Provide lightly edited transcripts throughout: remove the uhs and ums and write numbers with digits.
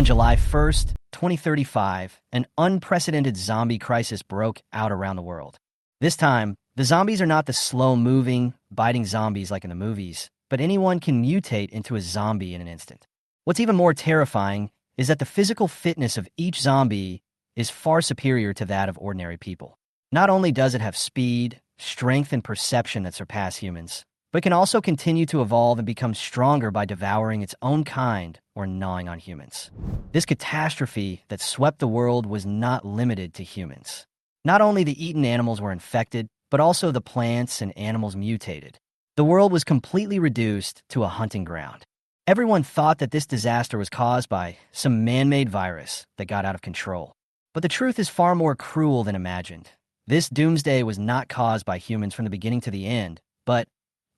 On July 1st, 2035, an unprecedented zombie crisis broke out around the world. This time, the zombies are not the slow-moving, biting zombies like in the movies, but anyone can mutate into a zombie in an instant. What's even more terrifying is that the physical fitness of each zombie is far superior to that of ordinary people. Not only does it have speed, strength, and perception that surpass humans, but it can also continue to evolve and become stronger by devouring its own kind or gnawing on humans. This catastrophe that swept the world was not limited to humans. Not only the eaten animals were infected, but also the plants and animals mutated. The world was completely reduced to a hunting ground. Everyone thought that this disaster was caused by some man-made virus that got out of control. But the truth is far more cruel than imagined. This doomsday was not caused by humans from the beginning to the end, but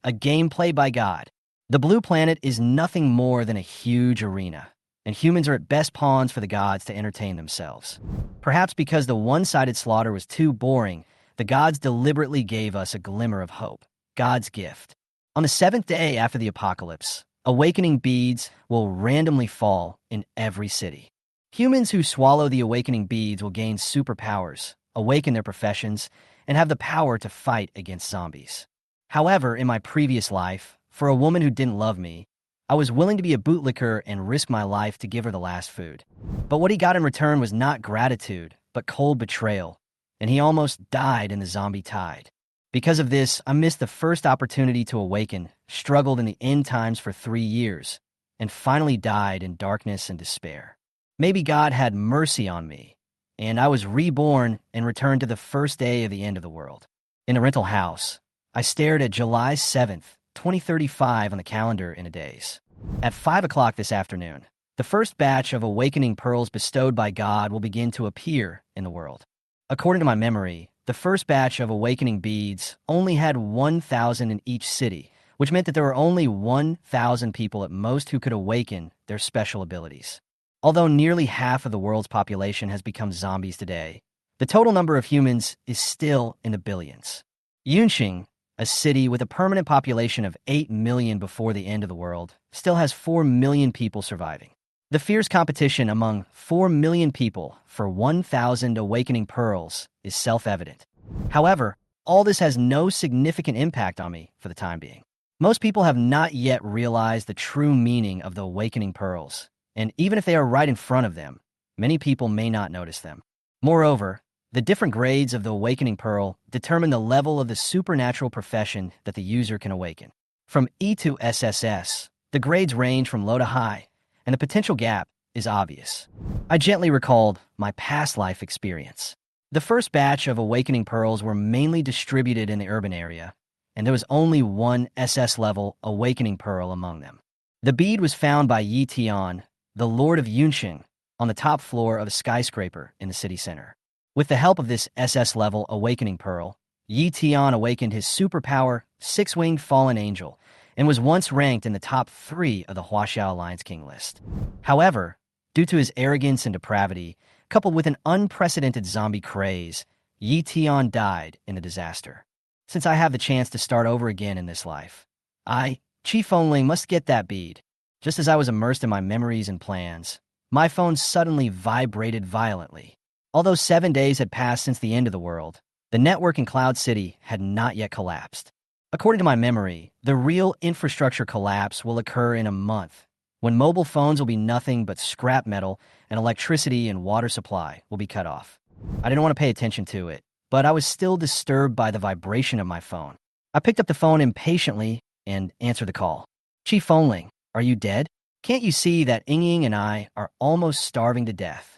a game played by God. The blue planet is nothing more than a huge arena, and humans are at best pawns for the gods to entertain themselves. Perhaps because the one-sided slaughter was too boring, the gods deliberately gave us a glimmer of hope, God's gift. On the 7th day after the apocalypse, awakening beads will randomly fall in every city. Humans who swallow the awakening beads will gain superpowers, awaken their professions, and have the power to fight against zombies. However, in my previous life, for a woman who didn't love me, I was willing to be a bootlicker and risk my life to give her the last food. But what he got in return was not gratitude, but cold betrayal, and he almost died in the zombie tide. Because of this, I missed the first opportunity to awaken, struggled in the end times for 3 years, and finally died in darkness and despair. Maybe God had mercy on me, and I was reborn and returned to the first day of the end of the world. In a rental house, I stared at July 7th, 2035 on the calendar in a daze. At 5 o'clock this afternoon, the first batch of awakening pearls bestowed by God will begin to appear in the world. According to my memory, the first batch of awakening beads only had 1,000 in each city, which meant that there were only 1,000 people at most who could awaken their special abilities. Although nearly half of the world's population has become zombies today, the total number of humans is still in the billions. Yunxing, a city with a permanent population of 8 million before the end of the world, still has 4 million people surviving. The fierce competition among 4 million people for 1,000 awakening pearls is self-evident. However, all this has no significant impact on me for the time being. Most people have not yet realized the true meaning of the awakening pearls, and even if they are right in front of them, many people may not notice them. Moreover, the different grades of the awakening pearl determine the level of the supernatural profession that the user can awaken. From E to SSS, the grades range from low to high, and the potential gap is obvious. I gently recalled my past life experience. The first batch of awakening pearls were mainly distributed in the urban area, and there was only one SS-level awakening pearl among them. The bead was found by Yi Tian, the Lord of Yunxing, on the top floor of a skyscraper in the city center. With the help of this SS-level awakening pearl, Yi Tian awakened his superpower, six-winged fallen angel, and was once ranked in the top 3 of the Huaxiao Lions King list. However, due to his arrogance and depravity, coupled with an unprecedented zombie craze, Yi Tian died in the disaster. Since I have the chance to start over again in this life, I, Chi Fengling, must get that bead. Just as I was immersed in my memories and plans, my phone suddenly vibrated violently. Although 7 days had passed since the end of the world, the network in Cloud City had not yet collapsed. According to my memory, the real infrastructure collapse will occur in a month, when mobile phones will be nothing but scrap metal and electricity and water supply will be cut off. I didn't want to pay attention to it, but I was still disturbed by the vibration of my phone. I picked up the phone impatiently and answered the call. Chi Fengling, are you dead? Can't you see that Ying and I are almost starving to death?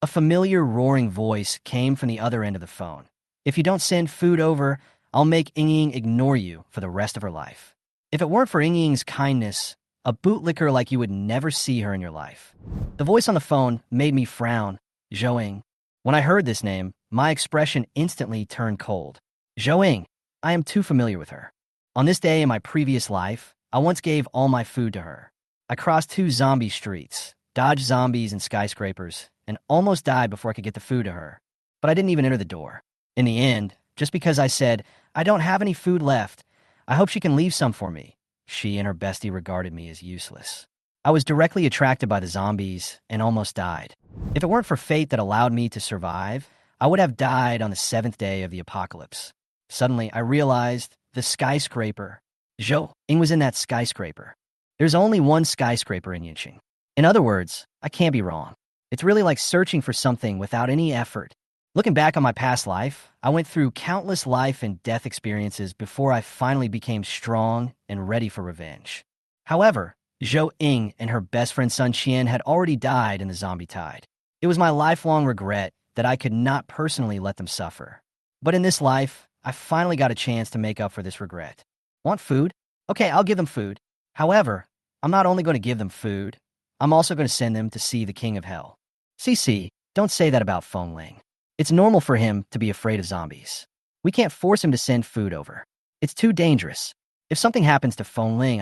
A familiar roaring voice came from the other end of the phone. If you don't send food over, I'll make Ying ignore you for the rest of her life. If it weren't for Ying's kindness, a bootlicker like you would never see her in your life. The voice on the phone made me frown. Zhou. When I heard this name, my expression instantly turned cold. Zhou, I am too familiar with her. On this day in my previous life, I once gave all my food to her. I crossed 2 zombie streets, dodged zombies and skyscrapers, and almost died before I could get the food to her. But I didn't even enter the door. In the end, just because I said, I don't have any food left, I hope she can leave some for me, she and her bestie regarded me as useless. I I was directly attracted by the zombies and almost died. If it weren't for fate that allowed me to survive, I would have died on the 7th day of the apocalypse. Suddenly, I realized the skyscraper. Zhou Ying was in that skyscraper. There's only one skyscraper in Yinqing. In other words, I can't be wrong. It's really like searching for something without any effort. Looking back on my past life, I went through countless life and death experiences before I finally became strong and ready for revenge. However, Zhou Ying and her best friend Sun Qian had already died in the zombie tide. It was my lifelong regret that I could not personally let them suffer. But in this life, I finally got a chance to make up for this regret. Want food? Okay, I'll give them food. However, I'm not only going to give them food, I'm also going to send them to see the King of Hell. CC, don't say that about Feng Ling. It's normal for him to be afraid of zombies. We can't force him to send food over. It's too dangerous. If something happens to Feng Ling,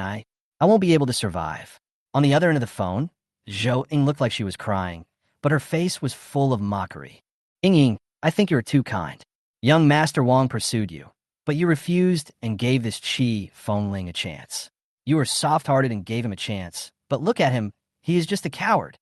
I won't be able to survive. On the other end of the phone, Zhou Ying looked like she was crying, but her face was full of mockery. Ying, I think you're too kind. Young Master Wang pursued you, but you refused and gave this Feng Ling a chance. You were soft-hearted and gave him a chance, but look at him, he is just a coward.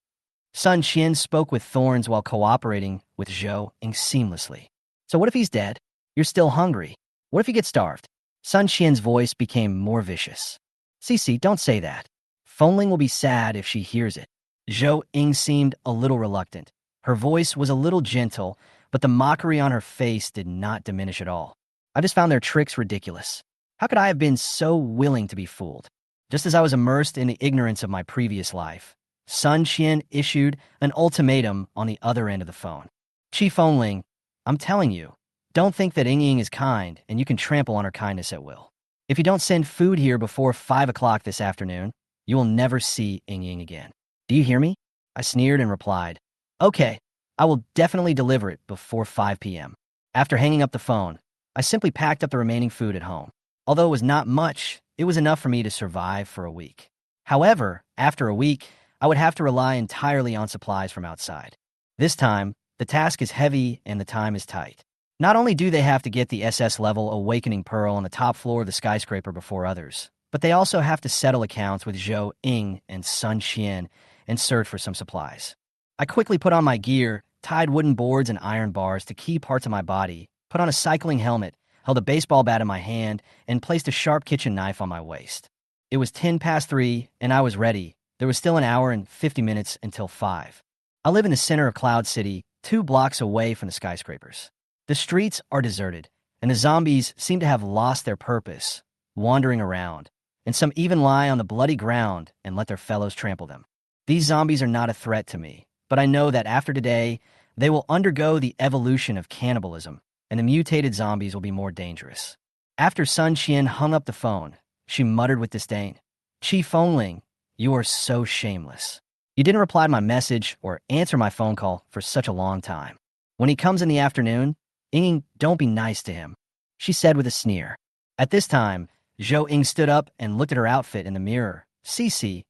Sun Qian spoke with thorns while cooperating with Zhou Ying seamlessly. So what if he's dead? You're still hungry. What if he gets starved? Sun Qian's voice became more vicious. Cici, don't say that. Feng Ling will be sad if she hears it. Zhou Ying seemed a little reluctant. Her voice was a little gentle, but the mockery on her face did not diminish at all. I just found their tricks ridiculous. How could I have been so willing to be fooled? Just as I was immersed in the ignorance of my previous life, Sun Qian issued an ultimatum on the other end of the phone. Feng Ling, I'm telling you, don't think that Ying is kind and you can trample on her kindness at will. If you don't send food here before 5 o'clock this afternoon, you will never see Ying again. Do you hear me? I sneered and replied, okay, I will definitely deliver it before 5 p.m. After hanging up the phone, I simply packed up the remaining food at home. Although it was not much, it was enough for me to survive for a week. However, after a week, I would have to rely entirely on supplies from outside. This time, the task is heavy and the time is tight. Not only do they have to get the SS-level Awakening Pearl on the top floor of the skyscraper before others, but they also have to settle accounts with Zhou Ying and Sun Qian and search for some supplies. I quickly put on my gear, tied wooden boards and iron bars to key parts of my body, put on a cycling helmet, held a baseball bat in my hand, and placed a sharp kitchen knife on my waist. It was 3:10, and I was ready. There was still an hour and 50 minutes until 5. I live in the center of Cloud City, 2 blocks away from the skyscrapers. The streets are deserted, and the zombies seem to have lost their purpose, wandering around, and some even lie on the bloody ground and let their fellows trample them. These zombies are not a threat to me, but I know that after today, they will undergo the evolution of cannibalism, and the mutated zombies will be more dangerous. After Sun Qian hung up the phone, she muttered with disdain, Feng Ling, you are so shameless. You didn't reply to my message or answer my phone call for such a long time. When he comes in the afternoon, Ying, don't be nice to him, she said with a sneer. At this time, Zhou Ying stood up and looked at her outfit in the mirror. Cici,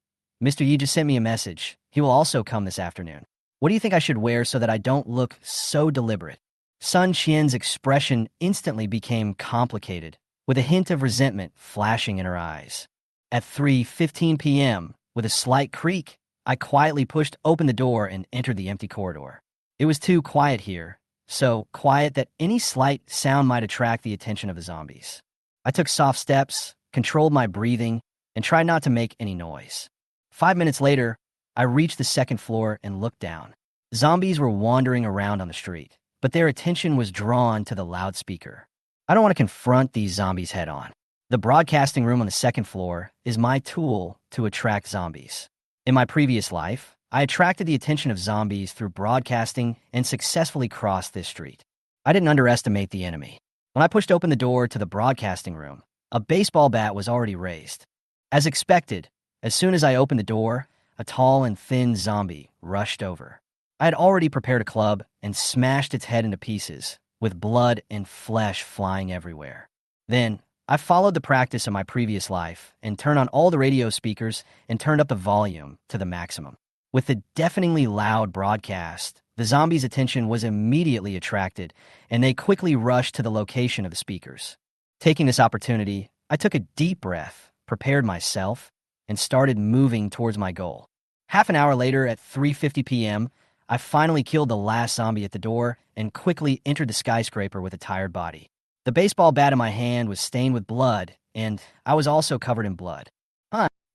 Mr. Yi just sent me a message. He will also come this afternoon. What do you think I should wear so that I don't look so deliberate? Sun Qian's expression instantly became complicated, with a hint of resentment flashing in her eyes. At 3:15 p.m., with a slight creak, I quietly pushed open the door and entered the empty corridor. It was too quiet here, so quiet that any slight sound might attract the attention of the zombies. I took soft steps, controlled my breathing, and tried not to make any noise. 5 minutes later, I reached the second floor and looked down. Zombies were wandering around on the street, but their attention was drawn to the loudspeaker. I don't want to confront these zombies head-on. The broadcasting room on the second floor is my tool to attract zombies. In my previous life, I attracted the attention of zombies through broadcasting and successfully crossed this street. I didn't underestimate the enemy. When I pushed open the door to the broadcasting room, a baseball bat was already raised. As expected, as soon as I opened the door, a tall and thin zombie rushed over. I had already prepared a club and smashed its head into pieces, with blood and flesh flying everywhere. Then, I followed the practice of my previous life and turned on all the radio speakers and turned up the volume to the maximum. With the deafeningly loud broadcast, the zombies' attention was immediately attracted, and they quickly rushed to the location of the speakers. Taking this opportunity, I took a deep breath, prepared myself, and started moving towards my goal. Half an hour later, at 3:50 p.m., I finally killed the last zombie at the door and quickly entered the skyscraper with a tired body. The baseball bat in my hand was stained with blood, and I was also covered in blood.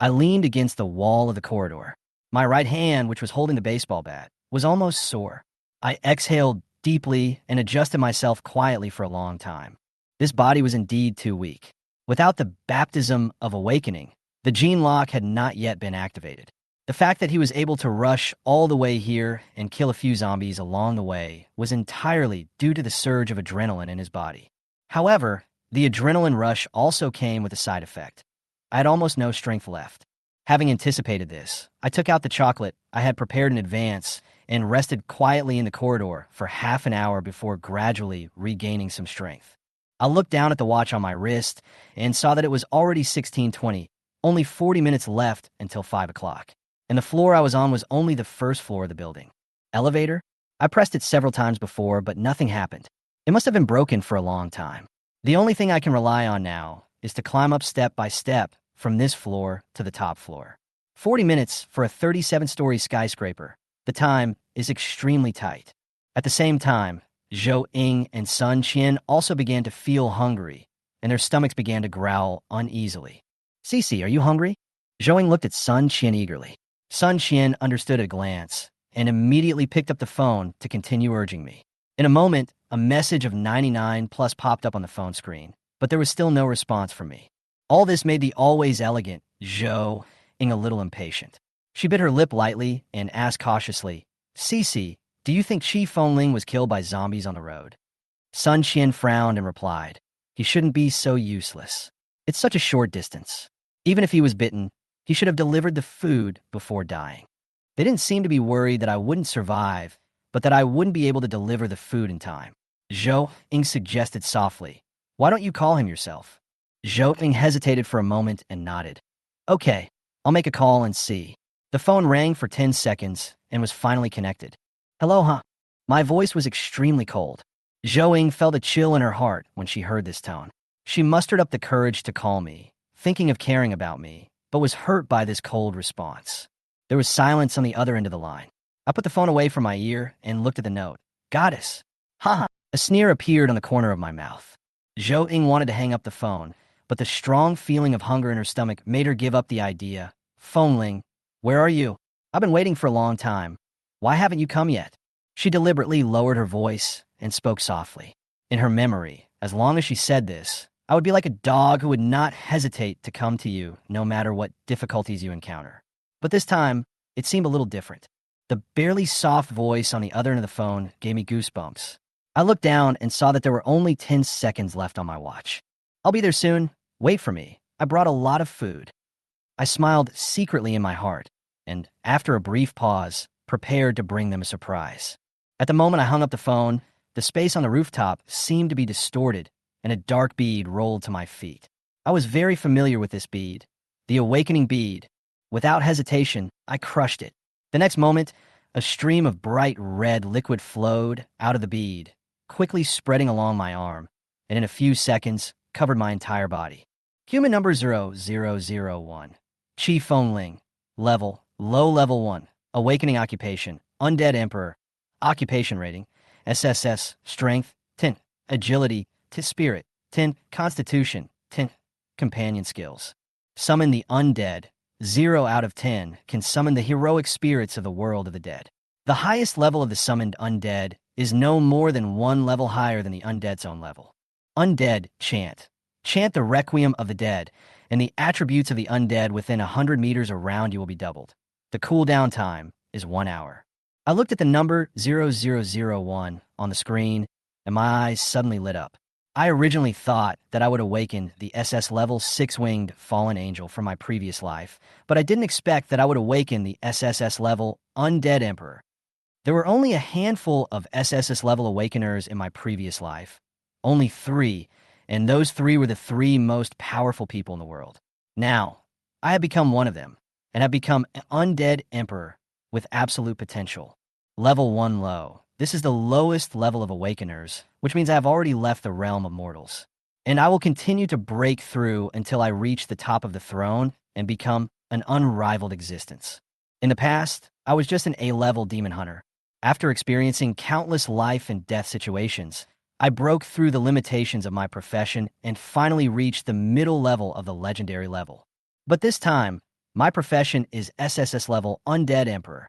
I leaned against the wall of the corridor. My right hand, which was holding the baseball bat, was almost sore. I exhaled deeply and adjusted myself quietly for a long time. This body was indeed too weak. Without the baptism of awakening, the gene lock had not yet been activated. The fact that he was able to rush all the way here and kill a few zombies along the way was entirely due to the surge of adrenaline in his body. However, the adrenaline rush also came with a side effect. I had almost no strength left. Having anticipated this, I took out the chocolate I had prepared in advance and rested quietly in the corridor for half an hour before gradually regaining some strength. I looked down at the watch on my wrist and saw that it was already 16:20, only 40 minutes left until 5 o'clock. And the floor I was on was only the first floor of the building. Elevator? I pressed it several times before, but nothing happened. It must have been broken for a long time. The only thing I can rely on now is to climb up step by step from this floor to the top floor. 40 minutes for a 37-story skyscraper. The time is extremely tight. At the same time, Zhou Ying and Sun Qian also began to feel hungry, and their stomachs began to growl uneasily. "Cece, are you hungry?" Zhou Ying looked at Sun Qian eagerly. Sun Qian understood at a glance and immediately picked up the phone to continue urging me. In a moment, a message of 99 plus popped up on the phone screen, but there was still no response from me. All this made the always elegant Zhou Ying a little impatient. She bit her lip lightly and asked cautiously, "Cece, do you think Qi Fengling was killed by zombies on the road?" Sun Qian frowned and replied, "He shouldn't be so useless. It's such a short distance. Even if he was bitten, he should have delivered the food before dying." They didn't seem to be worried that I wouldn't survive, but that I wouldn't be able to deliver the food in time. Zhou Ying suggested softly, "Why don't you call him yourself?" Zhou Ying hesitated for a moment and nodded. "Okay, I'll make a call and see." The phone rang for 10 seconds and was finally connected. "Hello, huh?" My voice was extremely cold. Zhou Ying felt a chill in her heart when she heard this tone. She mustered up the courage to call me, thinking of caring about me, but was hurt by this cold response. There was silence on the other end of the line. I put the phone away from my ear and looked at the note. "Goddess." Haha. A sneer appeared on the corner of my mouth. Zhou Ying wanted to hang up the phone, but the strong feeling of hunger in her stomach made her give up the idea. "Fengling, where are you? I've been waiting for a long time. Why haven't you come yet?" She deliberately lowered her voice and spoke softly. In her memory, as long as she said this, I would be like a dog who would not hesitate to come to you no matter what difficulties you encounter. But this time, it seemed a little different. The barely soft voice on the other end of the phone gave me goosebumps. I looked down and saw that there were only 10 seconds left on my watch. "I'll be there soon. Wait for me. I brought a lot of food." I smiled secretly in my heart, and after a brief pause, prepared to bring them a surprise. At the moment I hung up the phone, the space on the rooftop seemed to be distorted, and a dark bead rolled to my feet. I was very familiar with this bead, the awakening bead. Without hesitation, I crushed it. The next moment, a stream of bright red liquid flowed out of the bead, quickly spreading along my arm, and in a few seconds, covered my entire body. Human number 0001. Qi Fengling. Level, low level 1. Awakening occupation, Undead Emperor. Occupation rating, SSS. Strength, 10. Agility, 10. Spirit, 10. Constitution, 10. Companion skills. Summon the undead. 0 out of 10 can summon the heroic spirits of the world of the dead. The highest level of the summoned undead is no more than 1 level higher than the undead's own level. Undead chant. Chant the requiem of the dead, and the attributes of the undead within 100 meters around you will be doubled. The cooldown time is 1 hour. I looked at the number 0001 on the screen, and my eyes suddenly lit up. I originally thought that I would awaken the SS level 6-winged fallen angel from my previous life, but I didn't expect that I would awaken the SSS level undead emperor. There were only a handful of SSS level awakeners in my previous life. Only 3, and those 3 were the 3 most powerful people in the world. Now, I have become one of them, and have become an undead emperor with absolute potential. Level 1 low. This is the lowest level of awakeners, which means I have already left the realm of mortals. And I will continue to break through until I reach the top of the throne and become an unrivaled existence. In the past, I was just an A-level demon hunter. After experiencing countless life and death situations, I broke through the limitations of my profession and finally reached the middle level of the legendary level. But this time, my profession is SSS level Undead Emperor.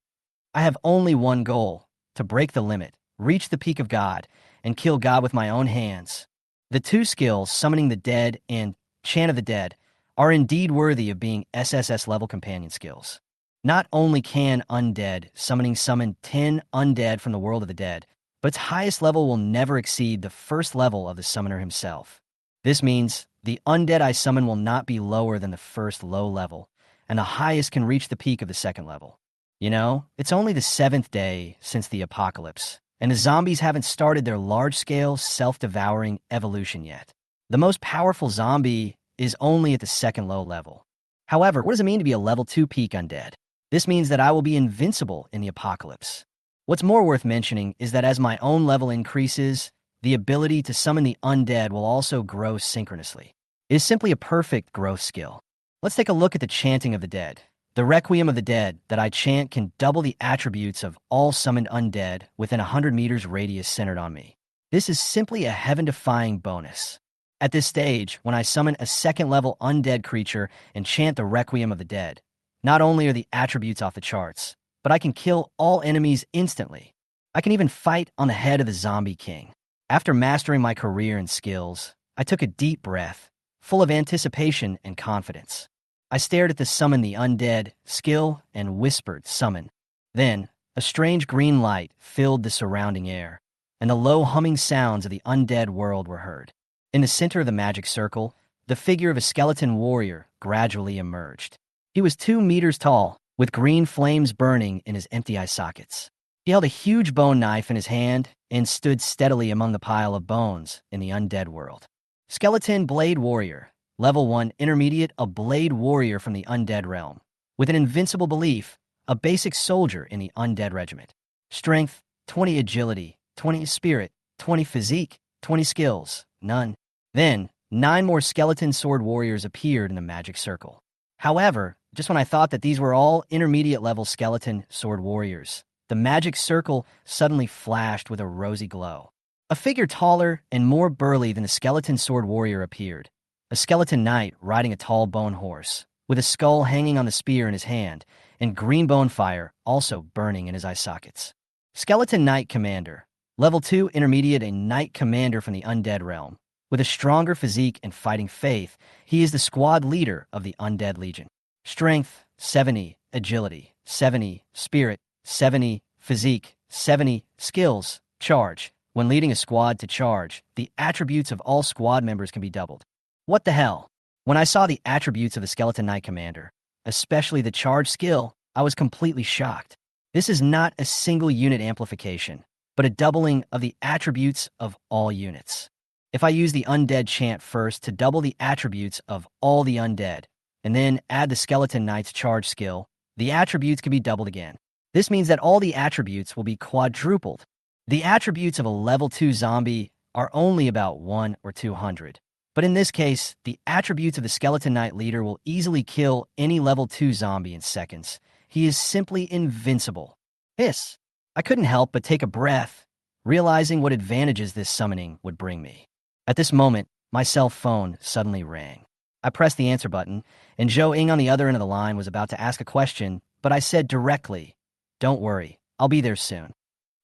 I have only one goal: to break the limit, reach the peak of God, and kill God with my own hands. The two skills, Summoning the Dead and Chant of the Dead, are indeed worthy of being SSS level companion skills. Not only can Undead summon 10 undead from the world of the dead, but its highest level will never exceed the first level of the summoner himself. This means the undead I summon will not be lower than the first low level, and the highest can reach the peak of the second level. You know, it's only the 7th day since the apocalypse, and the zombies haven't started their large-scale, self-devouring evolution yet. The most powerful zombie is only at the second low level. However, what does it mean to be a level 2 peak undead? This means that I will be invincible in the apocalypse. What's more worth mentioning is that as my own level increases, the ability to summon the undead will also grow synchronously. It is simply a perfect growth skill. Let's take a look at the chanting of the dead. The Requiem of the Dead that I chant can double the attributes of all summoned undead within 100 meters radius centered on me. This is simply a heaven-defying bonus. At this stage, when I summon a second-level undead creature and chant the Requiem of the Dead, not only are the attributes off the charts, but I can kill all enemies instantly. I can even fight on the head of the Zombie King. After mastering my career and skills, I took a deep breath, full of anticipation and confidence. I stared at the Summon the Undead skill and whispered, "Summon." Then, a strange green light filled the surrounding air, and the low humming sounds of the undead world were heard. In the center of the magic circle, the figure of a skeleton warrior gradually emerged. He was 2 meters tall, with green flames burning in his empty eye sockets. He held a huge bone knife in his hand and stood steadily among the pile of bones in the undead world. Skeleton Blade Warrior, Level 1 Intermediate, a Blade Warrior from the Undead realm. With an invincible belief, a basic soldier in the Undead regiment. Strength, 20 agility, 20 spirit, 20 physique, 20 skills, none. Then, 9 more skeleton sword warriors appeared in the magic circle. However, just when I thought that these were all intermediate level skeleton sword warriors, the magic circle suddenly flashed with a rosy glow. A figure taller and more burly than the skeleton sword warrior appeared. A skeleton knight riding a tall bone horse, with a skull hanging on the spear in his hand, and green bone fire also burning in his eye sockets. Skeleton Knight Commander, Level 2 Intermediate, a Knight Commander from the Undead realm. With a stronger physique and fighting faith, he is the squad leader of the Undead Legion. Strength, 70, agility, 70, spirit, 70, physique, 70, skills, charge. When leading a squad to charge, the attributes of all squad members can be doubled. What the hell? When I saw the attributes of the Skeleton Knight Commander, especially the charge skill, I was completely shocked. This is not a single unit amplification, but a doubling of the attributes of all units. If I use the Undead chant first to double the attributes of all the undead, and then add the Skeleton Knight's charge skill, the attributes can be doubled again. This means that all the attributes will be quadrupled. The attributes of a level 2 zombie are only about 1 or 200. But in this case, the attributes of the Skeleton Knight leader will easily kill any level 2 zombie in seconds. He is simply invincible. Hiss! I couldn't help but take a breath, realizing what advantages this summoning would bring me. At this moment, my cell phone suddenly rang. I pressed the answer button, and Zhou Ying on the other end of the line was about to ask a question, but I said directly, "Don't worry, I'll be there soon."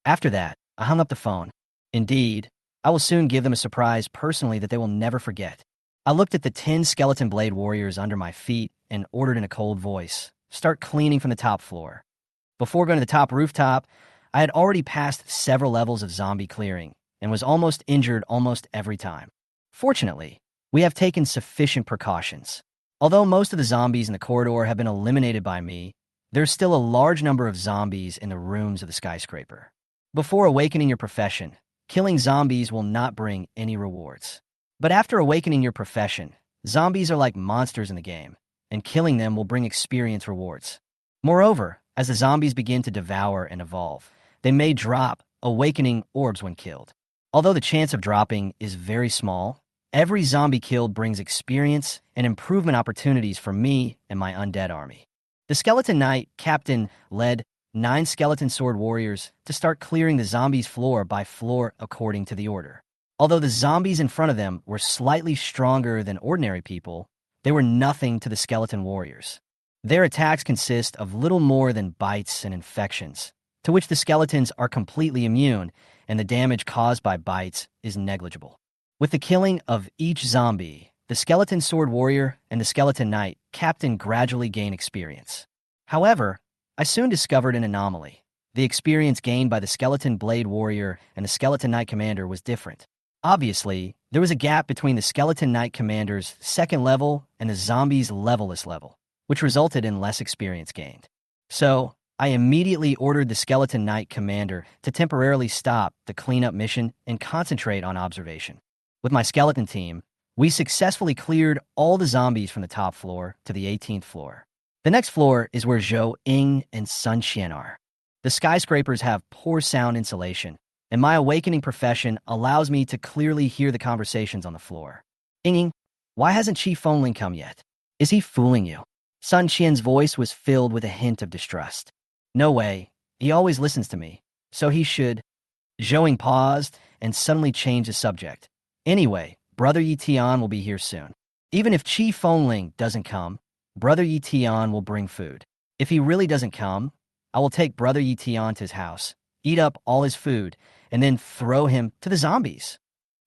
After that, I hung up the phone. Indeed, I will soon give them a surprise personally that they will never forget. I looked at the 10 skeleton blade warriors under my feet and ordered in a cold voice, "Start cleaning from the top floor." Before going to the top rooftop, I had already passed several levels of zombie clearing and was almost injured almost every time. Fortunately, we have taken sufficient precautions. Although most of the zombies in the corridor have been eliminated by me, there's still a large number of zombies in the rooms of the skyscraper. Before awakening your profession, killing zombies will not bring any rewards. But after awakening your profession, zombies are like monsters in the game, and killing them will bring experience rewards. Moreover, as the zombies begin to devour and evolve, they may drop awakening orbs when killed. Although the chance of dropping is very small, every zombie killed brings experience and improvement opportunities for me and my undead army. The Skeleton Knight captain led 9 skeleton sword warriors to start clearing the zombies floor by floor according to the order. Although the zombies in front of them were slightly stronger than ordinary people, they were nothing to the skeleton warriors. Their attacks consist of little more than bites and infections, to which the skeletons are completely immune, and the damage caused by bites is negligible. With the killing of each zombie, the skeleton sword warrior and the skeleton knight captain gradually gain experience. However, I soon discovered an anomaly. The experience gained by the skeleton blade warrior and the skeleton knight commander was different. Obviously, there was a gap between the skeleton knight commander's 2nd level and the zombie's levelless level, which resulted in less experience gained. So, I immediately ordered the skeleton knight commander to temporarily stop the cleanup mission and concentrate on observation. With my skeleton team, we successfully cleared all the zombies from the top floor to the 18th floor. The next floor is where Zhou Ying and Sun Qian are. The skyscrapers have poor sound insulation, and my awakening profession allows me to clearly hear the conversations on the floor. Ying, why hasn't Qi Fengling come yet? Is he fooling you? Sun Qian's voice was filled with a hint of distrust. No way. He always listens to me, so he should. Zhou Ying paused and suddenly changed the subject. Anyway, Brother Yi Tian will be here soon. Even if Qi Fengling doesn't come, Brother Yi Tian will bring food. If he really doesn't come, I will take Brother Yi Tian to his house, eat up all his food, and then throw him to the zombies.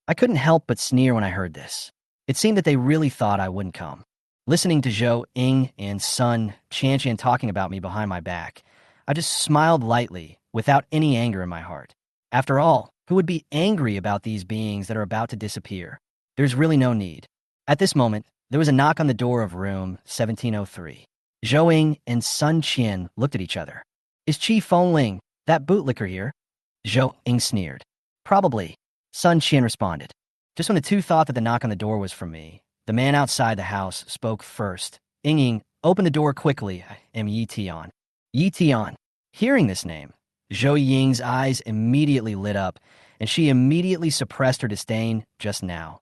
I couldn't help but sneer when I heard this. It seemed that they really thought I wouldn't come. Listening to Zhou Ying and Sun Qian talking about me behind my back, I just smiled lightly, without any anger in my heart. After all, who would be angry about these beings that are about to disappear? There's really no need. At this moment, there was a knock on the door of room 1703. Zhou Ying and Sun Qian looked at each other. Is Qi Fengling, that bootlicker, here? Zhou Ying sneered. Probably, Sun Qian responded. Just when the two thought that the knock on the door was from me, the man outside the house spoke first. Ying, open the door quickly. I am Yi Tian. Yi Tian. Hearing this name, Zhou Ying's eyes immediately lit up, and she immediately suppressed her disdain just now,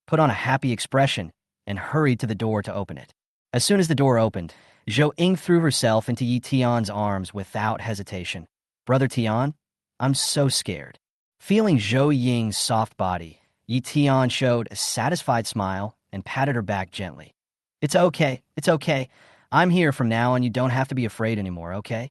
put on a happy expression, and hurried to the door to open it. As soon as the door opened, Zhou Ying threw herself into Yi Tian's arms without hesitation. Brother Tian, I'm so scared. Feeling Zhou Ying's soft body, Yi Tian showed a satisfied smile and patted her back gently. It's okay. I'm here from now on. You don't have to be afraid anymore, okay?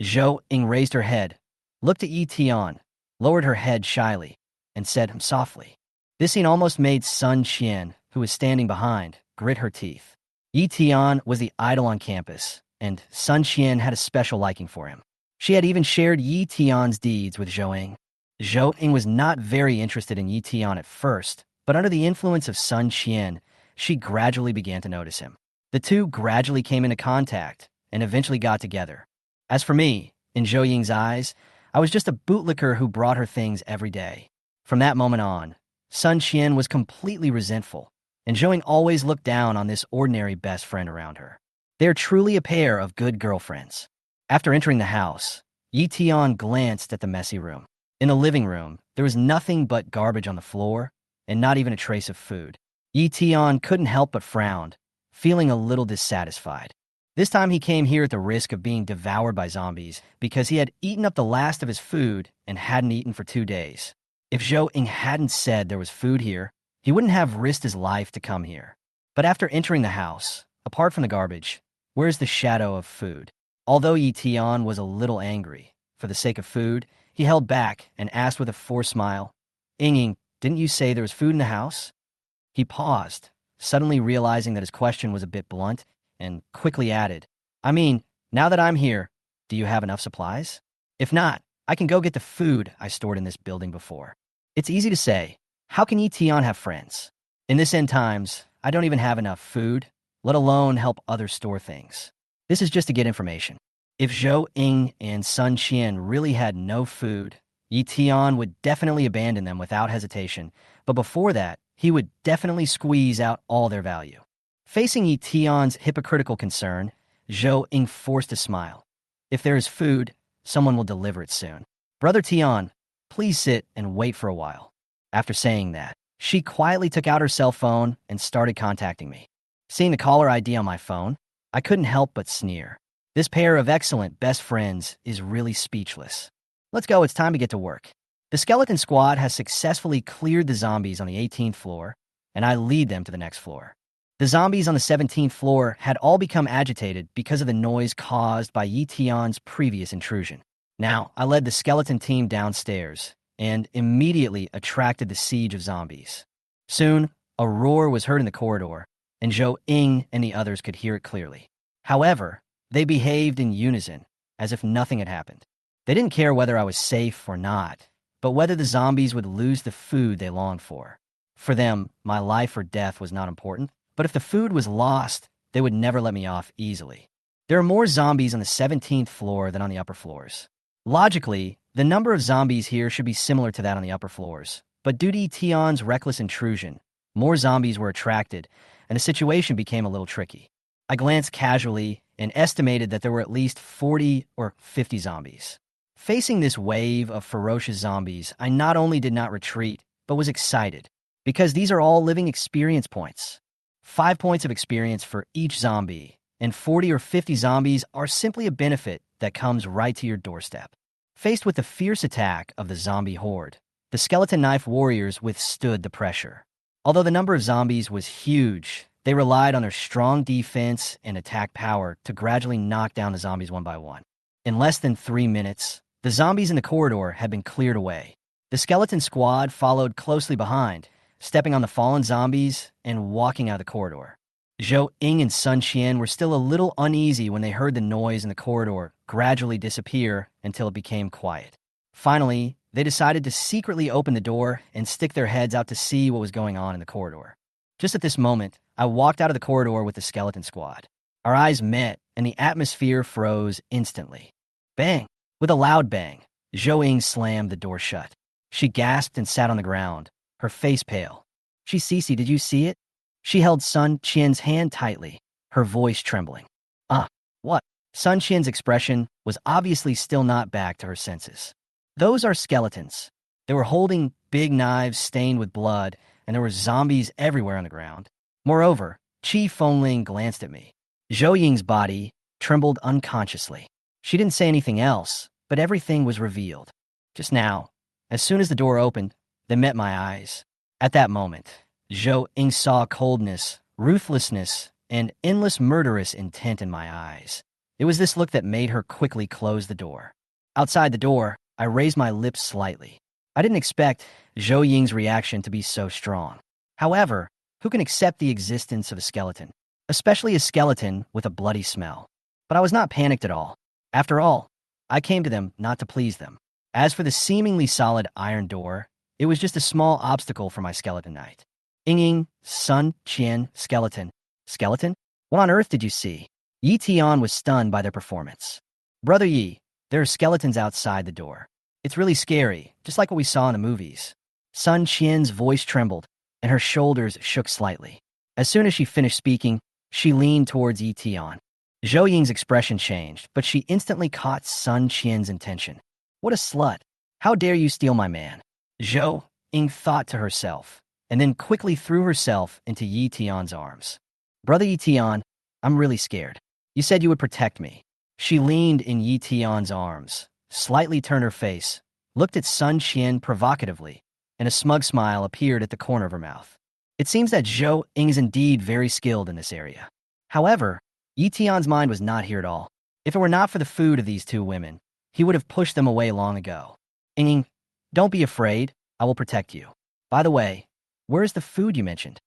Zhou Ying raised her head, looked at Yi Tian, lowered her head shyly, and said softly. This scene almost made Sun Qian, who was standing behind, grit her teeth. Yi Tian was the idol on campus, and Sun Qian had a special liking for him. She had even shared Yi Tian's deeds with Zhou Ying. Zhou Ying was not very interested in Yi Tian at first, but under the influence of Sun Qian, she gradually began to notice him. The two gradually came into contact and eventually got together. As for me, in Zhou Ying's eyes, I was just a bootlicker who brought her things every day. From that moment on, Sun Qian was completely resentful, and Zhou Ying always looked down on this ordinary best friend around her. They are truly a pair of good girlfriends. After entering the house, Yi Tian glanced at the messy room. In the living room, there was nothing but garbage on the floor, and not even a trace of food. Yi Tian couldn't help but frown, feeling a little dissatisfied. This time he came here at the risk of being devoured by zombies because he had eaten up the last of his food and hadn't eaten for 2 days. If Zhou Ying hadn't said there was food here, he wouldn't have risked his life to come here. But after entering the house, apart from the garbage, where's the shadow of food? Although Yi Tian was a little angry, for the sake of food, he held back and asked with a forced smile, Ying, didn't you say there was food in the house? He paused, suddenly realizing that his question was a bit blunt, and quickly added, I mean, now that I'm here, do you have enough supplies? If not, I can go get the food I stored in this building before. It's easy to say, how can Yi Tian have friends? In this end times, I don't even have enough food, let alone help others store things. This is just to get information. If Zhou Ying and Sun Qian really had no food, Yi Tian would definitely abandon them without hesitation, but before that, he would definitely squeeze out all their value. Facing Yi Tian's hypocritical concern, Zhou Ying forced a smile. If there is food, someone will deliver it soon. Brother Tian, please sit and wait for a while. After saying that, she quietly took out her cell phone and started contacting me. Seeing the caller ID on my phone, I couldn't help but sneer. This pair of excellent best friends is really speechless. Let's go, it's time to get to work. The skeleton squad has successfully cleared the zombies on the 18th floor, and I lead them to the next floor. The zombies on the 17th floor had all become agitated because of the noise caused by Yi Tian's previous intrusion. Now, I led the skeleton team downstairs and immediately attracted the siege of zombies. Soon, a roar was heard in the corridor, and Zhou Ying and the others could hear it clearly. However, they behaved in unison, as if nothing had happened. They didn't care whether I was safe or not, but whether the zombies would lose the food they longed for. For them, my life or death was not important, but if the food was lost, they would never let me off easily. There are more zombies on the 17th floor than on the upper floors. Logically, the number of zombies here should be similar to that on the upper floors, but due to Tian's reckless intrusion, more zombies were attracted, and the situation became a little tricky. I glanced casually and estimated that there were at least 40 or 50 zombies. Facing this wave of ferocious zombies, I not only did not retreat, but was excited, because these are all living experience points. 5 points of experience for each zombie, and 40 or 50 zombies are simply a benefit that comes right to your doorstep. Faced with the fierce attack of the zombie horde, the skeleton knife warriors withstood the pressure. Although the number of zombies was huge, they relied on their strong defense and attack power to gradually knock down the zombies one by one. In less than 3 minutes, the zombies in the corridor had been cleared away. The skeleton squad followed closely behind, stepping on the fallen zombies and walking out of the corridor. Zhou Ying and Sun Qian were still a little uneasy when they heard the noise in the corridor gradually disappear until it became quiet. Finally, they decided to secretly open the door and stick their heads out to see what was going on in the corridor. Just at this moment, I walked out of the corridor with the skeleton squad. Our eyes met, and the atmosphere froze instantly. Bang! With a loud bang, Zhou Ying slammed the door shut. She gasped and sat on the ground, her face pale. Cece, did you see it? She held Sun Qian's hand tightly, her voice trembling. What? Sun Qian's expression was obviously still not back to her senses. Those are skeletons. They were holding big knives stained with blood, and there were zombies everywhere on the ground. Moreover, Qi Fengling glanced at me. Zhou Ying's body trembled unconsciously. She didn't say anything else, but everything was revealed. Just now, as soon as the door opened, they met my eyes. At that moment, Zhou Ying saw coldness, ruthlessness, and endless murderous intent in my eyes. It was this look that made her quickly close the door. Outside the door, I raised my lips slightly. I didn't expect Zhou Ying's reaction to be so strong. However, who can accept the existence of a skeleton, especially a skeleton with a bloody smell? But I was not panicked at all. After all, I came to them not to please them. As for the seemingly solid iron door, it was just a small obstacle for my skeleton knight. Ying, Sun Qian, skeleton. Skeleton? What on earth did you see? Yi Tian was stunned by their performance. Brother Yi, there are skeletons outside the door. It's really scary, just like what we saw in the movies. Sun Qian's voice trembled, and her shoulders shook slightly. As soon as she finished speaking, she leaned towards Yi Tian. Zhou Ying's expression changed, but she instantly caught Sun Qian's intention. What a slut. How dare you steal my man? Zhou Ying thought to herself, and then quickly threw herself into Yi Tian's arms. Brother Yi Tian, I'm really scared. You said you would protect me. She leaned in Yi Tian's arms, slightly turned her face, looked at Sun Qian provocatively, and a smug smile appeared at the corner of her mouth. It seems that Zhou Ying is indeed very skilled in this area. However, Yi Tian's mind was not here at all. If it were not for the food of these two women, he would have pushed them away long ago. Ying, don't be afraid. I will protect you. By the way, where is the food you mentioned?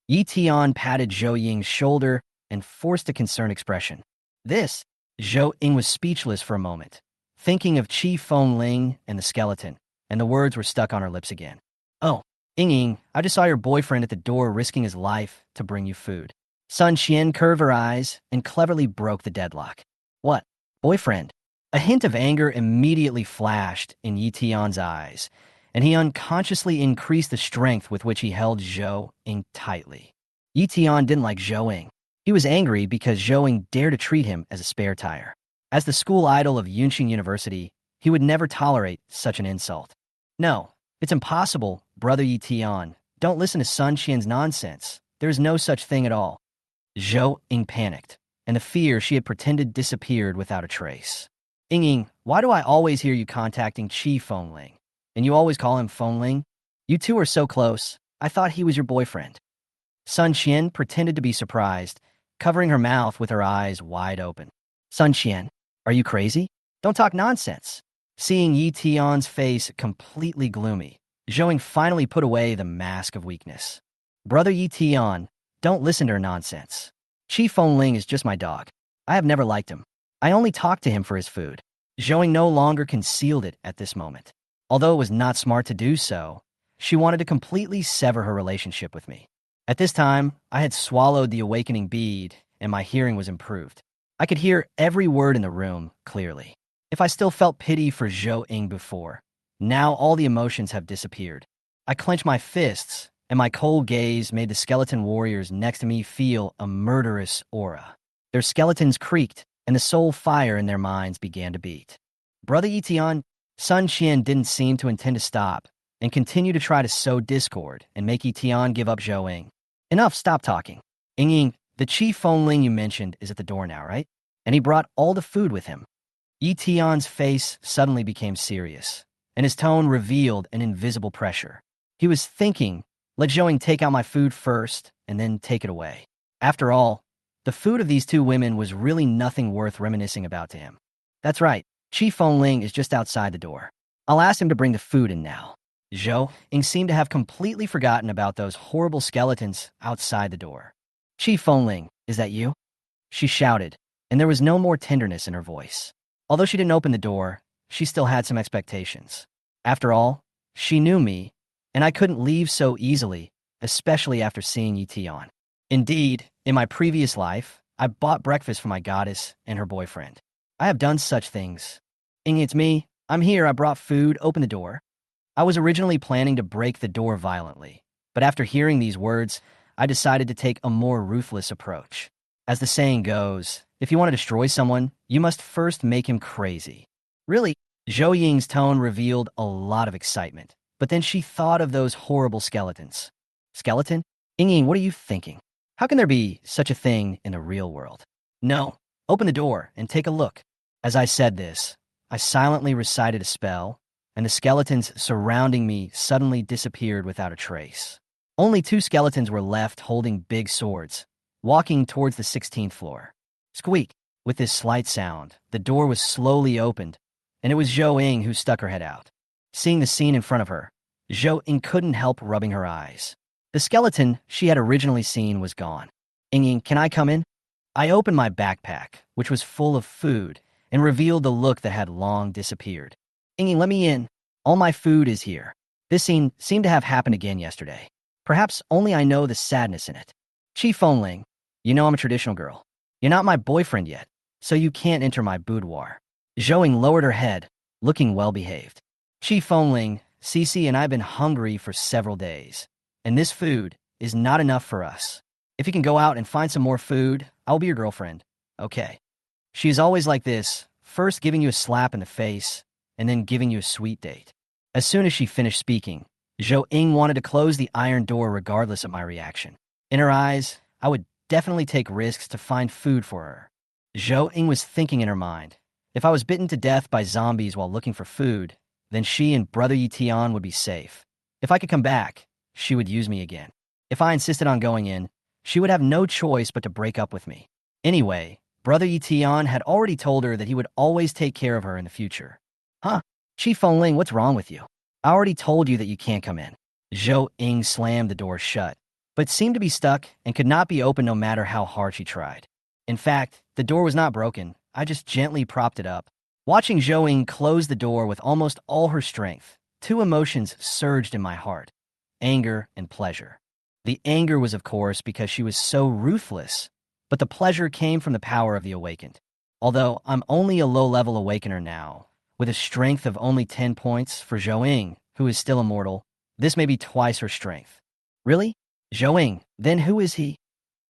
Yi Tian patted Zhou Ying's shoulder and forced a concerned expression. Zhou Ying was speechless for a moment, thinking of Qi Fengling and the skeleton, and the words were stuck on her lips again. Oh, Ying, I just saw your boyfriend at the door risking his life to bring you food. Sun Qian curved her eyes and cleverly broke the deadlock. What? Boyfriend? A hint of anger immediately flashed in Yi Tian's eyes, and he unconsciously increased the strength with which he held Zhou Ying tightly. Yi Tian didn't like Zhou Ying. He was angry because Zhou Ying dared to treat him as a spare tire. As the school idol of Yunqing University, he would never tolerate such an insult. No, it's impossible, Brother Yi Tian. Don't listen to Sun Qian's nonsense. There is no such thing at all. Zhou Ying panicked. and the fear she had pretended disappeared without a trace. Ying, why do I always hear you contacting Chi Fengling? And you always call him Fengling? You two are so close. I thought he was your boyfriend. Sun Qian pretended to be surprised, covering her mouth with her eyes wide open. Sun Qian, are you crazy? Don't talk nonsense. Seeing Yi Tian's face completely gloomy, Zhou finally put away the mask of weakness. Brother Yi Tian, don't listen to her nonsense. Chi Fengling is just my dog. I have never liked him. I only talked to him for his food. Zhou no longer concealed it at this moment. Although it was not smart to do so, she wanted to completely sever her relationship with me. At this time, I had swallowed the awakening bead, and my hearing was improved. I could hear every word in the room clearly. If I still felt pity for Zhou Ying before, now all the emotions have disappeared. I clenched my fists, and my cold gaze made the skeleton warriors next to me feel a murderous aura. Their skeletons creaked, and the soul fire in their minds began to beat. Brother Yitian, Sun Qian didn't seem to intend to stop, and continued to try to sow discord and make Yitian give up Zhou Ying. Enough, stop talking. Ying, the Chi Fengling you mentioned is at the door now, right? And he brought all the food with him. Yitian's face suddenly became serious, and his tone revealed an invisible pressure. He was thinking, let Zhou Ying take out my food first, and then take it away. After all, the food of these two women was really nothing worth reminiscing about to him. That's right, Chi Fengling is just outside the door. I'll ask him to bring the food in now. Zhou Ying seemed to have completely forgotten about those horrible skeletons outside the door. Chi Fengling, is that you? She shouted, and there was no more tenderness in her voice. Although she didn't open the door, she still had some expectations. After all, she knew me, and I couldn't leave so easily, especially after seeing Yi Tian. Indeed, in my previous life, I bought breakfast for my goddess and her boyfriend. I have done such things. Ying, it's me. I'm here. I brought food. Open the door. I was originally planning to break the door violently, but after hearing these words, I decided to take a more ruthless approach. As the saying goes, if you want to destroy someone, you must first make him crazy. Really, Zhou Ying's tone revealed a lot of excitement, but then she thought of those horrible skeletons. Skeleton? Ying, what are you thinking? How can there be such a thing in the real world? No, open the door and take a look. As I said this, I silently recited a spell, and the skeletons surrounding me suddenly disappeared without a trace. Only 2 skeletons were left holding big swords, walking towards the 16th floor. Squeak! With this slight sound, the door was slowly opened, and it was Zhou Ying who stuck her head out. Seeing the scene in front of her, Zhou Ying couldn't help rubbing her eyes. The skeleton she had originally seen was gone. Ying, can I come in? I opened my backpack, which was full of food, and revealed the look that had long disappeared. Ying, let me in. All my food is here. This scene seemed to have happened again yesterday. Perhaps only I know the sadness in it. Chi Fengling, you know I'm a traditional girl. You're not my boyfriend yet, so you can't enter my boudoir. Zhou Ying lowered her head, looking well-behaved. Chi Fengling, Cece and I have been hungry for several days, and this food is not enough for us. If you can go out and find some more food, I'll be your girlfriend. Okay. She is always like this, first giving you a slap in the face, and then giving you a sweet date. As soon as she finished speaking, Zhou Ying wanted to close the iron door regardless of my reaction. In her eyes, I would definitely take risks to find food for her. Zhou Ying was thinking in her mind, if I was bitten to death by zombies while looking for food, then she and Brother Yi Tian would be safe. If I could come back, she would use me again. If I insisted on going in, she would have no choice but to break up with me. Anyway, Brother Yi Tian had already told her that he would always take care of her in the future. Huh? Chi Fengling, what's wrong with you? I already told you that you can't come in. Zhou Ying slammed the door shut, but seemed to be stuck and could not be opened no matter how hard she tried. In fact, the door was not broken. I just gently propped it up. Watching Zhou Ying close the door with almost all her strength, 2 emotions surged in my heart: anger and pleasure. The anger was, of course, because she was so ruthless, but the pleasure came from the power of the awakened. Although I'm only a low-level awakener now, with a strength of only 10 points for Zhou Ying, who is still immortal, this may be twice her strength. Really? Zhou Ying, then who is he?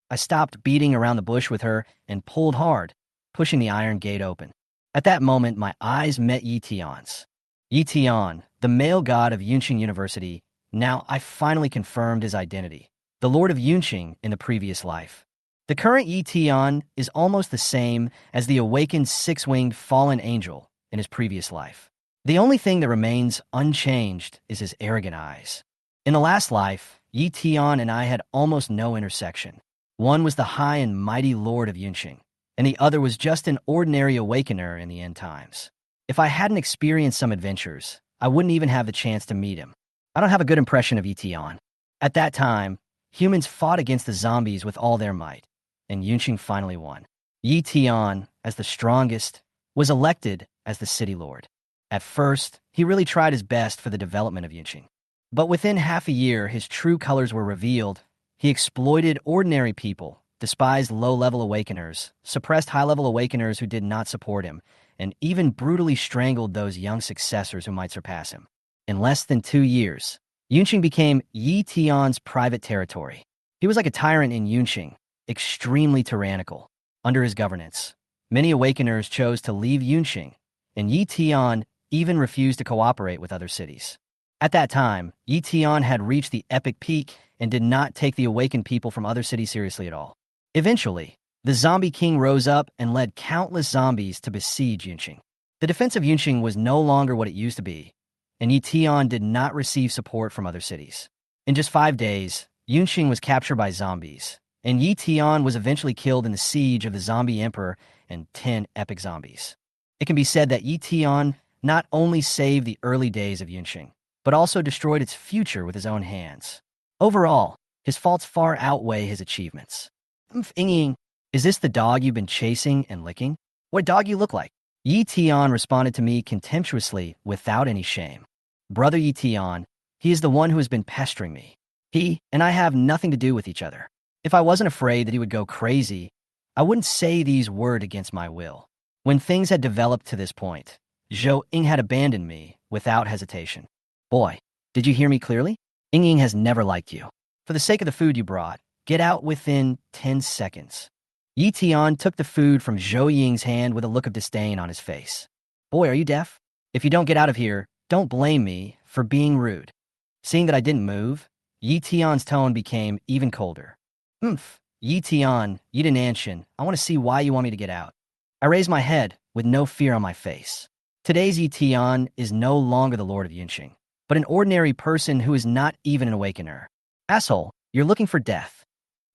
I stopped beating around the bush with her and pulled hard, pushing the iron gate open. At that moment, my eyes met Yi Tian's. Yi Tian, the male god of Yunqing University, now I finally confirmed his identity. The Lord of Yunqing in the previous life. The current Yi Tian is almost the same as the awakened six-winged fallen angel in his previous life. The only thing that remains unchanged is his arrogant eyes. In the last life, Yi Tian and I had almost no intersection. One was the high and mighty lord of Yunqing, and the other was just an ordinary awakener in the end times. If I hadn't experienced some adventures, I wouldn't even have the chance to meet him. I don't have a good impression of Yi Tian. At that time, humans fought against the zombies with all their might, and Yunqing finally won. Yi Tian, as the strongest, was elected as the city lord. At first, he really tried his best for the development of Yunqing. But within half a year, his true colors were revealed. He exploited ordinary people, despised low-level awakeners, suppressed high-level awakeners who did not support him, and even brutally strangled those young successors who might surpass him. In less than 2 years, Yunqing became Yi Tian's private territory. He was like a tyrant in Yunqing, extremely tyrannical. Under his governance, many awakeners chose to leave Yunqing, and Yi Tian even refused to cooperate with other cities. At that time, Yi Tian had reached the epic peak and did not take the awakened people from other cities seriously at all. Eventually, the Zombie King rose up and led countless zombies to besiege Yunqing. The defense of Yunqing was no longer what it used to be, and Yi Tian did not receive support from other cities. In just 5 days, Yunqing was captured by zombies, and Yi Tian was eventually killed in the siege of the Zombie Emperor and 10 epic zombies. It can be said that Yi Tian not only saved the early days of Yunqing, but also destroyed its future with his own hands. Overall, his faults far outweigh his achievements. Ying, is this the dog you've been chasing and licking? What dog you look like? Yi Tian responded to me contemptuously without any shame. Brother Yi Tian, he is the one who has been pestering me. He and I have nothing to do with each other. If I wasn't afraid that he would go crazy, I wouldn't say these words against my will. When things had developed to this point, Zhou Ying had abandoned me without hesitation. Boy, did you hear me clearly? Ying has never liked you. For the sake of the food you brought, get out within 10 seconds. Yi Tian took the food from Zhou Ying's hand with a look of disdain on his face. Boy, are you deaf? If you don't get out of here, don't blame me for being rude. Seeing that I didn't move, Yi Tian's tone became even colder. Yi Tian, Yiden Anshin, I want to see why you want me to get out. I raised my head with no fear on my face. Today's Yi Tian is no longer the Lord of Yunqing, but an ordinary person who is not even an awakener. Asshole, you're looking for death.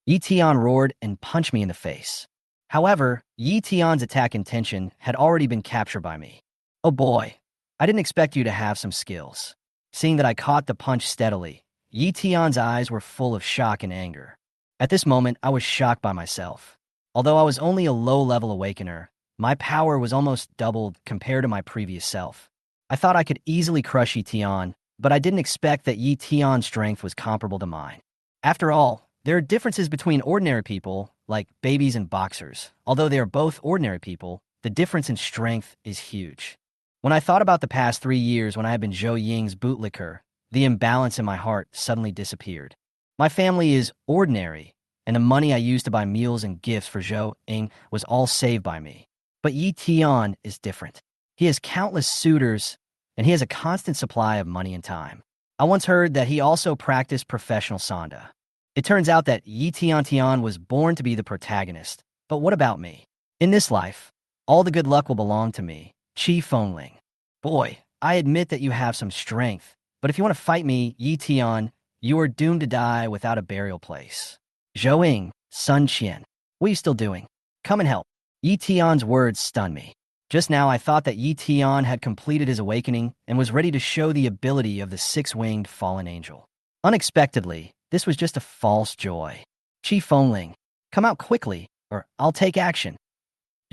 Yi Tian roared and punched me in the face. However, Yi Tian's attack intention had already been captured by me. Oh boy, I didn't expect you to have some skills. Seeing that I caught the punch steadily, Yi Tian's eyes were full of shock and anger. At this moment, I was shocked by myself. Although I was only a low-level awakener, my power was almost doubled compared to my previous self. I thought I could easily crush Yi Tian, but I didn't expect that Yi Tian's strength was comparable to mine. After all, there are differences between ordinary people, like babies and boxers. Although they are both ordinary people, the difference in strength is huge. When I thought about the past 3 years when I had been Zhou Ying's bootlicker, the imbalance in my heart suddenly disappeared. My family is ordinary, and the money I used to buy meals and gifts for Zhou Ying was all saved by me. But Yi Tian is different. He has countless suitors, and he has a constant supply of money and time. I once heard that he also practiced professional sanda. It turns out that Yi Tian was born to be the protagonist. But what about me? In this life, all the good luck will belong to me, Qi Fengling. Boy, I admit that you have some strength, but if you want to fight me, Yi Tian, you are doomed to die without a burial place. Zhou Ying, Sun Qian, what are you still doing? Come and help. Yi Tian's words stunned me. Just now I thought that Yi Tian had completed his awakening and was ready to show the ability of the six-winged fallen angel. Unexpectedly, this was just a false joy. Qi Fengling, come out quickly, or I'll take action.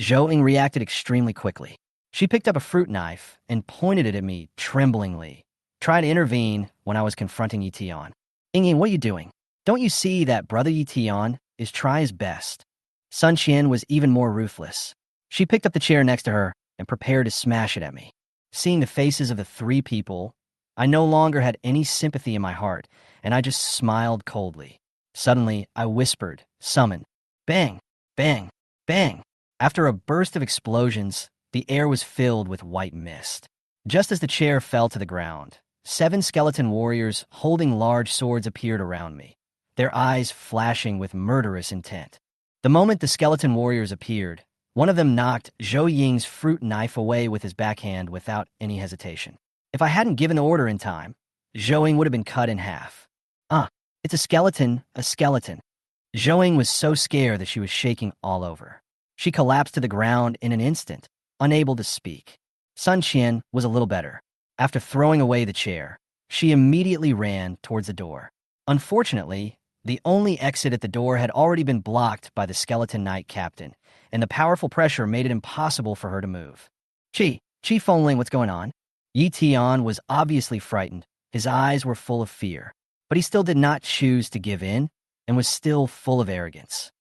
Zhou Ying reacted extremely quickly. She picked up a fruit knife and pointed it at me tremblingly, trying to intervene when I was confronting Yi Tian. Ying, what are you doing? Don't you see that brother Yi Tian is trying his best? Sun Qian was even more ruthless. She picked up the chair next to her and prepared to smash it at me. Seeing the faces of the 3 people, I no longer had any sympathy in my heart, and I just smiled coldly. Suddenly, I whispered, summon. Bang, bang, bang. After a burst of explosions, the air was filled with white mist. Just as the chair fell to the ground, 7 skeleton warriors holding large swords appeared around me, their eyes flashing with murderous intent. The moment the skeleton warriors appeared, one of them knocked Zhou Ying's fruit knife away with his backhand without any hesitation. If I hadn't given the order in time, Zhou Ying would have been cut in half. It's a skeleton, a skeleton. Zhou Ying was so scared that she was shaking all over. She collapsed to the ground in an instant, unable to speak. Sun Qian was a little better. After throwing away the chair, she immediately ran towards the door. Unfortunately, the only exit at the door had already been blocked by the skeleton knight captain, and the powerful pressure made it impossible for her to move. Chi Fengling, what's going on? Yi Tian was obviously frightened. His eyes were full of fear, but he still did not choose to give in and was still full of arrogance.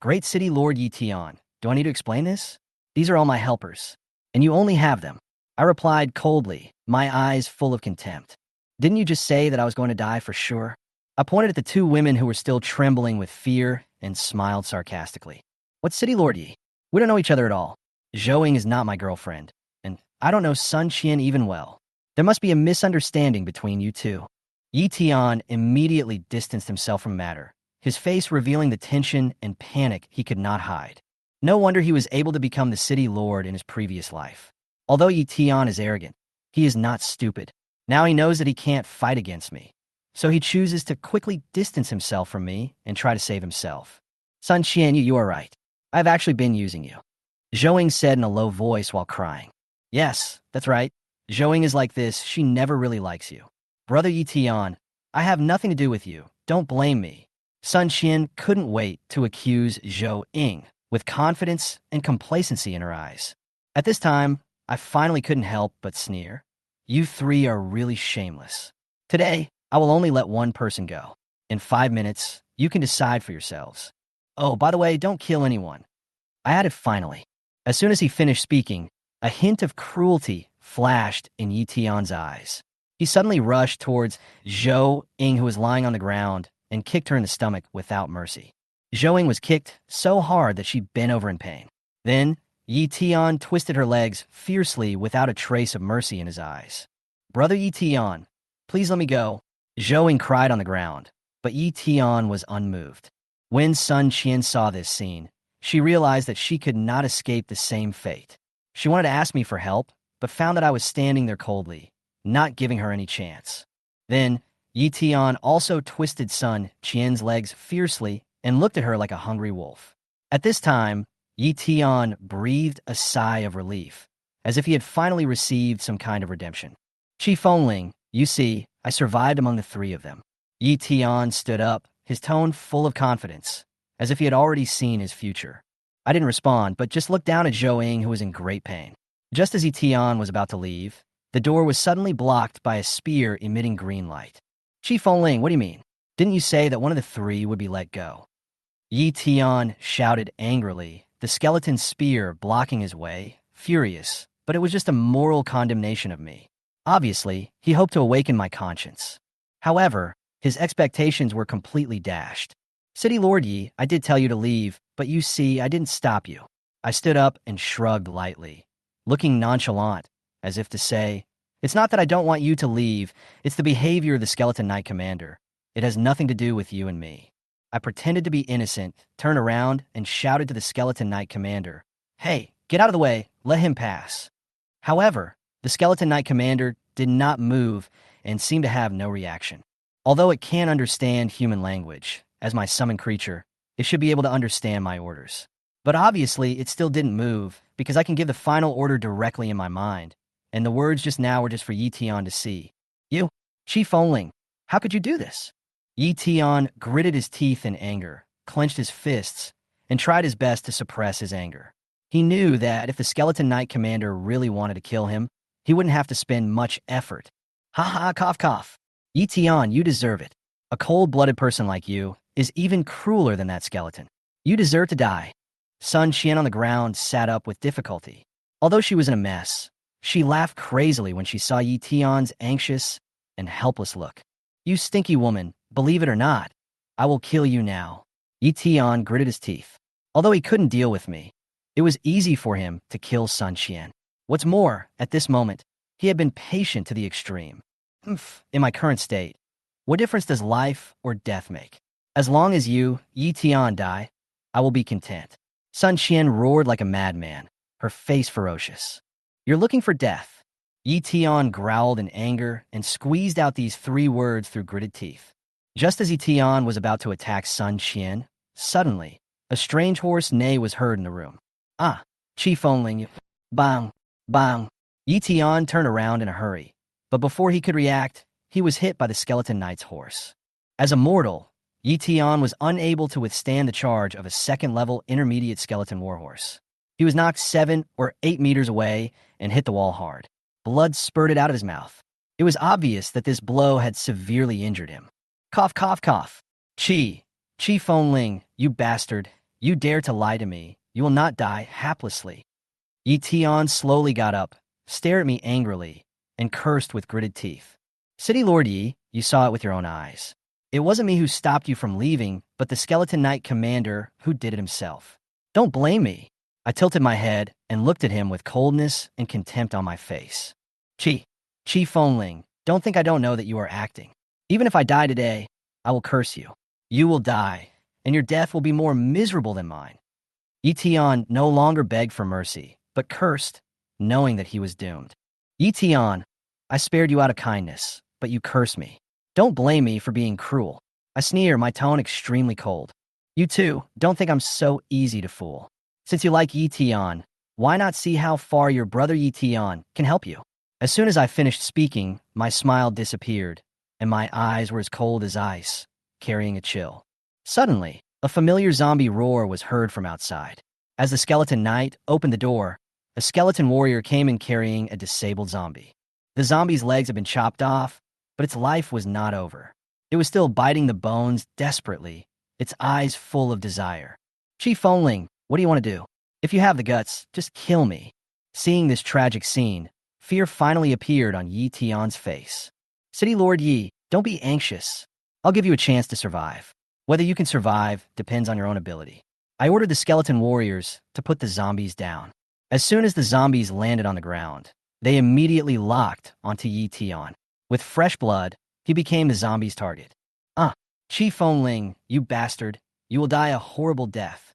Great city lord Yi Tian, do I need to explain this? These are all my helpers, and you only have them. I replied coldly, my eyes full of contempt. Didn't you just say that I was going to die for sure? I pointed at the two women who were still trembling with fear and smiled sarcastically. What city lord Yi? We don't know each other at all. Zhou Ying is not my girlfriend, and I don't know Sun Qian even well. There must be a misunderstanding between you two. Yi Tian immediately distanced himself from the matter, his face revealing the tension and panic he could not hide. No wonder he was able to become the city lord in his previous life. Although Yi Tian is arrogant, he is not stupid. Now he knows that he can't fight against me, so he chooses to quickly distance himself from me and try to save himself. Sun Qian, you are right. I've actually been using you. Zhou Ying said in a low voice while crying. Yes, that's right. Zhou Ying is like this. She never really likes you. Brother Yi Tian, I have nothing to do with you. Don't blame me. Sun Qian couldn't wait to accuse Zhou Ying with confidence and complacency in her eyes. At this time, I finally couldn't help but sneer. You three are really shameless. Today, I will only let one person go. In 5 minutes, you can decide for yourselves. Oh, by the way, don't kill anyone. I added finally. As soon as he finished speaking, a hint of cruelty flashed in Yi Tian's eyes. He suddenly rushed towards Zhou Ying, who was lying on the ground, and kicked her in the stomach without mercy. Zhou Ying was kicked so hard that she bent over in pain. Then, Yi Tian twisted her legs fiercely without a trace of mercy in his eyes. Brother Yi Tian, please let me go. Zhou Ying cried on the ground, but Yi Tian was unmoved. When Sun Qian saw this scene, she realized that she could not escape the same fate. She wanted to ask me for help, but found that I was standing there coldly, not giving her any chance. Then, Yi Tian also twisted Sun Qian's legs fiercely and looked at her like a hungry wolf. At this time, Yi Tian breathed a sigh of relief, as if he had finally received some kind of redemption. Chi Fengling, you see, I survived among the three of them. Yi Tian stood up, his tone full of confidence, as if he had already seen his future. I didn't respond, but just looked down at Zhou Ying, who was in great pain. Just as Yi Tian was about to leave, the door was suddenly blocked by a spear emitting green light. Chi Fengling, what do you mean? Didn't you say that one of the three would be let go? Yi Tian shouted angrily, the skeleton spear blocking his way, furious, but it was just a moral condemnation of me. Obviously, he hoped to awaken my conscience. However, his expectations were completely dashed. City Lord Yi, I did tell you to leave, but you see, I didn't stop you. I stood up and shrugged lightly, looking nonchalant, as if to say, it's not that I don't want you to leave, it's the behavior of the Skeleton Knight Commander. It has nothing to do with you and me. I pretended to be innocent, turned around, and shouted to the Skeleton Knight Commander, hey, get out of the way, let him pass. However, the Skeleton Knight Commander did not move and seemed to have no reaction. Although it can understand human language, as my summoned creature, it should be able to understand my orders. But obviously, it still didn't move, because I can give the final order directly in my mind, and the words just now were just for Yi Tian to see. You, Chi Fengling, how could you do this? Yi Tian gritted his teeth in anger, clenched his fists, and tried his best to suppress his anger. He knew that if the Skeleton Knight Commander really wanted to kill him, he wouldn't have to spend much effort. Ha ha, cough cough. Yi Tian, you deserve it. A cold-blooded person like you is even crueler than that skeleton. You deserve to die. Sun Qian on the ground sat up with difficulty. Although she was in a mess, she laughed crazily when she saw Yi Tian's anxious and helpless look. You stinky woman, believe it or not, I will kill you now. Yi Tian gritted his teeth. Although he couldn't deal with me, it was easy for him to kill Sun Qian. What's more, at this moment, he had been patient to the extreme. In my current state, what difference does life or death make? As long as you, Yi Tian, die, I will be content. Sun Qian roared like a madman, her face ferocious. You're looking for death. Yi Tian growled in anger and squeezed out these 3 words through gritted teeth. Just as Yi Tian was about to attack Sun Qian, suddenly, a strange hoarse neigh was heard in the room. Ah, Chief Onling, bang, bang. Yi Tian turned around in a hurry, but before he could react, he was hit by the skeleton knight's horse. As a mortal, Yi Tian was unable to withstand the charge of a second-level intermediate skeleton warhorse. He was knocked 7 or 8 meters away and hit the wall hard. Blood spurted out of his mouth. It was obvious that this blow had severely injured him. Cough, cough, cough. Chi Fengling, you bastard. You dare to lie to me. You will not die haplessly. Yi Tian slowly got up, stared at me angrily, and cursed with gritted teeth. City Lord Yi, you saw it with your own eyes. It wasn't me who stopped you from leaving, but the Skeleton Knight commander who did it himself. Don't blame me. I tilted my head and looked at him with coldness and contempt on my face. Chi Fengling, don't think I don't know that you are acting. Even if I die today, I will curse you. You will die, and your death will be more miserable than mine. Yi Tian no longer begged for mercy, but cursed, knowing that he was doomed. Yi Tian, I spared you out of kindness, but you curse me. Don't blame me for being cruel. I sneer, my tone extremely cold. You too, don't think I'm so easy to fool. Since you like Yi Tian, why not see how far your brother Yi Tian can help you? As soon as I finished speaking, my smile disappeared, and my eyes were as cold as ice, carrying a chill. Suddenly, a familiar zombie roar was heard from outside. As the skeleton knight opened the door, a skeleton warrior came in carrying a disabled zombie. The zombie's legs had been chopped off, but its life was not over. It was still biting the bones desperately, its eyes full of desire. Chief Fengling, what do you want to do? If you have the guts, just kill me. Seeing this tragic scene, fear finally appeared on Yi Tian's face. City Lord Yi, don't be anxious. I'll give you a chance to survive. Whether you can survive depends on your own ability. I ordered the skeleton warriors to put the zombies down. As soon as the zombies landed on the ground, they immediately locked onto Yi Tian. With fresh blood, he became the zombie's target. Chi Fengling, you bastard, you will die a horrible death.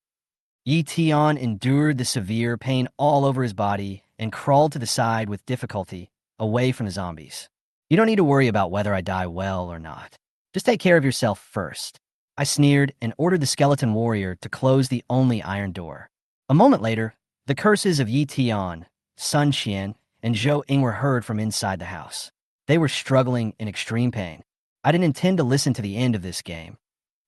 Yi Tian endured the severe pain all over his body and crawled to the side with difficulty, away from the zombies. You don't need to worry about whether I die well or not. Just take care of yourself first. I sneered and ordered the skeleton warrior to close the only iron door. A moment later, the curses of Yi Tian, Sun Qian, and Zhou Ying were heard from inside the house. They were struggling in extreme pain. I didn't intend to listen to the end of this game.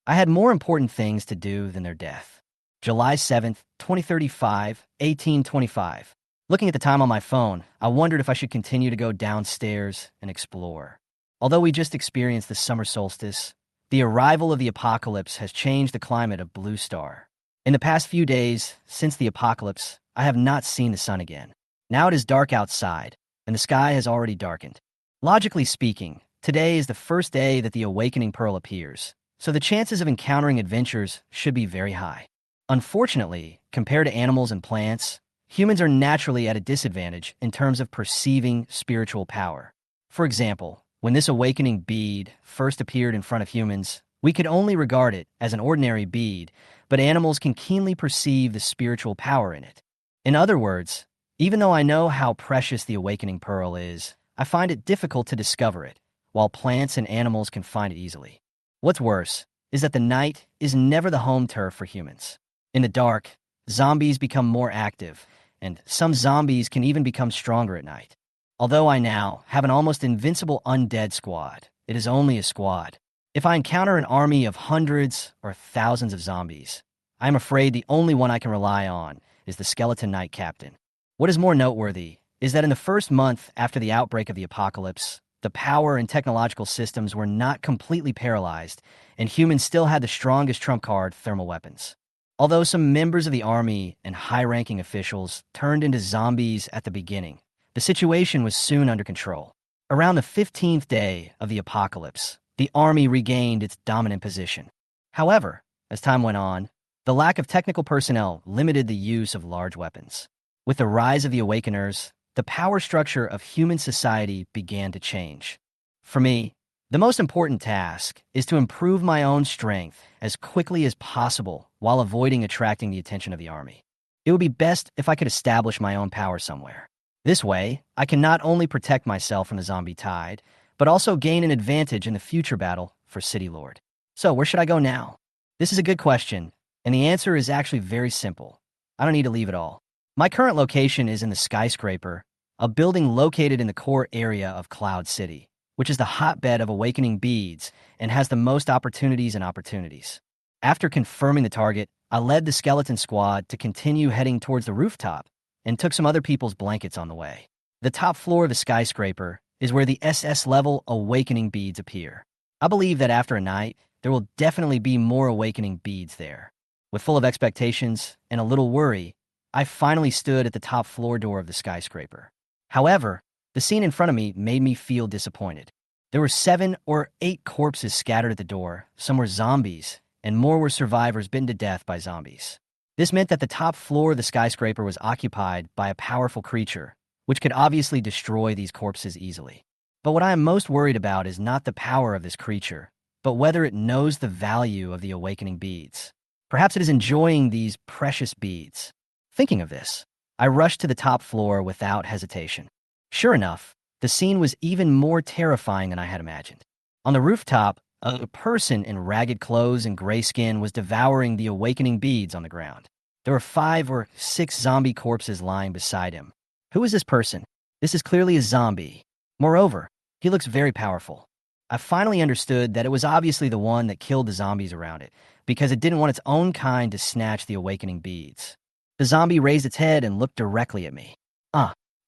I had more important things to do than their death. July 7th, 2035, 1825. Looking at the time on my phone, I wondered if I should continue to go downstairs and explore. Although we just experienced the summer solstice, the arrival of the apocalypse has changed the climate of Blue Star. In the past few days, since the apocalypse, I have not seen the sun again. Now it is dark outside, and the sky has already darkened. Logically speaking, today is the first day that the Awakening Pearl appears, so the chances of encountering adventures should be very high. Unfortunately, compared to animals and plants, humans are naturally at a disadvantage in terms of perceiving spiritual power. For example, when this awakening bead first appeared in front of humans, we could only regard it as an ordinary bead, but animals can keenly perceive the spiritual power in it. In other words, even though I know how precious the Awakening Pearl is, I find it difficult to discover it, while plants and animals can find it easily. What's worse is that the night is never the home turf for humans. In the dark, zombies become more active, and some zombies can even become stronger at night. Although I now have an almost invincible undead squad, it is only a squad. If I encounter an army of hundreds or thousands of zombies, I am afraid the only one I can rely on is the Skeleton Knight Captain. What is more noteworthy is that in the first month after the outbreak of the apocalypse, the power and technological systems were not completely paralyzed, and humans still had the strongest trump card, thermal weapons. Although some members of the army and high-ranking officials turned into zombies at the beginning, the situation was soon under control. Around the 15th day of the apocalypse, the army regained its dominant position. However, as time went on, the lack of technical personnel limited the use of large weapons. With the rise of the Awakeners, the power structure of human society began to change. For me, The most important task is to improve my own strength as quickly as possible while avoiding attracting the attention of the army. It would be best if I could establish my own power somewhere. This way, I can not only protect myself from the zombie tide, but also gain an advantage in the future battle for City Lord. So, where should I go now? This is a good question, and the answer is actually very simple. I don't need to leave at all. My current location is in the Skyscraper, a building located in the core area of Cloud City, which is the hotbed of awakening beads and has the most opportunities and opportunities. After confirming the target, I led the skeleton squad to continue heading towards the rooftop and took some other people's blankets on the way. The top floor of the Skyscraper is where the SS-level awakening beads appear. I believe that after a night, there will definitely be more awakening beads there. With full of expectations and a little worry, I finally stood at the top floor door of the Skyscraper. However, the scene in front of me made me feel disappointed. There were 7 or 8 corpses scattered at the door, some were zombies, and more were survivors bitten to death by zombies. This meant that the top floor of the Skyscraper was occupied by a powerful creature, which could obviously destroy these corpses easily. But what I am most worried about is not the power of this creature, but whether it knows the value of the awakening beads. Perhaps it is enjoying these precious beads. Thinking of this, I rushed to the top floor without hesitation. Sure enough, the scene was even more terrifying than I had imagined. On the rooftop, a person in ragged clothes and gray skin was devouring the awakening beads on the ground. There were 5 or 6 zombie corpses lying beside him. Who is this person? This is clearly a zombie. Moreover, he looks very powerful. I finally understood that it was obviously the one that killed the zombies around it, because it didn't want its own kind to snatch the awakening beads. The zombie raised its head and looked directly at me.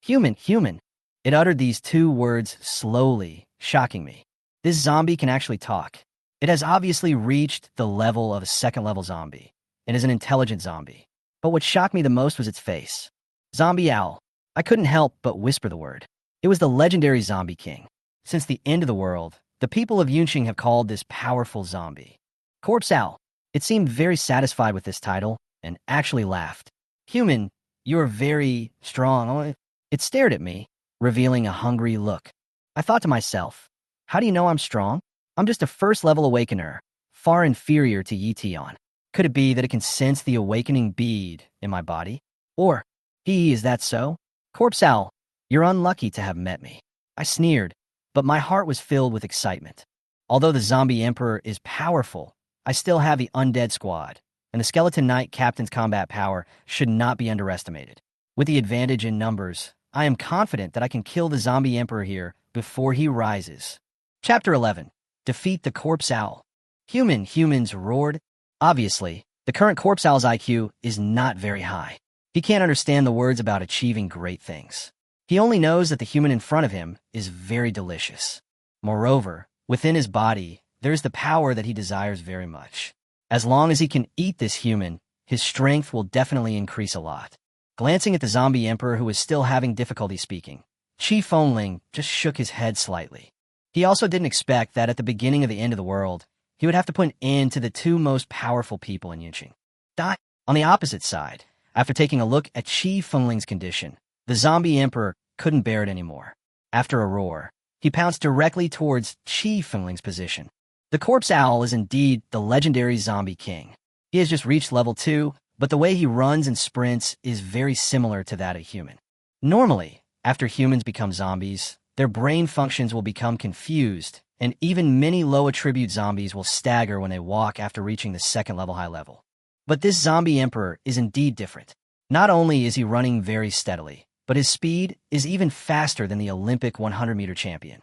Human. It uttered these 2 words slowly, shocking me. This zombie can actually talk. It has obviously reached the level of a second-level zombie, and is an intelligent zombie. But what shocked me the most was its face. Zombie Owl. I couldn't help but whisper the word. It was the legendary Zombie King. Since the end of the world, the people of Yunqing have called this powerful zombie Corpse Owl. It seemed very satisfied with this title, and actually laughed. Human, you're very strong. It stared at me, revealing a hungry look. I thought to myself, how do you know I'm strong? I'm just a first-level awakener, far inferior to Yetion. Could it be that it can sense the awakening bead in my body? Or, is that so? Corpse Owl, you're unlucky to have met me. I sneered, but my heart was filled with excitement. Although the Zombie Emperor is powerful, I still have the Undead Squad, and the Skeleton Knight Captain's combat power should not be underestimated. With the advantage in numbers, I am confident that I can kill the Zombie Emperor here before he rises. Chapter 11. Defeat the Corpse Owl. Humans roared. Obviously, the current Corpse Owl's IQ is not very high. He can't understand the words about achieving great things. He only knows that the human in front of him is very delicious. Moreover, within his body, there's the power that he desires very much. As long as he can eat this human, his strength will definitely increase a lot. Glancing at the Zombie Emperor, who is still having difficulty speaking, Qi Fengling just shook his head slightly. He also didn't expect that at the beginning of the end of the world, he would have to put an end to the 2 most powerful people in Yunqing. On the opposite side, after taking a look at Qi Fengling's condition, the Zombie Emperor couldn't bear it anymore. After a roar, he pounced directly towards Qi Fengling's position. The Corpse Owl is indeed the legendary Zombie King. He has just reached level 2, but the way he runs and sprints is very similar to that of a human. Normally, after humans become zombies, their brain functions will become confused, and even many low-attribute zombies will stagger when they walk after reaching the second-level high level. But this Zombie Emperor is indeed different. Not only is he running very steadily, but his speed is even faster than the Olympic 100-meter champion.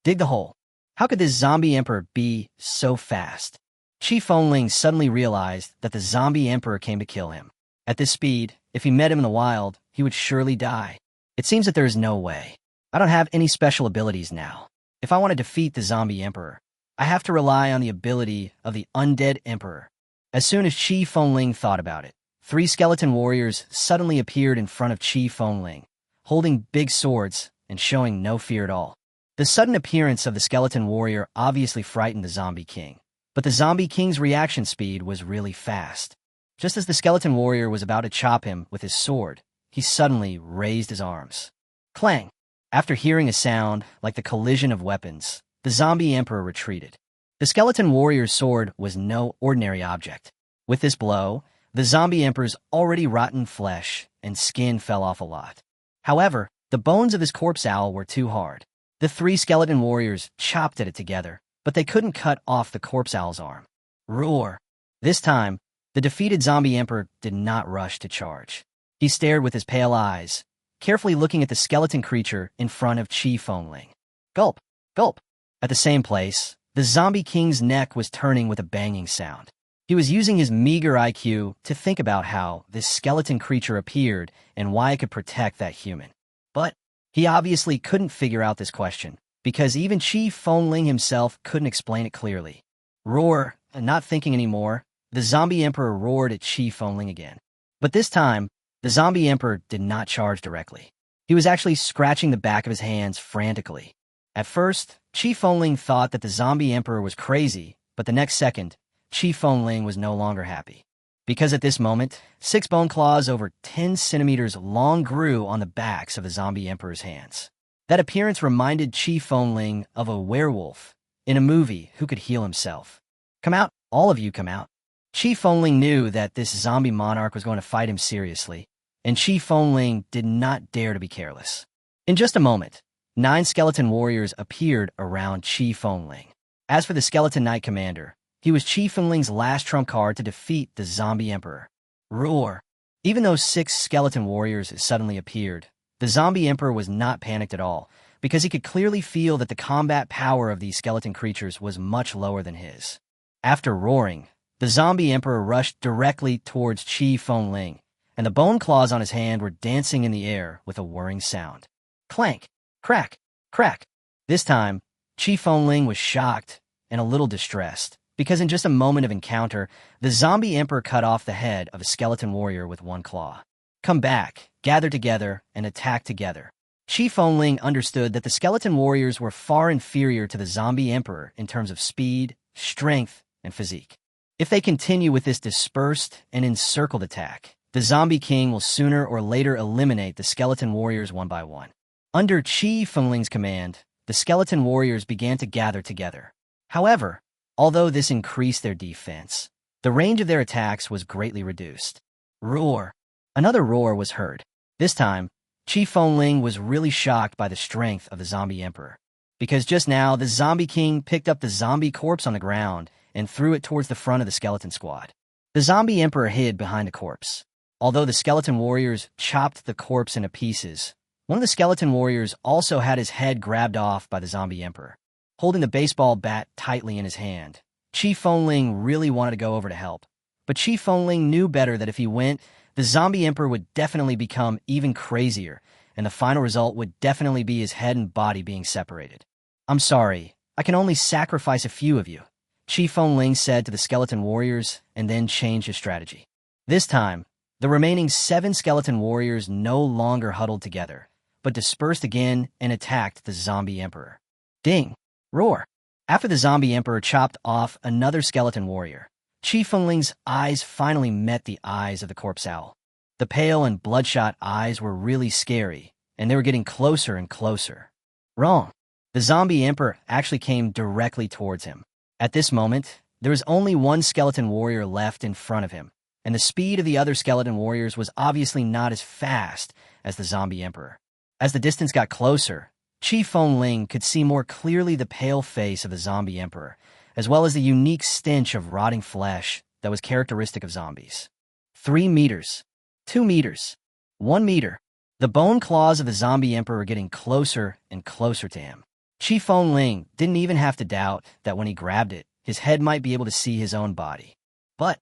Dig the hole. How could this Zombie Emperor be so fast? Qi Fengling suddenly realized that the Zombie Emperor came to kill him. At this speed, if he met him in the wild, he would surely die. It seems that there is no way. I don't have any special abilities now. If I want to defeat the Zombie Emperor, I have to rely on the ability of the Undead Emperor. As soon as Qi Fengling thought about it, 3 skeleton warriors suddenly appeared in front of Qi Fengling, holding big swords and showing no fear at all. The sudden appearance of the skeleton warrior obviously frightened the Zombie King, but the Zombie King's reaction speed was really fast. Just as the skeleton warrior was about to chop him with his sword, he suddenly raised his arms. Clang! After hearing a sound like the collision of weapons, the the zombie emperor retreated. The skeleton warrior's sword was no ordinary object. With this blow, the zombie emperor's already rotten flesh and skin fell off a lot. However, the bones of his corpse owl were too hard. The three skeleton warriors chopped at it together, but they couldn't cut off the corpse owl's arm. Roar! This time, the defeated zombie emperor did not rush to charge. He stared with his pale eyes, carefully looking at the skeleton creature in front of Qi Fengling. Gulp! Gulp! At the same place, the zombie king's neck was turning with a banging sound. He was using his meager IQ to think about how this skeleton creature appeared and why it could protect that human. But he obviously couldn't figure out this question, because even Qi Fengling himself couldn't explain it clearly. Roar! Not thinking anymore, the zombie emperor roared at Qi Fengling again. But this time, the zombie emperor did not charge directly. He was actually scratching the back of his hands frantically. At first, Qi Fengling thought that the zombie emperor was crazy, but the next second, Qi Fengling was no longer happy. Because at this moment, 6 bone claws over 10 centimeters long grew on the backs of the zombie emperor's hands. That appearance reminded Qi Fengling of a werewolf in a movie who could heal himself. Come out, all of you come out. Qi Fengling knew that this zombie monarch was going to fight him seriously, and Qi Fengling did not dare to be careless. In just a moment, 9 skeleton warriors appeared around Qi Fengling. As for the skeleton knight commander, he was Qi Fengling's last trump card to defeat the zombie emperor. Roar! Even though 6 skeleton warriors suddenly appeared, the zombie emperor was not panicked at all, because he could clearly feel that the combat power of these skeleton creatures was much lower than his. After roaring, the zombie emperor rushed directly towards Qi Fengling, and the bone claws on his hand were dancing in the air with a whirring sound. Clank! Crack! Crack! This time, Qi Fengling was shocked and a little distressed, because in just a moment of encounter, the zombie emperor cut off the head of a skeleton warrior with one claw. Come back, gather together, and attack together. Qi Fengling understood that the skeleton warriors were far inferior to the zombie emperor in terms of speed, strength, and physique. If they continue with this dispersed and encircled attack, the zombie king will sooner or later eliminate the skeleton warriors one by one. Under Qi Fengling's command, the skeleton warriors began to gather together. However, although this increased their defense, the range of their attacks was greatly reduced. Roar! Another roar was heard. This time, Qi Fengling was really shocked by the strength of the zombie emperor, because just now the zombie king picked up the zombie corpse on the ground and threw it towards the front of the skeleton squad. The zombie emperor hid behind the corpse. Although the skeleton warriors chopped the corpse into pieces, one of the skeleton warriors also had his head grabbed off by the zombie emperor. Holding the baseball bat tightly in his hand, Qi Fengling really wanted to go over to help. But Qi Fengling knew better that if he went, the zombie emperor would definitely become even crazier, and the final result would definitely be his head and body being separated. I'm sorry, I can only sacrifice a few of you, Qi Fengling said to the skeleton warriors, and then changed his strategy. This time, the remaining 7 skeleton warriors no longer huddled together, but dispersed again and attacked the zombie emperor. Ding! Roar! After the zombie emperor chopped off another skeleton warrior, Qi Fengling's eyes finally met the eyes of the corpse owl. The pale and bloodshot eyes were really scary, and they were getting closer and closer. Wrong. The zombie emperor actually came directly towards him. At this moment, there was only one skeleton warrior left in front of him, and the speed of the other skeleton warriors was obviously not as fast as the zombie emperor. As the distance got closer, Qi Fengling could see more clearly the pale face of the zombie emperor, as well as the unique stench of rotting flesh that was characteristic of zombies. 3 meters. 2 meters. 1 meter. The bone claws of the zombie emperor were getting closer and closer to him. Qi Fengling didn't even have to doubt that when he grabbed it, his head might be able to see his own body. But,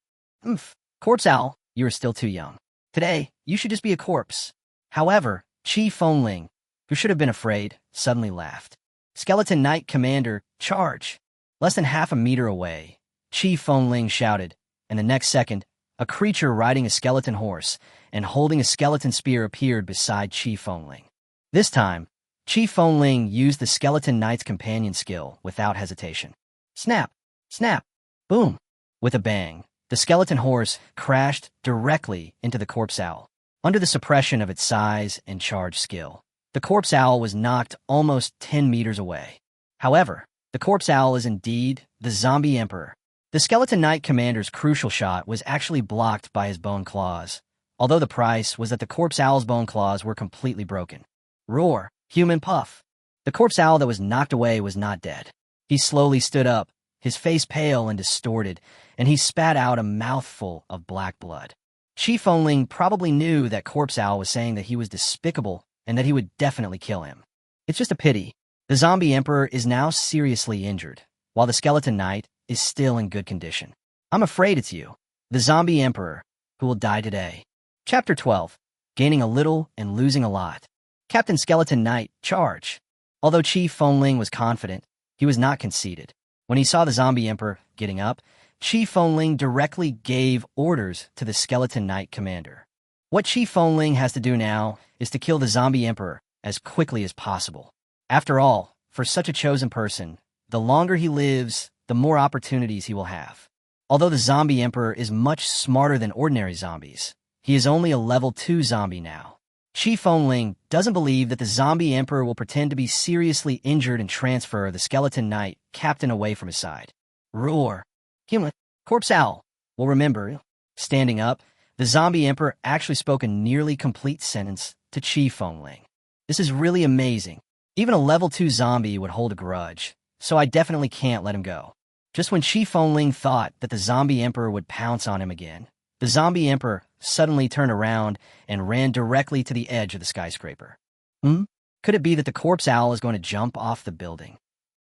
corpse owl, you are still too young. Today, you should just be a corpse. However, Qi Fengling, who should have been afraid, suddenly laughed. Skeleton Knight Commander, charge! Less than half a meter away, Qi Fengling shouted, and the next second, a creature riding a skeleton horse and holding a skeleton spear appeared beside Qi Fengling. This time, Qi Fengling used the Skeleton Knight's companion skill without hesitation. Snap! Snap! Boom! With a bang, the skeleton horse crashed directly into the corpse owl. Under the suppression of its size and charge skill, the corpse owl was knocked almost 10 meters away. However, The corpse owl is indeed the zombie emperor. The skeleton knight commander's crucial shot was actually blocked by his bone claws, although the price was that the corpse owl's bone claws were completely broken. Roar, human puff. The corpse owl that was knocked away was not dead. He slowly stood up, his face pale and distorted, and he spat out a mouthful of black blood. Chief Onling probably knew that corpse owl was saying that he was despicable and that he would definitely kill him. It's just a pity. The zombie emperor is now seriously injured, while the skeleton knight is still in good condition. I'm afraid it's you, the zombie emperor, who will die today. Chapter 12. Gaining a little and losing a lot. Captain Skeleton Knight, charge. Although Chief Onling was confident, he was not conceited. When he saw the zombie emperor getting up, Chief Onling directly gave orders to the skeleton knight commander. What Chief Onling has to do now is to kill the zombie emperor as quickly as possible. After all, for such a chosen person, the longer he lives, the more opportunities he will have. Although the zombie emperor is much smarter than ordinary zombies, he is only a level 2 zombie now. Chief Onling doesn't believe that the zombie emperor will pretend to be seriously injured and transfer the skeleton knight captain away from his side. Roar. Human. Corpse owl. Well, remember, standing up, the zombie emperor actually spoke a nearly complete sentence to Chief Onling. This is really amazing. Even a level 2 zombie would hold a grudge, so I definitely can't let him go. Just when Chief Onling thought that the zombie emperor would pounce on him again, the zombie emperor suddenly turned around and ran directly to the edge of the skyscraper. Could it be that the corpse owl is going to jump off the building?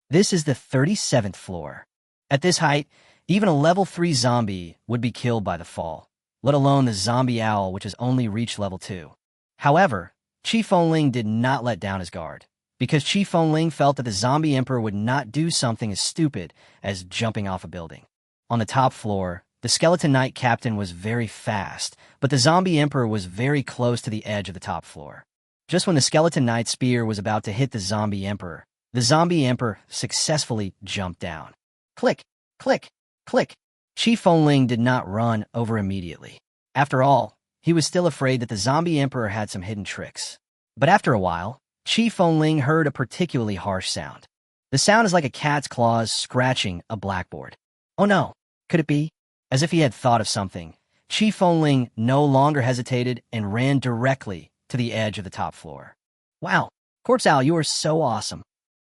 This is the 37th floor. At this height, even a level 3 zombie would be killed by the fall, let alone the zombie owl, which has only reached level 2. However, Chief Onling did not let down his guard, because Chief Onling felt that the zombie emperor would not do something as stupid as jumping off a building. On the top floor, the skeleton knight captain was very fast, but the zombie emperor was very close to the edge of the top floor. Just when the skeleton knight's spear was about to hit the zombie emperor successfully jumped down. Click, click, click. Chief Onling did not run over immediately. After all, he was still afraid that the zombie emperor had some hidden tricks. But after a while, Chief Onling heard a particularly harsh sound. The sound is like a cat's claws scratching a blackboard. Oh no, could it be? As if he had thought of something, Chief Onling no longer hesitated and ran directly to the edge of the top floor. Wow, Corpse Owl, you are so awesome.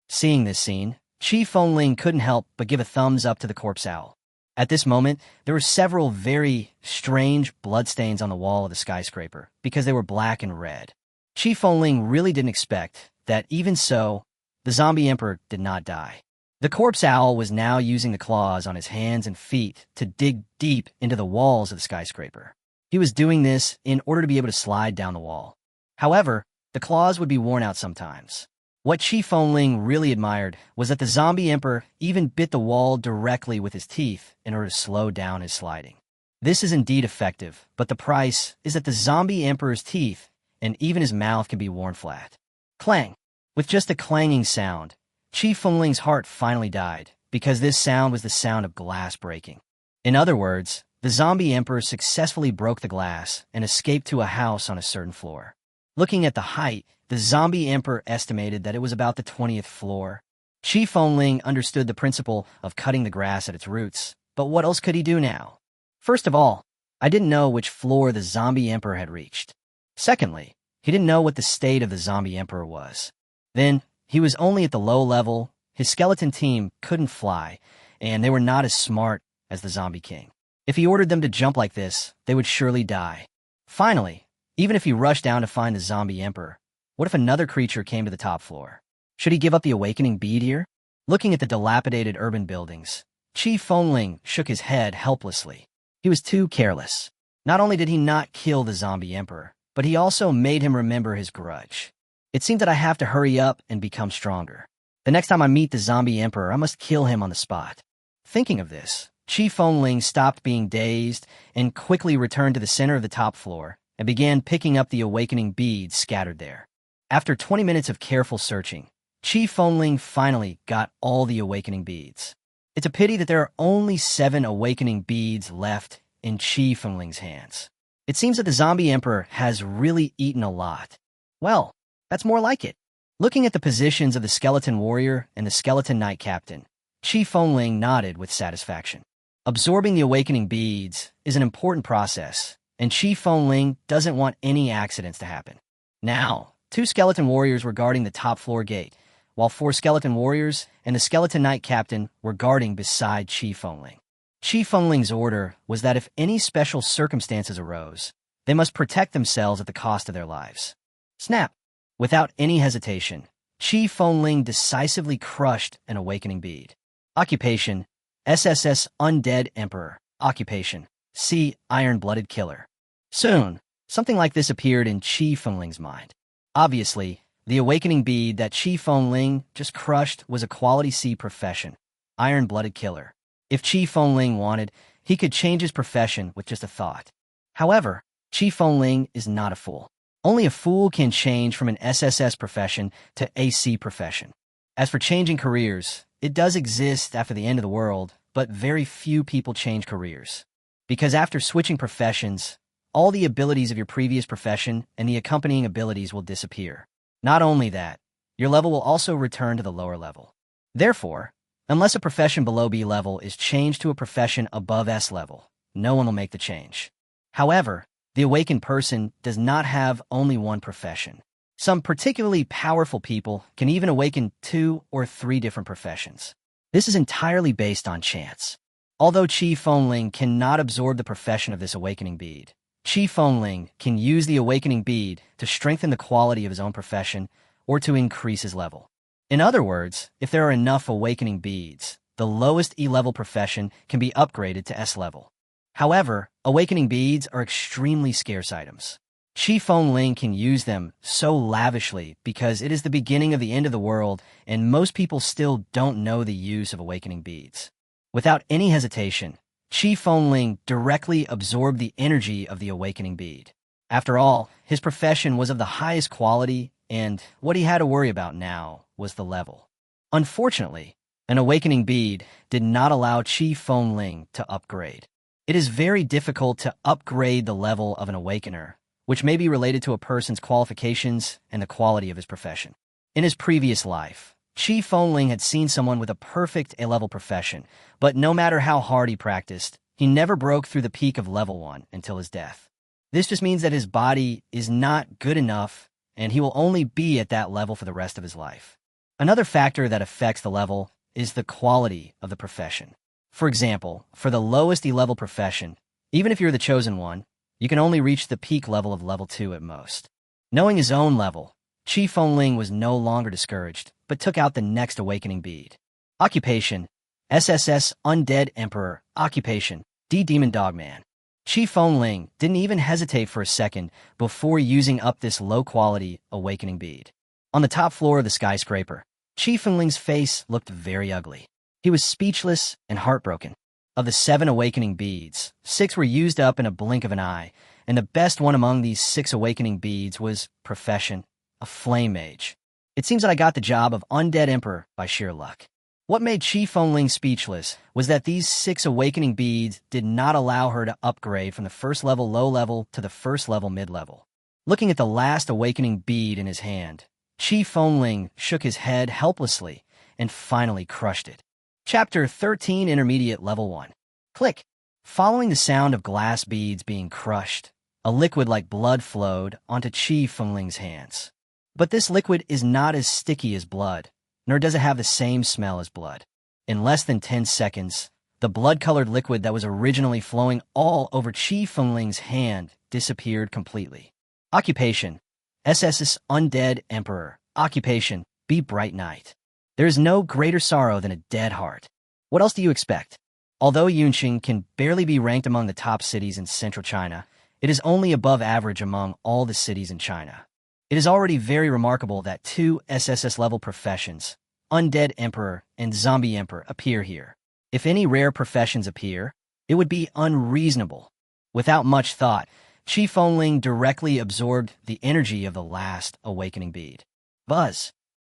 Seeing this scene, Chief Onling couldn't help but give a thumbs up to the Corpse Owl. At this moment, there were several very strange bloodstains on the wall of the skyscraper because they were black and red. Chief Onling really didn't expect that, even so, the zombie emperor did not die. The corpse owl was now using the claws on his hands and feet to dig deep into the walls of the skyscraper. He was doing this in order to be able to slide down the wall. However, the claws would be worn out sometimes. What Chief Onling really admired was that the zombie emperor even bit the wall directly with his teeth in order to slow down his sliding. This is indeed effective, but the price is that the zombie emperor's teeth and even his mouth can be worn flat. Clang! With just a clanging sound, Chief Onling's heart finally died, because this sound was the sound of glass breaking. In other words, the zombie emperor successfully broke the glass and escaped to a house on a certain floor. Looking at the height, the zombie emperor estimated that it was about the 20th floor. Chief Onling understood the principle of cutting the grass at its roots, but what else could he do now? First of all, I didn't know which floor the zombie emperor had reached. Secondly, he didn't know what the state of the zombie emperor was. Then, he was only at the low level, his skeleton team couldn't fly, and they were not as smart as the zombie king. If he ordered them to jump like this, they would surely die. Finally, even if he rushed down to find the zombie emperor, what if another creature came to the top floor? Should he give up the awakening bead here? Looking at the dilapidated urban buildings, Chief Onling shook his head helplessly. He was too careless. Not only did he not kill the zombie emperor, but he also made him remember his grudge. It seems that I have to hurry up and become stronger. The next time I meet the zombie emperor, I must kill him on the spot. Thinking of this, Chief Onling stopped being dazed and quickly returned to the center of the top floor and began picking up the awakening beads scattered there. After 20 minutes of careful searching, Chief Onling finally got all the awakening beads. It's a pity that there are only 7 awakening beads left in Chief Onling's hands. It seems that the zombie emperor has really eaten a lot. Well, that's more like it. Looking at the positions of the skeleton warrior and the skeleton knight captain, Qi Fengling nodded with satisfaction. Absorbing the awakening beads is an important process, and Qi Fengling doesn't want any accidents to happen. Now, 2 skeleton warriors were guarding the top floor gate, while 4 skeleton warriors and the skeleton knight captain were guarding beside Qi Fengling. Qi Fengling's order was that if any special circumstances arose, they must protect themselves at the cost of their lives. Snap! Without any hesitation, Qi Fengling decisively crushed an awakening bead. Occupation: SSS Undead Emperor. Occupation: C. Iron-Blooded Killer. Soon, something like this appeared in Qi Fengling's mind. Obviously, the awakening bead that Qi Fengling just crushed was a quality C profession, Iron-Blooded Killer. If Qi Fengling wanted, he could change his profession with just a thought. However, Qi Fengling is not a fool. Only a fool can change from an SSS profession to AC profession. As for changing careers, it does exist after the end of the world, but very few people change careers. Because after switching professions, all the abilities of your previous profession and the accompanying abilities will disappear. Not only that, your level will also return to the lower level. Therefore, unless a profession below B level is changed to a profession above S level, no one will make the change. However, the awakened person does not have only one profession. Some particularly powerful people can even awaken 2 or 3 different professions. This is entirely based on chance. Although Qi Fengling cannot absorb the profession of this awakening bead, Qi Fengling can use the awakening bead to strengthen the quality of his own profession or to increase his level. In other words, if there are enough awakening beads, the lowest E-level profession can be upgraded to S level. However, awakening beads are extremely scarce items. Qi Fengling can use them so lavishly because it is the beginning of the end of the world and most people still don't know the use of awakening beads. Without any hesitation, Qi Fengling directly absorbed the energy of the awakening bead. After all, his profession was of the highest quality, and what he had to worry about now was the level. Unfortunately, an awakening bead did not allow Qi Fengling to upgrade. It is very difficult to upgrade the level of an awakener, which may be related to a person's qualifications and the quality of his profession. In his previous life, Qi Fengling had seen someone with a perfect A-level profession, but no matter how hard he practiced, he never broke through the peak of level 1 until his death. This just means that his body is not good enough, and he will only be at that level for the rest of his life. Another factor that affects the level is the quality of the profession. For example, for the lowest E-level profession, even if you're the chosen one, you can only reach the peak level of level 2 at most. Knowing his own level, Qi Fengling was no longer discouraged, but took out the next awakening bead. Occupation: SSS Undead Emperor. Occupation: D Demon Dogman. Qi Fengling didn't even hesitate for a second before using up this low-quality awakening bead. On the top floor of the skyscraper, Qi Fengling's face looked very ugly. He was speechless and heartbroken. Of the 7 awakening beads, 6 were used up in a blink of an eye, and the best one among these 6 awakening beads was profession, a flame mage. It seems that I got the job of Undead Emperor by sheer luck. What made Qi Fengling speechless was that these 6 awakening beads did not allow her to upgrade from the first level low level to the first level mid level. Looking at the last awakening bead in his hand, Qi Fengling shook his head helplessly and finally crushed it. Chapter 13, Intermediate Level 1. Click. Following the sound of glass beads being crushed, a liquid like blood flowed onto Qi Fengling's hands. But this liquid is not as sticky as blood, nor does it have the same smell as blood. In less than 10 seconds, the blood-colored liquid that was originally flowing all over Qi Fengling's hand disappeared completely. Occupation: SSS Undead Emperor. Occupation: Be Bright Knight. There is no greater sorrow than a dead heart. What else do you expect? Although Yunqing can barely be ranked among the top cities in central China, it is only above average among all the cities in China. It is already very remarkable that 2 SSS-level professions, Undead Emperor and Zombie Emperor, appear here. If any rare professions appear, it would be unreasonable. Without much thought, Qi Fengling directly absorbed the energy of the last awakening bead. Buzz.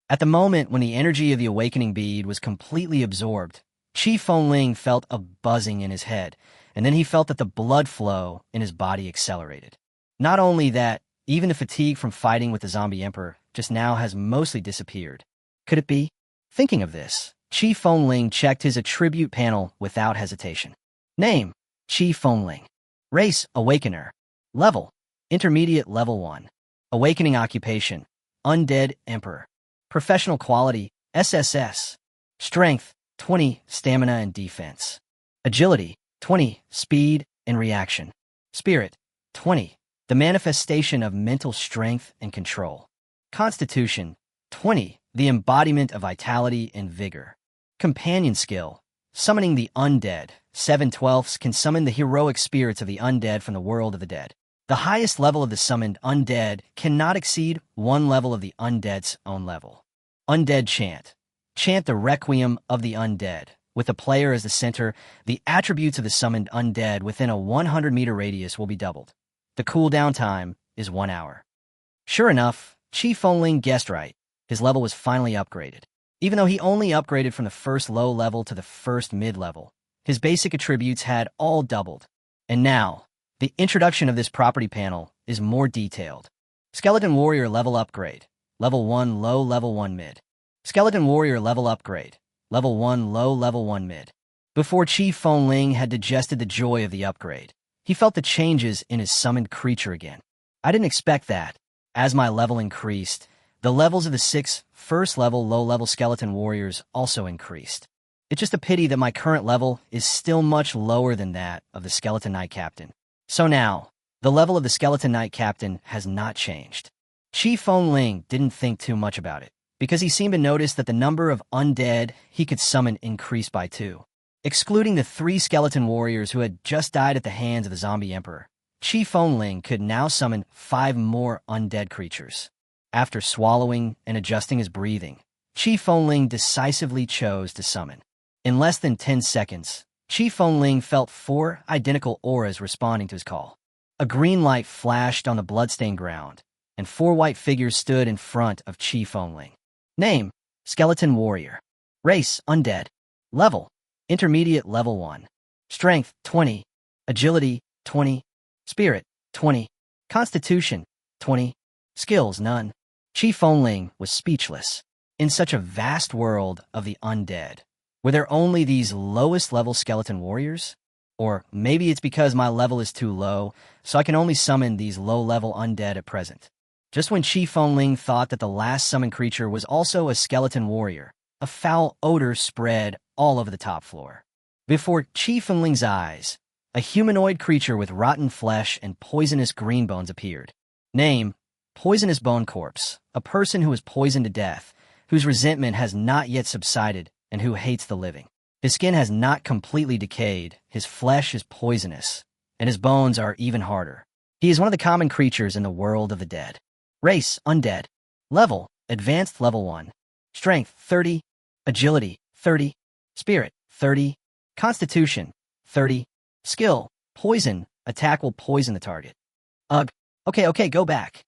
At the moment when the energy of the awakening bead was completely absorbed, Qi Fengling felt a buzzing in his head, and then he felt that the blood flow in his body accelerated. Not only that, even the fatigue from fighting with the Zombie Emperor just now has mostly disappeared. Could it be? Thinking of this, Qi Fengling checked his attribute panel without hesitation. Name: Qi Fengling. Race: Awakener. Level: Intermediate Level 1. Awakening occupation: Undead Emperor. Professional quality: SSS. Strength: 20, stamina and defense. Agility: 20, speed and reaction. Spirit: 20, the manifestation of mental strength and control. Constitution: 20, the embodiment of vitality and vigor. Companion skill: summoning the undead. 7/12 can summon the heroic spirits of the undead from the world of the dead. The highest level of the summoned undead cannot exceed one level of the undead's own level. Undead chant: chant the requiem of the undead. With the player as the center, the attributes of the summoned undead within a 100-meter radius will be doubled. The cooldown time is 1 hour. Sure enough, Qi Fengling guessed right. His level was finally upgraded. Even though he only upgraded from the first low level to the first mid-level, his basic attributes had all doubled. And now, the introduction of this property panel is more detailed. Skeleton Warrior level upgrade. Level 1 low, level 1 mid. Skeleton Warrior level upgrade. Level 1 low, level 1 mid. Before Qi Fengling had digested the joy of the upgrade, he felt the changes in his summoned creature again. I didn't expect that. As my level increased, the levels of the 6 first-level, low-level Skeleton Warriors also increased. It's just a pity that my current level is still much lower than that of the Skeleton Knight Captain. So now, the level of the Skeleton Knight Captain has not changed. Qi Fengling didn't think too much about it, because he seemed to notice that the number of undead he could summon increased by 2. Excluding the 3 Skeleton Warriors who had just died at the hands of the Zombie Emperor, Qi Fengling could now summon 5 more undead creatures. After swallowing and adjusting his breathing, Qi Fengling decisively chose to summon. In less than 10 seconds, Qi Fengling felt 4 identical auras responding to his call. A green light flashed on the bloodstained ground, and 4 white figures stood in front of Qi Fengling. Name: Skeleton Warrior. Race: Undead. Level: Intermediate Level 1. Strength: 20. Agility: 20. Spirit: 20. Constitution: 20. Skills: none. Qi Fengling was speechless. In such a vast world of the undead, were there only these lowest-level Skeleton Warriors? Or maybe it's because my level is too low, so I can only summon these low-level undead at present. Just when Qi Fengling thought that the last summoned creature was also a Skeleton Warrior, a foul odor spread all over the top floor. Before Qi Fengling's eyes, a humanoid creature with rotten flesh and poisonous green bones appeared. Name: Poisonous Bone Corpse, a person who is poisoned to death, whose resentment has not yet subsided, and who hates the living. His skin has not completely decayed, his flesh is poisonous, and his bones are even harder. He is one of the common creatures in the world of the dead. Race: Undead. Level: Advanced Level 1. Strength: 30. Agility: 30. Spirit: 30. Constitution: 30. Skill: Poison. Attack will poison the target. Ugh. Okay, go back.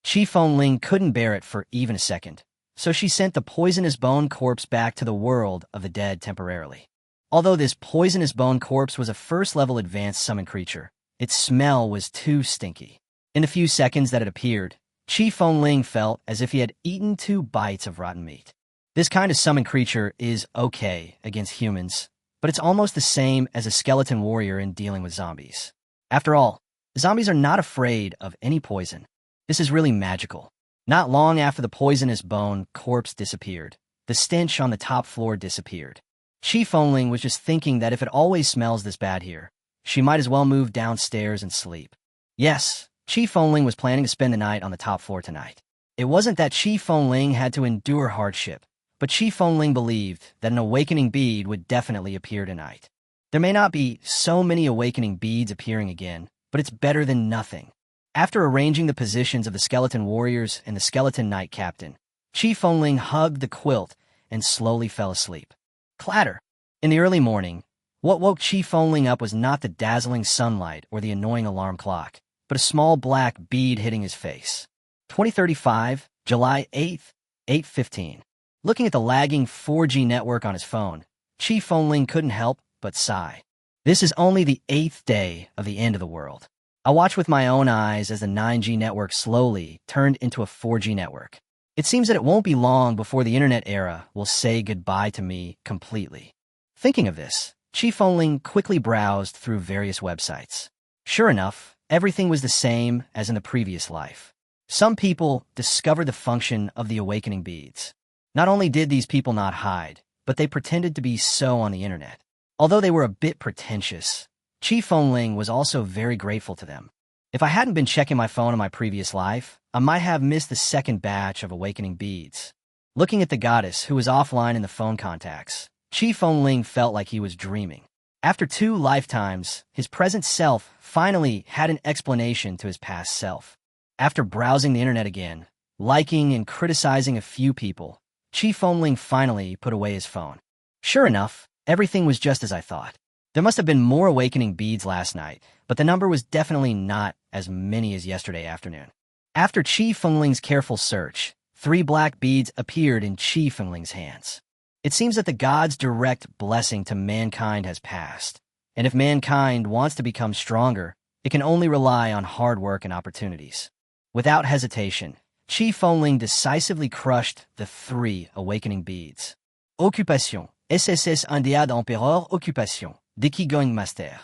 Qi Fengling couldn't bear it for even a second, so she sent the poisonous bone corpse back to the world of the dead temporarily. Although this poisonous bone corpse was a first-level advanced summon creature, its smell was too stinky. In the few seconds that it appeared, Qi Fengling felt as if he had eaten 2 bites of rotten meat. This kind of summon creature is okay against humans, but it's almost the same as a Skeleton Warrior in dealing with zombies. After all, zombies are not afraid of any poison. This is really magical. Not long after the poisonous bone corpse disappeared, the stench on the top floor disappeared. Qi Fengling was just thinking that if it always smells this bad here, she might as well move downstairs and sleep. Yes, Qi Fengling was planning to spend the night on the top floor tonight. It wasn't that Qi Fengling had to endure hardship, but Qi Fengling believed that an awakening bead would definitely appear tonight. There may not be so many awakening beads appearing again, but it's better than nothing. After arranging the positions of the Skeleton Warriors and the Skeleton Knight Captain, Qi Fengling hugged the quilt and slowly fell asleep. Clatter! In the early morning, what woke Qi Fengling up was not the dazzling sunlight or the annoying alarm clock, but a small black bead hitting his face. 2035, July 8th, 8:15. Looking at the lagging 4G network on his phone, Qi Fengling couldn't help but sigh. This is only the 8th day of the end of the world. I watched with my own eyes as the 9G network slowly turned into a 4G network. It seems that it won't be long before the internet era will say goodbye to me completely. Thinking of this, Chi Fengling quickly browsed through various websites. Sure enough, everything was the same as in the previous life. Some people discovered the function of the awakening beads. Not only did these people not hide, but they pretended to be so on the internet. Although they were a bit pretentious, Chi Fengling was also very grateful to them. If I hadn't been checking my phone in my previous life, I might have missed the second batch of awakening beads. Looking at the goddess who was offline in the phone contacts, Chi Fengling felt like he was dreaming. After 2 lifetimes, his present self finally had an explanation to his past self. After browsing the internet again, liking and criticizing a few people, Chi Fengling finally put away his phone. Sure enough, everything was just as I thought. There must have been more awakening beads last night, but the number was definitely not as many as yesterday afternoon. After Chi Fengling's careful search, 3 black beads appeared in Chi Fengling's hands. It seems that the god's direct blessing to mankind has passed, and if mankind wants to become stronger, it can only rely on hard work and opportunities. Without hesitation, Chi Fengling decisively crushed the 3 awakening beads. Occupation. SSS Undead Empereur Occupation. Gnawing Master.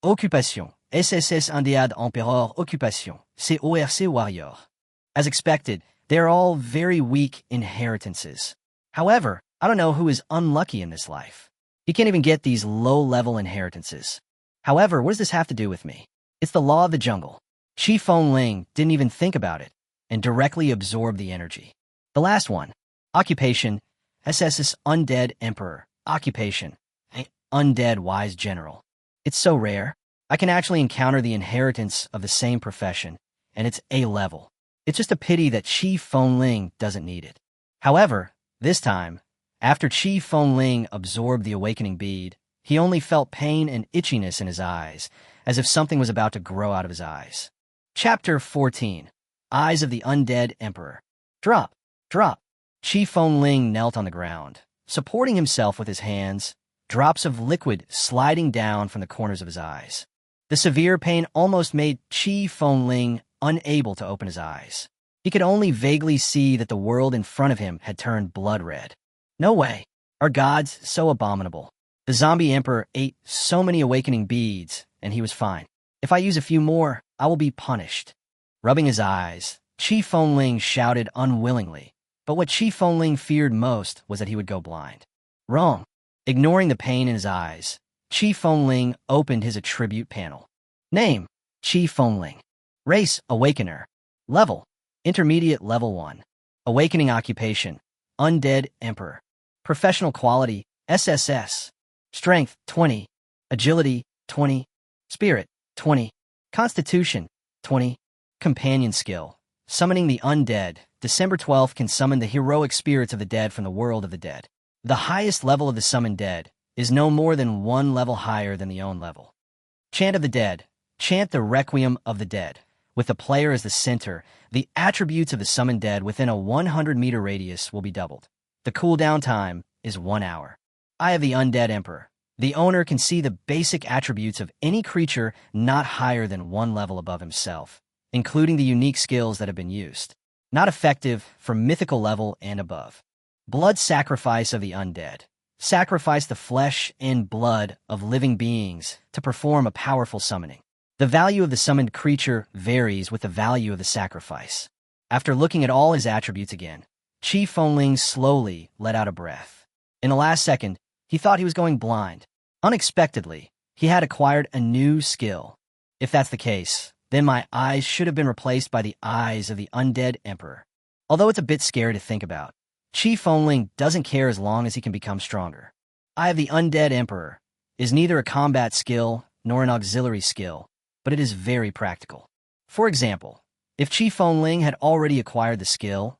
Occupation. SSS Undead Empereur Occupation. CORC Warrior. As expected, they are all very weak inheritances. However, I don't know who is unlucky in this life. He can't even get these low-level inheritances. However, what does this have to do with me? It's the law of the jungle. Chi Fengling didn't even think about it and directly absorbed the energy. The last one. Occupation. SSS Undead Emperor. Occupation. Undead Wise General. It's so rare. I can actually encounter the inheritance of the same profession, and it's A level. It's just a pity that Chi Fengling doesn't need it. However, this time, after Chi Fengling absorbed the awakening bead, he only felt pain and itchiness in his eyes, as if something was about to grow out of his eyes. Chapter 14. Eyes of the Undead Emperor. Drop, drop. Chi Fengling knelt on the ground, supporting himself with his hands, drops of liquid sliding down from the corners of his eyes. The severe pain almost made Chi Fengling unable to open his eyes. He could only vaguely see that the world in front of him had turned blood red. No way. Are gods so abominable? The zombie emperor ate so many awakening beads, and he was fine. If I use a few more, I will be punished. Rubbing his eyes, Chi Fengling shouted unwillingly, but what Chi Fengling feared most was that he would go blind. Wrong. Ignoring the pain in his eyes, Chi Fengling opened his attribute panel. Name, Chi Fengling. Race, Awakener. Level, Intermediate Level 1. Awakening Occupation, Undead Emperor. Professional Quality, SSS. Strength, 20. Agility, 20. Spirit, 20. Constitution, 20. Companion Skill. Summoning the Undead. December 12th can summon the heroic spirits of the dead from the world of the dead. The highest level of the summoned dead is no more than 1 level higher than the own level. Chant of the Dead. Chant the Requiem of the Dead. With the player as the center, the attributes of the summoned dead within a 100-meter radius will be doubled. The cooldown time is 1 hour. Eye of the Undead Emperor. The owner can see the basic attributes of any creature not higher than 1 level above himself, including the unique skills that have been used. Not effective for mythical level and above. Blood Sacrifice of the Undead. Sacrifice the flesh and blood of living beings to perform a powerful summoning. The value of the summoned creature varies with the value of the sacrifice. After looking at all his attributes again, Chi Fengling slowly let out a breath. In the last second, he thought he was going blind. Unexpectedly, he had acquired a new skill. If that's the case, then my eyes should have been replaced by the eyes of the Undead Emperor. Although it's a bit scary to think about, Chi Fengling doesn't care as long as he can become stronger. Eye of the Undead Emperor is neither a combat skill nor an auxiliary skill, but it is very practical. For example, if Chi Fengling had already acquired the skill,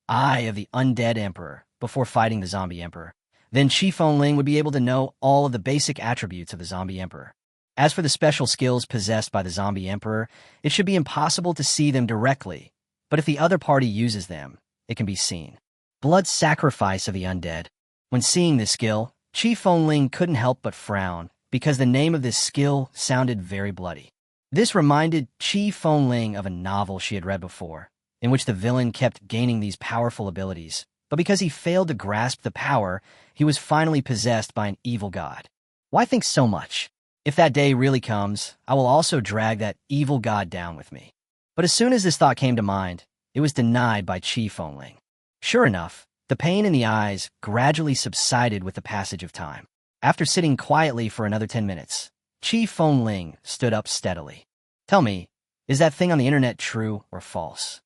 Eye of the Undead Emperor, before fighting the Zombie Emperor, then Chi Fengling would be able to know all of the basic attributes of the Zombie Emperor. As for the special skills possessed by the Zombie Emperor, it should be impossible to see them directly, but if the other party uses them, it can be seen. Blood Sacrifice of the Undead. When seeing this skill, Chi Fengling couldn't help but frown, because the name of this skill sounded very bloody. This reminded Chi Fengling of a novel she had read before, in which the villain kept gaining these powerful abilities, but because he failed to grasp the power, he was finally possessed by an evil god. Why think so much? If that day really comes, I will also drag that evil god down with me. But as soon as this thought came to mind, it was denied by Chi Fengling. Sure enough, the pain in the eyes gradually subsided with the passage of time. After sitting quietly for another 10 minutes, Chi Fengling stood up steadily. Tell me, is that thing on the internet true or false?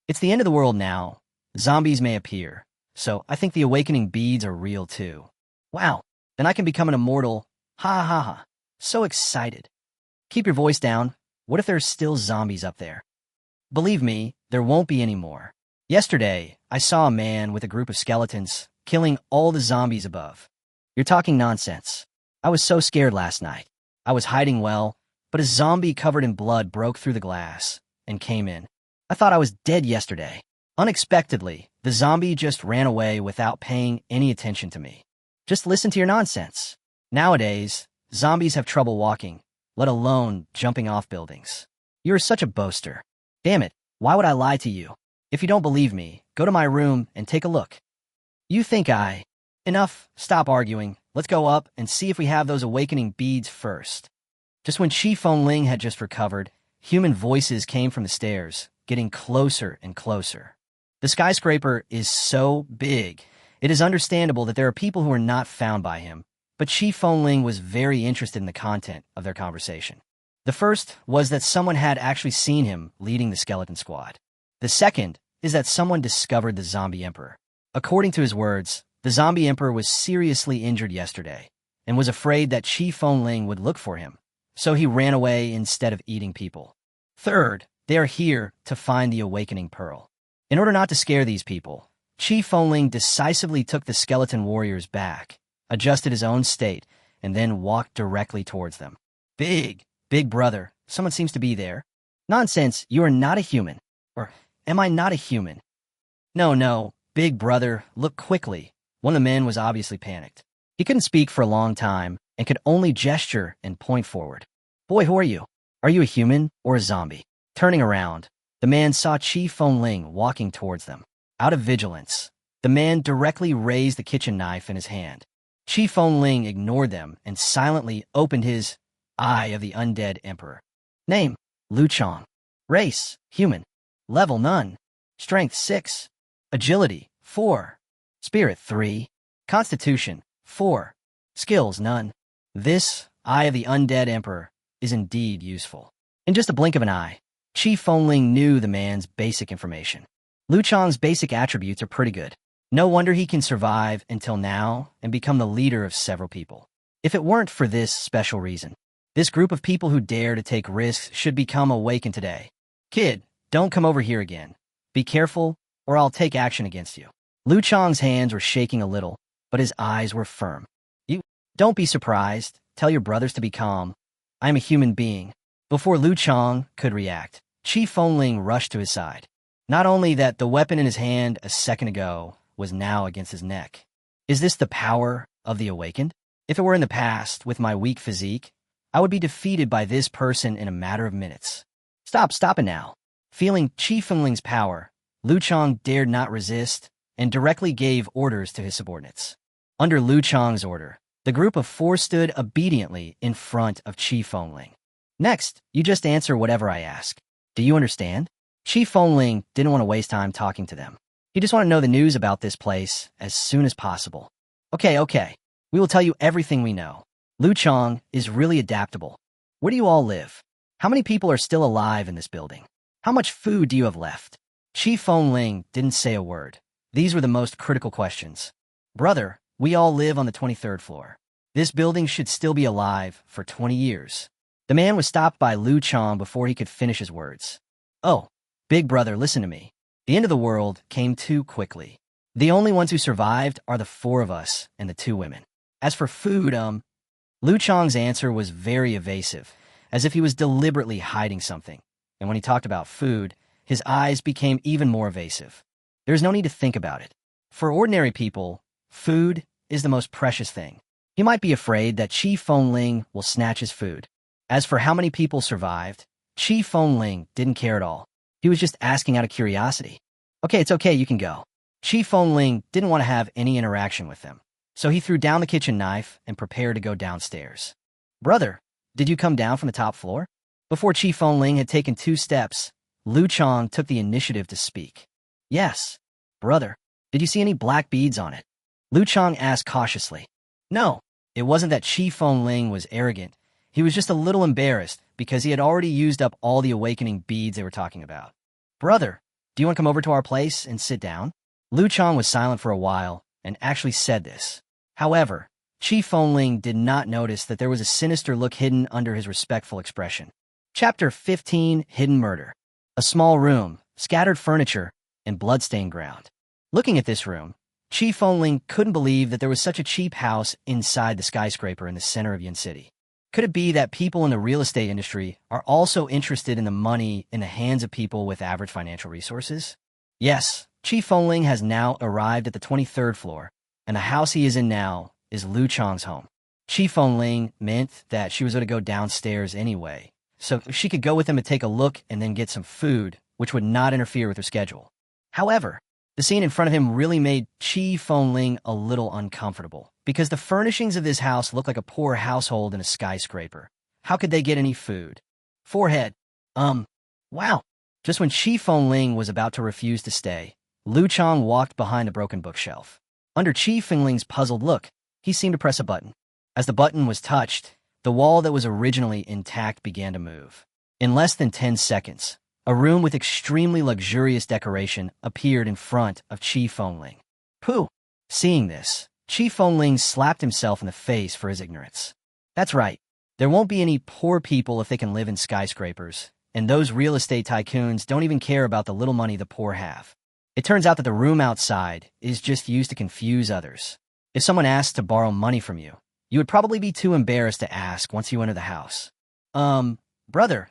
It's the end of the world now. Zombies may appear, so I think the awakening beads are real too. Wow, then I can become an immortal. Ha ha ha. So excited. Keep your voice down. What if there's still zombies up there? Believe me, there won't be any more. Yesterday, I saw a man with a group of skeletons killing all the zombies above. You're talking nonsense. I was so scared last night. I was hiding well, but a zombie covered in blood broke through the glass and came in. I thought I was dead yesterday. Unexpectedly, the zombie just ran away without paying any attention to me. Just listen to your nonsense. Nowadays, zombies have trouble walking, let alone jumping off buildings. You're such a boaster. Damn it, why would I lie to you? If you don't believe me, go to my room and take a look. You think I... Enough, stop arguing. Let's go up and see if we have those awakening beads first. Just when Chi Fengling had just recovered, human voices came from the stairs, getting closer and closer. The skyscraper is so big, it is understandable that there are people who are not found by him, but Chi Fengling was very interested in the content of their conversation. The first was that someone had actually seen him leading the skeleton squad. The second is that someone discovered the zombie emperor. According to his words, the zombie emperor was seriously injured yesterday and was afraid that Chi Fengling would look for him, so he ran away instead of eating people. Third, they are here to find the awakening pearl. In order not to scare these people, Chi Fengling decisively took the skeleton warriors back, adjusted his own state, and then walked directly towards them. Big brother, someone seems to be there. Nonsense, you are not a human. Or am I not a human? No, big brother, look quickly. One of the men was obviously panicked. He couldn't speak for a long time and could only gesture and point forward. Boy, who are you? Are you a human or a zombie? Turning around, the man saw Chi Fengling walking towards them. Out of vigilance, the man directly raised the kitchen knife in his hand. Chi Fengling ignored them and silently opened his Eye of the Undead Emperor. Name, Lu Chong. Race, human. Level, none. Strength, 6. Agility, 4. Spirit, 3. Constitution, 4. Skills, none. This Eye of the Undead Emperor is indeed useful. In just a blink of an eye, Chi Fengling knew the man's basic information. Lu Chong's basic attributes are pretty good. No wonder he can survive until now and become the leader of several people. If it weren't for this special reason, this group of people who dare to take risks should become awakened today. Kid, don't come over here again. Be careful, or I'll take action against you. Lu Chong's hands were shaking a little, but his eyes were firm. Don't be surprised. Tell your brothers to be calm. I am a human being. Before Lu Chong could react, Chi Fengling rushed to his side. Not only that, the weapon in his hand a second ago was now against his neck. Is this the power of the awakened? If it were in the past, with my weak physique, I would be defeated by this person in a matter of minutes. Stop it now. Feeling Chi Fengling's power, Lu Chong dared not resist and directly gave orders to his subordinates. Under Lu Chong's order, the group of 4 stood obediently in front of Chi Fengling. Next, you just answer whatever I ask. Do you understand? Chi Fengling didn't want to waste time talking to them. He just wanted to know the news about this place as soon as possible. Okay. We will tell you everything we know. Lu Chong is really adaptable. Where do you all live? How many people are still alive in this building? How much food do you have left? Chi Fengling didn't say a word. These were the most critical questions. Brother, we all live on the 23rd floor. This building should still be alive for 20 years. The man was stopped by Lu Chong before he could finish his words. Oh, big brother, listen to me. The end of the world came too quickly. The only ones who survived are the 4 of us and the 2 women. As for food, Lu Chong's answer was very evasive, as if he was deliberately hiding something. And when he talked about food, his eyes became even more evasive. There's no need to think about it. For ordinary people, food is the most precious thing. He might be afraid that Chi Fengling will snatch his food. As for how many people survived, Chi Fengling didn't care at all. He was just asking out of curiosity. Okay, it's okay, you can go. Chi Fengling didn't want to have any interaction with them, so he threw down the kitchen knife and prepared to go downstairs. Brother, did you come down from the top floor? Before Chi Fengling had taken 2 steps, Lu Chang took the initiative to speak. Yes. Brother, did you see any black beads on it? Lu Chang asked cautiously. No, it wasn't that Chi Fengling was arrogant. He was just a little embarrassed because he had already used up all the awakening beads they were talking about. Brother, do you want to come over to our place and sit down? Lu Chang was silent for a while and actually said this. However, Chi Fengling did not notice that there was a sinister look hidden under his respectful expression. Chapter 15, Hidden Murder. A small room, scattered furniture, and bloodstained ground. Looking at this room, Chi Fengling couldn't believe that there was such a cheap house inside the skyscraper in the center of Yin City. Could it be that people in the real estate industry are also interested in the money in the hands of people with average financial resources? Yes, Chi Fengling has now arrived at the 23rd floor, and the house he is in now is Lu Chang's home. Chi Fengling meant that she was going to go downstairs anyway, so she could go with him to take a look and then get some food, which would not interfere with her schedule. However, the scene in front of him really made Chi Fengling a little uncomfortable, because the furnishings of this house look like a poor household in a skyscraper. How could they get any food? Forehead. Wow. Just when Chi Fengling was about to refuse to stay, Lu Chang walked behind a broken bookshelf. Under Chi Fengling's puzzled look, he seemed to press a button. As the button was touched, the wall that was originally intact began to move. In less than 10 seconds, a room with extremely luxurious decoration appeared in front of Chi Fengling. Pooh! Seeing this, Chi Fengling slapped himself in the face for his ignorance. That's right. There won't be any poor people if they can live in skyscrapers, and those real estate tycoons don't even care about the little money the poor have. It turns out that the room outside is just used to confuse others. If someone asks to borrow money from you, you would probably be too embarrassed to ask once you enter the house. Brother,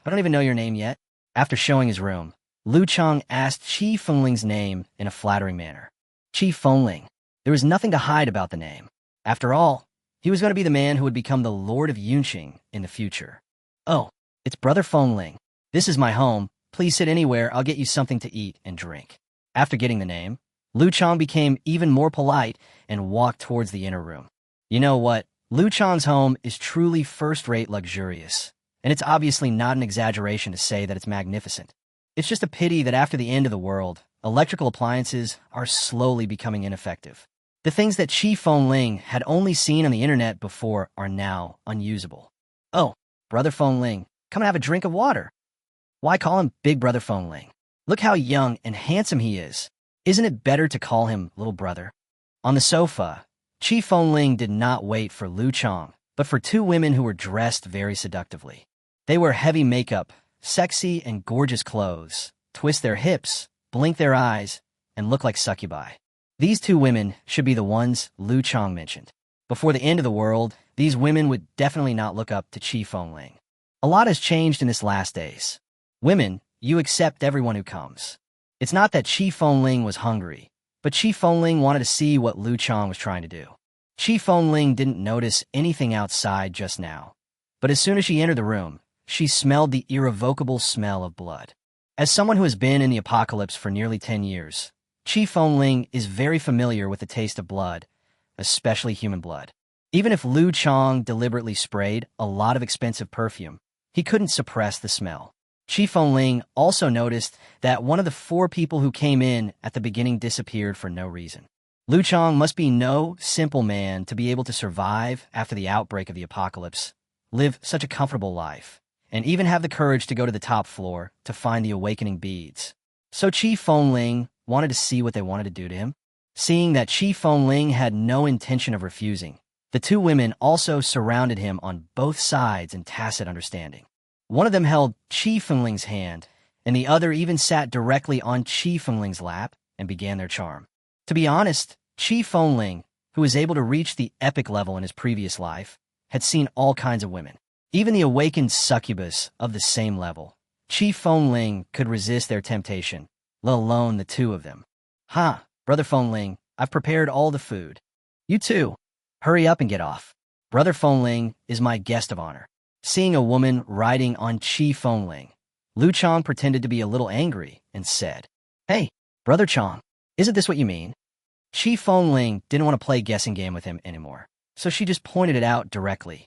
I don't even know your name yet. After showing his room, Lu Chang asked Chi Fengling's name in a flattering manner. Chi Fengling. There was nothing to hide about the name. After all, he was going to be the man who would become the Lord of Yunqing in the future. Oh, it's Brother Fengling. This is my home. Please sit anywhere. I'll get you something to eat and drink. After getting the name, Lu Chang became even more polite and walked towards the inner room. You know what? Lu Chang's home is truly first-rate luxurious, and it's obviously not an exaggeration to say that it's magnificent. It's just a pity that after the end of the world, electrical appliances are slowly becoming ineffective. The things that Chi Fengling had only seen on the internet before are now unusable. Oh, Brother Fengling, come and have a drink of water. Why call him Big Brother Fengling? Look how young and handsome he is. Isn't it better to call him Little Brother? On the sofa, Chi Fengling did not wait for Lu Chang, but for 2 women who were dressed very seductively. They wear heavy makeup, sexy and gorgeous clothes, twist their hips, blink their eyes, and look like succubi. These 2 women should be the ones Lu Chang mentioned. Before the end of the world, these women would definitely not look up to Chi Fengling. A lot has changed in this last days. Women, you accept everyone who comes. It's not that Chi Fengling was hungry, but Chi Fengling wanted to see what Lu Chang was trying to do. Chi Fengling didn't notice anything outside just now, but as soon as she entered the room, she smelled the irrevocable smell of blood. As someone who has been in the apocalypse for nearly 10 years, Chi Fengling is very familiar with the taste of blood, especially human blood. Even if Lu Chang deliberately sprayed a lot of expensive perfume, he couldn't suppress the smell. Chi Fengling also noticed that one of the 4 people who came in at the beginning disappeared for no reason. Lu Chang must be no simple man to be able to survive after the outbreak of the apocalypse, live such a comfortable life, and even have the courage to go to the top floor to find the awakening beads. So Chi Fengling wanted to see what they wanted to do to him. Seeing that Chi Fengling had no intention of refusing, the 2 women also surrounded him on both sides in tacit understanding. One of them held Chi Fengling's hand, and the other even sat directly on Chi Fengling's lap and began their charm. To be honest, Chi Fengling, who was able to reach the epic level in his previous life, had seen all kinds of women. Even the awakened succubus of the same level. Chi Fengling could resist their temptation, let alone the 2 of them. Brother Fengling, I've prepared all the food. You too. Hurry up and get off. Brother Fengling is my guest of honor. Seeing a woman riding on Chi Fengling, Lu Chang pretended to be a little angry and said, "Hey, Brother Chang, isn't this what you mean?" Chi Fengling didn't want to play guessing game with him anymore, so she just pointed it out directly.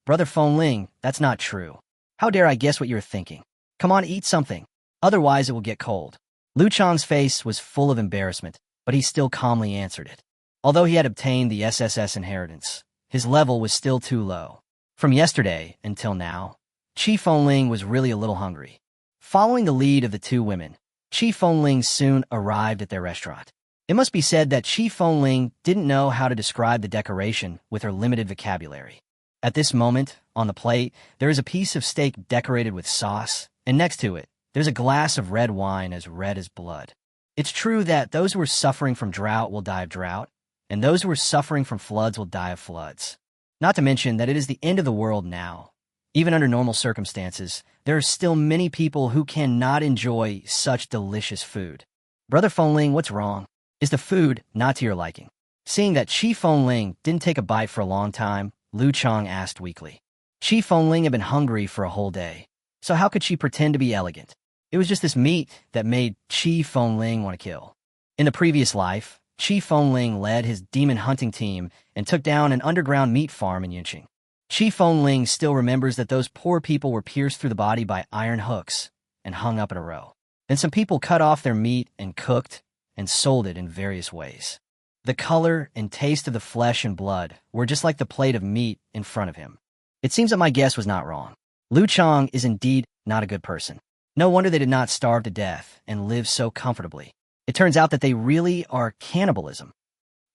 Brother Fengling, that's not true. How dare I guess what you're thinking? Come on, eat something. Otherwise it will get cold." Lu Chang's face was full of embarrassment, but he still calmly answered it. Although he had obtained the SSS inheritance, his level was still too low. From yesterday until now, Chi Fengling was really a little hungry. Following the lead of the two women, Chi Fengling soon arrived at their restaurant. It must be said that Chi Fengling didn't know how to describe the decoration with her limited vocabulary. At this moment, on the plate, there is a piece of steak decorated with sauce, and next to it, there's a glass of red wine as red as blood. It's true that those who are suffering from drought will die of drought, and those who are suffering from floods will die of floods. Not to mention that it is the end of the world now. Even under normal circumstances, there are still many people who cannot enjoy such delicious food. Brother Fengling, what's wrong? Is the food not to your liking? Seeing that Chi Fengling didn't take a bite for a long time, Lu Chang asked weakly. Chi Fengling had been hungry for a whole day, so how could she pretend to be elegant? It was just this meat that made Chi Fengling want to kill. In the previous life, Chi Fengling led his demon hunting team and took down an underground meat farm in Yinqing. Chi Fengling still remembers that those poor people were pierced through the body by iron hooks and hung up in a row. Then some people cut off their meat and cooked and sold it in various ways. The color and taste of the flesh and blood were just like the plate of meat in front of him. It seems that my guess was not wrong. Lu Chang is indeed not a good person. No wonder they did not starve to death and live so comfortably. It turns out that they really are cannibalism.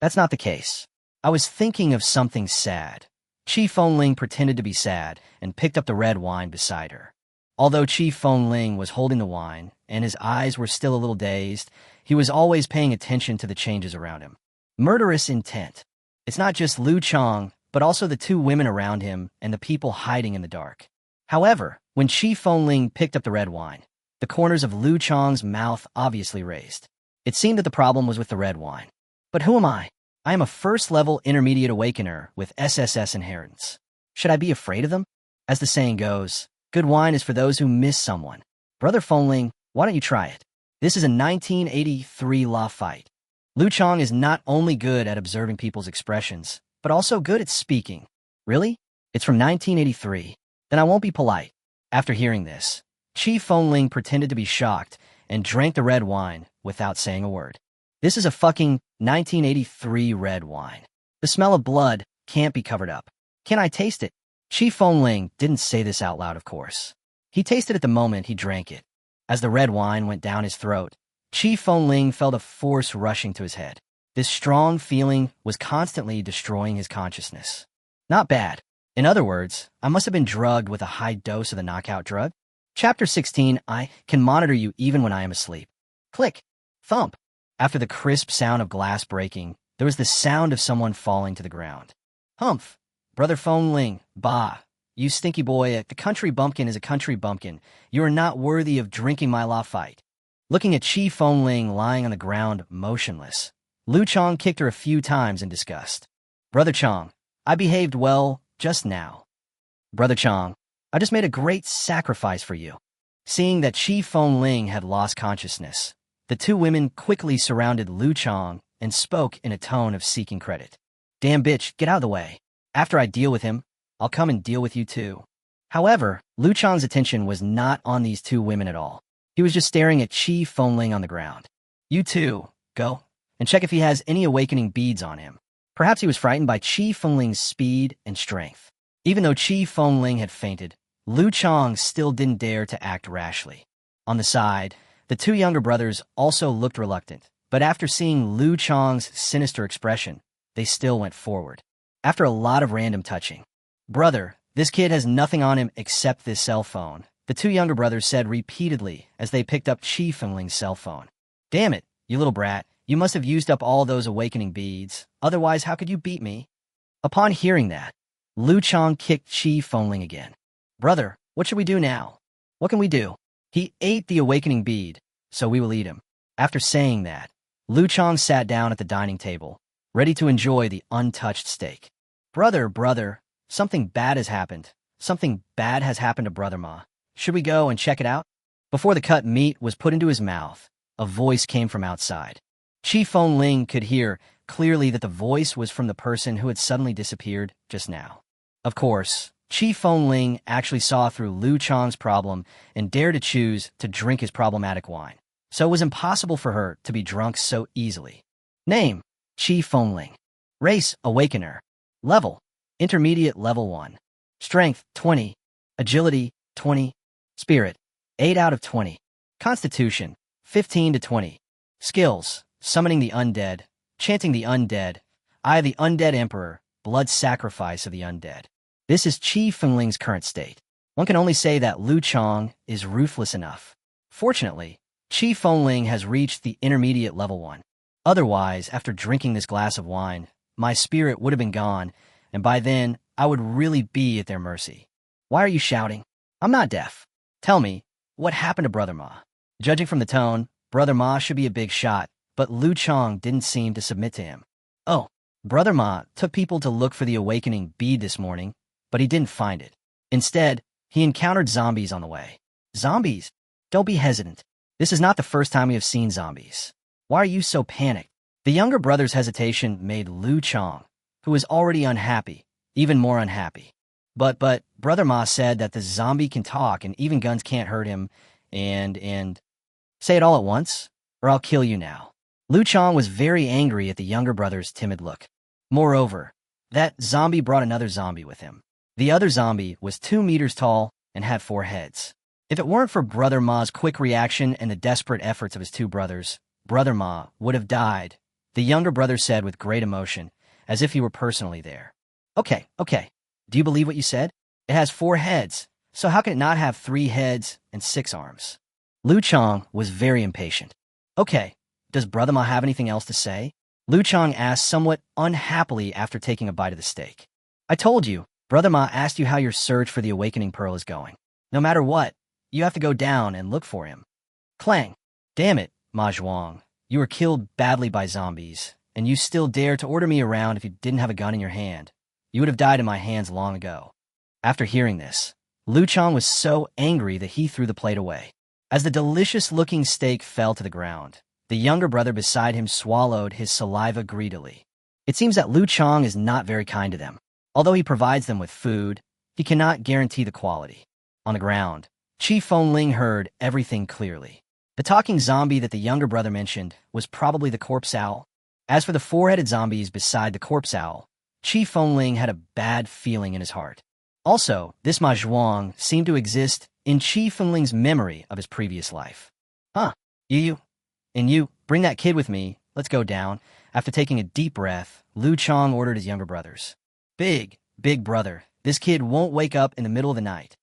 That's not the case. I was thinking of something sad. Chi Fengling pretended to be sad and picked up the red wine beside her. Although Chi Fengling was holding the wine and his eyes were still a little dazed, he was always paying attention to the changes around him. Murderous intent. It's not just Lu Chang, but also the two women around him and the people hiding in the dark. However, when Chi Fengling picked up the red wine, the corners of Lu Chang's mouth obviously raised. It seemed that the problem was with the red wine. But who am I? I am a first-level intermediate awakener with SSS inheritance. Should I be afraid of them? As the saying goes, good wine is for those who miss someone. Brother Fengling, why don't you try it? This is a 1983 law fight. Lu Chang is not only good at observing people's expressions, but also good at speaking. Really? It's from 1983. Then I won't be polite. After hearing this, Chi Fengling pretended to be shocked and drank the red wine without saying a word. This is a fucking 1983 red wine. The smell of blood can't be covered up. Can I taste it? Chi Fengling didn't say this out loud, of course. He tasted it the moment he drank it. As the red wine went down his throat, Chi Fengling felt a force rushing to his head. This strong feeling was constantly destroying his consciousness. Not bad. In other words, I must have been drugged with a high dose of the knockout drug. Chapter 16, I can monitor you even when I am asleep. Click. Thump. After the crisp sound of glass breaking, there was the sound of someone falling to the ground. Humph. Brother Fengling, bah. You stinky boy, a country bumpkin is a country bumpkin. You are not worthy of drinking my law fight. Looking at Chi Fengling lying on the ground, motionless, Lu Chang kicked her a few times in disgust. Brother Chang, I behaved well just now. Brother Chang, I just made a great sacrifice for you. Seeing that Chi Fengling had lost consciousness, the two women quickly surrounded Lu Chang and spoke in a tone of seeking credit. Damn bitch, get out of the way. After I deal with him, I'll come and deal with you too. However, Lu Chang's attention was not on these two women at all. He was just staring at Chi Fengling on the ground. You too, go, and check if he has any awakening beads on him. Perhaps he was frightened by Chi Fengling's speed and strength. Even though Chi Fengling had fainted, Lu Chang still didn't dare to act rashly. On the side, the two younger brothers also looked reluctant, but after seeing Lu Chang's sinister expression, they still went forward. After a lot of random touching, "Brother, this kid has nothing on him except this cell phone," the two younger brothers said repeatedly as they picked up Chi Fengling's cell phone. Damn it, you little brat, you must have used up all those awakening beads, otherwise how could you beat me? Upon hearing that, Lu Chang kicked Chi Fengling again. Brother, what should we do now? What can we do? He ate the awakening bead, so we will eat him. After saying that, Lu Chang sat down at the dining table, ready to enjoy the untouched steak. Brother, something bad has happened. Something bad has happened to Brother Ma. Should we go and check it out? Before the cut meat was put into his mouth, a voice came from outside. Chi Fengling could hear clearly that the voice was from the person who had suddenly disappeared just now. Of course, Chi Fengling actually saw through Lu Chang's problem and dared to choose to drink his problematic wine, so it was impossible for her to be drunk so easily. Name: Chi Fengling. Race: Awakener. Level: Intermediate Level 1. Strength: 20. Agility: 20. Spirit: 8 out of 20. Constitution: 15 to 20. Skills: Summoning the Undead, Chanting the Undead, Eye of the Undead Emperor, Blood Sacrifice of the Undead. This is Chi Fengling's current state. One can only say that Lu Chang is ruthless enough. Fortunately, Chi Fengling has reached the intermediate level 1. Otherwise, after drinking this glass of wine, my spirit would have been gone, and by then, I would really be at their mercy. Why are you shouting? I'm not deaf. Tell me, what happened to Brother Ma? Judging from the tone, Brother Ma should be a big shot, but Lu Chang didn't seem to submit to him. Oh, Brother Ma took people to look for the awakening bead this morning, but he didn't find it. Instead, he encountered zombies on the way. Zombies? Don't be hesitant. This is not the first time we have seen zombies. Why are you so panicked? The younger brother's hesitation made Lu Chang, who was already unhappy, even more unhappy. But Brother Ma said that the zombie can talk and even guns can't hurt him, and... Say it all at once, or I'll kill you now. Lu Chang was very angry at the younger brother's timid look. Moreover, that zombie brought another zombie with him. The other zombie was 2 meters tall and had 4 heads. If it weren't for Brother Ma's quick reaction and the desperate efforts of his 2 brothers, Brother Ma would have died, the younger brother said with great emotion, as if he were personally there. Okay. Do you believe what you said? It has 4 heads, so how can it not have 3 heads and 6 arms? Lu Chang was very impatient. Okay, does Brother Ma have anything else to say? Lu Chang asked somewhat unhappily after taking a bite of the steak. I told you, Brother Ma asked you how your search for the awakening pearl is going. No matter what, you have to go down and look for him. Clang. Damn it, Ma Zhuang. You were killed badly by zombies, and you still dare to order me around if you didn't have a gun in your hand. You would have died in my hands long ago. After hearing this, Lu Chang was so angry that he threw the plate away. As the delicious-looking steak fell to the ground, the younger brother beside him swallowed his saliva greedily. It seems that Lu Chang is not very kind to them. Although he provides them with food, he cannot guarantee the quality. On the ground, Chi Fengling heard everything clearly. The talking zombie that the younger brother mentioned was probably the corpse owl. As for the 4-headed zombies beside the corpse owl, Chi Fengling had a bad feeling in his heart. Also, this Ma Zhuang seemed to exist in Chi Fengling's memory of his previous life. Huh, you, bring that kid with me, let's go down. After taking a deep breath, Lu Chang ordered his younger brothers. Big brother, this kid won't wake up in the middle of the night.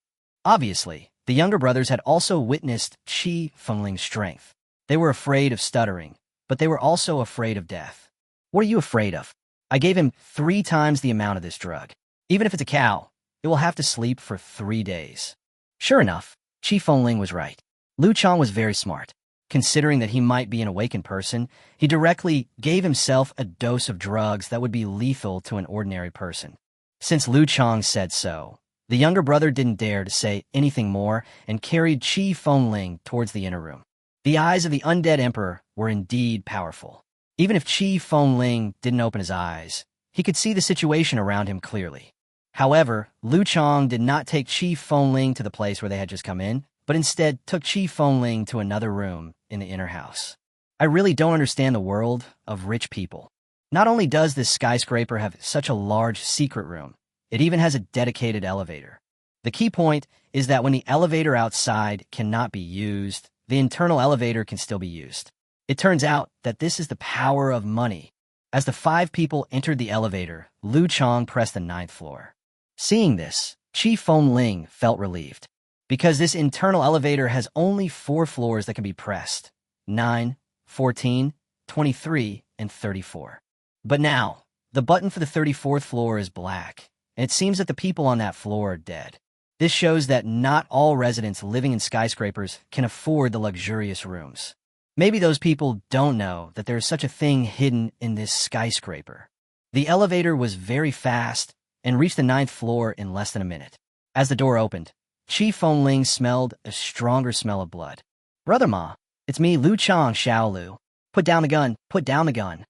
Obviously, the younger brothers had also witnessed Chi Fengling's strength. They were afraid of stuttering, but they were also afraid of death. What are you afraid of? I gave him 3 times the amount of this drug. Even if it's a cow, it will have to sleep for 3 days. Sure enough, Chi Fengling was right. Lu Chang was very smart. Considering that he might be an awakened person, he directly gave himself a dose of drugs that would be lethal to an ordinary person. Since Lu Chang said so, the younger brother didn't dare to say anything more and carried Chi Fengling towards the inner room. The eyes of the Undead Emperor were indeed powerful. Even if Chi Fengling didn't open his eyes, he could see the situation around him clearly. However, Lu Chang did not take Chi Fengling to the place where they had just come in, but instead took Chi Fengling to another room in the inner house. I really don't understand the world of rich people. Not only does this skyscraper have such a large secret room, it even has a dedicated elevator. The key point is that when the elevator outside cannot be used, the internal elevator can still be used. It turns out that this is the power of money. As the 5 people entered the elevator, Lu Chang pressed the 9th floor. Seeing this, Chi Fengling felt relieved, because this internal elevator has only 4 floors that can be pressed: 9, 14, 23, and 34. But now, the button for the 34th floor is black, and it seems that the people on that floor are dead. This shows that not all residents living in skyscrapers can afford the luxurious rooms. Maybe those people don't know that there is such a thing hidden in this skyscraper. The elevator was very fast and reached the 9th floor in less than a minute. As the door opened, Chi Fengling smelled a stronger smell of blood. Brother Ma, it's me, Lu Chang Xiaolu. Put down the gun, put down the gun.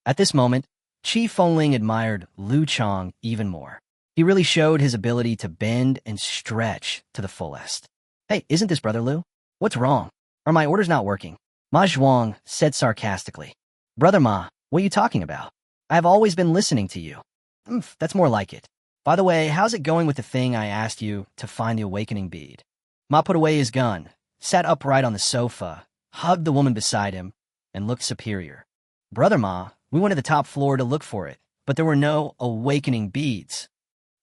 At this moment, Chi Fengling admired Lu Chang even more. He really showed his ability to bend and stretch to the fullest. Hey, isn't this Brother Lu? What's wrong? Are my orders not working? Ma Zhuang said sarcastically. Brother Ma, what are you talking about? I have always been listening to you. That's more like it. By the way, how's it going with the thing I asked you to find the awakening bead? Ma put away his gun, sat upright on the sofa, hugged the woman beside him, and looked superior. Brother Ma, we went to the top floor to look for it, but there were no awakening beads.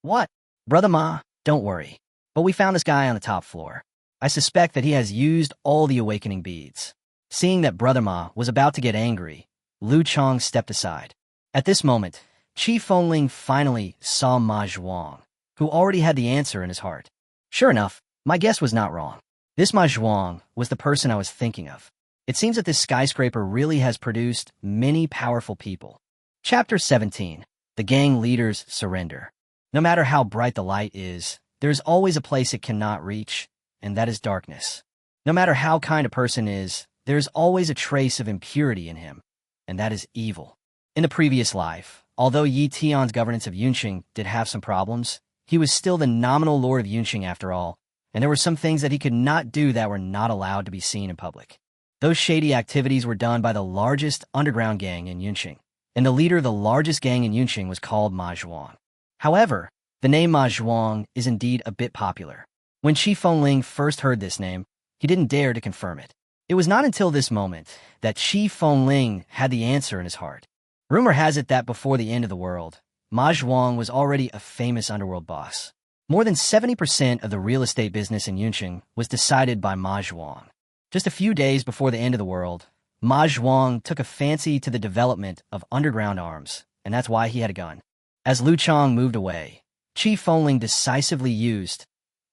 What? Brother Ma, don't worry. But we found this guy on the top floor. I suspect that he has used all the awakening beads. Seeing that Brother Ma was about to get angry, Lu Chang stepped aside. At this moment, Chi Fengling finally saw Ma Zhuang, who already had the answer in his heart. Sure enough, my guess was not wrong. This Ma Zhuang was the person I was thinking of. It seems that this skyscraper really has produced many powerful people. Chapter 17. The Gang Leader's Surrender. No matter how bright the light is, there is always a place it cannot reach, and that is darkness. No matter how kind a person is, there is always a trace of impurity in him, and that is evil. In the previous life, although Yi Tian's governance of Yunqing did have some problems, he was still the nominal lord of Yunqing after all, and there were some things that he could not do that were not allowed to be seen in public. Those shady activities were done by the largest underground gang in Yunqing, and the leader of the largest gang in Yunqing was called Ma Zhuang. However, the name Ma Zhuang is indeed a bit popular. When Chi Fengling first heard this name, he didn't dare to confirm it. It was not until this moment that Chi Fengling had the answer in his heart. Rumor has it that before the end of the world, Ma Zhuang was already a famous underworld boss. More than 70% of the real estate business in Yunqing was decided by Ma Zhuang. Just a few days before the end of the world, Ma Zhuang took a fancy to the development of underground arms, and that's why he had a gun. As Lu Chang moved away, Chi Fengling decisively used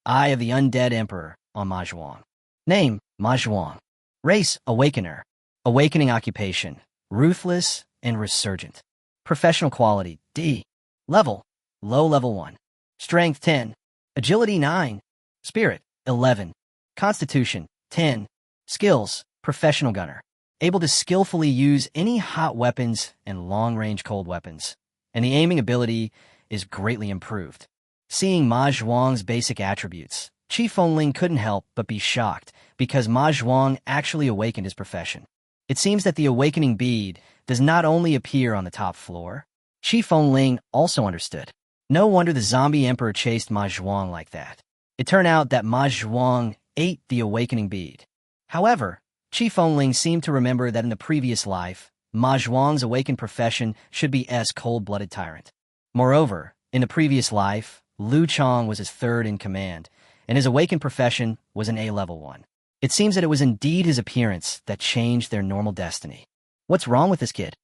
Eye of the Undead Emperor on Ma Zhuang. Name, Ma Zhuang. Race, Awakener. Awakening occupation, ruthless and resurgent. Professional quality, D. Level, low level 1. Strength, 10. Agility, 9. Spirit, 11. Constitution, 10. Skills, professional gunner. Able to skillfully use any hot weapons and long-range cold weapons. And the aiming ability is greatly improved. Seeing Ma Zhuang's basic attributes, Chi Fengling couldn't help but be shocked because Ma Zhuang actually awakened his profession. It seems that the awakening bead does not only appear on the top floor. Chi Fengling also understood. No wonder the zombie emperor chased Ma Zhuang like that. It turned out that Ma Zhuang ate the awakening bead. However, Chi Fengling seemed to remember that in the previous life, Ma Zhuang's awakened profession should be S cold-blooded tyrant. Moreover, in the previous life, Lu Chang was his third in command, and his awakened profession was an A-level 1. It seems that it was indeed his appearance that changed their normal destiny. What's wrong with this kid?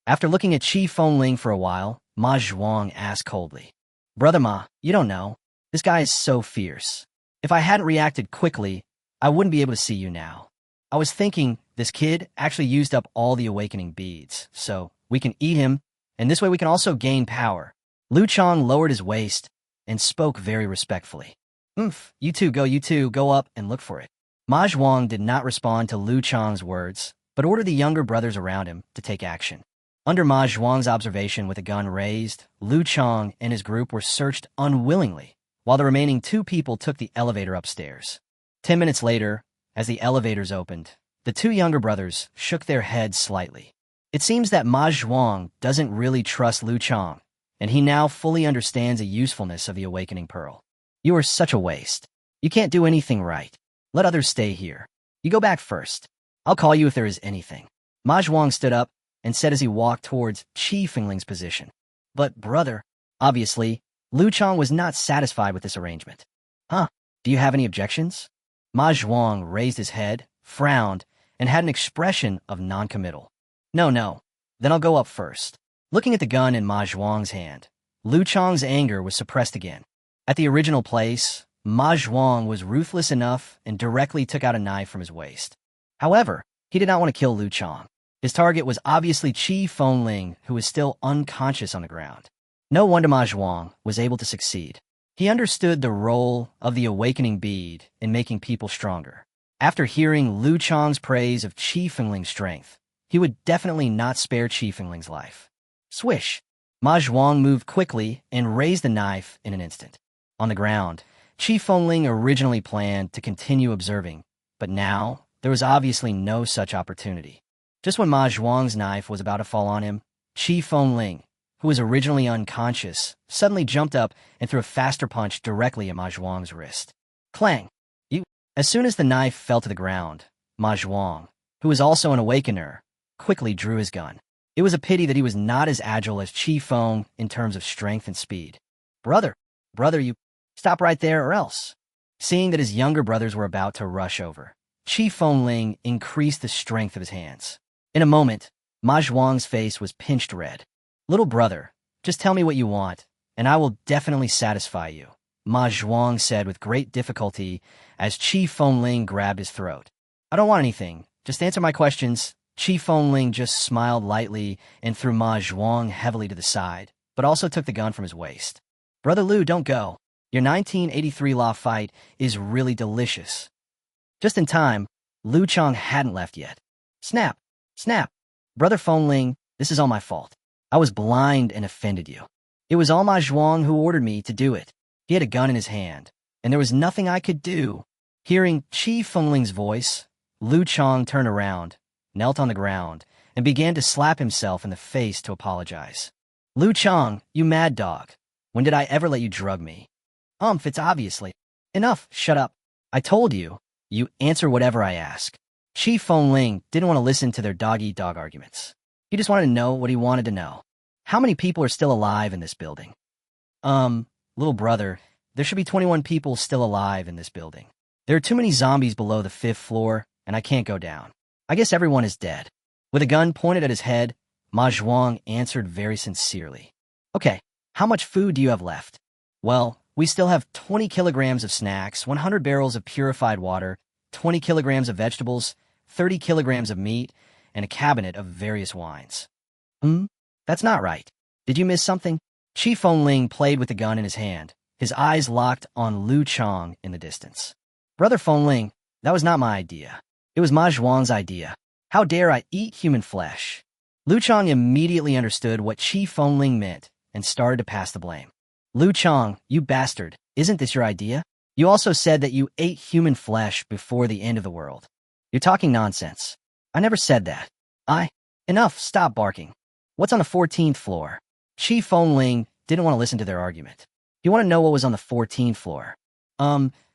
After looking at Chi Fengling for a while, Ma Zhuang asked coldly. Brother Ma, you don't know. This guy is so fierce. If I hadn't reacted quickly, I wouldn't be able to see you now. I was thinking this kid actually used up all the awakening beads, so we can eat him, and this way we can also gain power. Lu Chang lowered his waist and spoke very respectfully. You two go up and look for it. Ma Zhuang did not respond to Lu Chang's words, but ordered the younger brothers around him to take action. Under Ma Zhuang's observation with a gun raised, Lu Chang and his group were searched unwillingly, while the remaining 2 people took the elevator upstairs. 10 minutes later, as the elevators opened, the 2 younger brothers shook their heads slightly. It seems that Ma Zhuang doesn't really trust Lu Chang, and he now fully understands the usefulness of the awakening pearl. You are such a waste. You can't do anything right. Let others stay here. You go back first. I'll call you if there is anything. Ma Zhuang stood up and said as he walked towards Chi Fengling's position. But, brother, obviously, Lu Chang was not satisfied with this arrangement. Do you have any objections? Ma Zhuang raised his head, frowned, and had an expression of noncommittal. No. Then I'll go up first. Looking at the gun in Ma Zhuang's hand, Lu Chang's anger was suppressed again. At the original place, Ma Zhuang was ruthless enough and directly took out a knife from his waist. However, he did not want to kill Lu Chang. His target was obviously Chi Fengling, who was still unconscious on the ground. No wonder Ma Zhuang was able to succeed. He understood the role of the awakening bead in making people stronger. After hearing Lu Chang's praise of Qi Fengling's strength, he would definitely not spare Qi Fengling's life. Swish! Ma Zhuang moved quickly and raised the knife in an instant. On the ground, Qi Fengling originally planned to continue observing, but now there was obviously no such opportunity. Just when Ma Zhuang's knife was about to fall on him, Qi Fengling, who was originally unconscious, suddenly jumped up and threw a faster punch directly at Ma Zhuang's wrist. Clang! As soon as the knife fell to the ground, Ma Zhuang, who was also an awakener, quickly drew his gun. It was a pity that he was not as agile as Qi Feng in terms of strength and speed. Brother, you stop right there or else. Seeing that his younger brothers were about to rush over, Qi Fengling increased the strength of his hands. In a moment, Ma Zhuang's face was pinched red. Little brother, just tell me what you want, and I will definitely satisfy you, Ma Zhuang said with great difficulty as Qi Fengling grabbed his throat. I don't want anything. Just answer my questions. Qi Fengling just smiled lightly and threw Ma Zhuang heavily to the side, but also took the gun from his waist. Brother Lu, don't go. Your 1983 law fight is really delicious. Just in time, Lu Chang hadn't left yet. Snap! Snap! Brother Fengling, this is all my fault. I was blind and offended you. It was all Ma Zhuang who ordered me to do it. He had a gun in his hand, and there was nothing I could do. Hearing Qi Fengling's voice, Lu Chang turned around, knelt on the ground, and began to slap himself in the face to apologize. Lu Chang, you mad dog. When did I ever let you drug me? It's obviously. Enough, shut up. I told you, you answer whatever I ask. Qi Fengling didn't want to listen to their dog-eat-dog arguments. He just wanted to know what he wanted to know. How many people are still alive in this building? Little brother, there should be 21 people still alive in this building. There are too many zombies below the 5th floor, and I can't go down. I guess everyone is dead. With a gun pointed at his head, Ma Zhuang answered very sincerely. Okay, how much food do you have left? Well, we still have 20 kilograms of snacks, 100 barrels of purified water, 20 kilograms of vegetables, 30 kilograms of meat, and a cabinet of various wines. That's not right. Did you miss something? Qi Fengling played with the gun in his hand, his eyes locked on Lu Chang in the distance. Brother Fengling, that was not my idea. It was Ma Zhuang's idea. How dare I eat human flesh? Lu Chang immediately understood what Qi Fengling meant and started to pass the blame. Lu Chang, you bastard, isn't this your idea? You also said that you ate human flesh before the end of the world. You're talking nonsense. I never said that. Enough, stop barking. What's on the 14th floor? Qi Fengling didn't want to listen to their argument. He wanted to know what was on the 14th floor.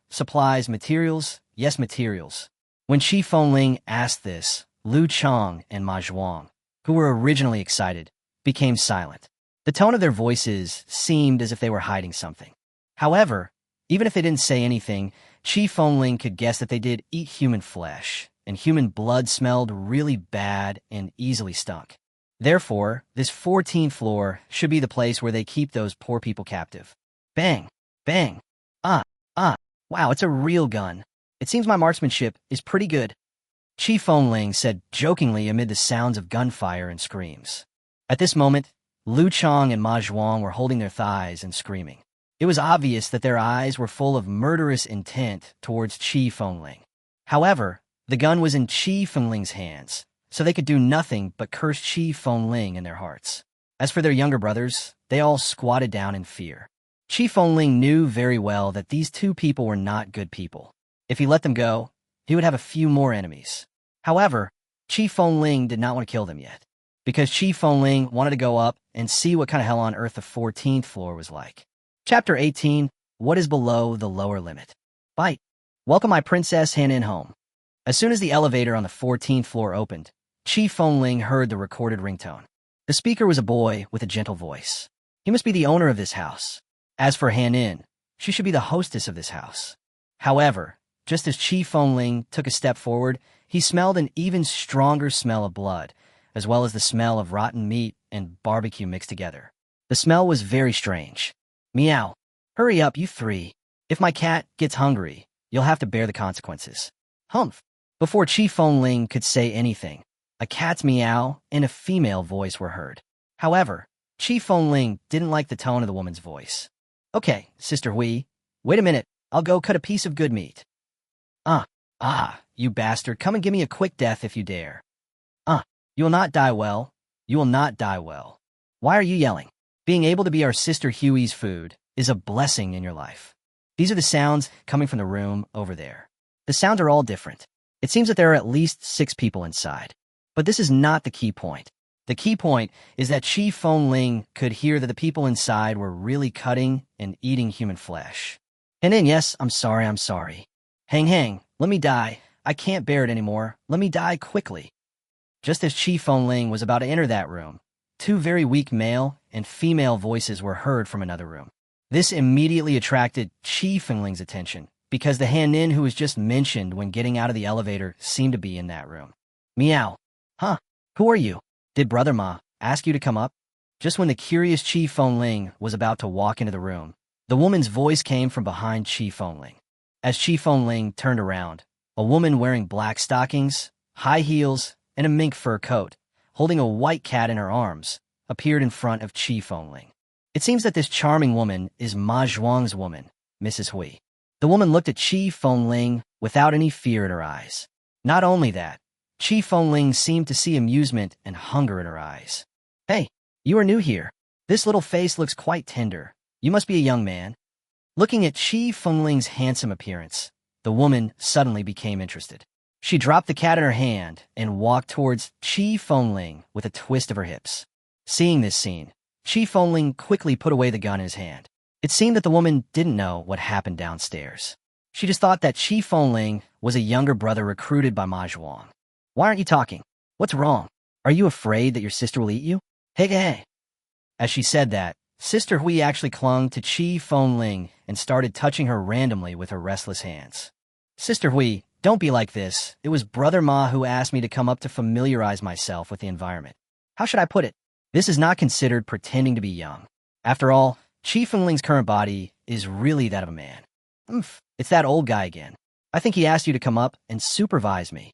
Supplies, materials? Yes, materials. When Qi Fengling asked this, Lu Chang and Ma Zhuang, who were originally excited, became silent. The tone of their voices seemed as if they were hiding something. However, even if they didn't say anything, Qi Fengling could guess that they did eat human flesh, and human blood smelled really bad and easily stunk. Therefore, this 14th floor should be the place where they keep those poor people captive. Bang! Bang! Wow, it's a real gun. It seems my marksmanship is pretty good. Qi Fengling said jokingly amid the sounds of gunfire and screams. At this moment, Lu Chang and Ma Zhuang were holding their thighs and screaming. It was obvious that their eyes were full of murderous intent towards Qi Fengling. However, the gun was in Qi Fengling's hands, so they could do nothing but curse Qi Fengling in their hearts. As for their younger brothers, they all squatted down in fear. Qi Fengling knew very well that these two people were not good people. If he let them go, he would have a few more enemies. However, Qi Fengling did not want to kill them yet, because Qi Fengling wanted to go up and see what kind of hell on earth the 14th floor was like. Chapter 18, What is Below the Lower Limit? Bite. Welcome my Princess Hanin home. As soon as the elevator on the 14th floor opened, Qi Fengling heard the recorded ringtone. The speaker was a boy with a gentle voice. He must be the owner of this house. As for Hanin, she should be the hostess of this house. However, just as Qi Fengling took a step forward, he smelled an even stronger smell of blood, as well as the smell of rotten meat and barbecue mixed together. The smell was very strange. Meow. Hurry up, you three. If my cat gets hungry, you'll have to bear the consequences. Humph. Before Qi Fengling could say anything, a cat's meow and a female voice were heard. However, Qi Fengling didn't like the tone of the woman's voice. Okay, Sister Hui. Wait a minute. I'll go cut a piece of good meat. You bastard. Come and give me a quick death if you dare. You will not die well. You will not die well. Why are you yelling? Being able to be our Sister Huey's food is a blessing in your life. These are the sounds coming from the room over there. The sounds are all different. It seems that there are at least 6 people inside. But this is not the key point. The key point is that Chi Fengling could hear that the people inside were really cutting and eating human flesh. And then, yes, I'm sorry. Hang, let me die. I can't bear it anymore. Let me die quickly. Just as Chi Fengling was about to enter that room, 2 very weak male and female voices were heard from another room. This immediately attracted Chi Fengling's attention, because the Hanin who was just mentioned when getting out of the elevator seemed to be in that room. Meow. Huh? Who are you? Did Brother Ma ask you to come up? Just when the curious Chi Fengling was about to walk into the room, the woman's voice came from behind Chi Fengling. As Chi Fengling turned around, a woman wearing black stockings, high heels, and a mink fur coat, holding a white cat in her arms, appeared in front of Chi Fengling. It seems that this charming woman is Ma Zhuang's woman, Mrs. Hui. The woman looked at Chi Fengling without any fear in her eyes. Not only that, Chi Fengling seemed to see amusement and hunger in her eyes. Hey, you are new here. This little face looks quite tender. You must be a young man. Looking at Chi Fengling's handsome appearance, the woman suddenly became interested. She dropped the cat in her hand and walked towards Chi Fengling with a twist of her hips. Seeing this scene, Chi Fengling quickly put away the gun in his hand. It seemed that the woman didn't know what happened downstairs. She just thought that Chi Fengling was a younger brother recruited by Ma Zhuang. Why aren't you talking? What's wrong? Are you afraid that your sister will eat you? Hey. As she said that, Sister Hui actually clung to Chi Fengling and started touching her randomly with her restless hands. Sister Hui, don't be like this. It was Brother Ma who asked me to come up to familiarize myself with the environment. How should I put it? This is not considered pretending to be young. After all, Chi Fengling's current body is really that of a man. It's that old guy again. I think he asked you to come up and supervise me.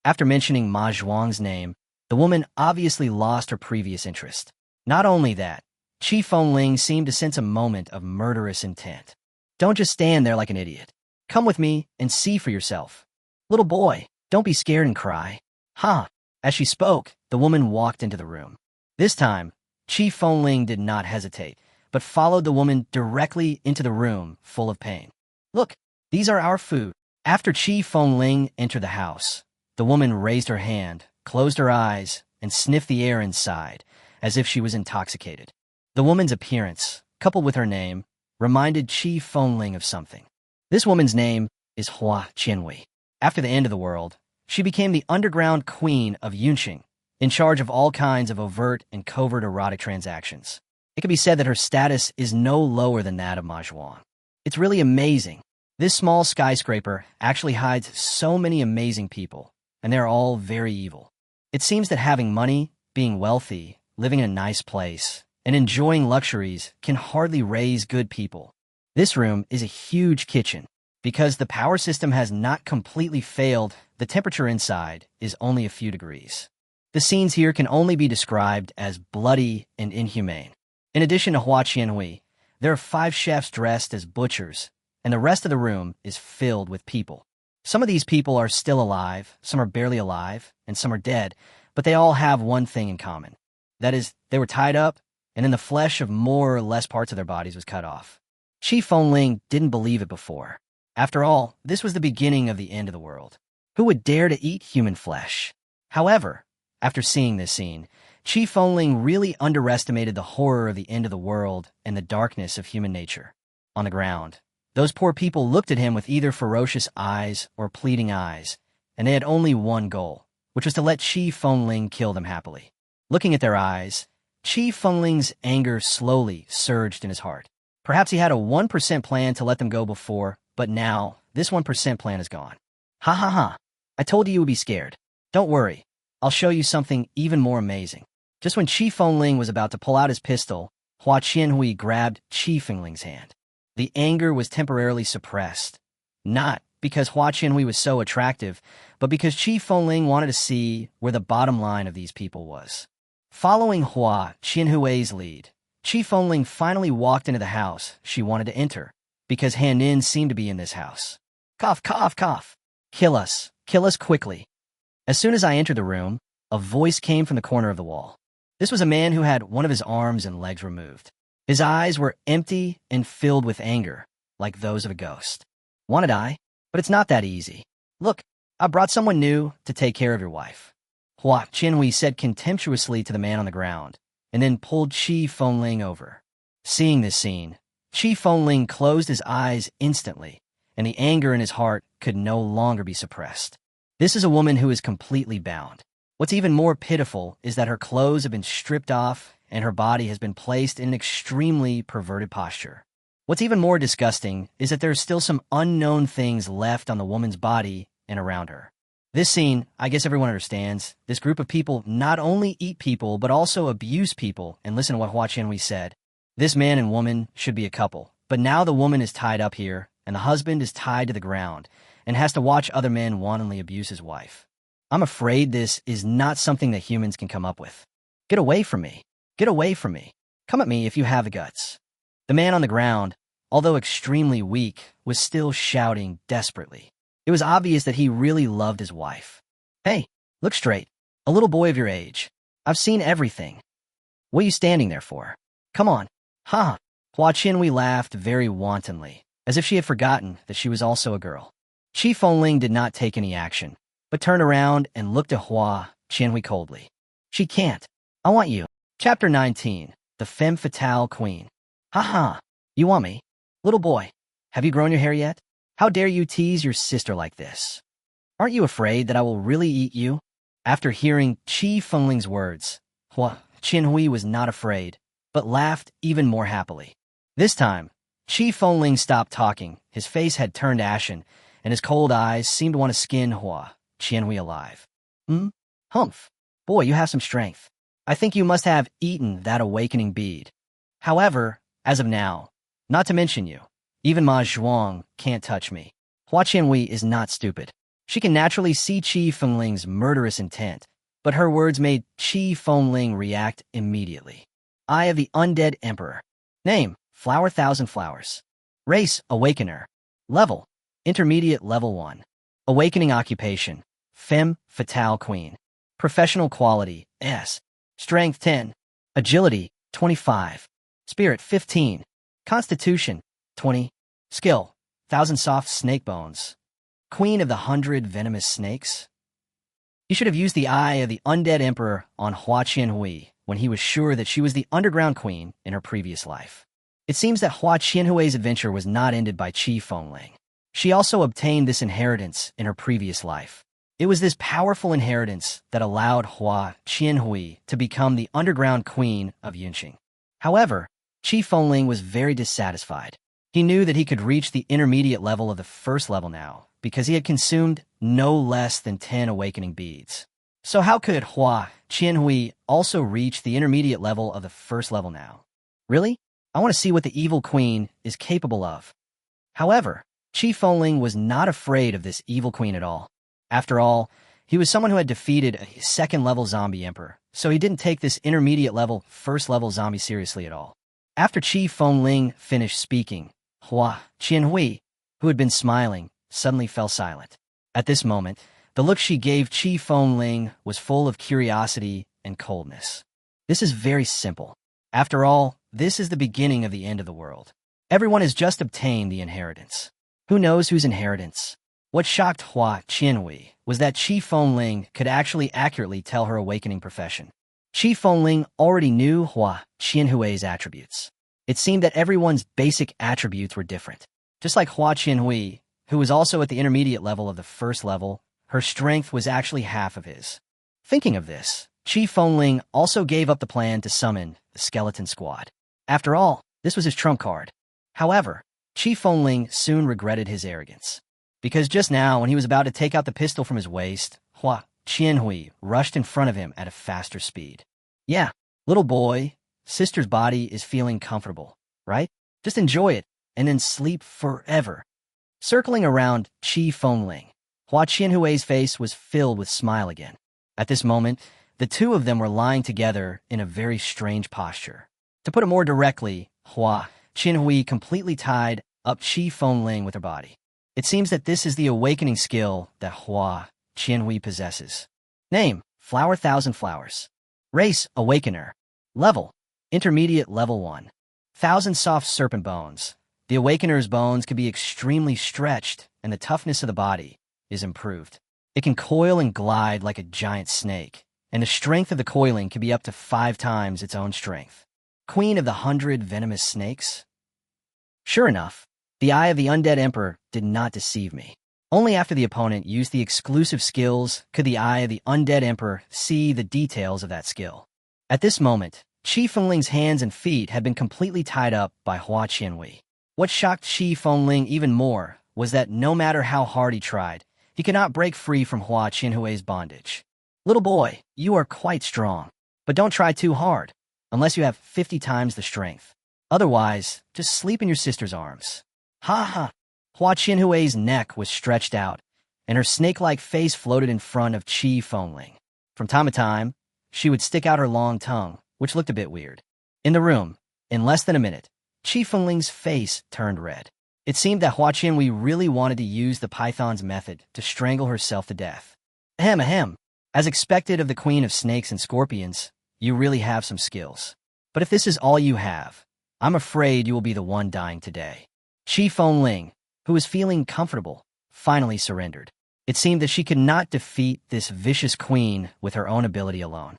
After mentioning Ma Zhuang's name, the woman obviously lost her previous interest. Not only that, Chi Fengling seemed to sense a moment of murderous intent. Don't just stand there like an idiot. Come with me and see for yourself. Little boy, don't be scared and cry. As she spoke, the woman walked into the room. This time, Chi Fengling did not hesitate, but followed the woman directly into the room full of pain. Look, these are our food. After Chi Fengling entered the house, the woman raised her hand, closed her eyes, and sniffed the air inside, as if she was intoxicated. The woman's appearance, coupled with her name, reminded Chi Fengling of something. This woman's name is Hua Qianwei. After the end of the world, she became the underground queen of Yunqing, in charge of all kinds of overt and covert erotic transactions. It can be said that her status is no lower than that of Ma Zhuang. It's really amazing. This small skyscraper actually hides so many amazing people, and they're all very evil. It seems that having money, being wealthy, living in a nice place, and enjoying luxuries can hardly raise good people. This room is a huge kitchen. Because the power system has not completely failed, the temperature inside is only a few degrees. The scenes here can only be described as bloody and inhumane. In addition to Hua Qianhui, there are 5 chefs dressed as butchers, and the rest of the room is filled with people. Some of these people are still alive, some are barely alive, and some are dead, but they all have one thing in common. That is, they were tied up, and then the flesh of more or less parts of their bodies was cut off. Chi Fengling didn't believe it before. After all, this was the beginning of the end of the world. Who would dare to eat human flesh? However, after seeing this scene, Chi Fengling really underestimated the horror of the end of the world and the darkness of human nature. On the ground, those poor people looked at him with either ferocious eyes or pleading eyes, and they had only one goal, which was to let Chi Fengling kill them happily. Looking at their eyes, Chi Fengling's anger slowly surged in his heart. Perhaps he had a 1% plan to let them go before, but now, this 1% plan is gone. I told you you would be scared. Don't worry. I'll show you something even more amazing. Just when Chi Fengling was about to pull out his pistol, Hua Qianhui grabbed Chi Fengling's hand. The anger was temporarily suppressed. Not because Hua Qianhui was so attractive, but because Chi Fengling wanted to see where the bottom line of these people was. Following Hua Qianhui's lead, Chi Fengling finally walked into the house she wanted to enter, because Han Nin seemed to be in this house. Cough, cough, cough. Kill us quickly. As soon as I entered the room, a voice came from the corner of the wall. This was a man who had one of his arms and legs removed. His eyes were empty and filled with anger, like those of a ghost. Want to die? But it's not that easy. Look, I brought someone new to take care of your wife. Hua Qianhui said contemptuously to the man on the ground, and then pulled Chi Fengling over. Seeing this scene, Chi Fengling closed his eyes instantly, and the anger in his heart could no longer be suppressed. This is a woman who is completely bound. What's even more pitiful is that her clothes have been stripped off and her body has been placed in an extremely perverted posture. What's even more disgusting is that there's still some unknown things left on the woman's body and around her. This scene, I guess everyone understands, this group of people not only eat people but also abuse people, and listen to what Hua Qianhui said. This man and woman should be a couple, but now the woman is tied up here and the husband is tied to the ground and has to watch other men wantonly abuse his wife. I'm afraid this is not something that humans can come up with. Get away from me. Get away from me. Come at me if you have the guts. The man on the ground, although extremely weak, was still shouting desperately. It was obvious that he really loved his wife. Hey, look straight. A little boy of your age. I've seen everything. What are you standing there for? Come on. Ha! Hua Qianhui laughed very wantonly, as if she had forgotten that she was also a girl. Chi Fengling did not take any action, but turned around and looked at Hua Qianhui coldly. She can't. I want you. Chapter 19. The Femme Fatale Queen. Ha ha. You want me? Little boy, have you grown your hair yet? How dare you tease your sister like this? Aren't you afraid that I will really eat you? After hearing Chi Fengling's words, Hua Qianhui was not afraid, but laughed even more happily. This time, Chi Fengling stopped talking. His face had turned ashen, and his cold eyes seemed to want to skin Hua Qianhui alive. Humph. Boy, you have some strength. I think you must have eaten that awakening bead. However, as of now, not to mention you, even Ma Zhuang can't touch me. Hua Qianhui is not stupid. She can naturally see Chi Fengling's murderous intent, but her words made Chi Fengling react immediately. Eye of the Undead Emperor. Name, Flower Thousand Flowers. Race, Awakener. Level, Intermediate Level 1. Awakening Occupation, Femme Fatale Queen. Professional Quality, S. Strength 10. Agility, 25. Spirit, 15. Constitution, 20. Skill, 1,000 soft snake bones. Queen of the 100 venomous snakes. You should have used the Eye of the Undead Emperor on Hua Qianhui when he was sure that she was the underground queen in her previous life. It seems that Hua Qianhui's adventure was not ended by Chi Fengling. She also obtained this inheritance in her previous life. It was this powerful inheritance that allowed Hua Qianhui to become the underground queen of Yunqing. However, Chi Fengling was very dissatisfied. He knew that he could reach the intermediate level of the first level now, because he had consumed no less than 10 awakening beads. So how could Hua Qianhui also reach the intermediate level of the first level now? Really? I want to see what the evil queen is capable of. However, Chi Fengling was not afraid of this evil queen at all. After all, he was someone who had defeated a second-level zombie emperor, so he didn't take this intermediate-level, first-level zombie seriously at all. After Chi Fengling finished speaking, Hua Qianhui, who had been smiling, suddenly fell silent. At this moment, the look she gave Chi Fengling was full of curiosity and coldness. This is very simple. After all, this is the beginning of the end of the world. Everyone has just obtained the inheritance. Who knows whose inheritance? What shocked Hua Qianhui was that Chi Fengling could actually accurately tell her awakening profession. Chi Fengling already knew Hua Qianhui's attributes. It seemed that everyone's basic attributes were different. Just like Hua Qianhui, who was also at the intermediate level of the first level, her strength was actually half of his. Thinking of this, Chi Fengling also gave up the plan to summon the Skeleton Squad. After all, this was his trump card. However, Chi Fengling soon regretted his arrogance. Because just now, when he was about to take out the pistol from his waist, Hua Qianhui rushed in front of him at a faster speed. Yeah, little boy, sister's body is feeling comfortable, right? Just enjoy it, and then sleep forever. Circling around Chi Fengling, Hua Qianhui's face was filled with smile again. At this moment, the two of them were lying together in a very strange posture. To put it more directly, Hua Qinhui completely tied up Qi Fengling with her body. It seems that this is the awakening skill that Hua Qinhui possesses. Name: Flower Thousand Flowers. Race: Awakener. Level: Intermediate Level 1. Thousand Soft Serpent Bones. The Awakener's bones can be extremely stretched, and the toughness of the body is improved. It can coil and glide like a giant snake, and the strength of the coiling can be up to 5 times its own strength. Queen of the 100 Venomous Snakes? Sure enough, the eye of the Undead Emperor did not deceive me. Only after the opponent used the exclusive skills could the eye of the Undead Emperor see the details of that skill. At this moment, Qi Fengling's hands and feet had been completely tied up by Hua Qianhui. What shocked Qi Fengling even more was that no matter how hard he tried, he could not break free from Hua Qianhui's bondage. Little boy, you are quite strong, but don't try too hard, unless you have 50 times the strength. Otherwise, just sleep in your sister's arms. Ha ha! Hua Qianhui's neck was stretched out, and her snake-like face floated in front of Qi Fengling. From time to time, she would stick out her long tongue, which looked a bit weird. In the room, in less than a minute, Qi Fengling's face turned red. It seemed that Hua Qianhui really wanted to use the python's method to strangle herself to death. Ahem, ahem. As expected of the Queen of Snakes and Scorpions, you really have some skills. But if this is all you have, I'm afraid you will be the one dying today. Qi Fengling, who was feeling comfortable, finally surrendered. It seemed that she could not defeat this vicious queen with her own ability alone.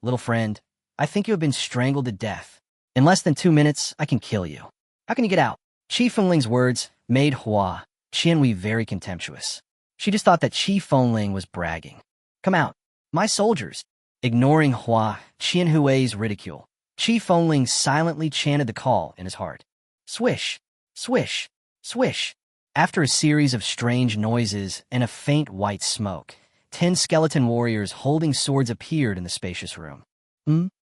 Little friend, I think you have been strangled to death. In less than 2 minutes, I can kill you. How can you get out? Qi Fengling's words made Hua Qianhui very contemptuous. She just thought that Qi Fengling was bragging. Come out, my soldiers. Ignoring Hua Qianhui's ridicule, Qi Fengling silently chanted the call in his heart. Swish, swish, swish. After a series of strange noises and a faint white smoke, 10 skeleton warriors holding swords appeared in the spacious room.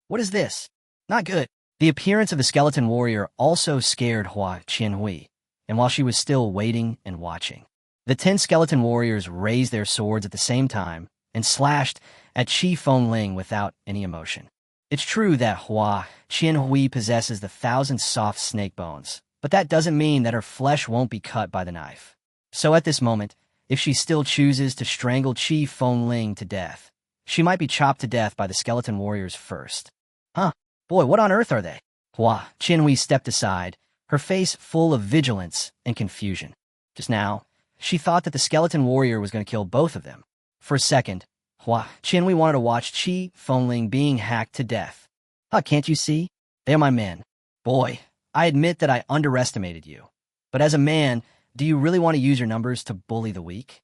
What is this? Not good. The appearance of the skeleton warrior also scared Hua Qianhui, and while she was still waiting and watching, the 10 skeleton warriors raised their swords at the same time and slashed at Qi Fengling without any emotion. It's true that Hua Qianhui possesses the 1,000 soft snake bones, but that doesn't mean that her flesh won't be cut by the knife. So at this moment, if she still chooses to strangle Qi Fengling to death, she might be chopped to death by the skeleton warriors first. Huh? Boy, what on earth are they? Hua Qianhui stepped aside, her face full of vigilance and confusion. Just now, she thought that the skeleton warrior was going to kill both of them. For a second, Hua Qianhui wanted to watch Qi Fengling being hacked to death. Can't you see? They're my men. Boy, I admit that I underestimated you. But as a man, do you really want to use your numbers to bully the weak?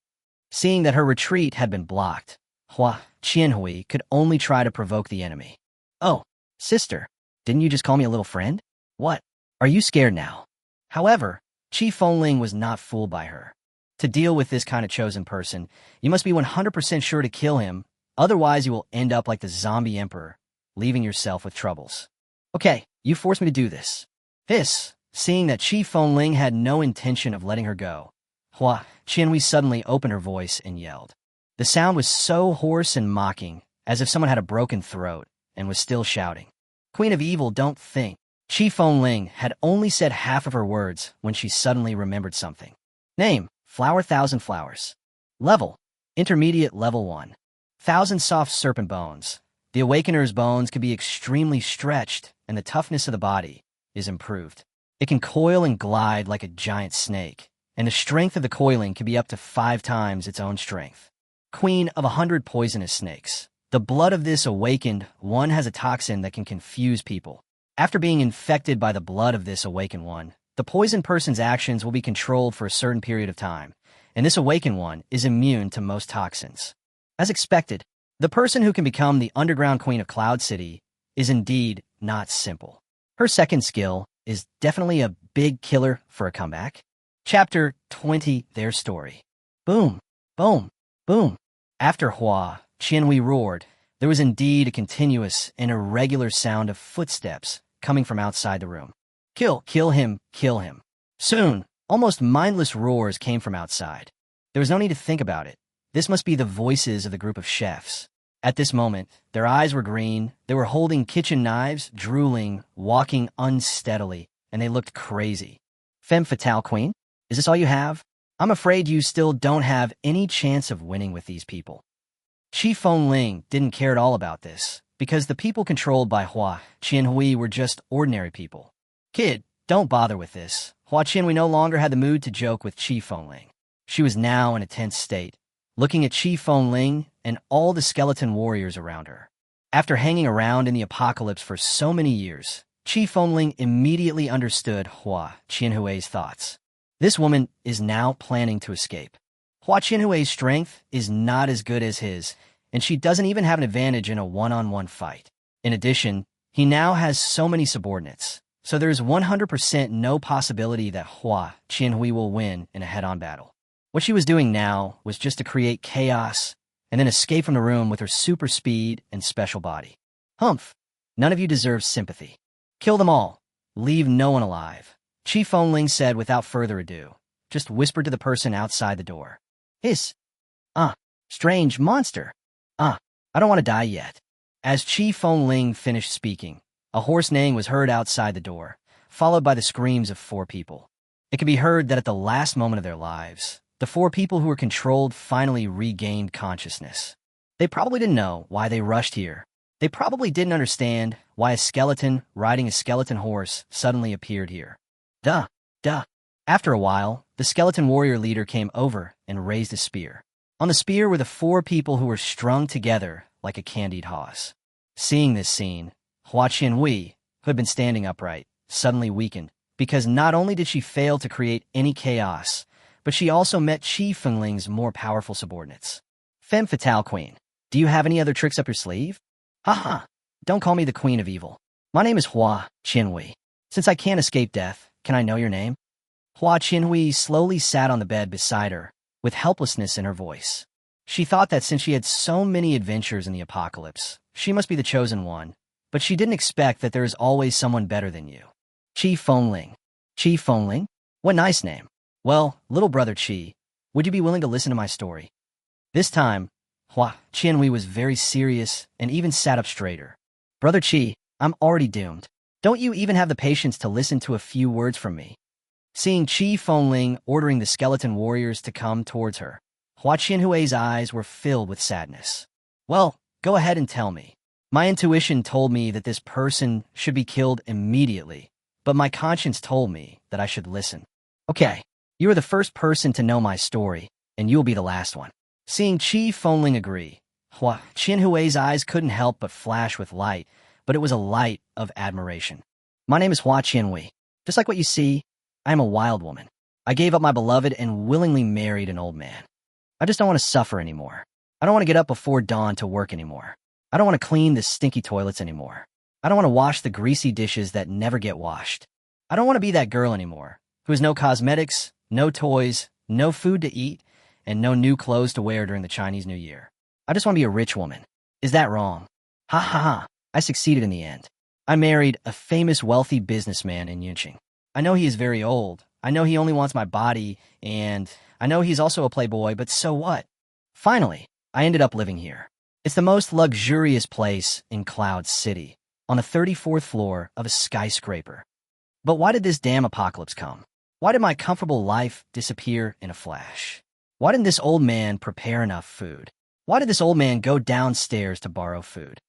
Seeing that her retreat had been blocked, Hua Qianhui could only try to provoke the enemy. Oh, sister, didn't you just call me a little friend? What? Are you scared now? However, Qi Fengling was not fooled by her. To deal with this kind of chosen person, you must be 100% sure to kill him, otherwise you will end up like the zombie emperor, leaving yourself with troubles. Okay, you forced me to do this. Seeing that Qi Fengling had no intention of letting her go, Hua Qianhui suddenly opened her voice and yelled. The sound was so hoarse and mocking, as if someone had a broken throat, and was still shouting. Queen of Evil, don't think. Qi Fengling had only said half of her words when she suddenly remembered something. Name: Flower Thousand Flowers. Level: Intermediate Level 1. 1,000 Soft Serpent Bones. The Awakener's bones can be extremely stretched, and the toughness of the body is improved. It can coil and glide like a giant snake, and the strength of the coiling can be up to 5 times its own strength. Queen of 100 Poisonous Snakes. The blood of this awakened one has a toxin that can confuse people. After being infected by the blood of this awakened one, the poisoned person's actions will be controlled for a certain period of time, and this awakened one is immune to most toxins. As expected, the person who can become the underground queen of Cloud City is indeed not simple. Her second skill is definitely a big killer for a comeback. Chapter 20, Their Story. Boom, boom, boom. After Hua Qianhui roared, there was indeed a continuous and irregular sound of footsteps coming from outside the room. Kill him, kill him. Soon, almost mindless roars came from outside. There was no need to think about it. This must be the voices of the group of chefs. At this moment, their eyes were green, they were holding kitchen knives, drooling, walking unsteadily, and they looked crazy. Femme fatale, queen? Is this all you have? I'm afraid you still don't have any chance of winning with these people. Chi Fengling didn't care at all about this, because the people controlled by Hua Qianhui were just ordinary people. Kid, don't bother with this. Hua Qianhui no longer had the mood to joke with Chi Fengling. She was now in a tense state, looking at Chi Fengling and all the skeleton warriors around her. After hanging around in the apocalypse for so many years, Chi Fengling immediately understood Hua Qianhui's thoughts. This woman is now planning to escape. Hua Qianhui's strength is not as good as his, and she doesn't even have an advantage in a one-on-one fight. In addition, he now has so many subordinates, so there's 100% no possibility that Hua Qianhui will win in a head-on battle. What she was doing now was just to create chaos and then escape from the room with her super speed and special body. Humph! None of you deserve sympathy. Kill them all. Leave no one alive. Chi Fengling said without further ado, just whispered to the person outside the door. Hiss! Strange monster! I don't want to die yet. As Chi Fengling finished speaking, a hoarse neighing was heard outside the door, followed by the screams of 4 people. It could be heard that at the last moment of their lives, the 4 people who were controlled finally regained consciousness. They probably didn't know why they rushed here. They probably didn't understand why a skeleton riding a skeleton horse suddenly appeared here. Duh. After a while, the skeleton warrior leader came over and raised a spear. On the spear were the 4 people who were strung together like a candied hawse. Seeing this scene, Hua Qianhui, who had been standing upright, suddenly weakened, because not only did she fail to create any chaos, but she also met Chi Fengling's more powerful subordinates. Femme fatale, queen, do you have any other tricks up your sleeve? Haha, don't call me the queen of evil. My name is Hua Qianhui. Since I can't escape death, can I know your name? Hua Qianhui slowly sat on the bed beside her, with helplessness in her voice. She thought that since she had so many adventures in the apocalypse, she must be the chosen one, but she didn't expect that there is always someone better than you. Chi Fengling. Chi Fengling? What nice name. Well, little brother Chi, would you be willing to listen to my story? This time, Hua Qianhui was very serious and even sat up straighter. Brother Chi, I'm already doomed. Don't you even have the patience to listen to a few words from me? Seeing Chi Fengling ordering the skeleton warriors to come towards her, Hua Qianhui's eyes were filled with sadness. Well, go ahead and tell me. My intuition told me that this person should be killed immediately, but my conscience told me that I should listen. Okay, you are the first person to know my story, and you'll be the last one. Seeing Chi Fengling agree, Hua Qianhui's eyes couldn't help but flash with light, but it was a light of admiration. My name is Hua Qianhui. Just like what you see, I am a wild woman. I gave up my beloved and willingly married an old man. I just don't want to suffer anymore. I don't want to get up before dawn to work anymore. I don't want to clean the stinky toilets anymore. I don't want to wash the greasy dishes that never get washed. I don't want to be that girl anymore, who has no cosmetics, no toys, no food to eat, and no new clothes to wear during the Chinese New Year. I just want to be a rich woman. Is that wrong? Ha ha ha, I succeeded in the end. I married a famous wealthy businessman in Yunqing. I know he is very old. I know he only wants my body, and I know he's also a playboy, but so what? Finally, I ended up living here. It's the most luxurious place in Cloud City, on the 34th floor of a skyscraper. But why did this damn apocalypse come? Why did my comfortable life disappear in a flash? Why didn't this old man prepare enough food? Why did this old man go downstairs to borrow food?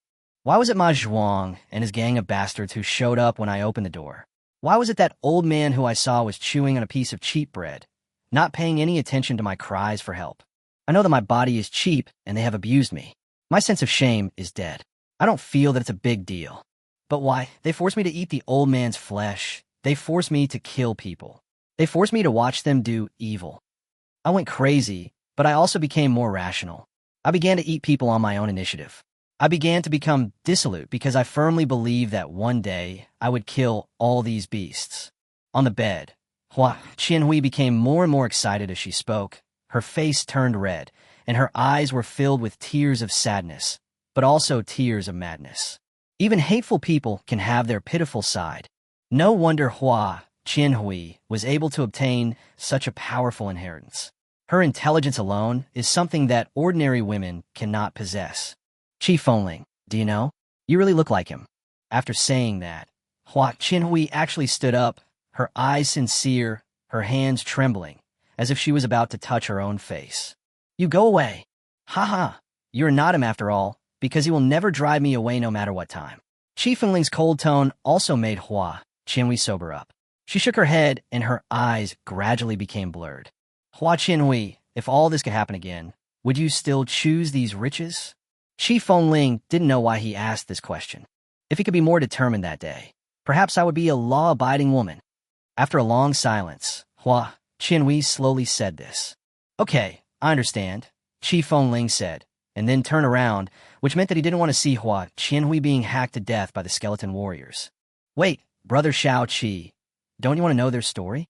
Why was it Ma Zhuang and his gang of bastards who showed up when I opened the door? Why was it that old man who I saw was chewing on a piece of cheap bread, not paying any attention to my cries for help? I know that my body is cheap and they have abused me. My sense of shame is dead. I don't feel that it's a big deal. But why? They forced me to eat the old man's flesh. They forced me to kill people. They forced me to watch them do evil. I went crazy, but I also became more rational. I began to eat people on my own initiative. I began to become dissolute because I firmly believed that one day I would kill all these beasts. On the bed, Hua Qianhui became more and more excited as she spoke. Her face turned red, and her eyes were filled with tears of sadness, but also tears of madness. Even hateful people can have their pitiful side. No wonder Hua Qianhui was able to obtain such a powerful inheritance. Her intelligence alone is something that ordinary women cannot possess. Chi Fengling, do you know? You really look like him. After saying that, Hua Qinhui actually stood up, her eyes sincere, her hands trembling, as if she was about to touch her own face. You go away. Haha, you're not him after all, because he will never drive me away no matter what time. Chi Fengling's cold tone also made Hua Qinhui sober up. She shook her head and her eyes gradually became blurred. Hua Qinhui, if all this could happen again, would you still choose these riches? Chi Fengling didn't know why he asked this question. If he could be more determined that day, perhaps I would be a law-abiding woman. After a long silence, Hua Qinhui slowly said this. Okay, I understand, Chi Fengling said, and then turned around, which meant that he didn't want to see Hua Qinhui being hacked to death by the skeleton warriors. Wait, brother Shao Qi, don't you want to know their story?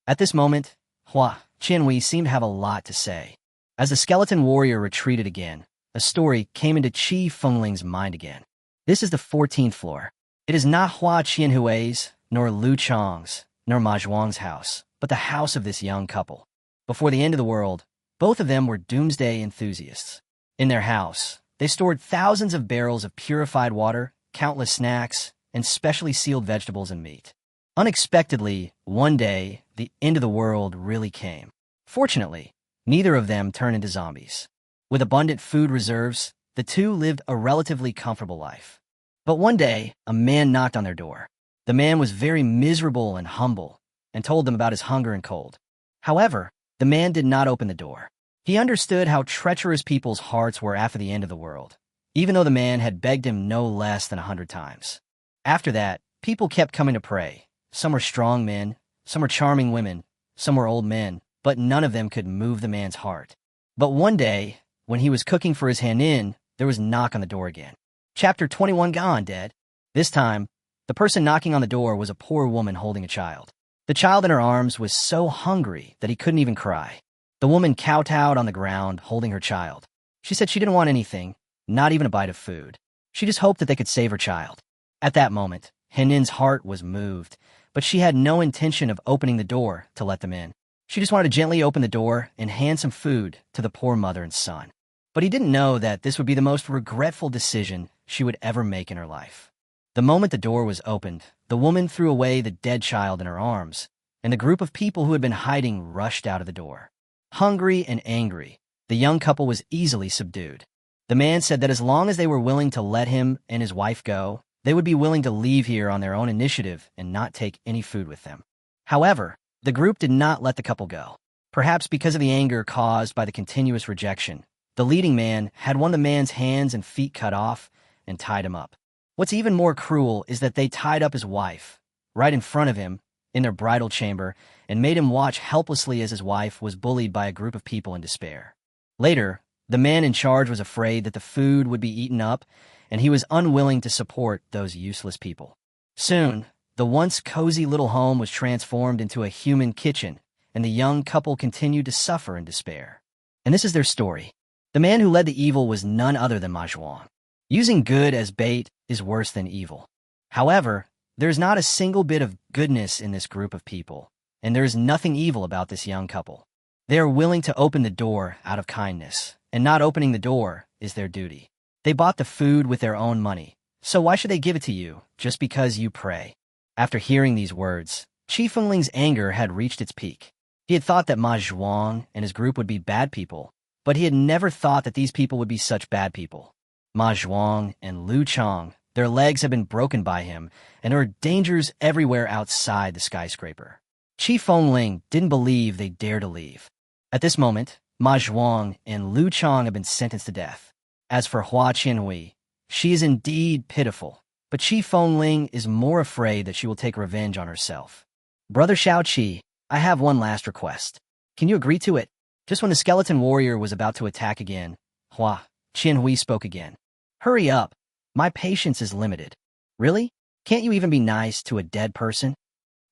At this moment, Hua Qinhui seemed to have a lot to say. As the skeleton warrior retreated again, a story came into Chi Fengling's mind again. This is the 14th floor. It is not Hua Qianhui's, nor Lu Chang's, nor Ma Zhuang's house, but the house of this young couple. Before the end of the world, both of them were doomsday enthusiasts. In their house, they stored thousands of barrels of purified water, countless snacks, and specially sealed vegetables and meat. Unexpectedly, one day, the end of the world really came. Fortunately, neither of them turned into zombies. With abundant food reserves, the two lived a relatively comfortable life. But one day, a man knocked on their door. The man was very miserable and humble, and told them about his hunger and cold. However, the man did not open the door. He understood how treacherous people's hearts were after the end of the world, even though the man had begged him no less than 100 times. After that, people kept coming to pray. Some were strong men, some were charming women, some were old men, but none of them could move the man's heart. But one day, when he was cooking for his Hanin, there was a knock on the door again. Chapter 21 Undead. This time, the person knocking on the door was a poor woman holding a child. The child in her arms was so hungry that he couldn't even cry. The woman kowtowed on the ground, holding her child. She said she didn't want anything, not even a bite of food. She just hoped that they could save her child. At that moment, Hanin's heart was moved, but she had no intention of opening the door to let them in. She just wanted to gently open the door and hand some food to the poor mother and son. But he didn't know that this would be the most regretful decision she would ever make in her life. The moment the door was opened, the woman threw away the dead child in her arms, and the group of people who had been hiding rushed out of the door. Hungry and angry, the young couple was easily subdued. The man said that as long as they were willing to let him and his wife go, they would be willing to leave here on their own initiative and not take any food with them. However, the group did not let the couple go. Perhaps because of the anger caused by the continuous rejection, the leading man had one of the man's hands and feet cut off and tied him up. What's even more cruel is that they tied up his wife, right in front of him, in their bridal chamber, and made him watch helplessly as his wife was bullied by a group of people in despair. Later, the man in charge was afraid that the food would be eaten up, and he was unwilling to support those useless people. Soon, the once cozy little home was transformed into a human kitchen, and the young couple continued to suffer in despair. And this is their story. The man who led the evil was none other than Ma Zhuang. Using good as bait is worse than evil. However, there's not a single bit of goodness in this group of people, and there is nothing evil about this young couple. They are willing to open the door out of kindness, and not opening the door is their duty. They bought the food with their own money, so why should they give it to you just because you pray? After hearing these words, Chi Fengling's anger had reached its peak. He had thought that Ma Zhuang and his group would be bad people, but he had never thought that these people would be such bad people. Ma Zhuang and Lu Chang, their legs had been broken by him, and there were dangers everywhere outside the skyscraper. Chi Fengling didn't believe they dared to leave. At this moment, Ma Zhuang and Lu Chang had been sentenced to death. As for Hua Qinhui, she is indeed pitiful, but Chi Fengling is more afraid that she will take revenge on herself. Brother Shao Qi, I have one last request. Can you agree to it? Just when the skeleton warrior was about to attack again, Hua Qinhui spoke again. Hurry up. My patience is limited. Really? Can't you even be nice to a dead person?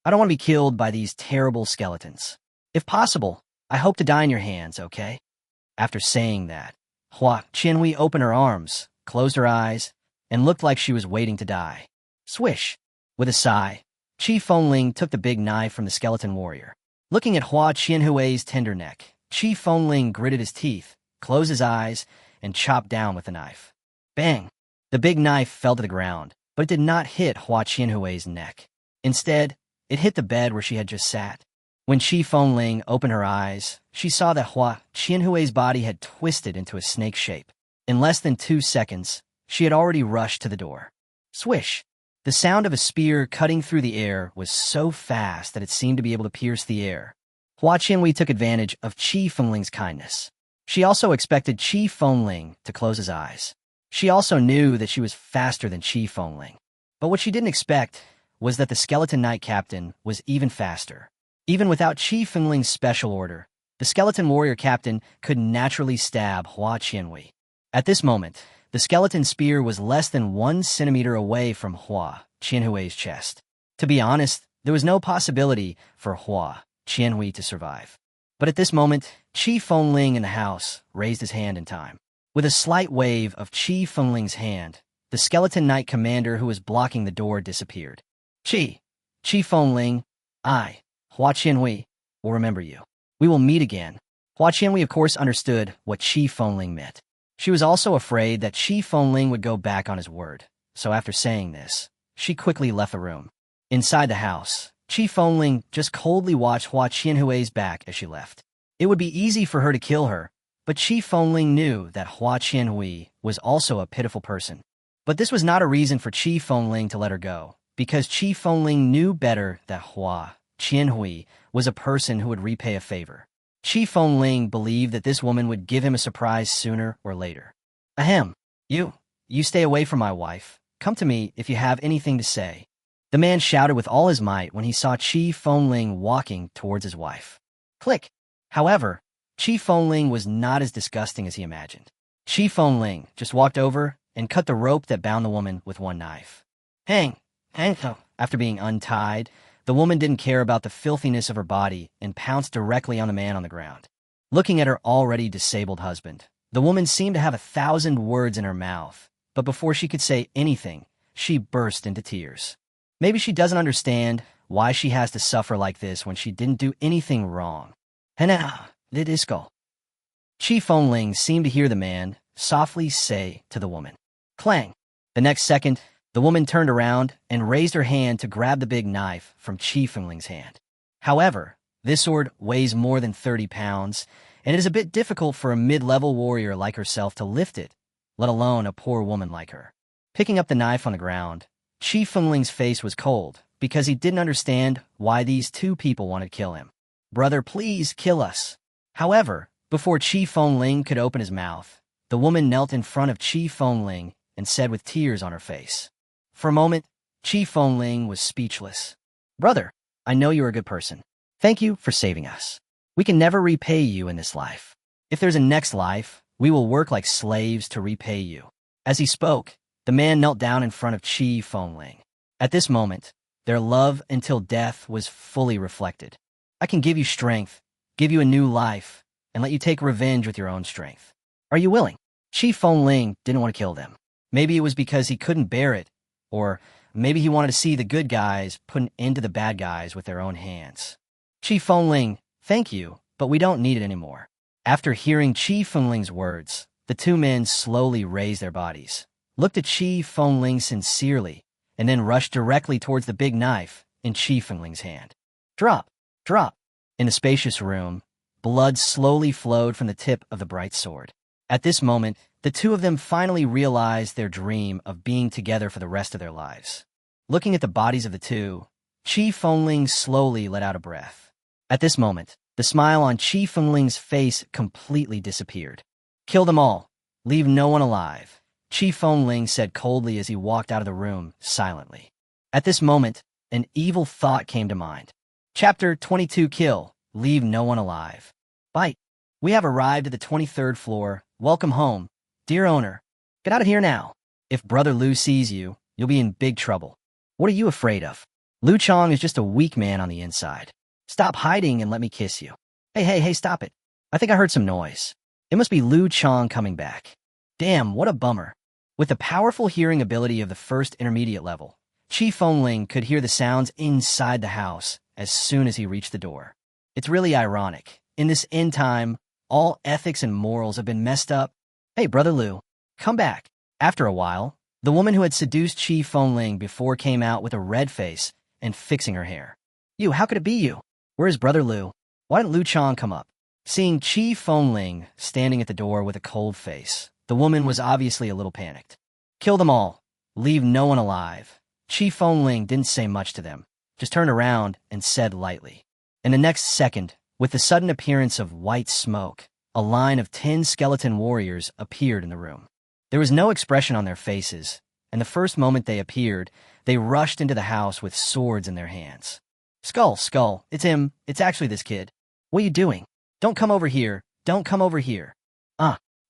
I don't want to be killed by these terrible skeletons. If possible, I hope to die in your hands, okay? After saying that, Hua Qinhui opened her arms, closed her eyes, and looked like she was waiting to die. Swish! With a sigh, Chi Fengling took the big knife from the skeleton warrior. Looking at Hua Qinhui's tender neck, Chi Fengling gritted his teeth, closed his eyes, and chopped down with the knife. Bang! The big knife fell to the ground, but it did not hit Hua Qianhui's neck. Instead, it hit the bed where she had just sat. When Qi Fengling opened her eyes, she saw that Hua Qianhui's body had twisted into a snake shape. In less than 2 seconds, she had already rushed to the door. Swish! The sound of a spear cutting through the air was so fast that it seemed to be able to pierce the air. Hua Qianhui took advantage of Qi Fengling's kindness. She also expected Qi Fengling to close his eyes. She also knew that she was faster than Qi Fengling. But what she didn't expect was that the Skeleton Knight Captain was even faster. Even without Qi Fengling's special order, the Skeleton Warrior Captain could naturally stab Hua Qianhui. At this moment, the skeleton spear was less than 1 centimeter away from Hua Qianhui's chest. To be honest, there was no possibility for Hua Qianhui to survive. But at this moment, Qi Fengling in the house raised his hand in time. With a slight wave of Qi Fengling's hand, the Skeleton Knight commander who was blocking the door disappeared. Qi Fengling, I, Hua Qianhui, will remember you. We will meet again. Hua Qianhui, of course, understood what Qi Fengling meant. She was also afraid that Qi Fengling would go back on his word, so after saying this, she quickly left the room. Inside the house, Qi Fengling just coldly watched Hua Qianhui's back as she left. It would be easy for her to kill her, but Qi Fengling knew that Hua Qianhui was also a pitiful person. But this was not a reason for Qi Fengling to let her go, because Qi Fengling knew better that Hua Qianhui was a person who would repay a favor. Qi Fengling believed that this woman would give him a surprise sooner or later. Ahem. You stay away from my wife. Come to me if you have anything to say. The man shouted with all his might when he saw Qi Fengling walking towards his wife. Click. However, Qi Fengling was not as disgusting as he imagined. Qi Fengling just walked over and cut the rope that bound the woman with one knife. Hang. After being untied, the woman didn't care about the filthiness of her body and pounced directly on the man on the ground. Looking at her already disabled husband, the woman seemed to have 1,000 words in her mouth, but before she could say anything, she burst into tears. Maybe she doesn't understand why she has to suffer like this when she didn't do anything wrong. Hena, the disco. Qi Fengling seemed to hear the man softly say to the woman, Clang. The next second, the woman turned around and raised her hand to grab the big knife from Qi Fengling's hand. However, this sword weighs more than 30 pounds, and it is a bit difficult for a mid-level warrior like herself to lift it, let alone a poor woman like her. Picking up the knife on the ground, Qi Fengling's face was cold because he didn't understand why these two people wanted to kill him. Brother, please kill us. However, before Qi Fengling could open his mouth, the woman knelt in front of Qi Fengling and said with tears on her face. For a moment, Qi Fengling was speechless. Brother, I know you're a good person. Thank you for saving us. We can never repay you in this life. If there's a next life, we will work like slaves to repay you. As he spoke, the man knelt down in front of Qi Fengling. At this moment, their love until death was fully reflected. I can give you strength, give you a new life, and let you take revenge with your own strength. Are you willing? Qi Fengling didn't want to kill them. Maybe it was because he couldn't bear it, or maybe he wanted to see the good guys put an end to the bad guys with their own hands. Qi Fengling, thank you, but we don't need it anymore. After hearing Qi Fengling's words, the two men slowly raised their bodies, looked at Qi Fengling sincerely, and then rushed directly towards the big knife in Qi Fengling's hand. Drop. In the spacious room, blood slowly flowed from the tip of the bright sword. At this moment, the two of them finally realized their dream of being together for the rest of their lives. Looking at the bodies of the two, Qi Fengling slowly let out a breath. At this moment, the smile on Qi Fengling's face completely disappeared. Kill them all. Leave no one alive, Qi Fengling said coldly as he walked out of the room silently. At this moment, an evil thought came to mind. Chapter 22 Kill. Leave no one alive. Bite. We have arrived at the 23rd floor. Welcome home, dear owner. Get out of here now. If Brother Liu sees you, you'll be in big trouble. What are you afraid of? Liu Chong is just a weak man on the inside. Stop hiding and let me kiss you. Hey, stop it. I think I heard some noise. It must be Liu Chong coming back. Damn, what a bummer. With the powerful hearing ability of the first intermediate level, Qi Fengling could hear the sounds inside the house as soon as he reached the door. It's really ironic. In this end time, all ethics and morals have been messed up. Hey, Brother Liu, come back. After a while, the woman who had seduced Qi Fengling before came out with a red face and fixing her hair. You, how could it be you? Where is Brother Liu? Why didn't Liu Chang come up? Seeing Qi Fengling standing at the door with a cold face, the woman was obviously a little panicked. Kill them all. Leave no one alive. Qi Fengling didn't say much to them, just turned around and said lightly. In the next second, with the sudden appearance of white smoke, a line of 10 skeleton warriors appeared in the room. There was no expression on their faces, and the first moment they appeared, they rushed into the house with swords in their hands. Skull, it's him. It's actually this kid. What are you doing? Don't come over here. Don't come over here.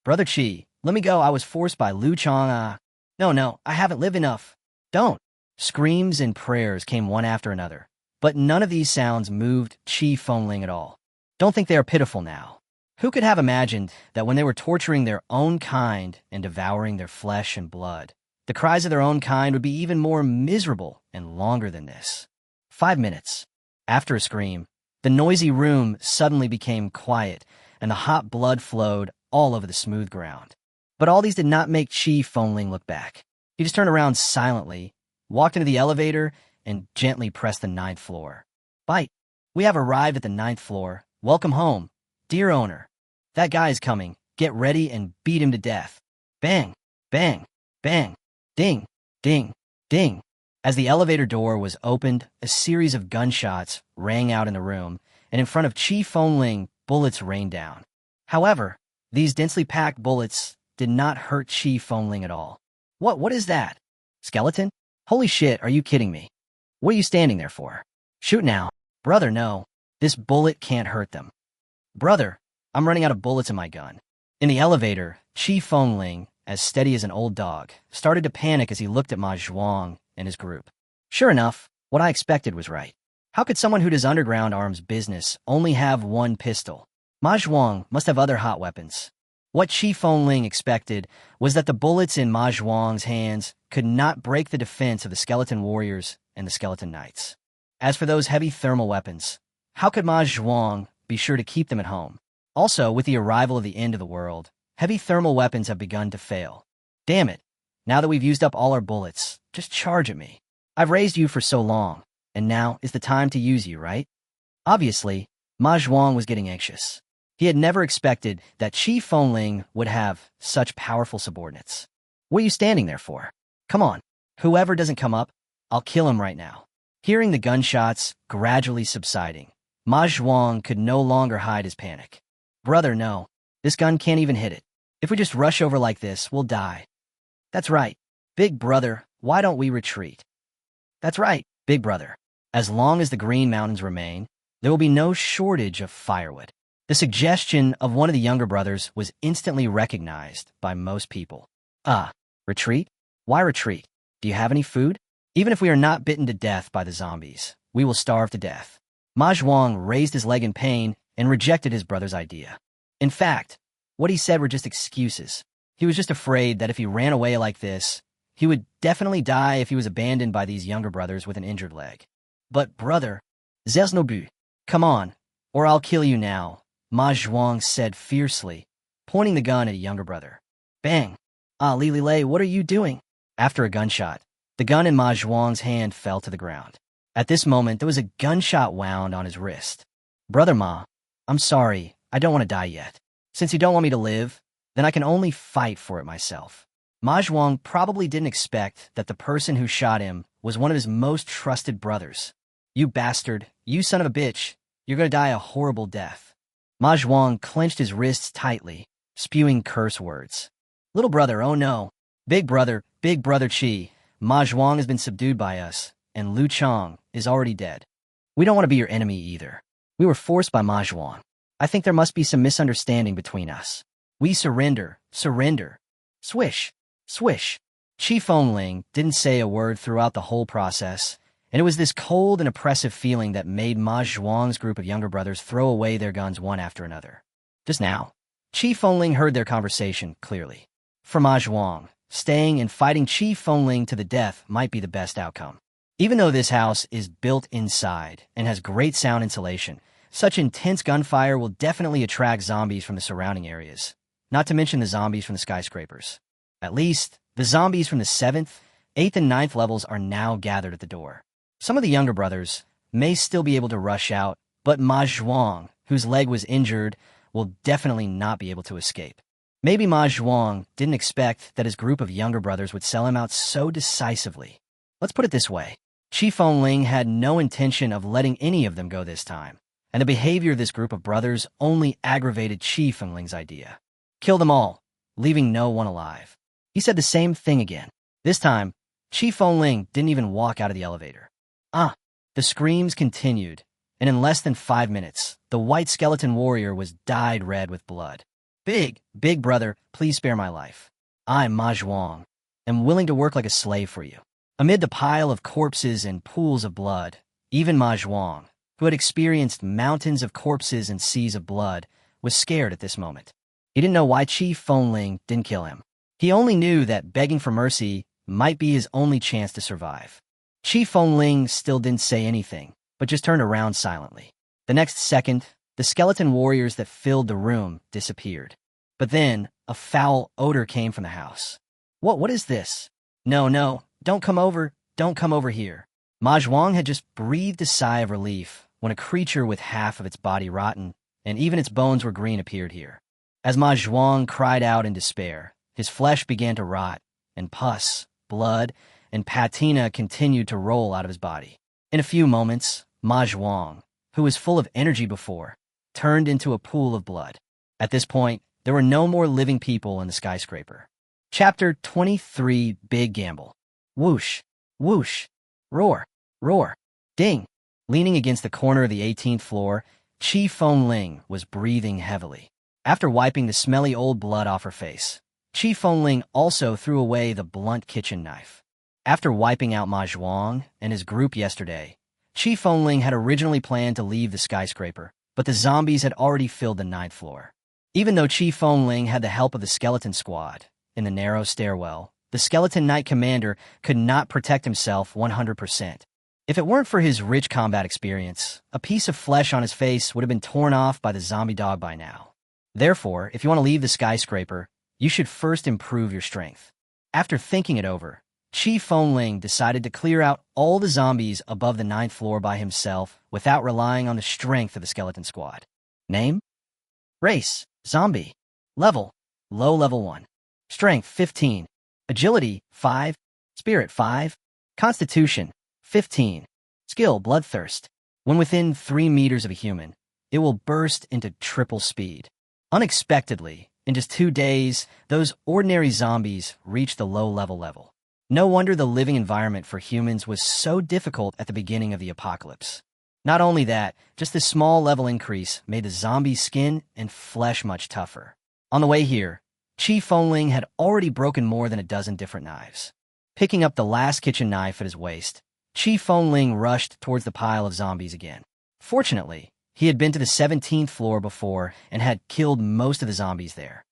Brother Qi, let me go. I was forced by Liu Chang. No, I haven't lived enough. Don't. Screams and prayers came one after another, but none of these sounds moved Qi Fengling at all. Don't think they are pitiful now. Who could have imagined that when they were torturing their own kind and devouring their flesh and blood, the cries of their own kind would be even more miserable and longer than this? 5 minutes. After a scream, the noisy room suddenly became quiet, and the hot blood flowed all over the smooth ground. But all these did not make Qi Fengling look back. He just turned around silently, walked into the elevator, and gently pressed the 9th floor. Bite. We have arrived at the 9th floor. Welcome home, dear owner. That guy is coming. Get ready and beat him to death. Bang, bang, bang, ding, ding, ding. As the elevator door was opened, a series of gunshots rang out in the room, and in front of Qi Fengling, bullets rained down. However, these densely packed bullets did not hurt Qi Fengling at all. What is that? Skeleton? Holy shit, are you kidding me? What are you standing there for? Shoot now. Brother, no. This bullet can't hurt them. Brother, I'm running out of bullets in my gun. In the elevator, Qi Fengling, as steady as an old dog, started to panic as he looked at Ma Zhuang and his group. Sure enough, what I expected was right. How could someone who does underground arms business only have one pistol? Ma Zhuang must have other hot weapons. What Qi Fengling expected was that the bullets in Ma Zhuang's hands could not break the defense of the skeleton warriors and the skeleton knights. As for those heavy thermal weapons, how could Ma Zhuang be sure to keep them at home? Also, with the arrival of the end of the world, heavy thermal weapons have begun to fail. Damn it. Now that we've used up all our bullets, just charge at me. I've raised you for so long, and now is the time to use you, right? Obviously, Ma Zhuang was getting anxious. He had never expected that Qi Fengling would have such powerful subordinates. What are you standing there for? Come on. Whoever doesn't come up, I'll kill him right now. Hearing the gunshots gradually subsiding, Ma Zhuang could no longer hide his panic. Brother, no. This gun can't even hit it. If we just rush over like this, we'll die. That's right. Big brother, why don't we retreat? That's right, big brother. As long as the Green Mountains remain, there will be no shortage of firewood. The suggestion of one of the younger brothers was instantly recognized by most people. Retreat? Why retreat? Do you have any food? Even if we are not bitten to death by the zombies, we will starve to death. Ma Zhuang raised his leg in pain and rejected his brother's idea. In fact, what he said were just excuses. He was just afraid that if he ran away like this, he would definitely die if he was abandoned by these younger brothers with an injured leg. But brother, there's no bu. Come on, or I'll kill you now, Ma Zhuang said fiercely, pointing the gun at a younger brother. Bang! Li Lei, what are you doing? After a gunshot, the gun in Ma Zhuang's hand fell to the ground. At this moment, there was a gunshot wound on his wrist. Brother Ma, I'm sorry, I don't want to die yet. Since you don't want me to live, then I can only fight for it myself. Ma Zhuang probably didn't expect that the person who shot him was one of his most trusted brothers. You bastard, you son of a bitch, you're gonna die a horrible death. Ma Zhuang clenched his wrists tightly, spewing curse words. Little brother, oh no. Big brother Qi, Ma Zhuang has been subdued by us, and Liu Chang is already dead. We don't want to be your enemy either. We were forced by Ma Zhuang. I think there must be some misunderstanding between us. We surrender. Swish, swish. Qi Fengling didn't say a word throughout the whole process, and it was this cold and oppressive feeling that made Ma Zhuang's group of younger brothers throw away their guns one after another. Just now, Qi Fengling heard their conversation clearly. For Ma Zhuang, staying and fighting Qi Fengling to the death might be the best outcome. Even though this house is built inside and has great sound insulation, such intense gunfire will definitely attract zombies from the surrounding areas, not to mention the zombies from the skyscrapers. At least, The zombies from the 7th, 8th, and 9th levels are now gathered at the door. Some of the younger brothers may still be able to rush out, but Ma Zhuang, whose leg was injured, will definitely not be able to escape. Maybe Ma Zhuang didn't expect that his group of younger brothers would sell him out so decisively. Let's put it this way. Qi Fengling had no intention of letting any of them go this time, and the behavior of this group of brothers only aggravated Qi Fengling's idea. Kill them all, leaving no one alive. He said the same thing again. This time, Qi Fengling didn't even walk out of the elevator. The screams continued, and in less than 5 minutes, the white skeleton warrior was dyed red with blood. Big brother, please spare my life. I, Ma Zhuang, am willing to work like a slave for you. Amid the pile of corpses and pools of blood, even Ma Zhuang, who had experienced mountains of corpses and seas of blood, was scared at this moment. He didn't know why Qi Fengling didn't kill him. He only knew that begging for mercy might be his only chance to survive. Qi Fengling still didn't say anything, but just turned around silently. The next second, the skeleton warriors that filled the room disappeared. But then, a foul odor came from the house. What is this? No, don't come over here. Ma Zhuang had just breathed a sigh of relief when a creature with half of its body rotten, and even its bones were green, appeared here. As Ma Zhuang cried out in despair, his flesh began to rot, and pus, blood, and patina continued to roll out of his body. In a few moments, Ma Zhuang, who was full of energy before, turned into a pool of blood. At this point, there were no more living people in the skyscraper. Chapter 23, Big Gamble. Whoosh, whoosh, roar, roar, ding. Leaning against the corner of the 18th floor, Qi Fengling was breathing heavily. After wiping the smelly old blood off her face, Qi Fengling also threw away the blunt kitchen knife. After wiping out Ma Zhuang and his group yesterday, Qi Fengling had originally planned to leave the skyscraper, but the zombies had already filled the 9th floor. Even though Qi Fengling had the help of the skeleton squad in the narrow stairwell, the skeleton knight commander could not protect himself 100%. If it weren't for his rich combat experience, a piece of flesh on his face would have been torn off by the zombie dog by now. Therefore, if you want to leave the skyscraper, you should first improve your strength. After thinking it over, Qi Fengling decided to clear out all the zombies above the 9th floor by himself without relying on the strength of the skeleton squad. Name? Race, zombie. Level, low level 1. Strength, 15. Agility, 5. Spirit, 5. Constitution, 15. Skill, bloodthirst. When within 3 meters of a human, it will burst into triple speed. Unexpectedly, in just 2 days, those ordinary zombies reached the low-level level. No wonder the living environment for humans was so difficult at the beginning of the apocalypse. Not only that, just this small level increase made the zombie skin and flesh much tougher. On the way here, Qi Fengling had already broken more than a dozen different knives. Picking up the last kitchen knife at his waist, Qi Fengling rushed towards the pile of zombies again. Fortunately, he had been to the 17th floor before and had killed most of the zombies there.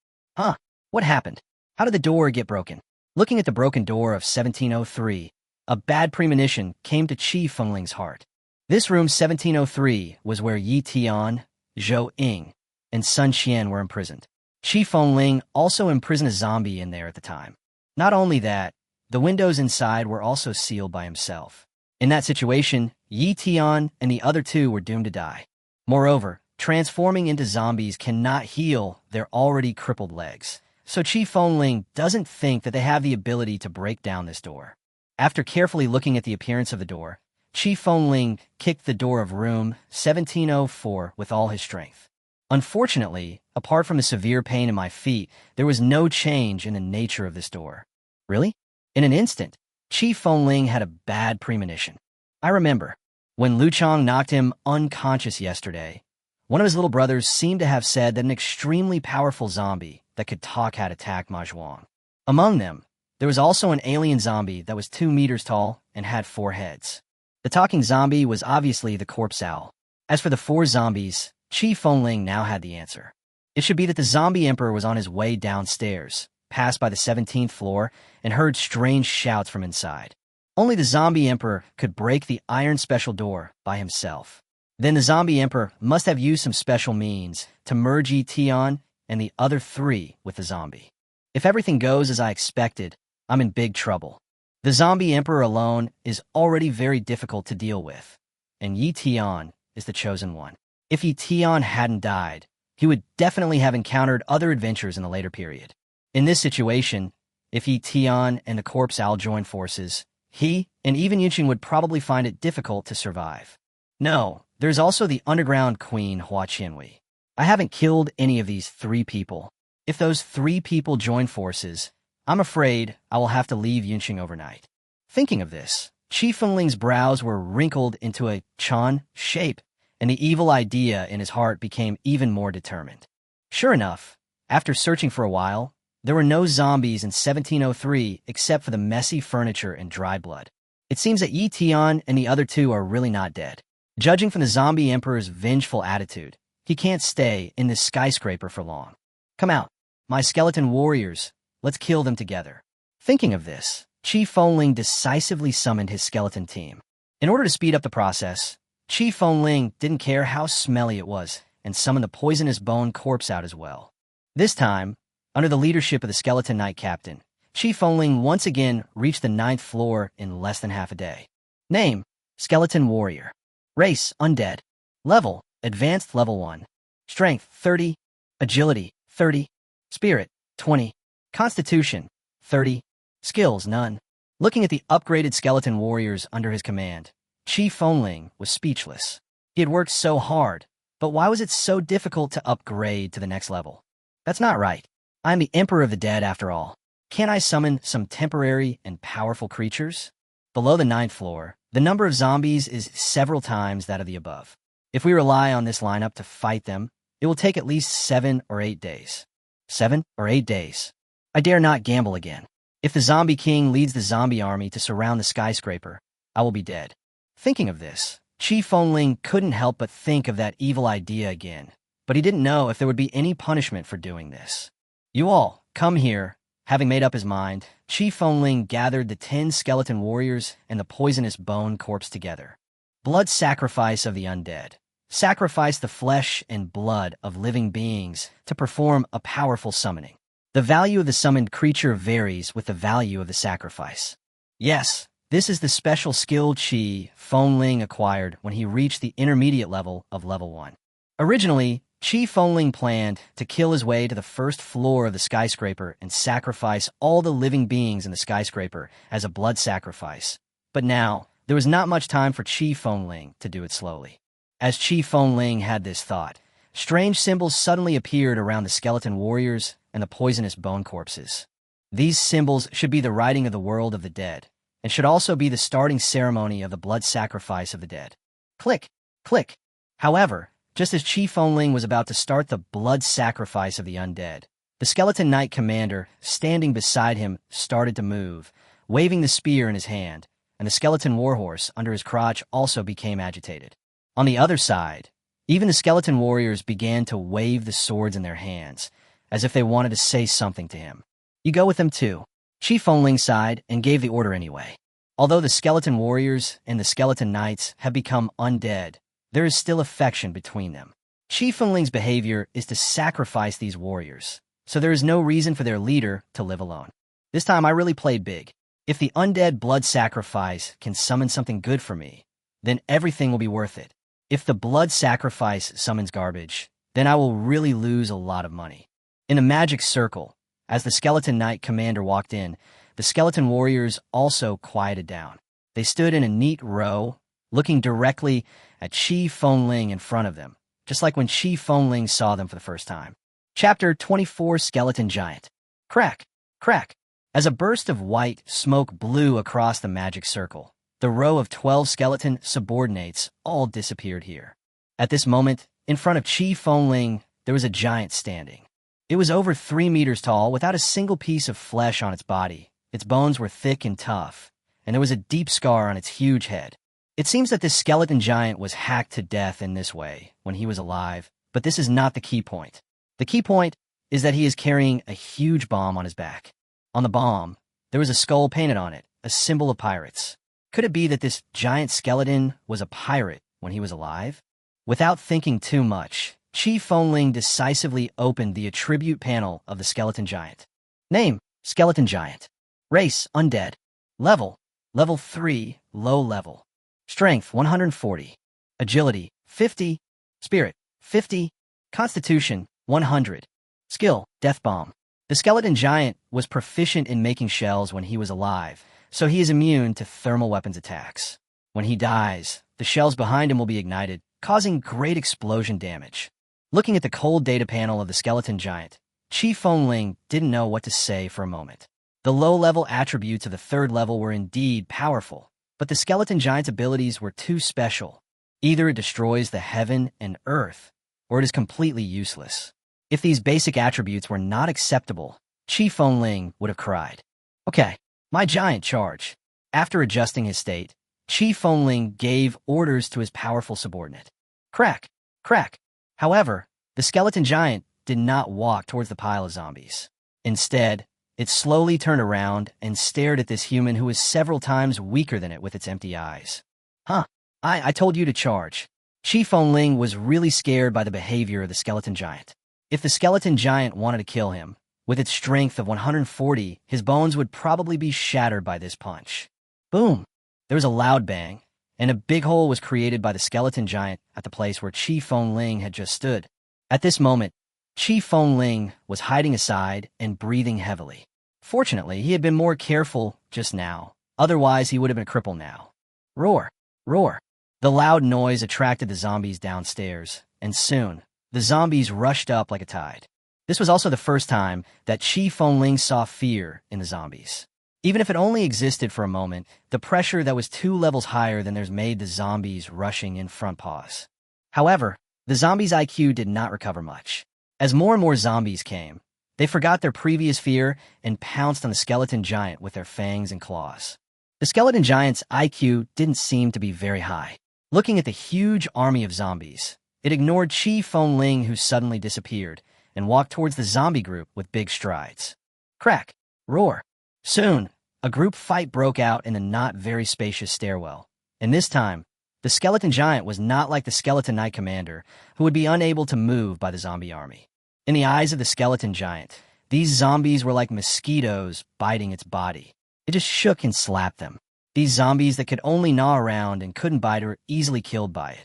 What happened? How did the door get broken? Looking at the broken door of 1703, a bad premonition came to Qi Fengling's heart. This room 1703 was where Yi Tian, Zhou Ying, and Sun Xian were imprisoned. Qi Fengling also imprisoned a zombie in there at the time. Not only that, the windows inside were also sealed by himself. In that situation, Yi Tian and the other two were doomed to die. Moreover, transforming into zombies cannot heal their already crippled legs, so Qi Fengling doesn't think that they have the ability to break down this door. After carefully looking at the appearance of the door, Qi Fengling kicked the door of room 1704 with all his strength. Unfortunately, apart from the severe pain in my feet, there was no change in the nature of this door. Really? In an instant, Qi Fengling had a bad premonition. I remember, when Lu Chang knocked him unconscious yesterday, one of his little brothers seemed to have said that an extremely powerful zombie that could talk had attacked Ma Zhuang. Among them, there was also an alien zombie that was 2 meters tall and had 4 heads. The talking zombie was obviously the corpse owl. As for the 4 zombies, Qi Fengling now had the answer. It should be that the zombie emperor was on his way downstairs, passed by the 17th floor, and heard strange shouts from inside. Only the zombie emperor could break the iron special door by himself. Then the zombie emperor must have used some special means to merge Yi Tian and the other 3 with the zombie. If everything goes as I expected, I'm in big trouble. The zombie emperor alone is already very difficult to deal with, and Yi Tian is the chosen one. If Yi Tian hadn't died, he would definitely have encountered other adventures in the later period. In this situation, if Yi Tian and the corpse owl joined forces, he and even Yunqing would probably find it difficult to survive. No, there's also the underground queen Hua Qianwei. I haven't killed any of these 3 people. If those 3 people join forces, I'm afraid I will have to leave Yunqing overnight. Thinking of this, Qi Fengling's brows were wrinkled into a Chan shape, and the evil idea in his heart became even more determined. Sure enough, after searching for a while, there were no zombies in 1703 except for the messy furniture and dry blood. It seems that Yi Tian and the other 2 are really not dead. Judging from the zombie emperor's vengeful attitude, he can't stay in this skyscraper for long. Come out, my skeleton warriors, let's kill them together. Thinking of this, Qi Fengling decisively summoned his skeleton team. In order to speed up the process, Qi Fengling didn't care how smelly it was and summoned the poisonous bone corpse out as well. This time, under the leadership of the skeleton knight captain, Qi Fengling once again reached the 9th floor in less than half a day. Name, Skeleton Warrior. Race, Undead. Level, Advanced Level 1. Strength, 30. Agility, 30. Spirit, 20. Constitution, 30. Skills, none. Looking at the upgraded skeleton warriors under his command, Qi Fengling was speechless. He had worked so hard, but why was it so difficult to upgrade to the next level? That's not right. I'm the Emperor of the Dead after all. Can't I summon some temporary and powerful creatures? Below the 9th floor, the number of zombies is several times that of the above. If we rely on this lineup to fight them, it will take at least 7 or 8 days. 7 or 8 days. I dare not gamble again. If the zombie king leads the zombie army to surround the skyscraper, I will be dead. Thinking of this, Qi Fengling couldn't help but think of that evil idea again, but he didn't know if there would be any punishment for doing this. You all, come here. Having made up his mind, Qi Fengling gathered the 10 skeleton warriors and the poisonous bone corpse together. Blood sacrifice of the undead. Sacrifice the flesh and blood of living beings to perform a powerful summoning. The value of the summoned creature varies with the value of the sacrifice. Yes, this is the special skill Qi Fengling acquired when he reached the intermediate level of level 1. Originally, Qi Fengling planned to kill his way to the 1st floor of the skyscraper and sacrifice all the living beings in the skyscraper as a blood sacrifice. But now, there was not much time for Qi Fengling to do it slowly. As Qi Fengling had this thought, strange symbols suddenly appeared around the skeleton warriors and the poisonous bone corpses. These symbols should be the writing of the world of the dead, and should also be the starting ceremony of the blood sacrifice of the dead. Click, click. However, just as Qi Fengling was about to start the blood sacrifice of the undead, the skeleton knight commander, standing beside him, started to move, waving the spear in his hand, and the skeleton warhorse under his crotch also became agitated. On the other side, even the skeleton warriors began to wave the swords in their hands, as if they wanted to say something to him. You go with them too. Qi Fengling sighed and gave the order anyway. Although the skeleton warriors and the skeleton knights have become undead, there is still affection between them. Qi Fengling's behavior is to sacrifice these warriors, so there is no reason for their leader to live alone. This time I really played big. If the undead blood sacrifice can summon something good for me, then everything will be worth it. If the blood sacrifice summons garbage, then I will really lose a lot of money. In a magic circle, as the skeleton knight commander walked in, the skeleton warriors also quieted down. They stood in a neat row, looking directly at Qi Fengling in front of them, just like when Qi Fengling saw them for the first time. Chapter 24, Skeleton Giant. Crack, crack. As a burst of white smoke blew across the magic circle, the row of 12 skeleton subordinates all disappeared here. At this moment, in front of Qi Fengling, there was a giant standing. It was over 3 meters tall without a single piece of flesh on its body. Its bones were thick and tough, and there was a deep scar on its huge head. It seems that this skeleton giant was hacked to death in this way when he was alive, but this is not the key point. The key point is that he is carrying a huge bomb on his back. On the bomb, there was a skull painted on it, a symbol of pirates. Could it be that this giant skeleton was a pirate when he was alive? Without thinking too much, Qi Fengling decisively opened the attribute panel of the skeleton giant. Name, Skeleton Giant. Race, Undead. Level 3, low level. Strength, 140. Agility, 50. Spirit, 50. Constitution, 100. Skill, Death Bomb. The skeleton giant was proficient in making shells when he was alive, so he is immune to thermal weapons attacks. When he dies, the shells behind him will be ignited, causing great explosion damage. Looking at the cold data panel of the skeleton giant, Chi Fengling didn't know what to say for a moment. The low-level attributes of the third level were indeed powerful, but the skeleton giant's abilities were too special. Either it destroys the heaven and earth, or it is completely useless. If these basic attributes were not acceptable, Chi Fengling would have cried. Okay, my giant charge. After adjusting his state, Chi Fengling gave orders to his powerful subordinate. Crack! Crack! However, the skeleton giant did not walk towards the pile of zombies. Instead, it slowly turned around and stared at this human who was several times weaker than it with its empty eyes. Huh, I told you to charge. Chi Fengling was really scared by the behavior of the skeleton giant. If the skeleton giant wanted to kill him, with its strength of 140, his bones would probably be shattered by this punch. Boom! There was a loud bang, and a big hole was created by the skeleton giant at the place where Chi Fengling had just stood. At this moment, Chi Fengling was hiding aside and breathing heavily. Fortunately, he had been more careful just now. Otherwise, he would have been a cripple now. Roar! Roar! The loud noise attracted the zombies downstairs, and soon, the zombies rushed up like a tide. This was also the first time that Chi Fengling saw fear in the zombies. Even if it only existed for a moment, the pressure that was 2 levels higher than theirs made the zombies rushing in front paws. However, the zombies' IQ did not recover much. As more and more zombies came, they forgot their previous fear and pounced on the skeleton giant with their fangs and claws. The skeleton giant's IQ didn't seem to be very high. Looking at the huge army of zombies, it ignored Chi Fengling, who suddenly disappeared, and walked towards the zombie group with big strides. Crack! Roar! Soon, a group fight broke out in a not very spacious stairwell, and this time, the skeleton giant was not like the skeleton knight commander, who would be unable to move by the zombie army. In the eyes of the skeleton giant, these zombies were like mosquitoes biting its body. It just shook and slapped them. These zombies that could only gnaw around and couldn't bite were easily killed by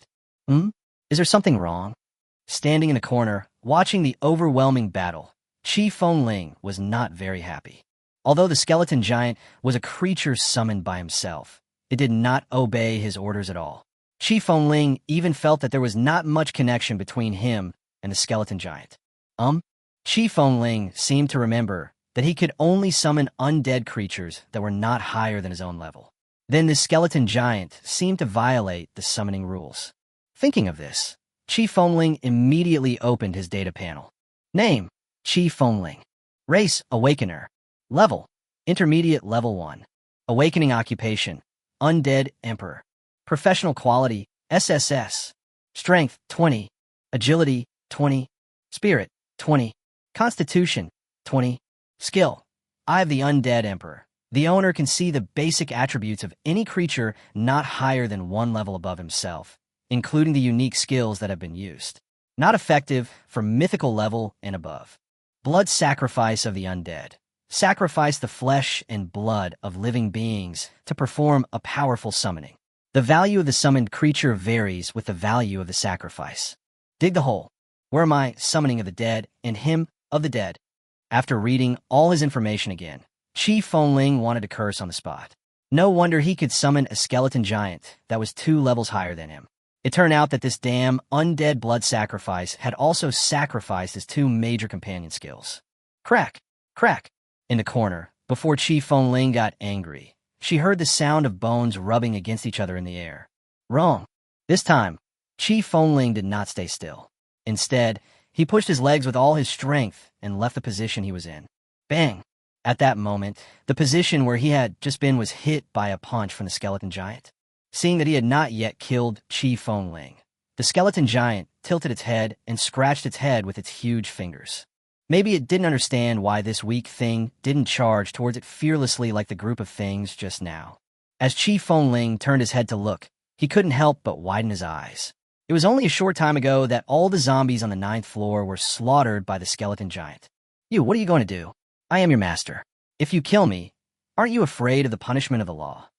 it. Is there something wrong? Standing in a corner, watching the overwhelming battle, Chi Fengling was not very happy. Although the skeleton giant was a creature summoned by himself, it did not obey his orders at all. Chi Fengling even felt that there was not much connection between him and the skeleton giant. Chi Fengling seemed to remember that he could only summon undead creatures that were not higher than his own level. Then the skeleton giant seemed to violate the summoning rules. Thinking of this, Chi Fengling immediately opened his data panel. Name, Chi Fengling. Race, Awakener. Level, Intermediate Level 1. Awakening Occupation, Undead Emperor. Professional Quality, SSS. Strength, 20. Agility, 20. Spirit, 20. Constitution, 20. Skill, Eye of the Undead Emperor. The owner can see the basic attributes of any creature not higher than 1 level above himself, including the unique skills that have been used. Not effective for mythical level and above. Blood Sacrifice of the Undead. Sacrifice the flesh and blood of living beings to perform a powerful summoning. The value of the summoned creature varies with the value of the sacrifice. Dig the hole. Where am I? Summoning of the dead and hymn of the dead. After reading all his information again, Chi Fengling wanted to curse on the spot. No wonder he could summon a skeleton giant that was 2 levels higher than him. It turned out that this damn undead blood sacrifice had also sacrificed his 2 major companion skills. Crack! Crack! In the corner, before Chi Fengling got angry, she heard the sound of bones rubbing against each other in the air. Wrong. This time, Chi Fengling did not stay still. Instead, he pushed his legs with all his strength and left the position he was in. Bang! At that moment, the position where he had just been was hit by a punch from the skeleton giant. Seeing that he had not yet killed Chi Fengling, the skeleton giant tilted its head and scratched its head with its huge fingers. Maybe it didn't understand why this weak thing didn't charge towards it fearlessly like the group of things just now. As Chi Fengling turned his head to look, he couldn't help but widen his eyes. It was only a short time ago that all the zombies on the 9th floor were slaughtered by the skeleton giant. What are you going to do? I am your master. If you kill me, Aren't you afraid of the punishment of the law?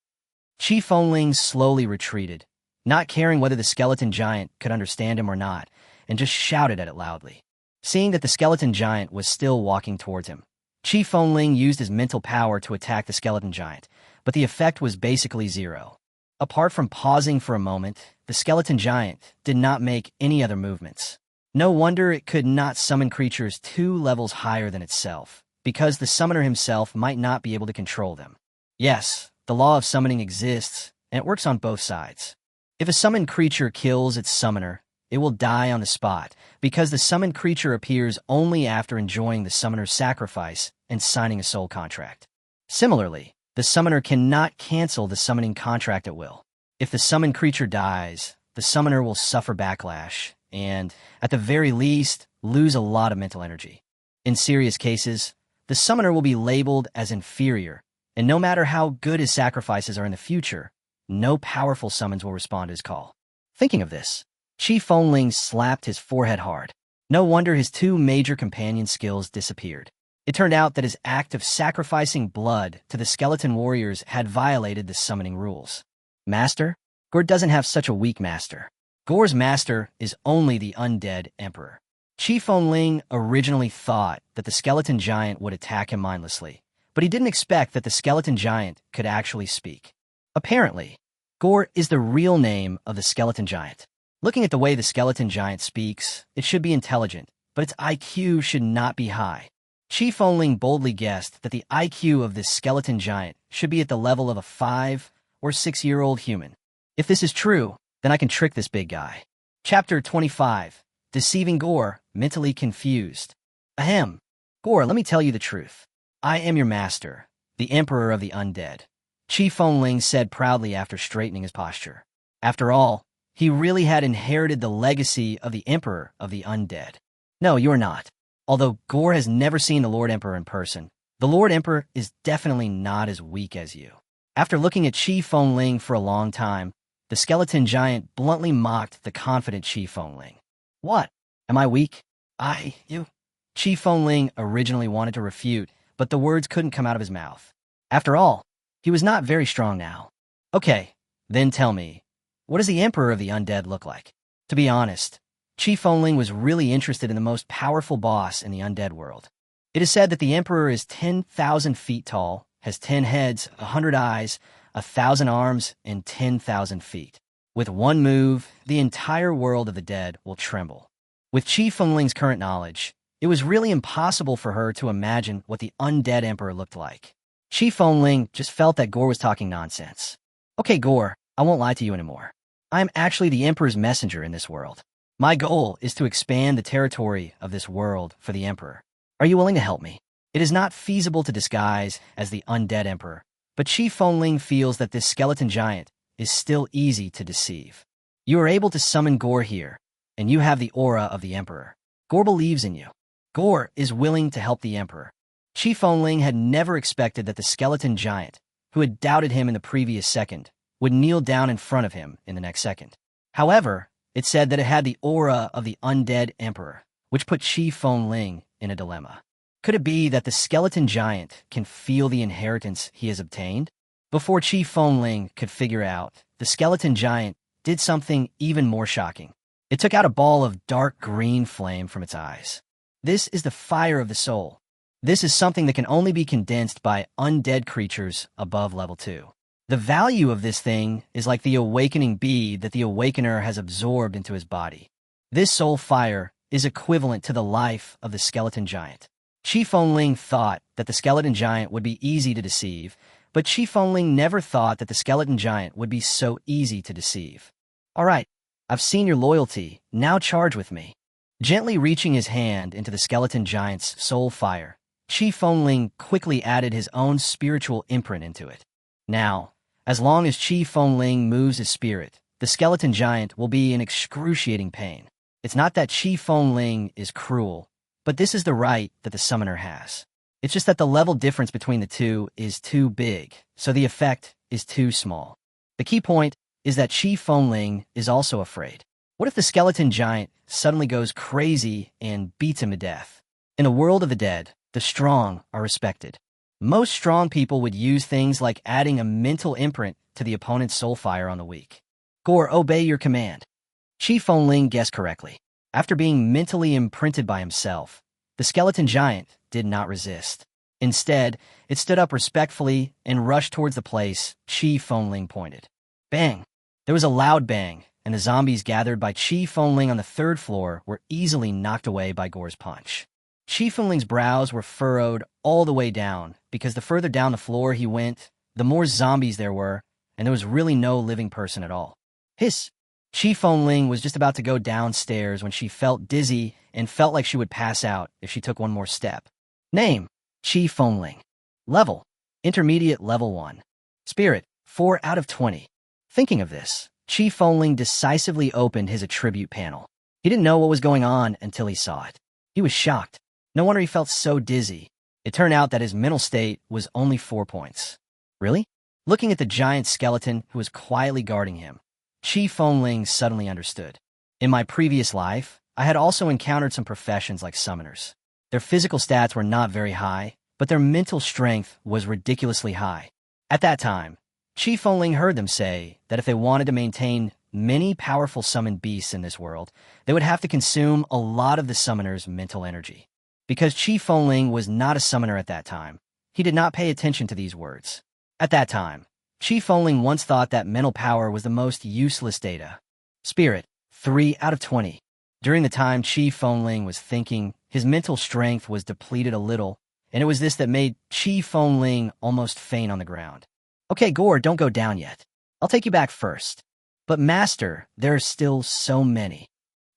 Chi Fengling slowly retreated, not caring whether the skeleton giant could understand him or not, and just shouted at it loudly. Seeing that the skeleton giant was still walking towards him, Chi Fengling used his mental power to attack the skeleton giant, but the effect was basically zero. Apart from pausing for a moment, the skeleton giant did not make any other movements. No wonder it could not summon creatures 2 levels higher than itself, because the summoner himself might not be able to control them. Yes, the law of summoning exists, and it works on both sides. If a summoned creature kills its summoner, it will die on the spot, because the summoned creature appears only after enjoying the summoner's sacrifice and signing a soul contract. Similarly, the summoner cannot cancel the summoning contract at will. If the summoned creature dies, the summoner will suffer backlash and, at the very least, lose a lot of mental energy. In serious cases, the summoner will be labeled as inferior, and no matter how good his sacrifices are in the future, no powerful summons will respond to his call. Thinking of this, Chi Fengling slapped his forehead hard. No wonder his 2 major companion skills disappeared. It turned out that his act of sacrificing blood to the skeleton warriors had violated the summoning rules. Master? Gore doesn't have such a weak master. Gore's master is only the Undead Emperor. Chi Fengling originally thought that the skeleton giant would attack him mindlessly, but he didn't expect that the skeleton giant could actually speak. Apparently, Gore is the real name of the skeleton giant. Looking at the way the skeleton giant speaks, it should be intelligent, but its IQ should not be high. Chi Fengling boldly guessed that the IQ of this skeleton giant should be at the level of a 5 or 6-year-old human. If this is true, then I can trick this big guy. Chapter 25. Deceiving Gore, mentally confused. Ahem. Gore, let me tell you the truth. I am your master, the Emperor of the Undead. Chi Fengling said proudly after straightening his posture. After all, he really had inherited the legacy of the Emperor of the Undead. No, you're not. Although Gore has never seen the Lord Emperor in person, the Lord Emperor is definitely not as weak as you. After looking at Chi Fengling for a long time, the skeleton giant bluntly mocked the confident Chi Fengling. What? Am I weak? You? Chi Fengling originally wanted to refute, but the words couldn't come out of his mouth. After all, he was not very strong now. Okay, then tell me, what does the Emperor of the Undead look like? To be honest, Chi Fengling was really interested in the most powerful boss in the undead world. It is said that the Emperor is 10,000 feet tall, has 10 heads, 100 eyes, 1,000 arms, and 10,000 feet. With one move, the entire world of the dead will tremble. With Chi Fengling's current knowledge, it was really impossible for her to imagine what the Undead Emperor looked like. Chi Fengling just felt that Gore was talking nonsense. Okay, Gore, I won't lie to you anymore. I am actually the Emperor's messenger in this world. My goal is to expand the territory of this world for the Emperor. Are you willing to help me? It is not feasible to disguise as the Undead Emperor, but Chi Fengling feels that this skeleton giant is still easy to deceive. You are able to summon Gore here, and you have the aura of the Emperor. Gore believes in you. Gore is willing to help the Emperor. Chi Fengling had never expected that the skeleton giant, who had doubted him in the previous second, would kneel down in front of him in the next second. However, it said that it had the aura of the Undead Emperor, which put Chi Fengling in a dilemma. Could it be that the skeleton giant can feel the inheritance he has obtained? Before Chi Fengling could figure out, the skeleton giant did something even more shocking. It took out a ball of dark green flame from its eyes. This is the fire of the soul. This is something that can only be condensed by undead creatures above level 2. The value of this thing is like the awakening bead that the awakener has absorbed into his body. This soul fire is equivalent to the life of the skeleton giant. Chi Fengling thought that the skeleton giant would be easy to deceive, but Chi Fengling never thought that the skeleton giant would be so easy to deceive. All right, I've seen your loyalty, now charge with me. Gently reaching his hand into the skeleton giant's soul fire, Chi Fengling quickly added his own spiritual imprint into it. Now, as long as Chi Fengling moves his spirit, the skeleton giant will be in excruciating pain. It's not that Chi Fengling is cruel, but this is the right that the summoner has. It's just that the level difference between the two is too big, so the effect is too small. The key point is that Chi Fengling is also afraid. What if the skeleton giant suddenly goes crazy and beats him to death? In a world of the dead, the strong are respected. Most strong people would use things like adding a mental imprint to the opponent's soul fire on the weak. Gore, obey your command. Chi Fengling guessed correctly. After being mentally imprinted by himself, the skeleton giant did not resist. Instead, it stood up respectfully and rushed towards the place Chi Fengling pointed. Bang! There was a loud bang, and the zombies gathered by Chi Fengling on the third floor were easily knocked away by Gore's punch. Chi Fengling's brows were furrowed all the way down, because the further down the floor he went, the more zombies there were, and there was really no living person at all. Hiss! Chi Fengling was just about to go downstairs when she felt dizzy and felt like she would pass out if she took one more step. Name: Chi Fengling. Level: Intermediate Level 1. Spirit: 4 out of 20. Thinking of this, Chi Fengling decisively opened his attribute panel. He didn't know what was going on until he saw it. He was shocked. No wonder he felt so dizzy. It turned out that his mental state was only 4 points. Really? Looking at the giant skeleton who was quietly guarding him, Chi Fengling suddenly understood. In my previous life, I had also encountered some professions like summoners. Their physical stats were not very high, but their mental strength was ridiculously high. At that time, Chi Fengling heard them say that if they wanted to maintain many powerful summoned beasts in this world, they would have to consume a lot of the summoner's mental energy. Because Chi Fengling was not a summoner at that time, he did not pay attention to these words. At that time, Chi Fengling once thought that mental power was the most useless data. Spirit: 3 out of 20. During the time Chi Fengling was thinking, his mental strength was depleted a little, and it was this that made Chi Fengling almost faint on the ground. Okay, Gore, don't go down yet. I'll take you back first. But Master, there are still so many.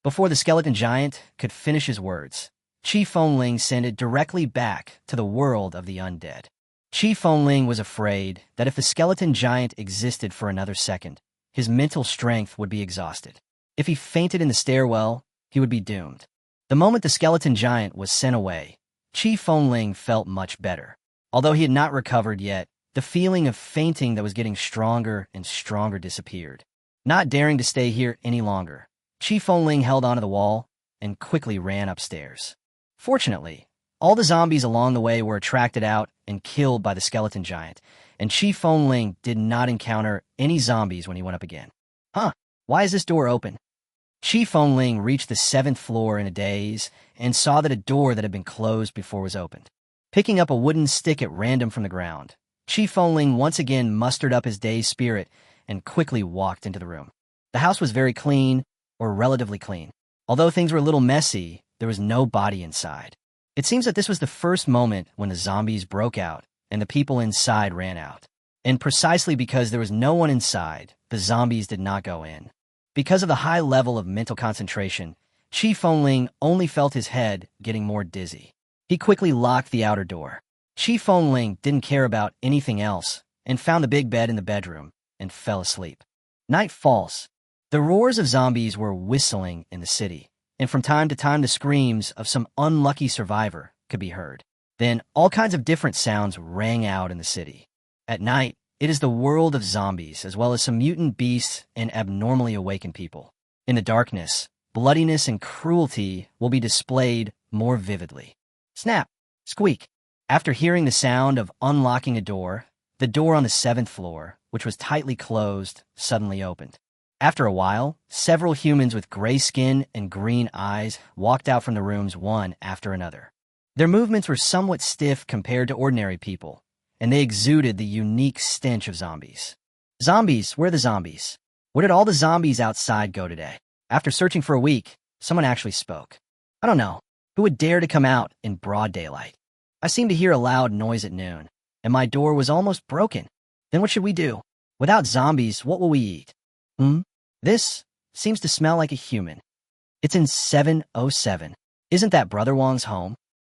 Before the skeleton giant could finish his words, Chi Fengling sent it directly back to the world of the undead. Chi Fengling was afraid that if the skeleton giant existed for another second, his mental strength would be exhausted. If he fainted in the stairwell, he would be doomed. The moment the skeleton giant was sent away, Chi Fengling felt much better. Although he had not recovered yet, the feeling of fainting that was getting stronger and stronger disappeared. Not daring to stay here any longer, Chi Fengling held onto the wall and quickly ran upstairs. Fortunately, all the zombies along the way were attracted out and killed by the skeleton giant, and Chi Fengling did not encounter any zombies when he went up again. Huh, why is this door open? Chi Fengling reached the 7th floor in a daze and saw that a door that had been closed before was opened. Picking up a wooden stick at random from the ground, Chi Fengling once again mustered up his dazed spirit and quickly walked into the room. The house was very clean, or relatively clean. Although things were a little messy, there was no body inside. It seems that this was the first moment when the zombies broke out and the people inside ran out. And precisely because there was no one inside, the zombies did not go in. Because of the high level of mental concentration, Chi Fengling only felt his head getting more dizzy. He quickly locked the outer door. Chi Fengling didn't care about anything else and found the big bed in the bedroom and fell asleep. Night falls. The roars of zombies were whistling in the city, and from time to time the screams of some unlucky survivor could be heard. Then all kinds of different sounds rang out in the city. At night, it is the world of zombies, as well as some mutant beasts and abnormally awakened people. In the darkness, bloodiness and cruelty will be displayed more vividly. Snap! Squeak! After hearing the sound of unlocking a door, the door on the 7th floor, which was tightly closed, suddenly opened. After a while, several humans with gray skin and green eyes walked out from the rooms one after another. Their movements were somewhat stiff compared to ordinary people, and they exuded the unique stench of zombies. Zombies, where are the zombies? Where did all the zombies outside go today? After searching for a week, someone actually spoke. I don't know. Who would dare to come out in broad daylight? I seemed to hear a loud noise at noon, and my door was almost broken. Then what should we do? Without zombies, what will we eat? This seems to smell like a human. It's in 707. Isn't that Brother Wong's home?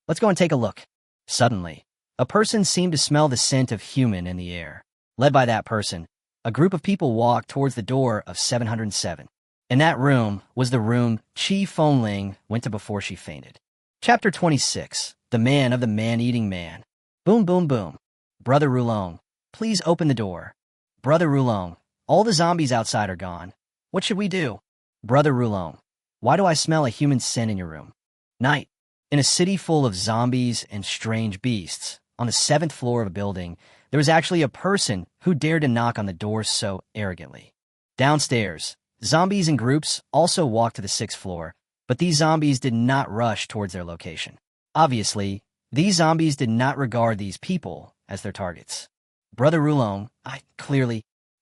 Let's go and take a look. Suddenly, a person seemed to smell the scent of human in the air. Led by that person, a group of people walked towards the door of 707. And that room was the room Chi Fengling went to before she fainted. Chapter 26. The Man of the Man-Eating Man. Boom, boom, boom. Brother Rulong, please open the door. Brother Rulong, all the zombies outside are gone. What should we do? Brother Rulong, why do I smell a human scent in your room? Night. In a city full of zombies and strange beasts, on the 7th floor of a building, there was actually a person who dared to knock on the door so arrogantly. Downstairs, zombies in groups also walked to the 6th floor, but these zombies did not rush towards their location. Obviously, these zombies did not regard these people as their targets. Brother Rulong,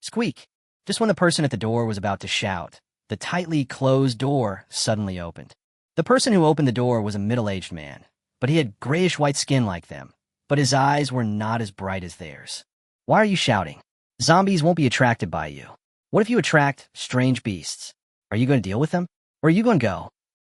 squeak. Just when the person at the door was about to shout, the tightly closed door suddenly opened. The person who opened the door was a middle-aged man, but he had grayish-white skin like them, but his eyes were not as bright as theirs. Why are you shouting? Zombies won't be attracted by you. What if you attract strange beasts? Are you going to deal with them? Or are you going to go?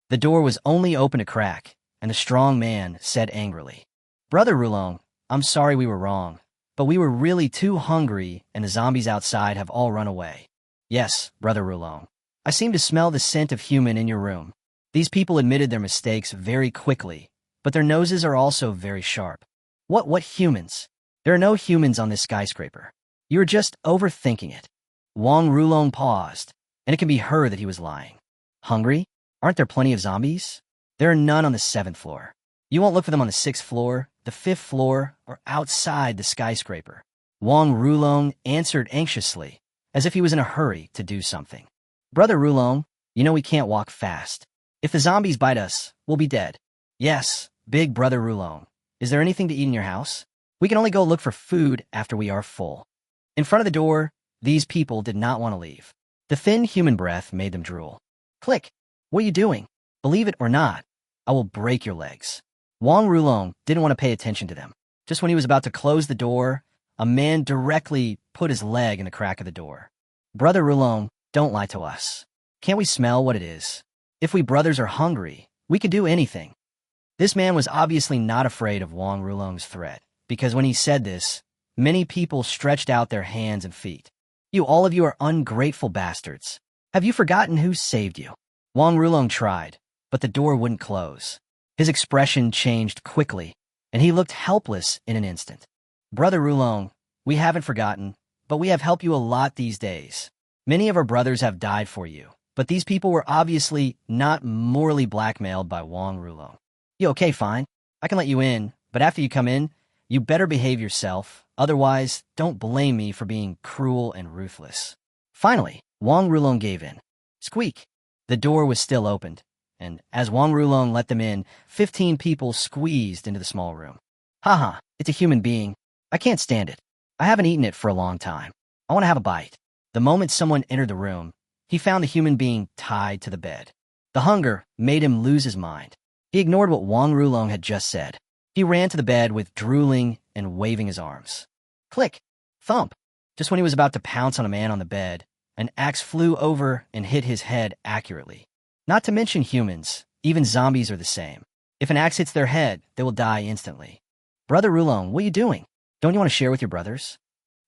The door was only open a crack, and the strong man said angrily, Brother Rulong, I'm sorry we were wrong, but we were really too hungry and the zombies outside have all run away. Yes, Brother Rulong. I seem to smell the scent of human in your room. These people admitted their mistakes very quickly, but their noses are also very sharp. What humans? There are no humans on this skyscraper. You are just overthinking it. Wang Rulong paused, and it can be heard that he was lying. Hungry? Aren't there plenty of zombies? There are none on the 7th floor. You won't look for them on the 6th floor, the 5th floor, or outside the skyscraper. Wang Rulong answered anxiously, as if he was in a hurry to do something. Brother Rulong, you know we can't walk fast. If the zombies bite us, we'll be dead. Yes, big Brother Rulong. Is there anything to eat in your house? We can only go look for food after we are full. In front of the door, these people did not want to leave. The thin human breath made them drool. Click! What are you doing? Believe it or not, I will break your legs. Wang Rulong didn't want to pay attention to them. Just when he was about to close the door, a man directly put his leg in the crack of the door. Brother Rulong, don't lie to us. Can't we smell what it is? If we brothers are hungry, we could do anything. This man was obviously not afraid of Wang Rulong's threat, because when he said this, many people stretched out their hands and feet. All of you are ungrateful bastards. Have you forgotten who saved you? Wang Rulong tried, but the door wouldn't close. His expression changed quickly, and he looked helpless in an instant. Brother Rulong, we haven't forgotten, but we have helped you a lot these days. Many of our brothers have died for you, but these people were obviously not morally blackmailed by Wang Rulong. Okay, fine. I can let you in, but after you come in, you better behave yourself. Otherwise, don't blame me for being cruel and ruthless. Finally, Wang Rulong gave in. Squeak! The door was still opened, and as Wang Rulong let them in, 15 people squeezed into the small room. Haha, it's a human being. I can't stand it. I haven't eaten it for a long time. I want to have a bite. The moment someone entered the room, he found the human being tied to the bed. The hunger made him lose his mind. He ignored what Wang Rulong had just said. He ran to the bed with drooling and waving his arms. Click! Thump! Just when he was about to pounce on a man on the bed, an axe flew over and hit his head accurately. Not to mention humans, even zombies are the same. If an axe hits their head, they will die instantly. Brother Rulong, what are you doing? Don't you want to share with your brothers?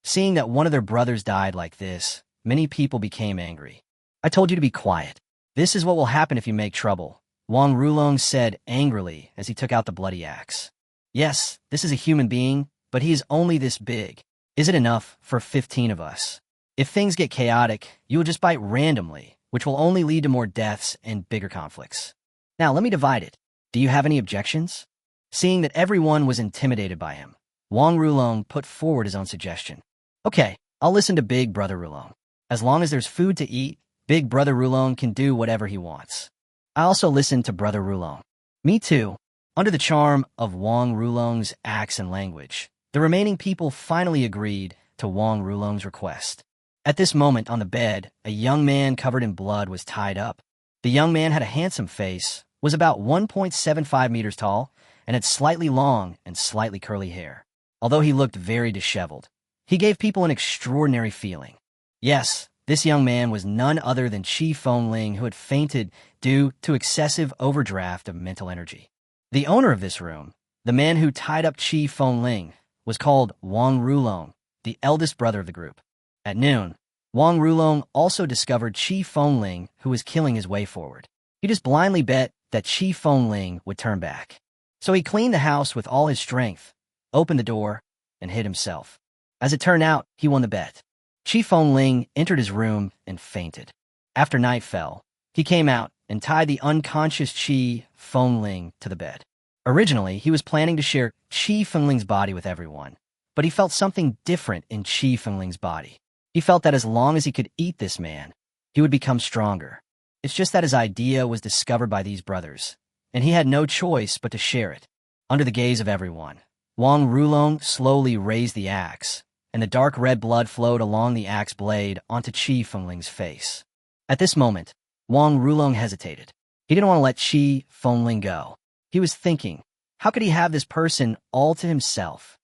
Seeing that one of their brothers died like this, many people became angry. I told you to be quiet. This is what will happen if you make trouble, Wang Rulong said angrily as he took out the bloody axe. Yes, this is a human being, but he is only this big. Is it enough for 15 of us? If things get chaotic, you will just bite randomly, which will only lead to more deaths and bigger conflicts. Now, let me divide it. Do you have any objections? Seeing that everyone was intimidated by him, Wang Rulong put forward his own suggestion. Okay, I'll listen to Big Brother Rulong. As long as there's food to eat, Big Brother Rulong can do whatever he wants. I also listened to Brother Rulong. Me too. Under the charm of Wang Rulong's axe and language, the remaining people finally agreed to Wang Rulong's request. At this moment on the bed, a young man covered in blood was tied up. The young man had a handsome face, was about 1.75 meters tall, and had slightly long and slightly curly hair. Although he looked very disheveled, he gave people an extraordinary feeling. Yes, this young man was none other than Chi Fengling, who had fainted due to excessive overdraft of mental energy. The owner of this room, the man who tied up Chi Fengling, was called Wang Rulong, the eldest brother of the group. At noon, Wang Rulong also discovered Chi Fengling, who was killing his way forward. He just blindly bet that Chi Fengling would turn back. So he cleaned the house with all his strength, opened the door, and hid himself. As it turned out, he won the bet. Chi Fengling entered his room and fainted. After night fell, he came out and tied the unconscious Chi Fengling to the bed. Originally, he was planning to share Qi Fengling's body with everyone, but he felt something different in Qi Fengling's body. He felt that as long as he could eat this man, he would become stronger. It's just that his idea was discovered by these brothers, and he had no choice but to share it. Under the gaze of everyone, Wang Rulong slowly raised the axe, and the dark red blood flowed along the axe blade onto Qi Fengling's face. At this moment, Wang Rulong hesitated. He didn't want to let Qi Fengling go. He was thinking, how could he have this person all to himself?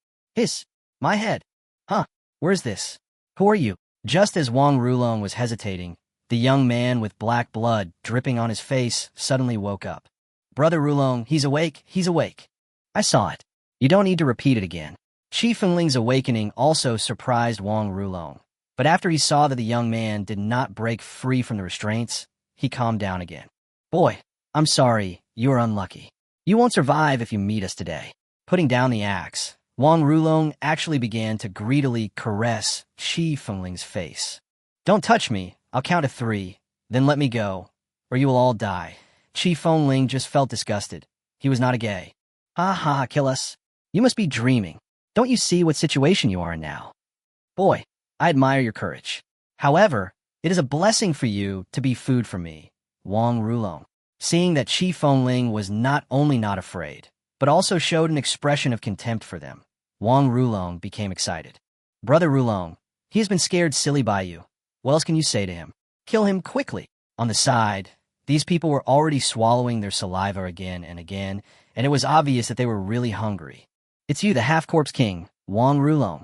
My head. Huh, where's this? Who are you? Just as Wang Rulong was hesitating, the young man with black blood dripping on his face suddenly woke up. Brother Rulong, he's awake, he's awake. I saw it. You don't need to repeat it again. Qi Fengling's awakening also surprised Wang Rulong, but after he saw that the young man did not break free from the restraints, he calmed down again. Boy, I'm sorry, you are unlucky. You won't survive if you meet us today. Putting down the axe, Wang Rulong actually began to greedily caress Qi Fengling's face. Don't touch me, I'll count to 3, then let me go, or you will all die. Qi Fengling just felt disgusted. He was not a gay. Ha ha, kill us. You must be dreaming. Don't you see what situation you are in now? Boy, I admire your courage. However, it is a blessing for you to be food for me, Wang Rulong. Seeing that Qi Fengling was not only not afraid, but also showed an expression of contempt for them, Wang Rulong became excited. Brother Rulong, he has been scared silly by you. What else can you say to him? Kill him quickly. On the side, these people were already swallowing their saliva again, and it was obvious that they were really hungry. It's you, the half-corpse king, Wang Rulong.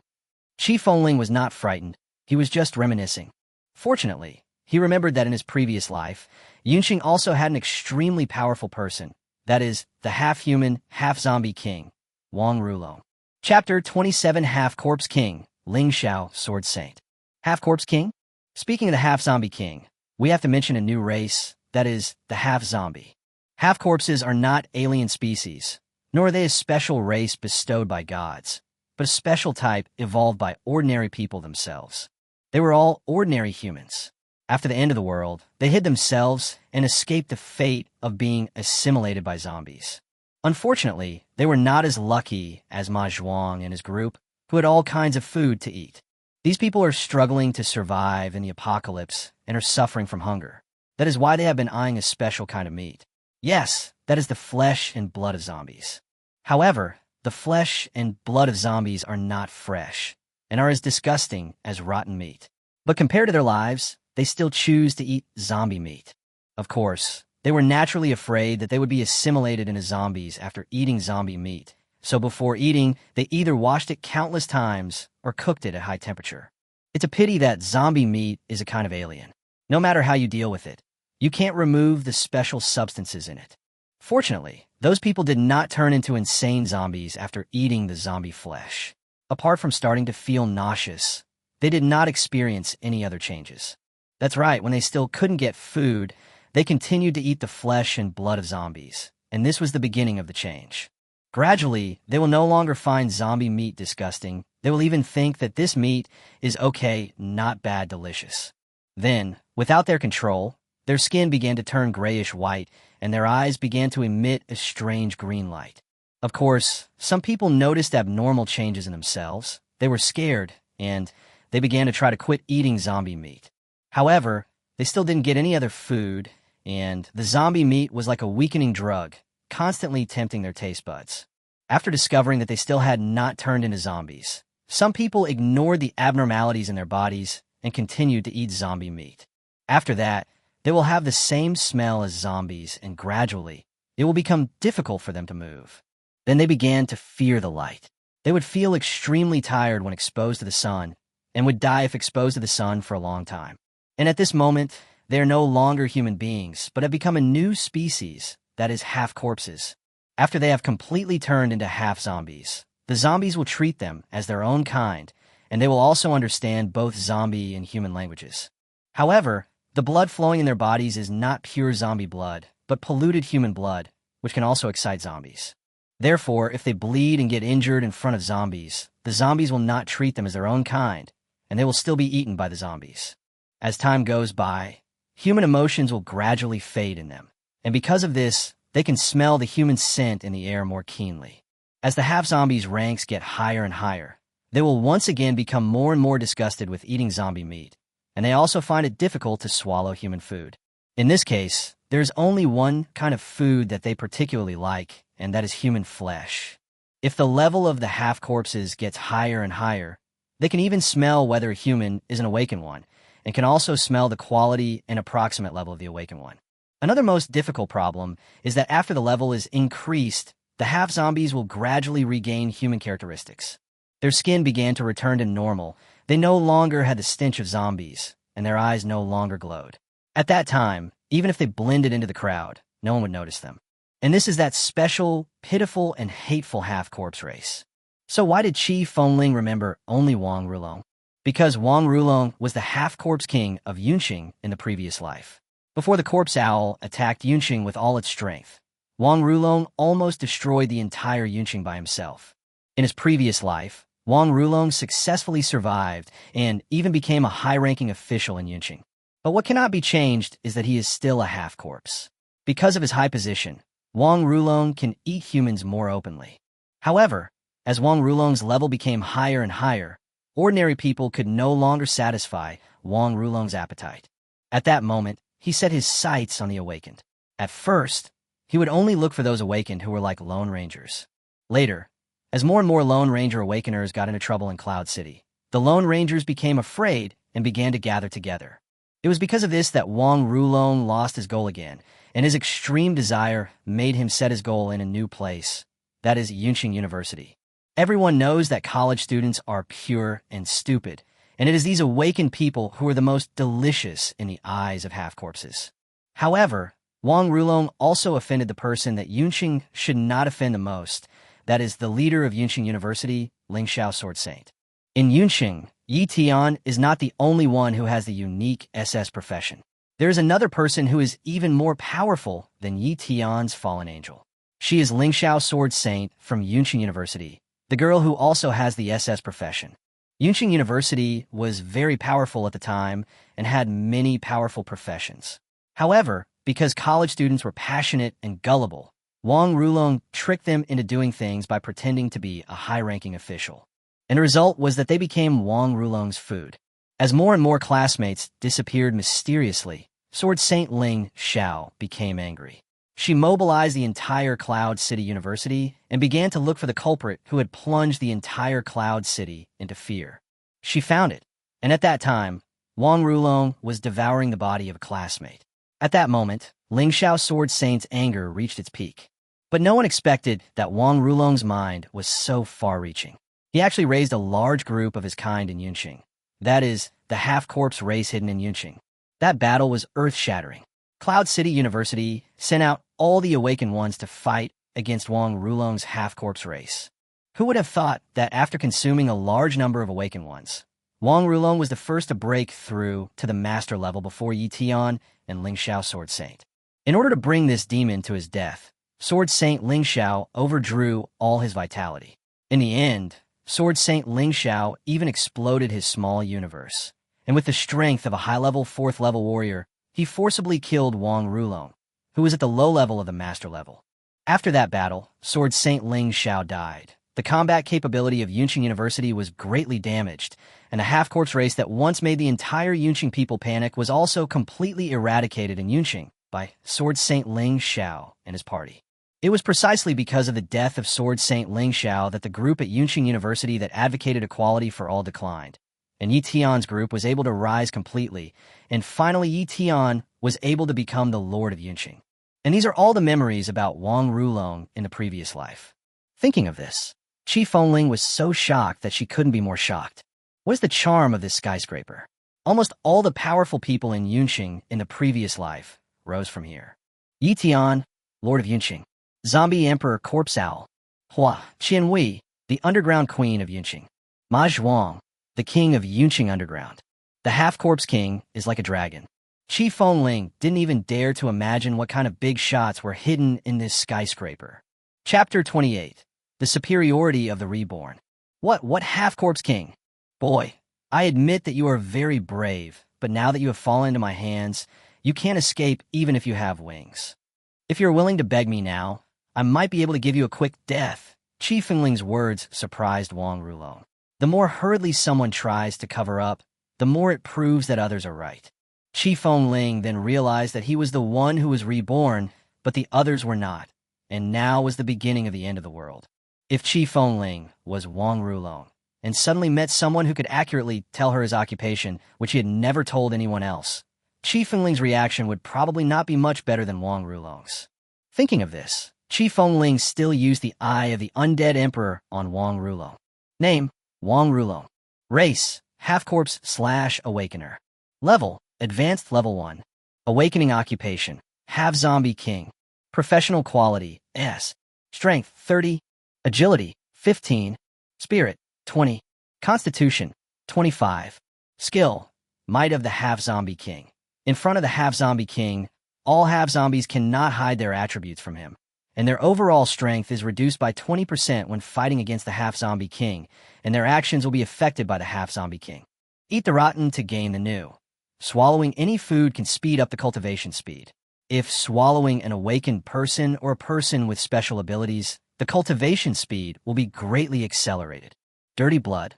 Qi Fengling was not frightened. He was just reminiscing. Fortunately, he remembered that in his previous life, Yunqing also had an extremely powerful person, that is, the half-human, half-zombie king, Wang Rulong. Chapter 27 Half-Corpse King, Ling Xiao, Sword Saint. Half-Corpse King? Speaking of the half-zombie king, we have to mention a new race, that is, the half-zombie. Half-corpses are not alien species, nor are they a special race bestowed by gods, but a special type evolved by ordinary people themselves. They were all ordinary humans. After the end of the world, they hid themselves and escaped the fate of being assimilated by zombies. Unfortunately, they were not as lucky as Ma Zhuang and his group, who had all kinds of food to eat. These people are struggling to survive in the apocalypse and are suffering from hunger. That is why they have been eyeing a special kind of meat. Yes, that is the flesh and blood of zombies. However, the flesh and blood of zombies are not fresh and are as disgusting as rotten meat. But compared to their lives, they still choose to eat zombie meat. Of course, they were naturally afraid that they would be assimilated into zombies after eating zombie meat, so before eating, they either washed it countless times or cooked it at high temperature. It's a pity that zombie meat is a kind of alien. No matter how you deal with it, you can't remove the special substances in it. Fortunately, those people did not turn into insane zombies after eating the zombie flesh. Apart from starting to feel nauseous, they did not experience any other changes. That's right, when they still couldn't get food, they continued to eat the flesh and blood of zombies, and this was the beginning of the change. Gradually, they will no longer find zombie meat disgusting. They will even think that this meat is okay, not bad, delicious. Then, without their control, their skin began to turn grayish-white, and their eyes began to emit a strange green light. Of course, some people noticed abnormal changes in themselves. They were scared, and they began to try to quit eating zombie meat. However, they still didn't get any other food, and the zombie meat was like a weakening drug, constantly tempting their taste buds. After discovering that they still had not turned into zombies, some people ignored the abnormalities in their bodies and continued to eat zombie meat. After that, they will have the same smell as zombies, and gradually, it will become difficult for them to move. Then they began to fear the light. They would feel extremely tired when exposed to the sun, and would die if exposed to the sun for a long time. And at this moment, they are no longer human beings, but have become a new species, that is half-corpses. After they have completely turned into half-zombies, the zombies will treat them as their own kind, and they will also understand both zombie and human languages. However, the blood flowing in their bodies is not pure zombie blood, but polluted human blood, which can also excite zombies. Therefore, if they bleed and get injured in front of zombies, the zombies will not treat them as their own kind, and they will still be eaten by the zombies. As time goes by, human emotions will gradually fade in them, and because of this, they can smell the human scent in the air more keenly. As the half-zombies' ranks get higher and higher, they will once again become more and more disgusted with eating zombie meat, and they also find it difficult to swallow human food. In this case, there's only one kind of food that they particularly like, and that is human flesh. If the level of the half-corpses gets higher and higher, they can even smell whether a human is an awakened one, and can also smell the quality and approximate level of the awakened one. Another most difficult problem is that after the level is increased, the half-zombies will gradually regain human characteristics. Their skin began to return to normal, they no longer had the stench of zombies, and their eyes no longer glowed. At that time, even if they blended into the crowd, no one would notice them. And this is that special, pitiful, and hateful half-corpse race. So why did Qi Fengling remember only Wang Rulong? Because Wang Rulong was the half-corpse king of Yunqing in the previous life. Before the corpse owl attacked Yunqing with all its strength, Wang Rulong almost destroyed the entire Yunqing by himself. In his previous life, Wang Rulong successfully survived and even became a high-ranking official in Yunqing. But what cannot be changed is that he is still a half-corpse. Because of his high position, Wang Rulong can eat humans more openly. However, as Wang Rulong's level became higher and higher, ordinary people could no longer satisfy Wang Rulong's appetite. At that moment, he set his sights on the awakened. At first, he would only look for those awakened who were like Lone Rangers. Later, as more and more Lone Ranger awakeners got into trouble in Cloud City, the Lone Rangers became afraid and began to gather together. It was because of this that Wang Rulong lost his goal again, and his extreme desire made him set his goal in a new place, that is Yunqing University. Everyone knows that college students are pure and stupid, and it is these awakened people who are the most delicious in the eyes of half-corpses. However, Wang Rulong also offended the person that Yunqing should not offend the most, that is the leader of Yunqing University, Lingxiao Sword Saint. In Yunqing, Yi Tian is not the only one who has the unique SS profession. There is another person who is even more powerful than Yi Tian's fallen angel. She is Lingxiao Sword Saint from Yunqing University, the girl who also has the SS profession. Yunqing University was very powerful at the time and had many powerful professions. However, because college students were passionate and gullible, Wang Rulong tricked them into doing things by pretending to be a high-ranking official. And the result was that they became Wang Rulong's food. As more and more classmates disappeared mysteriously, Sword Saint Ling Xiao became angry. She mobilized the entire Cloud City University and began to look for the culprit who had plunged the entire Cloud City into fear. She found it, and at that time, Wang Rulong was devouring the body of a classmate. At that moment, Lingxiao Sword Saint's anger reached its peak. But no one expected that Wang Rulong's mind was so far-reaching. He actually raised a large group of his kind in Yunqing. That is, the half-corpse race hidden in Yunqing. That battle was earth-shattering. Cloud City University sent out all the awakened ones to fight against Wang Rulong's half-corpse race. Who would have thought that after consuming a large number of awakened ones, Wang Rulong was the first to break through to the master level before Yi Tian and Lingxiao Sword Saint. In order to bring this demon to his death, Sword Saint Lingxiao overdrew all his vitality. In the end, Sword Saint Lingxiao even exploded his small universe, and with the strength of a high-level 4th-level warrior, he forcibly killed Wang Rulong, who was at the low level of the master level. After that battle, Sword Saint Lingxiao died. The combat capability of Yunqing University was greatly damaged, and a half-corpse race that once made the entire Yunqing people panic was also completely eradicated in Yunqing by Sword Saint Lingxiao and his party. It was precisely because of the death of Sword Saint Lingxiao that the group at Yunqing University that advocated equality for all declined, and Yi Tian's group was able to rise completely, and finally Yi Tian was able to become the Lord of Yunqing. And these are all the memories about Wang Rulong in the previous life. Thinking of this, Qi Fengling was so shocked that she couldn't be more shocked. What is the charm of this skyscraper? Almost all the powerful people in Yunqing in the previous life rose from here. Yi Tian, Lord of Yunqing. Zombie Emperor Corpse Owl. Hua Qianwei, the underground queen of Yunqing. Ma Zhuang, the king of Yunqing Underground. The half-corpse king is like a dragon. Qi Fengling didn't even dare to imagine what kind of big shots were hidden in this skyscraper. Chapter 28. The Superiority of the Reborn. What half-corpse king? Boy, I admit that you are very brave, but now that you have fallen into my hands, you can't escape even if you have wings. If you're willing to beg me now, I might be able to give you a quick death. Qi Fengling's words surprised Wang Rulong. The more hurriedly someone tries to cover up, the more it proves that others are right. Qi Fengling then realized that he was the one who was reborn, but the others were not, and now was the beginning of the end of the world. If Qi Fengling was Wang Rulong, and suddenly met someone who could accurately tell her his occupation, which he had never told anyone else, Qi Fengling's reaction would probably not be much better than Wang Rulong's. Thinking of this, Qi Fengling still used the eye of the Undead Emperor on Wang Rulong. Name, Wang Rulong. Race, half-corpse/awakener. Level, advanced level 1. Awakening occupation, half-zombie king. Professional quality, S. Strength, 30. Agility, 15. Spirit, 20. Constitution, 25. Skill, might of the half-zombie king. In front of the half-zombie king, all half-zombies cannot hide their attributes from him, and their overall strength is reduced by 20% when fighting against the half-zombie king, and their actions will be affected by the half-zombie king. Eat the rotten to gain the new. Swallowing any food can speed up the cultivation speed. If swallowing an awakened person or a person with special abilities, the cultivation speed will be greatly accelerated. Dirty blood.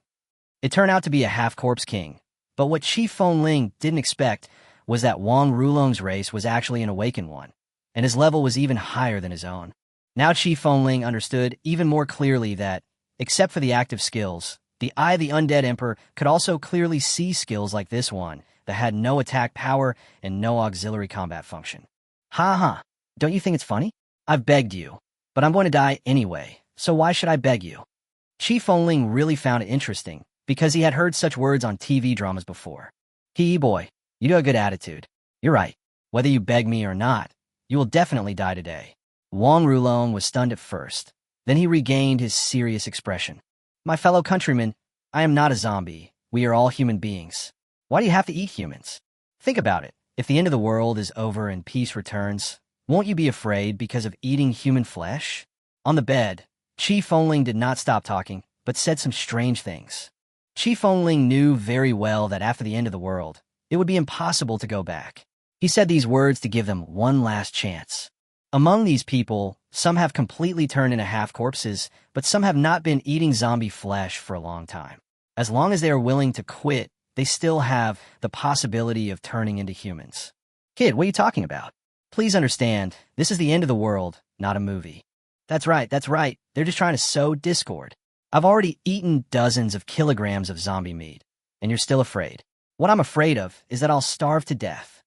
It turned out to be a half-corpse king, but what Qi Fengling didn't expect was that Wang Rulong's race was actually an awakened one, and his level was even higher than his own. Now Qi Fengling understood even more clearly that, except for the active skills, the Eye of the Undead Emperor could also clearly see skills like this one that had no attack power and no auxiliary combat function. Ha, don't you think it's funny? I've begged you, but I'm going to die anyway, so why should I beg you? Qi Fengling really found it interesting because he had heard such words on TV dramas before. Boy, you do a good attitude. You're right. Whether you beg me or not, you will definitely die today. Wang Rulong was stunned at first. Then he regained his serious expression. My fellow countrymen, I am not a zombie. We are all human beings. Why do you have to eat humans? Think about it. If the end of the world is over and peace returns, won't you be afraid because of eating human flesh? On the bed, Qi Fengling did not stop talking, but said some strange things. Qi Fengling knew very well that after the end of the world, it would be impossible to go back. He said these words to give them one last chance. Among these people, some have completely turned into half-corpses, but some have not been eating zombie flesh for a long time. As long as they are willing to quit, they still have the possibility of turning into humans. Kid, what are you talking about? Please understand, this is the end of the world, not a movie. That's right. They're just trying to sow discord. I've already eaten dozens of kilograms of zombie meat, and you're still afraid. What I'm afraid of is that I'll starve to death.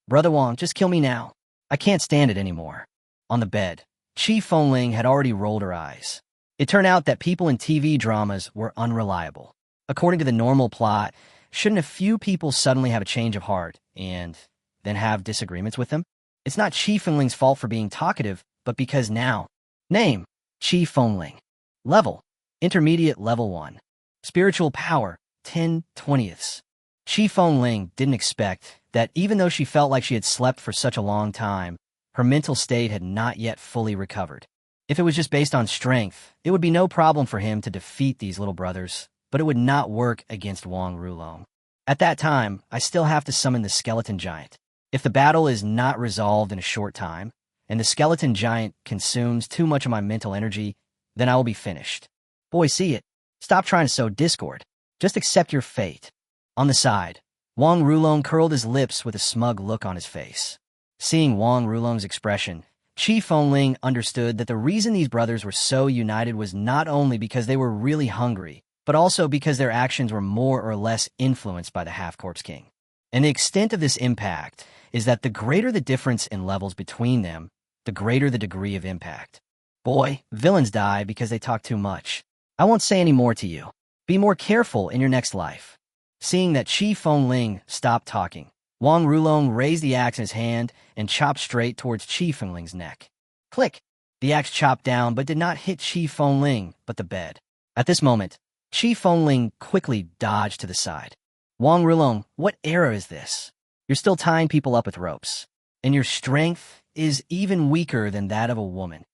Brother Wang, just kill me now. I can't stand it anymore. On the bed, Qi Fengling had already rolled her eyes. It turned out that people in TV dramas were unreliable. According to the normal plot, shouldn't a few people suddenly have a change of heart and then have disagreements with them? It's not Qi Fengling's fault for being talkative, but because now. Name, Qi Fengling. Level, intermediate level 1. Spiritual power, 10/20. Qi Fengling didn't expect that even though she felt like she had slept for such a long time, her mental state had not yet fully recovered. If it was just based on strength, it would be no problem for him to defeat these little brothers, but it would not work against Wang Rulong. At that time, I still have to summon the skeleton giant. If the battle is not resolved in a short time, and the skeleton giant consumes too much of my mental energy, then I will be finished. Boy, see it. Stop trying to sow discord. Just accept your fate. On the side, Wang Rulong curled his lips with a smug look on his face. Seeing Wang Rulong's expression, Qi Fengling understood that the reason these brothers were so united was not only because they were really hungry, but also because their actions were more or less influenced by the half-corpse king. And the extent of this impact is that the greater the difference in levels between them, the greater the degree of impact. Boy, villains die because they talk too much. I won't say any more to you. Be more careful in your next life. Seeing that Qi Fengling stopped talking, Wang Rulong raised the axe in his hand and chopped straight towards Qi Fengling's neck. Click! The axe chopped down but did not hit Qi Fengling, but the bed. At this moment, Qi Fengling quickly dodged to the side. Wang Rulong, what era is this? You're still tying people up with ropes, and your strength is even weaker than that of a woman.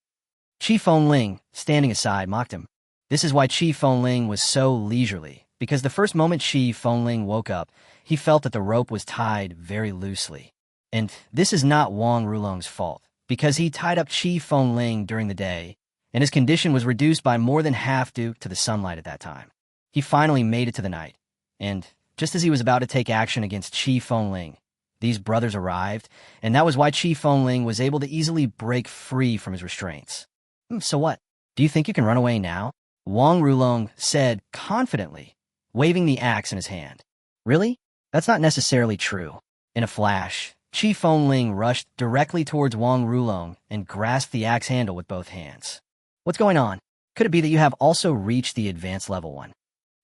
Qi Fengling, standing aside, mocked him. This is why Qi Fengling was so leisurely, because the first moment Qi Fengling woke up, he felt that the rope was tied very loosely. And this is not Wang Rulong's fault, because he tied up Qi Fengling during the day, and his condition was reduced by more than half due to the sunlight at that time. He finally made it to the night, and just as he was about to take action against Qi Fengling, these brothers arrived, and that was why Qi Fengling was able to easily break free from his restraints. So what? Do you think you can run away now? Wang Rulong said confidently, waving the axe in his hand. Really? That's not necessarily true. In a flash, Qi Fengling rushed directly towards Wang Rulong and grasped the axe handle with both hands. What's going on? Could it be that you have also reached the advanced level 1?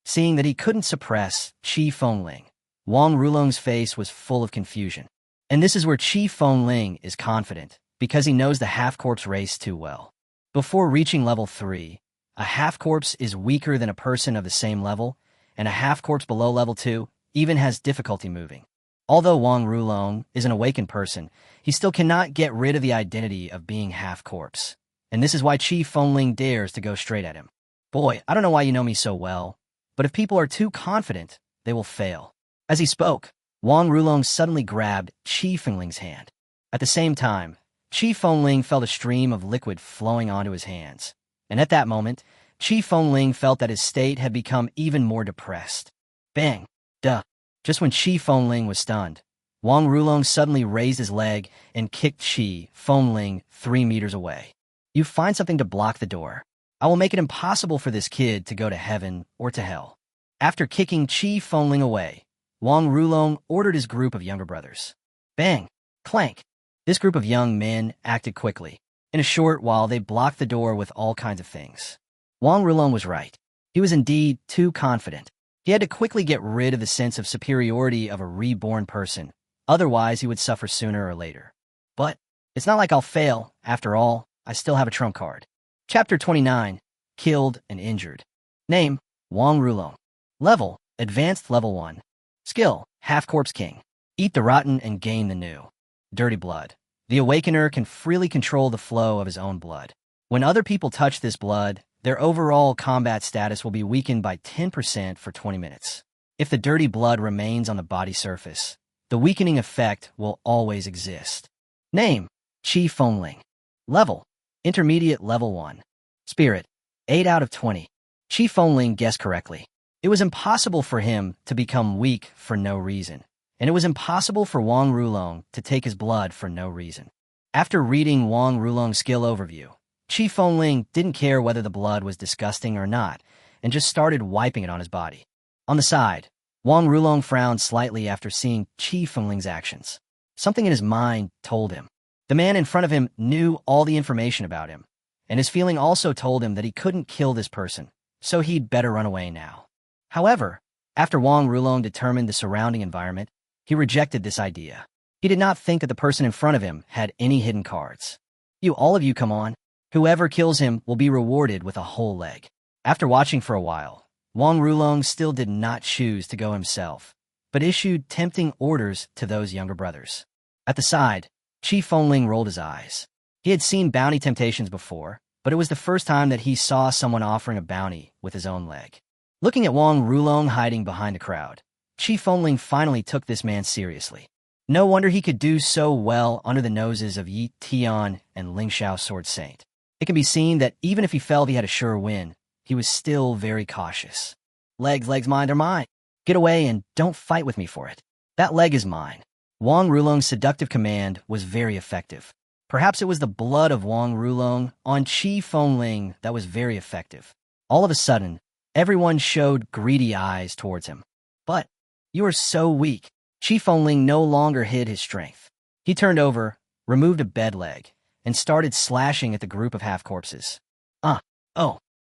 Seeing that he couldn't suppress Qi Fengling, Wang Rulong's face was full of confusion. And this is where Qi Fengling is confident, because he knows the half-corpse race too well. Before reaching level 3, a half-corpse is weaker than a person of the same level, and a half-corpse below level 2 even has difficulty moving. Although Wang Rulong is an awakened person, he still cannot get rid of the identity of being half-corpse. And this is why Qi Fengling dares to go straight at him. Boy, I don't know why you know me so well, but if people are too confident, they will fail. As he spoke, Wang Rulong suddenly grabbed Qi Fengling's hand. At the same time, Qi Fengling felt a stream of liquid flowing onto his hands. And at that moment, Qi Fengling felt that his state had become even more depressed. Bang! Duh! Just when Qi Fengling was stunned, Wang Rulong suddenly raised his leg and kicked Qi Fengling 3 meters away. You find something to block the door. I will make it impossible for this kid to go to heaven or to hell. After kicking Qi Fengling away, Wang Rulong ordered his group of younger brothers. Bang! Clank! This group of young men acted quickly. In a short while, they blocked the door with all kinds of things. Wang Rulong was right. He was indeed too confident. He had to quickly get rid of the sense of superiority of a reborn person. Otherwise, he would suffer sooner or later. But it's not like I'll fail. After all, I still have a trump card. Chapter 29. Killed and Injured. Name, Wang Rulong. Level, Advanced Level 1. Skill, Half-Corpse King. Eat the rotten and gain the new. Dirty blood. The Awakener can freely control the flow of his own blood. When other people touch this blood, their overall combat status will be weakened by 10% for 20 minutes. If the dirty blood remains on the body surface, the weakening effect will always exist. Name, Qi Fengling. Level, Intermediate Level 1. Spirit, 8 out of 20. Qi Fengling guessed correctly. It was impossible for him to become weak for no reason, and it was impossible for Wang Rulong to take his blood for no reason. After reading Wang Rulong's skill overview, Qi Fengling didn't care whether the blood was disgusting or not, and just started wiping it on his body. On the side, Wang Rulong frowned slightly after seeing Qi Fengling's actions. Something in his mind told him. The man in front of him knew all the information about him, and his feeling also told him that he couldn't kill this person, so he'd better run away now. However, after Wang Rulong determined the surrounding environment, he rejected this idea. He did not think that the person in front of him had any hidden cards. All of you come on. Whoever kills him will be rewarded with a whole leg. After watching for a while, Wang Rulong still did not choose to go himself, but issued tempting orders to those younger brothers. At the side, Qi Fengling rolled his eyes. He had seen bounty temptations before, but it was the first time that he saw someone offering a bounty with his own leg. Looking at Wang Rulong hiding behind the crowd, Qi Fengling finally took this man seriously. No wonder he could do so well under the noses of Yi Tian and Ling Xiao Sword Saint. It can be seen that even if he felt he had a sure win, he was still very cautious. Legs, mine, they're mine. Get away and don't fight with me for it. That leg is mine. Wang Rulong's seductive command was very effective. Perhaps it was the blood of Wang Rulong on Qi Fengling that was very effective. All of a sudden, everyone showed greedy eyes towards him. But you are so weak. Qi Fengling no longer hid his strength. He turned over, removed a bed leg, and started slashing at the group of half-corpses.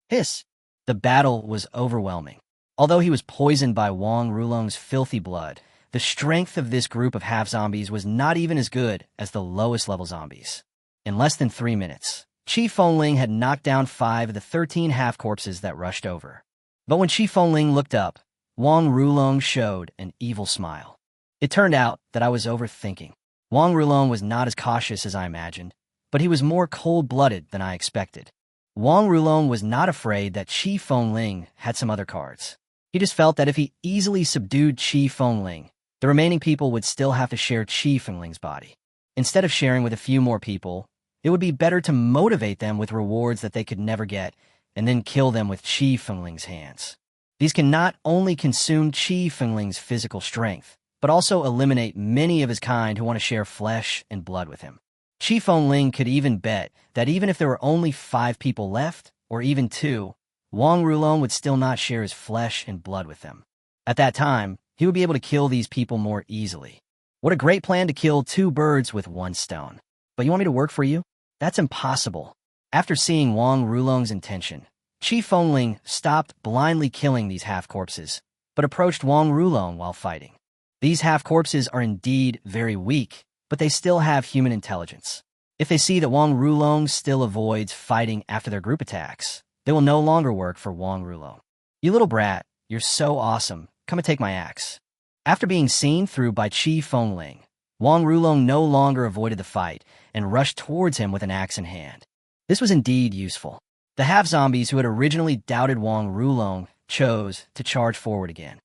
Hiss! The battle was overwhelming. Although he was poisoned by Wang Rulong's filthy blood, the strength of this group of half-zombies was not even as good as the lowest-level zombies. In less than 3 minutes, Qi Fengling had knocked down 5 of the 13 half-corpses that rushed over. But when Qi Fengling looked up, Wang Rulong showed an evil smile. It turned out that I was overthinking. Wang Rulong was not as cautious as I imagined, but he was more cold-blooded than I expected. Wang Rulong was not afraid that Qi Fengling had some other cards. He just felt that if he easily subdued Qi Fengling, the remaining people would still have to share Qi Fengling's body. Instead of sharing with a few more people, It would be better to motivate them with rewards that they could never get, and then kill them with Qi Fengling's hands. These can not only consume Qi Fengling's physical strength, but also eliminate many of his kind who want to share flesh and blood with him. Qi Fengling could even bet that even if there were only 5 people left, or even 2, Wang Rulong would still not share his flesh and blood with them. At that time, he would be able to kill these people more easily. What a great plan to kill 2 birds with 1 stone. But you want me to work for you? That's impossible. After seeing Wang Rulong's intention, Qi Fengling stopped blindly killing these half-corpses, but approached Wang Rulong while fighting. These half-corpses are indeed very weak, but they still have human intelligence. If they see that Wang Rulong still avoids fighting after their group attacks, they will no longer work for Wang Rulong. You little brat, you're so awesome. Come and take my axe. After being seen through by Qi Fengling, Wang Rulong no longer avoided the fight and rushed towards him with an axe in hand. This was indeed useful. The half-zombies who had originally doubted Wang Rulong chose to charge forward again.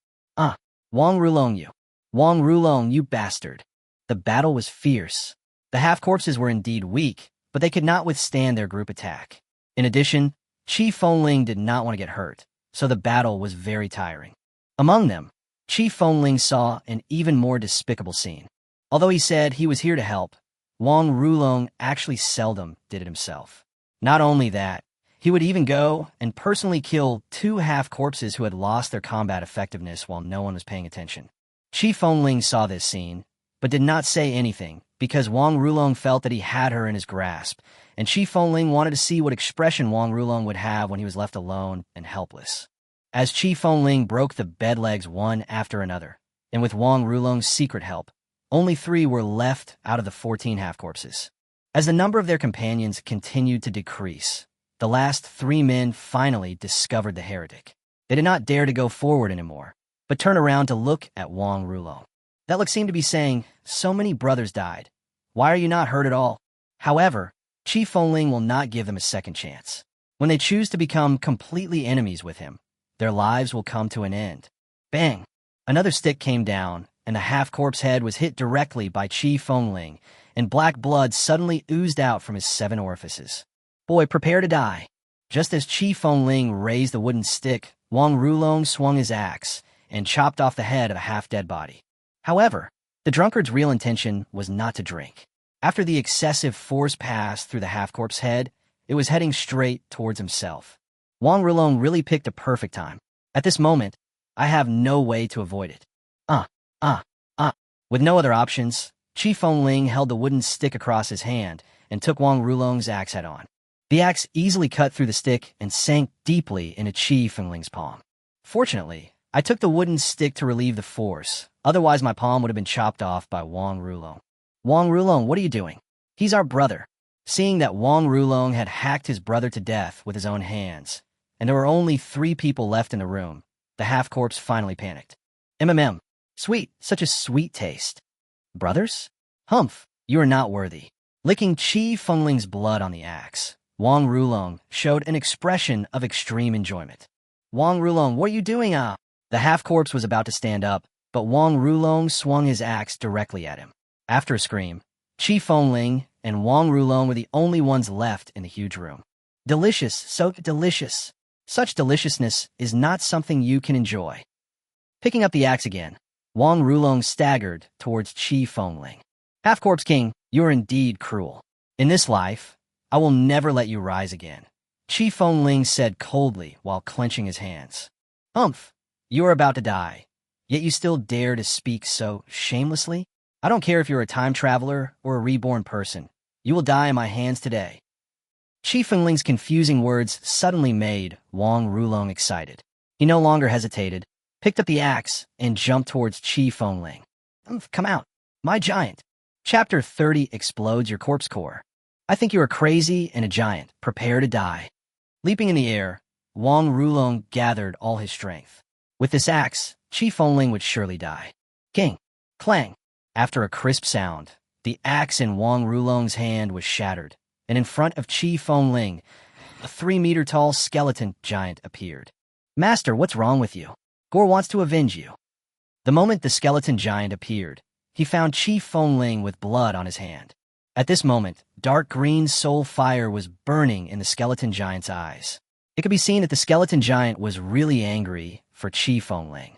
Wang Rulong, you bastard. The battle was fierce. The half-corpses were indeed weak, but they could not withstand their group attack. In addition, Qi Fengling did not want to get hurt, so the battle was very tiring. Among them, Qi Fengling saw an even more despicable scene. Although he said he was here to help, Wang Rulong actually seldom did it himself. Not only that, he would even go and personally kill 2 half-corpses who had lost their combat effectiveness while no one was paying attention. Qi Fengling saw this scene, but did not say anything because Wang Rulong felt that he had her in his grasp, and Qi Fengling wanted to see what expression Wang Rulong would have when he was left alone and helpless. As Qi Fengling broke the bed legs one after another, and with Wang Rulong's secret help, only 3 were left out of the 14 half-corpses. As the number of their companions continued to decrease, the last 3 men finally discovered the heretic. They did not dare to go forward anymore, but turned around to look at Wang Rulong. That look seemed to be saying, so many brothers died. Why are you not hurt at all? However, Qi Fengling will not give them a second chance. When they choose to become completely enemies with him, their lives will come to an end. Bang! Another stick came down, and the half-corpse head was hit directly by Qi Fengling, and black blood suddenly oozed out from his 7 orifices. Boy, prepare to die. Just as Qi Fengling raised the wooden stick, Wang Rulong swung his axe and chopped off the head of a half-dead body. However, the drunkard's real intention was not to drink. After the excessive force passed through the half-corpse head, it was heading straight towards himself. Wang Rulong really picked a perfect time. At this moment, I have no way to avoid it. With no other options, Qi Fengling held the wooden stick across his hand and took Wang Rulong's axe head-on. The axe easily cut through the stick and sank deeply into Qi Fengling's palm. Fortunately, I took the wooden stick to relieve the force, otherwise my palm would have been chopped off by Wang Rulong. Wang Rulong, what are you doing? He's our brother. Seeing that Wang Rulong had hacked his brother to death with his own hands, and there were only 3 people left in the room, the half-corpse finally panicked. Sweet, such a sweet taste. Brothers? Humph, you are not worthy. Licking Qi Fengling's blood on the axe, Wang Rulong showed an expression of extreme enjoyment. Wang Rulong, what are you doing? The half-corpse was about to stand up, but Wang Rulong swung his axe directly at him. After a scream, Qi Fengling and Wang Rulong were the only ones left in the huge room. Delicious, so delicious. Such deliciousness is not something you can enjoy. Picking up the axe again, Wang Rulong staggered towards Qi Fengling. Half-corpse king, you are indeed cruel. In this life, I will never let you rise again, Qi Fengling said coldly while clenching his hands. Humph, you are about to die, yet you still dare to speak so shamelessly? I don't care if you're a time traveler or a reborn person. You will die in my hands today. Qi Fengling's confusing words suddenly made Wang Rulong excited. He no longer hesitated, picked up the axe, and jumped towards Qi Fengling. Come out, my giant. Chapter 30 explodes your corpse core. I think you are crazy and a giant. Prepare to die. Leaping in the air, Wang Rulong gathered all his strength. With this axe, Qi Fengling would surely die. King, clang. After a crisp sound, the axe in Wang Rulong's hand was shattered, and in front of Qi Fengling, a 3-meter-tall skeleton giant appeared. Master, what's wrong with you? Gore wants to avenge you. The moment the skeleton giant appeared, he found Qi Fengling with blood on his hand. At this moment, dark green soul fire was burning in the skeleton giant's eyes. It could be seen that the skeleton giant was really angry for Qi Fengling.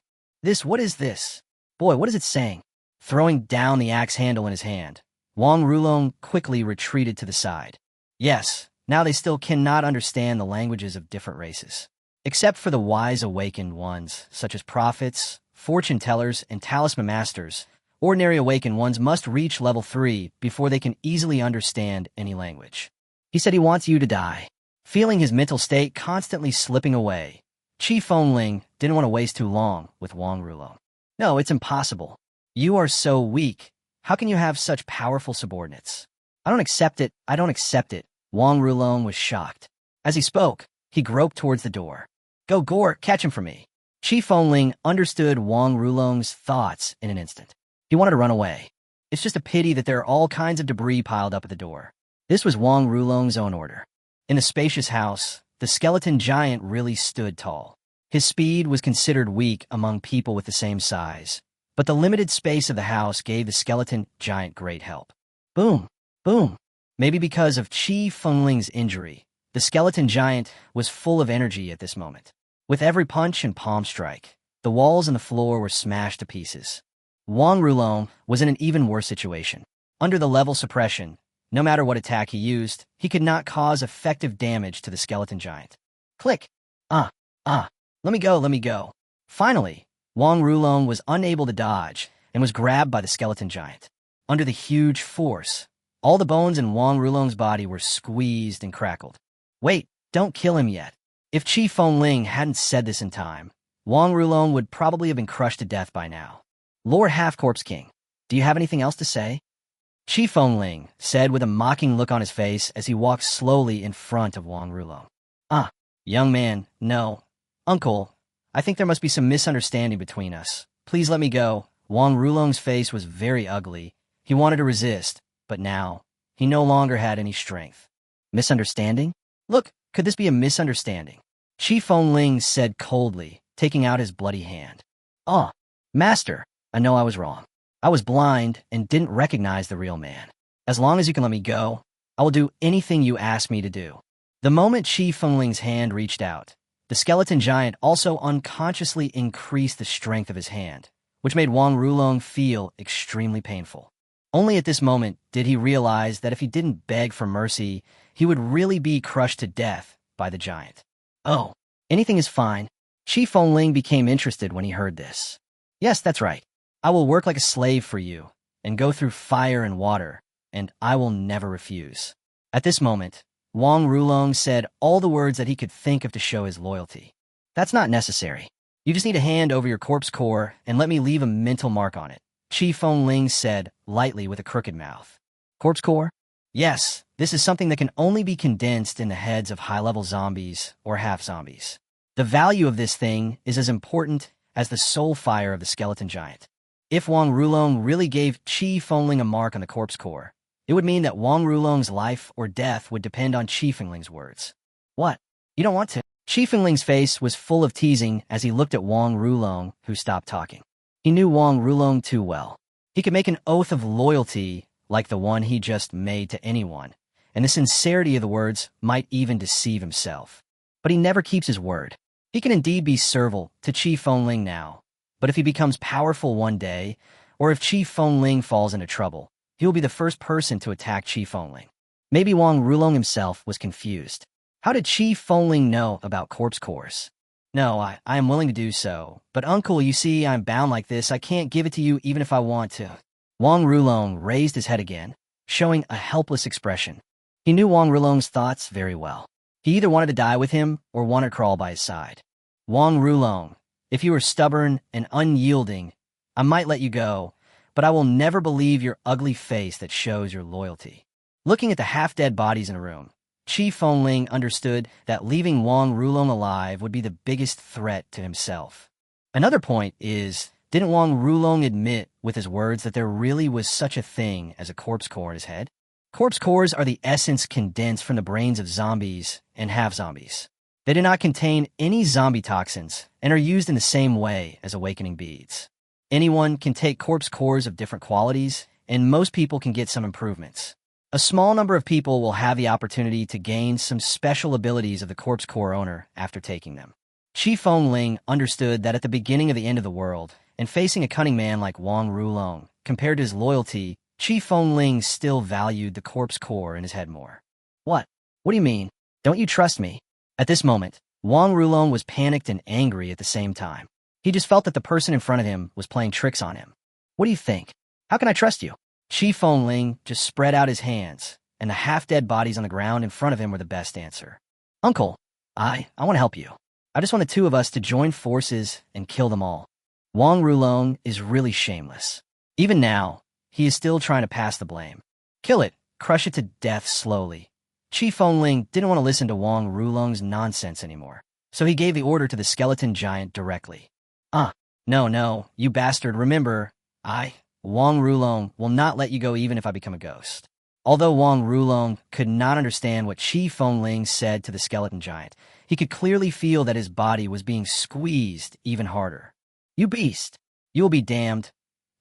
What is this? Boy, what is it saying? Throwing down the axe handle in his hand, Wang Rulong quickly retreated to the side. Yes, now they still cannot understand the languages of different races. Except for the wise awakened ones, such as prophets, fortune tellers, and talisman masters, ordinary awakened ones must reach level 3 before they can easily understand any language. He said he wants you to die. Feeling his mental state constantly slipping away, Qi Fengling didn't want to waste too long with Wang Rulong. No, it's impossible. You are so weak. How can you have such powerful subordinates? I don't accept it. I don't accept it. Wang Rulong was shocked. As he spoke, he groped towards the door. Go, Gore, catch him for me. Qi Fengling understood Wang Rulong's thoughts in an instant. He wanted to run away. It's just a pity that there are all kinds of debris piled up at the door. This was Wang Rulong's own order. In the spacious house, the skeleton giant really stood tall. His speed was considered weak among people with the same size, but the limited space of the house gave the skeleton giant great help. Boom! Boom! Maybe because of Qi Fengling's injury, the skeleton giant was full of energy at this moment. With every punch and palm strike, the walls and the floor were smashed to pieces. Wang Rulong was in an even worse situation. Under the level suppression, no matter what attack he used, he could not cause effective damage to the skeleton giant. Click! Let me go. Finally, Wang Rulong was unable to dodge and was grabbed by the skeleton giant. Under the huge force, all the bones in Wang Rulong's body were squeezed and crackled. Wait, don't kill him yet. If Qi Fengling hadn't said this in time, Wang Rulong would probably have been crushed to death by now. Lord Half-Corpse King, do you have anything else to say? Qi Fengling said with a mocking look on his face as he walked slowly in front of Wang Rulong. Young man, no. Uncle, I think there must be some misunderstanding between us. Please let me go. Wang Rulong's face was very ugly. He wanted to resist, but now, he no longer had any strength. Misunderstanding? Look, could this be a misunderstanding? Qi Fengling said coldly, taking out his bloody hand. Master, I know I was wrong. I was blind and didn't recognize the real man. As long as you can let me go, I will do anything you ask me to do. The moment Qi Fengling's hand reached out, the skeleton giant also unconsciously increased the strength of his hand, which made Wang Rulong feel extremely painful. Only at this moment did he realize that if he didn't beg for mercy, he would really be crushed to death by the giant. Oh, anything is fine. Qi Fengling became interested when he heard this. Yes, that's right. I will work like a slave for you, and go through fire and water, and I will never refuse. At this moment, Wang Rulong said all the words that he could think of to show his loyalty. That's not necessary. You just need to hand over your corpse core and let me leave a mental mark on it, Qi Fengling said lightly with a crooked mouth. Corpse core? Yes, this is something that can only be condensed in the heads of high-level zombies or half-zombies. The value of this thing is as important as the soul fire of the skeleton giant. If Wang Rulong really gave Qi Fengling a mark on the corpse core, it would mean that Wang Rulong's life or death would depend on Qi Fengling's words. What? You don't want to? Qi Fengling's face was full of teasing as he looked at Wang Rulong, who stopped talking. He knew Wang Rulong too well. He could make an oath of loyalty like the one he just made to anyone, and the sincerity of the words might even deceive himself. But he never keeps his word. He can indeed be servile to Qi Fengling now, but if he becomes powerful one day, or if Qi Fengling falls into trouble, he will be the first person to attack Qi Fengling. Maybe Wang Rulong himself was confused. How did Qi Fengling know about corpse cores? No, I am willing to do so, but uncle, you see, I'm bound like this. I can't give it to you even if I want to. Wang Rulong raised his head again, showing a helpless expression. He knew Wang Rulong's thoughts very well. He either wanted to die with him or wanted to crawl by his side. Wang Rulong, if you are stubborn and unyielding, I might let you go, but I will never believe your ugly face that shows your loyalty. Looking at the half-dead bodies in the room, Qi Fengling understood that leaving Wang Rulong alive would be the biggest threat to himself. Another point is, didn't Wang Rulong admit with his words that there really was such a thing as a corpse core in his head? Corpse cores are the essence condensed from the brains of zombies and half-zombies. They do not contain any zombie toxins and are used in the same way as awakening beads. Anyone can take corpse cores of different qualities, and most people can get some improvements. A small number of people will have the opportunity to gain some special abilities of the corpse core owner after taking them. Chi Fengling understood that at the beginning of the end of the world, and facing a cunning man like Wang Rulong, compared to his loyalty, Chi Fengling still valued the corpse core in his head more. What? What do you mean? Don't you trust me? At this moment, Wang Rulong was panicked and angry at the same time. He just felt that the person in front of him was playing tricks on him. What do you think? How can I trust you? Chi Fengling just spread out his hands, and the half-dead bodies on the ground in front of him were the best answer. Uncle, I want to help you. I just want the two of us to join forces and kill them all. Wang Rulong is really shameless. Even now, he is still trying to pass the blame. Kill it, crush it to death slowly. Chi Fengling didn't want to listen to Wang Rulong's nonsense anymore, so he gave the order to the skeleton giant directly. No, you bastard, remember, Wang Rulong, will not let you go even if I become a ghost. Although Wang Rulong could not understand what Chi Fengling said to the skeleton giant, he could clearly feel that his body was being squeezed even harder. You beast! You will be damned.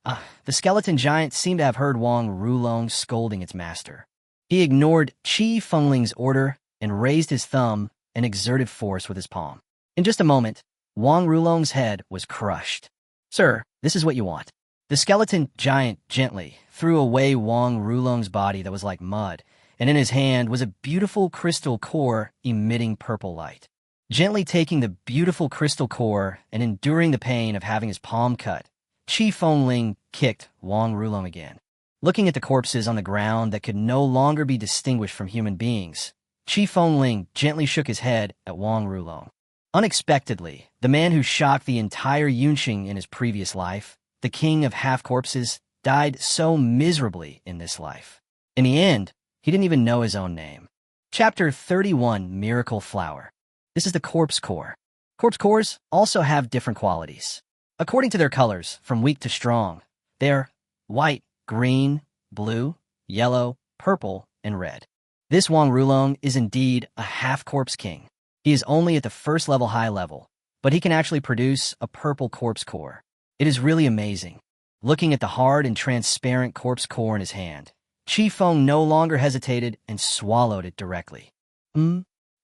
The skeleton giant seemed to have heard Wang Rulong scolding its master. He ignored Chi Fengling's order and raised his thumb and exerted force with his palm. In just a moment, Wang Rulong's head was crushed. Sir, this is what you want. The skeleton giant gently threw away Wang Rulong's body that was like mud, and in his hand was a beautiful crystal core emitting purple light. Gently taking the beautiful crystal core and enduring the pain of having his palm cut, Chi Fengling kicked Wang Rulong again. Looking at the corpses on the ground that could no longer be distinguished from human beings, Chi Fengling gently shook his head at Wang Rulong. Unexpectedly, the man who shocked the entire Yunqing in his previous life, the king of half-corpses, died so miserably in this life. In the end, he didn't even know his own name. Chapter 31, Miracle Flower. This is the corpse core. Corpse cores also have different qualities. According to their colors, from weak to strong, they are white, green, blue, yellow, purple, and red. This Wang Rulong is indeed a half-corpse king. He is only at the first level high level, but he can actually produce a purple corpse core. It is really amazing. Looking at the hard and transparent corpse core in his hand, Chi Feng no longer hesitated and swallowed it directly.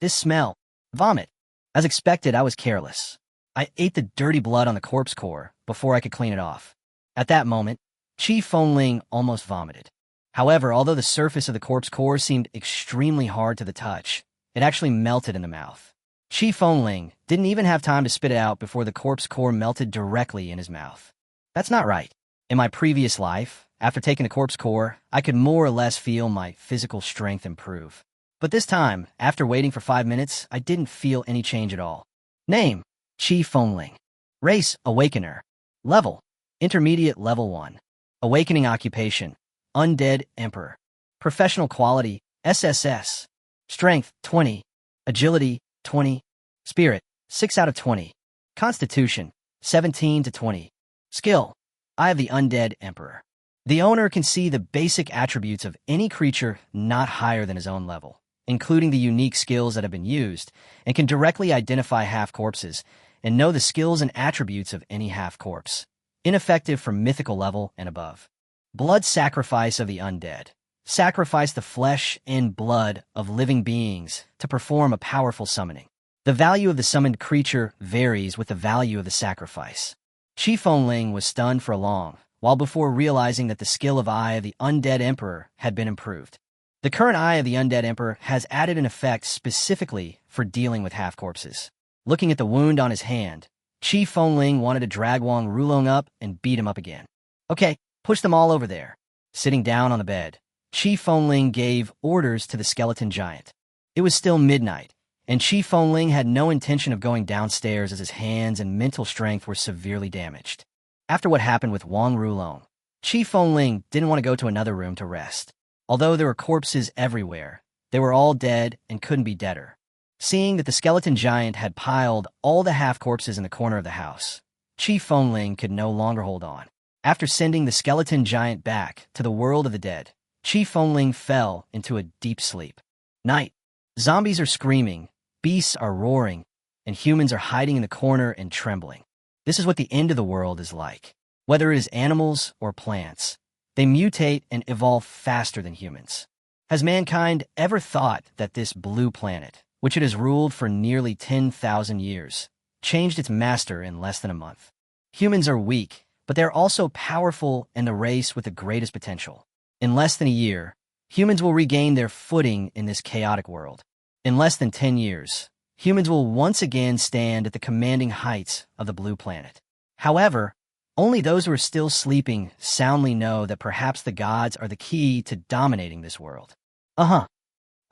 This smell. Vomit. As expected, I was careless. I ate the dirty blood on the corpse core before I could clean it off. At that moment, Chi Fengling almost vomited. However, although the surface of the corpse core seemed extremely hard to the touch, it actually melted in the mouth. Chi Fengling didn't even have time to spit it out before the corpse core melted directly in his mouth. That's not right. In my previous life, after taking the corpse core, I could more or less feel my physical strength improve. But this time, after waiting for 5 minutes, I didn't feel any change at all. Name, Chi Fengling. Race, Awakener. Level, Intermediate Level 1. Awakening Occupation, Undead Emperor. Professional Quality, SSS. Strength, 20. Agility, 20. Spirit, 6 out of 20. Constitution, 17 to 20. Skill, Eye of the Undead Emperor. The owner can see the basic attributes of any creature not higher than his own level, including the unique skills that have been used, and can directly identify half-corpses and know the skills and attributes of any half-corpse, ineffective from mythical level and above. Blood Sacrifice of the Undead. Sacrifice the flesh and blood of living beings to perform a powerful summoning. The value of the summoned creature varies with the value of the sacrifice. Chi Fengling was stunned for a long while before realizing that the skill of Eye of the Undead Emperor had been improved. The current Eye of the Undead Emperor has added an effect specifically for dealing with half-corpses. Looking at the wound on his hand, Chi Fengling wanted to drag Wang Rulong up and beat him up again. Okay, push them all over there. Sitting down on the bed, Chi Fengling gave orders to the skeleton giant. It was still midnight, and Chi Fengling had no intention of going downstairs as his hands and mental strength were severely damaged. After what happened with Wang Rulong, Chi Fengling didn't want to go to another room to rest. Although there were corpses everywhere, they were all dead and couldn't be deader. Seeing that the skeleton giant had piled all the half-corpses in the corner of the house, Chi Fengling could no longer hold on. After sending the skeleton giant back to the world of the dead, Chi Fengling fell into a deep sleep. Night. Zombies are screaming, beasts are roaring, and humans are hiding in the corner and trembling. This is what the end of the world is like. Whether it is animals or plants, they mutate and evolve faster than humans. Has mankind ever thought that this blue planet, which it has ruled for nearly 10,000 years, changed its master in less than a month? Humans are weak, but they're also powerful and the race with the greatest potential. In less than a year, humans will regain their footing in this chaotic world. In less than 10 years, humans will once again stand at the commanding heights of the blue planet. However, only those who are still sleeping soundly know that perhaps the gods are the key to dominating this world. I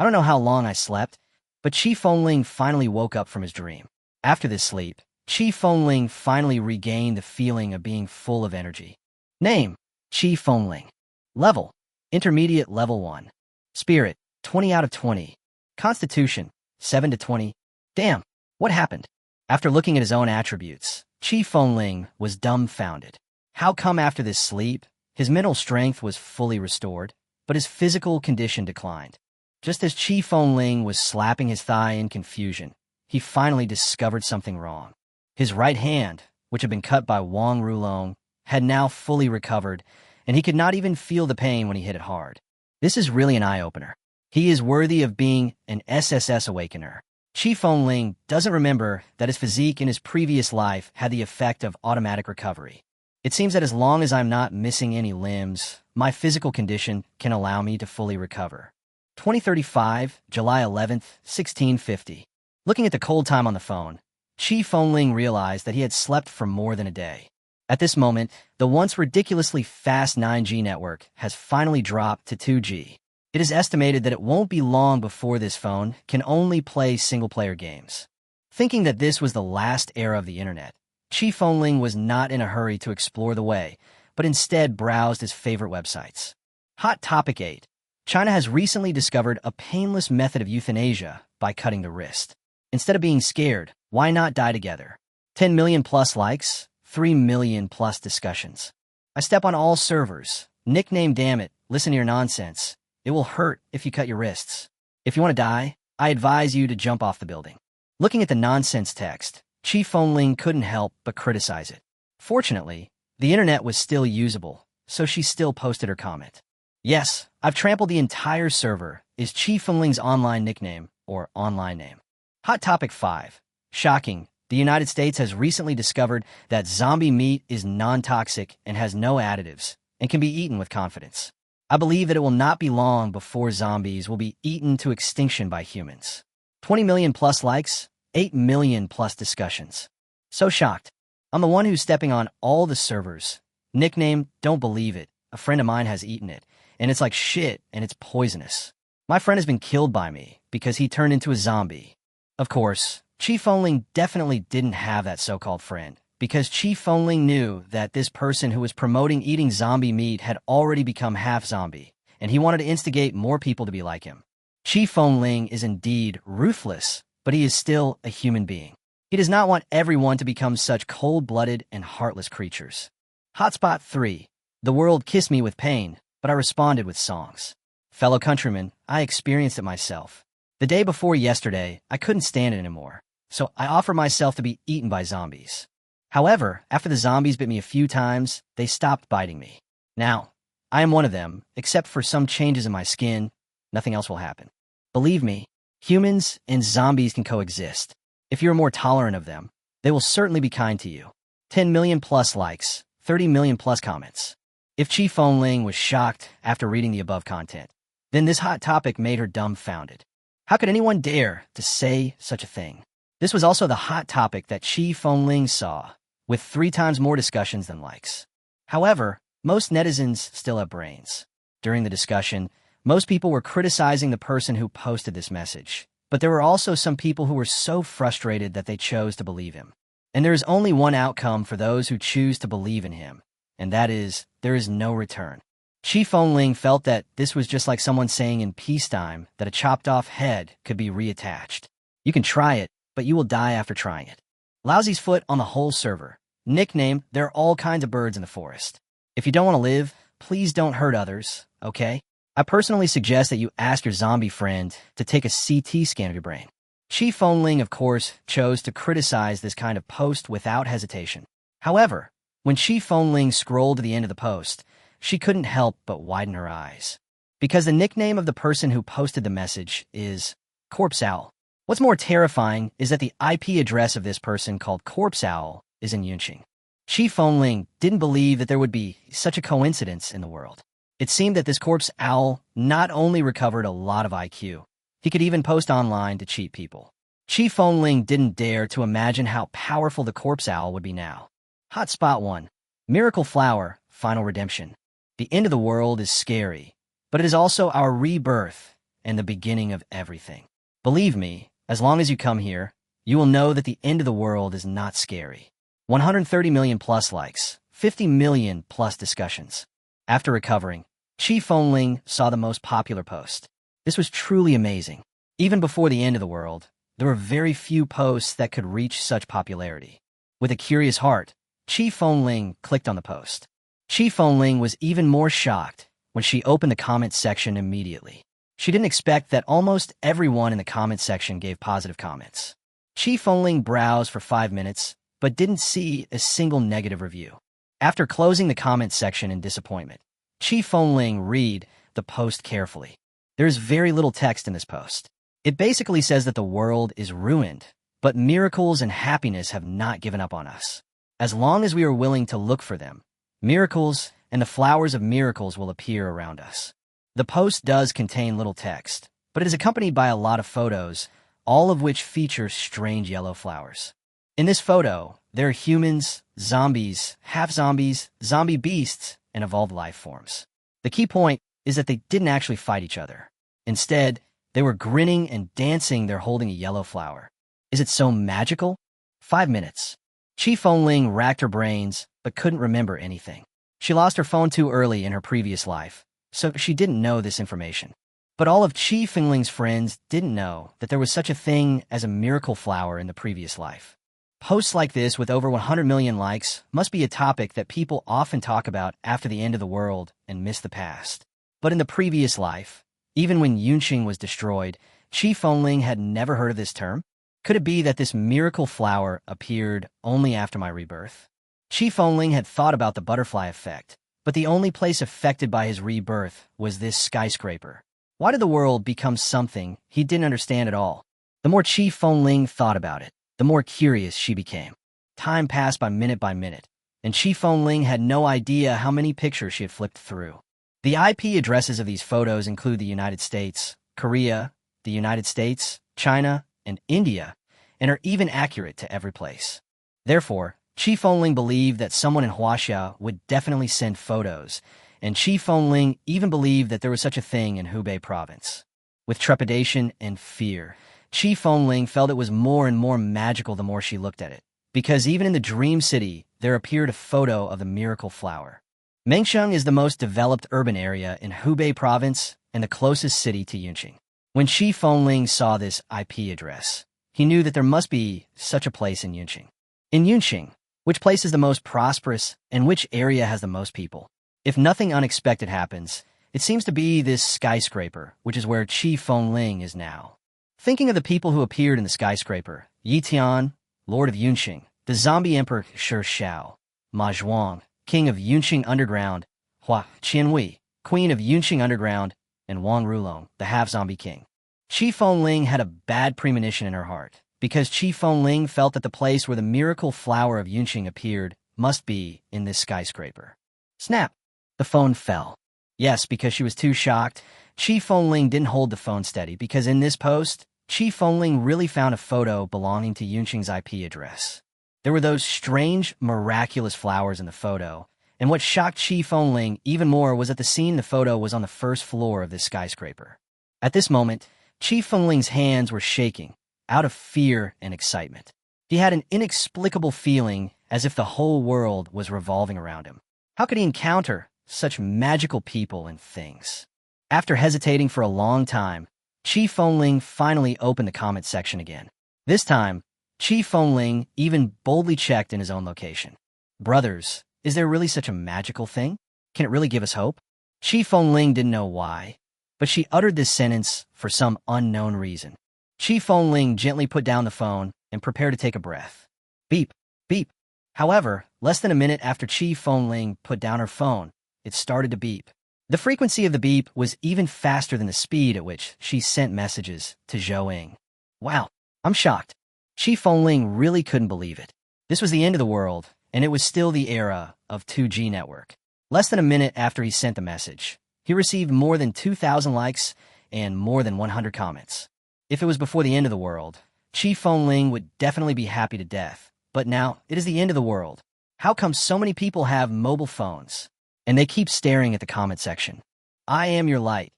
don't know how long I slept, but Chi Fengling finally woke up from his dream. After this sleep, Chi Fengling finally regained the feeling of being full of energy. Name: Chi Fengling. Level: Intermediate Level 1. Spirit: 20 out of 20. Constitution: 7 to 20. Damn, what happened? After looking at his own attributes, Chi Fengling was dumbfounded. How come after this sleep, his mental strength was fully restored, but his physical condition declined? Just as Chi Fengling was slapping his thigh in confusion, he finally discovered something wrong. His right hand, which had been cut by Wang Rulong, had now fully recovered, and he could not even feel the pain when he hit it hard. This is really an eye-opener. He is worthy of being an SSS Awakener. Chi Fengling doesn't remember that his physique in his previous life had the effect of automatic recovery. It seems that as long as I'm not missing any limbs, my physical condition can allow me to fully recover. 2035, July 11th, 1650. Looking at the cold time on the phone, Chi Fengling realized that he had slept for more than a day. At this moment, the once ridiculously fast 9G network has finally dropped to 2G. It is estimated that it won't be long before this phone can only play single-player games. Thinking that this was the last era of the internet, Chi Fengling was not in a hurry to explore the way, but instead browsed his favorite websites. Hot Topic 8. China has recently discovered a painless method of euthanasia by cutting the wrist. Instead of being scared, why not die together? 10 million plus likes, 3 million plus discussions. I step on all servers. Nickname damn it, listen to your nonsense. It will hurt if you cut your wrists. If you want to die, I advise you to jump off the building. Looking at the nonsense text, Chi Fengling couldn't help but criticize it. Fortunately, the internet was still usable, so she still posted her comment. Yes, I've trampled the entire server is Chi Fengling's online nickname, or online name. Hot Topic 5. Shocking. The United States has recently discovered that zombie meat is non-toxic and has no additives, and can be eaten with confidence. I believe that it will not be long before zombies will be eaten to extinction by humans. 20 million plus likes, 8 million plus discussions. So shocked. I'm the one who's stepping on all the servers. Nickname, don't believe it. A friend of mine has eaten it, and it's like shit, and it's poisonous. My friend has been killed by me because he turned into a zombie. Of course, Chi Fengling definitely didn't have that so-called friend, because Chi Fengling knew that this person who was promoting eating zombie meat had already become half zombie, and he wanted to instigate more people to be like him. Chi Fengling is indeed ruthless, but he is still a human being. He does not want everyone to become such cold-blooded and heartless creatures. Hotspot 3. The world kissed me with pain, but I responded with songs. Fellow countrymen, I experienced it myself. The day before yesterday, I couldn't stand it anymore, so I offered myself to be eaten by zombies. However, after the zombies bit me a few times, they stopped biting me. Now, I am one of them, except for some changes in my skin. Nothing else will happen. Believe me, humans and zombies can coexist. If you're more tolerant of them, they will certainly be kind to you. 10 million plus likes, 30 million plus comments. If Chi Fengling was shocked after reading the above content, then this hot topic made her dumbfounded. How could anyone dare to say such a thing? This was also the hot topic that Chi Fengling saw, with 3 times more discussions than likes. However, most netizens still have brains. During the discussion, most people were criticizing the person who posted this message, but there were also some people who were so frustrated that they chose to believe him. And there is only one outcome for those who choose to believe in him, and that is, there is no return. Chi Fengling felt that this was just like someone saying in peacetime that a chopped-off head could be reattached. You can try it, but you will die after trying it. Lousy's foot on the whole server. Nickname, there are all kinds of birds in the forest. If you don't want to live, please don't hurt others, okay? I personally suggest that you ask your zombie friend to take a CT scan of your brain. Chi Fengling, of course, chose to criticize this kind of post without hesitation. However, when Chi Fengling scrolled to the end of the post, she couldn't help but widen her eyes. because the nickname of the person who posted the message is Corpse Owl. What's more terrifying is that the IP address of this person called Corpse Owl is in Yunqing. Chi Fengling didn't believe that there would be such a coincidence in the world. It seemed that this Corpse Owl not only recovered a lot of IQ, he could even post online to cheat people. Chi Fengling didn't dare to imagine how powerful the Corpse Owl would be now. Hotspot 1. Miracle Flower, Final Redemption. The end of the world is scary, but it is also our rebirth and the beginning of everything. Believe me, as long as you come here, you will know that the end of the world is not scary. 130 million plus likes, 50 million plus discussions. After recovering, Chi Fengling saw the most popular post. This was truly amazing. Even before the end of the world, there were very few posts that could reach such popularity. With a curious heart, Chi Fengling clicked on the post. Chi Fengling was even more shocked when she opened the comment section immediately. She didn't expect that almost everyone in the comment section gave positive comments. Chi Fengling browsed for 5 minutes, but didn't see a single negative review. After closing the comment section in disappointment, Chi Fengling read the post carefully. There is very little text in this post. It basically says that the world is ruined, but miracles and happiness have not given up on us. As long as we are willing to look for them, miracles and the flowers of miracles will appear around us. The post does contain little text, but it is accompanied by a lot of photos, all of which feature strange yellow flowers. In this photo, there are humans, zombies, half-zombies, zombie beasts, and evolved life forms. The key point is that they didn't actually fight each other. Instead, they were grinning and dancing. They're holding a yellow flower. Is it so magical? 5 minutes. Chi Fengling racked her brains, but couldn't remember anything. She lost her phone too early in her previous life, so she didn't know this information. But all of Chi Fengling's friends didn't know that there was such a thing as a miracle flower in the previous life. Posts like this with over 100 million likes must be a topic that people often talk about after the end of the world and miss the past. But in the previous life, even when Yunqing was destroyed, Chi Fengling had never heard of this term. Could it be that this miracle flower appeared only after my rebirth? Chi Fengling had thought about the butterfly effect, but the only place affected by his rebirth was this skyscraper. Why did the world become something he didn't understand at all? The more Chi Fengling thought about it, the more curious she became. Time passed by minute, and Chi Fengling had no idea how many pictures she had flipped through. The IP addresses of these photos include the United States, Korea, the United States, China, and India, and are even accurate to every place. Therefore, Chi Fengling believed that someone in Huaxia would definitely send photos, and Chi Fengling even believed that there was such a thing in Hubei province. With trepidation and fear, Chi Fengling felt it was more and more magical the more she looked at it, because even in the dream city, there appeared a photo of the miracle flower. Mengsheng is the most developed urban area in Hubei province and the closest city to Yunqing. When Chi Fengling saw this IP address, he knew that there must be such a place in Yunqing. In Yunqing, which place is the most prosperous and which area has the most people? If nothing unexpected happens, it seems to be this skyscraper, which is where Chi Fengling is now. Thinking of the people who appeared in the skyscraper, Yi Tian, Lord of Yunqing, the zombie emperor Shi Shao, Ma Zhuang, king of Yunqing Underground, Hua Qianwei, queen of Yunqing Underground, and Wang Rulong, the half-zombie king. Chi Fengling had a bad premonition in her heart, because Chi Fengling felt that the place where the miracle flower of Yunqing appeared must be in this skyscraper. Snap! The phone fell. Yes, because she was too shocked, Chi Fengling didn't hold the phone steady, because in this post, Chi Fengling really found a photo belonging to Yunqing's IP address. There were those strange, miraculous flowers in the photo, and what shocked Chi Fengling even more was that the scene in the photo was on the first floor of this skyscraper. At this moment, Chi Fengling's hands were shaking, out of fear and excitement. He had an inexplicable feeling as if the whole world was revolving around him. How could he encounter such magical people and things? After hesitating for a long time, Chi Fengling finally opened the comment section again. This time, Chi Fengling even boldly checked in his own location. Brothers, is there really such a magical thing? Can it really give us hope? Chi Fengling didn't know why, but she uttered this sentence for some unknown reason. Chi Fengling gently put down the phone and prepared to take a breath. Beep, beep. However, less than a minute after Chi Fengling put down her phone, it started to beep. The frequency of the beep was even faster than the speed at which she sent messages to Zhou. Wow, I'm shocked. Qi Fengling really couldn't believe it. This was the end of the world, and it was still the era of 2G network. Less than a minute after he sent the message, he received more than 2,000 likes and more than 100 comments. If it was before the end of the world, Qi Fengling would definitely be happy to death. But now, it is the end of the world. How come so many people have mobile phones? And they keep staring at the comment section. I am your light.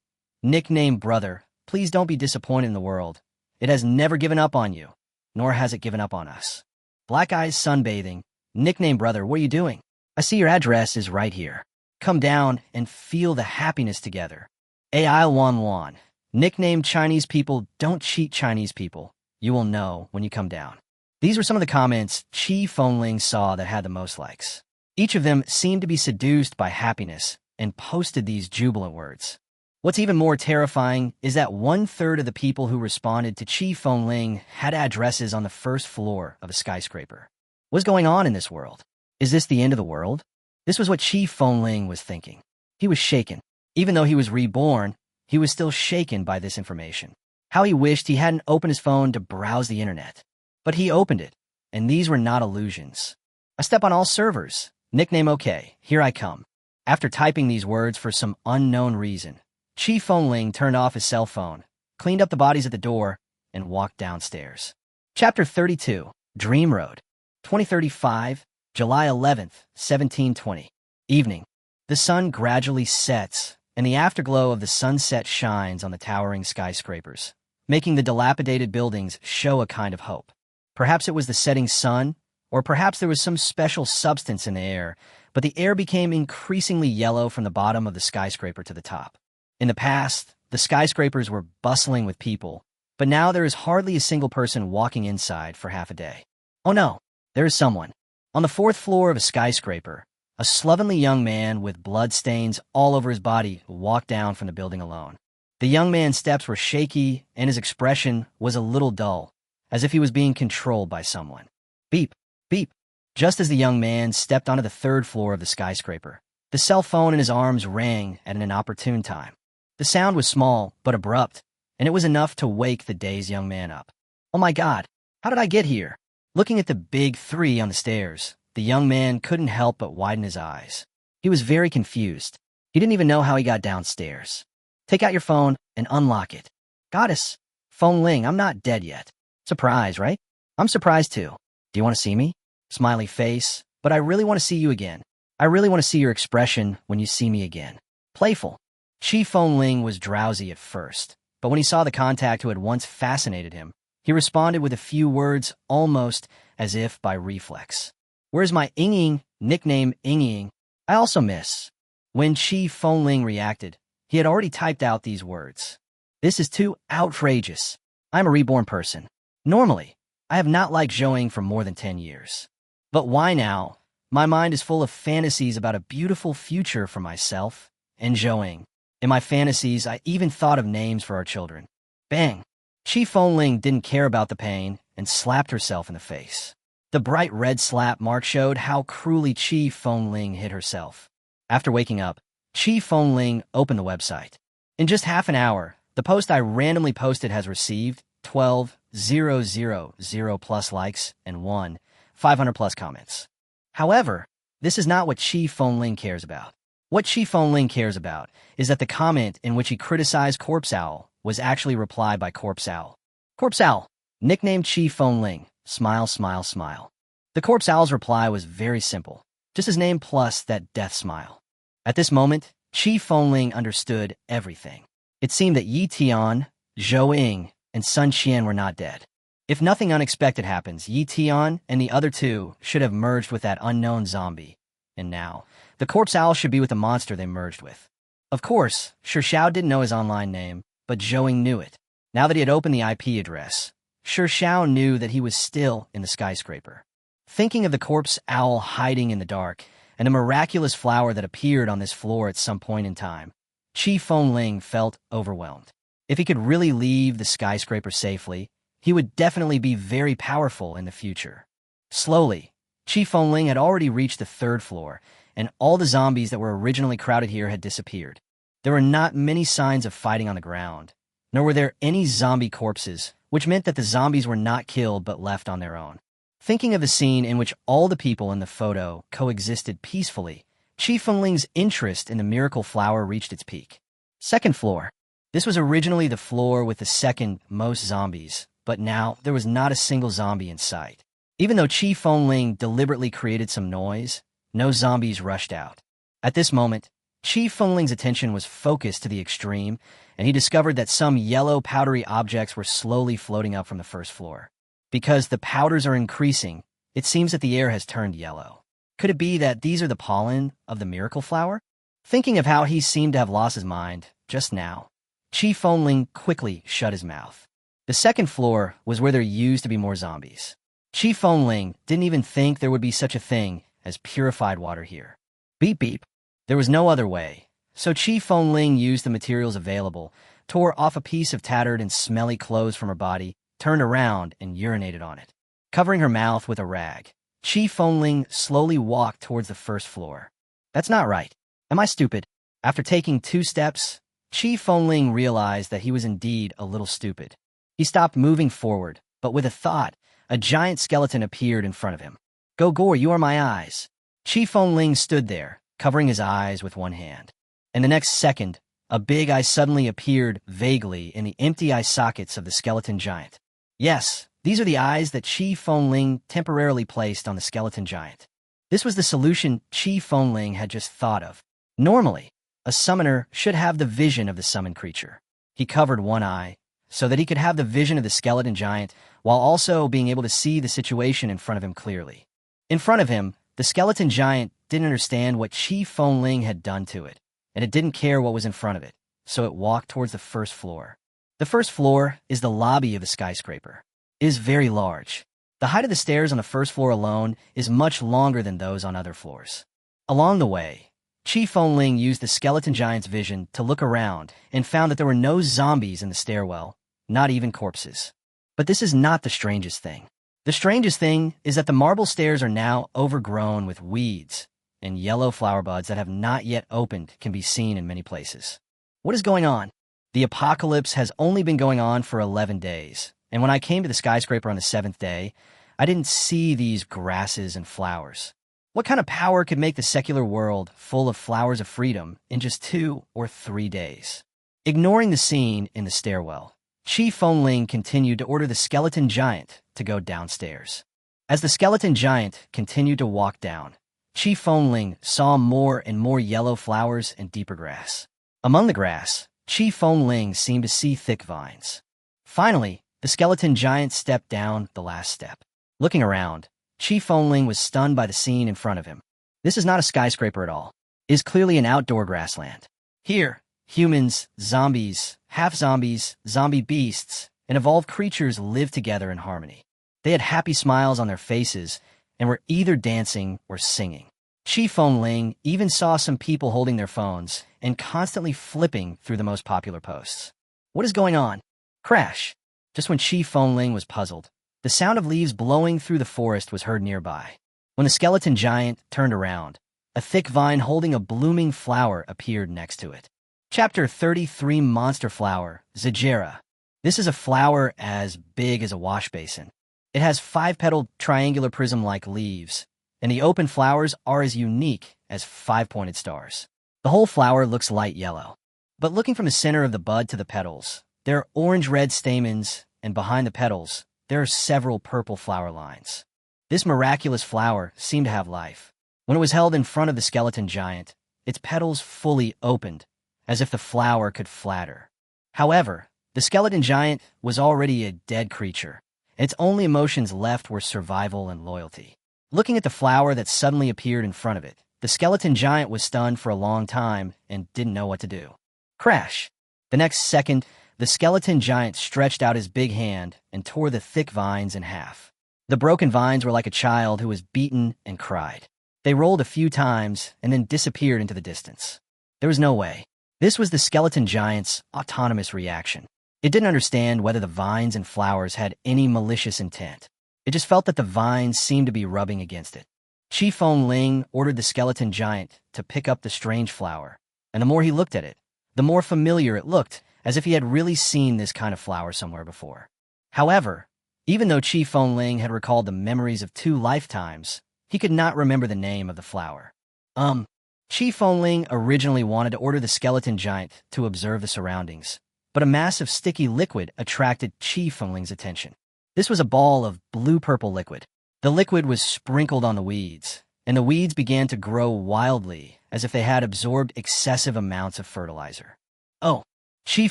Nickname brother, please don't be disappointed in the world. It has never given up on you, nor has it given up on us. Black eyes sunbathing. Nickname brother, what are you doing? I see your address is right here. Come down and feel the happiness together. AI Wan Wan. Nickname Chinese people, don't cheat Chinese people. You will know when you come down. These were some of the comments Qi Fengling saw that had the most likes. Each of them seemed to be seduced by happiness and posted these jubilant words. What's even more terrifying is that 1/3 of the people who responded to Qi Fengling had addresses on the first floor of a skyscraper. What's going on in this world? Is this the end of the world? This was what Qi Fengling was thinking. He was shaken. Even though he was reborn, he was still shaken by this information. How he wished he hadn't opened his phone to browse the internet. But he opened it, and these were not illusions. I step on all servers. Nickname okay, here I come. After typing these words for some unknown reason, Qi Fengling turned off his cell phone, cleaned up the bodies at the door, and walked downstairs. Chapter 32, Dream Road, 2035, July 11th, 1720. Evening. The sun gradually sets, and the afterglow of the sunset shines on the towering skyscrapers, making the dilapidated buildings show a kind of hope. Perhaps it was the setting sun, or perhaps there was some special substance in the air, but the air became increasingly yellow from the bottom of the skyscraper to the top. In the past, the skyscrapers were bustling with people, but now there is hardly a single person walking inside for half a day. Oh no, there is someone. On the 4th floor of a skyscraper, a slovenly young man with blood stains all over his body walked down from the building alone. The young man's steps were shaky, and his expression was a little dull, as if he was being controlled by someone. Beep, beep. Just as the young man stepped onto the 3rd floor of the skyscraper, the cell phone in his arms rang at an inopportune time. The sound was small but abrupt, and it was enough to wake the dazed young man up. Oh my God, how did I get here? Looking at the big 3 on the stairs, the young man couldn't help but widen his eyes. He was very confused. He didn't even know how he got downstairs. Take out your phone and unlock it. Goddess, Fengling, I'm not dead yet. Surprise, right? I'm surprised too. Do you want to see me? Smiley face, but I really want to see you again. I really want to see your expression when you see me again. Playful. Qi Fengling was drowsy at first, but when he saw the contact who had once fascinated him, he responded with a few words almost as if by reflex. Where's my Ying? Nickname Ying. I also miss. When Qi Fengling reacted, he had already typed out these words. This is too outrageous. I'm a reborn person. Normally, I have not liked Zhou for more than 10 years. But why now? My mind is full of fantasies about a beautiful future for myself and Zhou. In my fantasies, I even thought of names for our children. Bang! Qi Fengling didn't care about the pain and slapped herself in the face. The bright red slap mark showed how cruelly Qi Fengling hit herself. After waking up, Qi Fengling opened the website. In just half an hour, the post I randomly posted has received 12,000 plus likes and 500 plus comments. However, this is not what Qi Fengling cares about. What Qi Fengling cares about is that the comment in which he criticized Corpse Owl was actually replied by Corpse Owl. Corpse Owl, nicknamed Qi Fengling, smile, smile, smile. The Corpse Owl's reply was very simple, just his name plus that death smile. At this moment, Qi Fengling understood everything. It seemed that Yi Tian, Zhou, and Sun Qian were not dead. If nothing unexpected happens, Yi Tian and the other 2 should have merged with that unknown zombie. And now, the Corpse Owl should be with the monster they merged with. Of course, Xiao didn't know his online name, but Zhou knew it. Now that he had opened the IP address, Xiao knew that he was still in the skyscraper. Thinking of the Corpse Owl hiding in the dark, and a miraculous flower that appeared on this floor at some point in time, Qi Fengling felt overwhelmed. If he could really leave the skyscraper safely, he would definitely be very powerful in the future. Slowly, Qi Fengling had already reached the 3rd floor, and all the zombies that were originally crowded here had disappeared. There were not many signs of fighting on the ground, nor were there any zombie corpses, which meant that the zombies were not killed but left on their own. Thinking of the scene in which all the people in the photo coexisted peacefully, Chi Fengling's interest in the miracle flower reached its peak. Second floor. This was originally the floor with the second most zombies, but now there was not a single zombie in sight. Even though Chi Fengling deliberately created some noise, no zombies rushed out. At this moment, Chi Fengling's attention was focused to the extreme, and he discovered that some yellow powdery objects were slowly floating up from the first floor. Because the powders are increasing, it seems that the air has turned yellow. Could it be that these are the pollen of the miracle flower? Thinking of how he seemed to have lost his mind just now, Chi Fengling quickly shut his mouth. The second floor was where there used to be more zombies. Chi Fengling didn't even think there would be such a thing as purified water here. Beep beep. There was no other way, so Chi Fengling used the materials available, tore off a piece of tattered and smelly clothes from her body, turned around and urinated on it. Covering her mouth with a rag, Chi Fengling slowly walked towards the first floor. That's not right. Am I stupid? After taking 2 steps, Chi Fengling realized that he was indeed a little stupid. He stopped moving forward, but with a thought, a giant skeleton appeared in front of him. Go Gore, you are my eyes. Chi Fengling stood there, covering his eyes with one hand. In the next second, a big eye suddenly appeared vaguely in the empty eye sockets of the skeleton giant. Yes, these are the eyes that Chi Fengling temporarily placed on the skeleton giant. This was the solution Chi Fengling had just thought of. Normally, a summoner should have the vision of the summoned creature. He covered one eye, so that he could have the vision of the skeleton giant while also being able to see the situation in front of him clearly. In front of him, the skeleton giant didn't understand what Chi Fengling had done to it, and it didn't care what was in front of it, so it walked towards the first floor. The first floor is the lobby of the skyscraper. It is very large. The height of the stairs on the first floor alone is much longer than those on other floors. Along the way, Chi Fengling used the skeleton giant's vision to look around and found that there were no zombies in the stairwell, not even corpses. But this is not the strangest thing. The strangest thing is that the marble stairs are now overgrown with weeds, and yellow flower buds that have not yet opened can be seen in many places. What is going on? The apocalypse has only been going on for 11 days, and when I came to the skyscraper on the 7th day, I didn't see these grasses and flowers. What kind of power could make the secular world full of flowers of freedom in just 2 or 3 days? Ignoring the scene in the stairwell, Chi Fengling continued to order the skeleton giant to go downstairs. As the skeleton giant continued to walk down, Chi Fengling saw more and more yellow flowers and deeper grass. Among the grass, Chi Fengling seemed to see thick vines. Finally, the skeleton giant stepped down the last step. Looking around, Chi Fengling was stunned by the scene in front of him. This is not a skyscraper at all. It is clearly an outdoor grassland. Here, humans, zombies, half-zombies, zombie beasts, and evolved creatures lived together in harmony. They had happy smiles on their faces and were either dancing or singing. Chi Fengling even saw some people holding their phones and constantly flipping through the most popular posts. What is going on? Crash! Just when Chi Fengling was puzzled, the sound of leaves blowing through the forest was heard nearby. When the skeleton giant turned around, a thick vine holding a blooming flower appeared next to it. Chapter 33 Monster Flower, Zajera. This is a flower as big as a wash basin. It has 5-petaled triangular prism-like leaves, and the open flowers are as unique as 5-pointed stars. The whole flower looks light yellow. But looking from the center of the bud to the petals, there are orange-red stamens, and behind the petals, there are several purple flower lines. This miraculous flower seemed to have life. When it was held in front of the skeleton giant, its petals fully opened, as if the flower could flatter. However, the skeleton giant was already a dead creature, and its only emotions left were survival and loyalty. Looking at the flower that suddenly appeared in front of it, the skeleton giant was stunned for a long time and didn't know what to do. Crash! The next second, the skeleton giant stretched out his big hand and tore the thick vines in half. The broken vines were like a child who was beaten and cried. They rolled a few times and then disappeared into the distance. There was no way. This was the skeleton giant's autonomous reaction. It didn't understand whether the vines and flowers had any malicious intent. It just felt that the vines seemed to be rubbing against it. Chi Fengling ordered the skeleton giant to pick up the strange flower, and the more he looked at it, the more familiar it looked, as if he had really seen this kind of flower somewhere before. However, even though Qi Fengling had recalled the memories of 2 lifetimes, he could not remember the name of the flower. Qi Fengling originally wanted to order the skeleton giant to observe the surroundings, but a massive sticky liquid attracted Qi Fengling's attention. This was a ball of blue-purple liquid. The liquid was sprinkled on the weeds, and the weeds began to grow wildly as if they had absorbed excessive amounts of fertilizer. Oh, Qi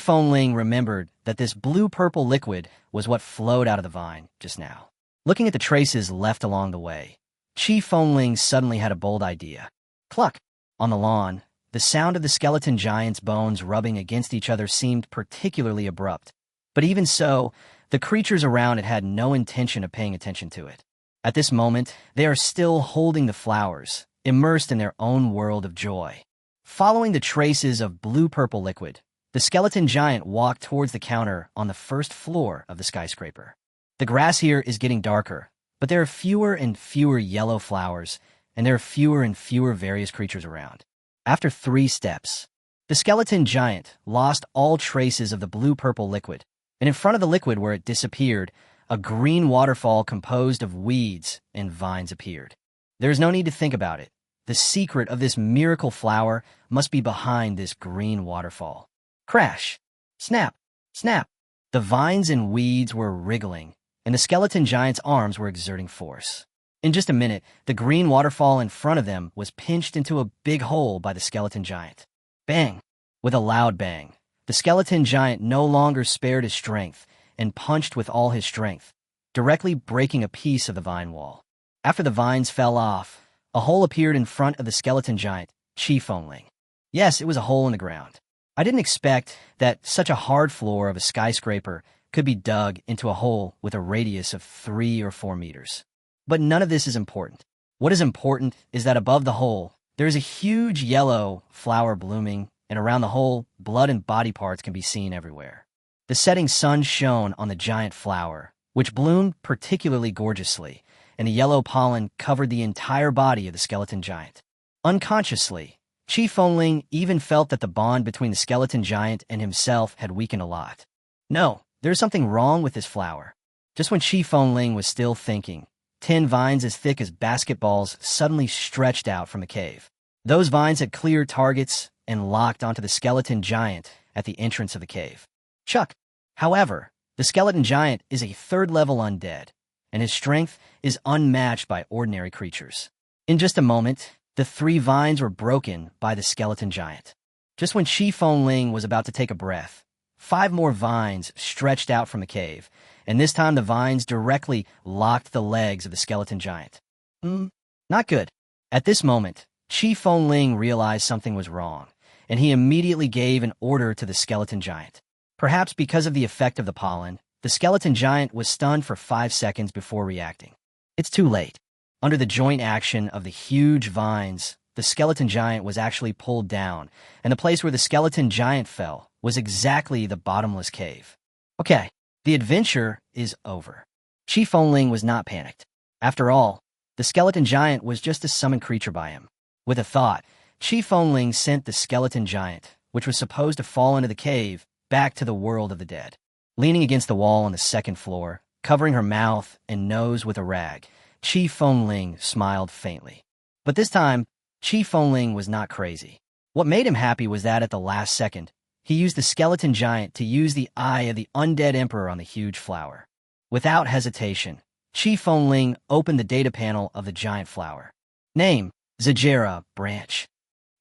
Fengling remembered that this blue-purple liquid was what flowed out of the vine just now. Looking at the traces left along the way, Qi Fengling suddenly had a bold idea. Cluck! On the lawn, the sound of the skeleton giant's bones rubbing against each other seemed particularly abrupt. But even so, the creatures around it had no intention of paying attention to it. At this moment, they are still holding the flowers, immersed in their own world of joy. Following the traces of blue-purple liquid, the skeleton giant walked towards the counter on the first floor of the skyscraper. The grass here is getting darker, but there are fewer and fewer yellow flowers, and there are fewer and fewer various creatures around. After 3 steps, the skeleton giant lost all traces of the blue-purple liquid, and in front of the liquid where it disappeared, a green waterfall composed of weeds and vines appeared. There is no need to think about it. The secret of this miracle flower must be behind this green waterfall. Crash! Snap! Snap! The vines and weeds were wriggling, and the skeleton giant's arms were exerting force. In just a minute, the green waterfall in front of them was pinched into a big hole by the skeleton giant. Bang! With a loud bang, the skeleton giant no longer spared his strength and punched with all his strength, directly breaking a piece of the vine wall. After the vines fell off, a hole appeared in front of the skeleton giant, Qi Fengling. Yes, it was a hole in the ground. I didn't expect that such a hard floor of a skyscraper could be dug into a hole with a radius of 3 or 4 meters. But none of this is important. What is important is that above the hole, there is a huge yellow flower blooming, and around the hole, blood and body parts can be seen everywhere. The setting sun shone on the giant flower, which bloomed particularly gorgeously, and the yellow pollen covered the entire body of the skeleton giant. Unconsciously, Qi Fengling even felt that the bond between the skeleton giant and himself had weakened a lot. No, there is something wrong with this flower. Just when Qi Fengling was still thinking, 10 vines as thick as basketballs suddenly stretched out from the cave. Those vines had clear targets and locked onto the skeleton giant at the entrance of the cave. Chuck! However, the skeleton giant is a 3rd-level undead, and his strength is unmatched by ordinary creatures. In just a moment, the 3 vines were broken by the skeleton giant. Just when Qi Fengling was about to take a breath, 5 more vines stretched out from the cave, and this time the vines directly locked the legs of the skeleton giant. Not good. At this moment, Qi Fengling realized something was wrong, and he immediately gave an order to the skeleton giant. Perhaps because of the effect of the pollen, the skeleton giant was stunned for 5 seconds before reacting. It's too late. Under the joint action of the huge vines, the skeleton giant was actually pulled down, and the place where the skeleton giant fell was exactly the bottomless cave. Okay, the adventure is over. Qi Fengling was not panicked. After all, the skeleton giant was just a summoned creature by him. With a thought, Qi Fengling sent the skeleton giant, which was supposed to fall into the cave, back to the world of the dead. Leaning against the wall on the 2nd floor, covering her mouth and nose with a rag, Qi Fengling smiled faintly. But this time, Qi Fengling was not crazy. What made him happy was that at the last second, he used the skeleton giant to use the eye of the undead emperor on the huge flower. Without hesitation, Qi Fengling opened the data panel of the giant flower. Name, Zajera, branch.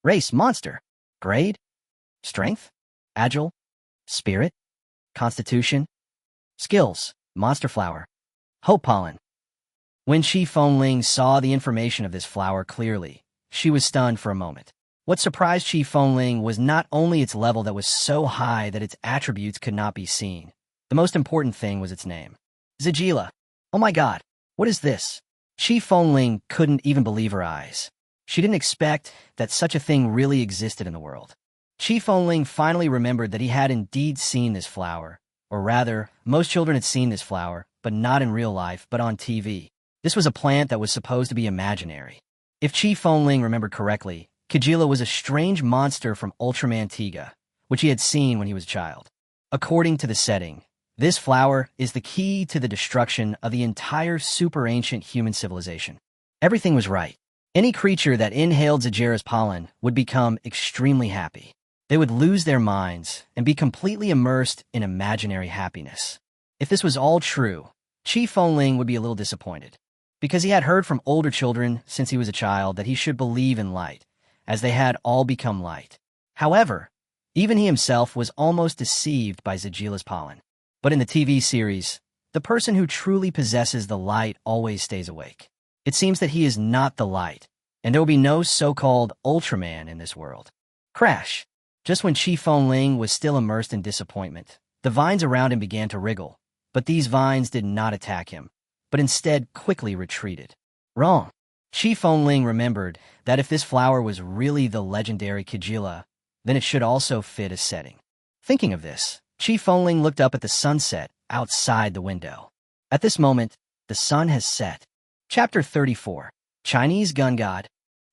Race, monster. Grade, strength, agile, spirit, constitution. Skills, monster flower. Hope pollen. When Qi Fengling saw the information of this flower clearly, she was stunned for a moment. What surprised Qi Fengling was not only its level that was so high that its attributes could not be seen. The most important thing was its name. Zajila. Oh my god, what is this? Qi Fengling couldn't even believe her eyes. She didn't expect that such a thing really existed in the world. Qi Fengling finally remembered that he had indeed seen this flower. Or rather, most children had seen this flower, but not in real life, but on TV. This was a plant that was supposed to be imaginary. If Qi Fengling remembered correctly, Kajila was a strange monster from Ultraman Tiga, which he had seen when he was a child. According to the setting, this flower is the key to the destruction of the entire super-ancient human civilization. Everything was right. Any creature that inhaled Zajera's pollen would become extremely happy. They would lose their minds and be completely immersed in imaginary happiness. If this was all true, Qi Fengling would be a little disappointed, because he had heard from older children since he was a child that he should believe in light, as they had all become light. However, even he himself was almost deceived by Zajila's pollen. But in the TV series, the person who truly possesses the light always stays awake. It seems that he is not the light, and there will be no so-called Ultraman in this world. Crash! Just when Qi Fengling was still immersed in disappointment, the vines around him began to wriggle, but these vines did not attack him, but instead quickly retreated. Wrong. Qi Fengling remembered that if this flower was really the legendary Kejila, then it should also fit a setting. Thinking of this, Qi Fengling looked up at the sunset outside the window. At this moment, the sun has set. Chapter 34. Chinese Gun God.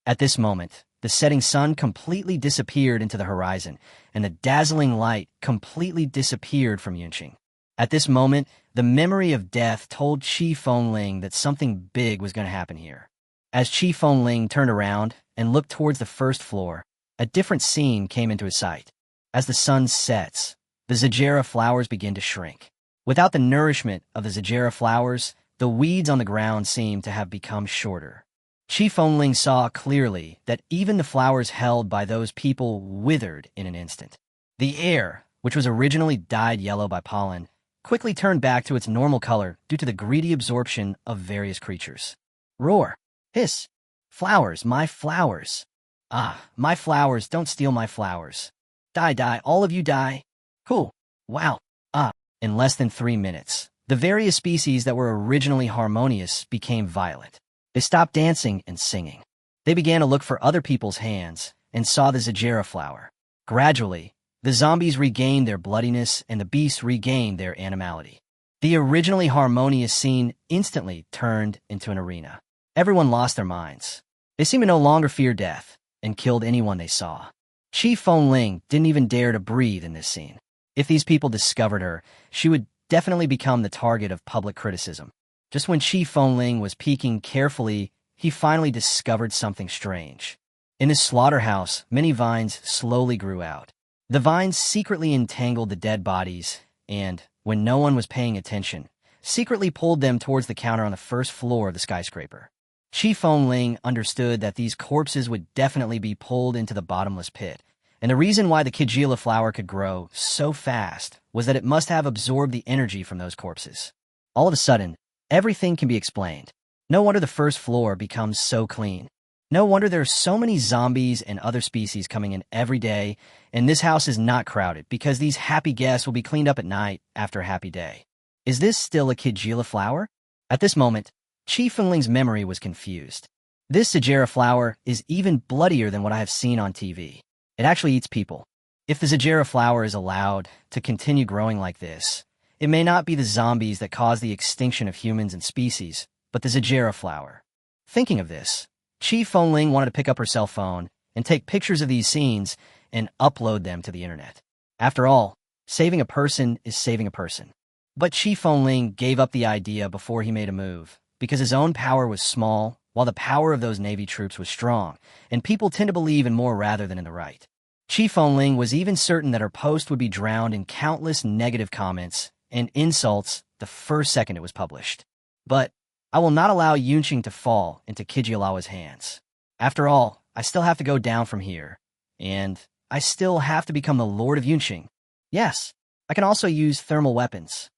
At this moment, the setting sun completely disappeared into the horizon, and the dazzling light completely disappeared from Yunqing. At this moment, the memory of death told Qi Fengling that something big was going to happen here. As Qi Fengling turned around and looked towards the first floor, a different scene came into his sight. As the sun sets, the Zajera flowers begin to shrink. Without the nourishment of the Zajera flowers, the weeds on the ground seemed to have become shorter. Qi Fengling saw clearly that even the flowers held by those people withered in an instant. The air, which was originally dyed yellow by pollen, quickly turned back to its normal color due to the greedy absorption of various creatures. Roar! Hiss! Flowers, my flowers! Ah, my flowers, don't steal my flowers. Die, all of you die. Cool. Wow. Ah. In less than 3 minutes, the various species that were originally harmonious became violent. They stopped dancing and singing. They began to look for other people's hands and saw the Zajera flower. Gradually, the zombies regained their bloodiness and the beasts regained their animality. The originally harmonious scene instantly turned into an arena. Everyone lost their minds. They seemed to no longer fear death and killed anyone they saw. Qi Fengling didn't even dare to breathe in this scene. If these people discovered her, she would definitely become the target of public criticism. Just when Qi Fengling was peeking carefully, he finally discovered something strange. In his slaughterhouse, many vines slowly grew out. The vines secretly entangled the dead bodies and, when no one was paying attention, secretly pulled them towards the counter on the first floor of the skyscraper. Qi Fengling understood that these corpses would definitely be pulled into the bottomless pit, and the reason why the Kejila flower could grow so fast was that it must have absorbed the energy from those corpses. All of a sudden, everything can be explained. No wonder the first floor becomes so clean. No wonder there are so many zombies and other species coming in every day, and this house is not crowded because these happy guests will be cleaned up at night after a happy day. Is this still a Kejila flower? At this moment, Qi Fengling's memory was confused. This Zajera flower is even bloodier than what I have seen on TV. It actually eats people. If the Zajera flower is allowed to continue growing like this, it may not be the zombies that cause the extinction of humans and species, but the Zajera flower. Thinking of this, Qi Fengling wanted to pick up her cell phone and take pictures of these scenes and upload them to the internet. After all, saving a person is saving a person. But Qi Fengling gave up the idea before he made a move, because his own power was small, while the power of those Navy troops was strong, and people tend to believe in more rather than in the right. Qi Fengling was even certain that her post would be drowned in countless negative comments and insults the first second it was published. But I will not allow Yunqing to fall into Kijialawa's hands. After all, I still have to go down from here, and I still have to become the Lord of Yunqing. Yes, I can also use thermal weapons.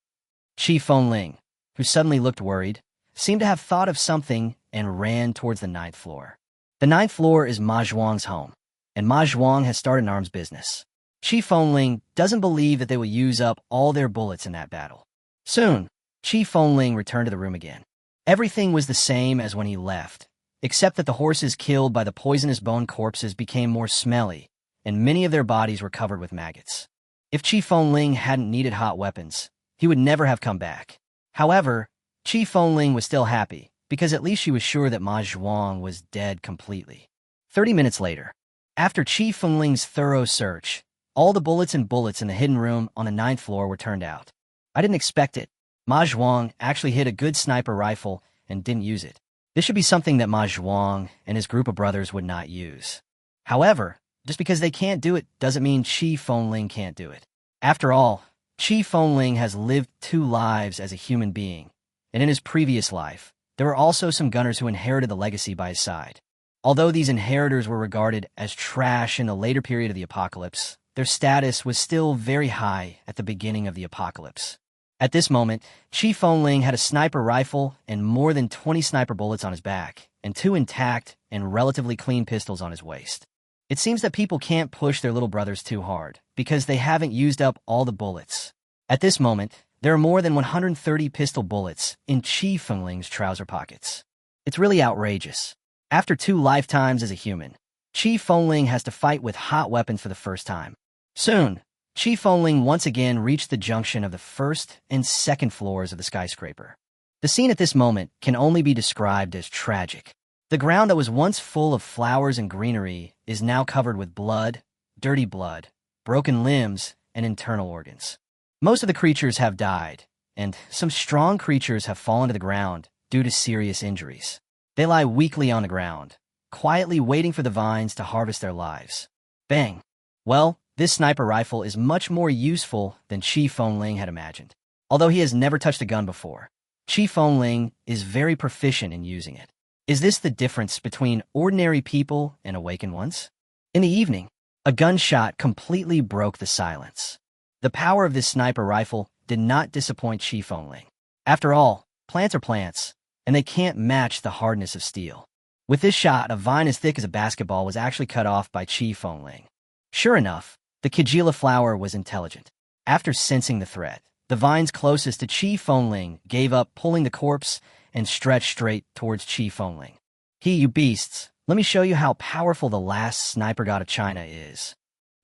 Qi Fengling, who suddenly looked worried, seemed to have thought of something and ran towards the 9th floor. The 9th floor is Ma Zhuang's home, and Ma Zhuang has started an arms business. Qi Fengling doesn't believe that they will use up all their bullets in that battle. Soon, Qi Fengling returned to the room again. Everything was the same as when he left, except that the horses killed by the poisonous bone corpses became more smelly, and many of their bodies were covered with maggots. If Qi Fengling hadn't needed hot weapons, he would never have come back. However, Qi Fengling was still happy, because at least she was sure that Ma Zhuang was dead completely. 30 minutes later, after Qi Fengling's thorough search, All the bullets and bullets in the hidden room on the 9th floor were turned out. I didn't expect it. Ma Zhuang actually hit a good sniper rifle and didn't use it. This should be something that Ma Zhuang and his group of brothers would not use. However, just because they can't do it doesn't mean Qi Fengling can't do it. After all, Qi Fengling has lived 2 lives as a human being, and in his previous life, there were also some gunners who inherited the legacy by his side. Although these inheritors were regarded as trash in the later period of the apocalypse, their status was still very high at the beginning of the apocalypse. At this moment, Qi Fengling had a sniper rifle and more than 20 sniper bullets on his back, and 2 intact and relatively clean pistols on his waist. It seems that people can't push their little brothers too hard, because they haven't used up all the bullets. At this moment, there are more than 130 pistol bullets in Qi Fengling's trouser pockets. It's really outrageous. After 2 lifetimes as a human, Qi Fengling has to fight with hot weapons for the first time. Soon, Qi Fengling once again reached the junction of the 1st and 2nd floors of the skyscraper. The scene at this moment can only be described as tragic. The ground that was once full of flowers and greenery is now covered with blood, dirty blood, broken limbs, and internal organs. Most of the creatures have died, and some strong creatures have fallen to the ground due to serious injuries. They lie weakly on the ground, quietly waiting for the vines to harvest their lives. Bang! Well, this sniper rifle is much more useful than Qi Fengling had imagined. Although he has never touched a gun before, Qi Fengling is very proficient in using it. Is this the difference between ordinary people and awakened ones? In the evening, a gunshot completely broke the silence. The power of this sniper rifle did not disappoint Qi Fengling. After all, plants are plants, and they can't match the hardness of steel. With this shot, a vine as thick as a basketball was actually cut off by Qi Fengling. Sure enough, the Kajila flower was intelligent. After sensing the threat, the vines closest to Qi Fengling gave up pulling the corpse and stretched straight towards Qi Fengling. You beasts, let me show you how powerful the last sniper god of China is.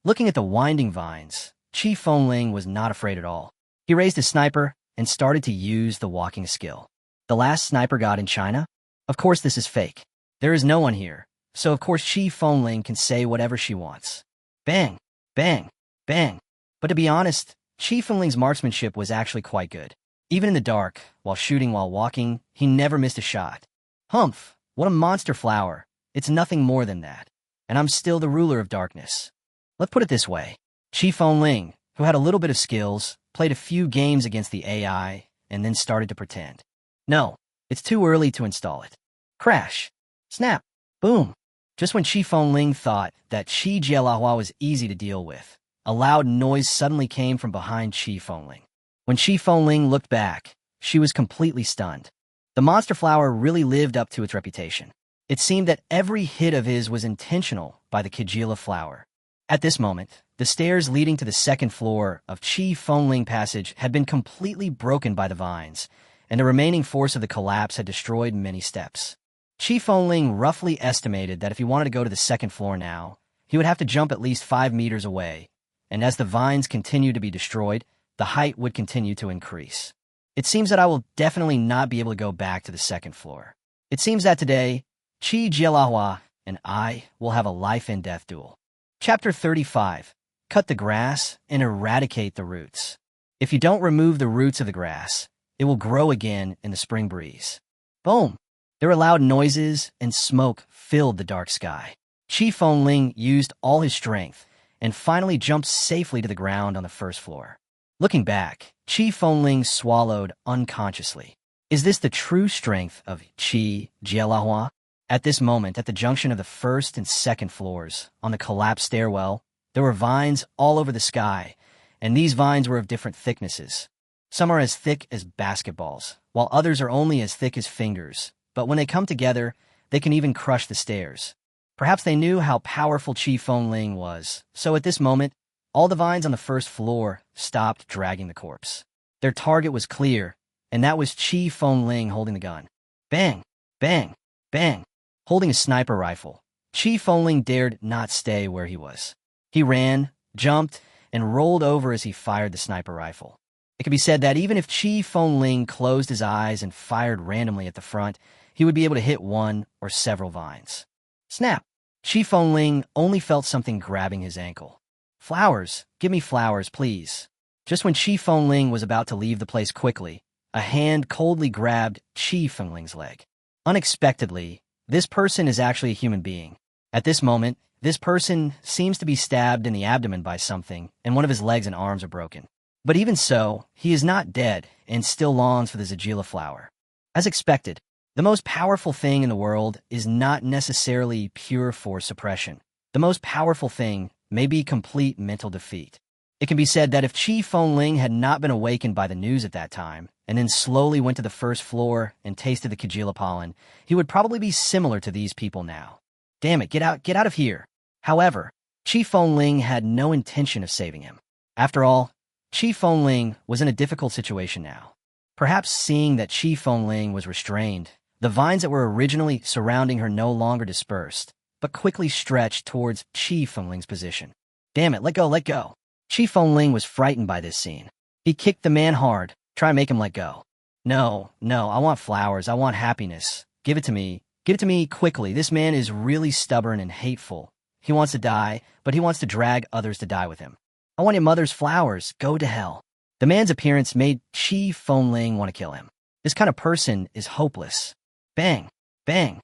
Looking at the winding vines, Qi Fengling was not afraid at all. He raised his sniper and started to use the walking skill. The last sniper god in China? Of course this is fake. There is no one here, so of course Qi Fengling can say whatever she wants. Bang! Bang! Bang! But to be honest, Qi Fengling's marksmanship was actually quite good. Even in the dark, while shooting while walking, he never missed a shot. Humph! What a monster flower. It's nothing more than that. And I'm still the ruler of darkness. Let's put it this way. Qi Fengling, who had a little bit of skills, played a few games against the AI, and then started to pretend. No, it's too early to install it. Crash! Snap! Boom! Just when Qi Fengling thought that Qi Jialahua was easy to deal with, a loud noise suddenly came from behind Qi Fengling. When Qi Fengling looked back, she was completely stunned. The monster flower really lived up to its reputation. It seemed that every hit of his was intentional by the Kajila flower. At this moment, the stairs leading to the 2nd floor of Qi Fengling Passage had been completely broken by the vines, and the remaining force of the collapse had destroyed many steps. Qi Fengling roughly estimated that if he wanted to go to the 2nd floor now, he would have to jump at least 5 meters away, and as the vines continued to be destroyed, the height would continue to increase. It seems that I will definitely not be able to go back to the 2nd floor. It seems that today, Qi Jialahua and I will have a life and death duel. Chapter 35. Cut the grass and eradicate the roots. If you don't remove the roots of the grass, it will grow again in the spring breeze. Boom! There were loud noises, and smoke filled the dark sky. Qi Fengling used all his strength and finally jumped safely to the ground on the 1st floor. Looking back, Qi Fengling swallowed unconsciously. Is this the true strength of Qi Jialahua? At this moment, at the junction of the 1st and 2nd floors, on the collapsed stairwell, there were vines all over the sky, and these vines were of different thicknesses. Some are as thick as basketballs, while others are only as thick as fingers. But when they come together, they can even crush the stairs. Perhaps they knew how powerful Qi Fengling was, so at this moment, all the vines on the 1st floor stopped dragging the corpse. Their target was clear, and that was Qi Fengling holding the gun. Bang! Bang! Bang! Holding a sniper rifle, Qi Fengling dared not stay where he was. He ran, jumped, and rolled over as he fired the sniper rifle. It can be said that even if Qi Fengling closed his eyes and fired randomly at the front, he would be able to hit one or several vines. Snap! Qi Fengling only felt something grabbing his ankle. Flowers, give me flowers, please. Just when Chi Fengling was about to leave the place quickly, a hand coldly grabbed Chi Fengling's leg. Unexpectedly, this person is actually a human being. At this moment, this person seems to be stabbed in the abdomen by something, and one of his legs and arms are broken. But even so, he is not dead and still longs for the Zagila flower. As expected, the most powerful thing in the world is not necessarily pure force suppression. The most powerful thing may be complete mental defeat. It can be said that if Chi Fengling had not been awakened by the news at that time, and then slowly went to the first floor and tasted the Kajila pollen, he would probably be similar to these people now. Damn it, get out of here. However, Chi Fengling had no intention of saving him. After all, Chi Fengling was in a difficult situation now. Perhaps seeing that Chi Fengling was restrained, the vines that were originally surrounding her no longer dispersed, but quickly stretched towards Chi Fengling's position. Damn it, let go. Chi Fengling was frightened by this scene. He kicked the man hard, trying to make him let go. No, I want flowers, I want happiness. Give it to me quickly. This man is really stubborn and hateful. He wants to die, but he wants to drag others to die with him. I want your mother's flowers, go to hell. The man's appearance made Chi Fengling want to kill him. This kind of person is hopeless. Bang, bang.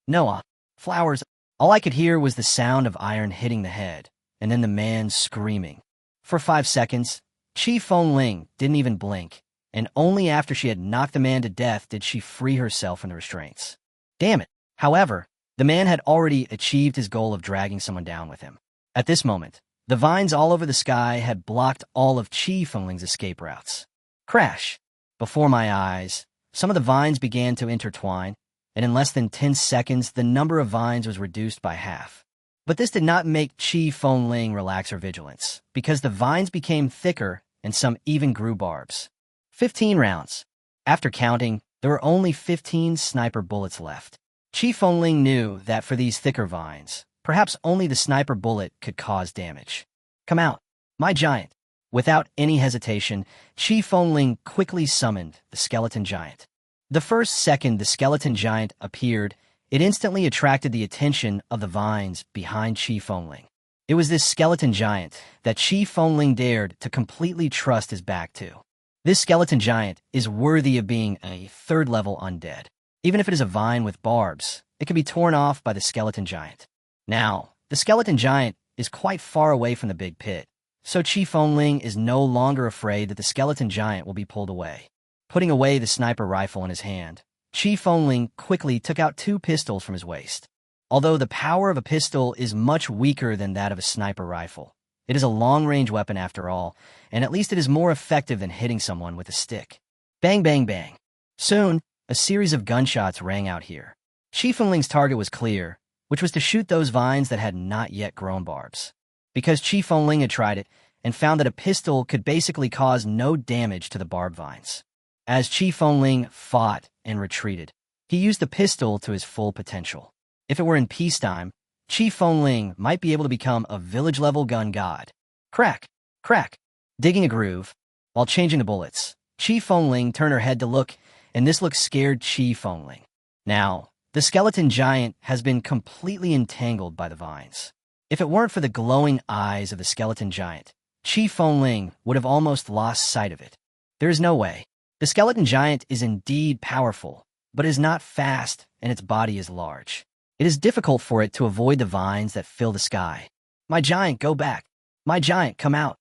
No, flowers. All I could hear was the sound of iron hitting the head, and then the man screaming. For 5 seconds, Chi Fengling didn't even blink, and only after she had knocked the man to death did she free herself from the restraints. Damn it. However, the man had already achieved his goal of dragging someone down with him. At this moment, the vines all over the sky had blocked all of Chi Fengling's escape routes. Crash! Before my eyes, some of the vines began to intertwine, and in less than 10 seconds, the number of vines was reduced by half. But this did not make Chi Fengling relax her vigilance, because the vines became thicker and some even grew barbs. 15 rounds. After counting, there were only 15 sniper bullets left. Chi Fengling knew that for these thicker vines, perhaps only the sniper bullet could cause damage. Come out, my giant. Without any hesitation, Chi Fengling quickly summoned the skeleton giant. The first second the skeleton giant appeared, it instantly attracted the attention of the vines behind Chi Fengling. It was this skeleton giant that Chi Fengling dared to completely trust his back to. This skeleton giant is worthy of being a 3rd-level undead. Even if it is a vine with barbs, it can be torn off by the skeleton giant. Now, the skeleton giant is quite far away from the big pit, so Chi Fengling is no longer afraid that the skeleton giant will be pulled away. Putting away the sniper rifle in his hand, Chi Fengling quickly took out 2 pistols from his waist. Although the power of a pistol is much weaker than that of a sniper rifle, it is a long-range weapon after all, and at least it is more effective than hitting someone with a stick. Bang, bang, bang. Soon, a series of gunshots rang out here. Chi Fengling's target was clear, which was to shoot those vines that had not yet grown barbs. Because Chi Fengling had tried it and found that a pistol could basically cause no damage to the barb vines. As Chi Fengling fought and retreated, he used the pistol to his full potential. If it were in peacetime, Chi Fengling might be able to become a village-level gun god. Crack, crack. Digging a groove, while changing the bullets, Chi Fengling turned her head to look, and this look scared Chi Fengling. Now, the skeleton giant has been completely entangled by the vines. If it weren't for the glowing eyes of the skeleton giant, Chi Fengling would have almost lost sight of it. There is no way. The skeleton giant is indeed powerful, but is not fast, and its body is large. It is difficult for it to avoid the vines that fill the sky. My giant, go back. My giant, come out.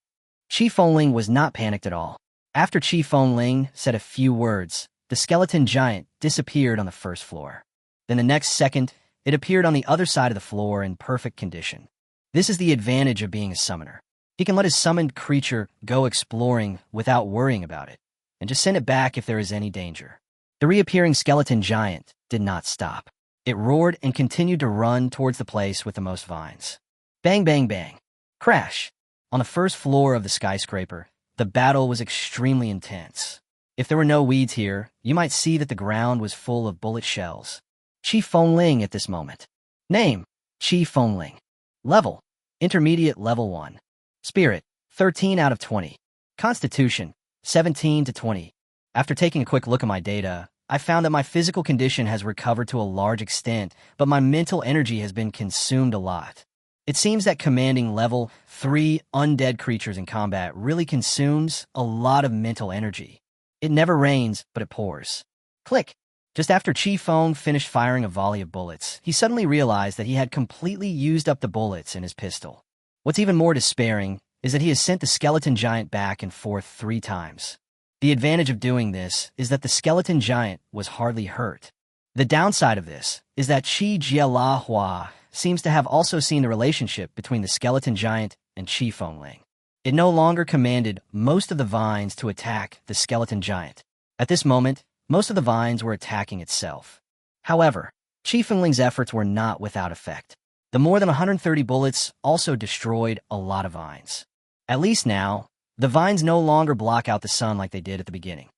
Chi Fengling was not panicked at all. After Chi Fengling said a few words, the skeleton giant disappeared on the first floor. Then the next second, it appeared on the other side of the floor in perfect condition. This is the advantage of being a summoner. He can let his summoned creature go exploring without worrying about it, and just send it back if there is any danger. The reappearing skeleton giant did not stop. It roared and continued to run towards the place with the most vines. Bang, bang, bang. Crash. On the first floor of the skyscraper, the battle was extremely intense. If there were no weeds here, you might see that the ground was full of bullet shells. Chi Fengling at this moment. Name, Chi Fengling. Level, Intermediate Level 1. Spirit, 13 out of 20. Constitution, 17 to 20. After taking a quick look at my data, I found that my physical condition has recovered to a large extent, but my mental energy has been consumed a lot. It seems that commanding level 3 undead creatures in combat really consumes a lot of mental energy. It never rains, but it pours. Click! Just after Chi Feng finished firing a volley of bullets, he suddenly realized that he had completely used up the bullets in his pistol. What's even more despairing is that he has sent the skeleton giant back and forth 3 times. The advantage of doing this is that the skeleton giant was hardly hurt. The downside of this is that Chi Jialahua seems to have also seen the relationship between the skeleton giant and Chi Fengling. It no longer commanded most of the vines to attack the skeleton giant. At this moment, most of the vines were attacking itself. However, Chi Fengling's efforts were not without effect. The more than 130 bullets also destroyed a lot of vines. At least now, the vines no longer block out the sun like they did at the beginning.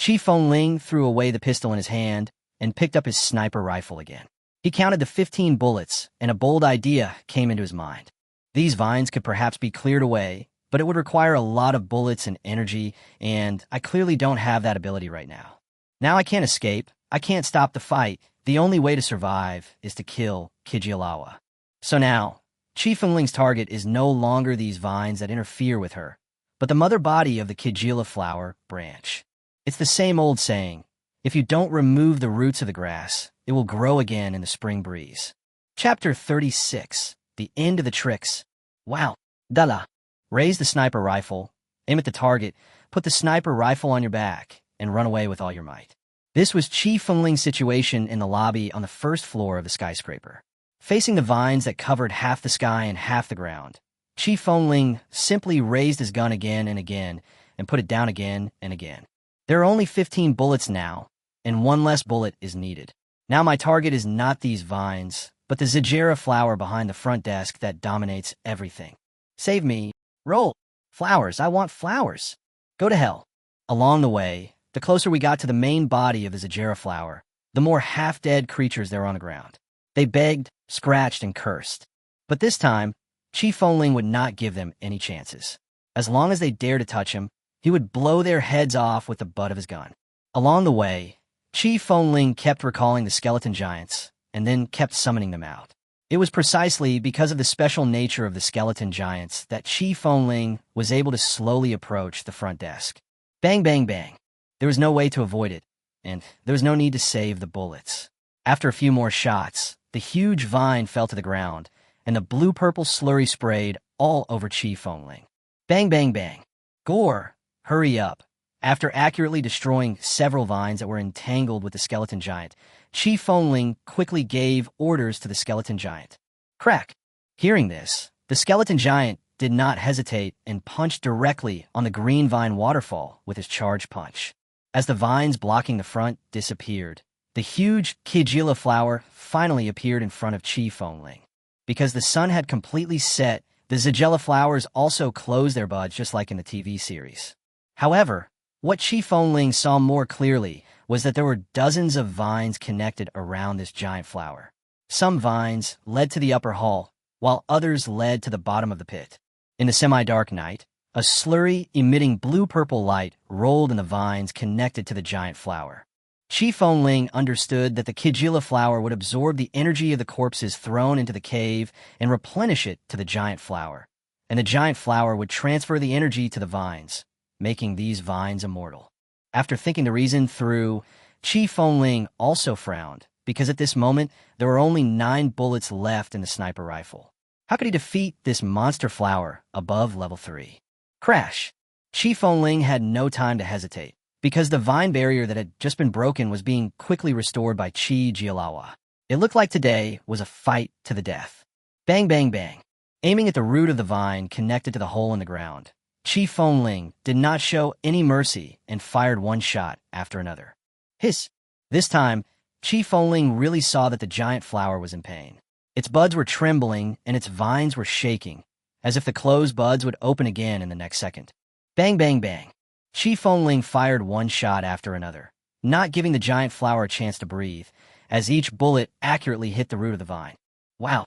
Chi Fengling threw away the pistol in his hand and picked up his sniper rifle again. He counted the 15 bullets, and a bold idea came into his mind. These vines could perhaps be cleared away, but it would require a lot of bullets and energy, and I clearly don't have that ability right now. Now I can't escape, I can't stop the fight. The only way to survive is to kill Kijialawa. So now, Chi Fengling's target is no longer these vines that interfere with her, but the mother body of the Kijila flower branch. It's the same old saying, if you don't remove the roots of the grass, it will grow again in the spring breeze. Chapter 36, The End of the Tricks. Wow, Dala. Raise the sniper rifle, aim at the target, put the sniper rifle on your back, and run away with all your might. This was Chi Fengling's situation in the lobby on the first floor of the skyscraper. Facing the vines that covered half the sky and half the ground, Chi Fengling simply raised his gun again and again and put it down again and again. There are only 15 bullets now, and 1 less bullet is needed. Now my target is not these vines, but the Zajera flower behind the front desk that dominates everything. Save me. Roll. Flowers. I want flowers. Go to hell. Along the way, the closer we got to the main body of the Zajera flower, the more half-dead creatures there were on the ground. They begged, scratched, and cursed. But this time, Chi Fengling would not give them any chances. As long as they dared to touch him, he would blow their heads off with the butt of his gun. Along the way, Chi Fengling kept recalling the skeleton giants, and then kept summoning them out. It was precisely because of the special nature of the skeleton giants that Chi Fengling was able to slowly approach the front desk. Bang, bang, bang. There was no way to avoid it, and there was no need to save the bullets. After a few more shots, the huge vine fell to the ground, and the blue-purple slurry sprayed all over Chi Fengling. Bang, bang, bang. Gore, hurry up. After accurately destroying several vines that were entangled with the skeleton giant, Chi Fengling quickly gave orders to the skeleton giant. Crack! Hearing this, the skeleton giant did not hesitate and punched directly on the green vine waterfall with his charge punch. As the vines blocking the front disappeared, the huge Kijila flower finally appeared in front of Chi Fengling. Because the sun had completely set, the Zagella flowers also closed their buds just like in the TV series. However, what Chi Fengling saw more clearly was that there were dozens of vines connected around this giant flower. Some vines led to the upper hall, while others led to the bottom of the pit. In the semi-dark night, a slurry emitting blue-purple light rolled in the vines connected to the giant flower. Chi Fengling understood that the Kijila flower would absorb the energy of the corpses thrown into the cave and replenish it to the giant flower, and the giant flower would transfer the energy to the vines, making these vines immortal. After thinking the reason through, Chi Fengling also frowned, because at this moment there were only 9 bullets left in the sniper rifle. How could he defeat this monster flower above level 3? Crash! Chi Fengling had no time to hesitate, because the vine barrier that had just been broken was being quickly restored by Chi Jialawa. It looked like today was a fight to the death. Bang, bang, bang. Aiming at the root of the vine connected to the hole in the ground, Chi Fengling did not show any mercy and fired one shot after another. Hiss! This time, Chi Fengling really saw that the giant flower was in pain. Its buds were trembling and its vines were shaking, as if the closed buds would open again in the next second. Bang, bang, bang. Chi Fengling fired one shot after another, not giving the giant flower a chance to breathe, as each bullet accurately hit the root of the vine. Wow.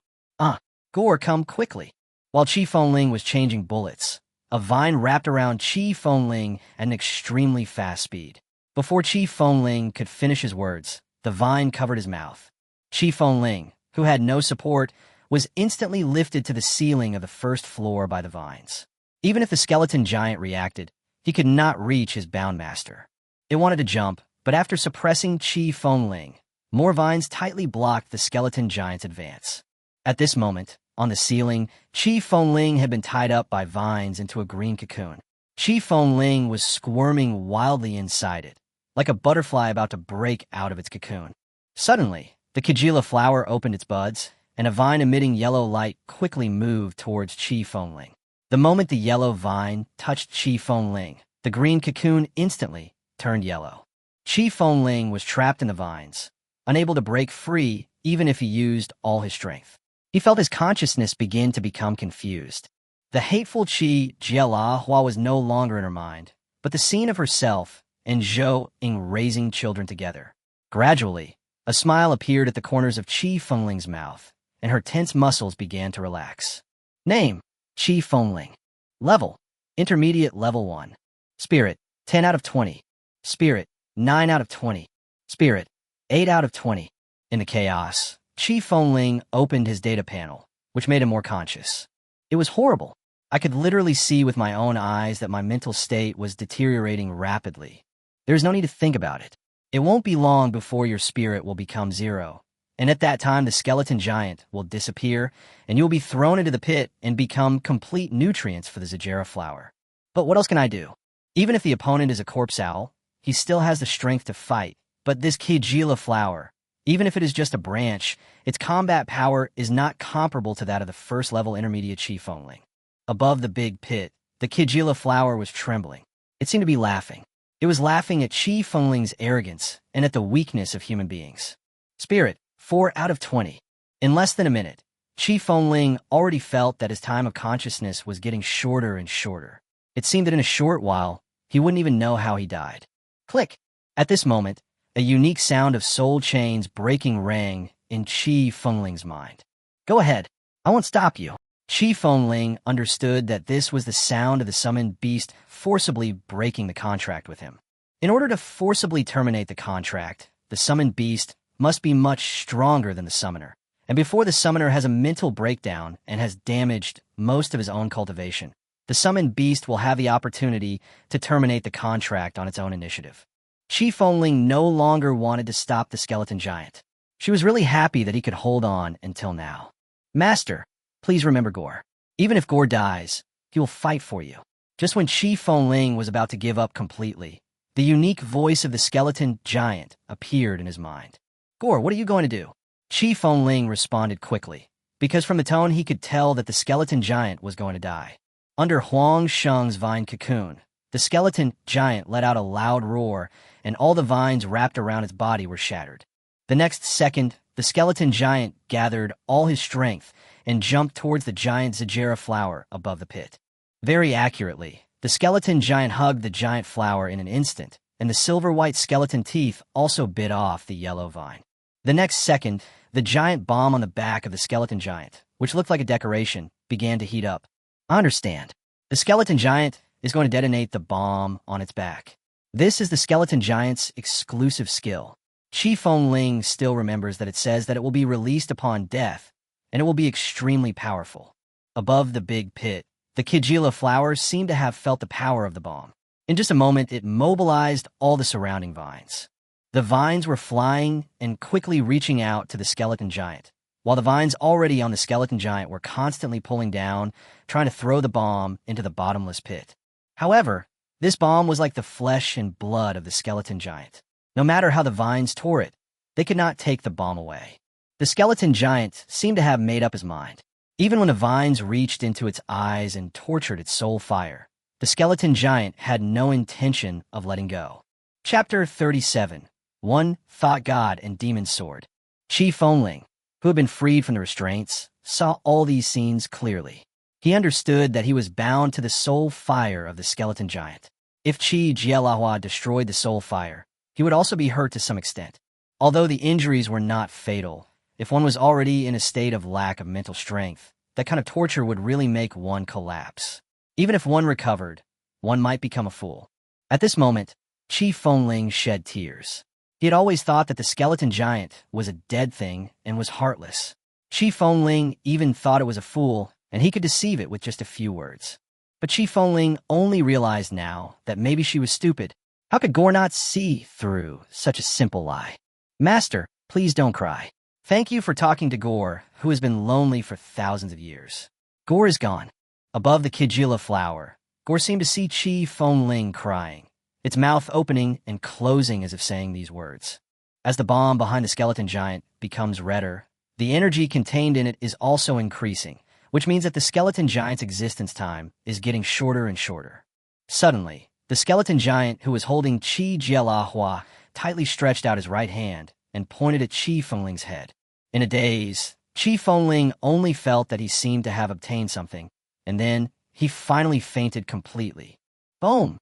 Gore, come quickly. While Chi Fengling was changing bullets, a vine wrapped around Chi Fengling at an extremely fast speed. Before Chi Fengling could finish his words, the vine covered his mouth. Chi Fengling, who had no support, was instantly lifted to the ceiling of the first floor by the vines. Even if the skeleton giant reacted, he could not reach his bound master. It wanted to jump, but after suppressing Qi Fengling, more vines tightly blocked the skeleton giant's advance. At this moment, on the ceiling, Qi Fengling had been tied up by vines into a green cocoon. Qi Fengling was squirming wildly inside it, like a butterfly about to break out of its cocoon. Suddenly, the Kajila flower opened its buds, and a vine emitting yellow light quickly moved towards Qi Fengling. The moment the yellow vine touched Qi Fengling, the green cocoon instantly turned yellow. Qi Fengling was trapped in the vines, unable to break free even if he used all his strength. He felt his consciousness begin to become confused. The hateful Qi Jialahua was no longer in her mind, but the scene of herself and Zhou Ying raising children together. Gradually, a smile appeared at the corners of Qi Fengling's mouth, and her tense muscles began to relax. Name: Qi Fengling. Level: Intermediate Level 1. Spirit: 10 out of 20. Spirit: 9 out of 20. Spirit: 8 out of 20. In the chaos, Qi Fengling opened his data panel, which made him more conscious. It was horrible. I could literally see with my own eyes that my mental state was deteriorating rapidly. There's no need to think about it. It won't be long before your spirit will become 0, and at that time the skeleton giant will disappear, and you'll be thrown into the pit and become complete nutrients for the Zajara flower. But what else can I do? Even if the opponent is a corpse owl, he still has the strength to fight. But this Kajila flower, even if it is just a branch, its combat power is not comparable to that of the first-level intermediate Qi Fengling. Above the big pit, the Kajila flower was trembling. It seemed to be laughing. It was laughing at Qi Fengling's arrogance and at the weakness of human beings. Spirit: 4 out of 20. In less than a minute, Qi Fengling already felt that his time of consciousness was getting shorter and shorter. It seemed that in a short while, he wouldn't even know how he died. Click! At this moment, a unique sound of soul chains breaking rang in Qi Fengling's mind. Go ahead. I won't stop you. Qi Fengling understood that this was the sound of the summoned beast forcibly breaking the contract with him. In order to forcibly terminate the contract, the summoned beast must be much stronger than the summoner. And before the summoner has a mental breakdown and has damaged most of his own cultivation, the summoned beast will have the opportunity to terminate the contract on its own initiative. Qi Fengling no longer wanted to stop the skeleton giant. She was really happy that he could hold on until now. Master, please remember Gore. Even if Gore dies, he will fight for you. Just when Qi Fengling was about to give up completely, the unique voice of the skeleton giant appeared in his mind. Gore, what are you going to do? Qi Fengling responded quickly, because from the tone he could tell that the skeleton giant was going to die. Under Huang Sheng's vine cocoon, the skeleton giant let out a loud roar, and all the vines wrapped around its body were shattered. The next second, the skeleton giant gathered all his strength and jumped towards the giant Zajara flower above the pit. Very accurately, the skeleton giant hugged the giant flower in an instant, and the silver-white skeleton teeth also bit off the yellow vine. The next second, the giant bomb on the back of the skeleton giant, which looked like a decoration, began to heat up. I understand. The skeleton giant is going to detonate the bomb on its back. This is the skeleton giant's exclusive skill. Qi Fengling still remembers that it says that it will be released upon death, and it will be extremely powerful. Above the big pit, the Kajila flowers seemed to have felt the power of the bomb. In just a moment, it mobilized all the surrounding vines. The vines were flying and quickly reaching out to the skeleton giant, while the vines already on the skeleton giant were constantly pulling down, trying to throw the bomb into the bottomless pit. However, this bomb was like the flesh and blood of the skeleton giant. No matter how the vines tore it, they could not take the bomb away. The skeleton giant seemed to have made up his mind. Even when the vines reached into its eyes and tortured its soul fire, the skeleton giant had no intention of letting go. Chapter 37. One Thought God and Demon Sword. Qi Fengling, who had been freed from the restraints, saw all these scenes clearly. He understood that he was bound to the soul fire of the skeleton giant. If Qi Jialahua destroyed the soul fire, he would also be hurt to some extent. Although the injuries were not fatal, if one was already in a state of lack of mental strength, that kind of torture would really make one collapse. Even if one recovered, one might become a fool. At this moment, Qi Fengling shed tears. He had always thought that the skeleton giant was a dead thing and was heartless. Chi Fengling even thought it was a fool, and he could deceive it with just a few words. But Chi Fengling only realized now that maybe she was stupid. How could Gore not see through such a simple lie? Master, please don't cry. Thank you for talking to Gore, who has been lonely for thousands of years. Gore is gone. Above the Kigila flower, Gore seemed to see Chi Fengling crying, its mouth opening and closing as if saying these words. As the bomb behind the skeleton giant becomes redder, the energy contained in it is also increasing, which means that the skeleton giant's existence time is getting shorter and shorter. Suddenly, the skeleton giant who was holding Chi Jialahua tightly stretched out his right hand and pointed at Chi Fengling's head. In a daze, Chi Fengling only felt that he seemed to have obtained something, and then he finally fainted completely. Boom!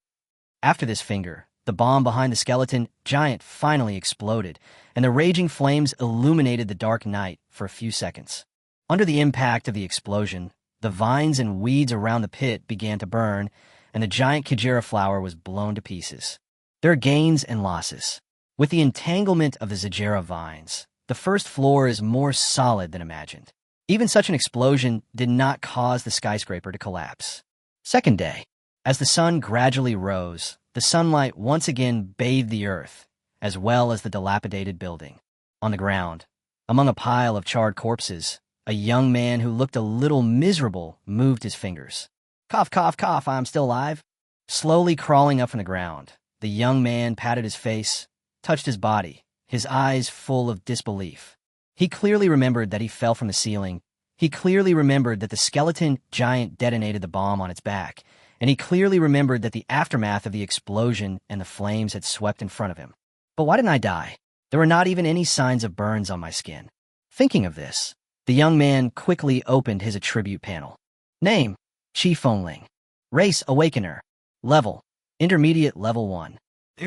After this finger, the bomb behind the skeleton giant finally exploded, and the raging flames illuminated the dark night for a few seconds. Under the impact of the explosion, the vines and weeds around the pit began to burn, and the giant Kajira flower was blown to pieces. There are gains and losses. With the entanglement of the Zajera vines, the first floor is more solid than imagined. Even such an explosion did not cause the skyscraper to collapse. Second day, as the sun gradually rose, the sunlight once again bathed the earth, as well as the dilapidated building. On the ground, among a pile of charred corpses, a young man who looked a little miserable moved his fingers. Cough, cough, cough, I'm still alive. Slowly crawling up from the ground, the young man patted his face, touched his body, his eyes full of disbelief. He clearly remembered that he fell from the ceiling. He clearly remembered that the skeleton giant detonated the bomb on its back, and he clearly remembered that the aftermath of the explosion and the flames had swept in front of him. But why didn't I die? There were not even any signs of burns on my skin. Thinking of this, the young man quickly opened his attribute panel. Name, Chi Fengling. Race, Awakener. Level, Intermediate Level 1.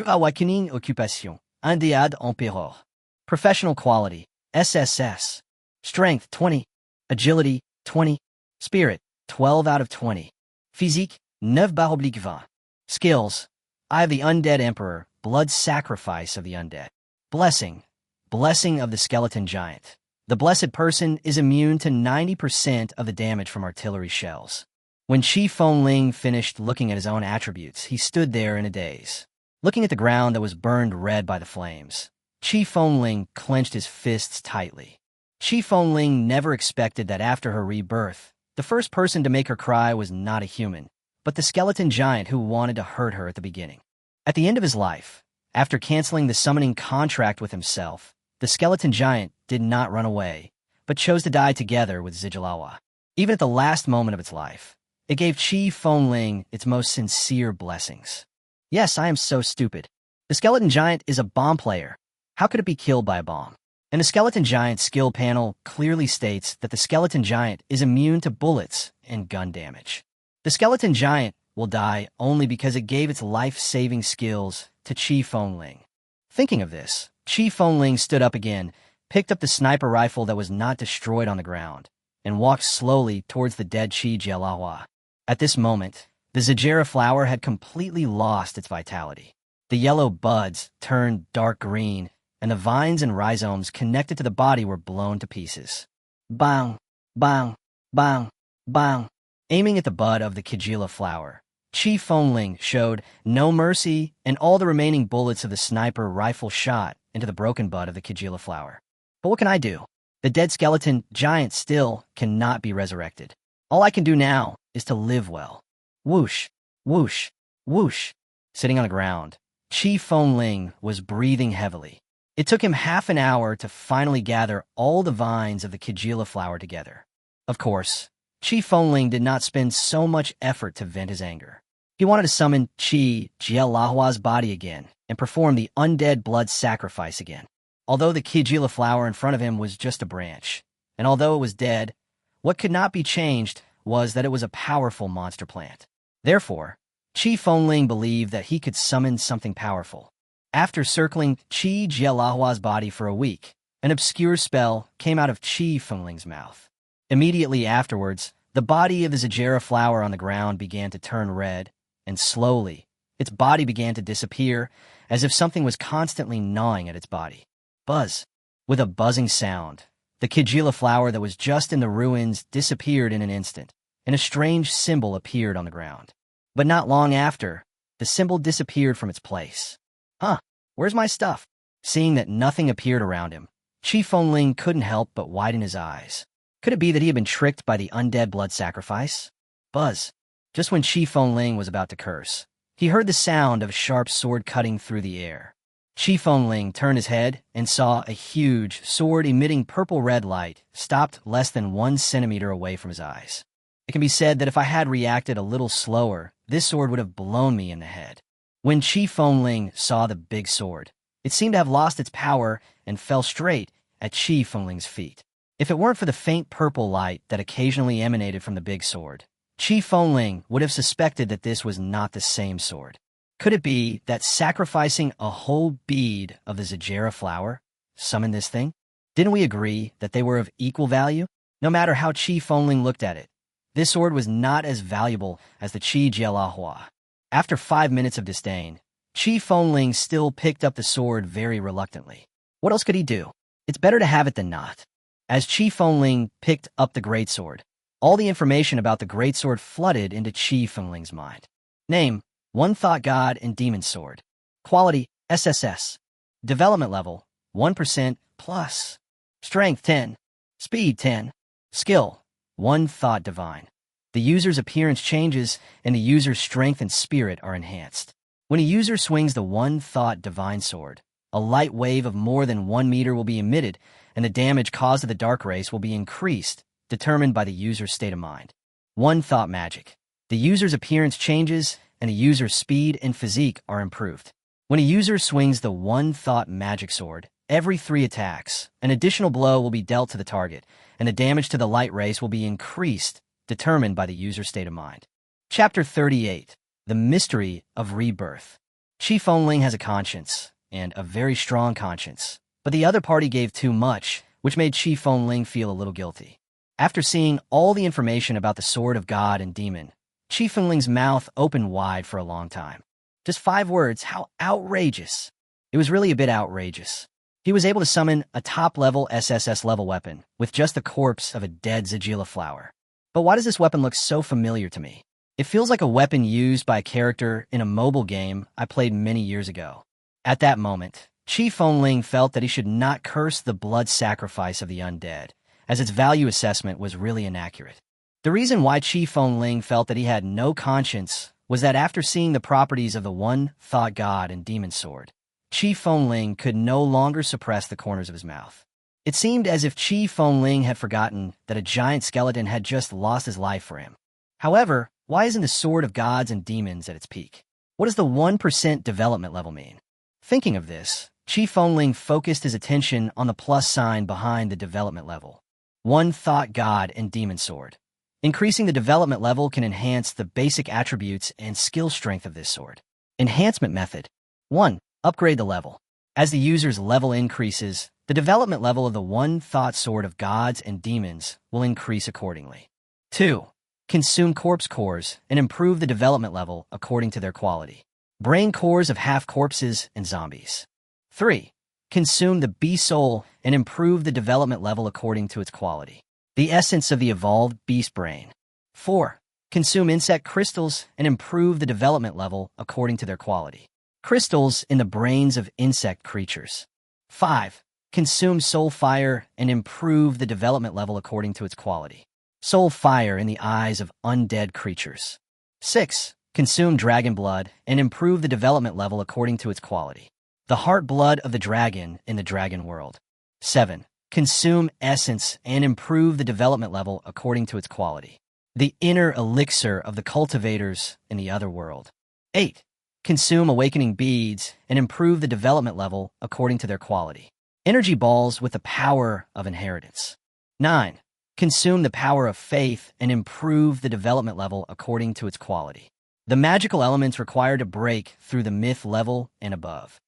Awakening Occupation, Undead Empereur. Professional Quality, SSS. Strength, 20. Agility, 20. Spirit, 12 out of 20. Physique, 9/20. Skills, Eye of the Undead Emperor, Blood Sacrifice of the Undead. Blessing, Blessing of the Skeleton Giant. The blessed person is immune to 90% of the damage from artillery shells. When Chi Fengling finished looking at his own attributes, he stood there in a daze. Looking at the ground that was burned red by the flames, Chi Fengling clenched his fists tightly. Chi Fengling never expected that after her rebirth, the first person to make her cry was not a human, but the skeleton giant who wanted to hurt her at the beginning. At the end of his life, after canceling the summoning contract with himself, the skeleton giant did not run away, but chose to die together with Zijilawa. Even at the last moment of its life, it gave Chi Fengling its most sincere blessings. Yes, I am so stupid. The skeleton giant is a bomb player. How could it be killed by a bomb? And the skeleton giant skill panel clearly states that the skeleton giant is immune to bullets and gun damage. The skeleton giant will die only because it gave its life-saving skills to Chi Fengling. Thinking of this, Chi Fengling stood up again, picked up the sniper rifle that was not destroyed on the ground, and walked slowly towards the dead Chi Jialahua. At this moment, the Zajera flower had completely lost its vitality. The yellow buds turned dark green, and the vines and rhizomes connected to the body were blown to pieces. Bang, bang, bang, bang. Aiming at the bud of the Kigila flower, Chi Fengling showed no mercy, and all the remaining bullets of the sniper rifle shot into the broken bud of the Kigila flower. But what can I do? The dead skeleton giant still cannot be resurrected. All I can do now is to live well. Whoosh, whoosh, whoosh. Sitting on the ground, Chi Fengling was breathing heavily. It took him half an hour to finally gather all the vines of the Kigila flower together. Of course, Chi Fengling did not spend so much effort to vent his anger. He wanted to summon Chi Jialahua's body again and perform the undead blood sacrifice again. Although the Kigila flower in front of him was just a branch, and although it was dead, what could not be changed was that it was a powerful monster plant. Therefore, Chi Fengling believed that he could summon something powerful. After circling Chi Jialahua's body for a week, an obscure spell came out of Chi Fengling's mouth. Immediately afterwards, the body of the Zajera flower on the ground began to turn red, and slowly, its body began to disappear, as if something was constantly gnawing at its body. Buzz. With a buzzing sound, The Kigila flower that was just in the ruins disappeared in an instant, and a strange symbol appeared on the ground. But not long after, the symbol disappeared from its place. Huh, where's my stuff? Seeing that nothing appeared around him, Chi Fengling couldn't help but widen his eyes. Could it be that he had been tricked by the undead blood sacrifice? Buzz. Just when Chi Fengling was about to curse, he heard the sound of a sharp sword cutting through the air. Chi Fengling turned his head and saw a huge sword emitting purple-red light stopped less than 1 centimeter away from his eyes. It can be said that if I had reacted a little slower, this sword would have blown me in the head. When Chi Fengling saw the big sword, it seemed to have lost its power and fell straight at Chi Fengling's feet. If it weren't for the faint purple light that occasionally emanated from the big sword, Chi Fengling would have suspected that this was not the same sword. Could it be that sacrificing a whole bead of the Zajera flower summoned this thing? Didn't we agree that they were of equal value? No matter how Chi Fengling looked at it, this sword was not as valuable as the Chi Jialahua. After 5 minutes of disdain, Chi Fengling still picked up the sword very reluctantly. What else could he do? It's better to have it than not. As Chi Fengling picked up the greatsword, all the information about the greatsword flooded into Chi Fengling's mind. Name: One Thought God and Demon Sword. Quality: SSS. Development level: 1% plus. Strength: 10. Speed: 10. Skill: One Thought Divine. The user's appearance changes, and the user's strength and spirit are enhanced. When a user swings the One Thought Divine Sword, a light wave of more than 1 meter will be emitted, and the damage caused to the dark race will be increased, determined by the user's state of mind. One Thought Magic. The user's appearance changes, and the user's speed and physique are improved. When a user swings the One Thought Magic Sword, every 3 attacks, an additional blow will be dealt to the target, and the damage to the light race will be increased, determined by the user's state of mind. Chapter 38. The Mystery of Rebirth. Chi Fengling has a conscience, and a very strong conscience, but the other party gave too much, which made Chi Fengling feel a little guilty. After seeing all the information about the Sword of God and Demon, Chi Fengling's mouth opened wide for a long time. Just 5 words, how outrageous. It was really a bit outrageous. He was able to summon a top-level SSS-level weapon with just the corpse of a dead Zajila flower. But why does this weapon look so familiar to me? It feels like a weapon used by a character in a mobile game I played many years ago. At that moment, Chi Fengling felt that he should not curse the blood sacrifice of the undead, as its value assessment was really inaccurate. The reason why Chi Fengling felt that he had no conscience was that after seeing the properties of the One Thought God and Demon Sword, Chi Fengling could no longer suppress the corners of his mouth. It seemed as if Chi Fengling had forgotten that a giant skeleton had just lost his life for him. However, why isn't the Sword of Gods and Demons at its peak? What does the 1% development level mean? Thinking of this, Chi Fengling focused his attention on the plus sign behind the development level. One Thought God and Demon Sword. Increasing the development level can enhance the basic attributes and skill strength of this sword. Enhancement method. 1. Upgrade the level. As the user's level increases, the development level of the One Thought Sword of Gods and Demons will increase accordingly. 2. Consume corpse cores and improve the development level according to their quality. Brain cores of half-corpses and zombies. 3. Consume the beast soul and improve the development level according to its quality. The essence of the evolved beast brain. 4. Consume insect crystals and improve the development level according to their quality. Crystals in the brains of insect creatures. 5. Consume soul fire and improve the development level according to its quality. Soul fire in the eyes of undead creatures. 6. Consume dragon blood and improve the development level according to its quality. The heart blood of the dragon in the dragon world. 7. Consume essence and improve the development level according to its quality. The inner elixir of the cultivators in the other world. 8. Consume awakening beads and improve the development level according to their quality. Energy balls with the power of inheritance. 9. Consume the power of faith and improve the development level according to its quality. The magical elements required to break through the myth level and above.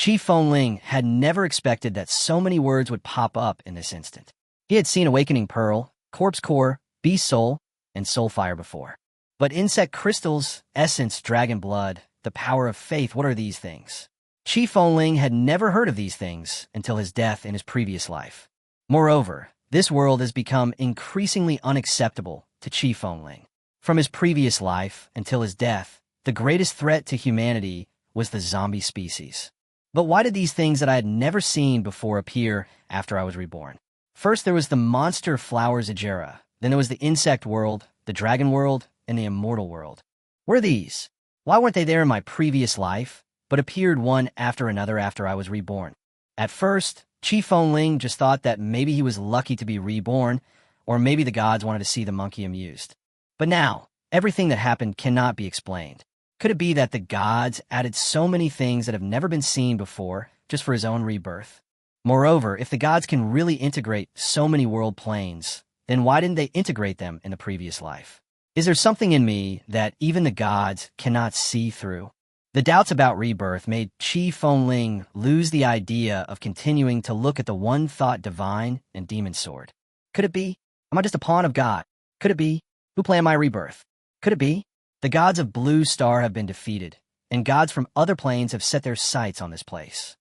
Chi Fengling had never expected that so many words would pop up in this instant. He had seen Awakening Pearl, Corpse Core, Beast Soul, and Soul Fire before. But insect crystals, essence, dragon blood, the power of faith, what are these things? Chi Fengling had never heard of these things until his death in his previous life. Moreover, This world has become increasingly unacceptable to Qi Fengling. From his previous life until his death, the greatest threat to humanity was the zombie species. But why did these things that I had never seen before appear after I was reborn? First, there was the monster flowers Ajera. Then there was the insect world, the dragon world, and the immortal world. What are these? Why weren't they there in my previous life, but appeared one after another after I was reborn? At first, Qi Fengling just thought that maybe he was lucky to be reborn, or maybe the gods wanted to see the monkey amused. But now, everything that happened cannot be explained. Could it be that the gods added so many things that have never been seen before just for his own rebirth? Moreover, if the gods can really integrate so many world planes, then why didn't they integrate them in the previous life? Is there something in me that even the gods cannot see through? The doubts about rebirth made Qi Fengling lose the idea of continuing to look at the one-thought divine and demon sword. Could it be? Am I just a pawn of God? Could it be? Who planned my rebirth? Could it be? The gods of Blue Star have been defeated, and gods from other planes have set their sights on this place.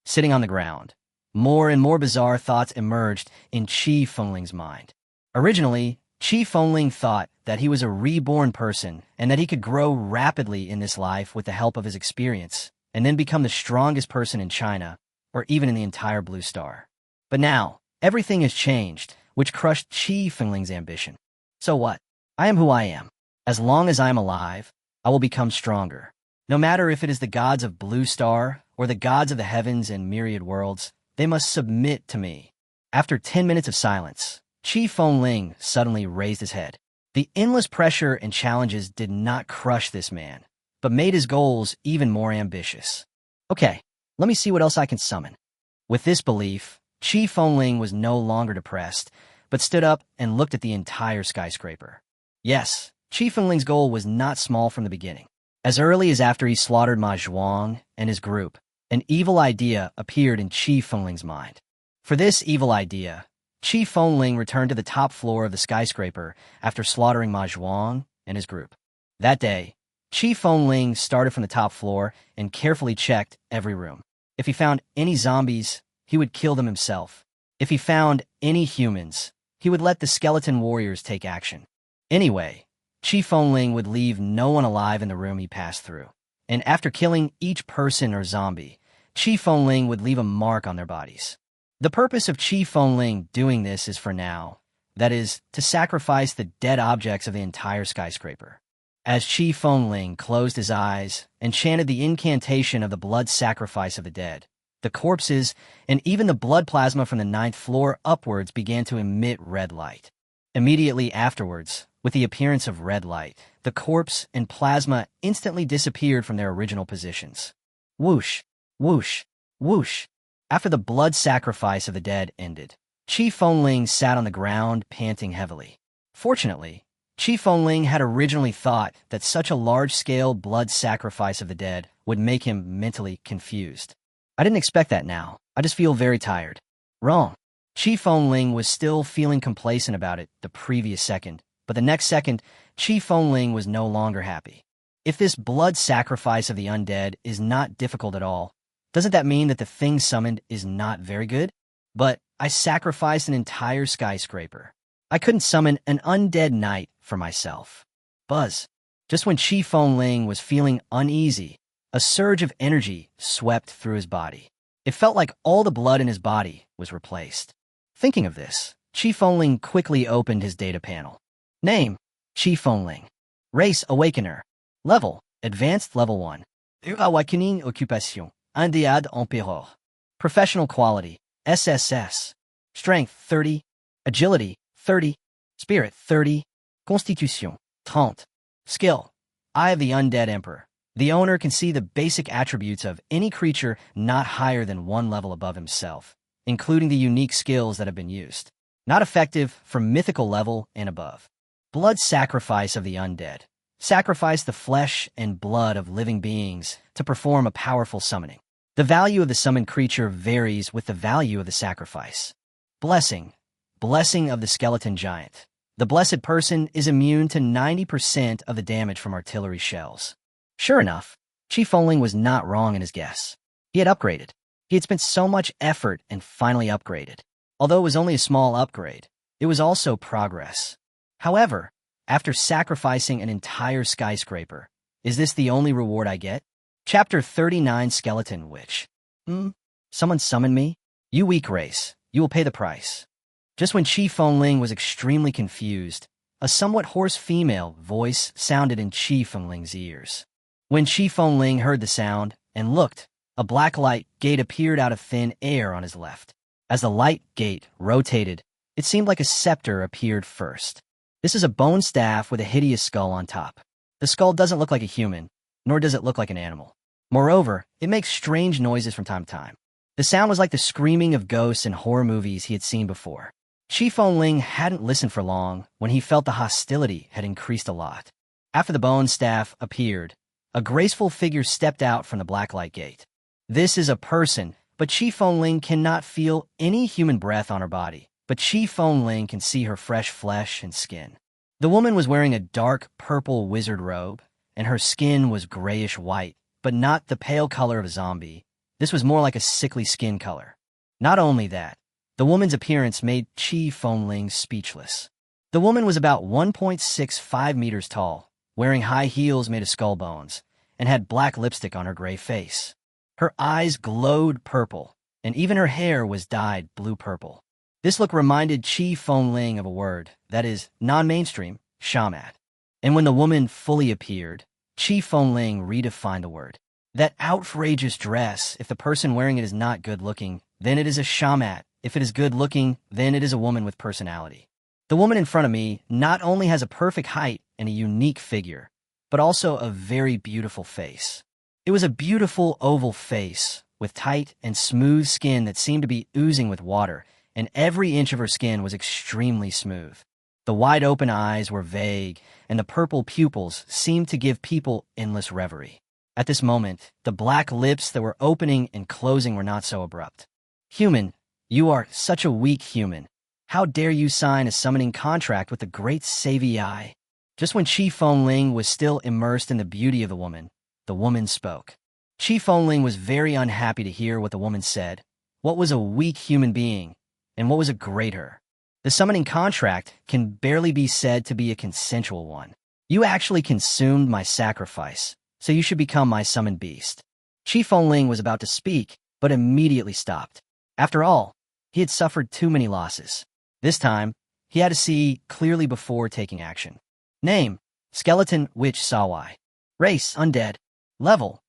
Sitting on the ground, more and more bizarre thoughts emerged in Qi Fengling's mind. Originally, Qi Fengling thought that he was a reborn person and that he could grow rapidly in this life with the help of his experience and then become the strongest person in China or even in the entire Blue Star. But now, everything has changed, which crushed Qi Fengling's ambition. So what? I am who I am. As long as I am alive, I will become stronger. No matter if it is the gods of Blue Star or the gods of the heavens and myriad worlds, they must submit to me. After 10 minutes of silence, Qi Fengling suddenly raised his head. The endless pressure and challenges did not crush this man, but made his goals even more ambitious. Okay, let me see what else I can summon. With this belief, Qi Fengling was no longer depressed, but stood up and looked at the entire skyscraper. Yes, Qi Fengling's goal was not small from the beginning. As early as after he slaughtered Ma Zhuang and his group, an evil idea appeared in Qi Fengling's mind. For this evil idea, Qi Fengling returned to the top floor of the skyscraper after slaughtering Ma Zhuang and his group. That day, Qi Fengling started from the top floor and carefully checked every room. If he found any zombies, he would kill them himself. If he found any humans, he would let the skeleton warriors take action. Anyway, Qi Fengling would leave no one alive in the room he passed through. And after killing each person or zombie, Qi Fengling would leave a mark on their bodies. The purpose of Qi Fengling doing this is for now, that is, to sacrifice the dead objects of the entire skyscraper. As Qi Fengling closed his eyes and chanted the incantation of the blood sacrifice of the dead, the corpses and even the blood plasma from the 9th floor upwards began to emit red light. Immediately afterwards, with the appearance of red light, the corpse and plasma instantly disappeared from their original positions. Whoosh, whoosh, whoosh. After the blood sacrifice of the dead ended, Qi Fengling sat on the ground, panting heavily. Fortunately, Qi Fengling had originally thought that such a large-scale blood sacrifice of the dead would make him mentally confused. I didn't expect that now. I just feel very tired. Wrong. Qi Fengling was still feeling complacent about it the previous second, but the next second, Qi Fengling was no longer happy. If this blood sacrifice of the undead is not difficult at all, doesn't that mean that the thing summoned is not very good? But I sacrificed an entire skyscraper. I couldn't summon an undead knight for myself. Buzz. Just when Qi Fengling was feeling uneasy, a surge of energy swept through his body. It felt like all the blood in his body was replaced. Thinking of this, Qi Fengling quickly opened his data panel. Name, Qi Fengling. Race, Awakener. Level, Advanced Level 1. Awakening Occupation. Undead Empereur. Professional quality, SSS. Strength, 30. Agility, 30. Spirit, 30. Constitution, 30. Skill, Eye of the Undead Emperor. The owner can see the basic attributes of any creature not higher than one level above himself, including the unique skills that have been used. Not effective for mythical level and above. Blood sacrifice of the undead. Sacrifice the flesh and blood of living beings to perform a powerful summoning. The value of the summoned creature varies with the value of the sacrifice. Blessing. Blessing of the skeleton giant. The blessed person is immune to 90% of the damage from artillery shells. Sure enough, Qi Fengling was not wrong in his guess. He had upgraded. He had spent so much effort and finally upgraded. Although it was only a small upgrade, it was also progress. However, after sacrificing an entire skyscraper, is this the only reward I get? Chapter 39 Skeleton Witch. Someone summoned me? You weak race, you will pay the price. Just when Chi Fengling was extremely confused, a somewhat hoarse female voice sounded in Chi Fengling's ears. When Chi Fengling heard the sound and looked, a black light gate appeared out of thin air on his left. As the light gate rotated, it seemed like a scepter appeared first. This is a bone staff with a hideous skull on top. The skull doesn't look like a human, nor does it look like an animal. Moreover, it makes strange noises from time to time. The sound was like the screaming of ghosts in horror movies he had seen before. Chi Fengling hadn't listened for long when he felt the hostility had increased a lot. After the bone staff appeared, a graceful figure stepped out from the black light gate. This is a person, but Chi Fengling cannot feel any human breath on her body, but Chi Fengling can see her fresh flesh and skin. The woman was wearing a dark purple wizard robe, and her skin was grayish-white, but not the pale color of a zombie. This was more like a sickly skin color. Not only that, the woman's appearance made Chi Fengling speechless. The woman was about 1.65 meters tall, wearing high heels made of skull bones, and had black lipstick on her gray face. Her eyes glowed purple, and even her hair was dyed blue-purple. This look reminded Chi Fengling of a word, that is, non-mainstream, shamat. And when the woman fully appeared, Chi Fengling redefined the word. That outrageous dress, if the person wearing it is not good-looking, then it is a shamat. If it is good-looking, then it is a woman with personality. The woman in front of me not only has a perfect height and a unique figure, but also a very beautiful face. It was a beautiful oval face, with tight and smooth skin that seemed to be oozing with water, and every inch of her skin was extremely smooth. The wide-open eyes were vague, and the purple pupils seemed to give people endless reverie. At this moment, the black lips that were opening and closing were not so abrupt. Human, you are such a weak human. How dare you sign a summoning contract with the great Saviai? Just when Chi Fengling was still immersed in the beauty of the woman spoke. Chi Fengling was very unhappy to hear what the woman said. What was a weak human being, and what was a greater? The summoning contract can barely be said to be a consensual one. You actually consumed my sacrifice, so you should become my summoned beast. Chi Fengling was about to speak, but immediately stopped. After all, he had suffered too many losses. This time, he had to see clearly before taking action. Name, Skeleton Witch Sawai. Race, Undead. Level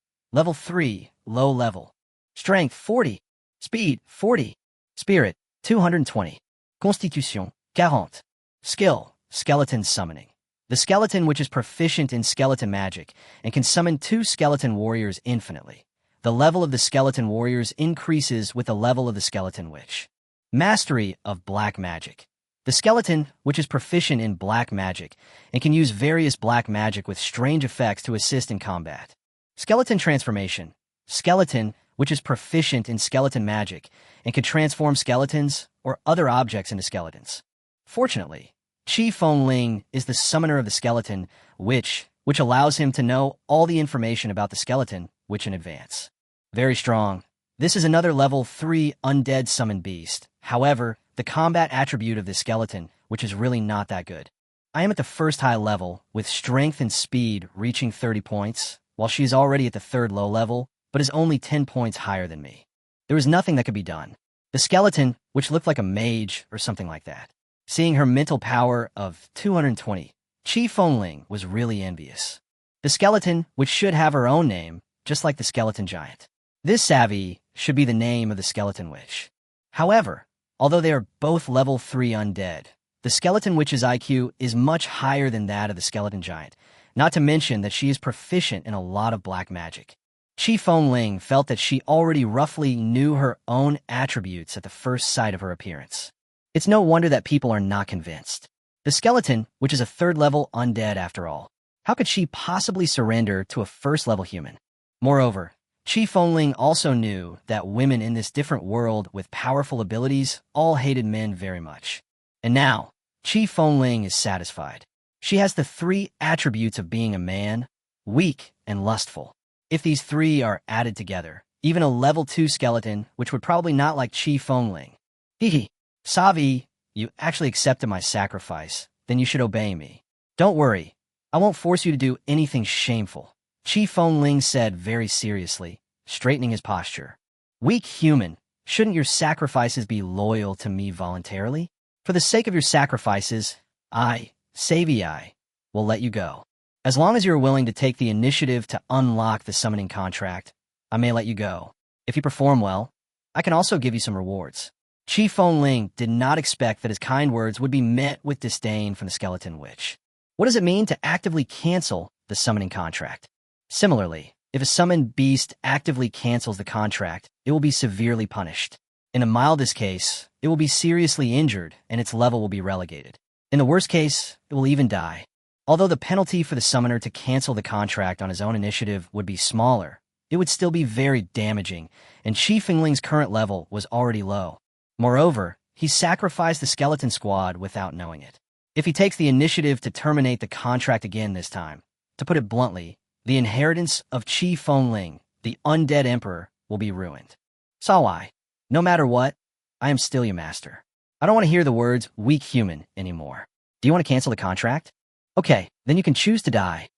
3, low level. Strength, 40. Speed, 40. Spirit, 220. Constitution, 40. Skill, Skeleton Summoning. The skeleton which is proficient in skeleton magic and can summon 2 skeleton warriors infinitely. The level of the skeleton warriors increases with the level of the skeleton witch. Mastery of black magic. The skeleton, which is proficient in black magic and can use various black magic with strange effects to assist in combat. Skeleton transformation. Skeleton, which is proficient in skeleton magic and can transform skeletons or other objects into skeletons. Fortunately, Chi Fengling is the summoner of the skeleton witch, which allows him to know all the information about the skeleton witch in advance. Very strong. This is another level 3 undead summoned beast. However, the combat attribute of this skeleton, which is really not that good. I am at the first high level, with strength and speed reaching 30 points, while she is already at the 3rd low level, but is only 10 points higher than me. There was nothing that could be done. The skeleton, which looked like a mage or something like that. Seeing her mental power of 220, Chi Fengling was really envious. The skeleton, which should have her own name, just like the skeleton giant. This Savvy should be the name of the skeleton witch. However, although they are both level 3 undead, the skeleton witch's IQ is much higher than that of the skeleton giant, not to mention that she is proficient in a lot of black magic. Chi Fengling felt that she already roughly knew her own attributes at the first sight of her appearance. It's no wonder that people are not convinced. The skeleton, which is a 3rd level undead after all, how could she possibly surrender to a 1st level human? Moreover, Chi Fengling also knew that women in this different world with powerful abilities all hated men very much. And now, Chi Fengling is satisfied. She has the 3 attributes of being a man, weak, and lustful. If these 3 are added together, even a level 2 skeleton, which would probably not like Chi Fengling. Hehe. Savi, you actually accepted my sacrifice, then you should obey me. Don't worry, I won't force you to do anything shameful, Chi Fengling said very seriously, straightening his posture. Weak human, shouldn't your sacrifices be loyal to me voluntarily? For the sake of your sacrifices, Savi, will let you go. As long as you're willing to take the initiative to unlock the summoning contract, I may let you go. If you perform well, I can also give you some rewards. Chi Fengling did not expect that his kind words would be met with disdain from the skeleton witch. What does it mean to actively cancel the summoning contract? Similarly, if a summoned beast actively cancels the contract, it will be severely punished. In the mildest case, it will be seriously injured and its level will be relegated. In the worst case, it will even die. Although the penalty for the summoner to cancel the contract on his own initiative would be smaller, it would still be very damaging, and Chi Fengling's current level was already low. Moreover, he sacrificed the skeleton squad without knowing it. If he takes the initiative to terminate the contract again this time, to put it bluntly, the inheritance of Chi Fengling, the undead emperor, will be ruined. Sawai, no matter what, I am still your master. I don't want to hear the words weak human anymore. Do you want to cancel the contract? Okay, then you can choose to die.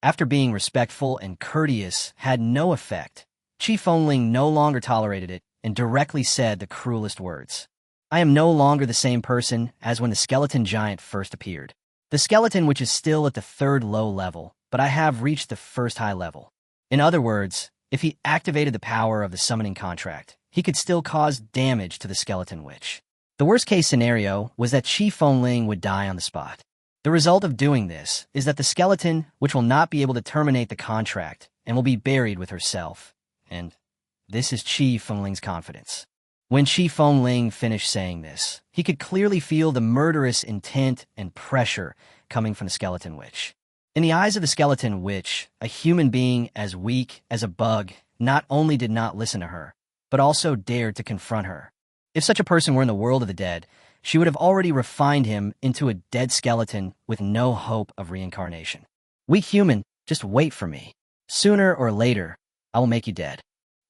After being respectful and courteous had no effect, Chi Fengling no longer tolerated it and directly said the cruelest words. I am no longer the same person as when the skeleton giant first appeared. The skeleton which is still at the third low level, but I have reached the first high level. In other words, if he activated the power of the summoning contract, he could still cause damage to the skeleton witch. The worst case scenario was that Chi Fengling would die on the spot. The result of doing this is that the skeleton, which will not be able to terminate the contract and will be buried with herself. And this is Chi Fengling's confidence. When Chi Fengling finished saying this, he could clearly feel the murderous intent and pressure coming from the skeleton witch. In the eyes of the skeleton witch, a human being as weak as a bug not only did not listen to her, but also dared to confront her. If such a person were in the world of the dead, she would have already refined him into a dead skeleton with no hope of reincarnation. Weak human, just wait for me. Sooner or later, I will make you dead.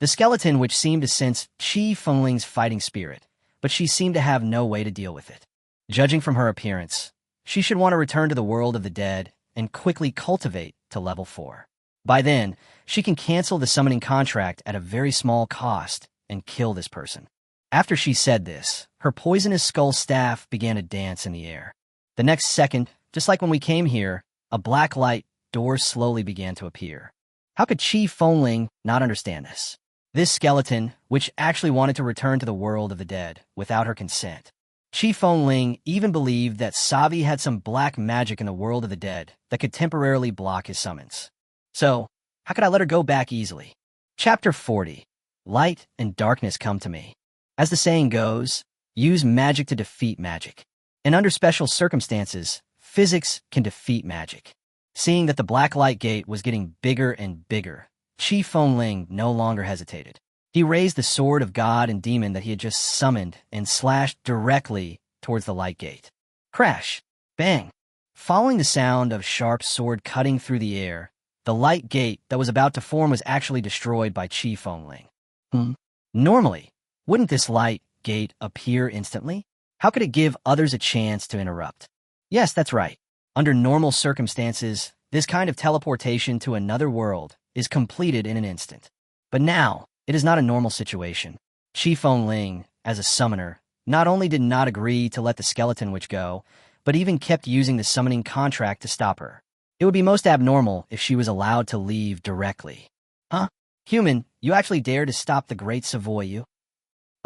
The skeleton which seemed to sense Chi Fengling's fighting spirit, but she seemed to have no way to deal with it. Judging from her appearance, she should want to return to the world of the dead and quickly cultivate to level 4. By then, she can cancel the summoning contract at a very small cost and kill this person. After she said this, her poisonous skull staff began to dance in the air. The next second, just like when we came here, a black light door slowly began to appear. How could Chi Fengling not understand this? This skeleton, which actually wanted to return to the world of the dead without her consent. Chi Fengling even believed that Savi had some black magic in the world of the dead that could temporarily block his summons. So, how could I let her go back easily? Chapter 40. Light and darkness come to me. As the saying goes, use magic to defeat magic. And under special circumstances, physics can defeat magic. Seeing that the black light gate was getting bigger and bigger, Chi Fengling no longer hesitated. He raised the sword of god and demon that he had just summoned and slashed directly towards the light gate. Crash! Bang! Following the sound of sharp sword cutting through the air, the light gate that was about to form was actually destroyed by Chi Fengling. Normally, wouldn't this light gate appear instantly? How could it give others a chance to interrupt? Yes, that's right. Under normal circumstances, this kind of teleportation to another world is completed in an instant. But now, it is not a normal situation. Chi Fengling, as a summoner, not only did not agree to let the skeleton witch go, but even kept using the summoning contract to stop her. It would be most abnormal if she was allowed to leave directly. Huh? Human, you actually dare to stop the Great Savoy?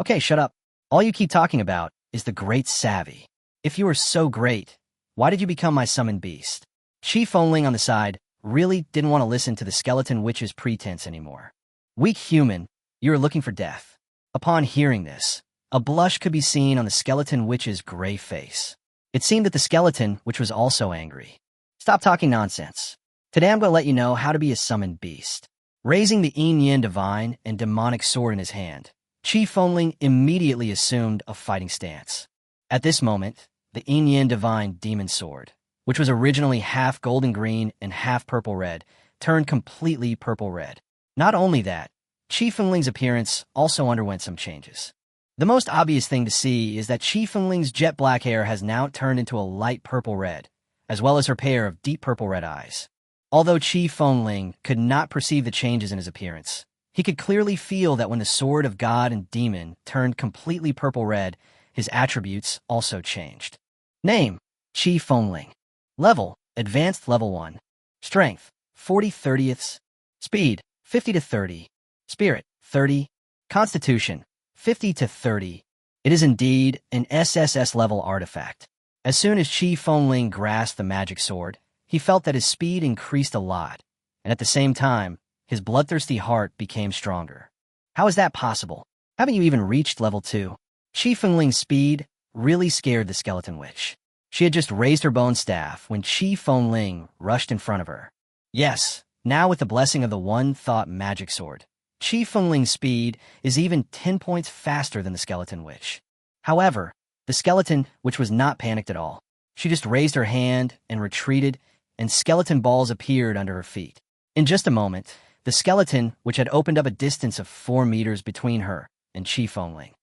Okay, shut up. All you keep talking about is the Great Savvy. If you were so great, why did you become my summoned beast? Chi Fengling on the side really didn't want to listen to the skeleton witch's pretense anymore. Weak human, you are looking for death. Upon hearing this, a blush could be seen on the skeleton witch's gray face. It seemed that the skeleton witch was also angry. Stop talking nonsense. Today I'm going to let you know how to be a summoned beast. Raising the yin divine and demonic sword in his hand, Chi Fengling immediately assumed a fighting stance. At this moment, the yin divine demon sword, which was originally half golden green and half purple red, turned completely purple red. Not only that, Chi Fengling's appearance also underwent some changes. The most obvious thing to see is that Qi Fengling's jet black hair has now turned into a light purple red, as well as her pair of deep purple red eyes. Although Qi Fengling could not perceive the changes in his appearance, he could clearly feel that when the sword of god and demon turned completely purple red, his attributes also changed. Name: Qi Fengling. Level: Advanced Level 1. Strength: 40/30ths. Speed: 50/30. Spirit: 30. Constitution: 50/30. It is indeed an SSS-level artifact. As soon as Qi Fengling grasped the magic sword, he felt that his speed increased a lot, and at the same time, his bloodthirsty heart became stronger. How is that possible? Haven't you even reached level 2? Qi Fengling's speed really scared the skeleton witch. She had just raised her bone staff when Qi Fengling rushed in front of her. Yes, now with the blessing of the one-thought magic sword, Qi Fengling's speed is even 10 points faster than the skeleton witch. However, the skeleton witch was not panicked at all. She just raised her hand and retreated, and skeleton balls appeared under her feet. In just a moment, the skeleton witch had opened up a distance of 4 meters between her and Qi Fengling.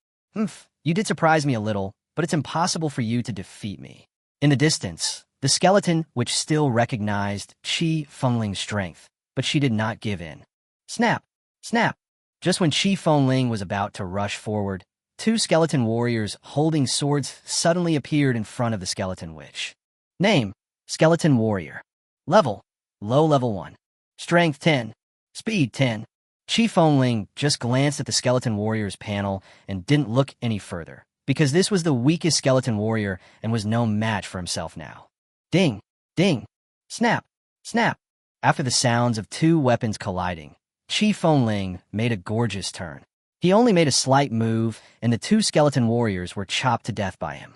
You did surprise me a little, but it's impossible for you to defeat me. In the distance, the skeleton witch still recognized Qi Fengling's strength, but she did not give in. Snap! Snap! Just when Qi Fengling was about to rush forward, 2 skeleton warriors holding swords suddenly appeared in front of the skeleton witch. Name: Skeleton Warrior. Level: Low Level 1. Strength: 10. Speed: 10. Qi Fengling just glanced at the skeleton warrior's panel and didn't look any further, because this was the weakest skeleton warrior and was no match for himself now. Ding! Ding! Snap! Snap! After the sounds of 2 weapons colliding, Qi Fengling made a gorgeous turn. He only made a slight move, and the 2 skeleton warriors were chopped to death by him.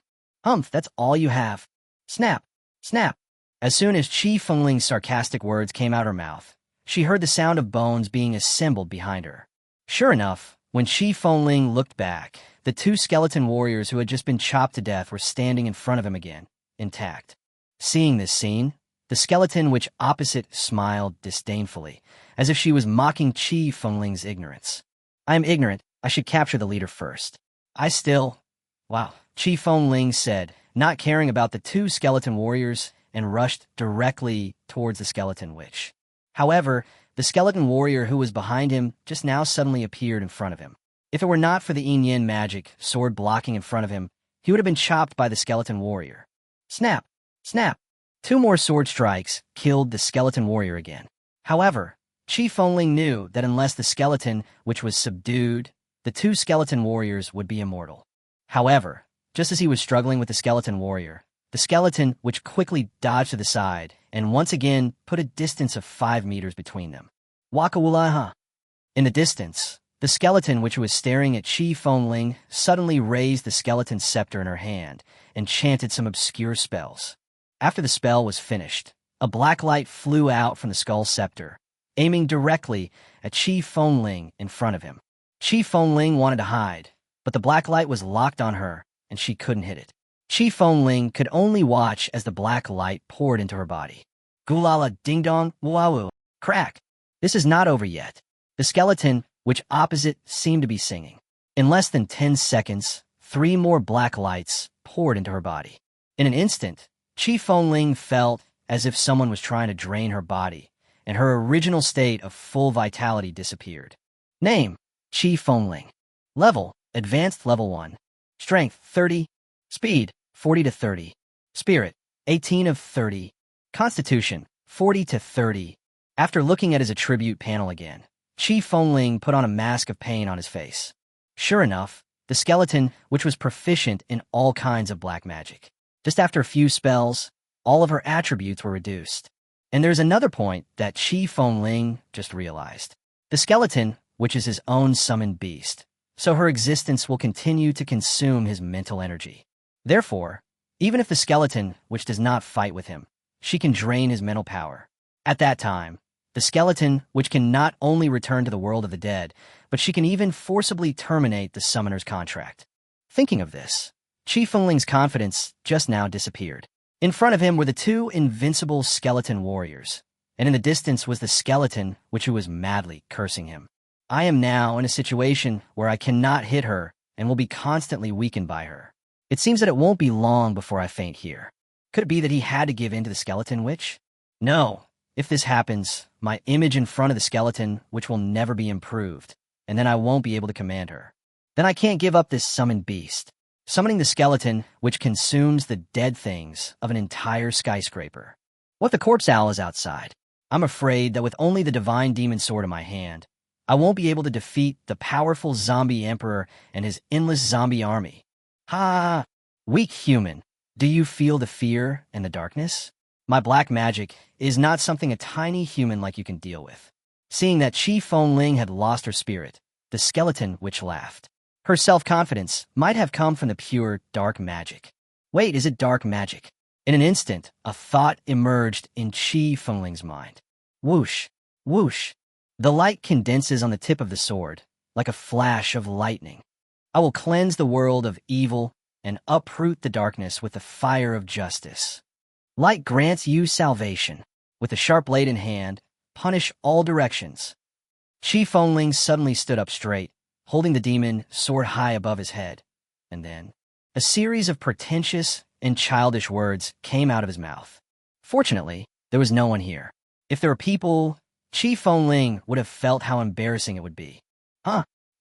That's all you have. Snap! Snap! As soon as Qi Fengling's sarcastic words came out her mouth, she heard the sound of bones being assembled behind her. Sure enough, when Qi Fengling looked back, the 2 skeleton warriors who had just been chopped to death were standing in front of him again, intact. Seeing this scene, the skeleton witch opposite smiled disdainfully, as if she was mocking Qi Fengling's ignorance. I am ignorant. I should capture the leader first. Wow, Qi Fengling said, not caring about the 2 skeleton warriors, and rushed directly towards the skeleton witch. However, the skeleton warrior who was behind him just now suddenly appeared in front of him. If it were not for the yin magic sword blocking in front of him, he would have been chopped by the skeleton warrior. Snap! Snap! 2 more sword strikes killed the skeleton warrior again. However, Qi Fengling knew that unless the skeleton witch was subdued, the 2 skeleton warriors would be immortal. However, just as he was struggling with the skeleton warrior, the skeleton witch quickly dodged to the side and once again put a distance of 5 meters between them. Wakawulaha! In the distance, the skeleton witch was staring at Qi Fengling suddenly raised the skeleton scepter in her hand and chanted some obscure spells. After the spell was finished, a black light flew out from the skull scepter, aiming directly at Qi Fengling in front of him. Qi Fengling wanted to hide, but the black light was locked on her, and she couldn't hit it. Qi Fengling could only watch as the black light poured into her body. Gulala ding-dong, wawoo, crack. This is not over yet. The skeleton, which opposite seemed to be singing. In less than 10 seconds, 3 more black lights poured into her body. In an instant, Qi Fengling felt as if someone was trying to drain her body, and her original state of full vitality disappeared. Name: Qi Fengling. Level: Advanced Level 1. Strength: 30. Speed: 40/30. Spirit: 18/30. Constitution: 40/30. After looking at his attribute panel again, Qi Fengling put on a mask of pain on his face. Sure enough, the skeleton, which was proficient in all kinds of black magic. Just after a few spells, all of her attributes were reduced. And there's another point that Qi Fengling just realized. The skeleton, which is his own summoned beast, so her existence will continue to consume his mental energy. Therefore, even if the skeleton, which does not fight with him, she can drain his mental power. At that time, the skeleton, which can not only return to the world of the dead, but she can even forcibly terminate the summoner's contract. Thinking of this, Qi Fengling's confidence just now disappeared. In front of him were the 2 invincible skeleton warriors, and in the distance was the skeleton which was madly cursing him. I am now in a situation where I cannot hit her and will be constantly weakened by her. It seems that it won't be long before I faint here. Could it be that he had to give in to the skeleton witch? No. If this happens, my image in front of the skeleton witch will never be improved, and then I won't be able to command her. Then I can't give up this summoned beast. Summoning the skeleton which consumes the dead things of an entire skyscraper. What the corpse owl is outside. I'm afraid that with only the divine demon sword in my hand, I won't be able to defeat the powerful zombie emperor and his endless zombie army. Ha! Weak human, do you feel the fear and the darkness? My black magic is not something a tiny human like you can deal with. Seeing that Chi Fengling had lost her spirit, the skeleton witch laughed. Her self-confidence might have come from the pure dark magic. Wait, is it dark magic? In an instant, a thought emerged in Chi Fengling's mind. Whoosh, whoosh. The light condenses on the tip of the sword, like a flash of lightning. I will cleanse the world of evil and uproot the darkness with the fire of justice. Light grants you salvation. With the sharp blade in hand, punish all directions. Chi Fengling suddenly stood up straight, holding the demon sword high above his head. And then, a series of pretentious and childish words came out of his mouth. Fortunately, there was no one here. If there were people, Chi Fengling would have felt how embarrassing it would be.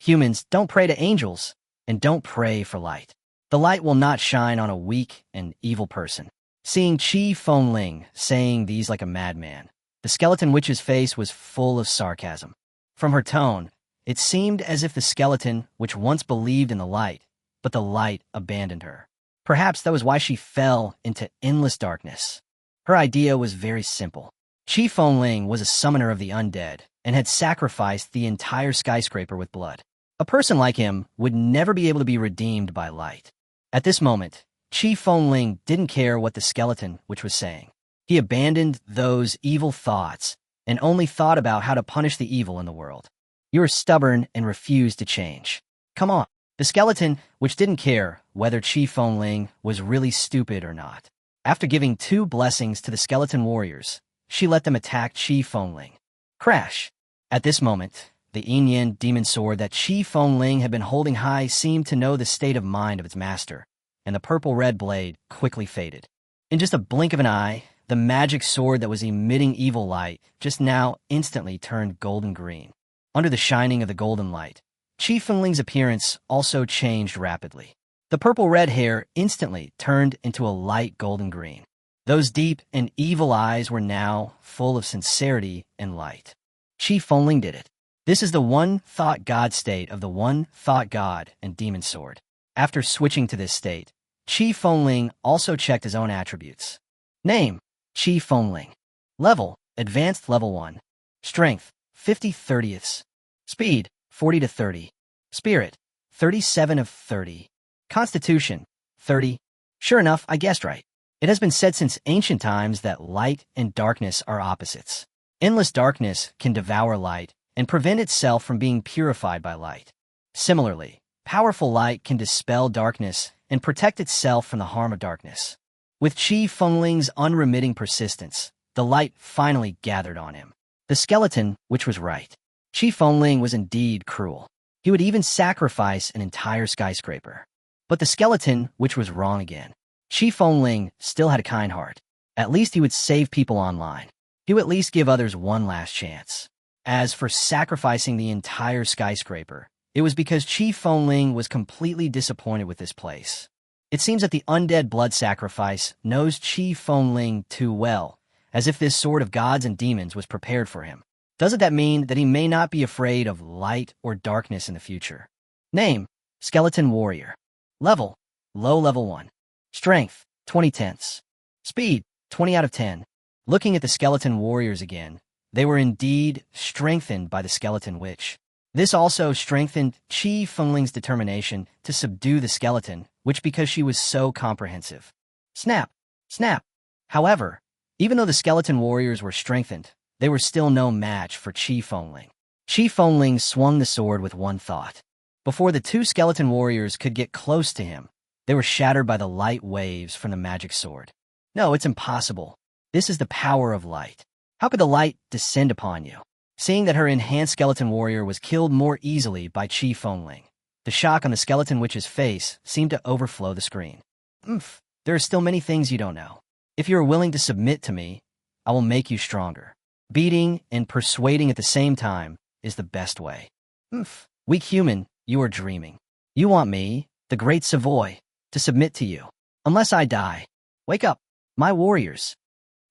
Humans, don't pray to angels, and don't pray for light. The light will not shine on a weak and evil person. Seeing Chi Fengling saying these like a madman, the skeleton witch's face was full of sarcasm. From her tone, it seemed as if the skeleton which once believed in the light, but the light abandoned her. Perhaps that was why she fell into endless darkness. Her idea was very simple. Chi Fengling was a summoner of the undead and had sacrificed the entire skyscraper with blood. A person like him would never be able to be redeemed by light. At this moment, Chi Fengling didn't care what the skeleton which was saying. He abandoned those evil thoughts and only thought about how to punish the evil in the world. You are stubborn and refuse to change. Come on. The skeleton which didn't care whether Chi Fengling was really stupid or not. After giving 2 blessings to the skeleton warriors, she let them attack Chi Fengling. Crash! At this moment, the Yin demon sword that Chi Fengling had been holding high seemed to know the state of mind of its master, and the purple-red blade quickly faded. In just a blink of an eye, the magic sword that was emitting evil light just now instantly turned golden-green. Under the shining of the golden light, Chi Fengling's appearance also changed rapidly. The purple-red hair instantly turned into a light golden-green. Those deep and evil eyes were now full of sincerity and light. Chi Fengling did it. This is the one-thought God state of the one-thought God and demon sword. After switching to this state, Chi Fengling also checked his own attributes. Name, Chi Fengling. Level, Advanced Level 1. Strength, 50/30ths. Speed, 40 to 30. Spirit, 37 of 30. Constitution, 30. Sure enough, I guessed right. It has been said since ancient times that light and darkness are opposites. Endless darkness can devour light and prevent itself from being purified by light. Similarly, powerful light can dispel darkness and protect itself from the harm of darkness. With Chi Fengling's unremitting persistence, the light finally gathered on him. The skeleton, which was right. Chi Fengling was indeed cruel. He would even sacrifice an entire skyscraper. But the skeleton, which was wrong again. Chi Fengling still had a kind heart. At least he would save people online. He would at least give others one last chance. As for sacrificing the entire skyscraper, it was because Chi Fengling was completely disappointed with this place. It seems that the undead blood sacrifice knows Chi Fengling too well, as if this sword of gods and demons was prepared for him. Doesn't that mean that he may not be afraid of light or darkness in the future? Name, Skeleton Warrior. Level, Low Level 1. Strength, 20/10. Speed, 20 out of 10. Looking at the skeleton warriors again, they were indeed strengthened by the skeleton witch. This also strengthened Chi Fengling's determination to subdue the skeleton, which because she was so comprehensive. Snap! Snap! However, even though the skeleton warriors were strengthened, they were still no match for Chi Fengling. Chi Fengling swung the sword with one thought. Before the 2 skeleton warriors could get close to him, they were shattered by the light waves from the magic sword. No, it's impossible. This is the power of light. How could the light descend upon you? Seeing that her enhanced skeleton warrior was killed more easily by Chi Fengling, The shock on the skeleton witch's face seemed to overflow the screen. Oomph, there are still many things you don't know. If you are willing to submit to me, I will make you stronger. Beating and persuading at the same time is the best way. Oomph, weak human, you are dreaming. You want me, the great Savoy, to submit to you. Unless I die. Wake up, my warriors.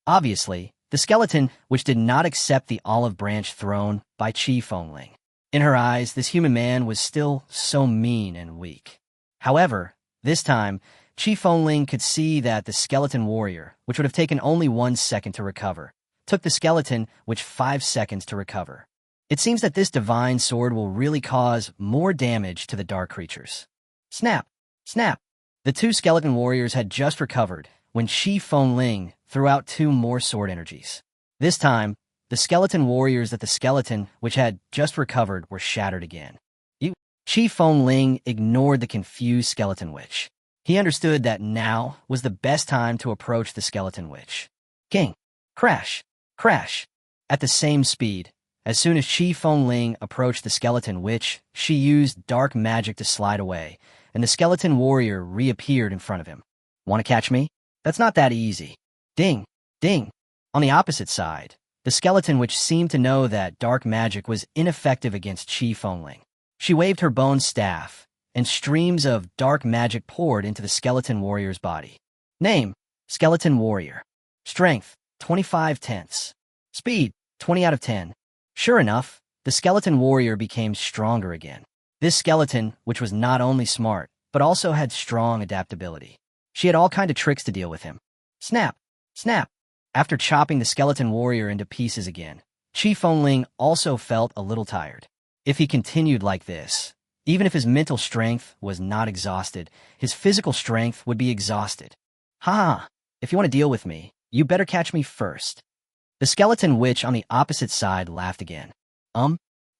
Obviously, the skeleton which did not accept the olive branch thrown by Chi Fengling. In her eyes, this human man was still so mean and weak. However, this time, Chi Fengling could see that the skeleton warrior, which would have taken only 1 second to recover, took the skeleton which 5 seconds to recover. It seems that this divine sword will really cause more damage to the dark creatures. Snap! Snap! The 2 skeleton warriors had just recovered when Chi Fengling threw out 2 more sword energies. This time, the skeleton warriors that the skeleton which had just recovered were shattered again. Chi Fengling ignored the confused skeleton witch. He understood that now was the best time to approach the skeleton witch. King! Crash! Crash! At the same speed, as soon as Chi Fengling approached the skeleton witch, she used dark magic to slide away, and the skeleton warrior reappeared in front of him. Want to catch me? That's not that easy. Ding! Ding! On the opposite side, the skeleton witch seemed to know that dark magic was ineffective against Chi Fengling. She waved her bone staff, and streams of dark magic poured into the skeleton warrior's body. Name: Skeleton Warrior. Strength: 25 tenths. Speed: 20 out of 10. Sure enough, the skeleton warrior became stronger again. This skeleton, which was not only smart, but also had strong adaptability. She had all kinds of tricks to deal with him. Snap! Snap! After chopping the skeleton warrior into pieces again, Chi Fengling also felt a little tired. If he continued like this, even if his mental strength was not exhausted, his physical strength would be exhausted. Ha! If you want to deal with me, you better catch me first. The skeleton witch on the opposite side laughed again.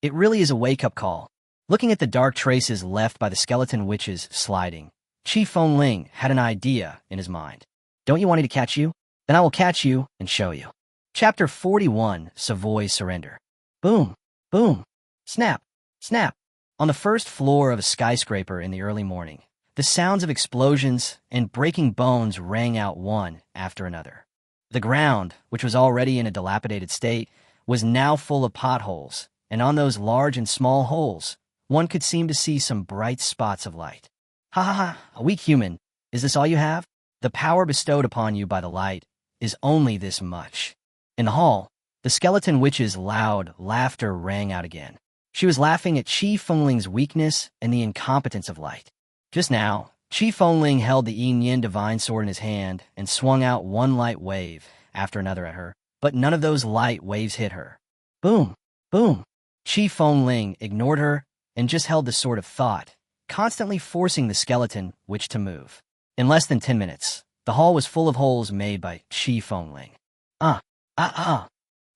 It really is a wake-up call. Looking at the dark traces left by the skeleton witch's sliding, Chi Fengling had an idea in his mind. Don't you want me to catch you? Then I will catch you and show you. Chapter 41, Savoy's Surrender. Boom! Boom! Snap! Snap! On the first floor of a skyscraper in the early morning, the sounds of explosions and breaking bones rang out one after another. The ground, which was already in a dilapidated state, was now full of potholes, and on those large and small holes, one could seem to see some bright spots of light. Ha ha ha, a weak human, is this all you have? The power bestowed upon you by the light is only this much. In the hall, the skeleton witch's loud laughter rang out again. She was laughing at Chi Fengling's weakness and the incompetence of light. Just now, Chi Fengling held the yin divine sword in his hand and swung out one light wave after another at her, but none of those light waves hit her. Boom! Boom! Chi Fengling ignored her and just held the sword of thought, constantly forcing the skeleton witch to move. In less than 10 minutes, the hall was full of holes made by Chi Fengling.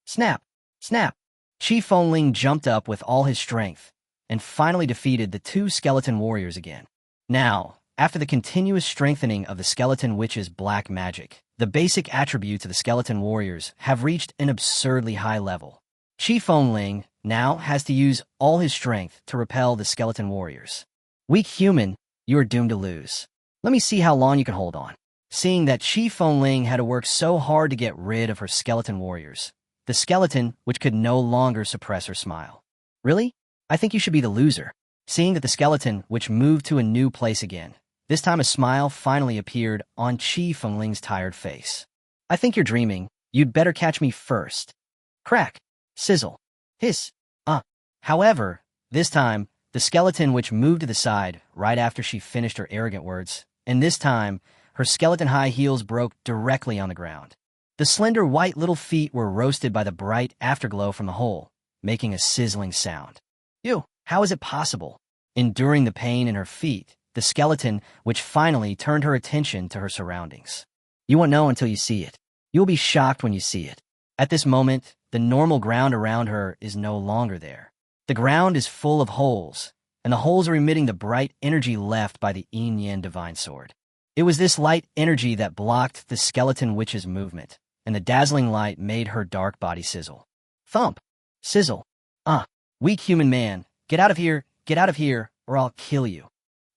Snap! Snap! Chi Fengling jumped up with all his strength and finally defeated the 2 skeleton warriors again. Now, after the continuous strengthening of the skeleton witch's black magic, the basic attributes of the skeleton warriors have reached an absurdly high level. Chi Fengling now has to use all his strength to repel the skeleton warriors. Weak human, you are doomed to lose. Let me see how long you can hold on. Seeing that Chi Fengling had to work so hard to get rid of her skeleton warriors, the skeleton which could no longer suppress her smile. Really? I think you should be the loser. Seeing that the skeleton which moved to a new place again, this time a smile finally appeared on Chi Fengling's tired face. I think you're dreaming. You'd better catch me first. Crack. Sizzle. Hiss. However, this time, the skeleton which moved to the side right after she finished her arrogant words, and this time, her skeleton high heels broke directly on the ground. The slender white little feet were roasted by the bright afterglow from the hole, making a sizzling sound. Ew, how is it possible? Enduring the pain in her feet, the skeleton which finally turned her attention to her surroundings. You won't know until you see it. You'll be shocked when you see it. At this moment, the normal ground around her is no longer there. The ground is full of holes, and the holes are emitting the bright energy left by the yin divine sword. It was this light energy that blocked the skeleton witch's movement, and the dazzling light made her dark body sizzle. Thump! Sizzle! Weak human man, get out of here, or I'll kill you."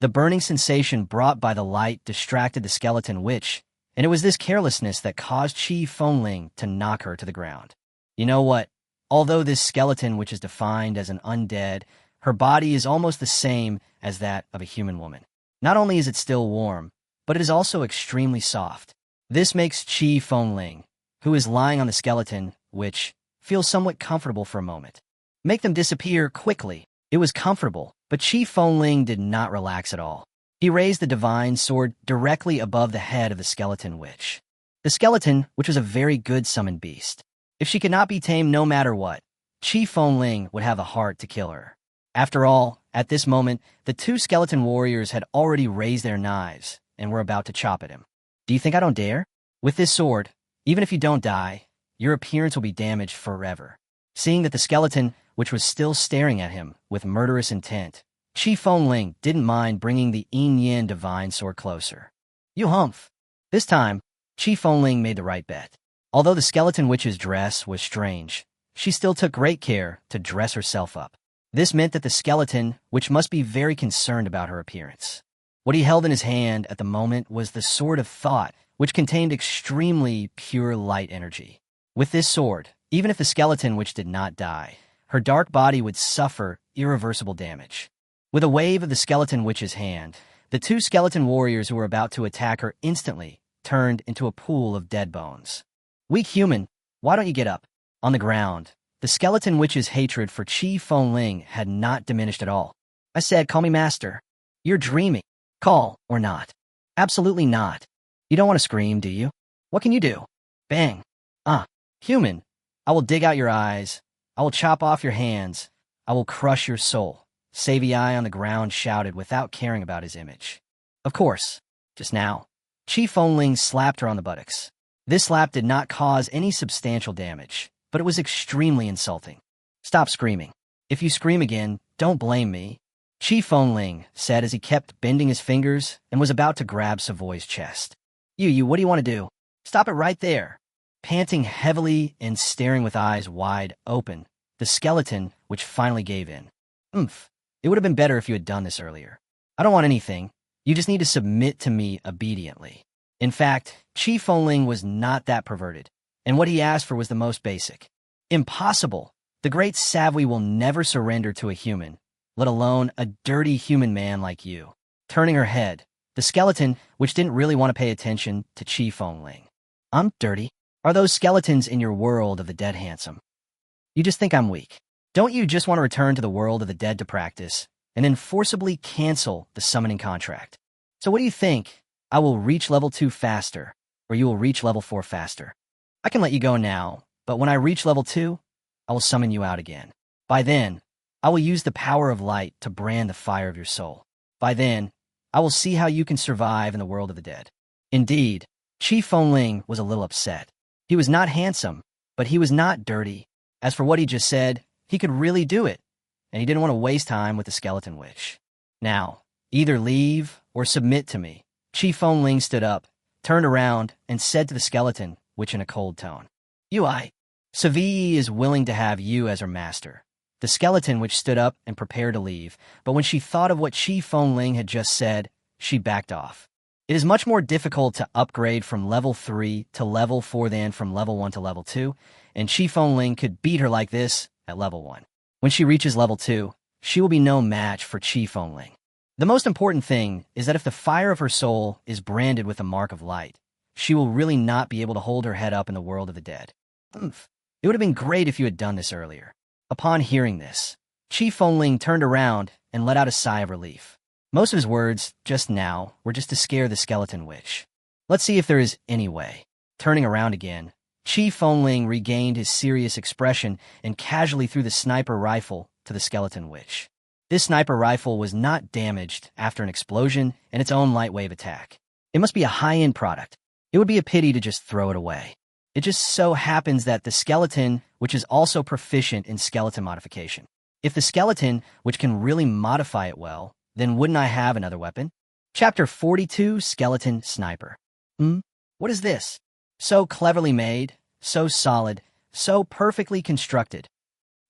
The burning sensation brought by the light distracted the skeleton witch, and it was this carelessness that caused Chi Fengling to knock her to the ground. You know what? Although this skeleton, which is defined as an undead, her body is almost the same as that of a human woman. Not only is it still warm, but it is also extremely soft. This makes Chi Fengling, who is lying on the skeleton, which feels somewhat comfortable for a moment, make them disappear quickly. It was comfortable, but Chi Fengling did not relax at all. He raised the divine sword directly above the head of the skeleton witch. The skeleton, which was a very good summoned beast. If she could not be tamed no matter what, Chi Fengling would have the heart to kill her. After all, at this moment, the two skeleton warriors had already raised their knives and were about to chop at him. "Do you think I don't dare? With this sword, even if you don't die, your appearance will be damaged forever." Seeing that the skeleton, which was still staring at him with murderous intent, Chi Fengling didn't mind bringing the Yin divine sword closer. "You humph." This time, Chi Fengling made the right bet. Although the skeleton witch's dress was strange, she still took great care to dress herself up. This meant that the skeleton, which must be very concerned about her appearance. What he held in his hand at the moment was the Sword of Thought, which contained extremely pure light energy. With this sword, even if the skeleton witch did not die, her dark body would suffer irreversible damage. With a wave of the skeleton witch's hand, the two skeleton warriors who were about to attack her instantly turned into a pool of dead bones. "Weak human, why don't you get up?" On the ground, the skeleton witch's hatred for Chi Fengling had not diminished at all. "I said, call me master." "You're dreaming." "Call or not?" "Absolutely not." "You don't want to scream, do you?" "What can you do?" Bang. "Ah, human, I will dig out your eyes. I will chop off your hands. I will crush your soul," Savii on the ground shouted without caring about his image. Of course, just now, Chi Fengling slapped her on the buttocks. This slap did not cause any substantial damage, but it was extremely insulting. "Stop screaming. If you scream again, don't blame me," Chi Fengling said as he kept bending his fingers and was about to grab Savoy's chest. You, what do you want to do?" "Stop it right there." Panting heavily and staring with eyes wide open, the skeleton, which finally gave in. It would have been better if you had done this earlier. I don't want anything. You just need to submit to me obediently." In fact, Chi Fengling was not that perverted, and what he asked for was the most basic. "Impossible. The great Savui will never surrender to a human, let alone a dirty human man like you." Turning her head, the skeleton, which didn't really want to pay attention to Chi Fengling. "I'm dirty? Are those skeletons in your world of the dead handsome? You just think I'm weak. Don't you just want to return to the world of the dead to practice, and then forcibly cancel the summoning contract? So what do you think? I will reach level 2 faster, or you will reach level 4 faster. I can let you go now, but when I reach level 2, I will summon you out again. By then, I will use the power of light to brand the fire of your soul. By then, I will see how you can survive in the world of the dead." Indeed, Chi Fengling was a little upset. He was not handsome, but he was not dirty. As for what he just said, he could really do it, and he didn't want to waste time with the skeleton witch. "Now, either leave or submit to me." Chi Fengling stood up, turned around, and said to the skeleton witch in a cold tone, Savii is willing to have you as her master." The skeleton witch stood up and prepared to leave, but when she thought of what Chi Fengling had just said, she backed off. It is much more difficult to upgrade from level 3 to level 4 than from level 1 to level 2, and Chi Fengling could beat her like this at level 1. When she reaches level 2, she will be no match for Chi Fengling. The most important thing is that if the fire of her soul is branded with a mark of light, she will really not be able to hold her head up in the world of the dead. It would have been great if you had done this earlier. Upon hearing this, Chi Fengling turned around and let out a sigh of relief. Most of his words, just now, were just to scare the skeleton witch. Let's see if there is any way. Turning around again, Chi Fengling regained his serious expression and casually threw the sniper rifle to the skeleton witch. This sniper rifle was not damaged after an explosion and its own light wave attack. It must be a high-end product. It would be a pity to just throw it away. It just so happens that the skeleton, which is also proficient in skeleton modification. If the skeleton, which can really modify it well, then wouldn't I have another weapon? Chapter 42, Skeleton Sniper. What is this? So cleverly made, so solid, so perfectly constructed.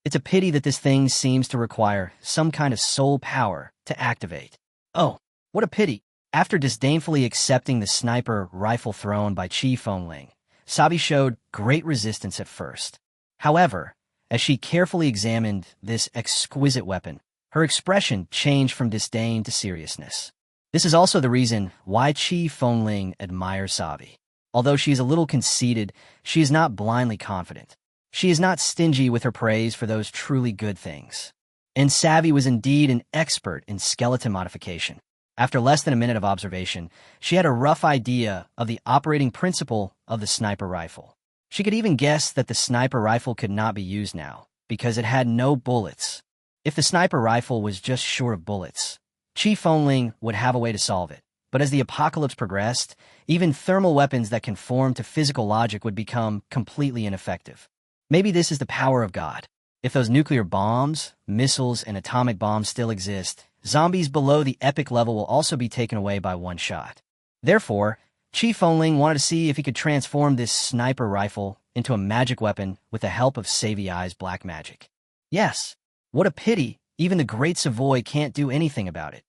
It's a pity that this thing seems to require some kind of soul power to activate. Oh, what a pity. After disdainfully accepting the sniper rifle thrown by Chi Fengling, Sabi showed great resistance at first. However, as she carefully examined this exquisite weapon, her expression changed from disdain to seriousness. This is also the reason why Chi Fengling admires Sabi. Although she is a little conceited, she is not blindly confident. She is not stingy with her praise for those truly good things. And Sabi was indeed an expert in skeleton modification. After less than a minute of observation, she had a rough idea of the operating principle of the sniper rifle. She could even guess that the sniper rifle could not be used now, because it had no bullets. If the sniper rifle was just short of bullets, Chi Fengling would have a way to solve it. But as the apocalypse progressed, even thermal weapons that conform to physical logic would become completely ineffective. Maybe this is the power of God. If those nuclear bombs, missiles, and atomic bombs still exist, zombies below the epic level will also be taken away by one shot. Therefore, Chi Fengling wanted to see if he could transform this sniper rifle into a magic weapon with the help of Saviai's black magic. Yes, what a pity, even the great Savoy can't do anything about it.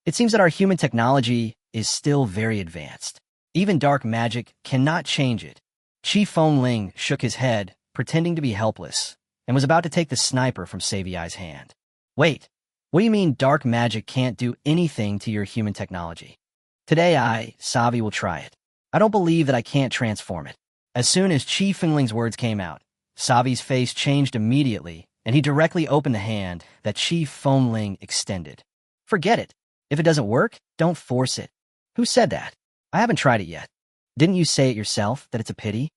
It seems that our human technology is still very advanced. Even dark magic cannot change it. Chi Fengling shook his head, pretending to be helpless, and was about to take the sniper from Saviai's hand. Wait, what do you mean dark magic can't do anything to your human technology? Today Sabi, will try it. I don't believe that I can't transform it. As soon as Chi Fengling's words came out, Sabi's face changed immediately, and he directly opened the hand that Chi Fengling extended. Forget it. If it doesn't work, don't force it. Who said that? I haven't tried it yet. Didn't you say it yourself, that it's a pity?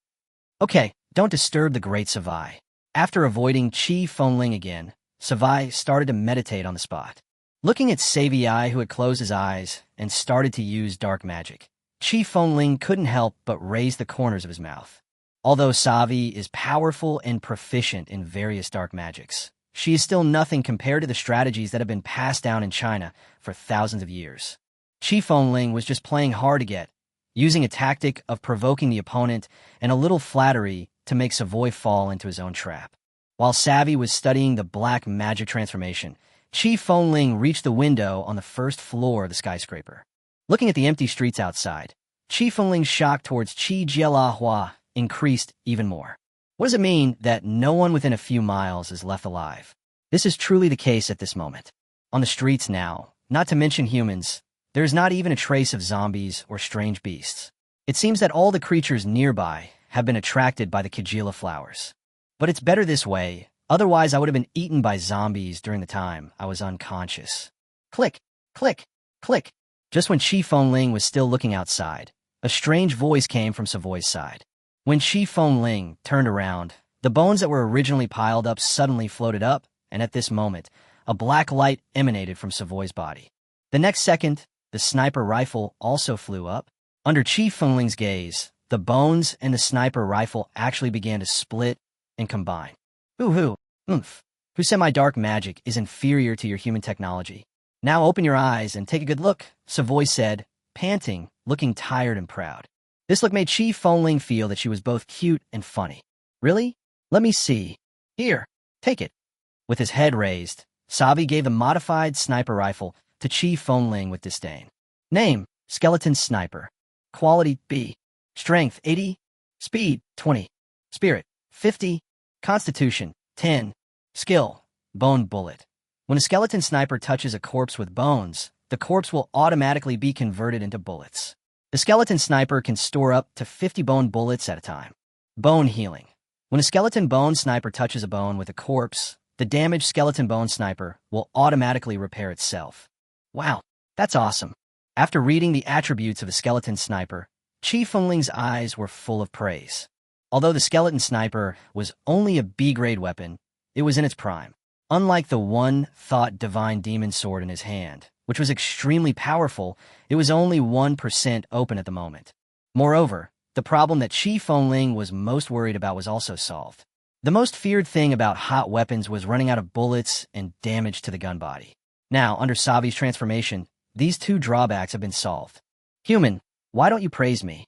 Okay, don't disturb the great Savai. After avoiding Chi Fengling again, Savai started to meditate on the spot. Looking at Saviai, who had closed his eyes and started to use dark magic, Chi Fengling couldn't help but raise the corners of his mouth. Although Savi is powerful and proficient in various dark magics, she is still nothing compared to the strategies that have been passed down in China for thousands of years. Chi Fengling was just playing hard to get, using a tactic of provoking the opponent and a little flattery to make Savoy fall into his own trap. While Savi was studying the black magic transformation, Chi Fengling reached the window on the first floor of the skyscraper. Looking at the empty streets outside, Chi Fengling's shock towards Chi Jialahua increased even more. What does it mean that no one within a few miles is left alive? This is truly the case at this moment. On the streets now, not to mention humans, there is not even a trace of zombies or strange beasts. It seems that all the creatures nearby have been attracted by the Kajila flowers. But it's better this way, otherwise I would have been eaten by zombies during the time I was unconscious. Click, click, click. Just when Chi Fengling was still looking outside, a strange voice came from Savoy's side. When Chi Fengling turned around, the bones that were originally piled up suddenly floated up, and at this moment, a black light emanated from Savoy's body. The next second, the sniper rifle also flew up. Under Chi Fengling's gaze, the bones and the sniper rifle actually began to split and combine. Boo-hoo, oomph. Who said my dark magic is inferior to your human technology? Now open your eyes and take a good look, Savoy said, panting, looking tired and proud. This look made Chi Fengling feel that she was both cute and funny. Really? Let me see. Here, take it. With his head raised, Sabi gave the modified sniper rifle to Chi Fengling with disdain. Name, Skeleton Sniper. Quality B. Strength 80. Speed 20. Spirit 50. Constitution 10. Skill, Bone Bullet. When a skeleton sniper touches a corpse with bones, the corpse will automatically be converted into bullets. The skeleton sniper can store up to 50 bone bullets at a time. Bone Healing. When a skeleton bone sniper touches a bone with a corpse, the damaged skeleton bone sniper will automatically repair itself. Wow, that's awesome. After reading the attributes of a skeleton sniper, Chi Fengling's eyes were full of praise. Although the skeleton sniper was only a B-grade weapon, it was in its prime. Unlike the one-thought divine demon sword in his hand, which was extremely powerful, it was only 1% open at the moment. Moreover, the problem that Chi Fengling was most worried about was also solved. The most feared thing about hot weapons was running out of bullets and damage to the gun body. Now, under Savi's transformation, these two drawbacks have been solved. Human, why don't you praise me?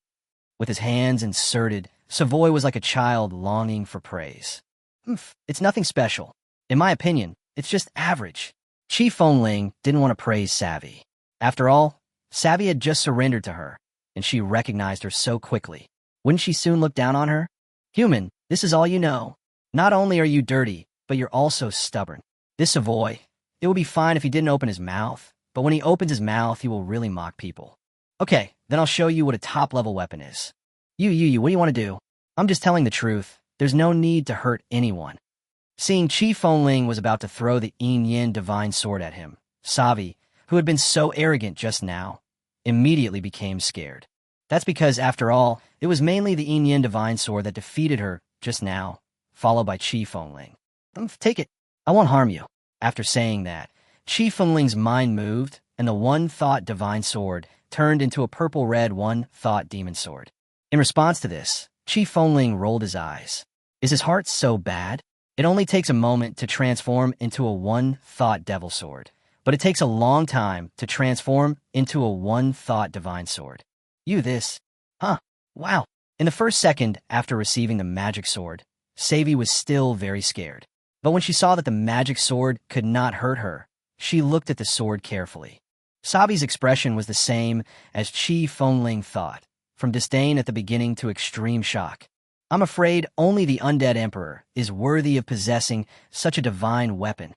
With his hands inserted, Savoy was like a child longing for praise. It's nothing special. In my opinion, it's just average. Chi Fengling didn't want to praise Savvy. After all, Savvy had just surrendered to her, and she recognized her so quickly. Wouldn't she soon look down on her? Human, this is all you know. Not only are you dirty, but you're also stubborn. This Savoy, it would be fine if he didn't open his mouth, but when he opens his mouth, he will really mock people. Okay, then I'll show you what a top-level weapon is. You, what do you want to do? I'm just telling the truth. There's no need to hurt anyone. Seeing Chi Fengling was about to throw the Yin divine sword at him, Savi, who had been so arrogant just now, immediately became scared. That's because, after all, it was mainly the Yin divine sword that defeated her just now, followed by Chi Fengling. Take it. I won't harm you. After saying that, Chi Fengling's mind moved, and the one-thought divine sword turned into a purple-red one-thought demon sword. In response to this, Chi Fengling rolled his eyes. Is his heart so bad? It only takes a moment to transform into a one-thought devil sword, but it takes a long time to transform into a one-thought divine sword. Huh, wow. In the first second after receiving the magic sword, Savy was still very scared. But when she saw that the magic sword could not hurt her, she looked at the sword carefully. Savi's expression was the same as Chi Fengling thought, from disdain at the beginning to extreme shock. I'm afraid only the Undead Emperor is worthy of possessing such a divine weapon.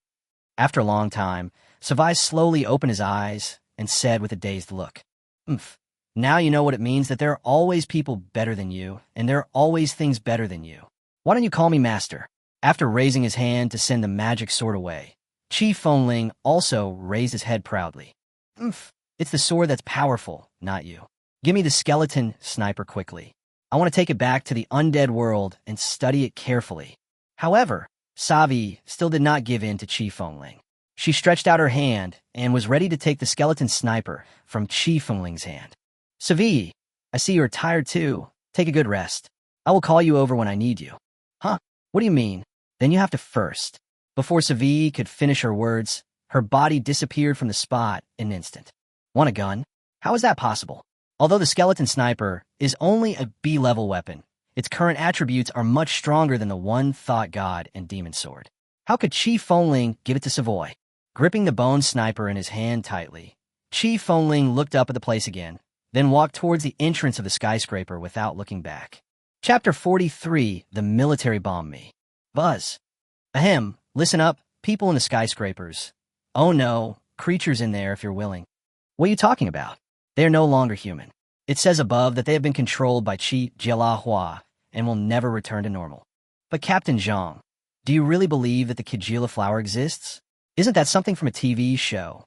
After a long time, Savai slowly opened his eyes and said with a dazed look, Now you know what it means that there are always people better than you, and there are always things better than you. Why don't you call me master? After raising his hand to send the magic sword away, Chi Fengling also raised his head proudly. It's the sword that's powerful, not you. Give me the skeleton sniper quickly. I want to take it back to the undead world and study it carefully. However, Savi still did not give in to Chi Fengling. She stretched out her hand and was ready to take the skeleton sniper from Chi Fengling's hand. Savi, I see you're tired too. Take a good rest. I will call you over when I need you. Huh? What do you mean? Then you have to first. Before Savi could finish her words, her body disappeared from the spot in an instant. Want a gun? How is that possible? Although the skeleton sniper is only a B-level weapon, its current attributes are much stronger than the one-thought god and demon sword. How could Chi Fengling give it to Savoy? Gripping the bone sniper in his hand tightly, Chi Fengling looked up at the place again, then walked towards the entrance of the skyscraper without looking back. Chapter 43, The Military Bomb Me. Buzz. Ahem, listen up, people in the skyscrapers. Oh no, creatures in there if you're willing. What are you talking about? They are no longer human. It says above that they have been controlled by Qi Jialahua and will never return to normal. But Captain Zhang, do you really believe that the Kajila flower exists? Isn't that something from a TV show?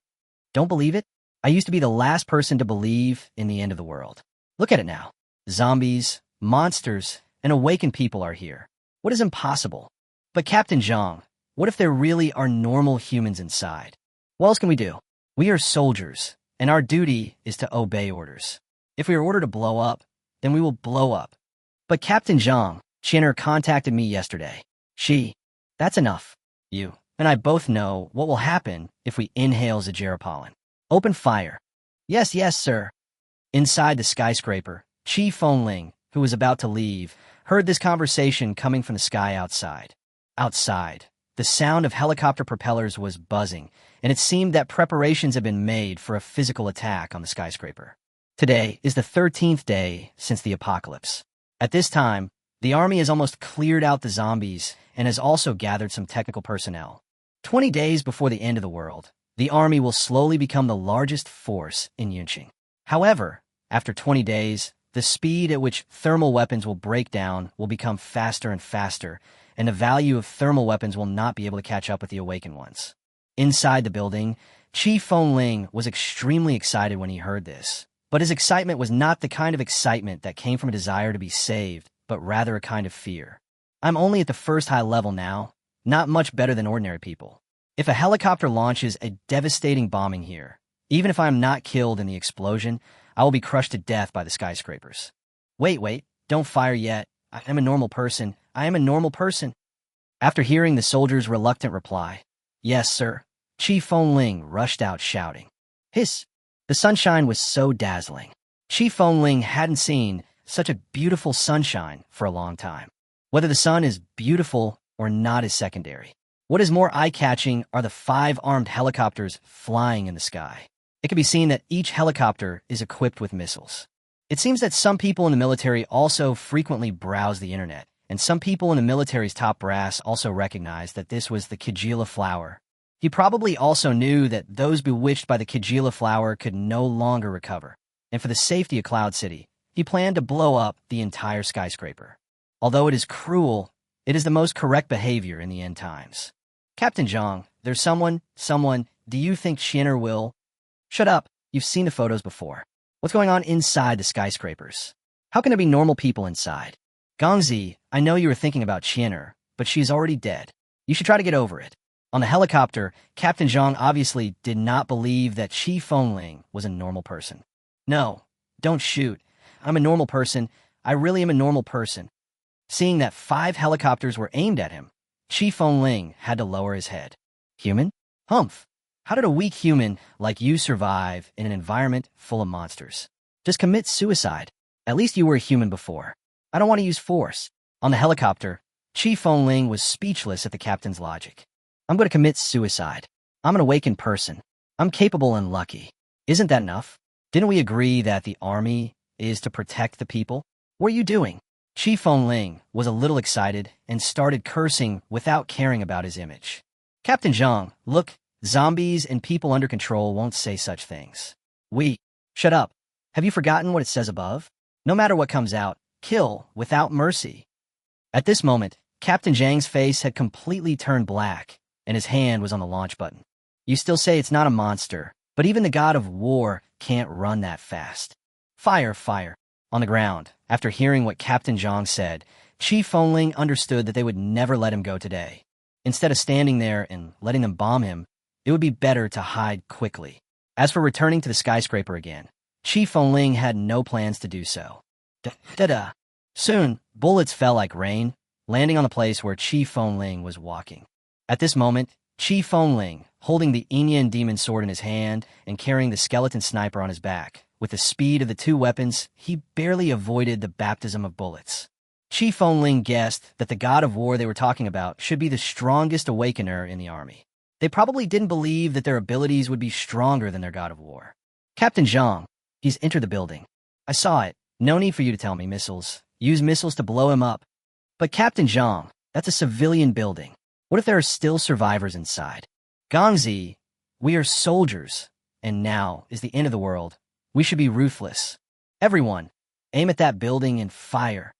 Don't believe it? I used to be the last person to believe in the end of the world. Look at it now. Zombies, monsters, and awakened people are here. What is impossible? But Captain Zhang, what if there really are normal humans inside? What else can we do? We are soldiers, and our duty is to obey orders. If we are ordered to blow up, then we will blow up. But Captain Zhang, Chinner contacted me yesterday. That's enough. You and I both know what will happen if we inhale Zajara pollen. Open fire. Yes, sir. Inside the skyscraper, Chi Fengling, who was about to leave, heard this conversation coming from the sky outside. Outside, the sound of helicopter propellers was buzzing, and it seemed that preparations had been made for a physical attack on the skyscraper. Today is the 13th day since the apocalypse. At this time, the army has almost cleared out the zombies and has also gathered some technical personnel. 20 days before the end of the world, the army will slowly become the largest force in Yunqing. However, after 20 days, the speed at which thermal weapons will break down will become faster and faster, and the value of thermal weapons will not be able to catch up with the awakened ones. Inside the building, Chi Fengling was extremely excited when he heard this, but his excitement was not the kind of excitement that came from a desire to be saved, but rather a kind of fear. I'm only at the first high level now, not much better than ordinary people. If a helicopter launches a devastating bombing here, even if I am not killed in the explosion, I will be crushed to death by the skyscrapers. Wait, don't fire yet. I am a normal person. After hearing the soldier's reluctant reply, yes, sir, Chi Fengling rushed out shouting. Hiss! The sunshine was so dazzling. Chi Fengling hadn't seen such a beautiful sunshine for a long time. Whether the sun is beautiful or not is secondary. What is more eye-catching are the 5 armed helicopters flying in the sky. It can be seen that each helicopter is equipped with missiles. It seems that some people in the military also frequently browse the internet, and some people in the military's top brass also recognized that this was the Kagila flower. He probably also knew that those bewitched by the Kagila flower could no longer recover, and for the safety of Cloud City, he planned to blow up the entire skyscraper. Although it is cruel, it is the most correct behavior in the end times. Captain Zhang, there's someone, do you think Shinner will? Shut up, you've seen the photos before. What's going on inside the skyscrapers? How can there be normal people inside? Gongzi, I know you were thinking about Shinner, but she's already dead. You should try to get over it. On the helicopter, Captain Zhang obviously did not believe that Qi Fengling was a normal person. No, don't shoot. I'm a normal person. I really am a normal person. Seeing that 5 helicopters were aimed at him, Qi Fengling had to lower his head. Human? Humph. How did a weak human like you survive in an environment full of monsters? Just commit suicide. At least you were a human before. I don't want to use force. On the helicopter, Qi Fengling was speechless at the captain's logic. I'm going to commit suicide. I'm an awakened person. I'm capable and lucky. Isn't that enough? Didn't we agree that the army is to protect the people? What are you doing? Qi Fengling was a little excited and started cursing without caring about his image. Captain Zhang, look, zombies and people under control won't say such things. Shut up. Have you forgotten what it says above? No matter what comes out, kill without mercy. At this moment, Captain Zhang's face had completely turned black, and his hand was on the launch button. You still say it's not a monster, but even the god of war can't run that fast. Fire. On the ground, after hearing what Captain Zhang said, Qi Fengling understood that they would never let him go today. Instead of standing there and letting them bomb him, it would be better to hide quickly. As for returning to the skyscraper again, Qi Fengling had no plans to do so. Soon, bullets fell like rain, landing on the place where Qi Fengling was walking. At this moment, Qi Fengling, holding the Yin demon sword in his hand and carrying the skeleton sniper on his back, with the speed of the 2 weapons, he barely avoided the baptism of bullets. Qi Fengling guessed that the god of war they were talking about should be the strongest awakener in the army. They probably didn't believe that their abilities would be stronger than their god of war. Captain Zhang, he's entered the building. I saw it. No need for you to tell me, missiles. Use missiles to blow him up. But Captain Zhang, that's a civilian building. What if there are still survivors inside? Gongzi, we are soldiers, and now is the end of the world. We should be ruthless. Everyone, aim at that building and fire.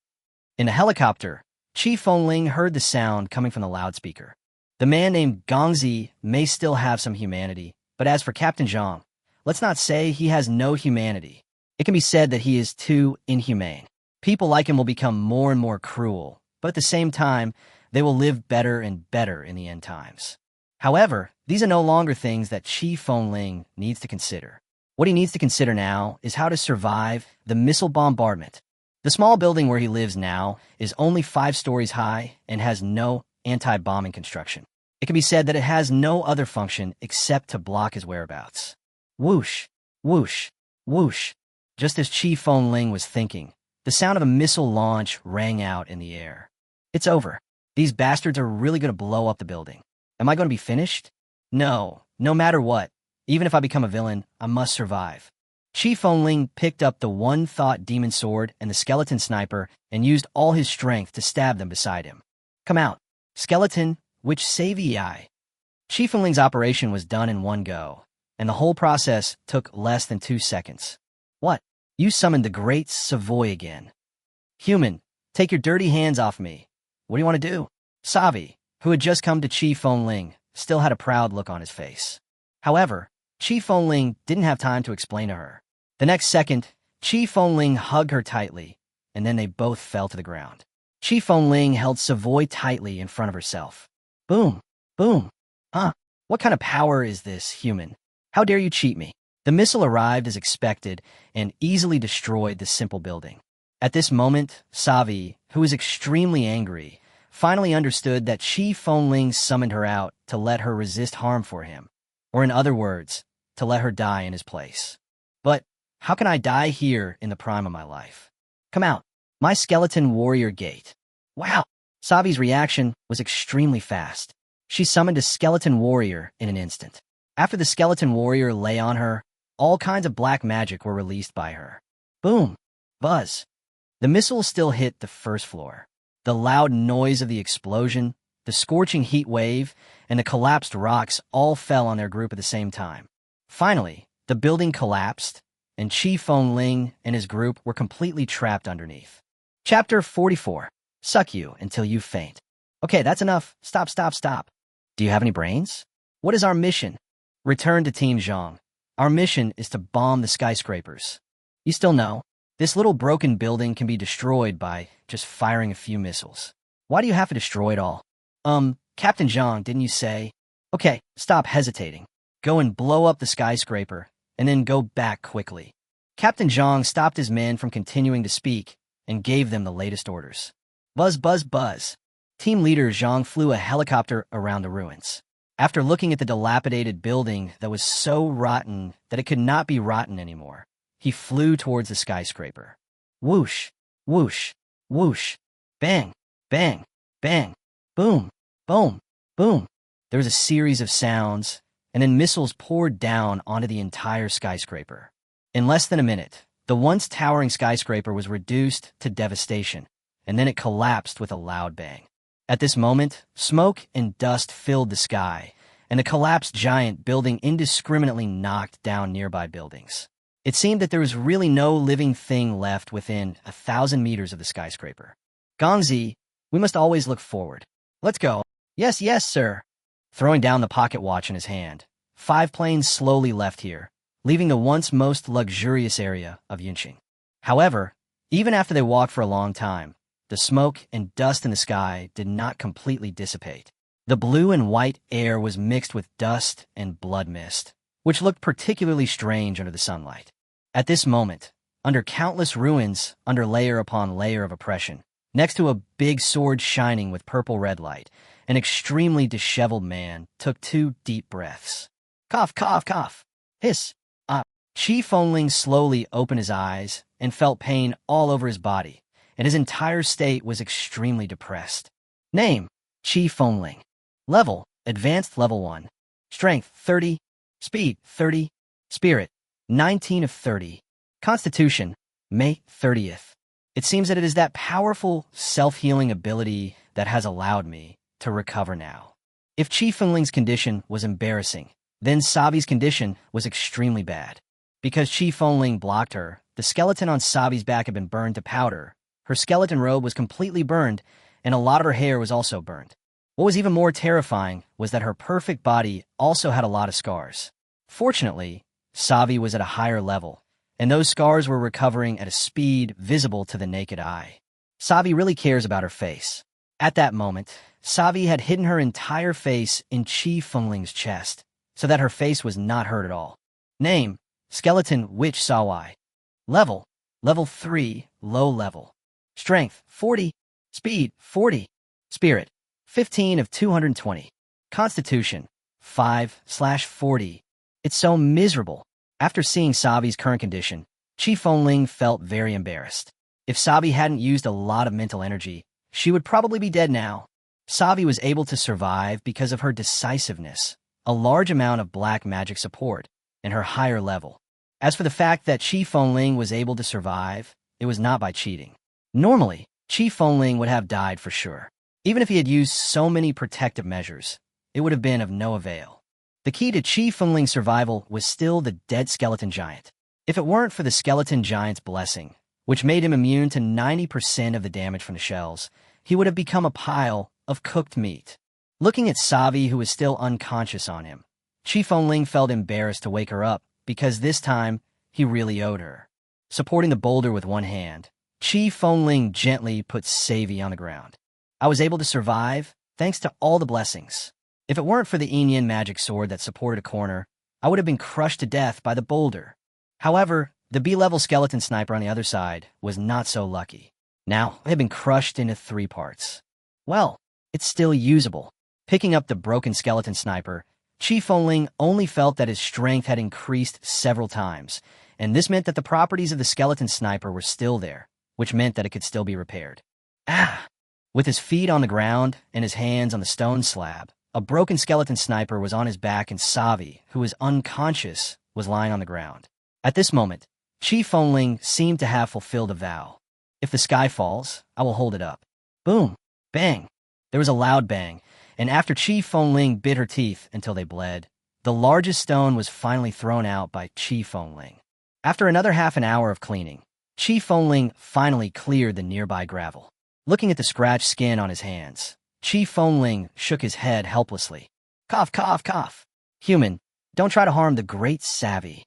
In the helicopter, Qi Fengling heard the sound coming from the loudspeaker. The man named Gongzi may still have some humanity, but as for Captain Zhang, let's not say he has no humanity. It can be said that he is too inhumane. People like him will become more and more cruel, but at the same time, they will live better and better in the end times. However, these are no longer things that Qi Fengling needs to consider. What he needs to consider now is how to survive the missile bombardment. The small building where he lives now is only 5 stories high and has no anti-bombing construction. It can be said that it has no other function except to block his whereabouts. Whoosh, whoosh, whoosh. Just as Qi Fengling was thinking, the sound of a missile launch rang out in the air. It's over. These bastards are really going to blow up the building. Am I going to be finished? No matter what. Even if I become a villain, I must survive. Qi Fengling picked up the one-thought demon sword and the skeleton sniper and used all his strength to stab them beside him. Come out. Skeleton, which save I. Qi Fengling's operation was done in one go, and the whole process took less than 2 seconds. What? You summoned the great Savoy again. Human, take your dirty hands off me. What do you want to do? Savi, who had just come to Qi Fengling, still had a proud look on his face. However, Qi Fengling didn't have time to explain to her. The next second, Qi Fengling hugged her tightly, and then they both fell to the ground. Qi Fengling held Savoy tightly in front of herself. Boom, boom. Huh? What kind of power is this, human? How dare you cheat me? The missile arrived as expected and easily destroyed the simple building. At this moment, Savi, who was extremely angry, finally understood that Qi Fengling summoned her out to let her resist harm for him, or in other words, to let her die in his place. But how can I die here in the prime of my life? Come out. My skeleton warrior gate. Wow. Savi's reaction was extremely fast. She summoned a skeleton warrior in an instant. After the skeleton warrior lay on her, all kinds of black magic were released by her. Boom! Buzz! The missiles still hit the first floor. The loud noise of the explosion, the scorching heat wave, and the collapsed rocks all fell on their group at the same time. Finally, the building collapsed, and Qi Fengling and his group were completely trapped underneath. Chapter 44. Suck you until you faint. Okay, that's enough. Stop, stop, stop. Do you have any brains? What is our mission? Return to Team Zhang. Our mission is to bomb the skyscrapers. You still know? This little broken building can be destroyed by just firing a few missiles. Why do you have to destroy it all? Captain Zhang, didn't you say? Okay, stop hesitating. Go and blow up the skyscraper, and then go back quickly. Captain Zhang stopped his men from continuing to speak and gave them the latest orders. Buzz, buzz, buzz. Team leader Zhang flew a helicopter around the ruins. After looking at the dilapidated building that was so rotten that it could not be rotten anymore, he flew towards the skyscraper. Whoosh, whoosh, whoosh, bang, bang, bang, boom, boom, boom. There was a series of sounds, and then missiles poured down onto the entire skyscraper. In less than a minute, the once towering skyscraper was reduced to devastation, and then it collapsed with a loud bang. At this moment, smoke and dust filled the sky, and the collapsed giant building indiscriminately knocked down nearby buildings. It seemed that there was really no living thing left within 1,000 meters of the skyscraper. Gongzi, we must always look forward. Let's go. Yes, yes, sir. Throwing down the pocket watch in his hand, 5 planes slowly left here, leaving the once most luxurious area of Yunqing. However, even after they walked for a long time, the smoke and dust in the sky did not completely dissipate. The blue and white air was mixed with dust and blood mist, which looked particularly strange under the sunlight. At this moment, under countless ruins, under layer upon layer of oppression, next to a big sword shining with purple-red light, an extremely disheveled man took 2 deep breaths. Cough, cough, cough. Hiss. Qi Fengling slowly opened his eyes and felt pain all over his body, and his entire state was extremely depressed. Name, Qi Fengling. Level, Advanced Level 1. Strength, 30. Speed, 30. Spirit, 19 of 30. Constitution, May 30th. It seems that it is that powerful, self-healing ability that has allowed me to recover now. If Qi Fengling's condition was embarrassing, then Savi's condition was extremely bad. Because Qi Fengling blocked her, the skeleton on Savi's back had been burned to powder. Her skeleton robe was completely burned, and a lot of her hair was also burned. What was even more terrifying was that her perfect body also had a lot of scars. Fortunately, Savi was at a higher level, and those scars were recovering at a speed visible to the naked eye. Savi really cares about her face. At that moment, Savi had hidden her entire face in Qi Fengling's chest, so that her face was not hurt at all. Name, Skeleton Witch Sawai. Level, Level 3, Low Level. Strength, 40. Speed, 40. Spirit, 15 of 220. Constitution, 5/40. It's so miserable. After seeing Savi's current condition, Qi Fengling felt very embarrassed. If Savi hadn't used a lot of mental energy, she would probably be dead now. Savi was able to survive because of her decisiveness, a large amount of black magic support, and her higher level. As for the fact that Qi Fengling was able to survive, it was not by cheating. Normally, Qi Fengling would have died for sure. Even if he had used so many protective measures, it would have been of no avail. The key to Qi Fengling's survival was still the dead skeleton giant. If it weren't for the skeleton giant's blessing, which made him immune to 90% of the damage from the shells, he would have become a pile of cooked meat. Looking at Savi, who was still unconscious on him, Qi Fengling felt embarrassed to wake her up because this time he really owed her. Supporting the boulder with one hand, Qi Fengling gently put Savi on the ground. I was able to survive thanks to all the blessings. If it weren't for the Yin magic sword that supported a corner, I would have been crushed to death by the boulder. However, the B-level skeleton sniper on the other side was not so lucky. Now, it had been crushed into 3 parts. Well, it's still usable. Picking up the broken skeleton sniper, Qi Fengling only felt that his strength had increased several times, and this meant that the properties of the skeleton sniper were still there, which meant that it could still be repaired. Ah! With his feet on the ground and his hands on the stone slab, a broken skeleton sniper was on his back and Savi, who was unconscious, was lying on the ground. At this moment, Chi Fengling seemed to have fulfilled a vow. If the sky falls, I will hold it up. Boom! Bang! There was a loud bang, and after Chi Fengling bit her teeth until they bled, the largest stone was finally thrown out by Chi Fengling. After another half an hour of cleaning, Chi Fengling finally cleared the nearby gravel. Looking at the scratched skin on his hands, Chi Fengling shook his head helplessly. Cough, cough, cough. Human, don't try to harm the great Savi.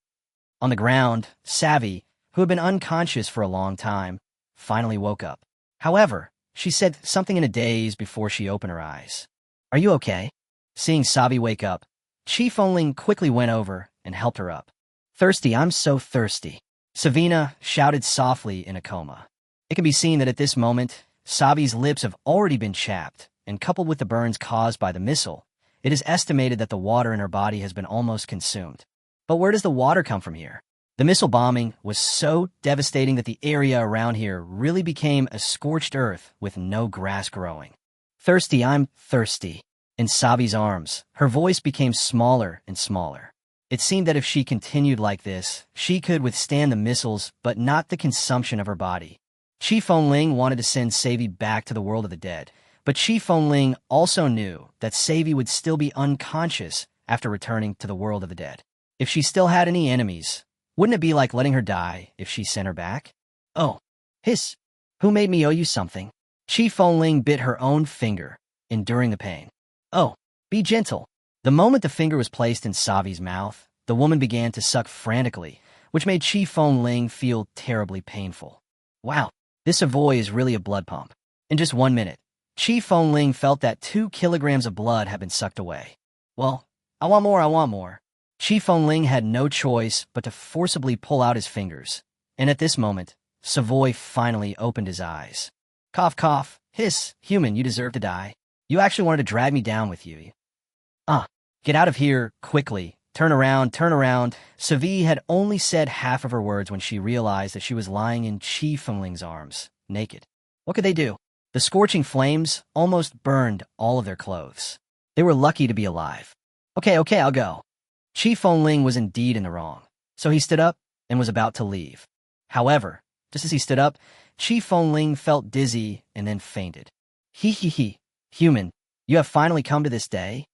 On the ground, Savi, who had been unconscious for a long time, finally woke up. However, she said something in a daze before she opened her eyes. Are you okay? Seeing Savi wake up, Chi Fengling quickly went over and helped her up. Thirsty, I'm so thirsty. Savina shouted softly in a coma. It can be seen that at this moment, Savi's lips have already been chapped, and coupled with the burns caused by the missile, it is estimated that the water in her body has been almost consumed. But where does the water come from here? The missile bombing was so devastating that the area around here really became a scorched earth with no grass growing. Thirsty, I'm thirsty. In Savi's arms, her voice became smaller and smaller. It seemed that if she continued like this, she could withstand the missiles but not the consumption of her body. Chi Fengling wanted to send Savi back to the world of the dead, but Chi Fengling also knew that Savi would still be unconscious after returning to the world of the dead. If she still had any enemies, wouldn't it be like letting her die if she sent her back? Oh, hiss! Who made me owe you something? Chi Fengling bit her own finger, enduring the pain. Oh, be gentle. The moment the finger was placed in Savi's mouth, the woman began to suck frantically, which made Chi Fengling feel terribly painful. Wow, this Savoy is really a blood pump. In just 1 minute, Chi Fengling felt that 2 kilograms of blood had been sucked away. Well, I want more, I want more. Chi Fengling had no choice but to forcibly pull out his fingers, and at this moment, Savoy finally opened his eyes. Cough, cough, hiss, human, you deserve to die. You actually wanted to drag me down with you. Get out of here, quickly. Turn around, turn around. Savi had only said half of her words when she realized that she was lying in Chi Fengling's arms, naked. What could they do? The scorching flames almost burned all of their clothes. They were lucky to be alive. Okay, I'll go. Chi Fengling was indeed in the wrong, so he stood up and was about to leave. However, just as he stood up, Chi Fengling felt dizzy and then fainted. He, human, you have finally come to this day?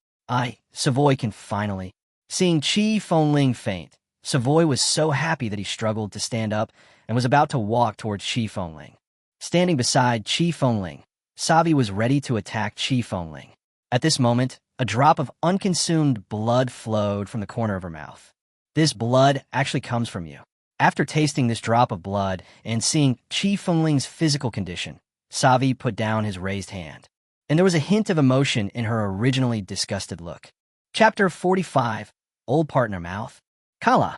Savoy can finally. Seeing Chi Fengling faint, Savoy was so happy that he struggled to stand up and was about to walk towards Chi Fengling. Standing beside Chi Fengling, Savi was ready to attack Chi Fengling. At this moment, a drop of unconsumed blood flowed from the corner of her mouth. This blood actually comes from you. After tasting this drop of blood and seeing Chi Fengling's physical condition, Savi put down his raised hand, and there was a hint of emotion in her originally disgusted look. Chapter 45, Old Partner Mouth. Kala,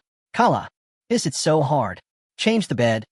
it's so hard. Change the bed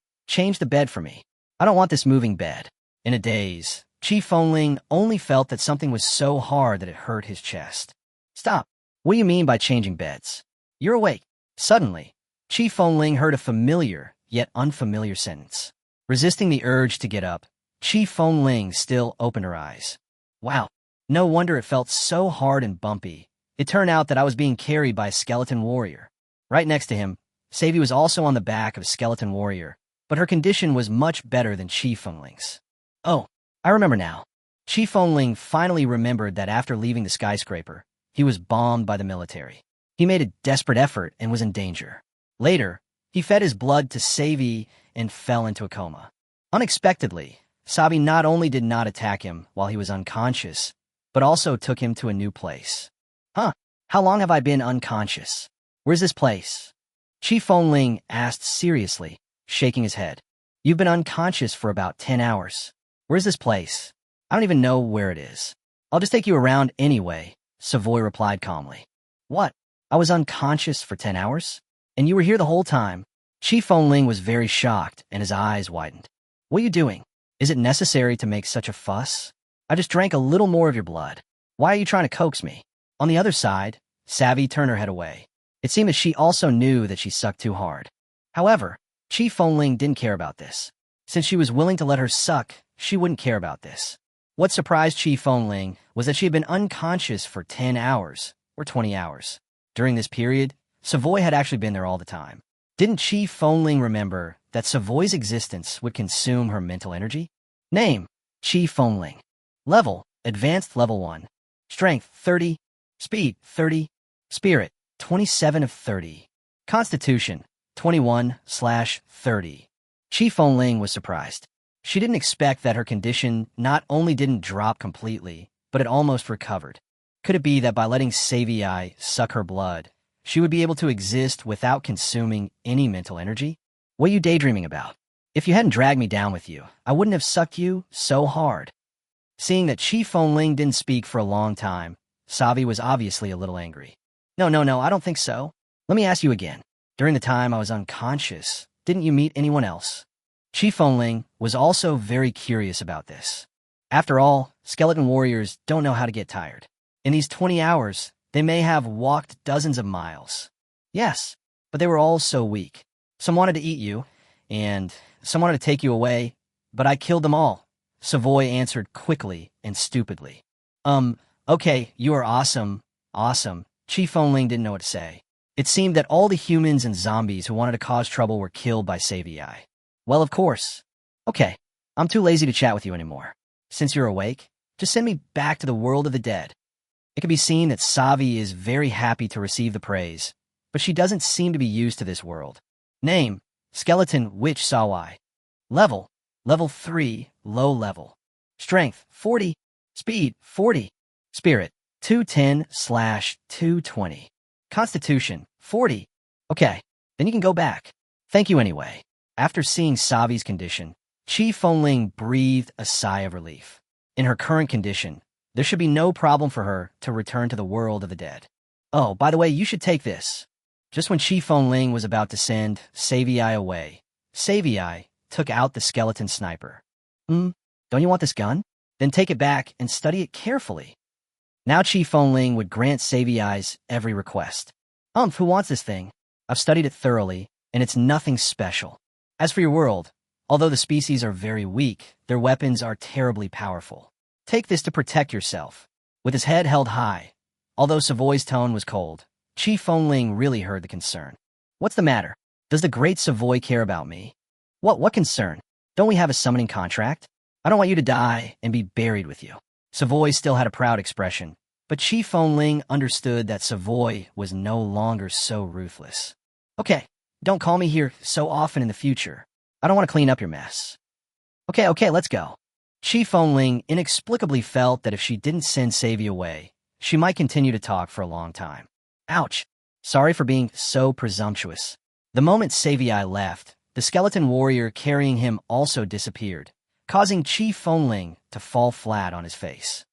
for me. I don't want this moving bed. In a daze, Chi Fengling only felt that something was so hard that it hurt his chest. Stop. What do you mean by changing beds? You're awake. Suddenly, Chi Fengling heard a familiar yet unfamiliar sentence. Resisting the urge to get up, Chi Fengling still opened her eyes. Wow, no wonder it felt so hard and bumpy. It turned out that I was being carried by a skeleton warrior. Right next to him, Savi was also on the back of a skeleton warrior, but her condition was much better than Chi Fengling's. Oh, I remember now. Chi Fengling finally remembered that after leaving the skyscraper, he was bombed by the military. He made a desperate effort and was in danger. Later, he fed his blood to Savi and fell into a coma. Unexpectedly, Savi not only did not attack him while he was unconscious, but also took him to a new place. How long have I been unconscious? Where's this place? Chi Fengling asked seriously, shaking his head. You've been unconscious for about 10 hours. Where's this place? I don't even know where it is. I'll just take you around anyway, Savoy replied calmly. What? I was unconscious for 10 hours? And you were here the whole time? Chi Fengling was very shocked and his eyes widened. What are you doing? Is it necessary to make such a fuss? I just drank a little more of your blood. Why are you trying to coax me? On the other side, Savi turned her head away. It seemed that she also knew that she sucked too hard. However, Chi Fengling didn't care about this. Since she was willing to let her suck, she wouldn't care about this. What surprised Chi Fengling was that she had been unconscious for 10 hours or 20 hours. During this period, Savoy had actually been there all the time. Didn't Chi Fongling remember that Savoy's existence would consume her mental energy? Name, Chi Fongling. Level, Advanced Level 1. Strength, 30. Speed, 30. Spirit, 27 of 30. Constitution, 21/30. Chi Fongling was surprised. She didn't expect that her condition not only didn't drop completely, but it almost recovered. Could it be that by letting Savii suck her blood, she would be able to exist without consuming any mental energy? What are you daydreaming about? If you hadn't dragged me down with you, I wouldn't have sucked you so hard. Seeing that Chi Fongling didn't speak for a long time, Savi was obviously a little angry. No, I don't think so. Let me ask you again. During the time I was unconscious, didn't you meet anyone else? Chi Fongling was also very curious about this. After all, skeleton warriors don't know how to get tired. In these 20 hours, they may have walked dozens of miles. Yes, but they were all so weak. Some wanted to eat you, and some wanted to take you away, but I killed them all, Savoy answered quickly and stupidly. Okay, you are awesome. Awesome. Chi Fongling didn't know what to say. It seemed that all the humans and zombies who wanted to cause trouble were killed by Savii. Well, of course. Okay, I'm too lazy to chat with you anymore. Since you're awake, just send me back to the world of the dead. It can be seen that Savi is very happy to receive the praise, but she doesn't seem to be used to this world. Name, Skeleton Witch Sawai. Level, Level 3, Low Level. Strength, 40. Speed, 40. Spirit, 210/220. Constitution, 40. Okay, then you can go back. Thank you anyway. After seeing Savi's condition, Chi Fongling breathed a sigh of relief. In her current condition, there should be no problem for her to return to the world of the dead. Oh, by the way, you should take this. Just when Chi Fongling was about to send Savii away, Savii took out the skeleton sniper. Don't you want this gun? Then take it back and study it carefully. Now Chi Fongling would grant Savii's every request. Who wants this thing? I've studied it thoroughly, and it's nothing special. As for your world, although the species are very weak, their weapons are terribly powerful. Take this to protect yourself. With his head held high, although Savoy's tone was cold, Chi Fongling really heard the concern. What's the matter? Does the great Savoy care about me? What concern? Don't we have a summoning contract? I don't want you to die and be buried with you. Savoy still had a proud expression, but Chi Fongling understood that Savoy was no longer so ruthless. Okay, don't call me here so often in the future. I don't want to clean up your mess. Okay, let's go. Chi Fongling inexplicably felt that if she didn't send Savii away, she might continue to talk for a long time. Ouch. Sorry for being so presumptuous. The moment Savii left, the skeleton warrior carrying him also disappeared, causing Chi Fongling to fall flat on his face.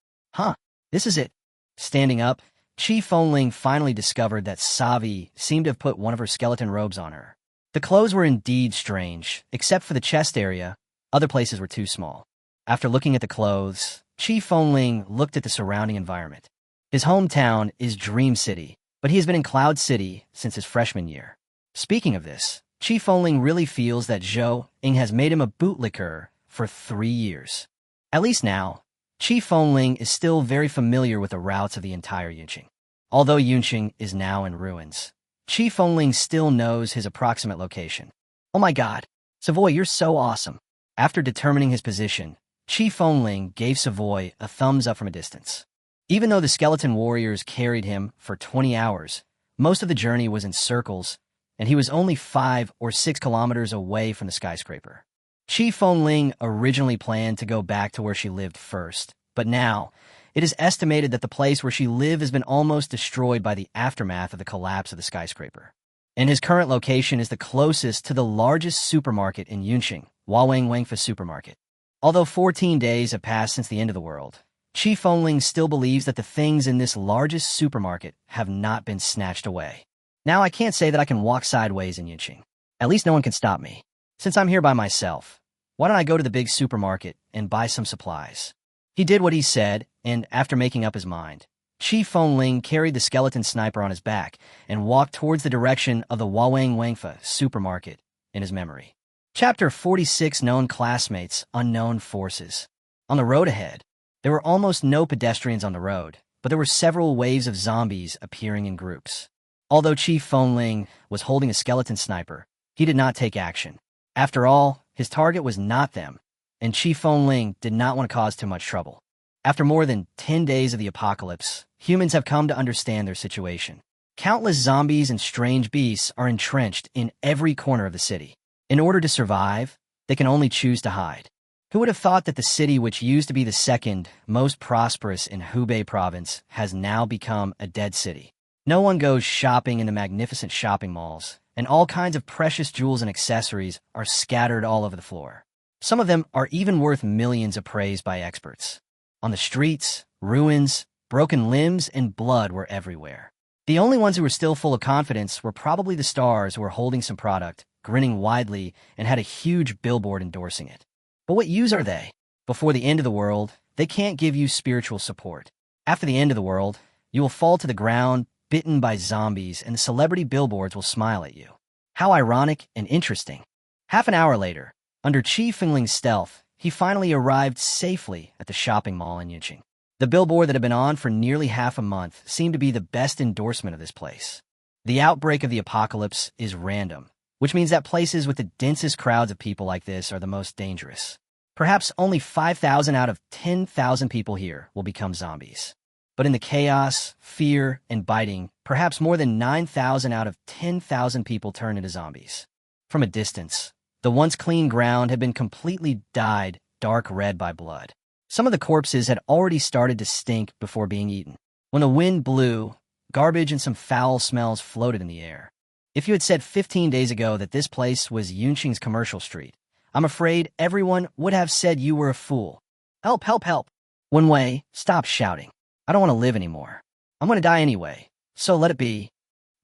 This is it. Standing up, Chi Fongling finally discovered that Savi seemed to have put one of her skeleton robes on her. The clothes were indeed strange, except for the chest area. Other places were too small. After looking at the clothes, Chi Fongling looked at the surrounding environment. His hometown is Dream City, but he has been in Cloud City since his freshman year. Speaking of this, Chi Fongling really feels that Zhou Ying has made him a bootlicker for 3 years. At least now, Chi Fongling is still very familiar with the routes of the entire Yunqing. Although Yunqing is now in ruins, Chi Fongling still knows his approximate location. Oh my god, Savoy, you're so awesome. After determining his position, Chi Fongling gave Savoy a thumbs up from a distance. Even though the skeleton warriors carried him for 20 hours, most of the journey was in circles, and he was only 5 or 6 kilometers away from the skyscraper. Chi Fongling originally planned to go back to where she lived first, but now, it is estimated that the place where she lived has been almost destroyed by the aftermath of the collapse of the skyscraper. And his current location is the closest to the largest supermarket in Yunqing, Wangfa Supermarket. Although 14 days have passed since the end of the world, Chi Fongling still believes that the things in this largest supermarket have not been snatched away. Now I can't say that I can walk sideways in Yunqing. At least no one can stop me. Since I'm here by myself, why don't I go to the big supermarket and buy some supplies? He did what he said, and after making up his mind, Chi Fongling carried the skeleton sniper on his back and walked towards the direction of the Wangfa supermarket in his memory. Chapter 46, Known Classmates, Unknown Forces. On the road ahead, There were almost no pedestrians on the road, but there were several waves of zombies appearing in groups. Although Chief Fengling was holding a skeleton sniper, he did not take action. After all, his target was not them, and Chief Fengling did not want to cause too much trouble. After more than 10 days of the apocalypse, humans have come to understand their situation. Countless zombies and strange beasts are entrenched in every corner of the city. In order to survive, they can only choose to hide. Who would have thought that the city, which used to be the second most prosperous in Hubei province, has now become a dead city? No one goes shopping in the magnificent shopping malls, and all kinds of precious jewels and accessories are scattered all over the floor. Some of them are even worth millions appraised by experts. On the streets, ruins, broken limbs, and blood were everywhere. The only ones who were still full of confidence were probably the stars who were holding some product, grinning widely, and had a huge billboard endorsing it. But what use are they? Before the end of the world, they can't give you spiritual support. After the end of the world, you will fall to the ground, bitten by zombies, and the celebrity billboards will smile at you. How ironic and interesting. Half an hour later, under Chief Fengling's stealth, he finally arrived safely at the shopping mall in Yunqing. The billboard that had been on for nearly half a month seemed to be the best endorsement of this place. The outbreak of the apocalypse is random, which means that places with the densest crowds of people like this are the most dangerous. Perhaps only 5,000 out of 10,000 people here will become zombies. But in the chaos, fear, and biting, perhaps more than 9,000 out of 10,000 people turn into zombies. From a distance, the once clean ground had been completely dyed dark red by blood. Some of the corpses had already started to stink before being eaten. When the wind blew, garbage and some foul smells floated in the air. If you had said 15 days ago that this place was Yunqing's commercial street, I'm afraid everyone would have said you were a fool. Help, help, help. Wenwei, stop shouting. I don't want to live anymore. I'm going to die anyway, so let it be.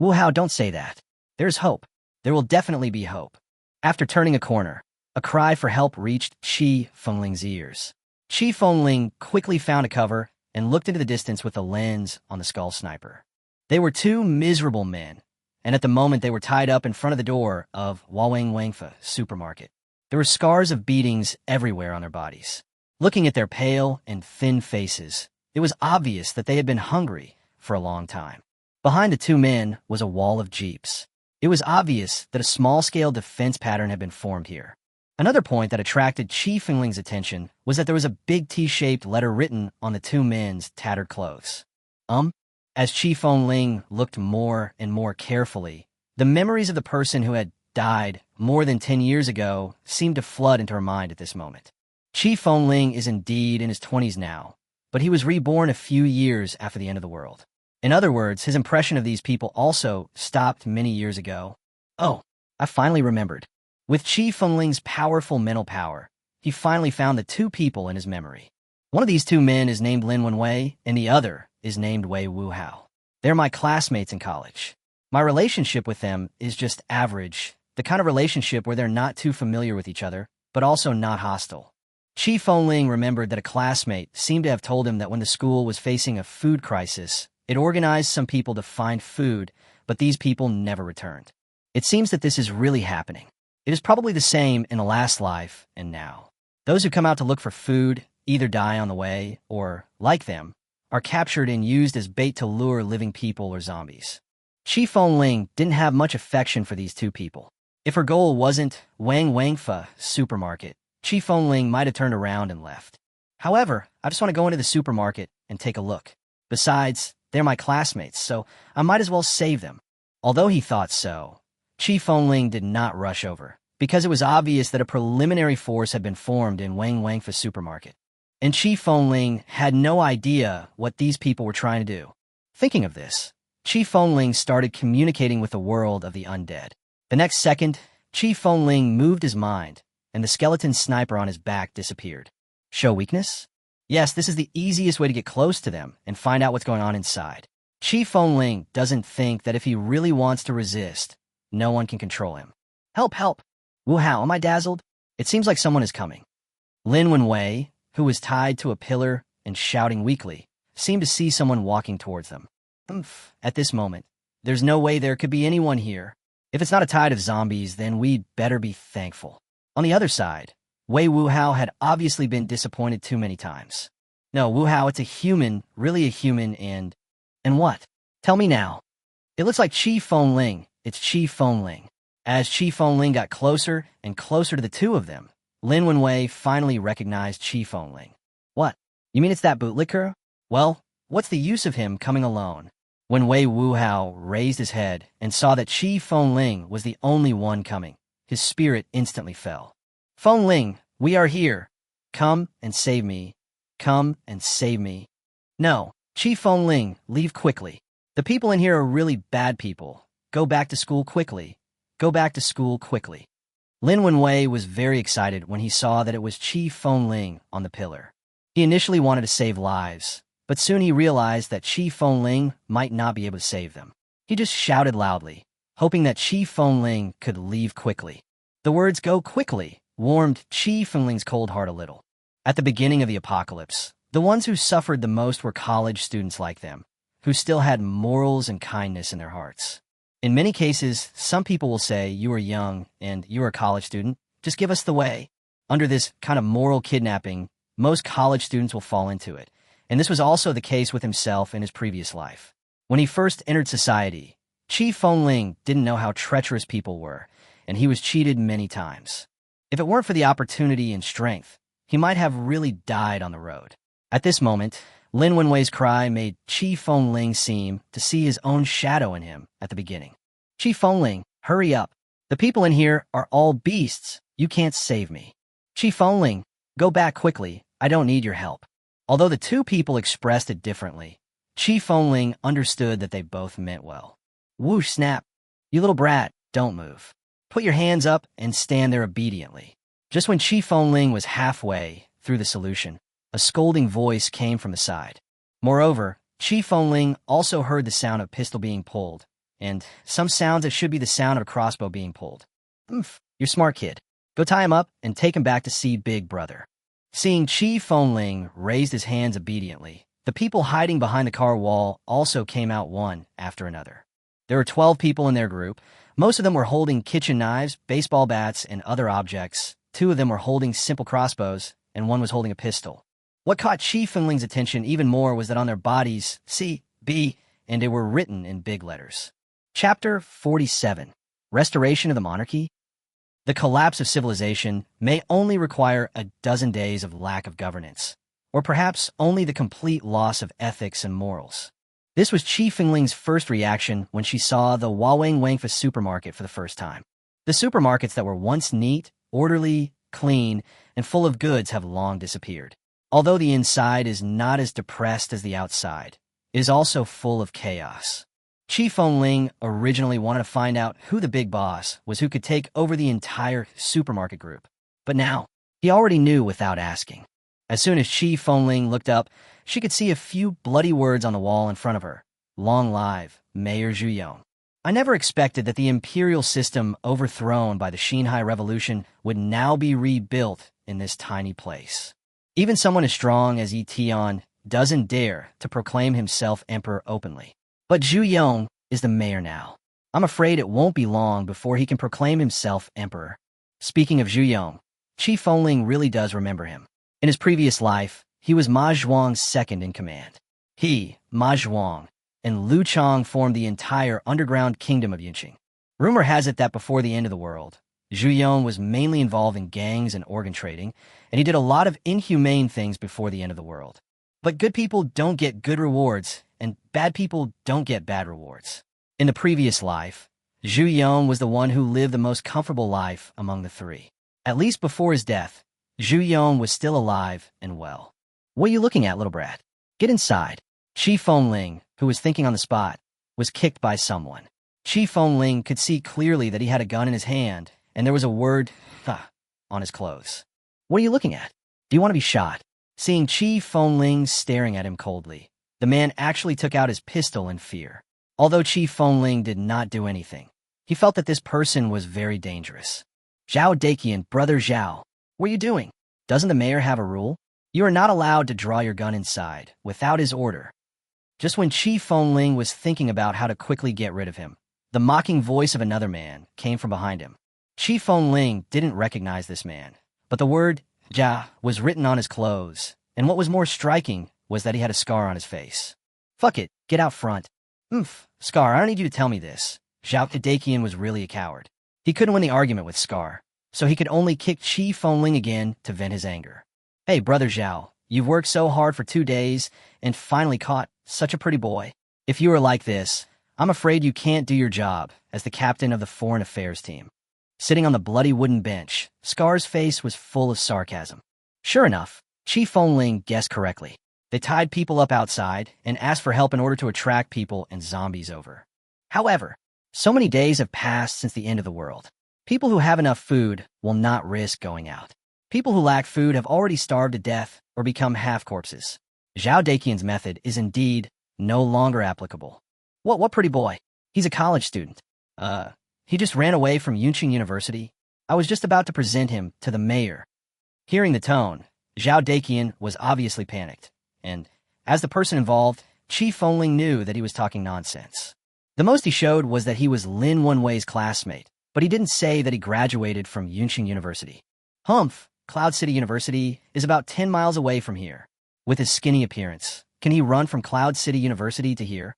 Wu Hao, don't say that. There's hope. There will definitely be hope. After turning a corner, a cry for help reached Chi Fengling's ears. Chi Fengling quickly found a cover and looked into the distance with a lens on the skull sniper. They were two miserable men, and at the moment they were tied up in front of the door of Wang Wangfa supermarket. There were scars of beatings everywhere on their bodies. Looking at their pale and thin faces, it was obvious that they had been hungry for a long time. Behind the two men was a wall of jeeps. It was obvious that a small-scale defense pattern had been formed here. Another point that attracted Chi Fengling's attention was that there was a big T-shaped letter written on the two men's tattered clothes. As Chi Fengling looked more and more carefully, the memories of the person who had died more than 10 years ago seemed to flood into her mind at this moment. Chi Fengling is indeed in his 20s now, but he was reborn a few years after the end of the world. In other words, his impression of these people also stopped many years ago. Oh, I finally remembered. With Chi Fengling's powerful mental power, he finally found the two people in his memory. One of these two men is named Lin Wenwei, and the other is named Wei Wu Hao. They're my classmates in college. My relationship with them is just average, the kind of relationship where they're not too familiar with each other, but also not hostile. Chi Fengling remembered that a classmate seemed to have told him that when the school was facing a food crisis, it organized some people to find food, but these people never returned. It seems that this is really happening. It is probably the same in the last life and now. Those who come out to look for food either die on the way or, like them, are captured and used as bait to lure living people or zombies. Chi Fengling didn't have much affection for these two people. If her goal wasn't Wang Wangfa supermarket, Chi Fengling might have turned around and left. However, I just want to go into the supermarket and take a look. Besides, they're my classmates, so I might as well save them. Although he thought so, Chi Fengling did not rush over, because it was obvious that a preliminary force had been formed in Wang Wangfa supermarket. And Chi Fengling had no idea what these people were trying to do. Thinking of this, Chi Fengling started communicating with the world of the undead. The next second, Chi Fengling moved his mind, and the skeleton sniper on his back disappeared. Show weakness? Yes, this is the easiest way to get close to them and find out what's going on inside. Chi Fengling doesn't think that if he really wants to resist, no one can control him. Help, help! Wu Hao, am I dazzled? It seems like someone is coming. Lin Wenwei, who was tied to a pillar and shouting weakly, seemed to see someone walking towards them. At this moment, there's no way there could be anyone here. If it's not a tide of zombies, then we'd better be thankful. On the other side, Wei Wu Hao had obviously been disappointed too many times. No, Wu Hao, it's a human, really a human, and what? Tell me now. It looks like Qi Fengling. It's Qi Fengling. As Qi Fengling got closer and closer to the two of them, Lin Wenwei finally recognized Qi Fengling. What? You mean it's that bootlicker? Well, what's the use of him coming alone? When Wei Wuhao raised his head and saw that Qi Fengling was the only one coming, his spirit instantly fell. Fengling, we are here. Come and save me. Come and save me. No, Qi Fengling, leave quickly. The people in here are really bad people. Go back to school quickly. Go back to school quickly. Lin Wenwei was very excited when he saw that it was Qi Fengling on the pillar. He initially wanted to save lives, but soon he realized that Qi Fengling might not be able to save them. He just shouted loudly, hoping that Qi Fengling could leave quickly. The words "go quickly" warmed Qi Fengling's cold heart a little. At the beginning of the apocalypse, the ones who suffered the most were college students like them, who still had morals and kindness in their hearts. In many cases, some people will say, "You are young and you are a college student, just give us the way." Under this kind of moral kidnapping, most college students will fall into it, and this was also the case with himself in his previous life. When he first entered society, Qi Fengling didn't know how treacherous people were, and he was cheated many times. If it weren't for the opportunity and strength, he might have really died on the road. At this moment, Lin Wenwei's cry made Qi Fengling seem to see his own shadow in him at the beginning. Qi Fengling, hurry up. The people in here are all beasts. You can't save me. Qi Fengling, go back quickly. I don't need your help. Although the two people expressed it differently, Qi Fengling understood that they both meant well. Whoosh snap. You little brat, don't move. Put your hands up and stand there obediently. Just when Qi Fengling was halfway through the solution, a scolding voice came from the side. Moreover, Qi Fengling also heard the sound of a pistol being pulled, and some sounds that should be the sound of a crossbow being pulled. You're smart, kid. Go tie him up and take him back to see Big Brother. Seeing Qi Fengling raised his hands obediently, the people hiding behind the car wall also came out one after another. There were 12 people in their group. Most of them were holding kitchen knives, baseball bats, and other objects. 2 of them were holding simple crossbows, and 1 was holding a pistol. What caught Qi Fengling's attention even more was that on their bodies, C, B, and they were written in big letters. Chapter 47, Restoration of the Monarchy. The collapse of civilization may only require a dozen days of lack of governance, or perhaps only the complete loss of ethics and morals. This was Qi Fengling's first reaction when she saw the Huaweng Wangfa supermarket for the first time. The supermarkets that were once neat, orderly, clean, and full of goods have long disappeared. Although the inside is not as depressed as the outside, it is also full of chaos. Qi Fengling originally wanted to find out who the big boss was who could take over the entire supermarket group. But now, he already knew without asking. As soon as Qi Fengling looked up, she could see a few bloody words on the wall in front of her. Long live, Mayor Zhu Yong. I never expected that the imperial system overthrown by the Xinhai Revolution would now be rebuilt in this tiny place. Even someone as strong as Yi Tian doesn't dare to proclaim himself emperor openly. But Zhu Yong is the mayor now. I'm afraid it won't be long before he can proclaim himself emperor. Speaking of Zhu Yong, Qi Fengling really does remember him. In his previous life, he was Ma Zhuang's second in command. He, Ma Zhuang, and Lu Chang formed the entire underground kingdom of Yunqing. Rumor has it that before the end of the world, Zhu Yong was mainly involved in gangs and organ trading, and he did a lot of inhumane things before the end of the world. But good people don't get good rewards, and bad people don't get bad rewards. In the previous life, Zhu Yong was the one who lived the most comfortable life among the 3. At least before his death, Zhu Yong was still alive and well. What are you looking at, little brat? Get inside. Qi Fengling, who was thinking on the spot, was kicked by someone. Qi Fengling could see clearly that he had a gun in his hand, and there was a word, on his clothes. What are you looking at? Do you want to be shot? Seeing Qi Fengling staring at him coldly, the man actually took out his pistol in fear. Although Qi Fengling did not do anything, he felt that this person was very dangerous. Zhao Daqian, brother Zhao, what are you doing? Doesn't the mayor have a rule? You are not allowed to draw your gun inside without his order. Just when Qi Fengling was thinking about how to quickly get rid of him, the mocking voice of another man came from behind him. Qi Fengling didn't recognize this man, but the word Jia was written on his clothes, And what was more striking was that he had a scar on his face. Fuck it, get out front. Scar, I don't need you to tell me this. Zhao Kadakian was really a coward. He couldn't win the argument with Scar, so he could only kick Chi Fengling again to vent his anger. Hey, brother Zhao, you've worked so hard for 2 days and finally caught such a pretty boy. If you were like this, I'm afraid you can't do your job as the captain of the foreign affairs team. Sitting on the bloody wooden bench, Scar's face was full of sarcasm. Sure enough, Chi Fengling guessed correctly. They tied people up outside and asked for help in order to attract people and zombies over. However, so many days have passed since the end of the world. People who have enough food will not risk going out. People who lack food have already starved to death or become half-corpses. Zhao Daqian's method is indeed no longer applicable. What pretty boy? He's a college student. He just ran away from Yunqing University. I was just about to present him to the mayor. Hearing the tone, Zhao Daqian was obviously panicked, and as the person involved, Chi Fengling knew that he was talking nonsense. The most he showed was that he was Lin Wenwei's classmate, but he didn't say that he graduated from Yunqing University. Cloud City University is about 10 miles away from here. With his skinny appearance, can he run from Cloud City University to here?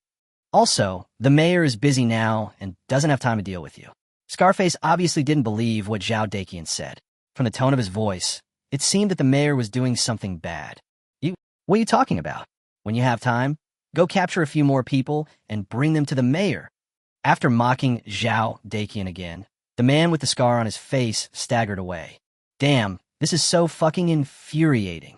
Also, the mayor is busy now and doesn't have time to deal with you. Scarface obviously didn't believe what Zhao Daqian said. From the tone of his voice, it seemed that the mayor was doing something bad. What are you talking about? When you have time, go capture a few more people and bring them to the mayor. After mocking Zhao Daqian again, the man with the scar on his face staggered away. Damn, this is so fucking infuriating.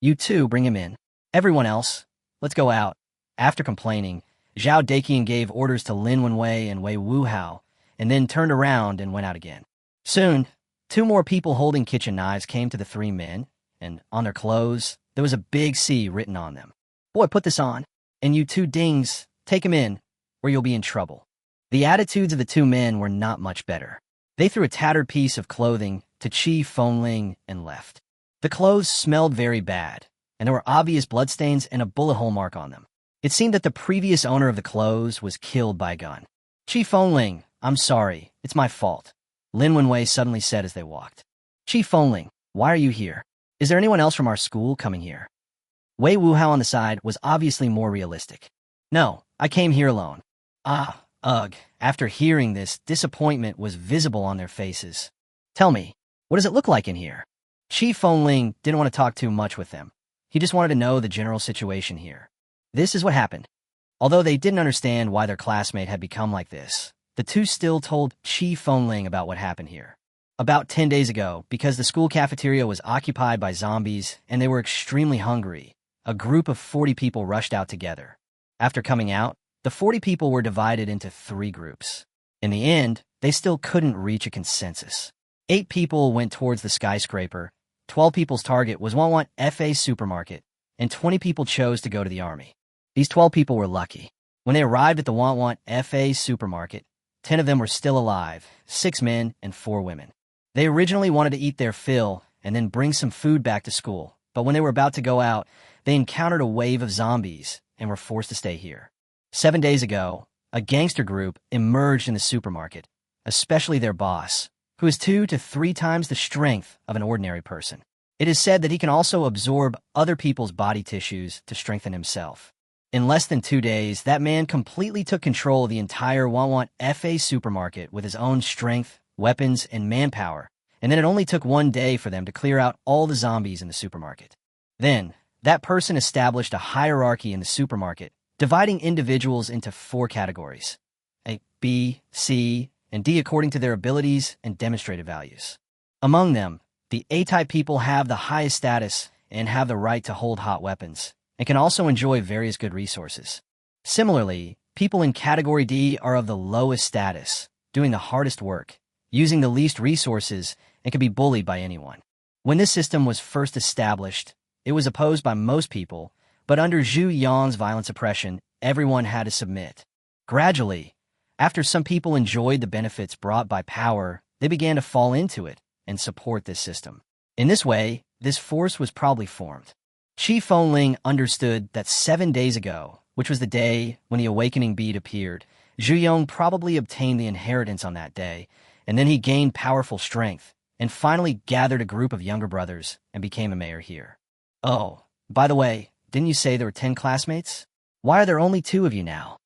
You two bring him in. Everyone else, let's go out. After complaining, Zhao Daqian gave orders to Lin Wenwei and Wei Wuhao, and then turned around and went out again. Soon, 2 more people holding kitchen knives came to the 3 men, and on their clothes, there was a big C written on them. Boy, put this on, and you 2 dings, take him in, or you'll be in trouble. The attitudes of the 2 men were not much better. They threw a tattered piece of clothing to Chi Fengling and left. The clothes smelled very bad, and there were obvious bloodstains and a bullet hole mark on them. It seemed that the previous owner of the clothes was killed by a gun. Chi Fengling, I'm sorry, it's my fault, Lin Wenwei suddenly said as they walked. Chi Fengling, why are you here? Is there anyone else from our school coming here? Wei Wuhao on the side was obviously more realistic. No, I came here alone. Ugh. After hearing this, disappointment was visible on their faces. Tell me, what does it look like in here? Chi Fengling didn't want to talk too much with them. He just wanted to know the general situation here. This is what happened. Although they didn't understand why their classmate had become like this, the 2 still told Chi Fengling about what happened here. About 10 days ago, because the school cafeteria was occupied by zombies and they were extremely hungry, a group of 40 people rushed out together. After coming out, the 40 people were divided into 3 groups. In the end, they still couldn't reach a consensus. 8 people went towards the skyscraper, 12 people's target was Wanwan FA supermarket, and 20 people chose to go to the army. These 12 people were lucky. When they arrived at the Wanwan FA supermarket, 10 of them were still alive, 6 men and 4 women. They originally wanted to eat their fill and then bring some food back to school, but when they were about to go out, they encountered a wave of zombies and were forced to stay here. 7 days ago, a gangster group emerged in the supermarket, especially their boss, who is 2 to 3 times the strength of an ordinary person. It is said that he can also absorb other people's body tissues to strengthen himself. In less than 2 days, that man completely took control of the entire Wanwan FA supermarket with his own strength, weapons, and manpower, and then it only took 1 day for them to clear out all the zombies in the supermarket. Then, that person established a hierarchy in the supermarket, dividing individuals into 4 categories: A, B, C, and D according to their abilities and demonstrated values. Among them, the A-type people have the highest status and have the right to hold hot weapons, and can also enjoy various good resources. Similarly, people in Category D are of the lowest status, doing the hardest work, using the least resources, and can be bullied by anyone. When this system was first established, it was opposed by most people, but under Zhu Yan's violent suppression, everyone had to submit. Gradually, after some people enjoyed the benefits brought by power, they began to fall into it and support this system. In this way, this force was probably formed. Chi Fengling understood that 7 days ago, which was the day when the awakening bead appeared, Zhu Yong probably obtained the inheritance on that day, and then he gained powerful strength, and finally gathered a group of younger brothers and became a mayor here. Oh, By the way, didn't you say there were 10 classmates? Why are there only 2 of you now?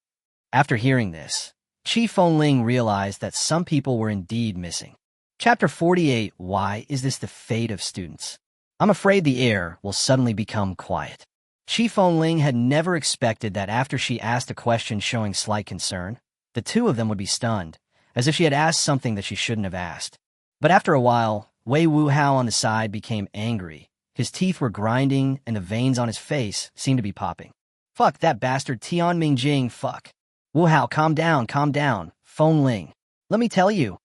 After hearing this, Chi Fengling realized that some people were indeed missing. Chapter 48, Why is this the fate of students? I'm afraid the air will suddenly become quiet. Chi Fengling had never expected that after she asked a question showing slight concern, the 2 of them would be stunned, as if she had asked something that she shouldn't have asked. But after a while, Wei Wuhao on the side became angry. His teeth were grinding, and the veins on his face seemed to be popping. Fuck that bastard Tian Mingjing, fuck. Wuhao, calm down, Fengling. Let me tell you.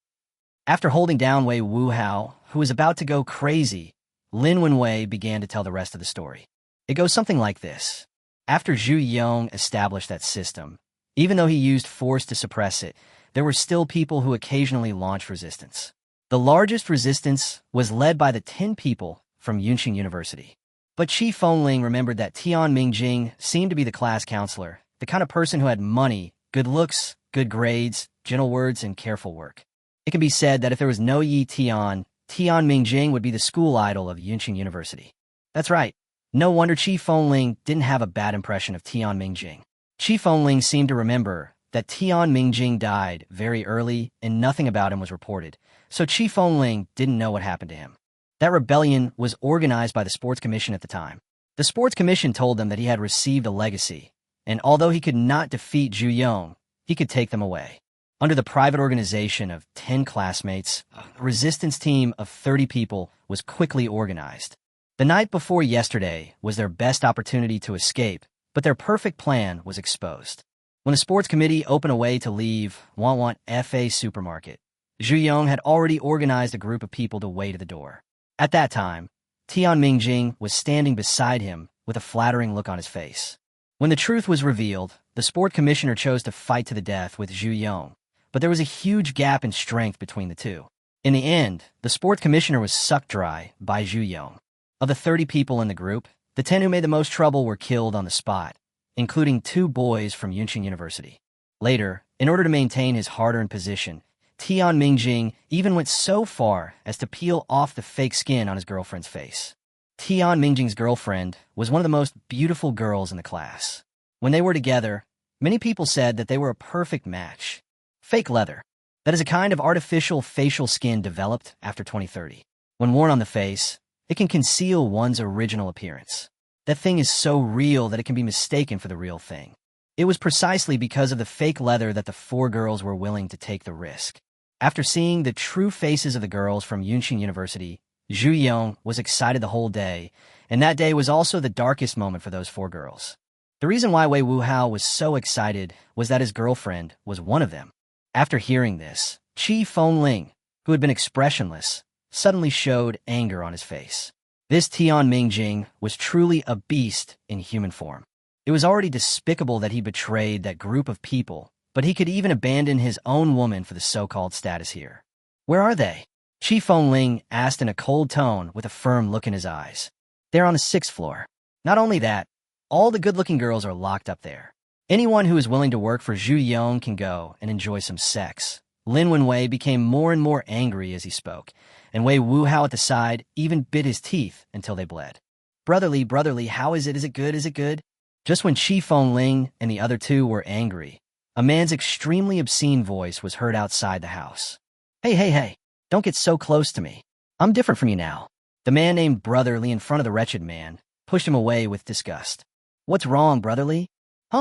After holding down Wei Wuhao, who was about to go crazy, Lin Wenwei began to tell the rest of the story. It goes something like this. After Zhu Yong established that system, even though he used force to suppress it, there were still people who occasionally launched resistance. The largest resistance was led by the 10 people from Yunqing University. But Chi Fengling remembered that Tian Mingjing seemed to be the class counselor, the kind of person who had money, good looks, good grades, gentle words, and careful work. It can be said that if there was no Tian Mingjing would be the school idol of Yunqing University. That's right. No wonder Chi Fengling didn't have a bad impression of Tian Mingjing. Chi Fengling seemed to remember that Tian Mingjing died very early and nothing about him was reported, so Chi Fengling didn't know what happened to him. That rebellion was organized by the Sports Commission at the time. The Sports Commission told them that he had received a legacy, and although he could not defeat Zhu Yong, he could take them away. Under the private organization of 10 classmates, a resistance team of 30 people was quickly organized. The night before yesterday was their best opportunity to escape, but their perfect plan was exposed. When the sports committee opened a way to leave Want FA supermarket, Zhu Yong had already organized a group of people to wait at the door. At that time, Tian Mingjing was standing beside him with a flattering look on his face. When the truth was revealed, the sport commissioner chose to fight to the death with Zhu Yong, but there was a huge gap in strength between the two. In the end, the sport commissioner was sucked dry by Zhu Yong. Of the 30 people in the group, the 10 who made the most trouble were killed on the spot, including 2 boys from Yunqing University. Later, in order to maintain his hard-earned position, Tian Mingjing even went so far as to peel off the fake skin on his girlfriend's face. Tian Mingjing's girlfriend was one of the most beautiful girls in the class. When they were together, many people said that they were a perfect match. Fake leather. That is a kind of artificial facial skin developed after 2030. When worn on the face, it can conceal one's original appearance. That thing is so real that it can be mistaken for the real thing. It was precisely because of the fake leather that the 4 girls were willing to take the risk. After seeing the true faces of the girls from Yunqing University, Zhu Yong was excited the whole day, and that day was also the darkest moment for those 4 girls. The reason why Wei Wuhao was so excited was that his girlfriend was one of them. After hearing this, Chi Fengling, who had been expressionless, suddenly showed anger on his face. This Tian Mingjing was truly a beast in human form. It was already despicable that he betrayed that group of people, but he could even abandon his own woman for the so-called status here. Where are they? Chi Fengling asked in a cold tone with a firm look in his eyes. They're on the 6th floor. Not only that, all the good-looking girls are locked up there. Anyone who is willing to work for Zhu Yong can go and enjoy some sex. Lin Wenwei became more and more angry as he spoke, and Wei Wuhao at the side even bit his teeth until they bled. Brotherly, how is it? Is it good? Just when Chi Fengling and the other 2 were angry, a man's extremely obscene voice was heard outside the house. Hey, don't get so close to me. I'm different from you now. The man named Brotherly in front of the wretched man pushed him away with disgust. What's wrong, Brotherly?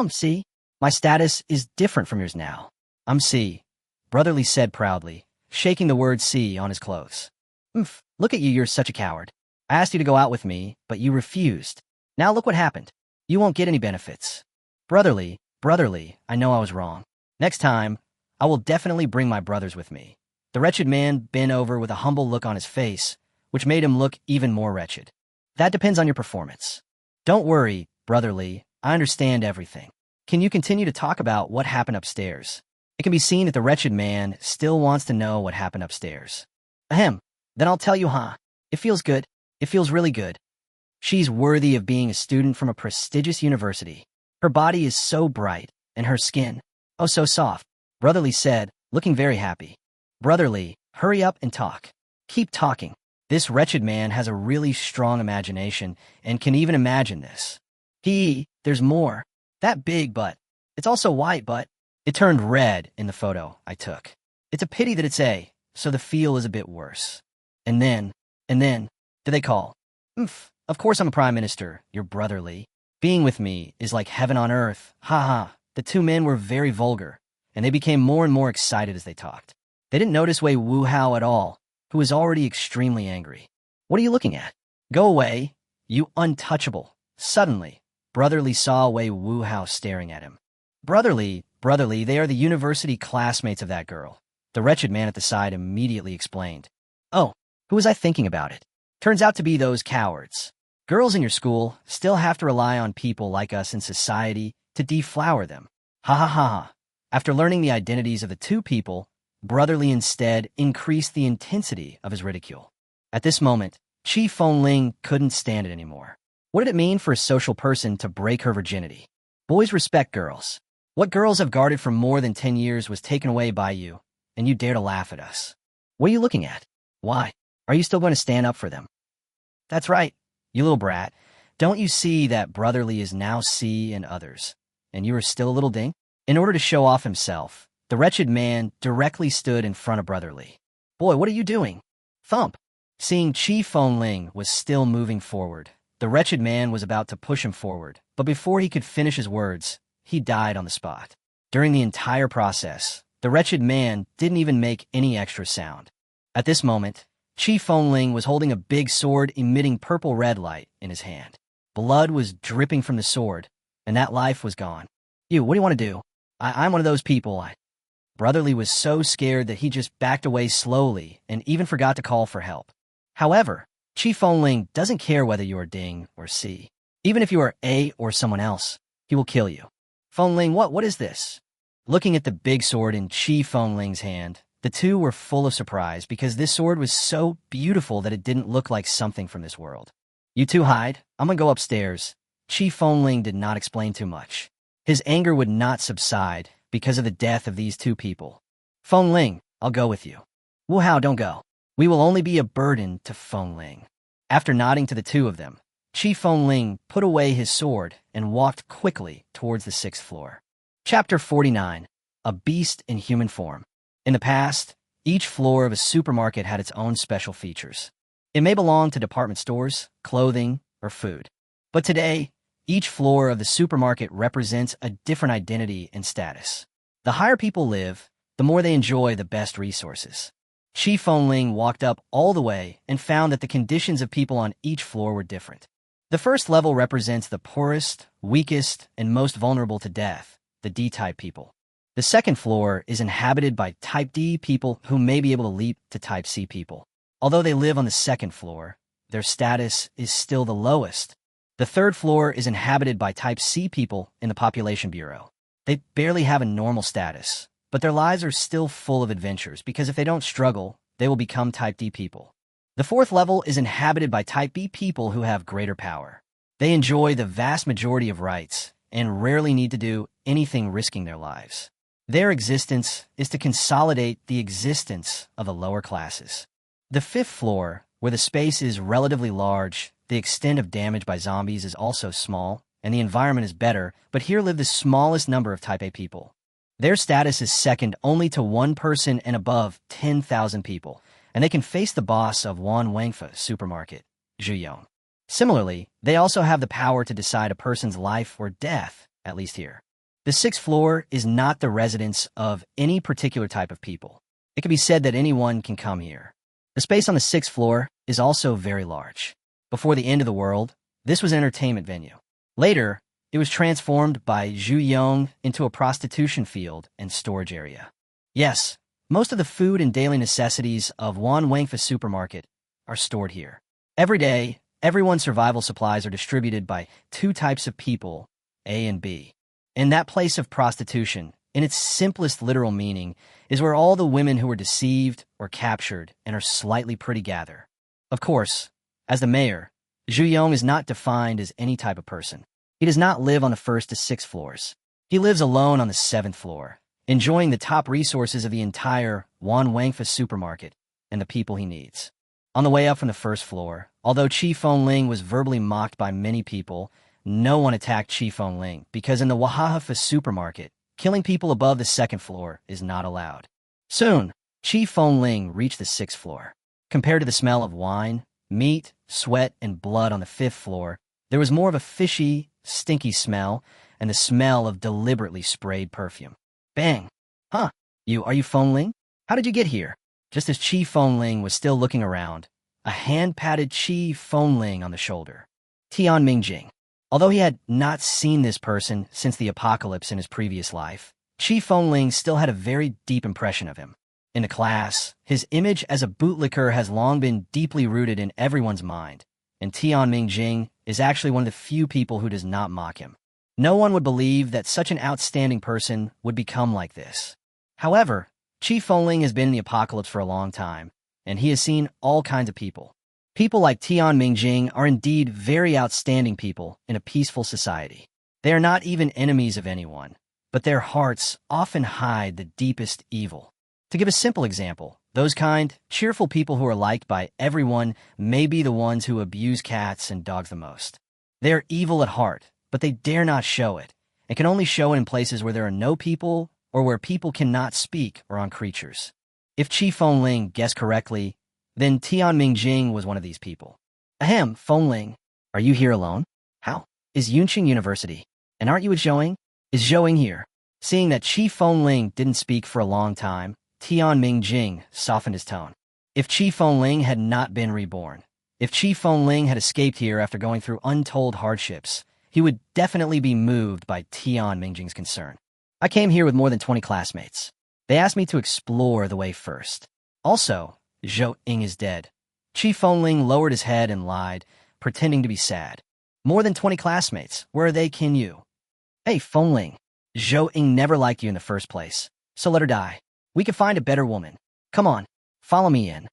See, my status is different from yours now. See, Brotherly said proudly, shaking the word see on his clothes. Look at you, you're such a coward. I asked you to go out with me, but you refused. Now look what happened. You won't get any benefits. Brotherly, I know I was wrong. Next time, I will definitely bring my brothers with me. The wretched man bent over with a humble look on his face, which made him look even more wretched. That depends on your performance. Don't worry, Brotherly, I understand everything. Can you continue to talk about what happened upstairs? It can be seen that the wretched man still wants to know what happened upstairs. Then I'll tell you, It feels good. It feels really good. She's worthy of being a student from a prestigious university. Her body is so bright, and her skin, oh so soft, Brotherly said, looking very happy. Brotherly, hurry up and talk. Keep talking. This wretched man has a really strong imagination and can even imagine this. There's more. That big butt. It's also white, but it turned red in the photo I took. It's a pity that it's so the feel is a bit worse. And then, did they call? Of course I'm a prime minister, you're brotherly. Being with me is like heaven on earth. Ha. The two men were very vulgar, and they became more and more excited as they talked. They didn't notice Wei Wuhao at all, who was already extremely angry. What are you looking at? Go away, you untouchable. Suddenly, Brotherly saw Wei Wuhao staring at him. Brotherly, they are the university classmates of that girl. The wretched man at the side immediately explained. Oh, who was I thinking about it? Turns out to be those cowards. Girls in your school still have to rely on people like us in society to deflower them. Ha. After learning the identities of the two people, Brotherly instead increased the intensity of his ridicule. At this moment, Chi Fengling couldn't stand it anymore. What did it mean for a social person to break her virginity? Boys respect girls. What girls have guarded for more than 10 years was taken away by you, and you dare to laugh at us. What are you looking at? Why? Are you still going to stand up for them? That's right, you little brat. Don't you see that Brotherly is now C and others, and you are still a little ding? In order to show off himself, the wretched man directly stood in front of Brotherly. Boy, what are you doing? Thump. Seeing Chi Fengling was still moving forward, the wretched man was about to push him forward, but before he could finish his words, he died on the spot. During the entire process, the wretched man didn't even make any extra sound. At this moment, Chi Fengling was holding a big sword emitting purple-red light in his hand. Blood was dripping from the sword, and that life was gone. What do you want to do? I'm one of those people. Brotherly was so scared that he just backed away slowly and even forgot to call for help. However, Chi Fengling doesn't care whether you are Ding or C. Even if you are A or someone else, he will kill you. Fengling, what is this? Looking at the big sword in Chi Fengling's hand, the two were full of surprise because this sword was so beautiful that it didn't look like something from this world. You two hide. I'm gonna go upstairs. Chi Fengling did not explain too much. His anger would not subside because of the death of these two people. Fengling, I'll go with you. Wuhao, don't go. We will only be a burden to Fengling. After nodding to the two of them, Chi Fengling put away his sword and walked quickly towards the 6th floor. Chapter 49. A Beast in Human Form. In the past, each floor of a supermarket had its own special features. It may belong to department stores, clothing, or food. But today, each floor of the supermarket represents a different identity and status. The higher people live, the more they enjoy the best resources. Chi Fengling walked up all the way and found that the conditions of people on each floor were different. The first level represents the poorest, weakest, and most vulnerable to death, the D-type people. The second floor is inhabited by Type D people who may be able to leap to Type C people. Although they live on the second floor, their status is still the lowest. The third floor is inhabited by Type C people in the Population Bureau. They barely have a normal status, but their lives are still full of adventures because if they don't struggle, they will become Type D people. The fourth level is inhabited by Type B people who have greater power. They enjoy the vast majority of rights and rarely need to do anything risking their lives. Their existence is to consolidate the existence of the lower classes. The fifth floor, where the space is relatively large, the extent of damage by zombies is also small, and the environment is better, but here live the smallest number of Type A people. Their status is second only to one person and above 10,000 people, and they can face the boss of Wan Wangfa supermarket, Zhu Yong. Similarly, they also have the power to decide a person's life or death, at least here. The 6th floor is not the residence of any particular type of people. It can be said that anyone can come here. The space on the 6th floor is also very large. Before the end of the world, this was an entertainment venue. Later, it was transformed by Zhu Yong into a prostitution field and storage area. Yes, most of the food and daily necessities of Wan Wangfa supermarket are stored here. Every day, everyone's survival supplies are distributed by two types of people, A and B. And that place of prostitution, in its simplest literal meaning, is where all the women who were deceived or captured and are slightly pretty gather. Of course, as the mayor, Zhu Yong is not defined as any type of person. He does not live on the 1st to 6th floors. He lives alone on the 7th floor, enjoying the top resources of the entire Wan Wangfa supermarket and the people he needs. On the way up from the first floor, although Chi Fengling was verbally mocked by many people, no one attacked Chi Fengling because in the Wahaha supermarket, killing people above the second floor is not allowed. Soon, Chi Fengling reached the sixth floor. Compared to the smell of wine, meat, sweat, and blood on the fifth floor, there was more of a fishy, stinky smell and the smell of deliberately sprayed perfume. Bang! Huh, are you Fengling? How did you get here? Just as Chi Fengling was still looking around, a hand patted Chi Fengling on the shoulder. Tian Mingjing. Although he had not seen this person since the apocalypse in his previous life, Chi Fengling still had a very deep impression of him. In the class, his image as a bootlicker has long been deeply rooted in everyone's mind, and Tian Mingjing is actually one of the few people who does not mock him. No one would believe that such an outstanding person would become like this. However, Chi Fengling has been in the apocalypse for a long time, and he has seen all kinds of people. People like Tian Mingjing are indeed very outstanding people in a peaceful society. They are not even enemies of anyone, but their hearts often hide the deepest evil. To give a simple example, those kind, cheerful people who are liked by everyone may be the ones who abuse cats and dogs the most. They are evil at heart, but they dare not show it, and can only show it in places where there are no people or where people cannot speak or on creatures. If Chi Fengling guessed correctly, then Tian Mingjing was one of these people. Ahem, Fengling, are you here alone? How? Is Yunqing University? And aren't you at Zhouing? Is Zhouing here? Seeing that Chi Fengling didn't speak for a long time, Tian Mingjing softened his tone. If Chi Fengling had not been reborn, if Chi Fengling had escaped here after going through untold hardships, he would definitely be moved by Tian Mingjing's concern. I came here with more than 20 classmates. They asked me to explore the way first. Also, Zhou-ing is dead. Chi Fengling lowered his head and lied, pretending to be sad. More than 20 classmates. Where are they, Qin Yu? Hey, Fengling. Zhou-ing never liked you in the first place, so let her die. We can find a better woman. Come on, follow me in.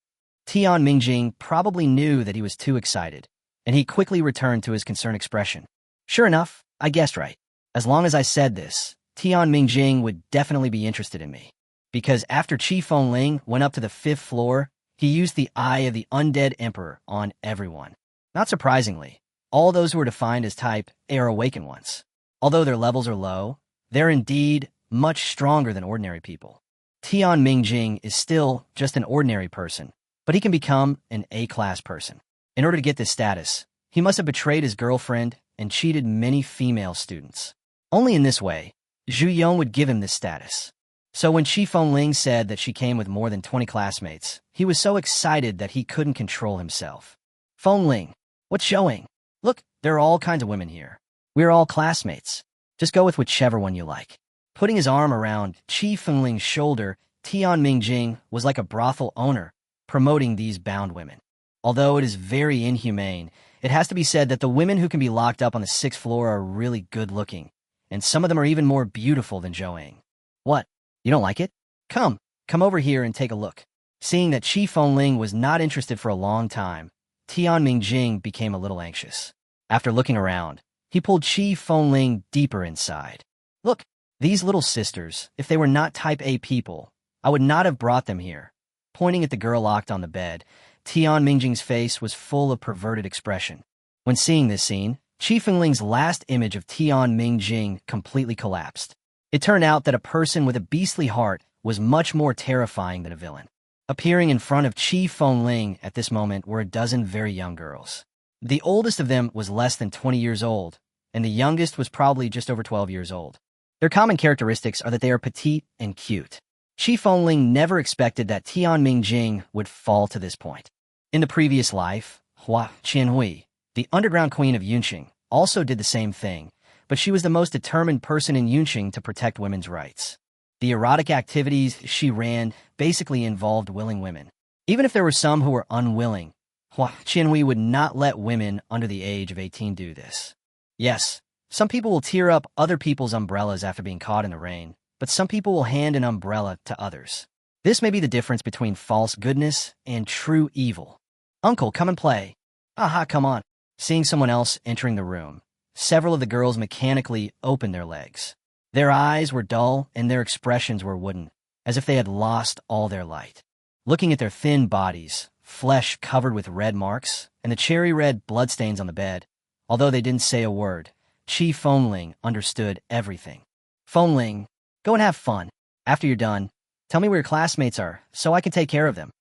Tian Mingjing probably knew that he was too excited, and he quickly returned to his concerned expression. Sure enough, I guessed right. As long as I said this, Tian Mingjing would definitely be interested in me. Because after Chi Fengling went up to the fifth floor, he used the Eye of the Undead Emperor on everyone. Not surprisingly, all those who were defined as type A are awakened ones. Although their levels are low, they're indeed much stronger than ordinary people. Tian Mingjing is still just an ordinary person, but he can become an A-class person. In order to get this status, he must have betrayed his girlfriend and cheated many female students. Only in this way, Zhu Yong would give him this status. So when Chi Fengling said that she came with more than 20 classmates, he was so excited that he couldn't control himself. Fengling, what's showing? Look, there are all kinds of women here. We're all classmates. Just go with whichever one you like. Putting his arm around Chi Fengling's shoulder, Tian Mingjing was like a brothel owner, promoting these bound women. Although it is very inhumane, it has to be said that the women who can be locked up on the sixth floor are really good-looking, and some of them are even more beautiful than Zhou-ing. What? You don't like it? Come over here and take a look. Seeing that Chi Fengling was not interested for a long time, Tian Mingjing became a little anxious. After looking around, he pulled Chi Fengling deeper inside. Look, these little sisters, if they were not type A people, I would not have brought them here. Pointing at the girl locked on the bed, Tian Mingjing's face was full of perverted expression. When seeing this scene, Chi Fengling's last image of Tian Mingjing completely collapsed. It turned out that a person with a beastly heart was much more terrifying than a villain. Appearing in front of Chi Fengling at this moment were a dozen very young girls. The oldest of them was less than 20 years old, and the youngest was probably just over 12 years old. Their common characteristics are that they are petite and cute. Chi Fengling never expected that Tian Mingjing would fall to this point. In the previous life, Hua Qianhui, the underground queen of Yunqing, also did the same thing, but she was the most determined person in Yunqing to protect women's rights. The erotic activities she ran basically involved willing women. Even if there were some who were unwilling, Hua Qianhui would not let women under the age of 18 do this. Yes, some people will tear up other people's umbrellas after being caught in the rain, but some people will hand an umbrella to others. This may be the difference between false goodness and true evil. Uncle, come and play. Aha, come on. Seeing someone else entering the room, several of the girls mechanically opened their legs. Their eyes were dull and their expressions were wooden, as if they had lost all their light. Looking at their thin bodies, flesh covered with red marks, and the cherry-red bloodstains on the bed. Although they didn't say a word, Chi Fengling understood everything. Fengling, go and have fun. After you're done, tell me where your classmates are, so I can take care of them.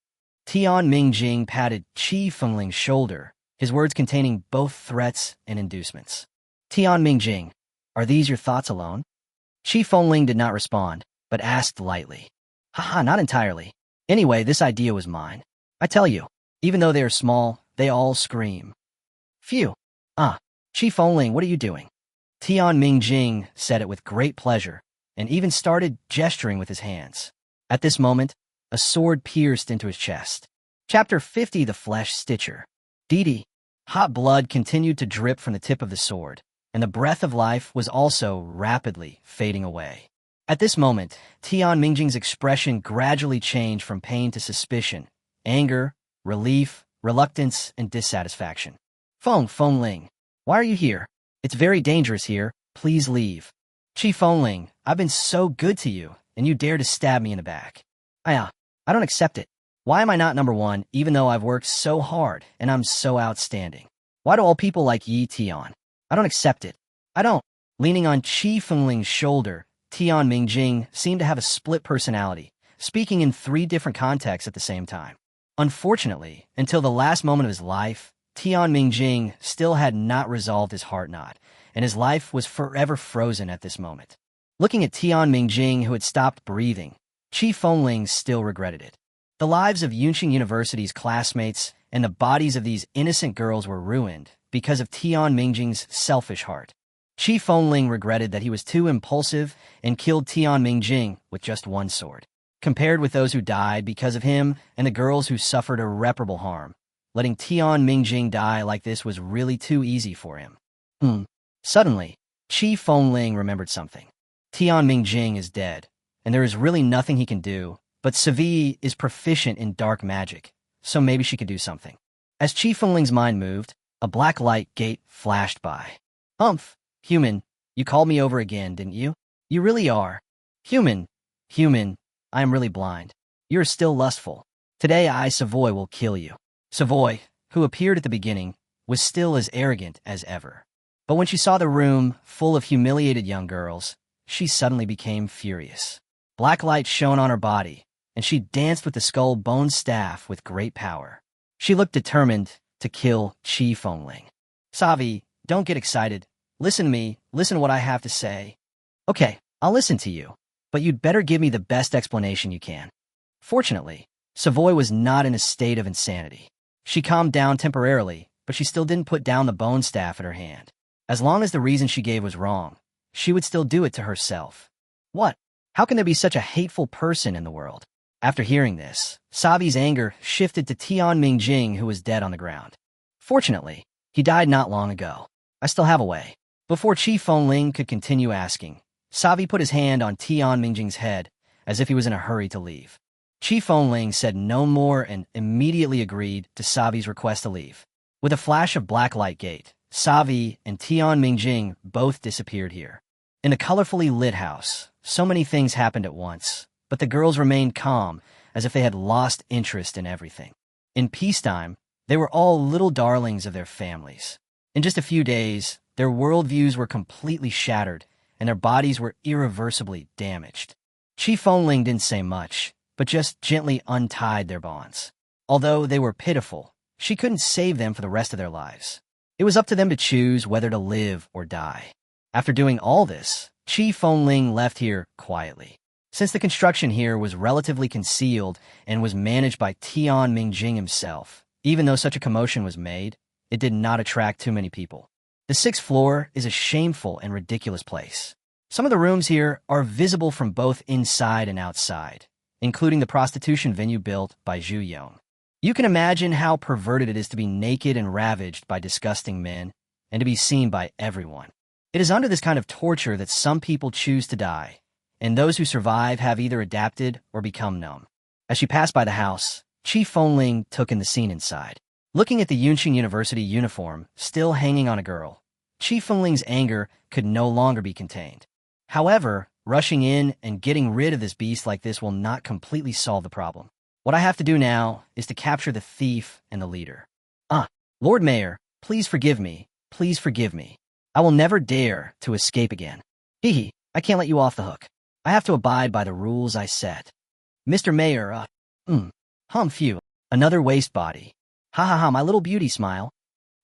Tian Mingjing patted Chi Fengling's shoulder, his words containing both threats and inducements. Tian Mingjing, are these your thoughts alone? Chi Fengling did not respond, but asked lightly. Haha, not entirely. Anyway, this idea was mine. I tell you, even though they are small, they all scream. Phew. Chi Fengling, what are you doing? Tian Mingjing said it with great pleasure, and even started gesturing with his hands. At this moment, a sword pierced into his chest. Chapter 50, The Flesh Stitcher. Didi. Hot blood continued to drip from the tip of the sword, and the breath of life was also rapidly fading away. At this moment, Tian Mingjing's expression gradually changed from pain to suspicion, anger, relief, reluctance, and dissatisfaction. Fengling, why are you here? It's very dangerous here. Please leave. Chi Fengling, I've been so good to you, and you dare to stab me in the back. I don't accept it. Why am I not number one, even though I've worked so hard and I'm so outstanding? Why do all people like Yi Tian? I don't accept it. I don't. Leaning on Chi Fengling's shoulder, Tian Mingjing seemed to have a split personality, speaking in 3 different contexts at the same time. Unfortunately, until the last moment of his life, Tian Mingjing still had not resolved his heart knot, and his life was forever frozen at this moment. Looking at Tian Mingjing, who had stopped breathing, Chi Fengling still regretted it. The lives of Yunqing University's classmates and the bodies of these innocent girls were ruined because of Tian Mingjing's selfish heart. Chi Fengling regretted that he was too impulsive and killed Tian Mingjing with just one sword. Compared with those who died because of him and the girls who suffered irreparable harm, letting Tian Mingjing die like this was really too easy for him. Suddenly, Chi Fengling remembered something. Tian Mingjing is dead, and there is really nothing he can do, but Savi is proficient in dark magic, so maybe she could do something. As Chi Fengling's mind moved, a black light gate flashed by. Human, you called me over again, didn't you? You really are. Human, I am really blind. You're still lustful. Today Savoy will kill you. Savoy, who appeared at the beginning, was still as arrogant as ever. But when she saw the room full of humiliated young girls, she suddenly became furious. Black light shone on her body, and she danced with the skull bone staff with great power. She looked determined to kill Chi Fengling. Savi, don't get excited. Listen to me, listen to what I have to say. Okay, I'll listen to you, but you'd better give me the best explanation you can. Fortunately, Savoy was not in a state of insanity. She calmed down temporarily, but she still didn't put down the bone staff in her hand. As long as the reason she gave was wrong, she would still do it to herself. What? How can there be such a hateful person in the world? After hearing this, Savi's anger shifted to Tian Mingjing, who was dead on the ground. Fortunately, he died not long ago. I still have a way. Before Chi Fengling could continue asking, Savi put his hand on Tian Mingjing's head, as if he was in a hurry to leave. Chi Fengling said no more and immediately agreed to Savi's request to leave. With a flash of black light gate, Savi and Tian Mingjing both disappeared here. In the colorfully lit house, so many things happened at once, but the girls remained calm, as if they had lost interest in everything. In peacetime, they were all little darlings of their families. In just a few days, their worldviews were completely shattered, and their bodies were irreversibly damaged. Chi Fengling didn't say much, but just gently untied their bonds. Although they were pitiful, she couldn't save them for the rest of their lives. It was up to them to choose whether to live or die. After doing all this, Chi Fengling left here quietly. Since the construction here was relatively concealed and was managed by Tian Mingjing himself, even though such a commotion was made, it did not attract too many people. The 6th floor is a shameful and ridiculous place. Some of the rooms here are visible from both inside and outside, including the prostitution venue built by Zhu Yong. You can imagine how perverted it is to be naked and ravaged by disgusting men, and to be seen by everyone. It is under this kind of torture that some people choose to die, and those who survive have either adapted or become numb. As she passed by the house, Chi Fengling took in the scene inside. Looking at the Yunqing University uniform still hanging on a girl, Chi Fengling's anger could no longer be contained. However, rushing in and getting rid of this beast like this will not completely solve the problem. What I have to do now is to capture the thief and the leader. Ah, Lord Mayor, please forgive me. Please forgive me. I will never dare to escape again. Hee hee, I can't let you off the hook. I have to abide by the rules I set. Mr. Mayor, phew. Another waste body. Ha ha ha, my little beauty smile.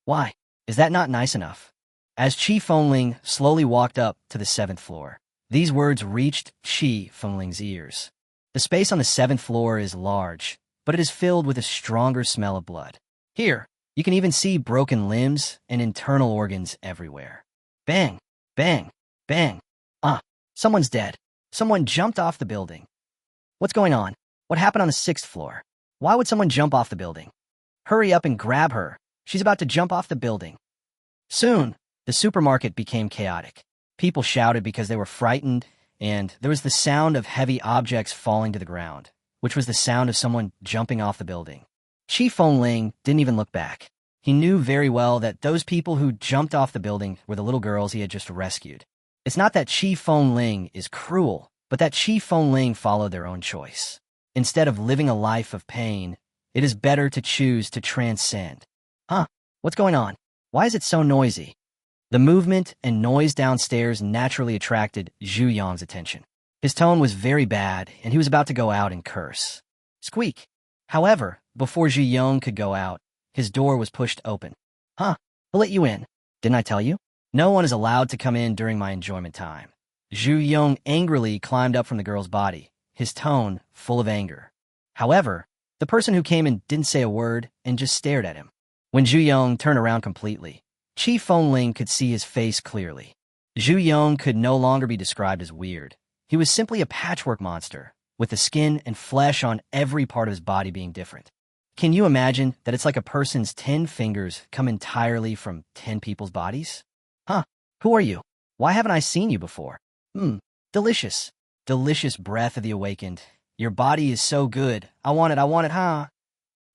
Why, is that not nice enough? As Chi Fengling slowly walked up to the 7th floor, these words reached Chi Fengling's ears. The space on the 7th floor is large, but it is filled with a stronger smell of blood. Here, you can even see broken limbs and internal organs everywhere. Bang, bang, bang. Ah, someone's dead. Someone jumped off the building. What's going on? What happened on the 6th floor? Why would someone jump off the building? Hurry up and grab her. She's about to jump off the building. Soon, the supermarket became chaotic. People shouted because they were frightened, and there was the sound of heavy objects falling to the ground, which was the sound of someone jumping off the building. Chi Fengling didn't even look back. He knew very well that those people who jumped off the building were the little girls he had just rescued. It's not that Chi Fengling is cruel, but that Chi Fengling followed their own choice. Instead of living a life of pain, it is better to choose to transcend. Huh? What's going on? Why is it so noisy? The movement and noise downstairs naturally attracted Zhu Yong's attention. His tone was very bad, and he was about to go out and curse. Squeak! However, before Zhu Yong could go out, his door was pushed open. Huh? I'll let you in. Didn't I tell you? No one is allowed to come in during my enjoyment time. Zhu Yong angrily climbed up from the girl's body, his tone full of anger. However, the person who came in didn't say a word and just stared at him. When Zhu Yong turned around completely, Chi Fengling could see his face clearly. Zhu Yong could no longer be described as weird. He was simply a patchwork monster, with the skin and flesh on every part of his body being different. Can you imagine that it's like a person's 10 fingers come entirely from 10 people's bodies? Huh, who are you? Why haven't I seen you before? Delicious. Delicious breath of the awakened. Your body is so good. I want it, huh?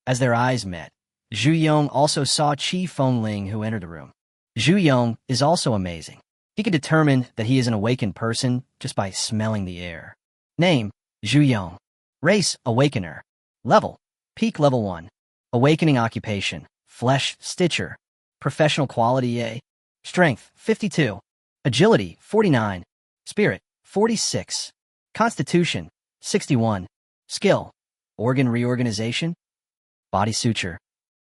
As their eyes met, Zhu Yong also saw Chi Fengling who entered the room. Zhu Yong is also amazing. He can determine that he is an awakened person just by smelling the air. Name, Zhu Yong. Race, Awakener. Level, Peak Level 1. Awakening occupation, Flesh Stitcher. Professional quality A. Strength, 52. Agility, 49. Spirit, 46. Constitution, 61. Skill, Organ Reorganization. Body Suture.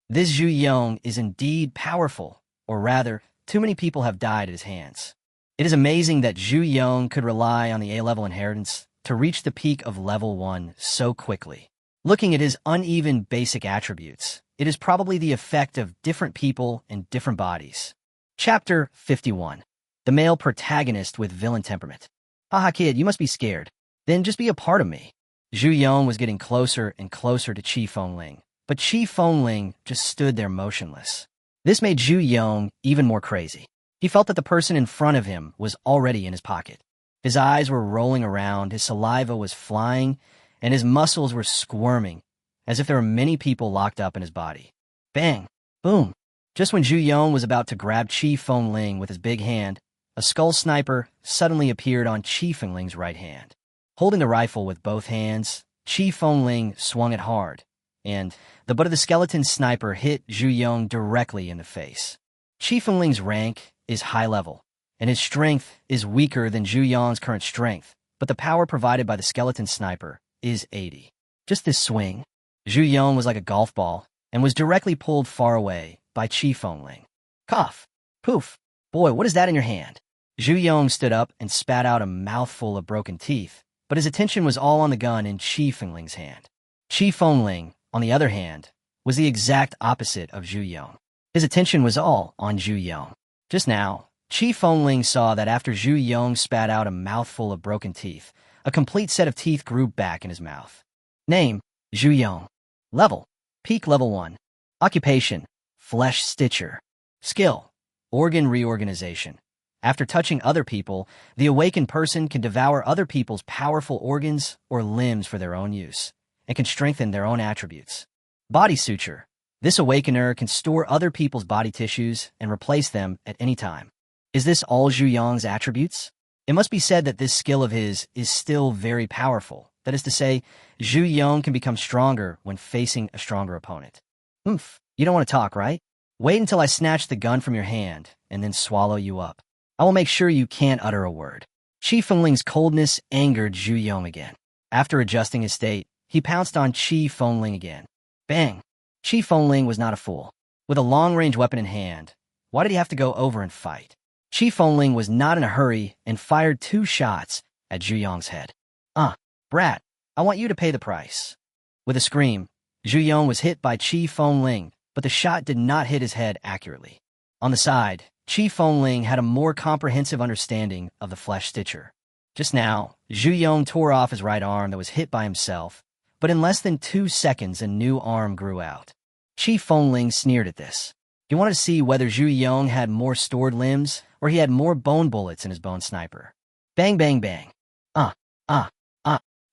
This Zhu Yong is indeed powerful, or rather, too many people have died at his hands. It is amazing that Zhu Yong could rely on the A-level inheritance to reach the peak of level 1 so quickly. Looking at his uneven basic attributes, it is probably the effect of different people and different bodies. Chapter 51. The male protagonist with villain temperament. Haha kid, you must be scared. Then just be a part of me. Zhu Yong was getting closer and closer to Chi Fengling, but Chi Fengling just stood there motionless. This made Zhu Yong even more crazy. He felt that the person in front of him was already in his pocket. His eyes were rolling around, his saliva was flying, and his muscles were squirming, as if there were many people locked up in his body. Bang! Boom! Just when Zhu Yong was about to grab Chi Fengling with his big hand, a skull sniper suddenly appeared on Chi Fengling's right hand. Holding the rifle with both hands, Chi Fengling swung it hard, and the butt of the skeleton sniper hit Zhu Yong directly in the face. Chi Fengling's rank is high level, and his strength is weaker than Zhu Yong's current strength, but the power provided by the skeleton sniper is 80. Just this swing, Zhu Yong was like a golf ball and was directly pulled far away by Chi Fengling. Cough! Poof! Boy, what is that in your hand? Zhu Yong stood up and spat out a mouthful of broken teeth, but his attention was all on the gun in Chi Fengling's hand. Chi Fengling, on the other hand, was the exact opposite of Zhu Yong. His attention was all on Zhu Yong. Just now, Chi Fengling saw that after Zhu Yong spat out a mouthful of broken teeth, a complete set of teeth grew back in his mouth. Name, Zhu Yong. Level, Peak Level 1. Occupation, Flesh Stitcher. Skill, Organ Reorganization. After touching other people, the awakened person can devour other people's powerful organs or limbs for their own use, and can strengthen their own attributes. Body Suture. This awakener can store other people's body tissues and replace them at any time. Is this all Zhu Yong's attributes? It must be said that this skill of his is still very powerful. That is to say, Zhu Yong can become stronger when facing a stronger opponent. Oomph, you don't want to talk, right? Wait until I snatch the gun from your hand and then swallow you up. I will make sure you can't utter a word. Qi Fengling's coldness angered Zhu Yong again. After adjusting his state, he pounced on Qi Fengling again. Bang! Qi Fengling was not a fool. With a long-range weapon in hand, why did he have to go over and fight? Qi Fengling was not in a hurry and fired 2 shots at Zhu Yong's head. Brat, I want you to pay the price. With a scream, Zhu Yong was hit by Qi Fengling, but the shot did not hit his head accurately. On the side, Qi Fengling had a more comprehensive understanding of the flesh stitcher. Just now, Zhu Yong tore off his right arm that was hit by himself, but in less than 2 seconds a new arm grew out. Qi Fengling sneered at this. He wanted to see whether Zhu Yong had more stored limbs or he had more bone bullets in his bone sniper. Bang, bang, bang.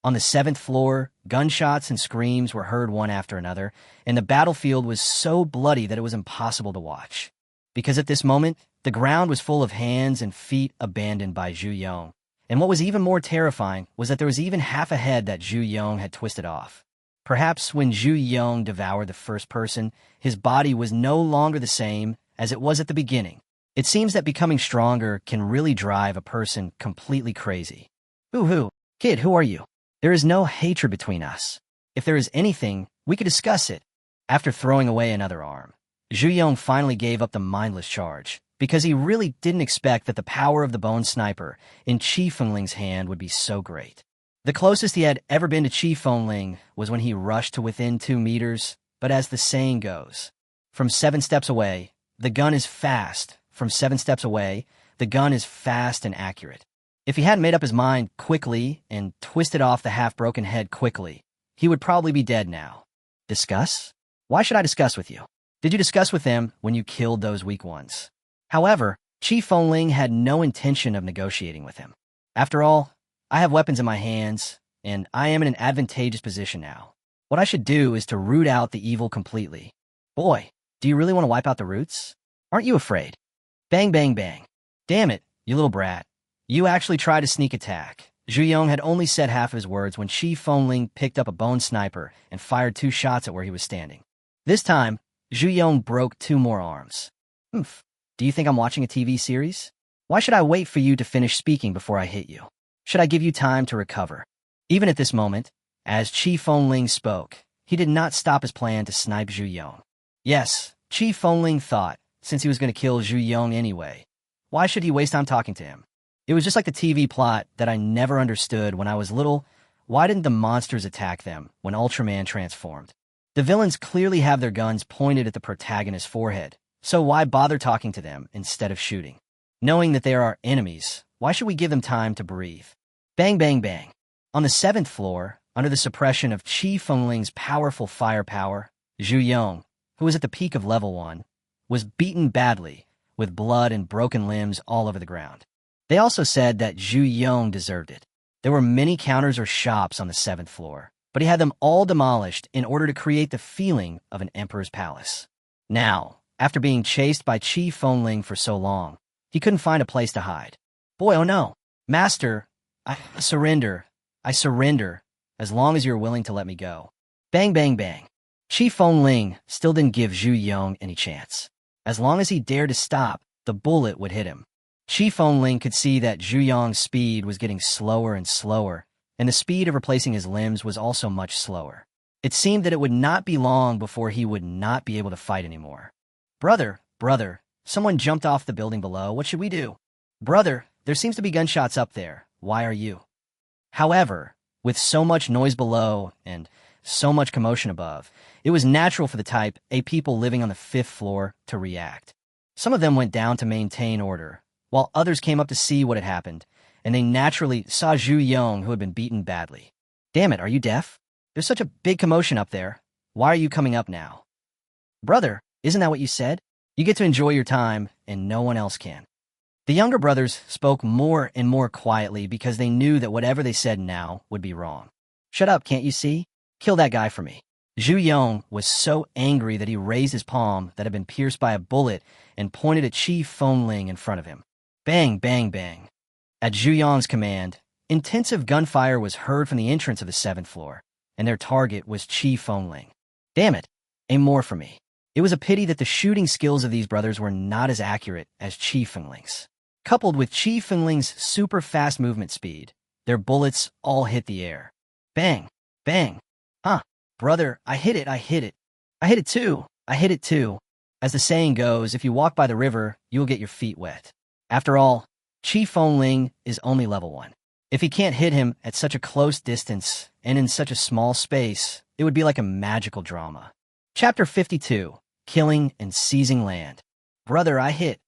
On the 7th floor, gunshots and screams were heard one after another, and the battlefield was so bloody that it was impossible to watch. Because at this moment, the ground was full of hands and feet abandoned by Zhu Yong. And what was even more terrifying was that there was even half a head that Zhu Yong had twisted off. Perhaps when Zhu Yong devoured the first person, his body was no longer the same as it was at the beginning. It seems that becoming stronger can really drive a person completely crazy. Boo-hoo, kid, who are you? There is no hatred between us. If there is anything, we could discuss it. After throwing away another arm, Zhu Yong finally gave up the mindless charge, because he really didn't expect that the power of the bone sniper in Qi Fengling's hand would be so great. The closest he had ever been to Qi Fengling was when he rushed to within 2 meters, but as the saying goes, from 7 steps away, the gun is fast. From 7 steps away, the gun is fast and accurate. If he hadn't made up his mind quickly and twisted off the half-broken head quickly, he would probably be dead now. Discuss? Why should I discuss with you? Did you discuss with them when you killed those weak ones? However, Qi Fengling had no intention of negotiating with him. After all, I have weapons in my hands, and I am in an advantageous position now. What I should do is to root out the evil completely. Boy, do you really want to wipe out the roots? Aren't you afraid? Bang, bang, bang. Damn it, you little brat. You actually tried a sneak attack. Zhu Yong had only said half of his words when Qi Fengling picked up a bone sniper and fired 2 shots at where he was standing. This time, Zhu Yong broke 2 more arms. Oomph. Do you think I'm watching a TV series? Why should I wait for you to finish speaking before I hit you? Should I give you time to recover? Even at this moment, as Qi Fengling spoke, he did not stop his plan to snipe Zhu Yong. Yes, Qi Fengling thought, since he was going to kill Zhu Yong anyway, why should he waste time talking to him? It was just like the TV plot that I never understood when I was little. Why didn't the monsters attack them when Ultraman transformed? The villains clearly have their guns pointed at the protagonist's forehead, so why bother talking to them instead of shooting? Knowing that they are our enemies, why should we give them time to breathe? Bang, bang, bang. On the 7th floor, under the suppression of Qi Fengling's powerful firepower, Zhu Yong, who was at the peak of level 1, was beaten badly, with blood and broken limbs all over the ground. They also said that Zhu Yong deserved it. There were many counters or shops on the 7th floor, but he had them all demolished in order to create the feeling of an emperor's palace. Now, after being chased by Qi Fengling for so long, he couldn't find a place to hide. Boy, oh no. Master, I surrender, as long as you're willing to let me go. Bang, bang, bang. Qi Fengling still didn't give Zhu Yong any chance. As long as he dared to stop, the bullet would hit him. Qi Fengling could see that Zhu Yong's speed was getting slower and slower, and the speed of replacing his limbs was also much slower. It seemed that it would not be long before he would not be able to fight anymore. Brother, someone jumped off the building below. What should we do? Brother, there seems to be gunshots up there. Why are you? However, with so much noise below and so much commotion above, it was natural for the Type A people living on the 5th floor to react. Some of them went down to maintain order, while others came up to see what had happened, and they naturally saw Zhu Yong, who had been beaten badly. Damn it, are you deaf? There's such a big commotion up there. Why are you coming up now? Brother, isn't that what you said? You get to enjoy your time, and no one else can. The younger brothers spoke more and more quietly because they knew that whatever they said now would be wrong. Shut up, can't you see? Kill that guy for me. Zhu Yong was so angry that he raised his palm that had been pierced by a bullet and pointed at Qi Fengling in front of him. Bang, bang, bang. At Zhu Yong's command, intensive gunfire was heard from the entrance of the 7th floor, and their target was Chi Fengling. Damn it, aim more for me. It was a pity that the shooting skills of these brothers were not as accurate as Chi Fengling's. Coupled with Chi Fengling's super fast movement speed, their bullets all hit the air. Bang, bang. Huh, brother, I hit it. I hit it too. As the saying goes, if you walk by the river, you'll get your feet wet. After all, Chi Fengling is only level 1. If he can't hit him at such a close distance and in such a small space, it would be like a magical drama. Chapter 52, Killing and Seizing Land. Brother, I hit.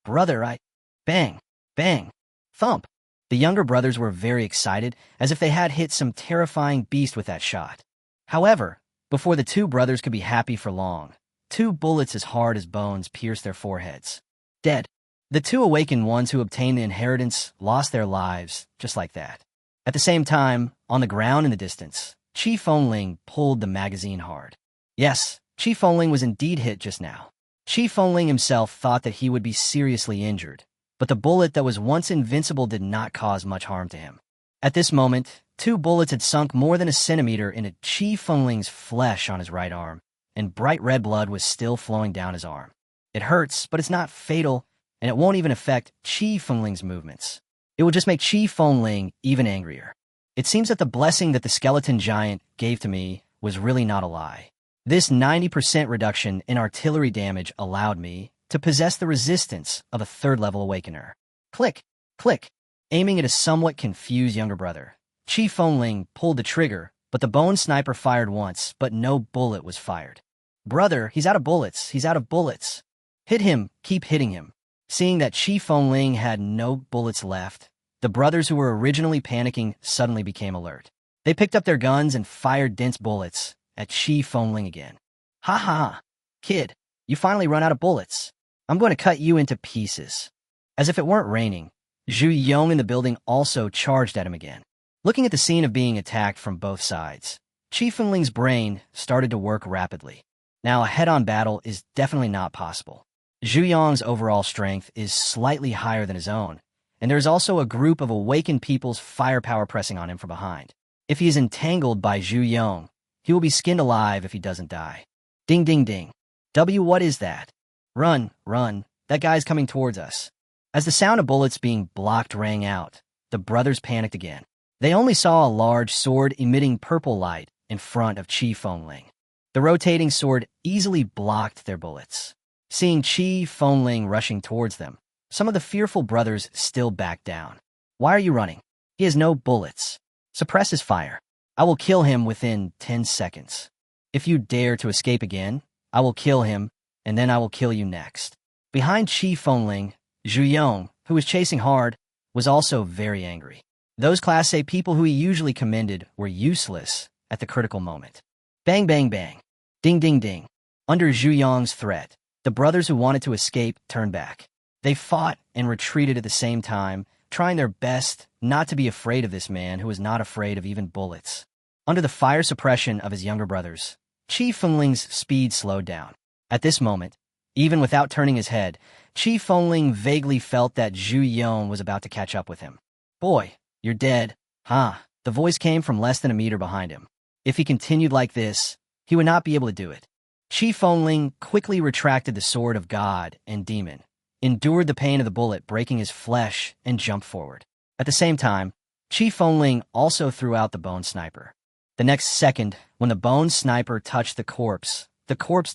Brother, I... Bang, bang, thump. The younger brothers were very excited, as if they had hit some terrifying beast with that shot. However, before the two brothers could be happy for long, 2 bullets as hard as bones pierced their foreheads. Dead. The 2 awakened ones who obtained the inheritance lost their lives just like that. At the same time, on the ground in the distance, Chi Fengling pulled the magazine hard. Yes, Chi Fengling was indeed hit just now. Chi Fengling himself thought that he would be seriously injured, but the bullet that was once invincible did not cause much harm to him. At this moment, 2 bullets had sunk more than a centimeter into Chi Fengling's flesh on his right arm, and bright red blood was still flowing down his arm. It hurts, but it's not fatal, and it won't even affect Chi Fengling's movements. It will just make Chi Fengling even angrier. It seems that the blessing that the skeleton giant gave to me was really not a lie. This 90% reduction in artillery damage allowed me to possess the resistance of a 3rd-level awakener. Click, click. Aiming at a somewhat confused younger brother, Chi Fengling pulled the trigger, but the bone sniper fired once, but no bullet was fired. Brother, he's out of bullets. He's out of bullets. Hit him. Keep hitting him. Seeing that Chi Fengling had no bullets left, the brothers who were originally panicking suddenly became alert. They picked up their guns and fired dense bullets at Chi Fengling again. Ha ha ha. Kid, you finally run out of bullets. I'm going to cut you into pieces. As if it weren't raining, Zhu Yong in the building also charged at him again. Looking at the scene of being attacked from both sides, Chi Fengling's brain started to work rapidly. Now, a head-on battle is definitely not possible. Zhu Yong's overall strength is slightly higher than his own, and there is also a group of awakened people's firepower pressing on him from behind. If he is entangled by Zhu Yong, he will be skinned alive if he doesn't die. Ding ding ding. What is that? Run, run, that guy's coming towards us. As the sound of bullets being blocked rang out, the brothers panicked again. They only saw a large sword emitting purple light in front of Chi Fengling. The rotating sword easily blocked their bullets. Seeing Chi Fengling rushing towards them, some of the fearful brothers still backed down. Why are you running? He has no bullets. Suppress his fire. I will kill him within 10 seconds. If you dare to escape again, I will kill him, and then I will kill you next. Behind Chi Fengling, Zhu Yong, who was chasing hard, was also very angry. Those Class A people who he usually commended were useless at the critical moment. Bang, bang, bang. Ding, ding, ding. Under Zhu Yong's threat, the brothers who wanted to escape turned back. They fought and retreated at the same time, trying their best not to be afraid of this man who was not afraid of even bullets. Under the fire suppression of his younger brothers, Chi Fengling's speed slowed down. At this moment, even without turning his head, Chi Fengling vaguely felt that Zhu Yong was about to catch up with him. Boy, you're dead. Huh? The voice came from less than a meter behind him. If he continued like this, he would not be able to do it. Chi Fengling quickly retracted the sword of God and demon, endured the pain of the bullet breaking his flesh, and jumped forward. At the same time, Chi Fengling also threw out the bone sniper. The next second, when the bone sniper touched the corpse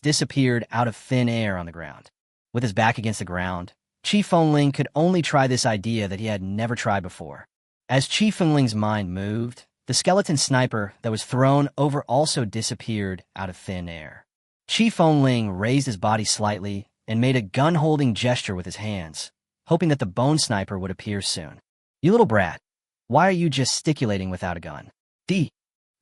disappeared out of thin air on the ground. With his back against the ground, Chi Fengling could only try this idea that he had never tried before. As Chi Fengling's mind moved, the skeleton sniper that was thrown over also disappeared out of thin air. Chi Fengling raised his body slightly and made a gun-holding gesture with his hands, hoping that the bone sniper would appear soon. You little brat, why are you gesticulating without a gun?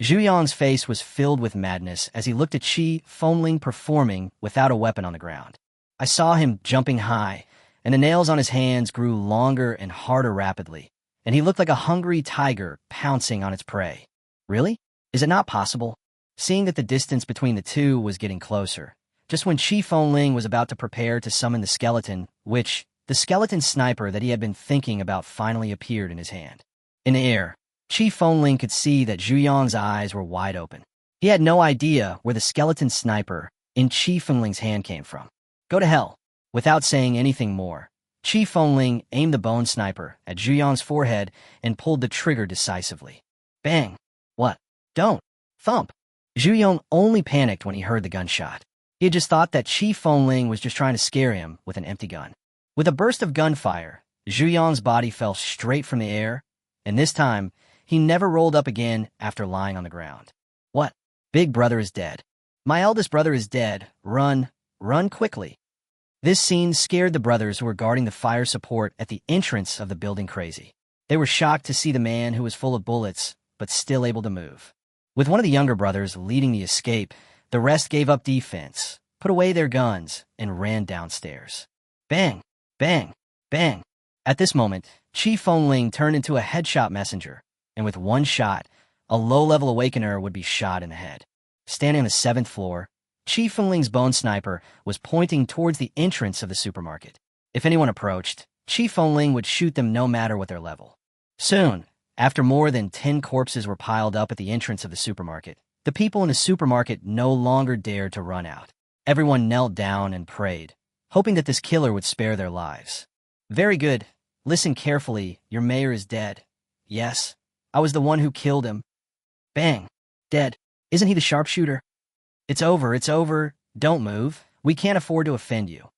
Zhu Yong's face was filled with madness as he looked at Chi Fengling performing without a weapon on the ground. I saw him jumping high, and the nails on his hands grew longer and harder rapidly, and he looked like a hungry tiger pouncing on its prey. Really? Is it not possible? Seeing that the distance between the two was getting closer, just when Chi Fengling was about to prepare to summon the skeleton, the skeleton sniper that he had been thinking about finally appeared in his hand. In the air, Chief Fengling could see that Zhu Yang's eyes were wide open. He had no idea where the skeleton sniper in Chief Fengling's hand came from. Go to hell. Without saying anything more, Chief Fengling aimed the bone sniper at Zhu Yang's forehead and pulled the trigger decisively. Bang! What? Don't! Thump! Zhu Yang only panicked when he heard the gunshot. He had just thought that Chief Fengling was just trying to scare him with an empty gun. With a burst of gunfire, Zhu Yang's body fell straight from the air, and this time, he never rolled up again after lying on the ground. What? Big brother is dead. My eldest brother is dead. Run. Run quickly. This scene scared the brothers who were guarding the fire support at the entrance of the building crazy. They were shocked to see the man who was full of bullets, but still able to move. With one of the younger brothers leading the escape, the rest gave up defense, put away their guns, and ran downstairs. Bang! Bang! Bang! At this moment, Chief Fengling turned into a headshot messenger, and with one shot, a low-level awakener would be shot in the head. Standing on the 7th floor, Chief Fengling's bone sniper was pointing towards the entrance of the supermarket. If anyone approached, Chief Fengling would shoot them no matter what their level. Soon, after more than 10 corpses were piled up at the entrance of the supermarket, the people in the supermarket no longer dared to run out. Everyone knelt down and prayed, hoping that this killer would spare their lives. Very good. Listen carefully. Your mayor is dead. Yes, I was the one who killed him. Bang. Dead. Isn't he the sharpshooter? It's over. It's over. Don't move. We can't afford to offend you.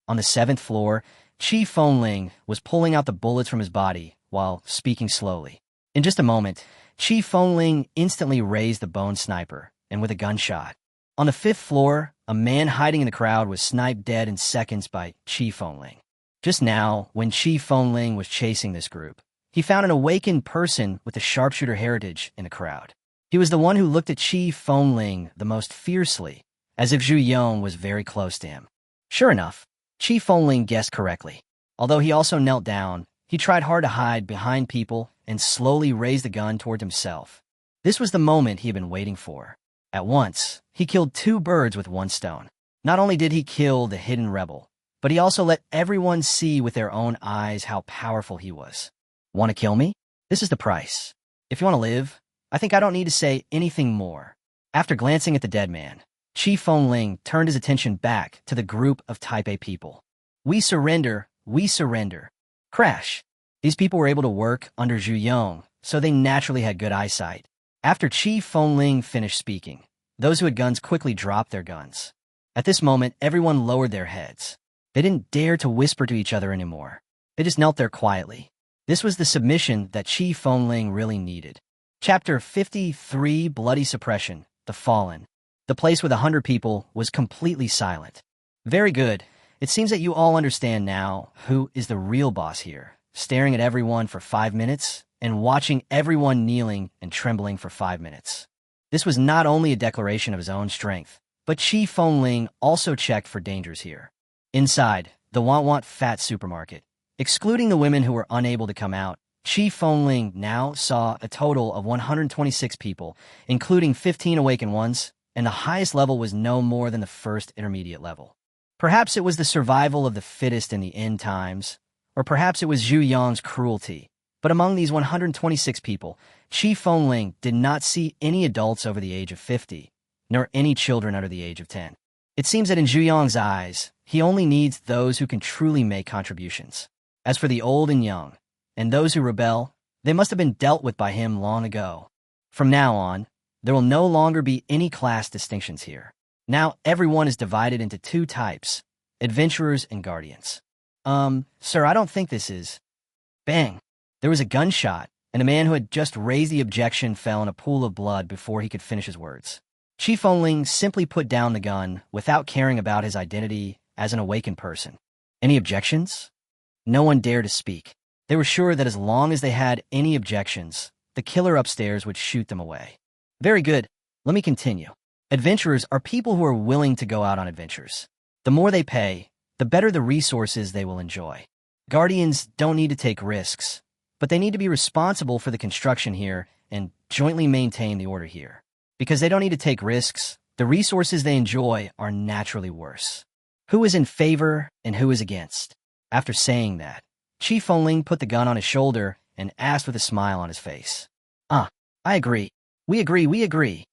On the 7th floor, Chief Fengling was pulling out the bullets from his body while speaking slowly. In just a moment, Chief Fengling instantly raised the bone sniper, and with a gunshot. On the 5th floor, a man hiding in the crowd was sniped dead in seconds by Chief Fengling. Just now, when Chief Fengling was chasing this group, he found an awakened person with a sharpshooter heritage in the crowd. He was the one who looked at Chief Fengling the most fiercely, as if Zhu Yang was very close to him. Sure enough, Chief Fengling guessed correctly. Although he also knelt down, he tried hard to hide behind people and slowly raised the gun toward himself. This was the moment he had been waiting for. At once, he killed 2 birds with 1 stone. Not only did he kill the hidden rebel, but he also let everyone see with their own eyes how powerful he was. Want to kill me? This is the price. If you want to live, I think I don't need to say anything more. After glancing at the dead man, Chief Fengling turned his attention back to the group of Type A people. We surrender. We surrender. Crash. These people were able to work under Zhu Yang, so they naturally had good eyesight. After Chief Fengling finished speaking, those who had guns quickly dropped their guns. At this moment, everyone lowered their heads. They didn't dare to whisper to each other anymore. They just knelt there quietly. This was the submission that Chief Fengling really needed. Chapter 53, Bloody Suppression, The Fallen. The place with 100 people was completely silent. Very good. It seems that you all understand now who is the real boss here, staring at everyone for 5 minutes and watching everyone kneeling and trembling for 5 minutes. This was not only a declaration of his own strength, but Chief Fengling also checked for dangers here. Inside, the Want Fat supermarket, excluding the women who were unable to come out, Chief Fengling now saw a total of 126 people, including 15 awakened ones, and the highest level was no more than the first intermediate level. Perhaps it was the survival of the fittest in the end times, or perhaps it was Zhu Yang's cruelty. But among these 126 people, Chief Fengling did not see any adults over the age of 50, nor any children under the age of 10. It seems that in Zhu Yang's eyes, he only needs those who can truly make contributions. As for the old and young, and those who rebel, they must have been dealt with by him long ago. From now on, there will no longer be any class distinctions here. Now everyone is divided into 2 types, adventurers and guardians. Sir, I don't think this is... Bang! There was a gunshot, and a man who had just raised the objection fell in a pool of blood before he could finish his words. Chief Fengling simply put down the gun without caring about his identity as an awakened person. Any objections? No one dared to speak. They were sure that as long as they had any objections, the killer upstairs would shoot them away. Very good. Let me continue. Adventurers are people who are willing to go out on adventures. The more they pay, the better the resources they will enjoy. Guardians don't need to take risks, but they need to be responsible for the construction here and jointly maintain the order here. Because they don't need to take risks, the resources they enjoy are naturally worse. Who is in favor and who is against? After saying that, Chief Fengling put the gun on his shoulder and asked with a smile on his face. Ah, I agree. We agree.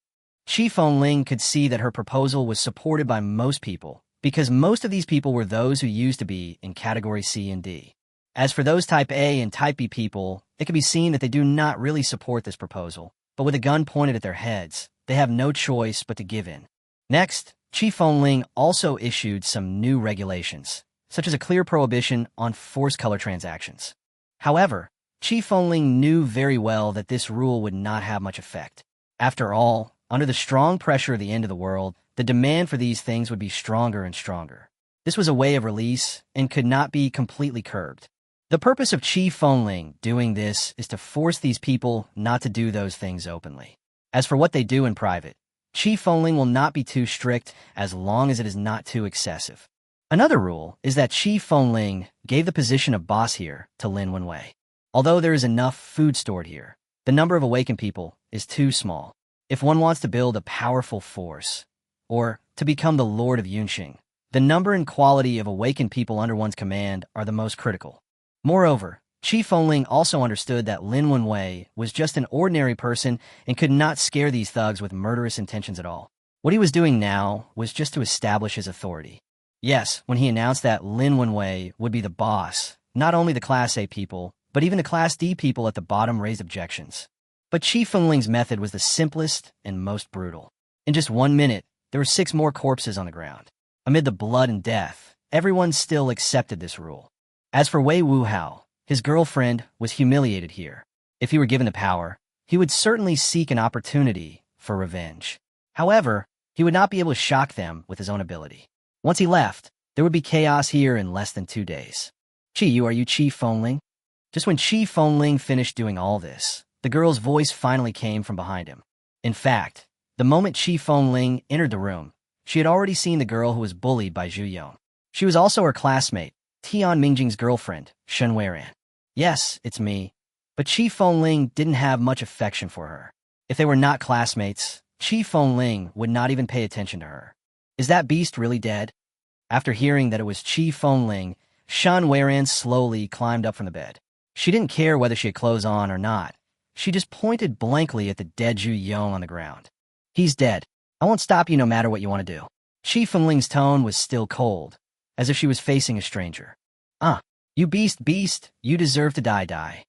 Chi Fengling could see that her proposal was supported by most people, because most of these people were those who used to be in Category C and D. As for those Type A and Type B people, it can be seen that they do not really support this proposal, but with a gun pointed at their heads, they have no choice but to give in. Next, Chi Fengling also issued some new regulations, such as a clear prohibition on forced color transactions. However, Chi Fengling knew very well that this rule would not have much effect. After all, under the strong pressure of the end of the world, the demand for these things would be stronger and stronger. This was a way of release and could not be completely curbed. The purpose of Chi Fengling doing this is to force these people not to do those things openly. As for what they do in private, Chi Fengling will not be too strict as long as it is not too excessive. Another rule is that Chi Fengling gave the position of boss here to Lin Wenwei. Although there is enough food stored here, the number of awakened people is too small. If one wants to build a powerful force, or to become the Lord of Yunxing, the number and quality of awakened people under one's command are the most critical. Moreover, Chi Fengling also understood that Lin Wenwei was just an ordinary person and could not scare these thugs with murderous intentions at all. What he was doing now was just to establish his authority. Yes, when he announced that Lin Wenwei would be the boss, not only the Class A people, but even the Class D people at the bottom raised objections. But Chi Fengling's method was the simplest and most brutal. In just 1 minute, there were 6 more corpses on the ground. Amid the blood and death, everyone still accepted this rule. As for Wei Wuhao, his girlfriend was humiliated here. If he were given the power, he would certainly seek an opportunity for revenge. However, he would not be able to shock them with his own ability. Once he left, there would be chaos here in less than 2 days. Are you Chi Fengling? Just when Chi Fengling finished doing all this, the girl's voice finally came from behind him. In fact, the moment Chi Fengling entered the room, she had already seen the girl who was bullied by Zhu Yong. She was also her classmate, Tian Mingjing's girlfriend, Shen Weiran. Yes, it's me. But Chi Fengling didn't have much affection for her. If they were not classmates, Chi Fengling would not even pay attention to her. Is that beast really dead? After hearing that it was Chi Fengling, Shen Weiran slowly climbed up from the bed. She didn't care whether she had clothes on or not. She just pointed blankly at the dead Zhu Yong on the ground. He's dead. I won't stop you no matter what you want to do. Chi Fengling's tone was still cold, as if she was facing a stranger. You beast, you deserve to die.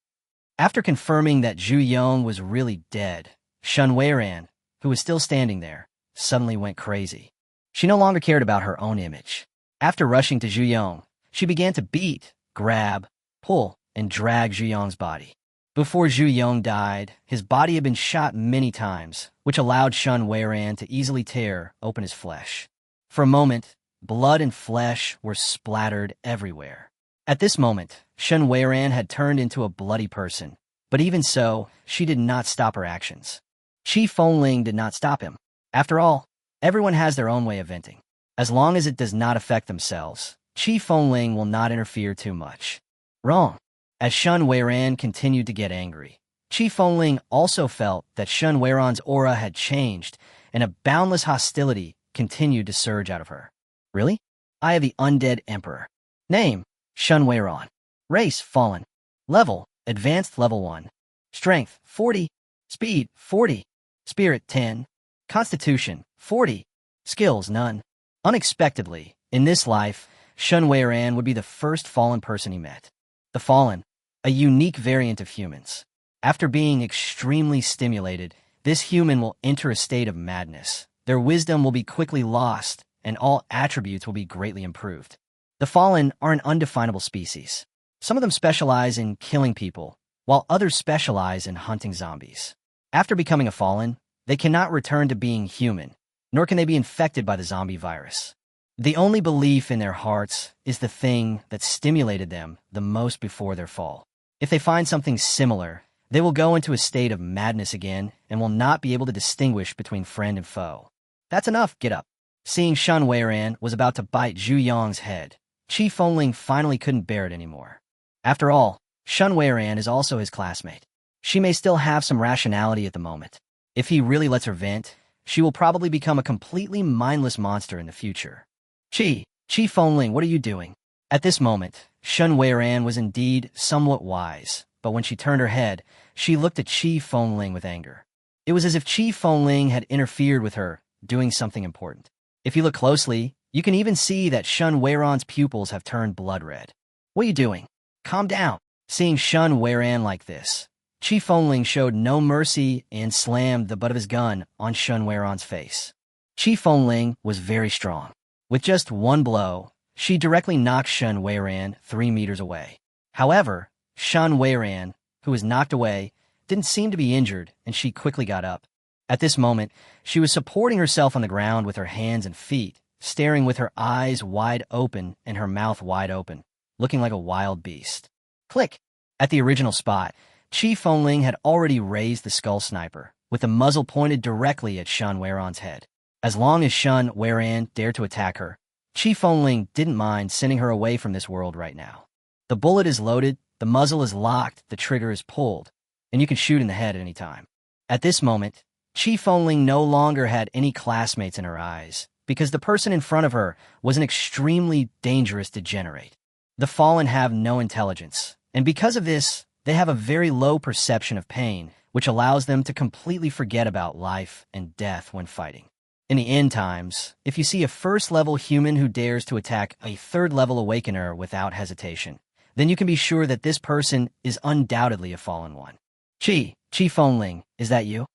After confirming that Zhu Yong was really dead, Shen Weiran, who was still standing there, suddenly went crazy. She no longer cared about her own image. After rushing to Zhu Yong, she began to beat, grab, pull, and drag Zhu Yong's body. Before Zhu Yong died, his body had been shot many times, which allowed Shen Weiran to easily tear open his flesh. For a moment, blood and flesh were splattered everywhere. At this moment, Shen Weiran had turned into a bloody person, but even so, she did not stop her actions. Chi Fengling did not stop him. After all, everyone has their own way of venting. As long as it does not affect themselves, Chi Fengling will not interfere too much. Wrong. As Shen Weiran continued to get angry, Chi Fengling also felt that Shen Weiran's aura had changed, and a boundless hostility continued to surge out of her. Really? I have the Undead Emperor. Name, Shen Weiran. Race, Fallen. Level, Advanced Level 1. Strength, 40. Speed, 40. Spirit, 10. Constitution, 40. Skills, none. Unexpectedly, in this life, Shen Weiran would be the first Fallen person he met. The Fallen, a unique variant of humans. After being extremely stimulated, this human will enter a state of madness. Their wisdom will be quickly lost, and all attributes will be greatly improved. The Fallen are an undefinable species. Some of them specialize in killing people, while others specialize in hunting zombies. After becoming a Fallen, they cannot return to being human, nor can they be infected by the zombie virus. The only belief in their hearts is the thing that stimulated them the most before their fall. If they find something similar, they will go into a state of madness again and will not be able to distinguish between friend and foe. That's enough, get up. Seeing Shen Weiran was about to bite Zhu Yong's head, Chi Fengling finally couldn't bear it anymore. After all, Shen Weiran is also his classmate. She may still have some rationality at the moment. If he really lets her vent, she will probably become a completely mindless monster in the future. Chi Fengling, what are you doing? At this moment, Shen Weiran was indeed somewhat wise, but when she turned her head, she looked at Qi Fengling with anger. It was as if Qi Fengling had interfered with her, doing something important. If you look closely, you can even see that Shun Weiran's pupils have turned blood red. What are you doing? Calm down. Seeing Shun Weiran like this, Qi Fengling showed no mercy and slammed the butt of his gun on Shun Weiran's face. Qi Fengling was very strong. With just one blow, she directly knocked Shun Weiran 3 meters away. However, Shun Weiran, who was knocked away, didn't seem to be injured, and she quickly got up. At this moment, she was supporting herself on the ground with her hands and feet, staring with her eyes wide open and her mouth wide open, looking like a wild beast. Click! At the original spot, Qi Fengling had already raised the skull sniper, with the muzzle pointed directly at Shun Weiran's head. As long as Shun Weiran dared to attack her, Qi Fengling didn't mind sending her away from this world right now. The bullet is loaded, the muzzle is locked, the trigger is pulled, and you can shoot in the head at any time. At this moment, Qi Fengling no longer had any classmates in her eyes, because the person in front of her was an extremely dangerous degenerate. The Fallen have no intelligence, and because of this, they have a very low perception of pain, which allows them to completely forget about life and death when fighting. In the end times, if you see a first-level human who dares to attack a third-level awakener without hesitation, then you can be sure that this person is undoubtedly a fallen one. Qi Fengling, is that you?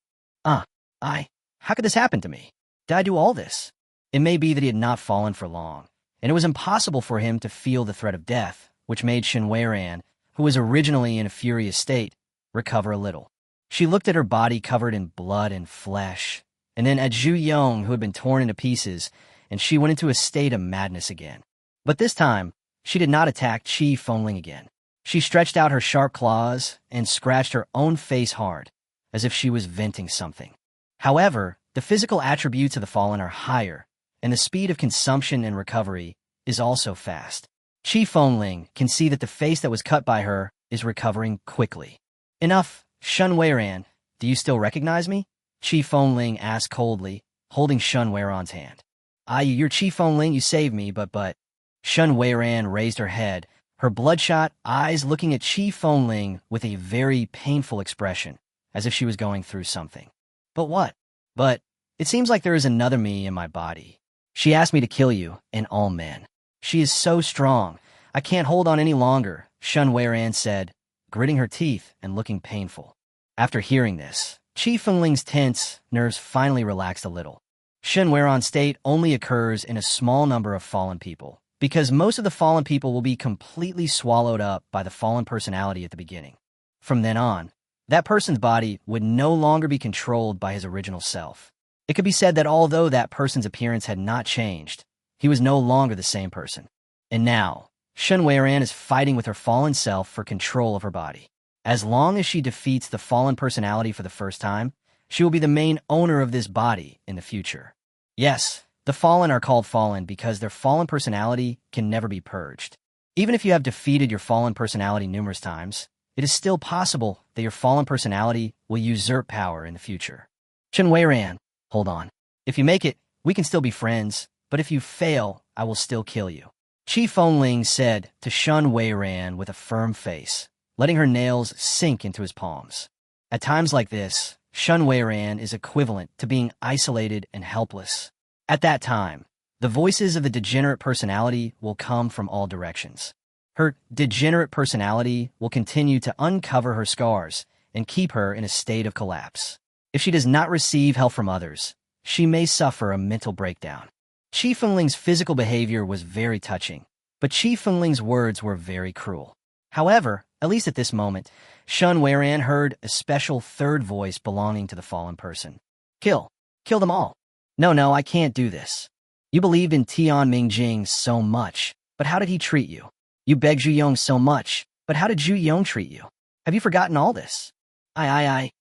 How could this happen to me? Did I do all this? It may be that he had not fallen for long, and it was impossible for him to feel the threat of death, which made Shun Weiran, who was originally in a furious state, recover a little. She looked at her body covered in blood and flesh, and then at Zhu Yong, who had been torn into pieces, and she went into a state of madness again. But this time, she did not attack Qi Fengling again. She stretched out her sharp claws and scratched her own face hard, as if she was venting something. However, the physical attributes of the Fallen are higher, and the speed of consumption and recovery is also fast. Qi Fengling can see that the face that was cut by her is recovering quickly. Enough, Shun Weiran, do you still recognize me? Qi Fengling asked coldly, holding Shun Weiran's hand. You're Qi Fengling, you saved me, but... Shun Weiran raised her head, her bloodshot eyes looking at Qi Fengling with a very painful expression, as if she was going through something. But what? But it seems like there is another me in my body. She asked me to kill you and all men. She is so strong. I can't hold on any longer, Shun Weiran said, gritting her teeth and looking painful. After hearing this, Qi Fengling's tense nerves finally relaxed a little. Shun Weiran's state only occurs in a small number of fallen people, because most of the fallen people will be completely swallowed up by the fallen personality at the beginning. From then on, that person's body would no longer be controlled by his original self. It could be said that although that person's appearance had not changed, he was no longer the same person. And now, Shun Weiran is fighting with her fallen self for control of her body. As long as she defeats the fallen personality for the first time, she will be the main owner of this body in the future. Yes, the Fallen are called Fallen because their fallen personality can never be purged. Even if you have defeated your fallen personality numerous times, it is still possible that your fallen personality will usurp power in the future. Shun Weiran, hold on. If you make it, we can still be friends, but if you fail, I will still kill you. Qi Fengling said to Shun Weiran with a firm face, letting her nails sink into his palms. At times like this, Shun Weiran is equivalent to being isolated and helpless. At that time, the voices of the degenerate personality will come from all directions. Her degenerate personality will continue to uncover her scars and keep her in a state of collapse. If she does not receive help from others, she may suffer a mental breakdown. Qi Fengling's physical behavior was very touching, but Qi Fengling's words were very cruel. However, at least at this moment, Shun Weiran heard a special third voice belonging to the fallen person. Kill them all. No, I can't do this. You believed in Tian Mingjing so much, but how did he treat you? You begged Zhu Yong so much, but how did Zhu Yong treat you? Have you forgotten all this? Tian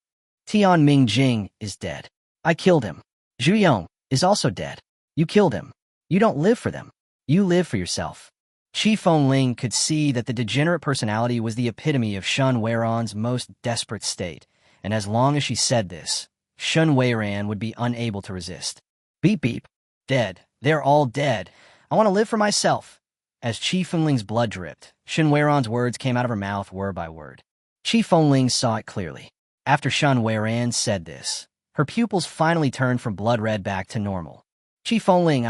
Mingjing is dead. I killed him. Zhu Yong is also dead. You killed him. You don't live for them. You live for yourself. Qi Fengling could see that the degenerate personality was the epitome of Shun Weiran's most desperate state, and as long as she said this, Shun Weiran would be unable to resist. Beep beep. Dead. They're all dead. I want to live for myself. As Qi Fengling's blood dripped, Shun Weiran's words came out of her mouth word by word. Chi Fengling saw it clearly. After Shen Weiran said this, her pupils finally turned from blood red back to normal. Chi Fengling,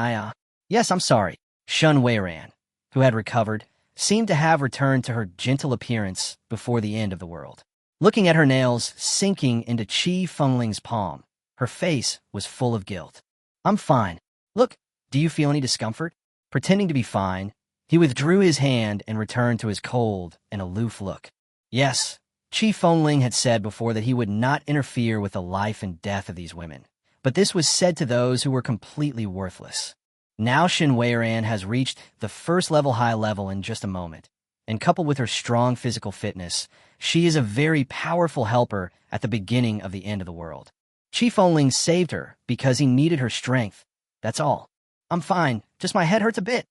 yes, I'm sorry. Shen Weiran, who had recovered, seemed to have returned to her gentle appearance before the end of the world. Looking at her nails sinking into Chi Fengling's palm, her face was full of guilt. I'm fine. Look, do you feel any discomfort? Pretending to be fine, he withdrew his hand and returned to his cold and aloof look. Yes, Chi Fengling had said before that he would not interfere with the life and death of these women, but this was said to those who were completely worthless. Now Shen Weiran has reached the first high level in just a moment, and coupled with her strong physical fitness, she is a very powerful helper at the beginning of the end of the world. Chi Fengling saved her because he needed her strength. That's all. I'm fine, just my head hurts a bit.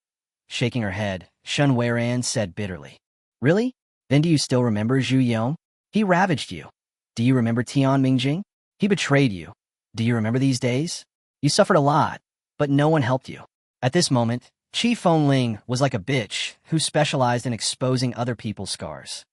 Shaking her head, Shen Weiran said bitterly. Really? Then do you still remember Zhu Yong? He ravaged you. Do you remember Tian Mingjing? He betrayed you. Do you remember these days? You suffered a lot, but no one helped you. At this moment, Chi Fengling was like a bitch who specialized in exposing other people's scars.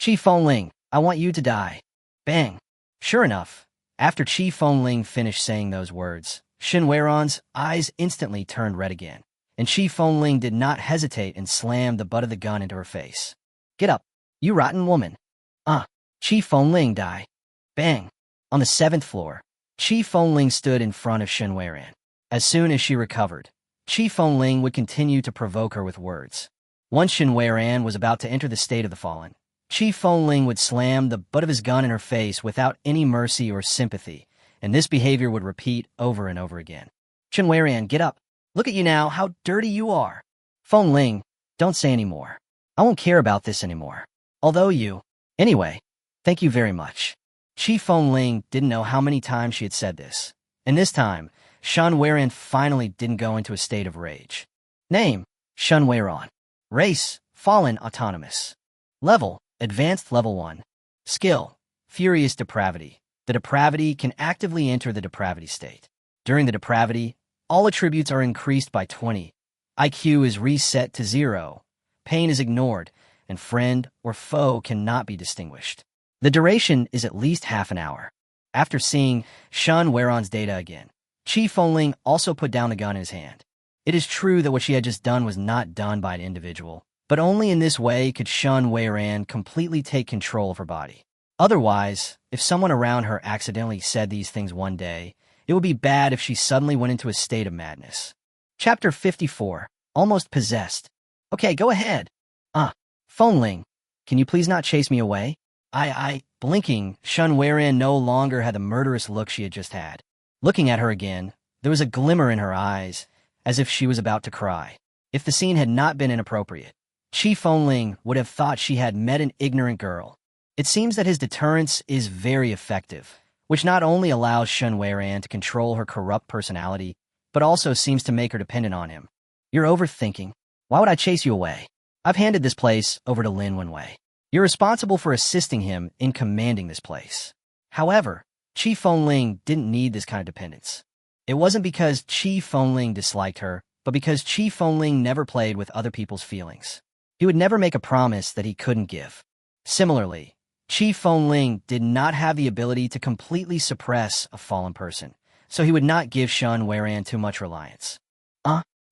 Chi Fengling, I want you to die. Bang. Sure enough, after Chi Fengling finished saying those words, Shen Weiran's eyes instantly turned red again, and Chi Fengling did not hesitate and slammed the butt of the gun into her face. Get up, you rotten woman. Chi Fengling die. Bang. On the 7th floor, Chi Fengling stood in front of Shen Weiran. As soon as she recovered, Chi Fengling would continue to provoke her with words. Once Shen Weiran was about to enter the state of the fallen, Chi Fengling would slam the butt of his gun in her face without any mercy or sympathy, and this behavior would repeat over and over again. Shen Weiran, get up. Look at you now, how dirty you are. Fengling, don't say any more. I won't care about this anymore. Although you... Anyway, thank you very much. Chi Fengling didn't know how many times she had said this, and this time, Shen Weiran finally didn't go into a state of rage. Name, Shen Weiran. Race, Fallen Autonomous. Level, Advanced Level 1. Skill, Furious Depravity. The depravity can actively enter the depravity state. During the depravity, all attributes are increased by 20. IQ is reset to 0. Pain is ignored, and friend or foe cannot be distinguished. The duration is at least half an hour. After seeing Shen Weiran's data again, Chi Fengling also put down the gun in his hand. It is true that what she had just done was not done by an individual, but only in this way could Shen Weiran completely take control of her body. Otherwise, if someone around her accidentally said these things one day, it would be bad if she suddenly went into a state of madness. Chapter 54. Almost Possessed. Okay, go ahead. Fengling, can you please not chase me away? Blinking, Shen Weiran no longer had the murderous look she had just had. Looking at her again, there was a glimmer in her eyes, as if she was about to cry. If the scene had not been inappropriate, Chi Fengling would have thought she had met an ignorant girl. It seems that his deterrence is very effective, which not only allows Shen Weiran to control her corrupt personality, but also seems to make her dependent on him. You're overthinking. Why would I chase you away? I've handed this place over to Lin Wenwei. You're responsible for assisting him in commanding this place. However, Chi Fengling didn't need this kind of dependence. It wasn't because Chi Fengling disliked her, but because Chi Fengling never played with other people's feelings. He would never make a promise that he couldn't give. Similarly, Chi Fengling did not have the ability to completely suppress a fallen person, so he would not give Shen Weiran too much reliance.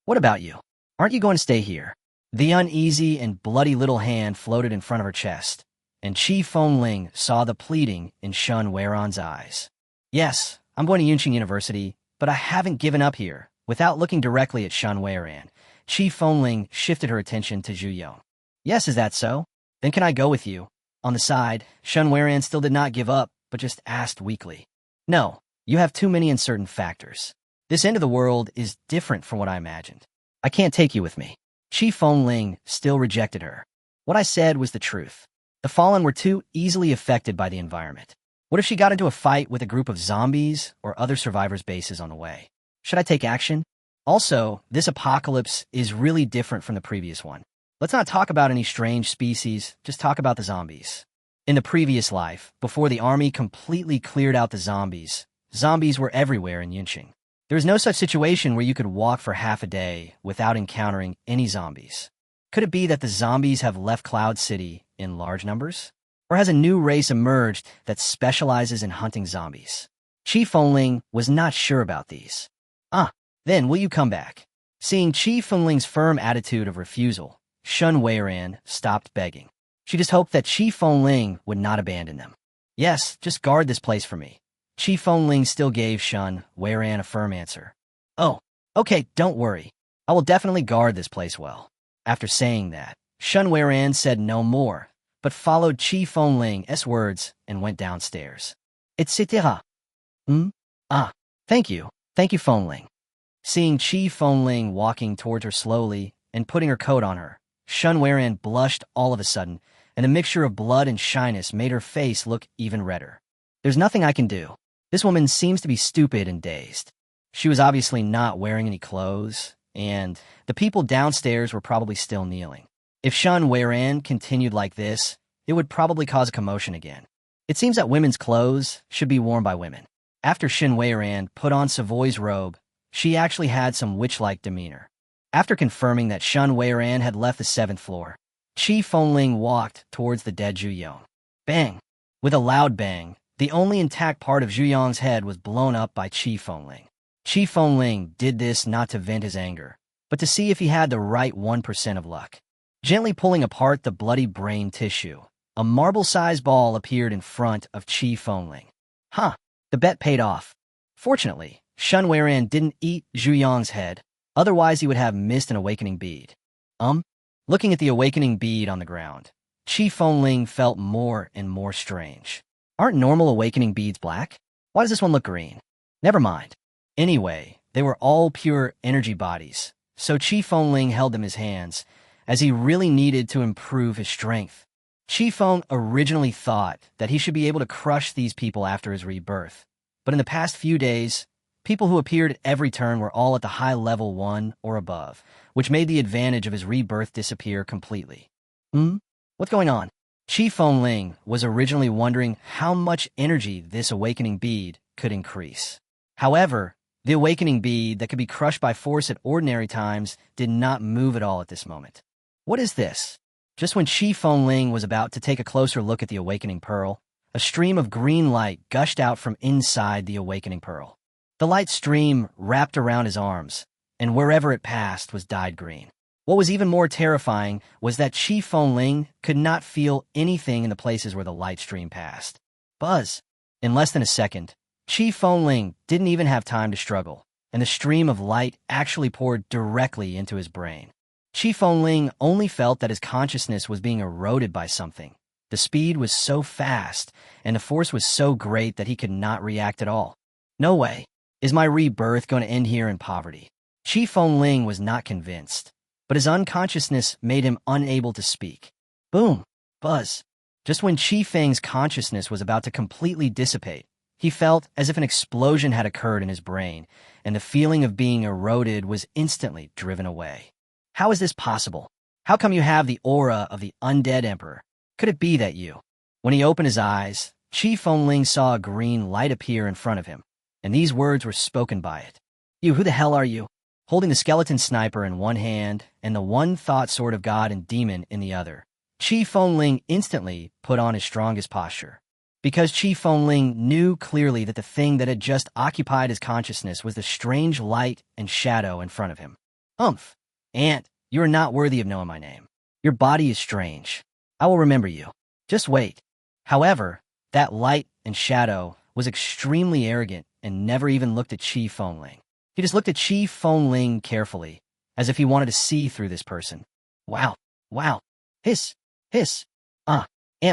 What about you? Aren't you going to stay here? The uneasy and bloody little hand floated in front of her chest, and Chi Fengling saw the pleading in Shen Weiran's eyes. Yes, I'm going to Yunqing University, but I haven't given up here. Without looking directly at Shen Weiran, Chi Fengling shifted her attention to Zhu Yong. Yes, is that so? Then can I go with you? On the side, Shen Weiran still did not give up, but just asked weakly. No, you have too many uncertain factors. This end of the world is different from what I imagined. I can't take you with me. Chi Fengling still rejected her. What I said was the truth. The fallen were too easily affected by the environment. What if she got into a fight with a group of zombies or other survivors' bases on the way? Should I take action? Also, this apocalypse is really different from the previous one. Let's not talk about any strange species, just talk about the zombies. In the previous life, before the army completely cleared out the zombies were everywhere in Yunqing. There was no such situation where you could walk for half a day without encountering any zombies. Could it be that the zombies have left Cloud City in large numbers? Or has a new race emerged that specializes in hunting zombies? Chi Fengling was not sure about these. Then will you come back? Seeing Chi Fengling's firm attitude of refusal, Shun Weiran stopped begging. She just hoped that Chi Fengling would not abandon them. Yes, just guard this place for me. Chi Fengling still gave Shun Weiran a firm answer. Oh, okay, don't worry. I will definitely guard this place well. After saying that, Shun Weiran said no more, but followed Chi Fengling's words and went downstairs. Etc. Thank you. Thank you, Fengling. Seeing Chi Fengling walking toward her slowly and putting her coat on her, Shun Weiran blushed all of a sudden, and a mixture of blood and shyness made her face look even redder. There's nothing I can do. This woman seems to be stupid and dazed. She was obviously not wearing any clothes, and the people downstairs were probably still kneeling. If Shun Weiran continued like this, it would probably cause a commotion again. It seems that women's clothes should be worn by women. After Shun Weiran put on Savoy's robe, she actually had some witch-like demeanor. After confirming that Shun Weiran had left the 7th floor, Chi Fengling walked towards the dead Zhu Yong. Bang! With a loud bang, the only intact part of Zhu Yong's head was blown up by Chi Fengling. Chi Fengling did this not to vent his anger, but to see if he had the right 1% of luck. Gently pulling apart the bloody brain tissue, a marble-sized ball appeared in front of Chi Fengling. The bet paid off. Fortunately, Shun Weiran didn't eat Zhu Yong's head, otherwise he would have missed an awakening bead. Looking at the awakening bead on the ground, Chi Fengling felt more and more strange. Aren't normal awakening beads black? Why does this one look green? Never mind. Anyway, they were all pure energy bodies, so Chi Fengling held them in his hands, as he really needed to improve his strength. Chi Feng originally thought that he should be able to crush these people after his rebirth, but in the past few days, people who appeared at every turn were all at the high level 1 or above, which made the advantage of his rebirth disappear completely. What's going on? Chi Fengling was originally wondering how much energy this awakening bead could increase. However, the awakening bead that could be crushed by force at ordinary times did not move at all at this moment. What is this? Just when Chi Fengling was about to take a closer look at the awakening pearl, a stream of green light gushed out from inside the awakening pearl. The light stream wrapped around his arms, and wherever it passed was dyed green. What was even more terrifying was that Chi Fengling could not feel anything in the places where the light stream passed. Buzz! In less than a second, Chi Fengling didn't even have time to struggle, and the stream of light actually poured directly into his brain. Chi Fengling only felt that his consciousness was being eroded by something. The speed was so fast, and the force was so great that he could not react at all. No way. Is my rebirth going to end here in poverty? Chi Fengling was not convinced, but his unconsciousness made him unable to speak. Boom! Buzz! Just when Chi Feng's consciousness was about to completely dissipate, he felt as if an explosion had occurred in his brain, and the feeling of being eroded was instantly driven away. How is this possible? How come you have the aura of the Undead Emperor? Could it be that you? When he opened his eyes, Chi Fengling saw a green light appear in front of him, and these words were spoken by it. You, who the hell are you? Holding the skeleton sniper in one hand and the one-thought sword of God and demon in the other, Chi Fengling instantly put on his strongest posture. Because Chi Fengling knew clearly that the thing that had just occupied his consciousness was the strange light and shadow in front of him. Ant, you are not worthy of knowing my name. Your body is strange. I will remember you. Just wait. However, that light and shadow was extremely arrogant and never even looked at Chi Fengling. He just looked at Chi Fengling carefully, as if he wanted to see through this person. Wow. Hiss. Ant,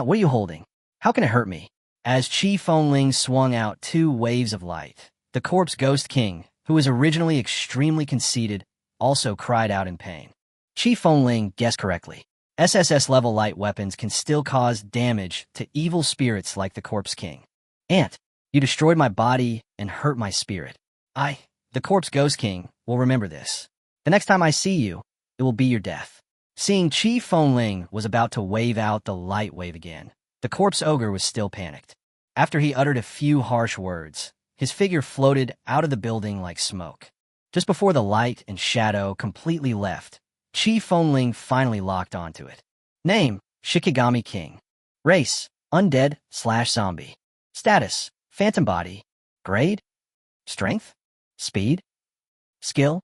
what are you holding? How can it hurt me? As Chi Fengling swung out 2 waves of light, the corpse Ghost King, who was originally extremely conceited, also cried out in pain. Chi Fengling guessed correctly. SSS-level light weapons can still cause damage to evil spirits like the Corpse King. Ant, you destroyed my body and hurt my spirit. The Corpse Ghost King, will remember this. The next time I see you, it will be your death. Seeing Chi Fengling was about to wave out the light wave again, the Corpse Ogre was still panicked. After he uttered a few harsh words, his figure floated out of the building like smoke. Just before the light and shadow completely left, Chi Fengling finally locked onto it. Name, Shikigami King. Race, Undead/zombie. Status: phantom body. Grade? Strength? Speed? Skill?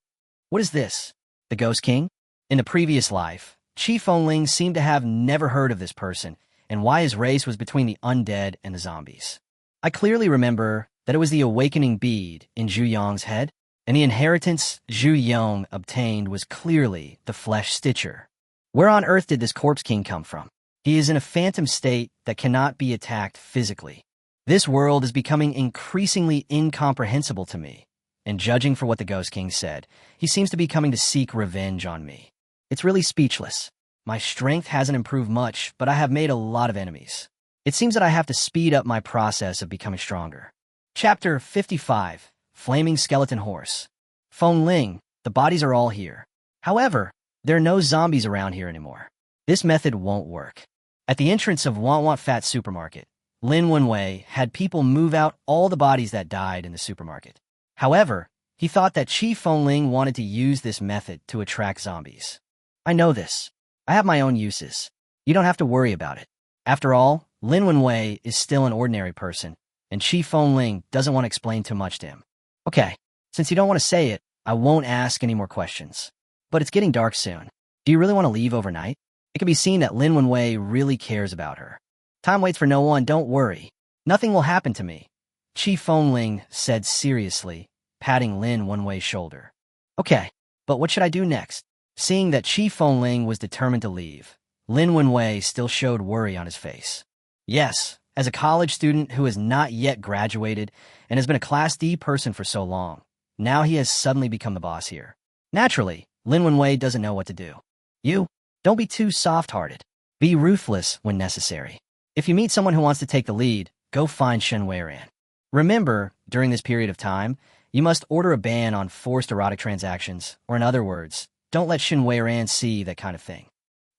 What is this? The Ghost King? In the previous life, Chi Fengling seemed to have never heard of this person and why his race was between the undead and the zombies. I clearly remember that it was the awakening bead in Zhu Yong's head, and the inheritance Zhu Yong obtained was clearly the flesh stitcher. Where on earth did this corpse king come from? He is in a phantom state that cannot be attacked physically. This world is becoming increasingly incomprehensible to me, and judging for what the Ghost King said, he seems to be coming to seek revenge on me. It's really speechless. My strength hasn't improved much, but I have made a lot of enemies. It seems that I have to speed up my process of becoming stronger. Chapter 55, Flaming Skeleton Horse. Fengling, the bodies are all here. However, there are no zombies around here anymore. This method won't work. At the entrance of Want Fat Supermarket, Lin Wenwei had people move out all the bodies that died in the supermarket. However, he thought that Chi Fengling wanted to use this method to attract zombies. I know this. I have my own uses. You don't have to worry about it. After all, Lin Wenwei is still an ordinary person, and Chi Fengling doesn't want to explain too much to him. Okay, since you don't want to say it, I won't ask any more questions. But it's getting dark soon. Do you really want to leave overnight? It can be seen that Lin Wenwei really cares about her. Time waits for no one, don't worry. Nothing will happen to me, Chi Fengling said seriously, patting Lin Wenwei's shoulder. Okay, but what should I do next? Seeing that Chi Fengling was determined to leave, Lin Wenwei still showed worry on his face. Yes, as a college student who has not yet graduated and has been a Class D person for so long, now he has suddenly become the boss here. Naturally, Lin Wenwei doesn't know what to do. You, don't be too soft-hearted. Be ruthless when necessary. If you meet someone who wants to take the lead, go find Shen Weiran. Remember, during this period of time, you must order a ban on forced erotic transactions, or in other words, don't let Shen Weiran see that kind of thing.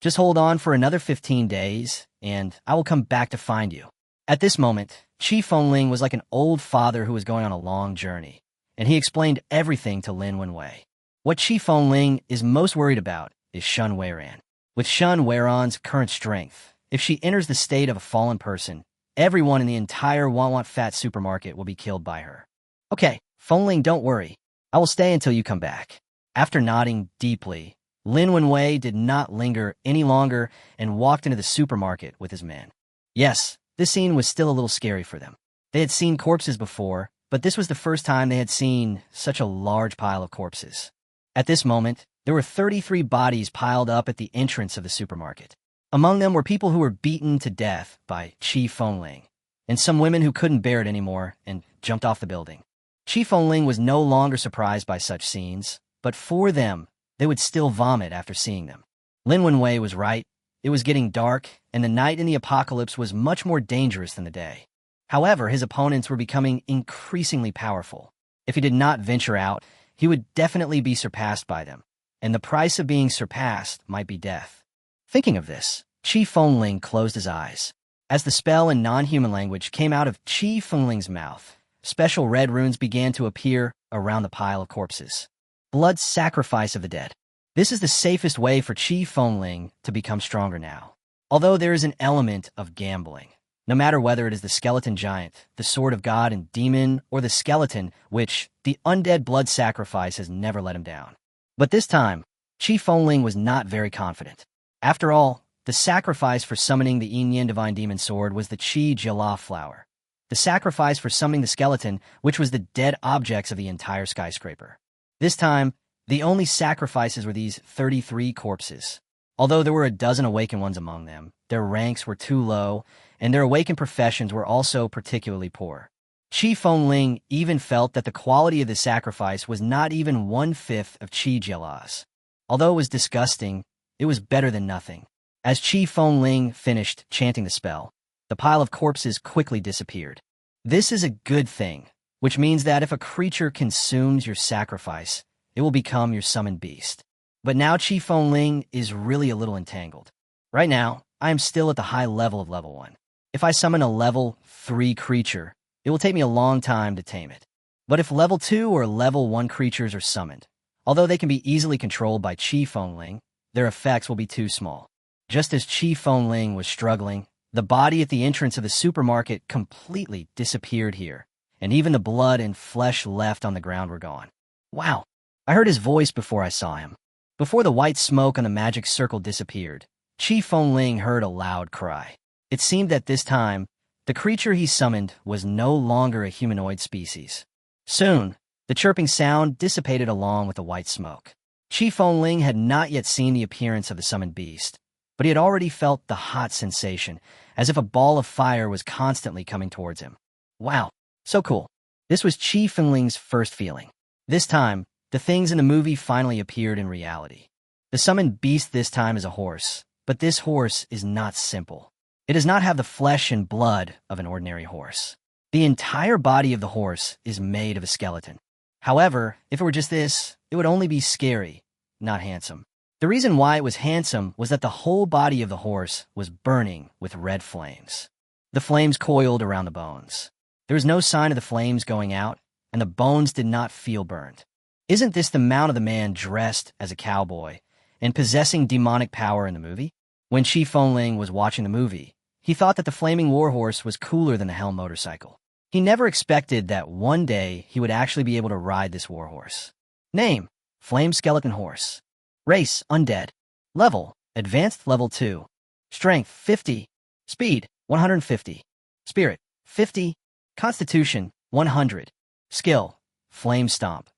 Just hold on for another 15 days, and I will come back to find you. At this moment, Chi Fengling was like an old father who was going on a long journey, and he explained everything to Lin Wenwei. What Chi Fengling is most worried about is Shen Weiran. With Shen Weiran's current strength, if she enters the state of a fallen person, everyone in the entire Want Fat supermarket will be killed by her. Okay, Fengling, don't worry. I will stay until you come back. After nodding deeply, Lin Wenwei did not linger any longer and walked into the supermarket with his men. Yes, this scene was still a little scary for them. They had seen corpses before, but this was the first time they had seen such a large pile of corpses. At this moment, there were 33 bodies piled up at the entrance of the supermarket. Among them were people who were beaten to death by Chi Fengling, and some women who couldn't bear it anymore and jumped off the building. Chi Fengling was no longer surprised by such scenes, but for them, they would still vomit after seeing them. Lin Wenwei was right. It was getting dark, and the night in the apocalypse was much more dangerous than the day. However, his opponents were becoming increasingly powerful. If he did not venture out, he would definitely be surpassed by them, and the price of being surpassed might be death. Thinking of this, Chi Fengling closed his eyes. As the spell in non-human language came out of Chi Fengling's mouth, special red runes began to appear around the pile of corpses. Blood sacrifice of the dead. This is the safest way for Chi Fengling to become stronger now. Although there is an element of gambling, no matter whether it is the skeleton giant, the sword of god and demon, or the skeleton, which the undead blood sacrifice has never let him down. But this time, Chi Fengling was not very confident. After all, the sacrifice for summoning the Yin Divine Demon Sword was the Chi Jala flower. The sacrifice for summoning the skeleton, which was the dead objects of the entire skyscraper. This time, the only sacrifices were these 33 corpses. Although there were a dozen awakened ones among them, their ranks were too low, and their awakened professions were also particularly poor. Chi Fengling even felt that the quality of the sacrifice was not even 1/5 of Chi Jala's. Although it was disgusting, it was better than nothing. As Chi Fengling finished chanting the spell, the pile of corpses quickly disappeared. This is a good thing, which means that if a creature consumes your sacrifice, it will become your summoned beast. But now Chi Fengling is really a little entangled. Right now, I am still at the high level of level 1. If I summon a level 3 creature, it will take me a long time to tame it. But if level 2 or level 1 creatures are summoned, although they can be easily controlled by Chi Fengling, their effects will be too small. Just as Chi Fengling was struggling, The body at the entrance of the supermarket completely disappeared here, and even the blood and flesh left on the ground were gone. Wow! I heard his voice before I saw him. Before the white smoke on the magic circle disappeared, Chi Fengling heard a loud cry. It seemed that this time, the creature he summoned was no longer a humanoid species. Soon, the chirping sound dissipated along with the white smoke. Chi Fengling had not yet seen the appearance of the summoned beast, but he had already felt the hot sensation, as if a ball of fire was constantly coming towards him. Wow, so cool. This was Chi Fengling's first feeling. This time, the things in the movie finally appeared in reality. The summoned beast this time is a horse, but this horse is not simple. It does not have the flesh and blood of an ordinary horse. The entire body of the horse is made of a skeleton. However, if it were just this, it would only be scary, not handsome. The reason why it was handsome was that the whole body of the horse was burning with red flames. The flames coiled around the bones. There was no sign of the flames going out, and the bones did not feel burned. Isn't this the mount of the man dressed as a cowboy and possessing demonic power in the movie? When Chi Fengling was watching the movie, he thought that the flaming warhorse was cooler than the Hell motorcycle. He never expected that one day he would actually be able to ride this warhorse. Name: Flame Skeleton Horse. Race: Undead. Level: Advanced Level 2. Strength: 50. Speed: 150. Spirit: 50. Constitution: 100. Skill: Flame Stomp.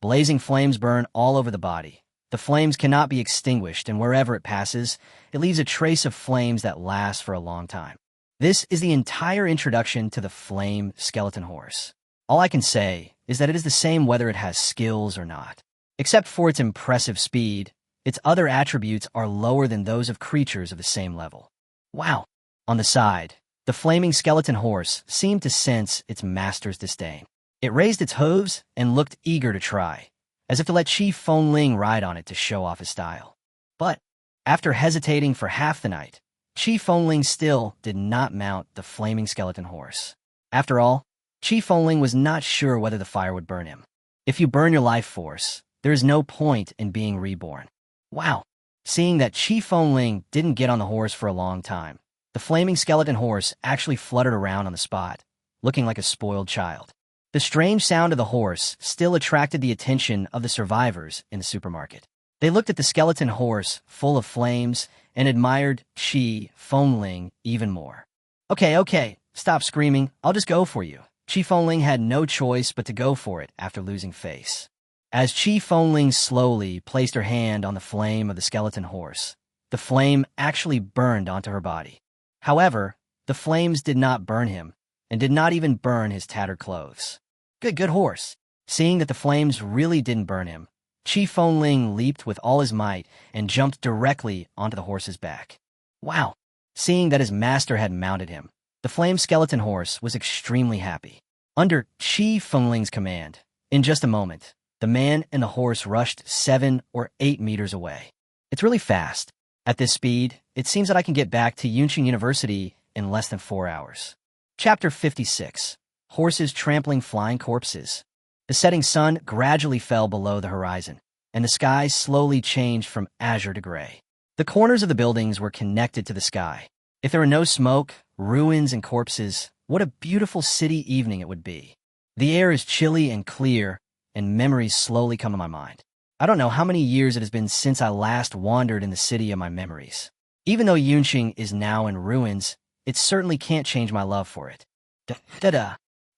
Blazing flames burn all over the body. The flames cannot be extinguished, and wherever it passes, it leaves a trace of flames that last for a long time. This is the entire introduction to the Flame Skeleton Horse. All I can say is that it is the same whether it has skills or not. Except for its impressive speed, its other attributes are lower than those of creatures of the same level. Wow! On the side, the Flaming Skeleton Horse seemed to sense its master's disdain. It raised its hooves and looked eager to try, as if to let Chi Fengling ride on it to show off his style. But, after hesitating for half the night, Chi Fengling still did not mount the Flaming Skeleton Horse. After all, Chi Fengling was not sure whether the fire would burn him. If you burn your life force, there is no point in being reborn. Wow! Seeing that Chi Fengling didn't get on the horse for a long time, the Flaming Skeleton Horse actually fluttered around on the spot, looking like a spoiled child. The strange sound of the horse still attracted the attention of the survivors in the supermarket. They looked at the skeleton horse, full of flames, and admired Chi Fengling even more. Okay, stop screaming. I'll just go for you. Chi Fengling had no choice but to go for it after losing face. As Chi Fengling slowly placed her hand on the flame of the skeleton horse, the flame actually burned onto her body. However, the flames did not burn him, and did not even burn his tattered clothes. Good horse. Seeing that the flames really didn't burn him, Chi Fengling leaped with all his might and jumped directly onto the horse's back. Wow! Seeing that his master had mounted him, the flame skeleton horse was extremely happy. Under Chi Fengling's command, in just a moment, the man and the horse rushed 7 or 8 meters away. It's really fast. At this speed, it seems that I can get back to Yunqing University in less than 4 hours. Chapter 56. Horses Trampling Flying Corpses. The setting sun gradually fell below the horizon, and the sky slowly changed from azure to gray. The corners of the buildings were connected to the sky. If there were no smoke, ruins, and corpses, what a beautiful city evening it would be. The air is chilly and clear, and memories slowly come to my mind. I don't know how many years it has been since I last wandered in the city of my memories. Even though Yunqing is now in ruins, it certainly can't change my love for it. Da-da-da.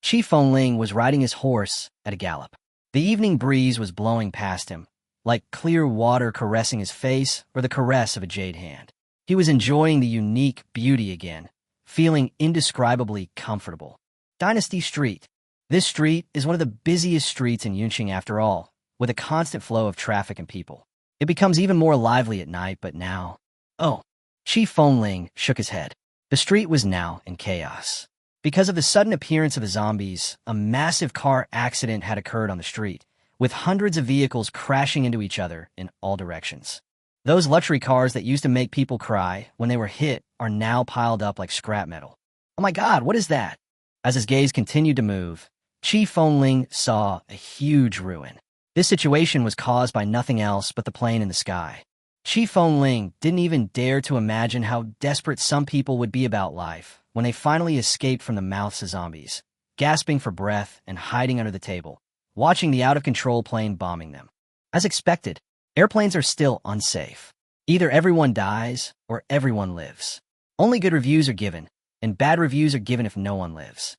Chi Fengling was riding his horse at a gallop. The evening breeze was blowing past him, like clear water caressing his face or the caress of a jade hand. He was enjoying the unique beauty again, feeling indescribably comfortable. Dynasty Street. This street is one of the busiest streets in Yunqing after all, with a constant flow of traffic and people. It becomes even more lively at night, but now... Oh, Chi Fengling shook his head. The street was now in chaos. Because of the sudden appearance of the zombies, a massive car accident had occurred on the street, with hundreds of vehicles crashing into each other in all directions. Those luxury cars that used to make people cry when they were hit are now piled up like scrap metal. Oh my God, what is that? As his gaze continued to move, Chi Fengling saw a huge ruin. This situation was caused by nothing else but the plane in the sky. Chi Fengling didn't even dare to imagine how desperate some people would be about life when they finally escaped from the mouths of zombies, gasping for breath and hiding under the table, watching the out-of-control plane bombing them. As expected, airplanes are still unsafe. Either everyone dies or everyone lives. Only good reviews are given, and bad reviews are given if no one lives.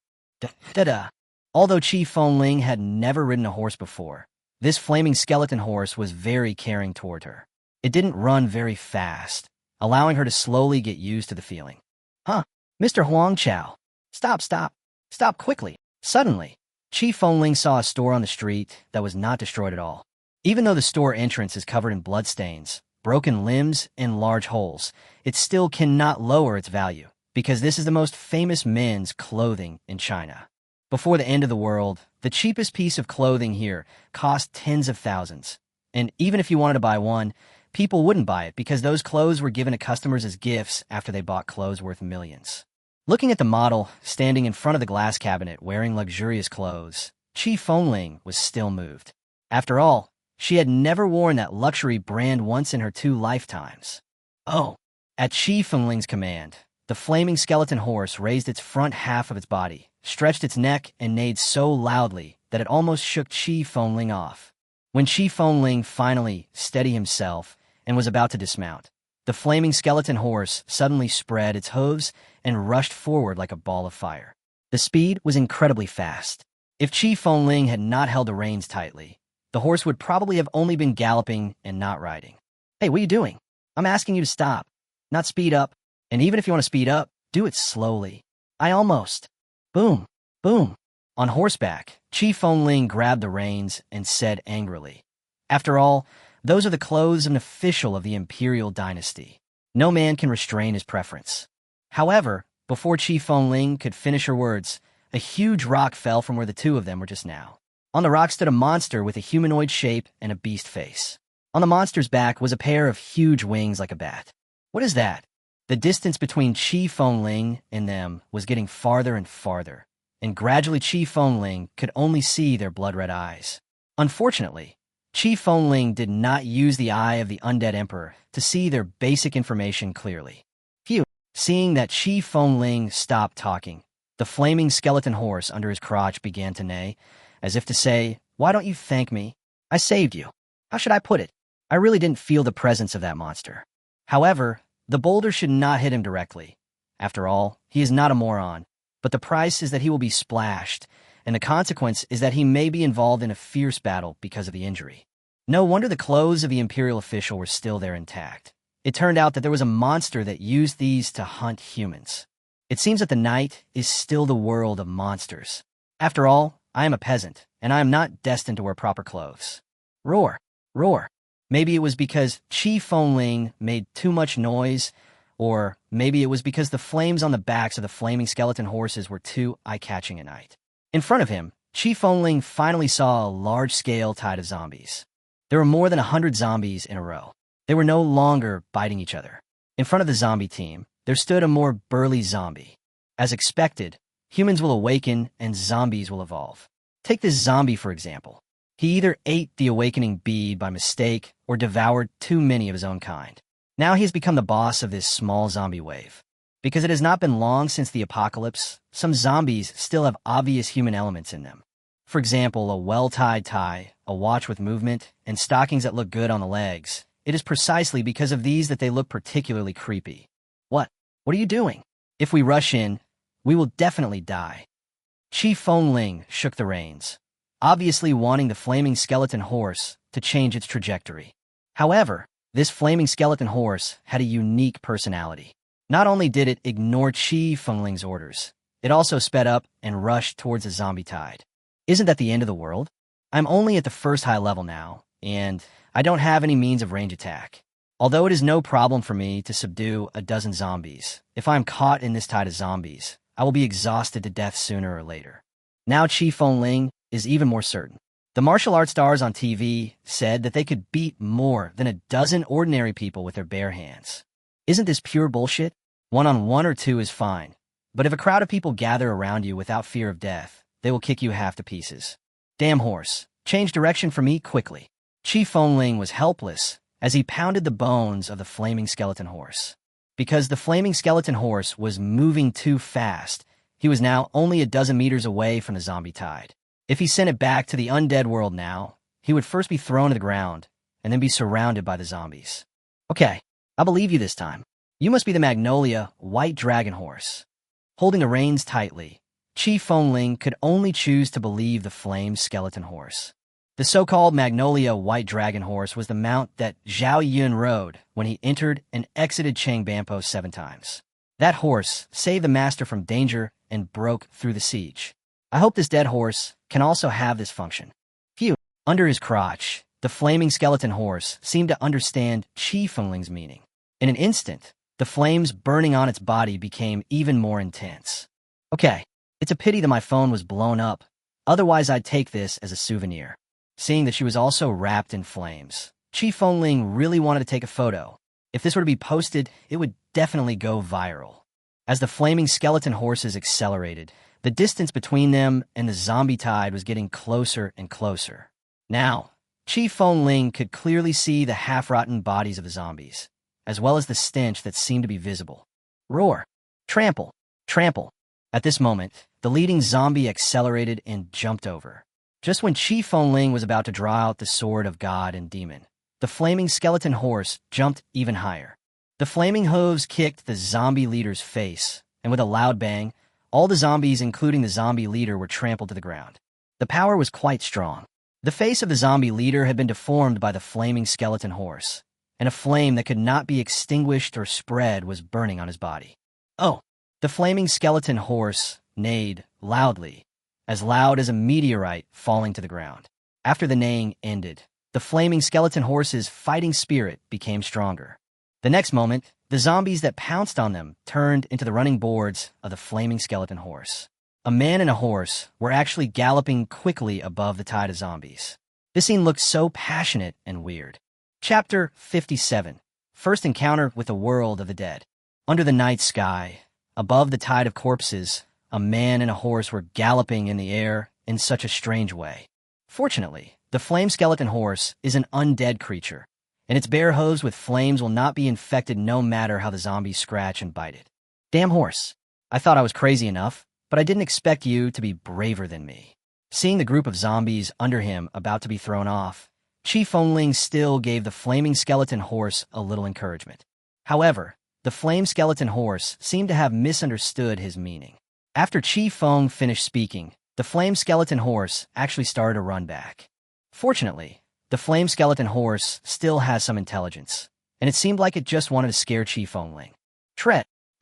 Da-da. Although Chi Fengling had never ridden a horse before, this flaming skeleton horse was very caring toward her. It didn't run very fast, allowing her to slowly get used to the feeling. Huh, Mr. Huang Chao. Stop quickly. Suddenly, Chi Fengling saw a store on the street that was not destroyed at all. Even though the store entrance is covered in bloodstains, broken limbs, and large holes, it still cannot lower its value, because this is the most famous men's clothing in China. Before the end of the world, the cheapest piece of clothing here cost tens of thousands. And even if you wanted to buy one, people wouldn't buy it because those clothes were given to customers as gifts after they bought clothes worth millions. Looking at the model standing in front of the glass cabinet wearing luxurious clothes, Chi Fengling was still moved. After all, she had never worn that luxury brand once in her 2 lifetimes. Oh! At Chi Fengling's command, the flaming skeleton horse raised its front half of its body, stretched its neck, and neighed so loudly that it almost shook Chi Fengling off. When Chi Fengling finally steadied himself and was about to dismount, the flaming skeleton horse suddenly spread its hooves and rushed forward like a ball of fire. The speed was incredibly fast. If Chi Fengling had not held the reins tightly, the horse would probably have only been galloping and not riding. Hey, what are you doing? I'm asking you to stop, not speed up. And even if you want to speed up, do it slowly. I almost. Boom, boom. On horseback, Chi Fengling grabbed the reins and said angrily, "After all, those are the clothes of an official of the imperial dynasty. No man can restrain his preference." However, before Chi Fengling could finish her words, a huge rock fell from where the two of them were just now. On the rock stood a monster with a humanoid shape and a beast face. On the monster's back was a pair of huge wings like a bat. What is that? The distance between Chi Fengling and them was getting farther and farther, and gradually Chi Fengling could only see their blood-red eyes. Unfortunately, Chi Fengling did not use the eye of the Undead Emperor to see their basic information clearly. Phew! Seeing that Chi Fengling stopped talking, the flaming skeleton horse under his crotch began to neigh, as if to say, "Why don't you thank me? I saved you." How should I put it? I really didn't feel the presence of that monster. However, the boulder should not hit him directly. After all, he is not a moron, but the price is that he will be splashed, and the consequence is that he may be involved in a fierce battle because of the injury. No wonder the clothes of the imperial official were still there intact. It turned out that there was a monster that used these to hunt humans. It seems that the night is still the world of monsters. After all, I am a peasant, and I am not destined to wear proper clothes. Roar, roar. Maybe it was because Chi Fengling made too much noise, or maybe it was because the flames on the backs of the flaming skeleton horses were too eye-catching at night. In front of him, Chi Fengling finally saw a large-scale tide of zombies. There were more than 100 zombies in a row. They were no longer biting each other. In front of the zombie team, there stood a more burly zombie. As expected, humans will awaken and zombies will evolve. Take this zombie, for example. He either ate the awakening bead by mistake or devoured too many of his own kind. Now he has become the boss of this small zombie wave. Because it has not been long since the apocalypse, some zombies still have obvious human elements in them. For example, a well-tied tie, a watch with movement, and stockings that look good on the legs. It is precisely because of these that they look particularly creepy. What? What are you doing? If we rush in, we will definitely die. Chi Fengling shook the reins, obviously wanting the flaming skeleton horse to change its trajectory. However, this flaming skeleton horse had a unique personality. Not only did it ignore Chi Fengling's orders, it also sped up and rushed towards the zombie tide. Isn't that the end of the world? I'm only at the first high level now, and I don't have any means of range attack. Although it is no problem for me to subdue a dozen zombies, if I am caught in this tide of zombies, I will be exhausted to death sooner or later. Now Chi Fengling is even more certain. The martial arts stars on TV said that they could beat more than a dozen ordinary people with their bare hands. Isn't this pure bullshit? 1-on-1 or 2 is fine, but if a crowd of people gather around you without fear of death, they will kick you half to pieces. Damn horse, change direction for me quickly. Chi Fengling was helpless, as he pounded the bones of the flaming skeleton horse. Because the flaming skeleton horse was moving too fast, he was now only a dozen meters away from the zombie tide. If he sent it back to the undead world now, he would first be thrown to the ground and then be surrounded by the zombies. Okay, I believe you this time. You must be the Magnolia White Dragon Horse. Holding the reins tightly, Chi Fengling could only choose to believe the flame skeleton horse. The so-called Magnolia White Dragon Horse was the mount that Zhao Yun rode when he entered and exited Changbampo 7 times. That horse saved the master from danger and broke through the siege. I hope this dead horse can also have this function. Phew. Under his crotch, the flaming skeleton horse seemed to understand Chi Fengling's meaning. In an instant, the flames burning on its body became even more intense. Okay, it's a pity that my phone was blown up. Otherwise, I'd take this as a souvenir. Seeing that she was also wrapped in flames, Chi Fengling really wanted to take a photo. If this were to be posted, it would definitely go viral. As the flaming skeleton horses accelerated, the distance between them and the zombie tide was getting closer and closer. Now, Chi Fengling could clearly see the half-rotten bodies of the zombies, as well as the stench that seemed to be visible. Roar! Trample! Trample! At this moment, the leading zombie accelerated and jumped over. Just when Chi Fengling was about to draw out the sword of God and demon, the flaming skeleton horse jumped even higher. The flaming hooves kicked the zombie leader's face, and with a loud bang, all the zombies, including the zombie leader, were trampled to the ground. The power was quite strong. The face of the zombie leader had been deformed by the flaming skeleton horse, and a flame that could not be extinguished or spread was burning on his body. Oh! The flaming skeleton horse neighed loudly, as loud as a meteorite falling to the ground. After the neighing ended, the flaming skeleton horse's fighting spirit became stronger. The next moment, the zombies that pounced on them turned into the running boards of the flaming skeleton horse. A man and a horse were actually galloping quickly above the tide of zombies. This scene looked so passionate and weird. Chapter 57. First encounter with the world of the dead. Under the night sky, above the tide of corpses, a man and a horse were galloping in the air in such a strange way. Fortunately, the flame skeleton horse is an undead creature, and its bare hooves with flames will not be infected no matter how the zombies scratch and bite it. Damn horse. I thought I was crazy enough, but I didn't expect you to be braver than me. Seeing the group of zombies under him about to be thrown off, Chi Fengling still gave the flaming skeleton horse a little encouragement. However, the flame skeleton horse seemed to have misunderstood his meaning. After Chi Feng finished speaking, the flame skeleton horse actually started to run back. Fortunately, the flame skeleton horse still has some intelligence, and it seemed like it just wanted to scare Chi Fengling.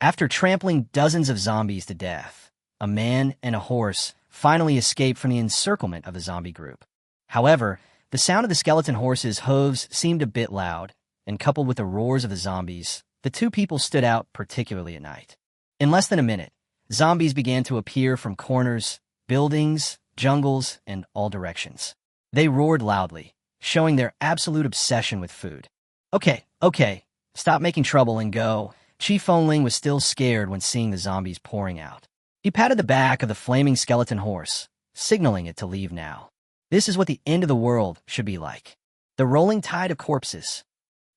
After trampling dozens of zombies to death, a man and a horse finally escaped from the encirclement of the zombie group. However, the sound of the skeleton horse's hooves seemed a bit loud, and coupled with the roars of the zombies, the two people stood out particularly at night. In less than a minute, zombies began to appear from corners, buildings, jungles, and all directions. They roared loudly, showing their absolute obsession with food. Okay, stop making trouble and go. Chi Fengling was still scared when seeing the zombies pouring out. He patted the back of the flaming skeleton horse, signaling it to leave now. This is what the end of the world should be like. The rolling tide of corpses.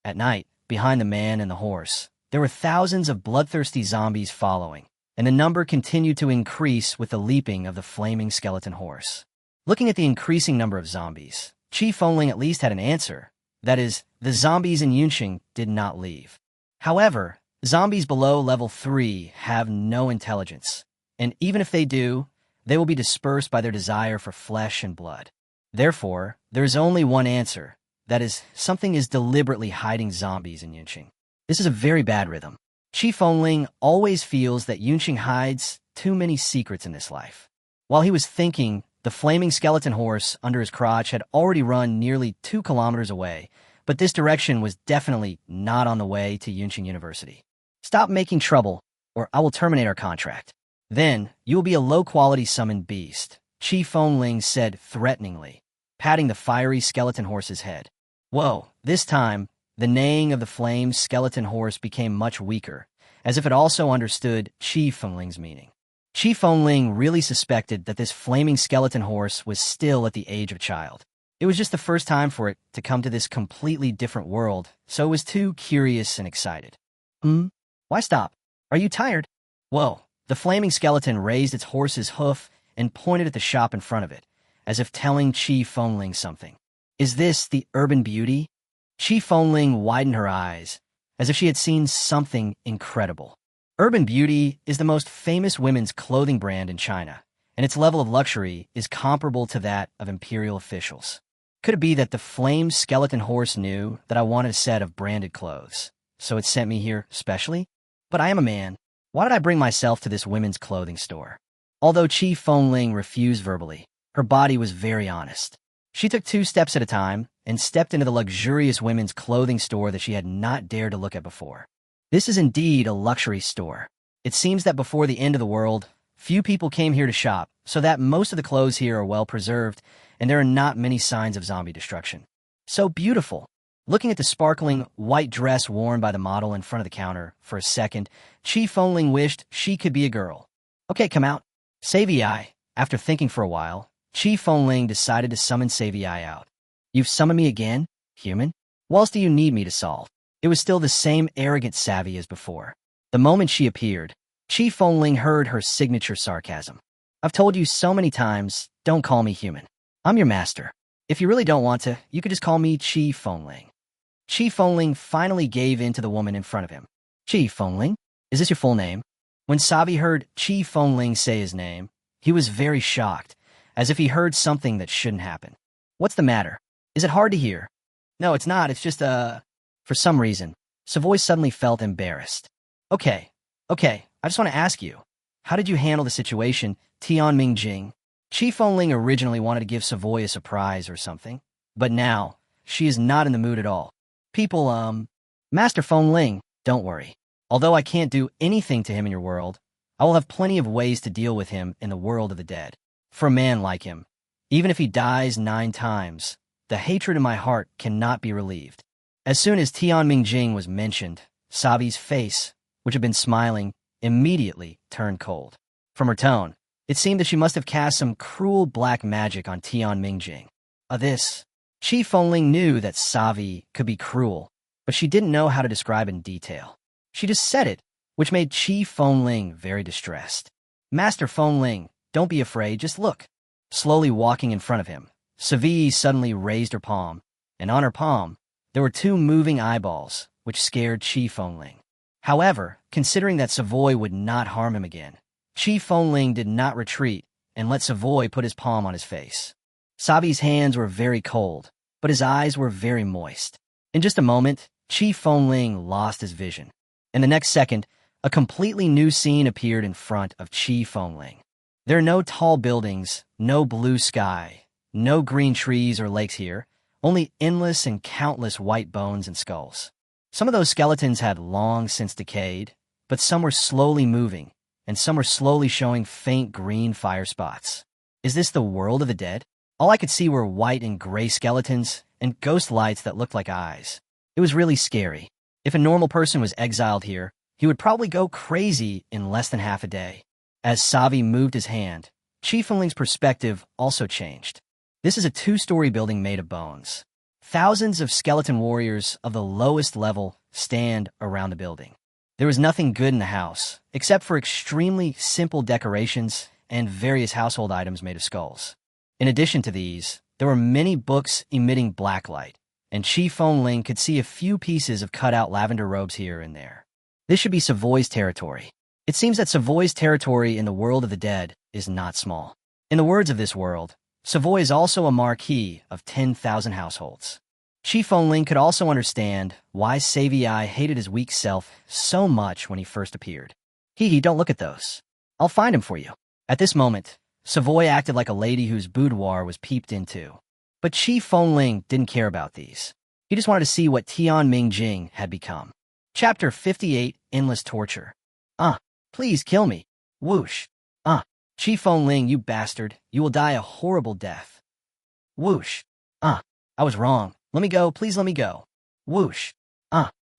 At night, behind the man and the horse, there were thousands of bloodthirsty zombies following, and the number continued to increase with the leaping of the flaming skeleton horse. Looking at the increasing number of zombies, Chi Fengling at least had an answer. That is, the zombies in Yunqing did not leave. However, zombies below level 3 have no intelligence, and even if they do, they will be dispersed by their desire for flesh and blood. Therefore, there is only one answer. That is, something is deliberately hiding zombies in Yunqing. This is a very bad rhythm. Chi Fengling always feels that Yunqing hides too many secrets in this life. While he was thinking, the flaming skeleton horse under his crotch had already run nearly 2 kilometers away, but this direction was definitely not on the way to Yunqing University. Stop making trouble, or I will terminate our contract. Then, you will be a low-quality summoned beast, Chi Fengling said threateningly, patting the fiery skeleton horse's head. Whoa, this time, the neighing of the flame skeleton horse became much weaker, as if it also understood Chi Fengling's meaning. Chi Fengling really suspected that this flaming skeleton horse was still at the age of a child. It was just the first time for it to come to this completely different world, so it was too curious and excited. Why stop? Are you tired? Whoa. The flaming skeleton raised its horse's hoof and pointed at the shop in front of it, as if telling Chi Fengling something. Is this the urban beauty? Chi Fengling widened her eyes, as if she had seen something incredible. Urban Beauty is the most famous women's clothing brand in China, and its level of luxury is comparable to that of imperial officials. Could it be that the flamed skeleton horse knew that I wanted a set of branded clothes, so it sent me here specially? But I am a man. Why did I bring myself to this women's clothing store? Although Chi Fengling refused verbally, her body was very honest. She took 2 steps at a time and stepped into the luxurious women's clothing store that she had not dared to look at before. This is indeed a luxury store. It seems that before the end of the world, few people came here to shop, so that most of the clothes here are well preserved, and there are not many signs of zombie destruction. So beautiful. Looking at the sparkling white dress worn by the model in front of the counter for a second, Chi Fengling wished she could be a girl. Okay, come out. Savii. After thinking for a while, Chi Fengling decided to summon Savii out. You've summoned me again, human? What else do you need me to solve? It was still the same arrogant savvy as before. The moment she appeared, Chi Fengling heard her signature sarcasm. I've told you so many times, don't call me human. I'm your master. If you really don't want to, you could just call me Chi Fengling. Chi Fengling finally gave in to the woman in front of him. Chi Fengling? Is this your full name? When Savi heard Chi Fengling say his name, he was very shocked, as if he heard something that shouldn't happen. What's the matter? Is it hard to hear? No, it's not. It's just, For some reason, Savoy suddenly felt embarrassed. Okay. I just want to ask you, how did you handle the situation, Tianming Jing? Chi Fengling originally wanted to give Savoy a surprise or something, but now, she is not in the mood at all. People, Master Fengling, don't worry. Although I can't do anything to him in your world, I will have plenty of ways to deal with him in the world of the dead. For a man like him, even if he dies 9 times, the hatred in my heart cannot be relieved. As soon as Tianming Jing was mentioned, Savi's face, which had been smiling, immediately turned cold. From her tone, it seemed that she must have cast some cruel black magic on Tianming Jing. Chi Fengling knew that Savi could be cruel, but she didn't know how to describe in detail. She just said it, which made Chi Fengling very distressed. Master Fengling, don't be afraid, just look. Slowly walking in front of him, Savi suddenly raised her palm, and on her palm, there were 2 moving eyeballs, which scared Chi Fengling. However, considering that Savoy would not harm him again, Chi Fengling did not retreat and let Savoy put his palm on his face. Savi's hands were very cold, but his eyes were very moist. In just a moment, Chi Fengling lost his vision. In the next second, a completely new scene appeared in front of Chi Fengling. There are no tall buildings, no blue sky, no green trees or lakes here, only endless and countless white bones and skulls. Some of those skeletons had long since decayed, but some were slowly moving, and some were slowly showing faint green fire spots. Is this the world of the dead? All I could see were white and gray skeletons and ghost lights that looked like eyes. It was really scary. If a normal person was exiled here, he would probably go crazy in less than half a day. As Savi moved his hand, Chi Fengling's perspective also changed. This is a 2-story building made of bones. Thousands of skeleton warriors of the lowest level stand around the building. There was nothing good in the house, except for extremely simple decorations and various household items made of skulls. In addition to these, there were many books emitting black light, and Chi Fengling could see a few pieces of cut-out lavender robes here and there. This should be Savoy's territory. It seems that Savoy's territory in the world of the dead is not small. In the words of this world, Savoy is also a marquis of 10,000 households. Chi Fengling could also understand why Savii hated his weak self so much when he first appeared. Don't look at those. I'll find him for you. At this moment, Savoy acted like a lady whose boudoir was peeped into. But Chi Fengling didn't care about these. He just wanted to see what Tianming Jing had become. Chapter 58, Endless Torture. Please kill me. Whoosh. Chi Fengling, you bastard. You will die a horrible death. Whoosh. I was wrong. Let me go. Please let me go. Whoosh.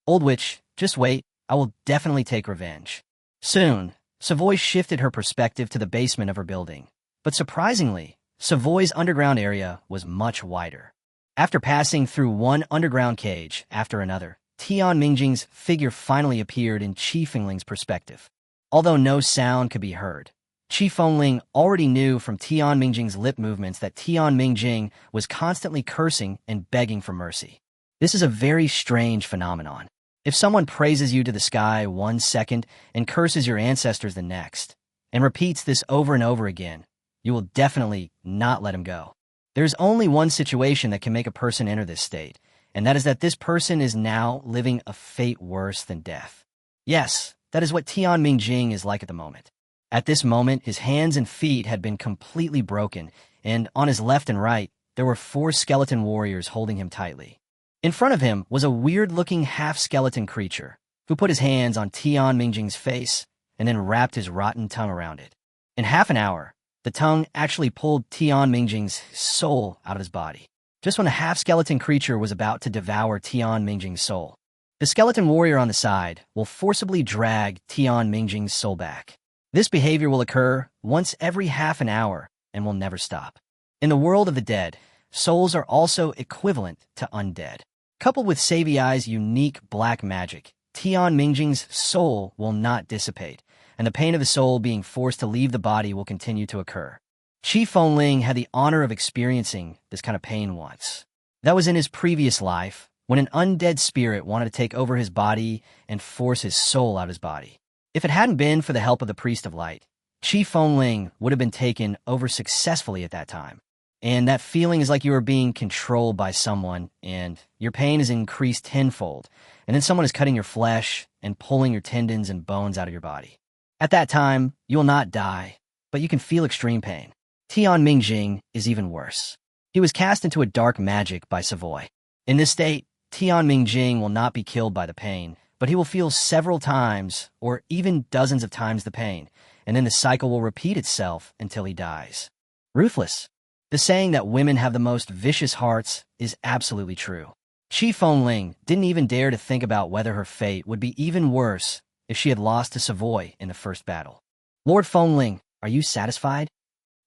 Old witch, just wait. I will definitely take revenge. Soon, Savoy shifted her perspective to the basement of her building. But surprisingly, Savoy's underground area was much wider. After passing through one underground cage after another, Tian Mingjing's figure finally appeared in Qi Fengling's perspective. Although no sound could be heard, Qi Fengling already knew from Tian Mingjing's lip movements that Tian Mingjing was constantly cursing and begging for mercy. This is a very strange phenomenon. If someone praises you to the sky 1 second and curses your ancestors the next, and repeats this over and over again, you will definitely not let him go. There's only one situation that can make a person enter this state, and that is that this person is now living a fate worse than death. Yes, that is what Tian Mingjing is like at the moment. At this moment, his hands and feet had been completely broken, and on his left and right, there were 4 skeleton warriors holding him tightly. In front of him was a weird-looking half-skeleton creature, who put his hands on Tian Mingjing's face and then wrapped his rotten tongue around it. In half an hour, the tongue actually pulled Tian Mingjing's soul out of his body, just when the half-skeleton creature was about to devour Tian Mingjing's soul. The skeleton warrior on the side will forcibly drag Tian Mingjing's soul back. This behavior will occur once every half an hour and will never stop. In the world of the dead, souls are also equivalent to undead. Coupled with Savai's unique black magic, Tian Mingjing's soul will not dissipate, and the pain of the soul being forced to leave the body will continue to occur. Qi Fengling had the honor of experiencing this kind of pain once. That was in his previous life, when an undead spirit wanted to take over his body and force his soul out of his body. If it hadn't been for the help of the Priest of Light, Qi Fengling would have been taken over successfully at that time. And that feeling is like you are being controlled by someone, and your pain is increased tenfold, and then someone is cutting your flesh and pulling your tendons and bones out of your body. At that time, you will not die, but you can feel extreme pain. Tian Mingjing is even worse. He was cast into a dark magic by Savoy. In this state, Tian Mingjing will not be killed by the pain, but he will feel several times, or even dozens of times the pain, and then the cycle will repeat itself until he dies. Ruthless. The saying that women have the most vicious hearts is absolutely true. Qi Fengling didn't even dare to think about whether her fate would be even worse if she had lost to Savoy in the first battle. Lord Fengling, are you satisfied?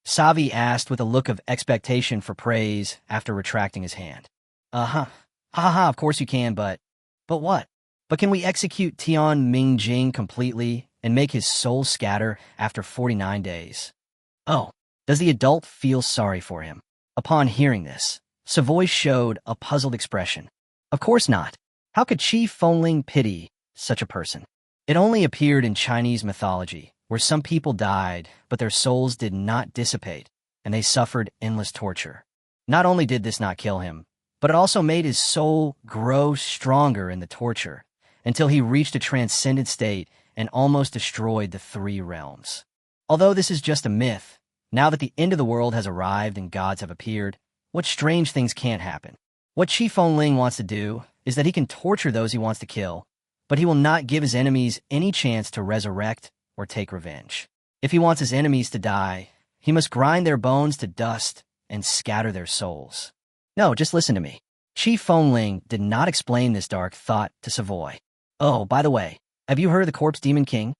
Savi asked with a look of expectation for praise after retracting his hand. Uh-huh. Ha-ha, of course you can, but what? But can we execute Tian Mingjing completely and make his soul scatter after 49 days? Oh, does the adult feel sorry for him? Upon hearing this, Savoy showed a puzzled expression. Of course not. How could Qi Fengling pity such a person? It only appeared in Chinese mythology, where some people died, but their souls did not dissipate, and they suffered endless torture. Not only did this not kill him, but it also made his soul grow stronger in the torture, until he reached a transcendent state and almost destroyed the 3 realms. Although this is just a myth, now that the end of the world has arrived and gods have appeared, what strange things can't happen. What Qi Fengling wants to do is that he can torture those he wants to kill, but he will not give his enemies any chance to resurrect or take revenge. If he wants his enemies to die, he must grind their bones to dust and scatter their souls. No, just listen to me. Qi Fengling did not explain this dark thought to Savoy. Oh, by the way, have you heard of the Corpse Demon King?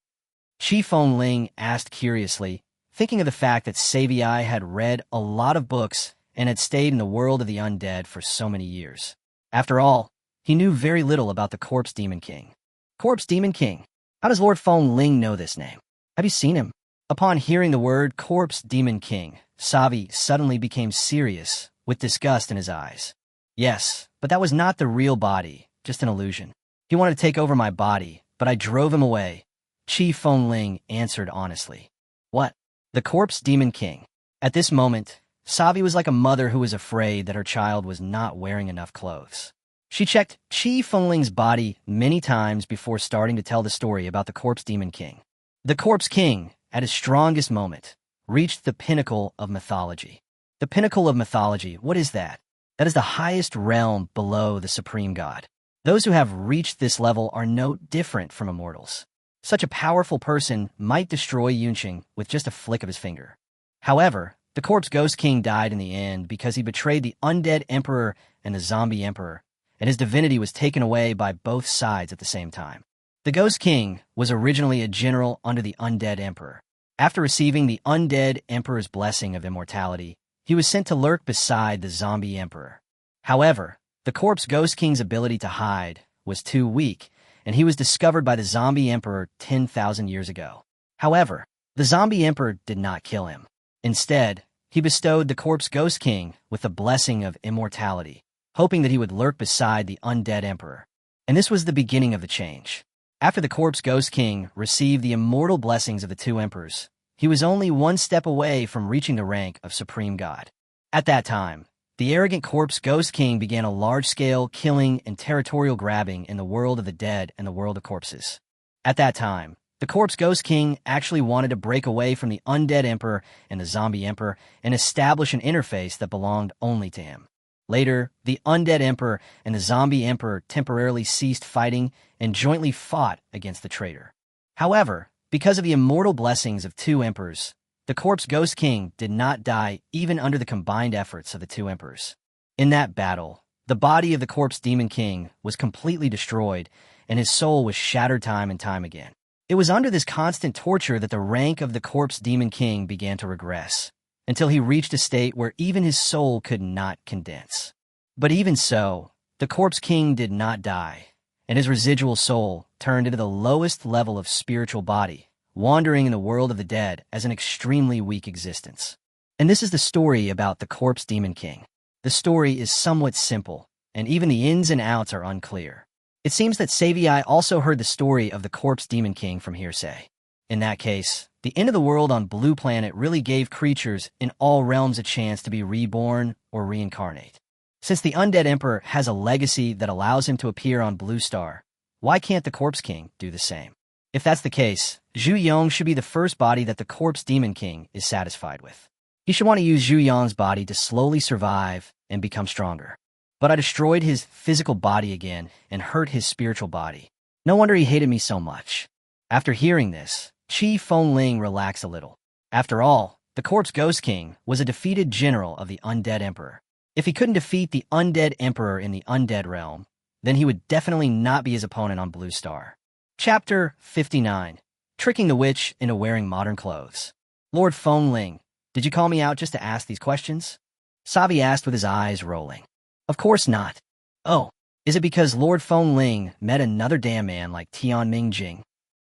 Qi Fengling asked curiously, thinking of the fact that Savai had read a lot of books and had stayed in the world of the undead for so many years. After all, he knew very little about the Corpse Demon King. Corpse Demon King? How does Lord Fengling know this name? Have you seen him? Upon hearing the word Corpse Demon King, Savi suddenly became serious, with disgust in his eyes. Yes, but that was not the real body, just an illusion. He wanted to take over my body, but I drove him away. Qi Fengling answered honestly. What? The Corpse Demon King. At this moment, Savi was like a mother who was afraid that her child was not wearing enough clothes. She checked Qi Fengling's body many times before starting to tell the story about the Corpse Demon King. The Corpse King, at his strongest moment, reached the pinnacle of mythology. The pinnacle of mythology, what is that? That is the highest realm below the supreme god. Those who have reached this level are no different from immortals. Such a powerful person might destroy Yunqing with just a flick of his finger. However, the Corpse Ghost King died in the end because he betrayed the Undead Emperor and the Zombie Emperor, and his divinity was taken away by both sides at the same time. The Ghost King was originally a general under the Undead Emperor. After receiving the Undead Emperor's blessing of immortality, he was sent to lurk beside the zombie emperor. However, the corpse Ghost King's ability to hide was too weak, and he was discovered by the zombie emperor 10,000 years ago. However, the zombie emperor did not kill him. Instead, he bestowed the corpse Ghost King with the blessing of immortality, hoping that he would lurk beside the undead emperor. And this was the beginning of the change. After the corpse Ghost King received the immortal blessings of the two emperors, he was only one step away from reaching the rank of supreme god. At that time, the arrogant corpse Ghost King began a large-scale killing and territorial grabbing in the world of the dead and the world of corpses. At that time, the corpse Ghost King actually wanted to break away from the undead emperor and the zombie emperor and establish an interface that belonged only to him. Later, the undead emperor and the zombie emperor temporarily ceased fighting and jointly fought against the traitor. However, because of the immortal blessings of two emperors, the corpse Ghost King did not die even under the combined efforts of the two emperors. In that battle, the body of the corpse Demon King was completely destroyed, and his soul was shattered time and time again. It was under this constant torture that the rank of the corpse Demon King began to regress, until he reached a state where even his soul could not condense. But even so, the corpse king did not die, and his residual soul turned into the lowest level of spiritual body, wandering in the world of the dead as an extremely weak existence. And this is the story about the corpse Demon King. The story is somewhat simple, and even the ins and outs are unclear. It seems that Savii also heard the story of the corpse Demon King from hearsay. In that case, the end of the world on Blue Planet really gave creatures in all realms a chance to be reborn or reincarnate. Since the Undead Emperor has a legacy that allows him to appear on Blue Star, why can't the Corpse King do the same? If that's the case, Zhu Yong should be the first body that the Corpse Demon King is satisfied with. He should want to use Zhu Yong's body to slowly survive and become stronger. But I destroyed his physical body again and hurt his spiritual body. No wonder he hated me so much. After hearing this, Qi Fengling relaxed a little. After all, the Corpse Ghost King was a defeated general of the Undead Emperor. If he couldn't defeat the Undead Emperor in the Undead realm, then he would definitely not be his opponent on Blue Star. Chapter 59. Tricking the Witch into Wearing Modern Clothes. Lord Fengling, did you call me out just to ask these questions? Savi asked with his eyes rolling. Of course not. Oh, is it because Lord Fengling met another damn man like Tian Mingjing?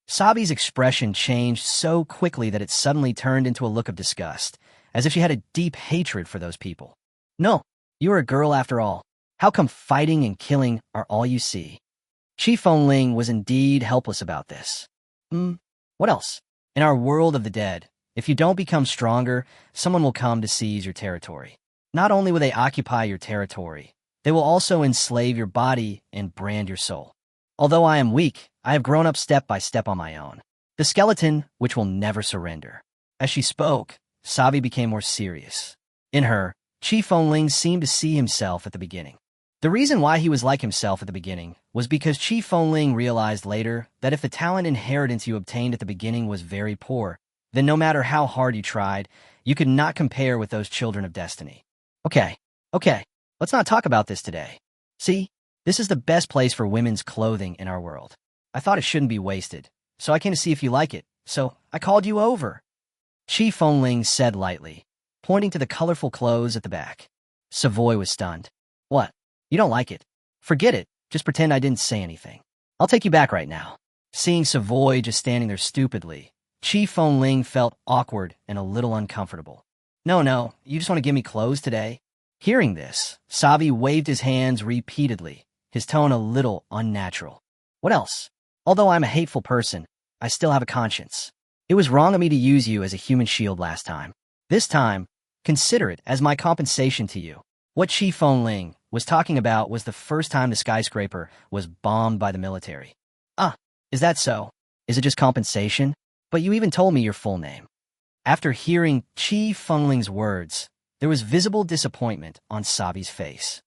Sabi's expression changed so quickly that it suddenly turned into a look of disgust, as if she had a deep hatred for those people. No, you are a girl after all. How come fighting and killing are all you see? Qi Fengling was indeed helpless about this. What else? In our world of the dead, if you don't become stronger, someone will come to seize your territory. Not only will they occupy your territory, they will also enslave your body and brand your soul. Although I am weak, I have grown up step by step on my own. The skeleton which will never surrender. As she spoke, Sabi became more serious. In her, Qi Fengling seemed to see himself at the beginning. The reason why he was like himself at the beginning was because Qi Fengling realized later that if the talent inheritance you obtained at the beginning was very poor, then no matter how hard you tried, you could not compare with those children of destiny. Okay, let's not talk about this today. See, this is the best place for women's clothing in our world. I thought it shouldn't be wasted, so I came to see if you like it, so I called you over. Qi Fengling said lightly, pointing to the colorful clothes at the back. Savoy was stunned. What? You don't like it? Forget it. Just pretend I didn't say anything. I'll take you back right now. Seeing Savoy just standing there stupidly, Qi Fengling felt awkward and a little uncomfortable. No, you just want to give me clothes today? Hearing this, Savi waved his hands repeatedly, his tone a little unnatural. What else? Although I'm a hateful person, I still have a conscience. It was wrong of me to use you as a human shield last time. This time, consider it as my compensation to you. What Qi Fengling was talking about was the first time the skyscraper was bombed by the military. Is that so? Is it just compensation? But you even told me your full name. After hearing Qi Fengling's words, there was visible disappointment on Sabi's face.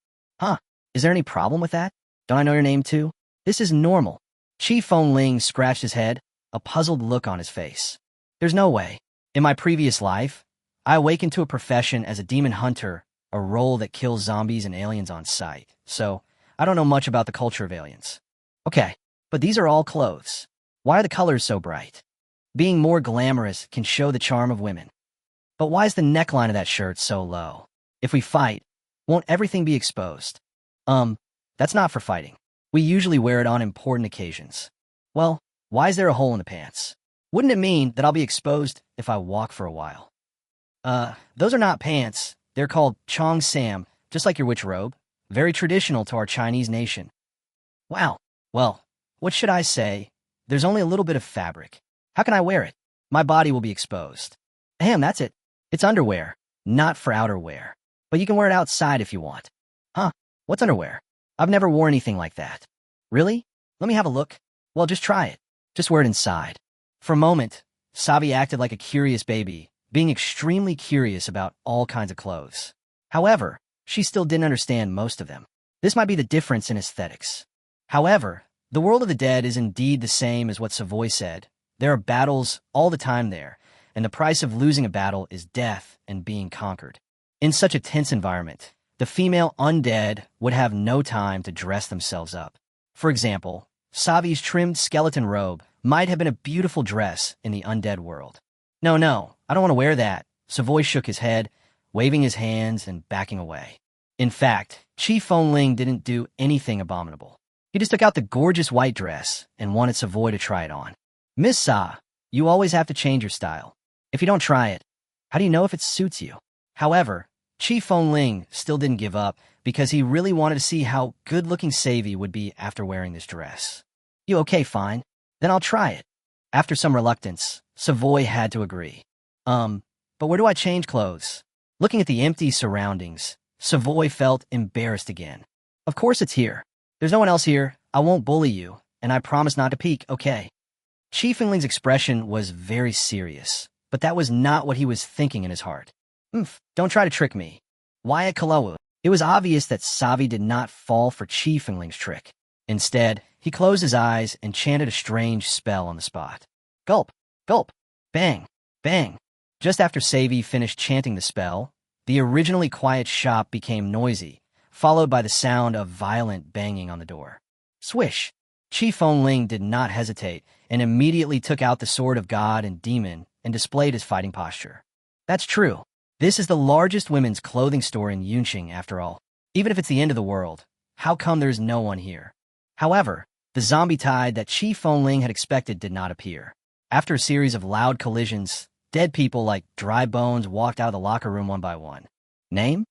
Is there any problem with that? Don't I know your name too? This is normal. Qi Fengling scratched his head, a puzzled look on his face. There's no way. In my previous life, I awakened to a profession as a demon hunter, a role that kills zombies and aliens on sight, so I don't know much about the culture of aliens. Okay, but these are all clothes. Why are the colors so bright? Being more glamorous can show the charm of women. But why is the neckline of that shirt so low? If we fight, won't everything be exposed? That's not for fighting. We usually wear it on important occasions. Well, why is there a hole in the pants? Wouldn't it mean that I'll be exposed if I walk for a while? Those are not pants. They're called chong sam, just like your witch robe. Very traditional to our Chinese nation. Wow. Well, what should I say? There's only a little bit of fabric. How can I wear it? My body will be exposed. That's it. It's underwear, not for outerwear. But you can wear it outside if you want. Huh? What's underwear? I've never worn anything like that. Really? Let me have a look. Well, just try it. Just wear it inside. For a moment, Savi acted like a curious baby, being extremely curious about all kinds of clothes. However, she still didn't understand most of them. This might be the difference in aesthetics. However, the world of the dead is indeed the same as what Savoy said. There are battles all the time there, and the price of losing a battle is death and being conquered. In such a tense environment, the female undead would have no time to dress themselves up. For example, Savi's trimmed skeleton robe might have been a beautiful dress in the undead world. No, I don't want to wear that. Savoy shook his head, waving his hands and backing away. In fact, Chi Fengling didn't do anything abominable. He just took out the gorgeous white dress and wanted Savoy to try it on. Miss Sa, you always have to change your style. If you don't try it, how do you know if it suits you? However, Chi Fengling still didn't give up because he really wanted to see how good-looking Savi would be after wearing this dress. You okay, fine. Then I'll try it. After some reluctance, Savoy had to agree. But where do I change clothes? Looking at the empty surroundings, Savoy felt embarrassed again. Of course it's here. There's no one else here. I won't bully you, and I promise not to peek, okay? Chi Fengling's expression was very serious, but that was not what he was thinking in his heart. Don't try to trick me. Wyatt Kalawu. It was obvious that Savi did not fall for Chi Fengling's trick. Instead, he closed his eyes and chanted a strange spell on the spot. Gulp, gulp, bang, bang. Just after Savi finished chanting the spell, the originally quiet shop became noisy, followed by the sound of violent banging on the door. Swish! Chi Fengling did not hesitate and immediately took out the sword of God and demon and displayed his fighting posture. That's true. This is the largest women's clothing store in Yunqing, after all. Even if it's the end of the world, how come there's no one here? However, the zombie tide that Chi Fengling had expected did not appear. After a series of loud collisions, dead people like dry bones walked out of the locker room one by one. Name?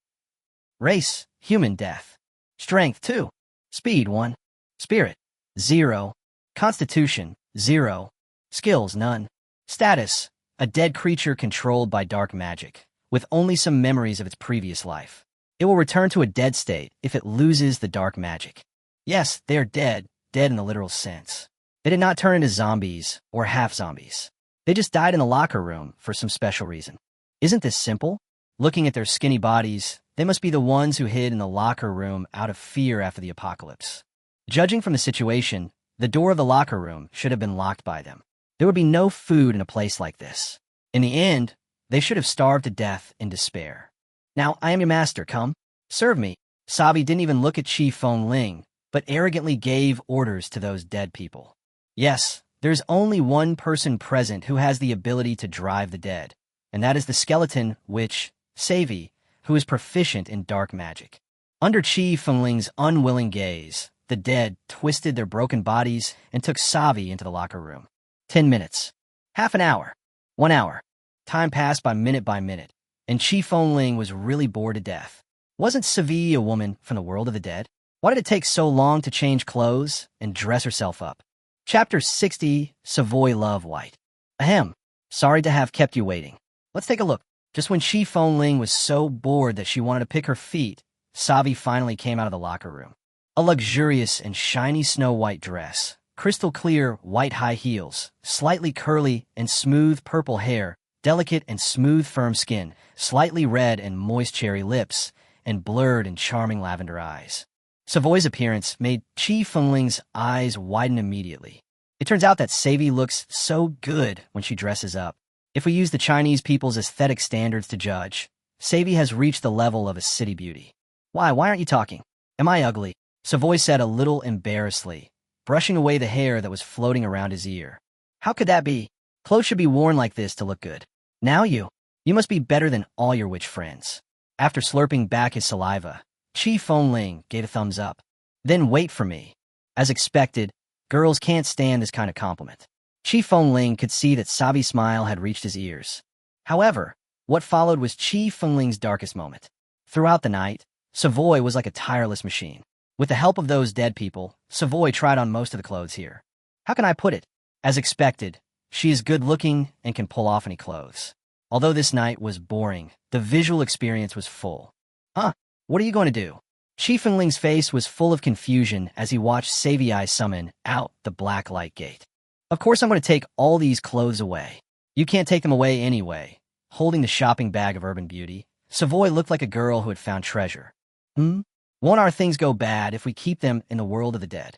Race, human death. Strength, 2. Speed, 1. Spirit, 0. Constitution, 0. Skills, none. Status, a dead creature controlled by dark magic, with only some memories of its previous life. It will return to a dead state if it loses the dark magic. Yes, they are dead in the literal sense. They did not turn into zombies or half-zombies. They just died in the locker room for some special reason. Isn't this simple? Looking at their skinny bodies, they must be the ones who hid in the locker room out of fear after the apocalypse. Judging from the situation, the door of the locker room should have been locked by them. There would be no food in a place like this. In the end, they should have starved to death in despair. Now, I am your master, come. Serve me. Sabi didn't even look at Chi Fengling, but arrogantly gave orders to those dead people. Yes, there's only one person present who has the ability to drive the dead, and that is the skeleton witch, Savi, who is proficient in dark magic. Under Chi Fengling's unwilling gaze, the dead twisted their broken bodies and took Savi into the locker room. 10 minutes. Half an hour. 1 hour. Time passed by minute, and Chi Fengling was really bored to death. Wasn't Savi a woman from the world of the dead? Why did it take so long to change clothes and dress herself up? Chapter 60, Savoy Love White. Ahem. Sorry to have kept you waiting. Let's take a look. Just when Chi Fengling was so bored that she wanted to pick her feet, Savi finally came out of the locker room. A luxurious and shiny snow-white dress, crystal clear white high heels, slightly curly and smooth purple hair, delicate and smooth firm skin, slightly red and moist cherry lips, and blurred and charming lavender eyes. Savoy's appearance made Chi Fengling's eyes widen immediately. It turns out that Savi looks so good when she dresses up. If we use the Chinese people's aesthetic standards to judge, Savi has reached the level of a city beauty. Why aren't you talking? Am I ugly? Savoy said a little embarrassedly, brushing away the hair that was floating around his ear. How could that be? Clothes should be worn like this to look good. Now you You must be better than all your witch friends. After slurping back his saliva, Chi Fengling gave a thumbs up. Then wait for me. As expected, girls can't stand this kind of compliment. Chi Fengling could see that Sabi's smile had reached his ears. However, what followed was Chi Fengling's darkest moment. Throughout the night, Savoy was like a tireless machine. With the help of those dead people, Savoy tried on most of the clothes here. How can I put it? As expected, she is good-looking and can pull off any clothes. Although this night was boring, the visual experience was full. Huh? What are you going to do? Chi Fengling's face was full of confusion as he watched Saviai summon out the black light gate. Of course I'm going to take all these clothes away. You can't take them away anyway. Holding the shopping bag of urban beauty, Savoy looked like a girl who had found treasure. Won't our things go bad if we keep them in the world of the dead?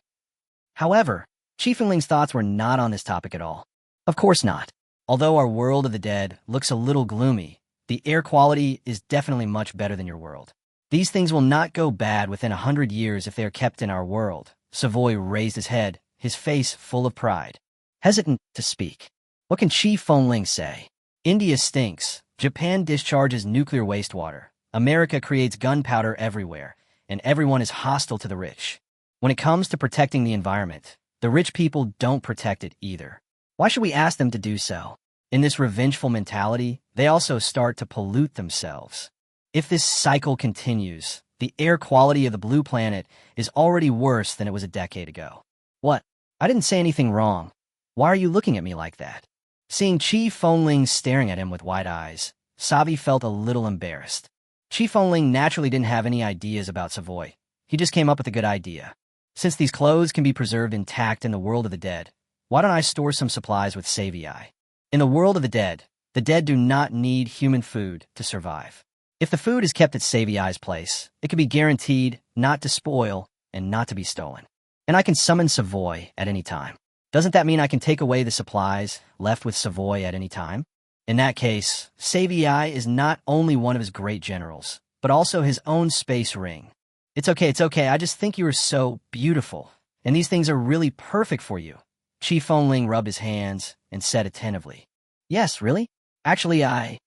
However, Chi Fengling's thoughts were not on this topic at all. Of course not. Although our world of the dead looks a little gloomy, the air quality is definitely much better than your world. These things will not go bad within 100 years if they are kept in our world. Savoy raised his head, his face full of pride. Hesitant to speak. What can Chi Fengling say? India stinks. Japan discharges nuclear wastewater. America creates gunpowder everywhere, and everyone is hostile to the rich. When it comes to protecting the environment, the rich people don't protect it either. Why should we ask them to do so? In this revengeful mentality, they also start to pollute themselves. If this cycle continues, the air quality of the blue planet is already worse than it was a decade ago. What? I didn't say anything wrong. Why are you looking at me like that? Seeing Chi Fengling staring at him with wide eyes, Sabi felt a little embarrassed. Chi Fengling naturally didn't have any ideas about Savoy. He just came up with a good idea. Since these clothes can be preserved intact in the world of the dead, why don't I store some supplies with Saviai? In the world of the dead do not need human food to survive. If the food is kept at Saviai's place, it can be guaranteed not to spoil and not to be stolen. And I can summon Savoy at any time. Doesn't that mean I can take away the supplies left with Savoy at any time? In that case, Saviai is not only one of his great generals, but also his own space ring. It's okay, I just think you are so beautiful, and these things are really perfect for you. Chi Fengling rubbed his hands and said attentively. Yes, really? Actually, I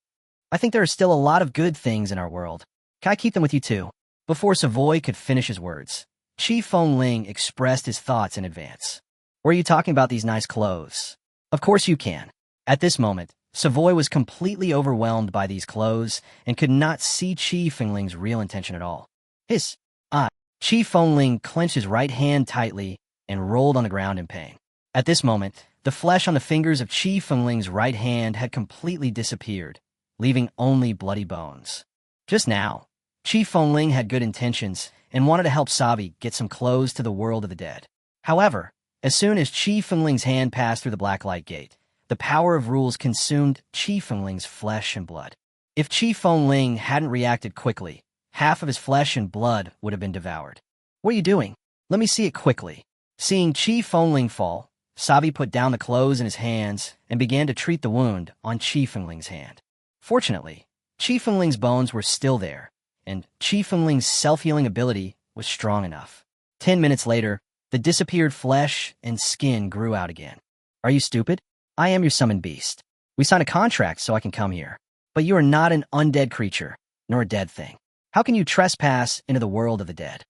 think there are still a lot of good things in our world. Can I keep them with you too? Before Savoy could finish his words, Chi Fengling expressed his thoughts in advance. Were you talking about these nice clothes? Of course you can. At this moment, Savoy was completely overwhelmed by these clothes and could not see Chi Fengling's real intention at all. Chi Fengling clenched his right hand tightly and rolled on the ground in pain. At this moment, the flesh on the fingers of Chi Fengling's right hand had completely disappeared, leaving only bloody bones. Just now, Chi Fengling had good intentions and wanted to help Sabi get some clothes to the world of the dead. However, as soon as Chi Fengling's hand passed through the black light gate, the power of rules consumed Chi Fengling's flesh and blood. If Chi Fengling hadn't reacted quickly, half of his flesh and blood would have been devoured. What are you doing? Let me see it quickly. Seeing Chi Fengling fall, Sabi put down the clothes in his hands and began to treat the wound on Chi Fengling's hand. Fortunately, Chi Fengling's bones were still there, and Chi Fengling's self-healing ability was strong enough. 10 minutes later, the disappeared flesh and skin grew out again. Are you stupid? I am your summoned beast. We signed a contract so I can come here. But you are not an undead creature, nor a dead thing. How can you trespass into the world of the dead?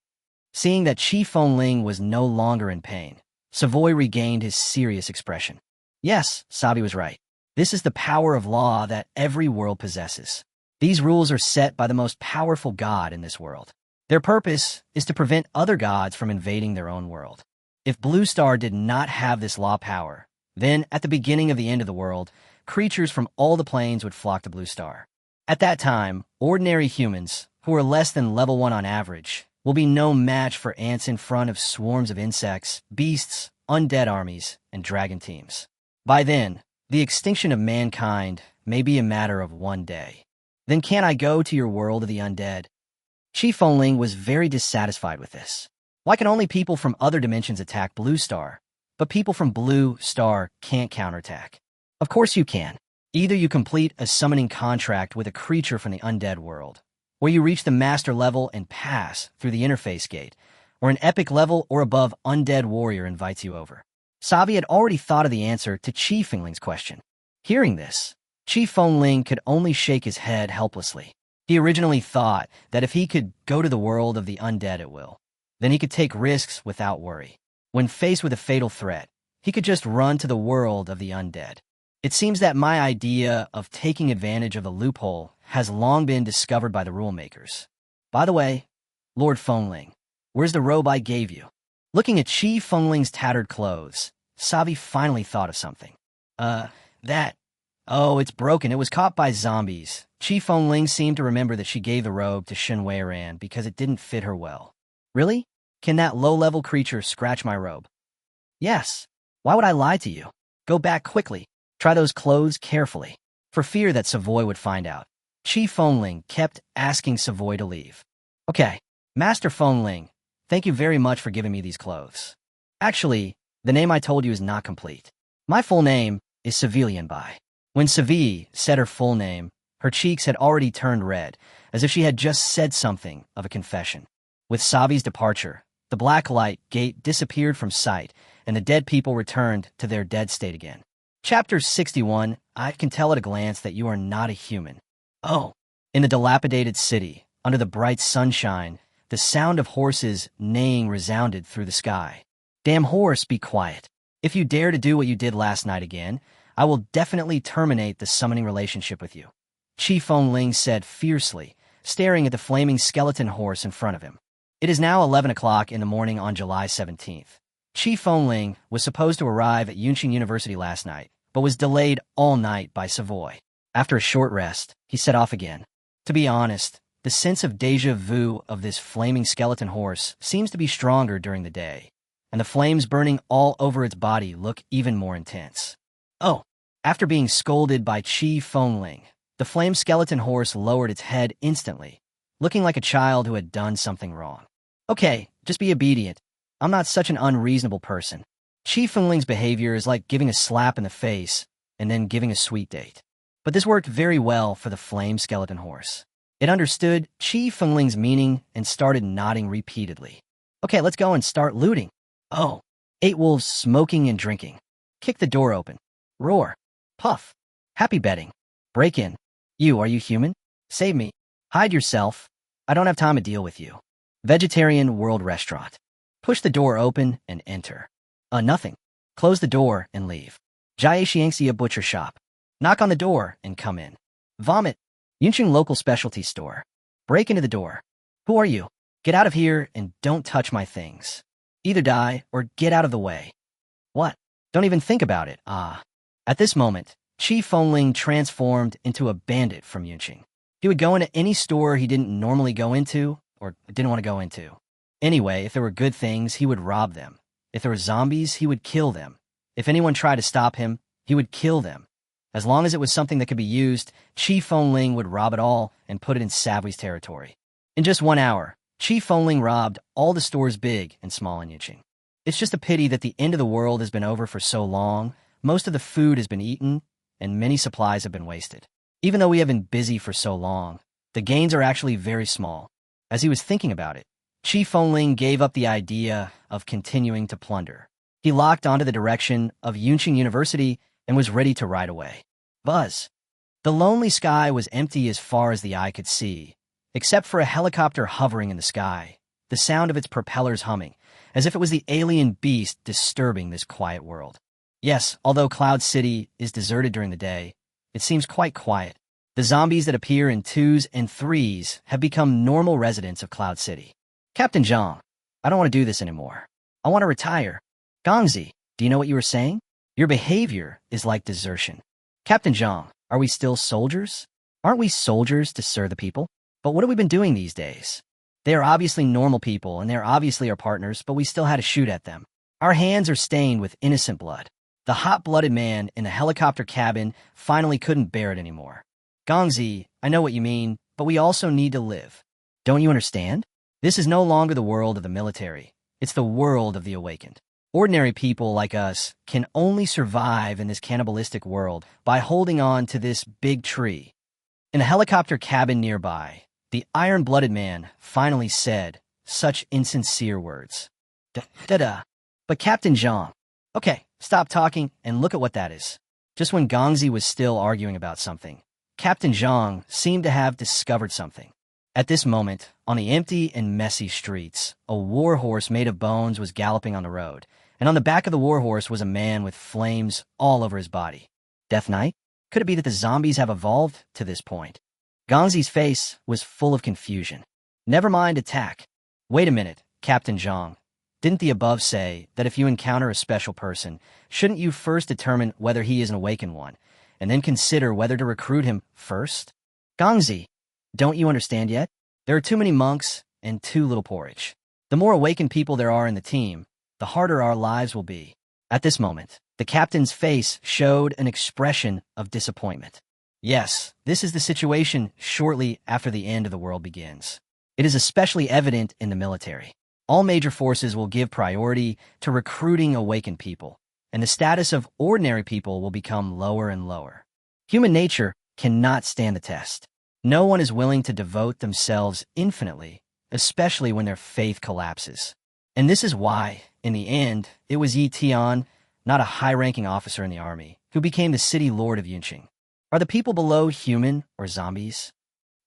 Seeing that Chi Fengling was no longer in pain, Savoy regained his serious expression. Yes, Sabi was right. This is the power of law that every world possesses. These rules are set by the most powerful god in this world. Their purpose is to prevent other gods from invading their own world. If Blue Star did not have this law power, then at the beginning of the end of the world, creatures from all the planes would flock to Blue Star. At that time, ordinary humans, who are less than level 1 on average, will be no match for ants in front of swarms of insects, beasts, undead armies, and dragon teams. By then, the extinction of mankind may be a matter of one day. Then can I go to your world of the undead? Chi Fengling was very dissatisfied with this. Why can only people from other dimensions attack Blue Star, but people from Blue Star can't counterattack? Of course you can. Either you complete a summoning contract with a creature from the undead world, where you reach the master level and pass through the interface gate, or an epic level or above undead warrior invites you over. Sabi had already thought of the answer to Chi Fengling's question. Hearing this, Chief Fengling could only shake his head helplessly. He originally thought that if he could go to the world of the undead at will, then he could take risks without worry. When faced with a fatal threat, he could just run to the world of the undead. It seems that my idea of taking advantage of the loophole has long been discovered by the rule makers. By the way, Lord Fengling, where's the robe I gave you? Looking at Chief Fengling's tattered clothes, Savi finally thought of something. That. Oh, it's broken. It was caught by zombies. Chief Fengling seemed to remember that she gave the robe to Shen Weiran because it didn't fit her well. Really? Can that low-level creature scratch my robe? Yes. Why would I lie to you? Go back quickly. Try those clothes carefully. For fear that Savoy would find out, Chief Fengling kept asking Savoy to leave. Okay, Master Fengling, thank you very much for giving me these clothes. Actually, the name I told you is not complete. My full name is Civilian Bai. When Savi said her full name, her cheeks had already turned red, as if she had just said something of a confession. With Savi's departure, the black light gate disappeared from sight, and the dead people returned to their dead state again. Chapter 61, I can tell at a glance that you are not a human. Oh. In the dilapidated city, under the bright sunshine, the sound of horses neighing resounded through the sky. Damn horse, be quiet. If you dare to do what you did last night again, I will definitely terminate the summoning relationship with you, Chief Fengling said fiercely, staring at the flaming skeleton horse in front of him. It is now 11 o'clock in the morning on July 17th. Chief Fengling was supposed to arrive at Yunqing University last night, but was delayed all night by Savoy. After a short rest, he set off again. To be honest, the sense of déjà vu of this flaming skeleton horse seems to be stronger during the day, and the flames burning all over its body look even more intense. Oh, after being scolded by Chief Fengling, the flame skeleton horse lowered its head instantly, looking like a child who had done something wrong. Okay, just be obedient. I'm not such an unreasonable person. Chief Fengling's behavior is like giving a slap in the face and then giving a sweet date. But this worked very well for the flame skeleton horse. It understood Chief Fengling's meaning and started nodding repeatedly. Okay, let's go and start looting. Oh, 8 wolves smoking and drinking. Kick the door open. Roar. Puff. Happy betting. Break in. Are you human? Save me. Hide yourself. I don't have time to deal with you. Vegetarian World Restaurant. Push the door open and enter. Nothing. Close the door and leave. Jie Xiangxia Butcher Shop. Knock on the door and come in. Vomit. Yunqing Local Specialty Store. Break into the door. Who are you? Get out of here and don't touch my things. Either die or get out of the way. What? Don't even think about it. At this moment, Chief Fengling transformed into a bandit from Yunqing. He would go into any store he didn't normally go into or didn't want to go into. Anyway, if there were good things, he would rob them. If there were zombies, he would kill them. If anyone tried to stop him, he would kill them. As long as it was something that could be used, Chief Fengling would rob it all and put it in Savvy's territory. In just 1 hour, Chief Fengling robbed all the stores big and small in Yunqing. It's just a pity that the end of the world has been over for so long, most of the food has been eaten, and many supplies have been wasted. Even though we have been busy for so long, the gains are actually very small. As he was thinking about it, Chief Fengling gave up the idea of continuing to plunder. He locked onto the direction of Yunqing University and was ready to ride away. Buzz. The lonely sky was empty as far as the eye could see, except for a helicopter hovering in the sky, the sound of its propellers humming, as if it was the alien beast disturbing this quiet world. Yes, although Cloud City is deserted during the day, it seems quite quiet. The zombies that appear in 2s and 3s have become normal residents of Cloud City. Captain Zhang, I don't want to do this anymore. I want to retire. Gongzi, do you know what you were saying? Your behavior is like desertion. Captain Zhang, are we still soldiers? Aren't we soldiers to serve the people? But what have we been doing these days? They are obviously normal people, and they're obviously our partners, but we still had to shoot at them. Our hands are stained with innocent blood. The hot-blooded man in the helicopter cabin finally couldn't bear it anymore. Gongzi, I know what you mean, but we also need to live. Don't you understand? This is no longer the world of the military. It's the world of the awakened. Ordinary people like us can only survive in this cannibalistic world by holding on to this big tree. In a helicopter cabin nearby, the iron-blooded man finally said such insincere words. Da-da-da. But Captain Zhang, okay, stop talking and look at what that is. Just when Gongzi was still arguing about something, Captain Zhang seemed to have discovered something. At this moment, on the empty and messy streets, a warhorse made of bones was galloping on the road, and on the back of the warhorse was a man with flames all over his body. Death Knight? Could it be that the zombies have evolved to this point? Gongzi's face was full of confusion. Never mind attack. Wait a minute, Captain Zhang. Didn't the above say that if you encounter a special person, shouldn't you first determine whether he is an awakened one, and then consider whether to recruit him first? Gongzi, don't you understand yet? There are too many monks and too little porridge. The more awakened people there are in the team, the harder our lives will be. At this moment, the captain's face showed an expression of disappointment. Yes, this is the situation shortly after the end of the world begins. It is especially evident in the military. All major forces will give priority to recruiting awakened people, and the status of ordinary people will become lower and lower. Human nature cannot stand the test. No one is willing to devote themselves infinitely, especially when their faith collapses. And this is why, in the end, it was Yi Tian, not a high-ranking officer in the army, who became the city lord of Yunqing. Are the people below human or zombies?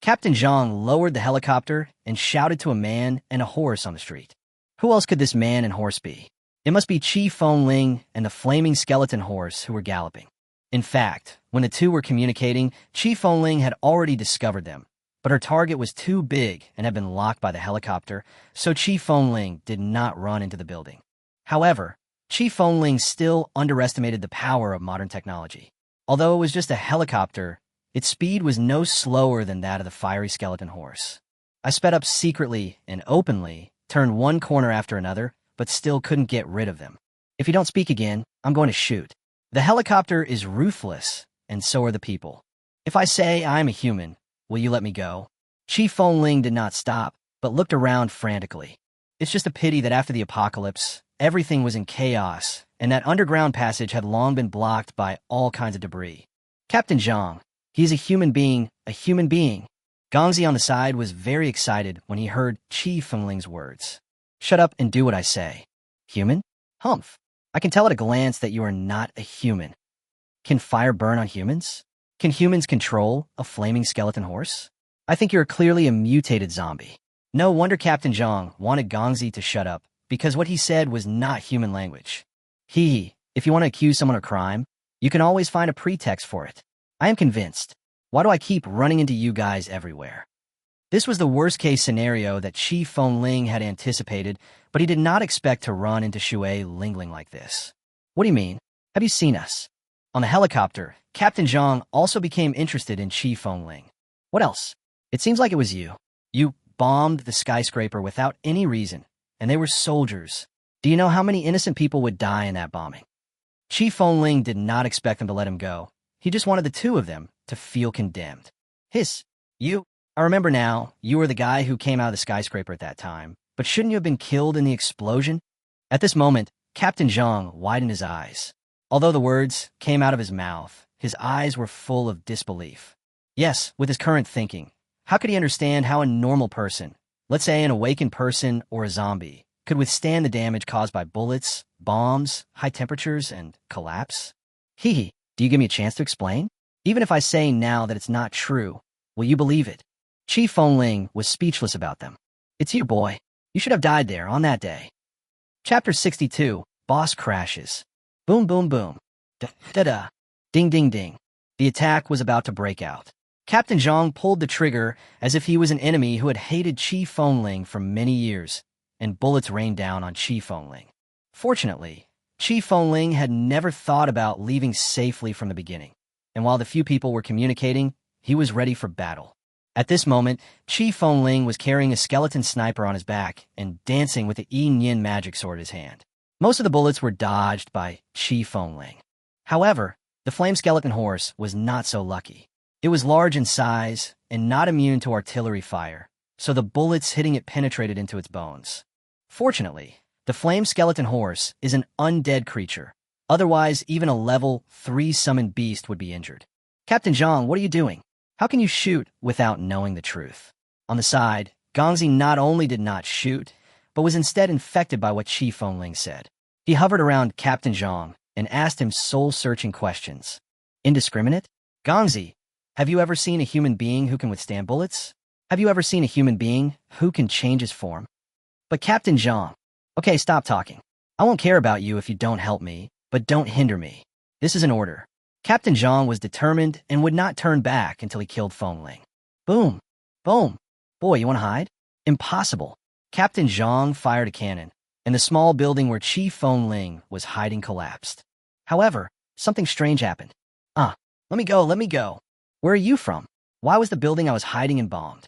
Captain Zhang lowered the helicopter and shouted to a man and a horse on the street. Who else could this man and horse be? It must be Qi Fengling and the flaming skeleton horse who were galloping. In fact, when the two were communicating, Qi Fengling had already discovered them, but her target was too big and had been locked by the helicopter, so Qi Fengling did not run into the building. However, Qi Fengling still underestimated the power of modern technology. Although it was just a helicopter, its speed was no slower than that of the fiery skeleton horse. I sped up secretly and openly, turned one corner after another, but still couldn't get rid of them. If you don't speak again, I'm going to shoot. The helicopter is ruthless, and so are the people. If I say I'm a human, will you let me go? Qi Fengling did not stop, but looked around frantically. It's just a pity that after the apocalypse, everything was in chaos, and that underground passage had long been blocked by all kinds of debris. Captain Zhang, he is a human being, a human being. Gongzi on the side was very excited when he heard Qi Fengling's words. Shut up and do what I say. Human? Humph. I can tell at a glance that you are not a human. Can fire burn on humans? Can humans control a flaming skeleton horse? I think you're clearly a mutated zombie. No wonder Captain Zhang wanted Gongzi to shut up, because what he said was not human language. If you want to accuse someone of crime, you can always find a pretext for it. I am convinced. Why do I keep running into you guys everywhere? This was the worst-case scenario that Qi Fengling had anticipated, but he did not expect to run into Shui Lingling like this. What do you mean? Have you seen us? On the helicopter, Captain Zhang also became interested in Qi Fengling. What else? It seems like it was you. You bombed the skyscraper without any reason, and they were soldiers. Do you know how many innocent people would die in that bombing? Qi Fengling did not expect them to let him go. He just wanted the two of them to feel condemned. I remember now, you were the guy who came out of the skyscraper at that time, but shouldn't you have been killed in the explosion? At this moment, Captain Zhang widened his eyes. Although the words came out of his mouth, his eyes were full of disbelief. Yes, with his current thinking, how could he understand how a normal person, let's say an awakened person or a zombie, could withstand the damage caused by bullets, bombs, high temperatures, and collapse? Do you give me a chance to explain? Even if I say now that it's not true, will you believe it? Qi Fengling was speechless about them. It's you, boy. You should have died there on that day. Chapter 62, Boss Crashes. Boom, boom, boom. Da-da. Ding, ding, ding. The attack was about to break out. Captain Zhang pulled the trigger as if he was an enemy who had hated Qi Fengling for many years, and bullets rained down on Qi Fengling. Fortunately, Qi Fengling had never thought about leaving safely from the beginning, and while the few people were communicating, he was ready for battle. At this moment, Qi Fengling was carrying a skeleton sniper on his back and dancing with the Yin Yin magic sword in his hand. Most of the bullets were dodged by Qi Fengling. However, the flame skeleton horse was not so lucky. It was large in size and not immune to artillery fire, so the bullets hitting it penetrated into its bones. Fortunately, the flame skeleton horse is an undead creature. Otherwise, even a level 3 summoned beast would be injured. Captain Zhang, what are you doing? How can you shoot without knowing the truth? On the side, Gongzi not only did not shoot, but was instead infected by what Qi Fengling said. He hovered around Captain Zhang and asked him soul-searching questions. Indiscriminate? Gongzi, have you ever seen a human being who can withstand bullets? Have you ever seen a human being who can change his form? But Captain Zhang, okay, stop talking. I won't care about you if you don't help me, but don't hinder me. This is an order. Captain Zhang was determined and would not turn back until he killed Fengling. Boom. Boom. Boy, you want to hide? Impossible. Captain Zhang fired a cannon, and the small building where Chief Fengling was hiding collapsed. However, something strange happened. Let me go, let me go. Where are you from? Why was the building I was hiding in bombed?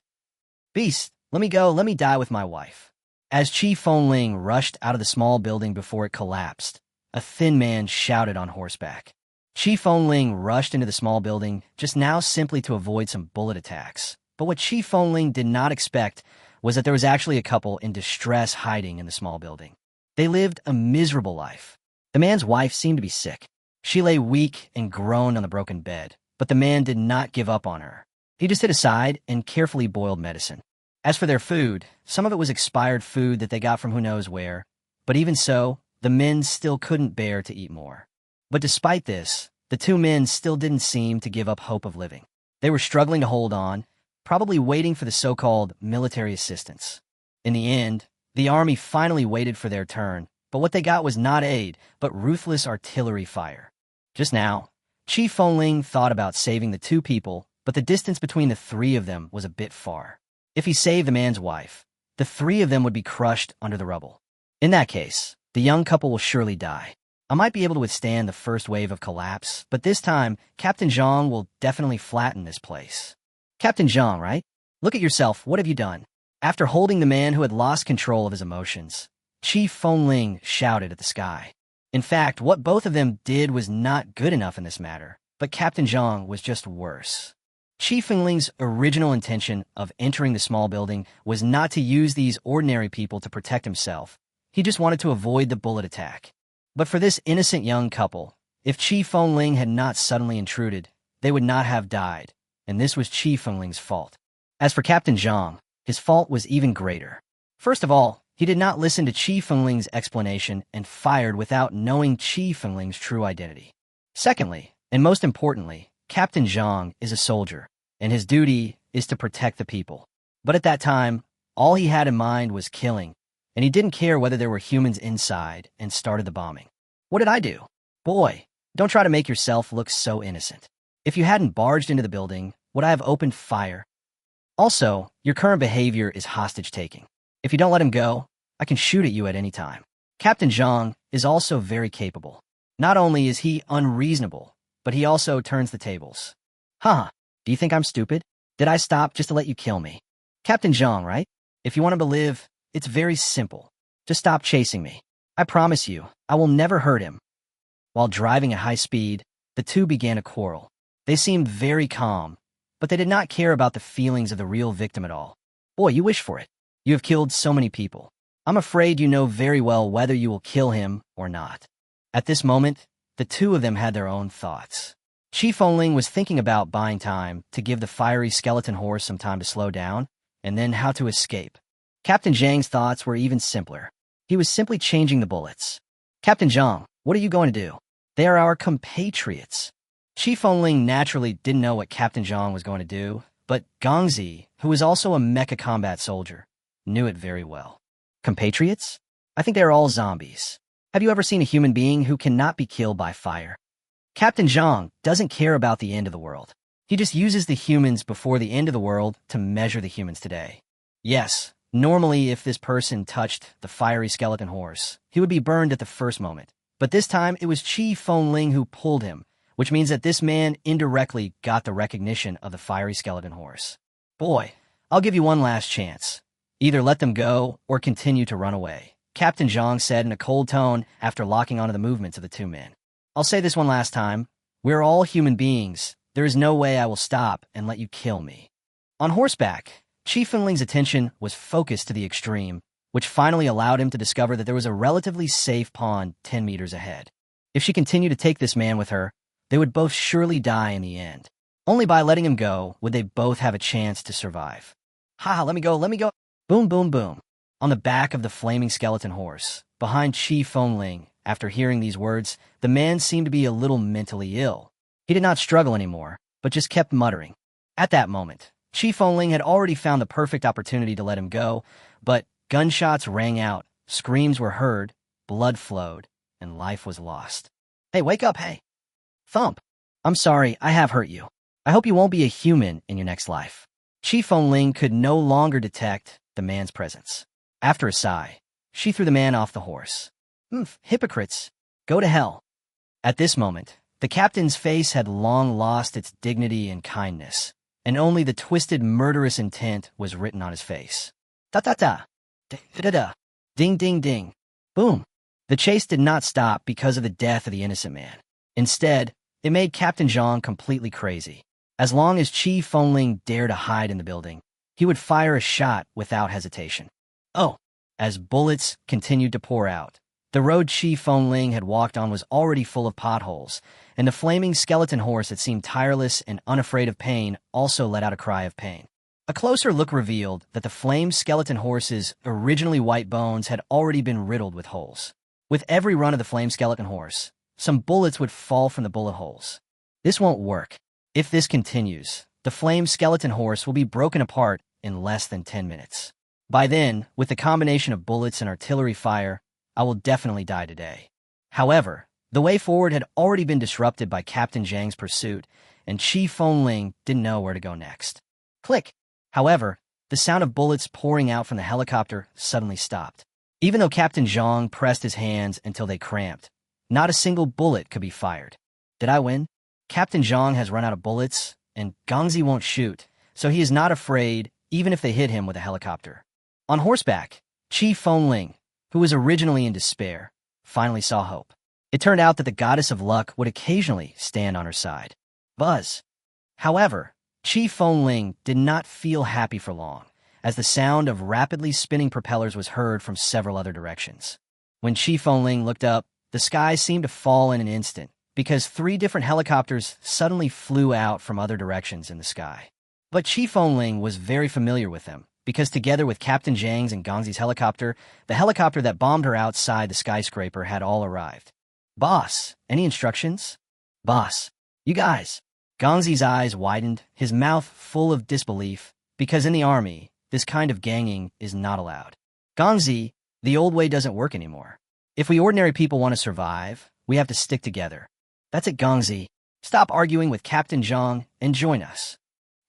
Beast, let me go, let me die with my wife. As Chief Fengling rushed out of the small building before it collapsed, a thin man shouted on horseback. Chief Fengling rushed into the small building just now simply to avoid some bullet attacks. But what Chief Fengling did not expect was that there was actually a couple in distress hiding in the small building. They lived a miserable life. The man's wife seemed to be sick. She lay weak and groaned on the broken bed, but the man did not give up on her. He just hid aside and carefully boiled medicine. As for their food, some of it was expired food that they got from who knows where, but even so, the men still couldn't bear to eat more. But despite this, the two men still didn't seem to give up hope of living. They were struggling to hold on, probably waiting for the so-called military assistance. In the end, the army finally waited for their turn, but what they got was not aid, but ruthless artillery fire. Just now, Chief Fengling thought about saving the two people, but the distance between the three of them was a bit far. If he saved the man's wife, the three of them would be crushed under the rubble. In that case, the young couple will surely die. I might be able to withstand the first wave of collapse, but this time, Captain Zhang will definitely flatten this place. Captain Zhang, right? Look at yourself, what have you done? After holding the man who had lost control of his emotions, Chief Fengling shouted at the sky. In fact, what both of them did was not good enough in this matter, but Captain Zhang was just worse. Chief Fengling's original intention of entering the small building was not to use these ordinary people to protect himself. He just wanted to avoid the bullet attack. But for this innocent young couple, if Chief Fengling had not suddenly intruded, they would not have died, and this was Chief Fengling's fault. As for Captain Zhang, his fault was even greater. First of all, he did not listen to Chief Fengling's explanation and fired without knowing Chief Fengling's true identity. Secondly, and most importantly, Captain Zhang is a soldier, and his duty is to protect the people. But at that time, all he had in mind was killing, and he didn't care whether there were humans inside and started the bombing. What did I do? Boy, don't try to make yourself look so innocent. If you hadn't barged into the building, would I have opened fire? Also, your current behavior is hostage-taking. If you don't let him go, I can shoot at you at any time. Captain Zhang is also very capable. Not only is he unreasonable, but he also turns the tables. Huh, do you think I'm stupid? Did I stop just to let you kill me? Captain Zhang, right? If you want him to live, it's very simple. Just stop chasing me. I promise you, I will never hurt him. While driving at high speed, the two began a quarrel. They seemed very calm, but they did not care about the feelings of the real victim at all. Boy, you wish for it. You have killed so many people. I'm afraid you know very well whether you will kill him or not. At this moment, the two of them had their own thoughts. Chief Fengling was thinking about buying time to give the fiery skeleton horse some time to slow down, and then how to escape. Captain Zhang's thoughts were even simpler. He was simply changing the bullets. Captain Zhang, what are you going to do? They are our compatriots. Chief Fengling naturally didn't know what Captain Zhang was going to do, but Gongzi, who was also a mecha combat soldier, knew it very well. Compatriots? I think they are all zombies. Have you ever seen a human being who cannot be killed by fire? Captain Zhang doesn't care about the end of the world. He just uses the humans before the end of the world to measure the humans today. Yes, normally if this person touched the fiery skeleton horse, he would be burned at the first moment. But this time it was Chief Fengling who pulled him, which means that this man indirectly got the recognition of the fiery skeleton horse. Boy, I'll give you one last chance. Either let them go or continue to run away, Captain Zhang said in a cold tone after locking onto the movements of the two men. I'll say this one last time. We're all human beings. There is no way I will stop and let you kill me. On horseback, Chief Fengling's attention was focused to the extreme, which finally allowed him to discover that there was a relatively safe pond 10 meters ahead. If she continued to take this man with her, they would both surely die in the end. Only by letting him go would they both have a chance to survive. Ha, let me go, let me go. Boom, boom, boom. On the back of the flaming skeleton horse, behind Chief Fengling, after hearing these words, the man seemed to be a little mentally ill. He did not struggle anymore, but just kept muttering. At that moment, Chi Fengling had already found the perfect opportunity to let him go, but gunshots rang out, screams were heard, blood flowed, and life was lost. Hey, wake up, hey. Thump. I'm sorry, I have hurt you. I hope you won't be a human in your next life. Chi Fengling could no longer detect the man's presence. After a sigh, she threw the man off the horse. Hypocrites, go to hell. At this moment, the captain's face had long lost its dignity and kindness, and only the twisted, murderous intent was written on his face. Ta-ta-ta. Da-da-da. Ding-ding-ding. Boom. The chase did not stop because of the death of the innocent man. Instead, it made Captain Zhang completely crazy. As long as Chi Fengling dared to hide in the building, he would fire a shot without hesitation. Oh, as bullets continued to pour out, the road Chi Fengling had walked on was already full of potholes, and the flaming skeleton horse that seemed tireless and unafraid of pain also let out a cry of pain. A closer look revealed that the flamed skeleton horse's originally white bones had already been riddled with holes. With every run of the flame skeleton horse, some bullets would fall from the bullet holes. This won't work. If this continues, the flame skeleton horse will be broken apart in less than 10 minutes. By then, with the combination of bullets and artillery fire, I will definitely die today. However, the way forward had already been disrupted by Captain Zhang's pursuit, and Chi Fengling didn't know where to go next. Click! However, the sound of bullets pouring out from the helicopter suddenly stopped. Even though Captain Zhang pressed his hands until they cramped, not a single bullet could be fired. Did I win? Captain Zhang has run out of bullets, and Gongzi won't shoot, so he is not afraid even if they hit him with a helicopter. On horseback, Chi Fengling, who was originally in despair, finally saw hope. It turned out that the goddess of luck would occasionally stand on her side. Buzz. However, Chi Fengling did not feel happy for long, as the sound of rapidly spinning propellers was heard from several other directions. When Chi Fengling looked up, the sky seemed to fall in an instant, because 3 different helicopters suddenly flew out from other directions in the sky. But Chi Fengling was very familiar with them, because together with Captain Zhang's and Gongzi's helicopter, the helicopter that bombed her outside the skyscraper had all arrived. Boss, any instructions? Boss, you guys. Gongzi's eyes widened, his mouth full of disbelief, because in the army, this kind of ganging is not allowed. Gongzi, the old way doesn't work anymore. If we ordinary people want to survive, we have to stick together. That's it, Gongzi. Stop arguing with Captain Zhang and join us.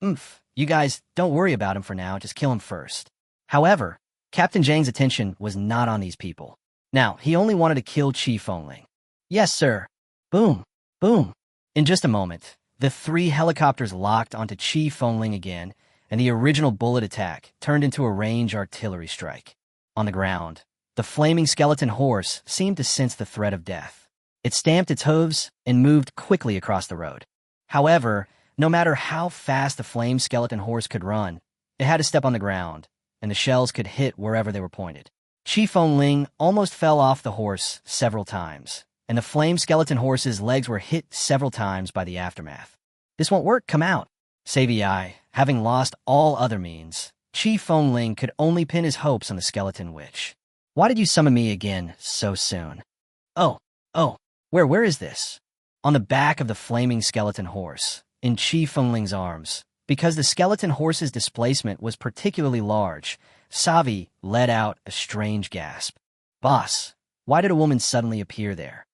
You guys, don't worry about him for now, just kill him first. However, Captain Zhang's attention was not on these people. Now, he only wanted to kill Chi Fengling. Yes, sir. Boom. Boom. In just a moment, the 3 helicopters locked onto Chi Fengling again, and the original bullet attack turned into a range artillery strike. On the ground, the flaming skeleton horse seemed to sense the threat of death. It stamped its hooves and moved quickly across the road. However, no matter how fast the flame skeleton horse could run, it had to step on the ground, and the shells could hit wherever they were pointed. Chi Fengling almost fell off the horse several times, and the flame skeleton horse's legs were hit several times by the aftermath. This won't work, come out. Saviai, having lost all other means, Chi Fengling could only pin his hopes on the skeleton witch. Why did you summon me again so soon? Oh, where is this? On the back of the flaming skeleton horse, in Chi Fengling's arms. Because the skeleton horse's displacement was particularly large, Savi let out a strange gasp. Boss, why did a woman suddenly appear there?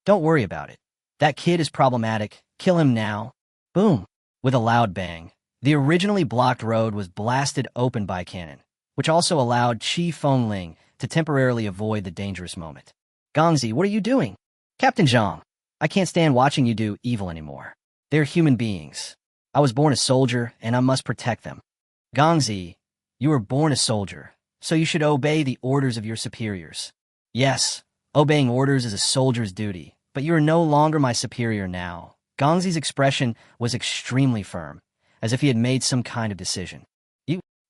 Don't worry about it. That kid is problematic. Kill him now. Boom. With a loud bang, the originally blocked road was blasted open by a cannon, which also allowed Chi Fengling to temporarily avoid the dangerous moment. Gongzi, what are you doing? Captain Zhang, I can't stand watching you do evil anymore. They're human beings. I was born a soldier, and I must protect them. Gongzi, you were born a soldier, so you should obey the orders of your superiors. Yes, obeying orders is a soldier's duty, but you are no longer my superior now. Gongzi's expression was extremely firm, as if he had made some kind of decision.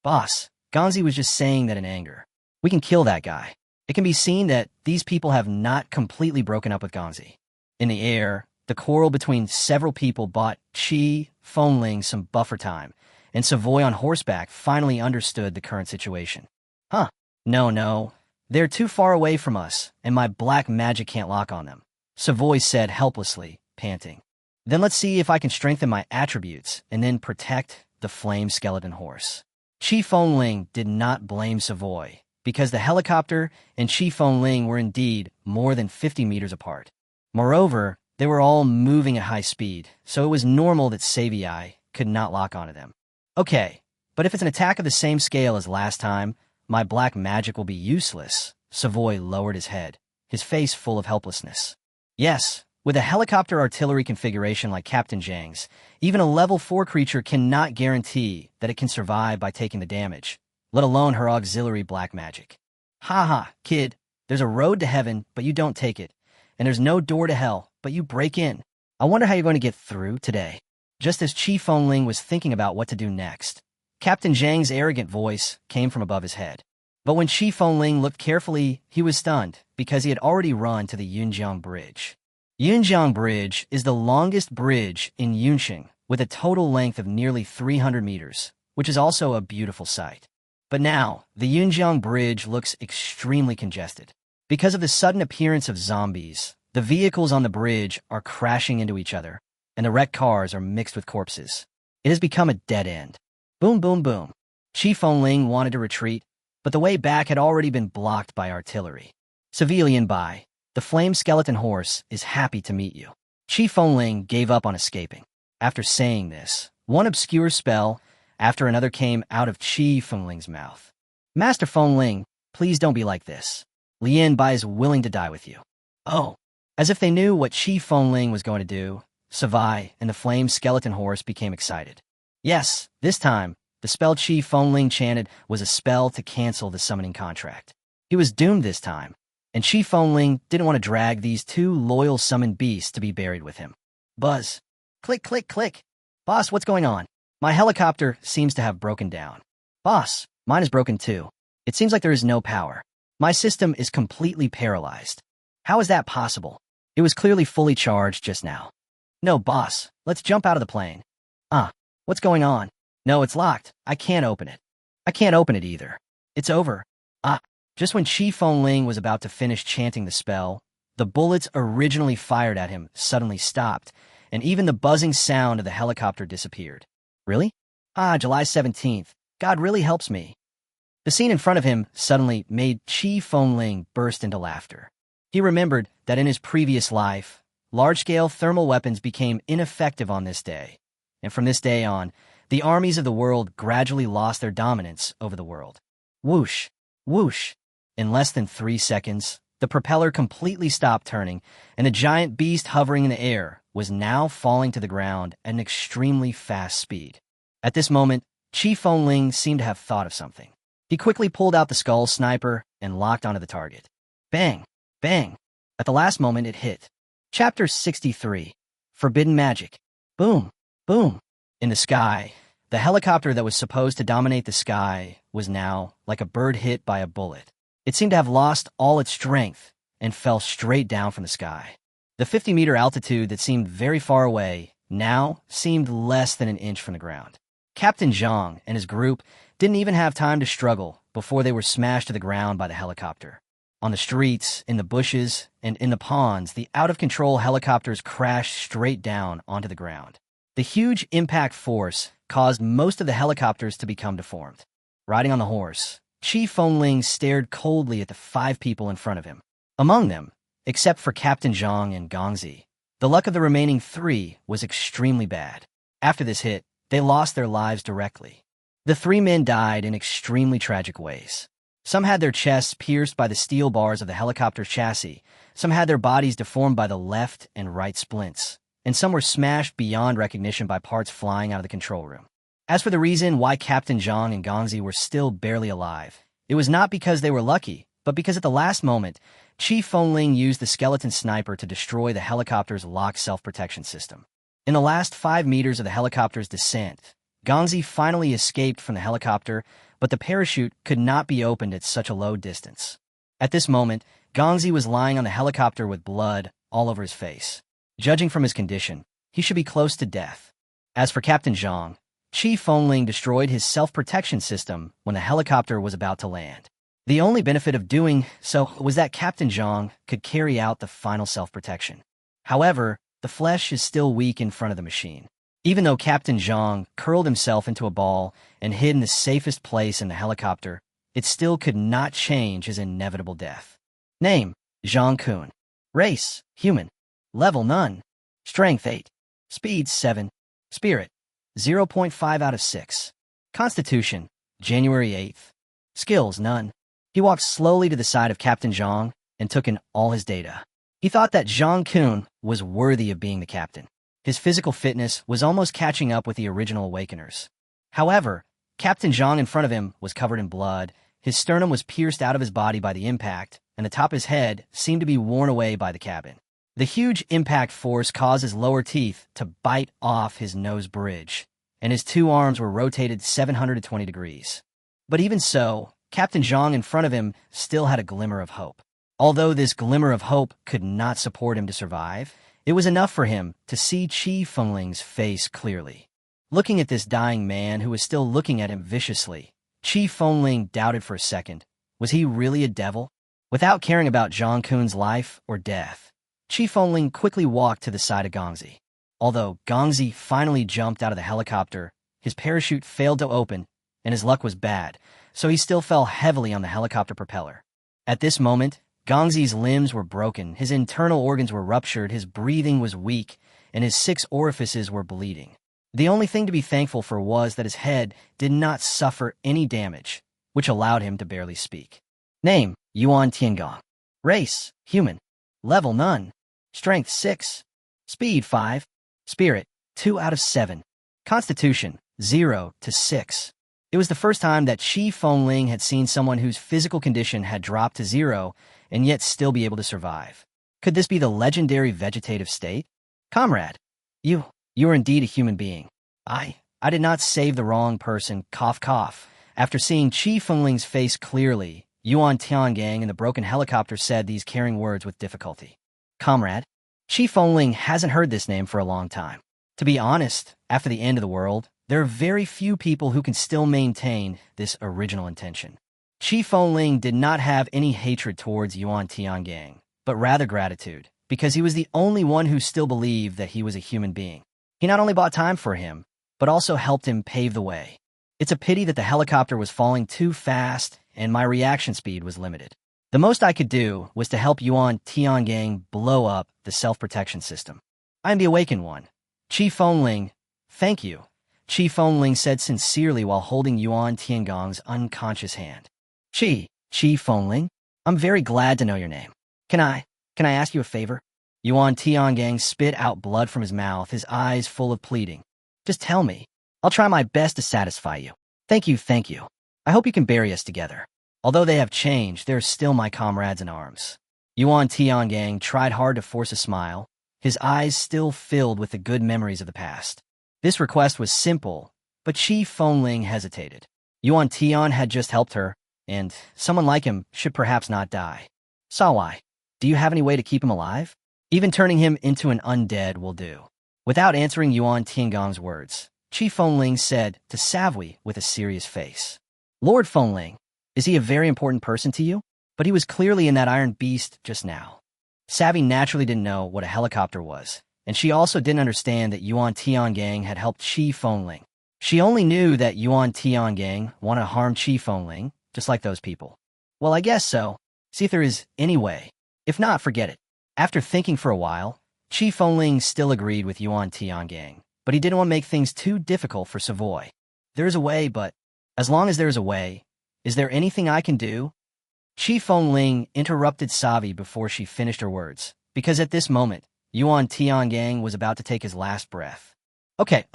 Boss, Gongzi was just saying that in anger. We can kill that guy. It can be seen that these people have not completely broken up with Gongzi. In the air, the quarrel between several people bought Chi Fengling some buffer time, and Savoy on horseback finally understood the current situation. No, they're too far away from us, and my black magic can't lock on them, Savoy said helplessly, panting. Then let's see if I can strengthen my attributes and then protect the flame skeleton horse. Chi Fengling did not blame Savoy, because the helicopter and Chi Fengling were indeed more than 50 meters apart. Moreover, they were all moving at high speed, so it was normal that Savii could not lock onto them. Okay, but if it's an attack of the same scale as last time, my black magic will be useless. Savoy lowered his head, his face full of helplessness. Yes, with a helicopter artillery configuration like Captain Zhang's, even a level 4 creature cannot guarantee that it can survive by taking the damage, let alone her auxiliary black magic. Haha, kid, there's a road to heaven, but you don't take it, and there's no door to hell, but you break in. I wonder how you're going to get through today. Just as Chi Fengling was thinking about what to do next, Captain Zhang's arrogant voice came from above his head. But when Chi Fengling looked carefully, he was stunned, because he had already run to the Yunjiang Bridge. Yunjiang Bridge is the longest bridge in Yunqing, with a total length of nearly 300 meters, which is also a beautiful sight. But now, the Yunjiang Bridge looks extremely congested. Because of the sudden appearance of zombies, the vehicles on the bridge are crashing into each other, and the wrecked cars are mixed with corpses. It has become a dead end. Boom, boom, boom. Chi Fengling wanted to retreat, but the way back had already been blocked by artillery. Civilian Bai, the flame skeleton horse, is happy to meet you. Chi Fengling gave up on escaping. After saying this, one obscure spell after another came out of Chi Fengling's mouth. Master Fengling, please don't be like this. Lian Bai is willing to die with you. Oh. As if they knew what Chi Fengling was going to do, Savai and the flame skeleton horse became excited. Yes, this time, the spell Chi Fengling chanted was a spell to cancel the summoning contract. He was doomed this time, and Chi Fengling didn't want to drag these two loyal summoned beasts to be buried with him. Buzz. Click, click, click. Boss, what's going on? My helicopter seems to have broken down. Boss, mine is broken too. It seems like there is no power. My system is completely paralyzed. How is that possible? It was clearly fully charged just now. No, boss, let's jump out of the plane. What's going on? No, it's locked. I can't open it. I can't open it either. It's over. Just when Chi Fengling was about to finish chanting the spell, the bullets originally fired at him suddenly stopped, and even the buzzing sound of the helicopter disappeared. Really? July 17th. God really helps me. The scene in front of him suddenly made Chi Fengling burst into laughter. He remembered that in his previous life, large-scale thermal weapons became ineffective on this day, and from this day on, the armies of the world gradually lost their dominance over the world. Whoosh, whoosh. In less than 3 seconds, the propeller completely stopped turning, and the giant beast hovering in the air was now falling to the ground at an extremely fast speed. At this moment, Chi Fengling seemed to have thought of something. He quickly pulled out the skull sniper and locked onto the target. Bang, bang. At the last moment, it hit. Chapter 63. Forbidden Magic. Boom, boom. In the sky, the helicopter that was supposed to dominate the sky was now like a bird hit by a bullet. It seemed to have lost all its strength and fell straight down from the sky. The 50-meter altitude that seemed very far away now seemed less than an inch from the ground. Captain Zhang and his group didn't even have time to struggle before they were smashed to the ground by the helicopter. On the streets, in the bushes, and in the ponds, the out-of-control helicopters crashed straight down onto the ground. The huge impact force caused most of the helicopters to become deformed. Riding on the horse, Chi Fengling stared coldly at the 5 people in front of him. Among them, except for Captain Zhang and Gongzi, the luck of the remaining 3 was extremely bad. After this hit, they lost their lives directly. The 3 men died in extremely tragic ways. Some had their chests pierced by the steel bars of the helicopter's chassis, some had their bodies deformed by the left and right splints, and some were smashed beyond recognition by parts flying out of the control room. As for the reason why Captain Zhang and Gongzi were still barely alive, it was not because they were lucky, but because at the last moment, Chi Fengling used the skeleton sniper to destroy the helicopter's locked self-protection system. In the last 5 meters of the helicopter's descent, Gongzi finally escaped from the helicopter, but the parachute could not be opened at such a low distance. At this moment, Gongzi was lying on the helicopter with blood all over his face. Judging from his condition, he should be close to death. As for Captain Zhang, Chi Fengling destroyed his self-protection system when the helicopter was about to land. The only benefit of doing so was that Captain Zhang could carry out the final self-protection. However, the flesh is still weak in front of the machine. Even though Captain Zhang curled himself into a ball and hid in the safest place in the helicopter, it still could not change his inevitable death. Name: Zhang Kun. Race: human. Level: none. Strength: 8. Speed: 7. Spirit: 0.5 out of 6. Constitution: January 8th. Skills: none. He walked slowly to the side of Captain Zhang and took in all his data. He thought that Zhang Kun was worthy of being the captain. His physical fitness was almost catching up with the original Awakeners. However, Captain Zhang in front of him was covered in blood, his sternum was pierced out of his body by the impact, and the top of his head seemed to be worn away by the cabin. The huge impact force caused his lower teeth to bite off his nose bridge, and his two arms were rotated 720 degrees. But even so, Captain Zhang in front of him still had a glimmer of hope. Although this glimmer of hope could not support him to survive, it was enough for him to see Qi Fengling's face clearly. Looking at this dying man who was still looking at him viciously, Qi Fengling doubted for a second. Was he really a devil? Without caring about Zhang Kun's life or death, Qi Fengling quickly walked to the side of Gongzi. Although Gongzi finally jumped out of the helicopter, his parachute failed to open, and his luck was bad, so he still fell heavily on the helicopter propeller. At this moment, Gongzi's limbs were broken, his internal organs were ruptured, his breathing was weak, and his 6 orifices were bleeding. The only thing to be thankful for was that his head did not suffer any damage, which allowed him to barely speak. Name: Yuan Tiangong. Race: human. Level: none. Strength: 6. Speed: 5. Spirit: 2 out of 7. Constitution: 0 to 6. It was the first time that Qi Fengling had seen someone whose physical condition had dropped to 0 and yet still be able to survive. Could this be the legendary vegetative state? Comrade, you are indeed a human being. I did not save the wrong person, cough cough. After seeing Qi Fengling's face clearly, Yuan Tiangang in the broken helicopter said these caring words with difficulty. Comrade, Qi Fengling hasn't heard this name for a long time. To be honest, after the end of the world, there are very few people who can still maintain this original intention. Qi Fengling did not have any hatred towards Yuan Tiangang, but rather gratitude, because he was the only one who still believed that he was a human being. He not only bought time for him, but also helped him pave the way. It's a pity that the helicopter was falling too fast and my reaction speed was limited. The most I could do was to help Yuan Tiangang blow up the self-protection system. I am the Awakened One. Qi Fengling, thank you, Qi Fengling said sincerely while holding Yuan Tiangang's unconscious hand. Qi Fengling, I'm very glad to know your name. Can I ask you a favor? Yuan Tiangang spit out blood from his mouth, his eyes full of pleading. Just tell me. I'll try my best to satisfy you. Thank you. I hope you can bury us together. Although they have changed, they're still my comrades in arms. Yuan Tiangang tried hard to force a smile, his eyes still filled with the good memories of the past. This request was simple, but Qi Fengling hesitated. Yuan Tian had just helped her, and someone like him should perhaps not die. Sawai, do you have any way to keep him alive? Even turning him into an undead will do. Without answering Yuan Tiangang's words, Qi Fengling said to Savui with a serious face. Lord Fengling, is he a very important person to you? But he was clearly in that iron beast just now. Savvy naturally didn't know what a helicopter was, and she also didn't understand that Yuan Tiangang had helped Qi Fengling. She only knew that Yuan Tiangang wanted to harm Qi Fengling, just like those people. Well, I guess so. See if there is any way. If not, forget it. After thinking for a while, Qi Fengling still agreed with Yuan Tiangang, but he didn't want to make things too difficult for Savoy. There is a way, but as long as there is a way, is there anything I can do? Qi Fengling interrupted Savi before she finished her words, because at this moment, Yuan Tiangang was about to take his last breath. Okay.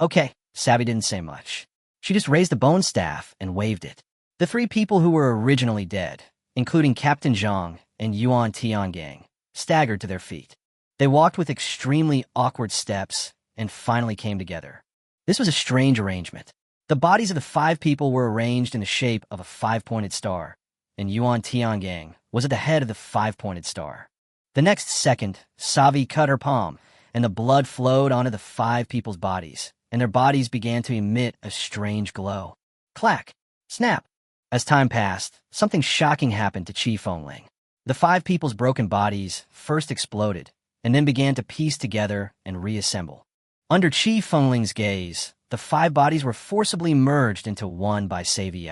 Savi didn't say much. She just raised the bone staff and waved it. The 3 people who were originally dead, including Captain Zhang and Yuan Tiangang, staggered to their feet. They walked with extremely awkward steps and finally came together. This was a strange arrangement. The bodies of the 5 people were arranged in the shape of a 5-pointed star, and Yuan Tiangang was at the head of the 5-pointed star. The next second, Savi cut her palm, and the blood flowed onto the 5 people's bodies, and their bodies began to emit a strange glow. Clack! Snap! As time passed, something shocking happened to Qi Fengling. The 5 people's broken bodies first exploded, and then began to piece together and reassemble. Under Qi Fengling's gaze, the 5 bodies were forcibly merged into one by Savi,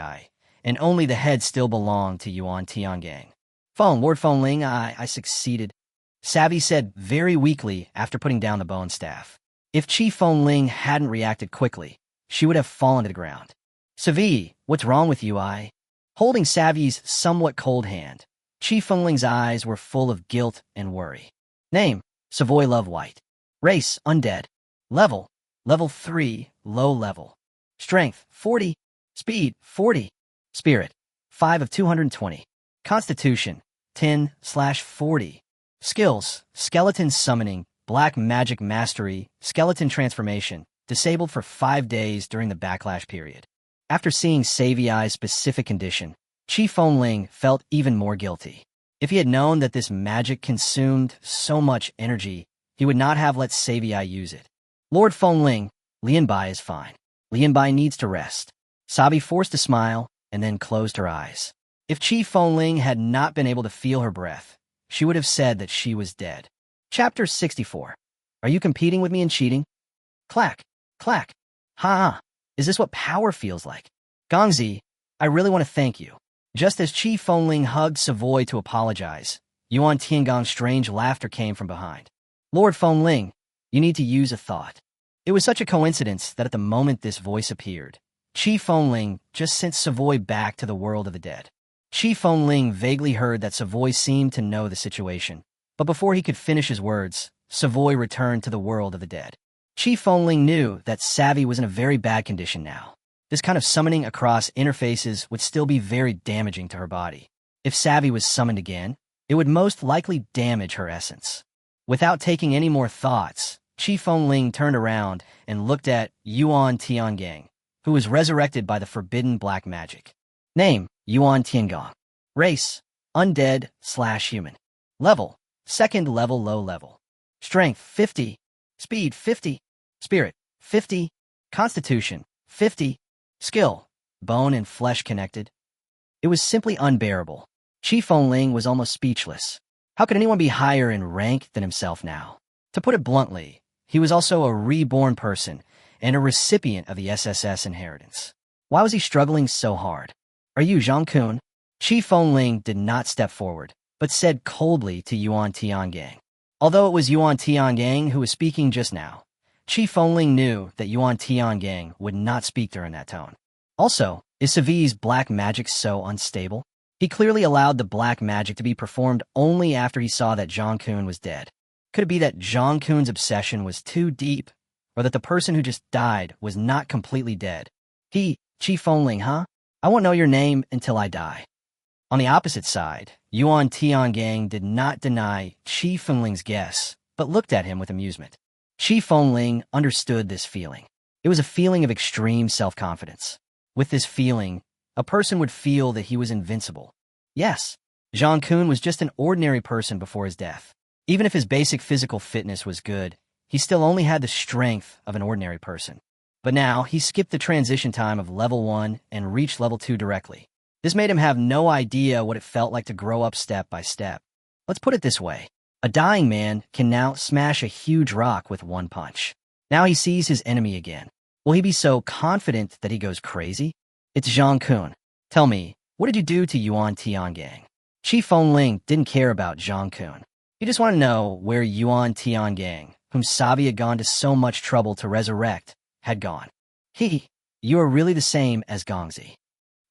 and only the head still belonged to Yuan Tiangang. Lord Fengling, I succeeded, Savi said very weakly after putting down the bone staff. If Qi Fengling hadn't reacted quickly, she would have fallen to the ground. Savi, what's wrong with you, Holding Savi's somewhat cold hand, Qi Fengling's eyes were full of guilt and worry. Name, Savoy Love White. Race, Undead. Level 3, low level. Strength, 40. Speed, 40. Spirit, 5 of 220. Constitution, 10/40. Skills, Skeleton Summoning, Black Magic Mastery, Skeleton Transformation, disabled for 5 days during the backlash period. After seeing Savi's specific condition, Qi Fengling felt even more guilty. If he had known that this magic consumed so much energy, he would not have let Savi use it. Lord Fengling, Lianbai is fine. Lianbai needs to rest. Savi forced a smile and then closed her eyes. If Qi Fengling had not been able to feel her breath, she would have said that she was dead. Chapter 64. Are you competing with me in cheating? Clack, clack. Ha! Is this what power feels like? Gongzi, I really want to thank you. Just as Qi Fengling hugged Savoy to apologize, Yuan Tiangong's strange laughter came from behind. Lord Fengling, you need to use a thought. It was such a coincidence that at the moment this voice appeared, Qi Fengling just sent Savoy back to the world of the dead. Qi Fengling vaguely heard that Savoy seemed to know the situation, but before he could finish his words, Savoy returned to the world of the dead. Qi Fengling knew that Savi was in a very bad condition now. This kind of summoning across interfaces would still be very damaging to her body. If Savi was summoned again, it would most likely damage her essence. Without taking any more thoughts, Qi Fengling turned around and looked at Yuan Tiangang, who was resurrected by the forbidden black magic. Name, Yuan Tiangong. Race, Undead/Human. Level, 2nd level low level. Strength, 50. Speed, 50. Spirit, 50. Constitution, 50. Skill, bone and flesh connected. It was simply unbearable. Qi Fengling was almost speechless. How could anyone be higher in rank than himself now? To put it bluntly, he was also a reborn person and a recipient of the SSS inheritance. Why was he struggling so hard? Are you Zhang Kun? Qi Fengling did not step forward, but said coldly to Yuan Tiangang. Although it was Yuan Tiangang who was speaking just now, Qi Fengling knew that Yuan Tiangang would not speak during that tone. Also, is Savi's black magic so unstable? He clearly allowed the black magic to be performed only after he saw that Zhang Kun was dead. Could it be that Zhang Kun's obsession was too deep, or that the person who just died was not completely dead? Qi Fengling, huh? I won't know your name until I die. On the opposite side, Yuan Tiangang did not deny Qi Fengling's guess, but looked at him with amusement. Qi Fengling understood this feeling. It was a feeling of extreme self-confidence. With this feeling, a person would feel that he was invincible. Yes, Zhang Kun was just an ordinary person before his death. Even if his basic physical fitness was good, he still only had the strength of an ordinary person. But now, he skipped the transition time of level 1 and reached level 2 directly. This made him have no idea what it felt like to grow up step by step. Let's put it this way. A dying man can now smash a huge rock with one punch. Now he sees his enemy again. Will he be so confident that he goes crazy? It's Zhang Kun. Tell me, what did you do to Yuan Tiangang? Qi Fengling didn't care about Zhang Kun. He just wanted to know where Yuan Tiangang, whom Savi had gone to so much trouble to resurrect, had gone. You are really the same as Gongzi.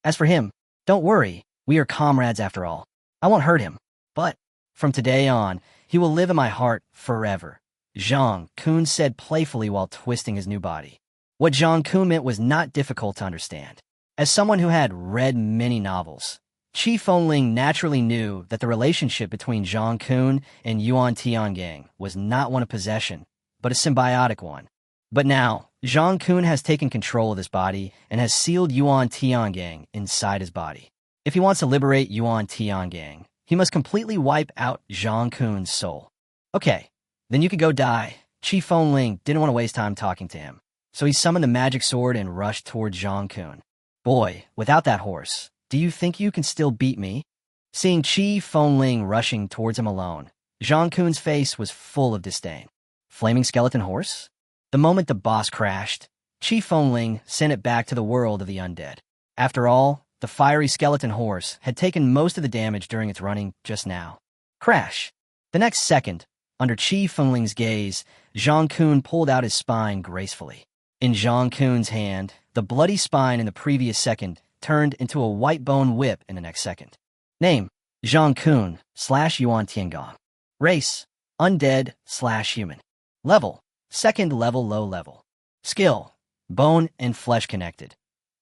As for him, don't worry, we are comrades after all. I won't hurt him, but from today on, he will live in my heart forever, Zhang Kun said playfully while twisting his new body. What Zhang Kun meant was not difficult to understand. As someone who had read many novels, Qi Fengling naturally knew that the relationship between Zhang Kun and Yuan Tiangang was not one of possession, but a symbiotic one. But now, Zhang Kun has taken control of his body and has sealed Yuan Tiangang inside his body. If he wants to liberate Yuan Tiangang, he must completely wipe out Zhang Kun's soul. Okay, then you can go die. Qi Fengling didn't want to waste time talking to him, so he summoned the magic sword and rushed toward Zhang Kun. Boy, without that horse, do you think you can still beat me? Seeing Qi Fengling rushing towards him alone, Zhang Kun's face was full of disdain. Flaming skeleton horse? The moment the boss crashed, Qi Fengling sent it back to the world of the undead. After all, the fiery skeleton horse had taken most of the damage during its running just now. Crash! The next second, under Qi Fengling's gaze, Zhang Kun pulled out his spine gracefully. In Zhang Kun's hand, the bloody spine in the previous second turned into a white bone whip in the next second. Name: Zhang Kun / Yuan Tiangong. Race: Undead / Human. Level: second level low level. Skill: Bone and flesh connected.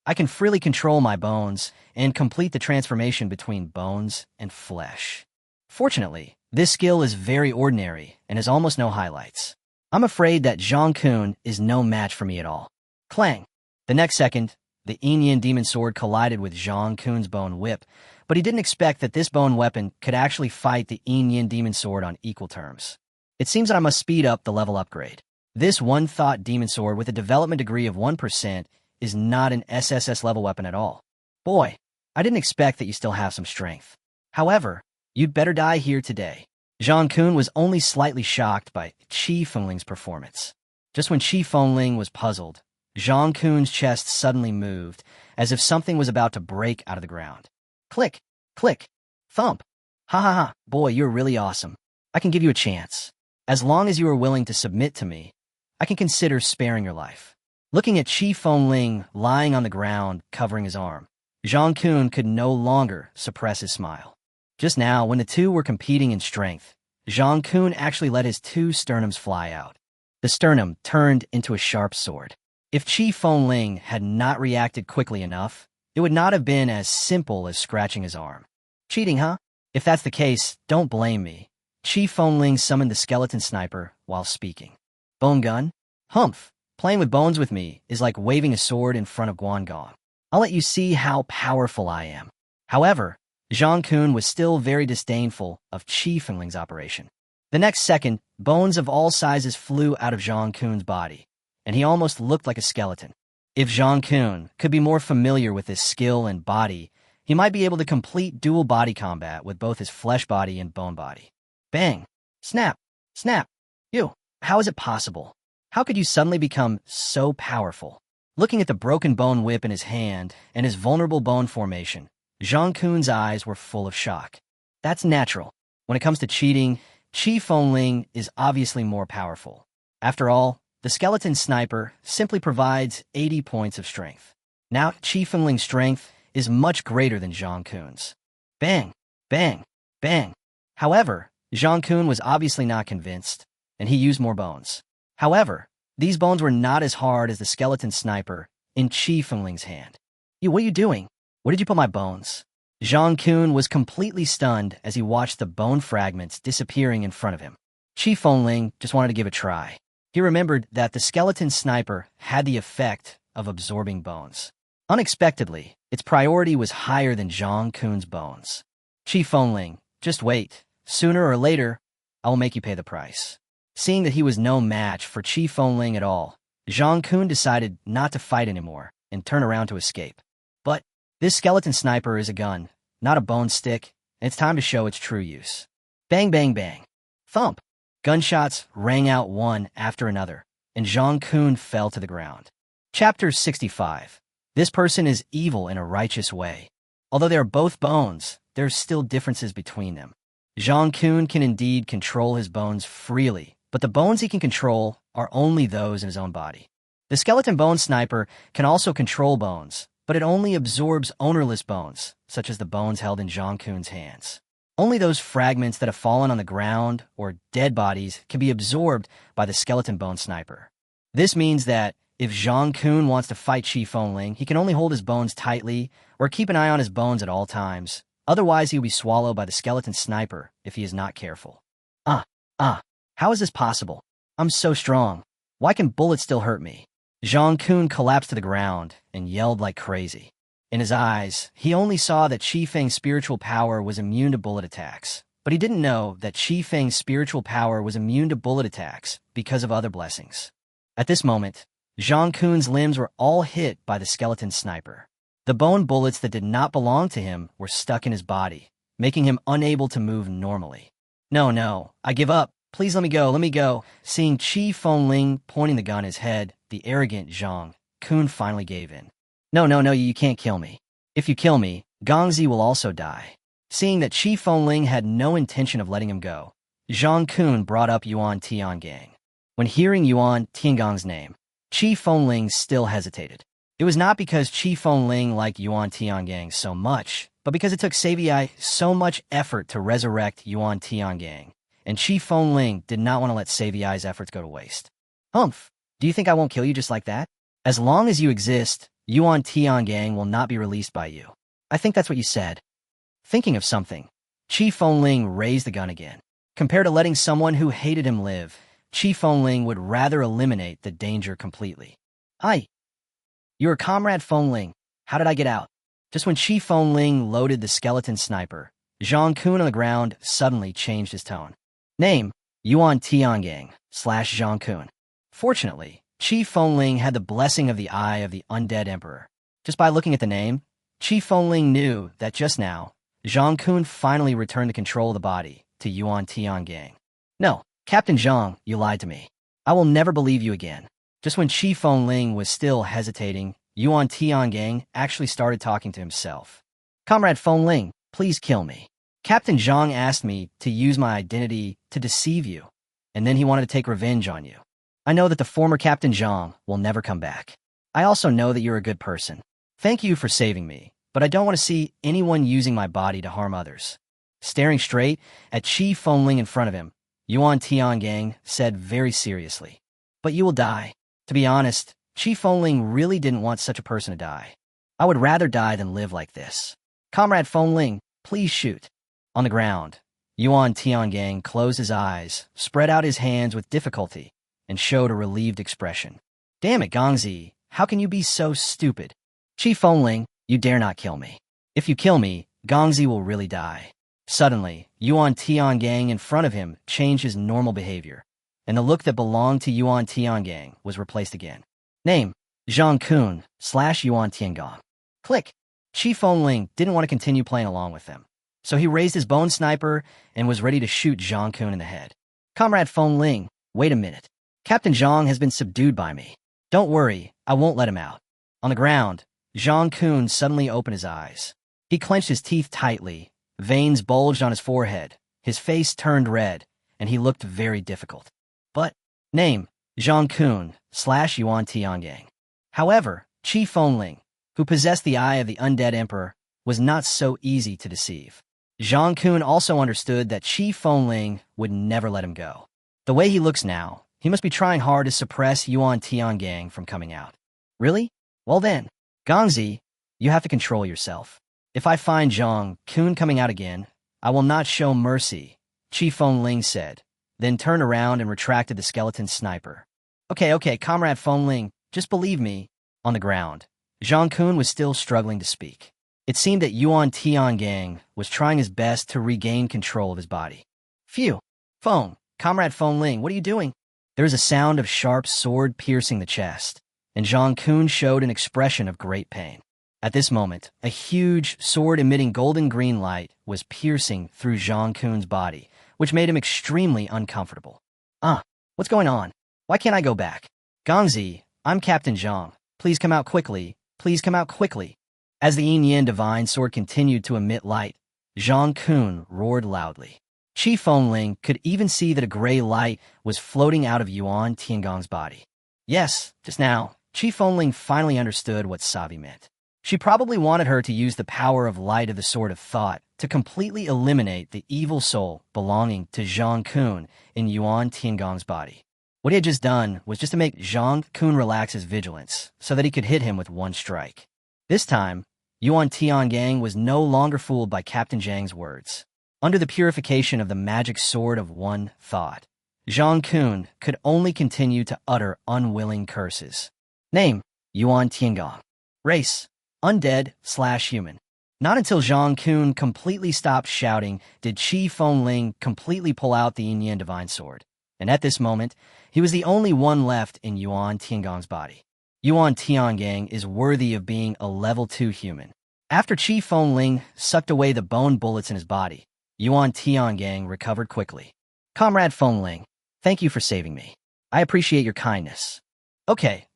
I can freely control my bones and complete the transformation between bones and flesh. Fortunately, this skill is very ordinary and has almost no highlights. I'm afraid that Zhang Kun is no match for me at all. Clang! The next second, the Yin demon sword collided with Zhang Kun's bone whip, but he didn't expect that this bone weapon could actually fight the Yin demon sword on equal terms. It seems that I must speed up the level upgrade. This one-thought demon sword with a development degree of 1% is not an SSS level weapon at all. Boy, I didn't expect that you still have some strength. However, you'd better die here today. Zhang Kun was only slightly shocked by Qi Fengling's performance. Just when Qi Fengling was puzzled, Zhang Kun's chest suddenly moved, as if something was about to break out of the ground. Click, click, thump. Ha ha ha, boy, you're really awesome. I can give you a chance. As long as you are willing to submit to me, I can consider sparing your life. Looking at Qi Fengling lying on the ground, covering his arm, Zhang Kun could no longer suppress his smile. Just now, when the two were competing in strength, Zhang Kun actually let his two sternums fly out. The sternum turned into a sharp sword. If Qi Fengling had not reacted quickly enough, it would not have been as simple as scratching his arm. Cheating, huh? If that's the case, don't blame me. Qi Fengling summoned the skeleton sniper while speaking. Bone gun? Humph! Playing with bones with me is like waving a sword in front of Guangong. I'll let you see how powerful I am. However, Zhang Kun was still very disdainful of Qi Fengling's operation. The next second, bones of all sizes flew out of Zhang Kun's body, and he almost looked like a skeleton. If Zhang Kun could be more familiar with his skill and body, he might be able to complete dual body combat with both his flesh body and bone body. Bang! Snap! Snap! You! How is it possible? How could you suddenly become so powerful? Looking at the broken bone whip in his hand and his vulnerable bone formation, Zhang Kun's eyes were full of shock. That's natural. When it comes to cheating, Qi Fengling is obviously more powerful. After all, the skeleton sniper simply provides 80 points of strength. Now, Qi Fengling's strength is much greater than Zhang Kun's. Bang! Bang! Bang! However, Zhang Kun was obviously not convinced, and he used more bones. However, these bones were not as hard as the skeleton sniper in Qi Fengling's hand. What are you doing? Where did you put my bones? Zhang Kun was completely stunned as he watched the bone fragments disappearing in front of him. Qi Fengling just wanted to give a try. He remembered that the skeleton sniper had the effect of absorbing bones. Unexpectedly, its priority was higher than Zhang Kun's bones. Qi Fengling, just wait. Sooner or later, I will make you pay the price. Seeing that he was no match for Qi Fengling at all, Zhang Kun decided not to fight anymore and turn around to escape. But this skeleton sniper is a gun, not a bone stick, and it's time to show its true use. Bang, bang, bang. Thump. Gunshots rang out one after another, and Zhang Kun fell to the ground. Chapter 65. This person is evil in a righteous way. Although they are both bones, there are still differences between them. Zhang Kun can indeed control his bones freely, but the bones he can control are only those in his own body. The skeleton bone sniper can also control bones, but it only absorbs ownerless bones, such as the bones held in Zhang Kun's hands. Only those fragments that have fallen on the ground or dead bodies can be absorbed by the skeleton bone sniper. This means that if Zhang Kun wants to fight Qi Fengling, he can only hold his bones tightly or keep an eye on his bones at all times. Otherwise, he will be swallowed by the skeleton sniper if he is not careful. How is this possible? I'm so strong. Why can bullets still hurt me? Zhang Kun collapsed to the ground and yelled like crazy. In his eyes, he only saw that Qi Feng's spiritual power was immune to bullet attacks, but he didn't know that Qi Feng's spiritual power was immune to bullet attacks because of other blessings. At this moment, Zhang Kun's limbs were all hit by the skeleton sniper. The bone bullets that did not belong to him were stuck in his body, making him unable to move normally. No, no, I give up. Please let me go, let me go. Seeing Qi Fengling pointing the gun at his head, the arrogant Zhang Kun finally gave in. No, no, no, you can't kill me. If you kill me, Gongzi will also die. Seeing that Qi Fengling had no intention of letting him go, Zhang Kun brought up Yuan Tiangang. When hearing Yuan Tiangang's name, Qi Fengling still hesitated. It was not because Qi Fengling liked Yuan Tiangang so much, but because it took Saviai so much effort to resurrect Yuan Tiangang, and Qi Fengling did not want to let Saviai's efforts go to waste. Humph, do you think I won't kill you just like that? As long as you exist, Yuan Tiangang will not be released by you. I think that's what you said. Thinking of something, Qi Fengling raised the gun again. Compared to letting someone who hated him live, Qi Fengling would rather eliminate the danger completely. You're Comrade Fengling. How did I get out? Just when Qi Fengling loaded the skeleton sniper, Zhang Kun on the ground suddenly changed his tone. Name, Yuan Tiangang / Zhang Kun. Fortunately, Qi Fengling had the blessing of the eye of the Undead Emperor. Just by looking at the name, Qi Fengling knew that just now, Zhang Kun finally returned the control of the body to Yuan Tiangang. No, Captain Zhang, you lied to me. I will never believe you again. Just when Qi Fengling was still hesitating, Yuan Tiangang actually started talking to himself. Comrade Fengling, please kill me. Captain Zhang asked me to use my identity to deceive you, and then he wanted to take revenge on you. I know that the former Captain Zhang will never come back. I also know that you're a good person. Thank you for saving me, but I don't want to see anyone using my body to harm others. Staring straight at Qi Fengling in front of him, Yuan Tiangang said very seriously, "But you will die." To be honest, Qi Fengling really didn't want such a person to die. I would rather die than live like this. Comrade Fengling, please shoot. On the ground, Yuan Tiangang closed his eyes, spread out his hands with difficulty, and showed a relieved expression. Damn it, Gongzi, how can you be so stupid? Qi Fengling, you dare not kill me. If you kill me, Gongzi will really die. Suddenly, Yuan Tiangang in front of him changed his normal behavior, and the look that belonged to Yuan Tiangang was replaced again. Name, Zhang Kun / Yuan Tiangang. Click. Qi Fengling didn't want to continue playing along with them, so he raised his bone sniper and was ready to shoot Zhang Kun in the head. Comrade Fengling, wait a minute. Captain Zhang has been subdued by me. Don't worry, I won't let him out. On the ground, Zhang Kun suddenly opened his eyes. He clenched his teeth tightly, veins bulged on his forehead, his face turned red, and he looked very difficult. But, name, Zhang Kun / Yuan Tiangang. However, Qi Fengling, who possessed the eye of the Undead Emperor, was not so easy to deceive. Zhang Kun also understood that Qi Fengling would never let him go. The way he looks now, he must be trying hard to suppress Yuan Tiangang from coming out. Really? Well then, Gongzi, you have to control yourself. If I find Zhang Kun coming out again, I will not show mercy, Qi Fengling said, then turned around and retracted the skeleton sniper. Okay, Comrade Fengling, just believe me. On the ground, Zhang Kun was still struggling to speak. It seemed that Yuan Tiangang was trying his best to regain control of his body. Phew! Comrade Fengling, what are you doing? There was a sound of sharp sword piercing the chest, and Zhang Kun showed an expression of great pain. At this moment, a huge, sword-emitting golden-green light was piercing through Zhang Kun's body, which made him extremely uncomfortable. What's going on? Why can't I go back? Gongzi, I'm Captain Zhang. Please come out quickly. Please come out quickly. As the Yin divine sword continued to emit light, Zhang Kun roared loudly. Qi Fengling could even see that a gray light was floating out of Yuan Tiangang's body. Yes, just now, Qi Fengling finally understood what Savi meant. She probably wanted her to use the power of light of the Sword of Thought to completely eliminate the evil soul belonging to Zhang Kun in Yuan Tiangang's body. What he had just done was just to make Zhang Kun relax his vigilance so that he could hit him with one strike. This time, Yuan Tiangang was no longer fooled by Captain Zhang's words. Under the purification of the magic sword of one thought, Zhang Kun could only continue to utter unwilling curses. Name, Yuan Tiangang. Race, Undead/human. Not until Zhang Kun completely stopped shouting did Qi Fengling completely pull out the Yin divine sword. And at this moment, he was the only one left in Yuan Tiangang's body. Yuan Tiangang is worthy of being a level 2 human. After Qi Fengling sucked away the bone bullets in his body, Yuan Tiangang recovered quickly. Comrade Fengling, thank you for saving me. I appreciate your kindness. Okay.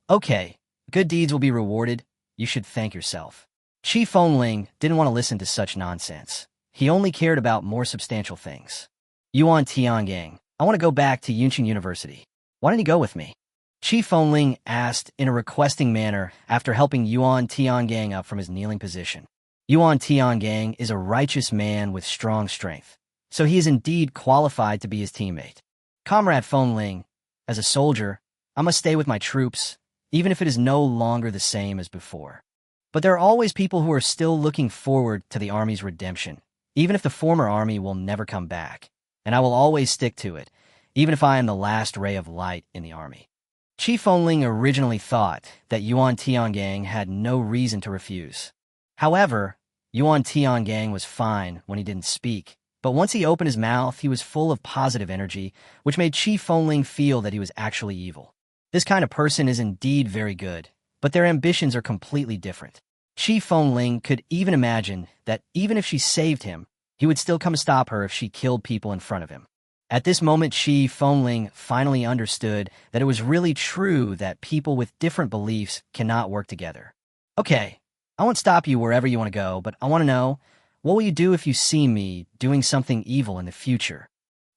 Good deeds will be rewarded. You should thank yourself. Qi Fengling didn't want to listen to such nonsense. He only cared about more substantial things. Yuan Tiangang, I want to go back to Yunqing University. Why don't you go with me? Qi Fengling asked in a requesting manner after helping Yuan Tiangang up from his kneeling position. Yuan Tiangang is a righteous man with strong strength, so he is indeed qualified to be his teammate. Comrade Fengling, as a soldier, I must stay with my troops, even if it is no longer the same as before. But there are always people who are still looking forward to the army's redemption, even if the former army will never come back, and I will always stick to it, even if I am the last ray of light in the army. Qi Fengling originally thought that Yuan Tiangang had no reason to refuse. However, Yuan Tiangang was fine when he didn't speak, but once he opened his mouth, he was full of positive energy, which made Qi Fengling feel that he was actually evil. This kind of person is indeed very good, but their ambitions are completely different. Qi Fengling could even imagine that even if she saved him, he would still come to stop her if she killed people in front of him. At this moment, Qi Fengling finally understood that it was really true that people with different beliefs cannot work together. Okay, I won't stop you wherever you want to go, but I want to know, what will you do if you see me doing something evil in the future?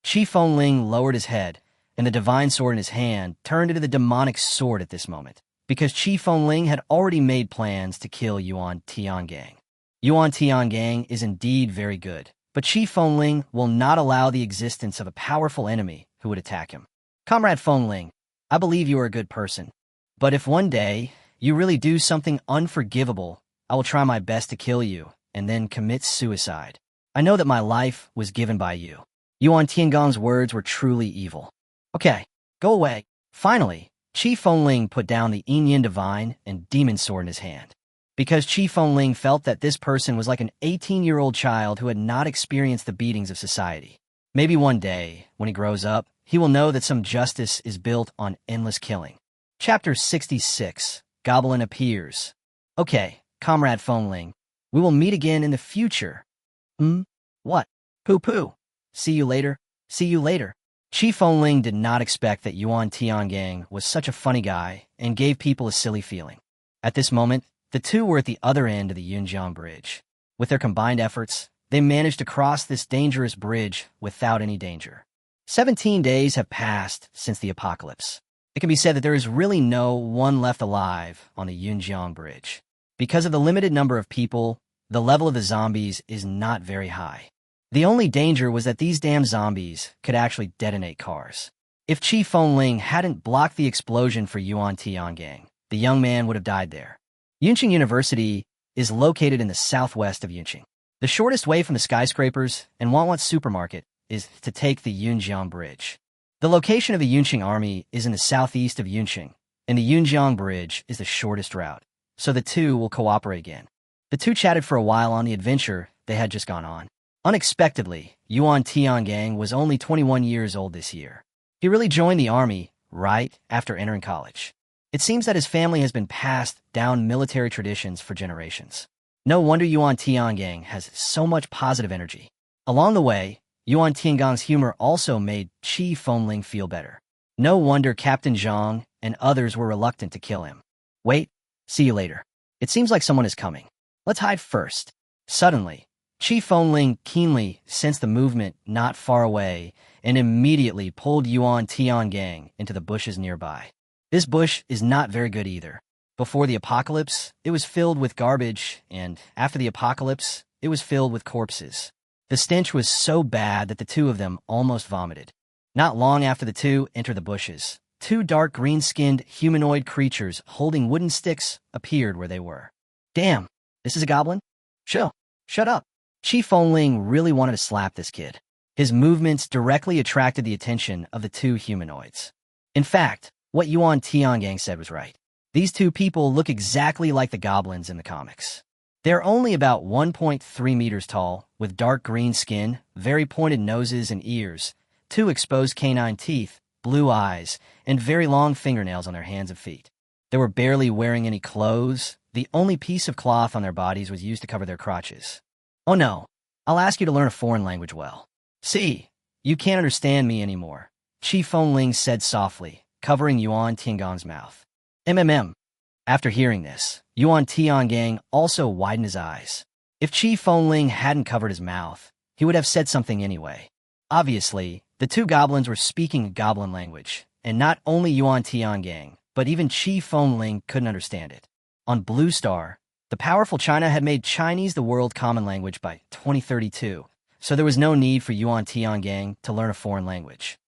Qi Fengling lowered his head, and the divine sword in his hand turned into the demonic sword at this moment, because Qi Fengling had already made plans to kill Yuan Tiangang. Yuan Tiangang is indeed very good, but Qi Fengling will not allow the existence of a powerful enemy who would attack him. Comrade Fengling, I believe you are a good person, but if one day you really do something unforgivable, I will try my best to kill you and then commit suicide. I know that my life was given by you. Yuan Tiangang's words were truly evil. Okay, go away. Finally, Qi Fengling put down the Yin Divine and Demon Sword in his hand, because Qi Fengling felt that this person was like an 18-year-old child who had not experienced the beatings of society. Maybe one day, when he grows up, he will know that some justice is built on endless killing. Chapter 66, Goblin Appears. Okay, Comrade Fengling, we will meet again in the future. What? Poo-poo. See you later. See you later. Qi Fengling did not expect that Yuan Tiangang was such a funny guy and gave people a silly feeling. At this moment, the two were at the other end of the Yunjiang Bridge. With their combined efforts, they managed to cross this dangerous bridge without any danger. 17 days have passed since the apocalypse. It can be said that there is really no one left alive on the Yunjiang Bridge. Because of the limited number of people, the level of the zombies is not very high. The only danger was that these damn zombies could actually detonate cars. If Qi Fengling hadn't blocked the explosion for Yuan Tiangang, the young man would have died there. Yunqing University is located in the southwest of Yunqing. The shortest way from the skyscrapers and Wanwan supermarket is to take the Yunjiang Bridge. The location of the Yunqing army is in the southeast of Yunqing, and the Yunjiang Bridge is the shortest route, so the two will cooperate again. The two chatted for a while on the adventure they had just gone on. Unexpectedly, Yuan Tiangang was only 21 years old this year. He really joined the army right after entering college. It seems that his family has been passed down military traditions for generations. No wonder Yuan Tiangang has so much positive energy. Along the way, Yuan Tiangang's humor also made Qi Fengling feel better. No wonder Captain Zhang and others were reluctant to kill him. Wait, see you later. It seems like someone is coming. Let's hide first. Suddenly, Qi Fengling keenly sensed the movement not far away and immediately pulled Yuan Tiangang into the bushes nearby. This bush is not very good either. Before the apocalypse, it was filled with garbage, and after the apocalypse, it was filled with corpses. The stench was so bad that the two of them almost vomited. Not long after the two entered the bushes, two dark green-skinned humanoid creatures holding wooden sticks appeared where they were. Damn, this is a goblin? Shut up. Qi Fengling really wanted to slap this kid. His movements directly attracted the attention of the two humanoids. In fact, what Yuan Tiangang said was right. These two people look exactly like the goblins in the comics. They're only about 1.3 meters tall, with dark green skin, very pointed noses and ears, two exposed canine teeth, blue eyes, and very long fingernails on their hands and feet. They were barely wearing any clothes. The only piece of cloth on their bodies was used to cover their crotches. Oh no, I'll ask you to learn a foreign language well. See, you can't understand me anymore, Qi Fengling said softly, covering Yuan Tiangong's mouth. MMM. After hearing this, Yuan Tiangong also widened his eyes. If Qi Fengling hadn't covered his mouth, he would have said something anyway. Obviously, the two goblins were speaking a goblin language, and not only Yuan Tiangong, but even Qi Fengling couldn't understand it. On Blue Star, the powerful China had made Chinese the world common language by 2032, so there was no need for Yuan Tiangong to learn a foreign language.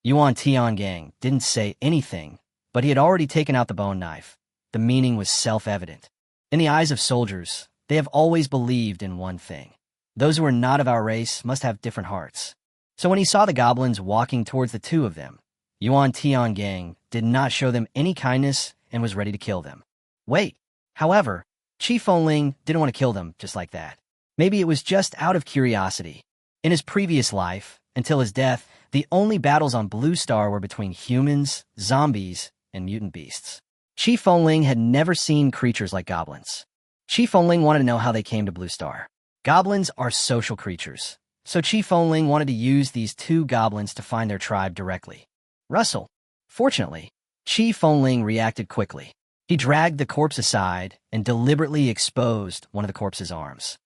Yuan Tiangong didn't say anything, but he had already taken out the bone knife. The meaning was self-evident. In the eyes of soldiers, they have always believed in one thing. Those who are not of our race must have different hearts. So when he saw the goblins walking towards the two of them, Yuan Tiangong did not show them any kindness and was ready to kill them. Wait, however, Qi Fengling didn't want to kill them just like that. Maybe it was just out of curiosity. In his previous life, until his death, the only battles on Blue Star were between humans, zombies, and mutant beasts. Qi Fengling had never seen creatures like goblins. Qi Fengling wanted to know how they came to Blue Star. Goblins are social creatures, so Qi Fengling wanted to use these two goblins to find their tribe directly. Russell. Fortunately, Qi Fengling reacted quickly. He dragged the corpse aside and deliberately exposed one of the corpse's arms.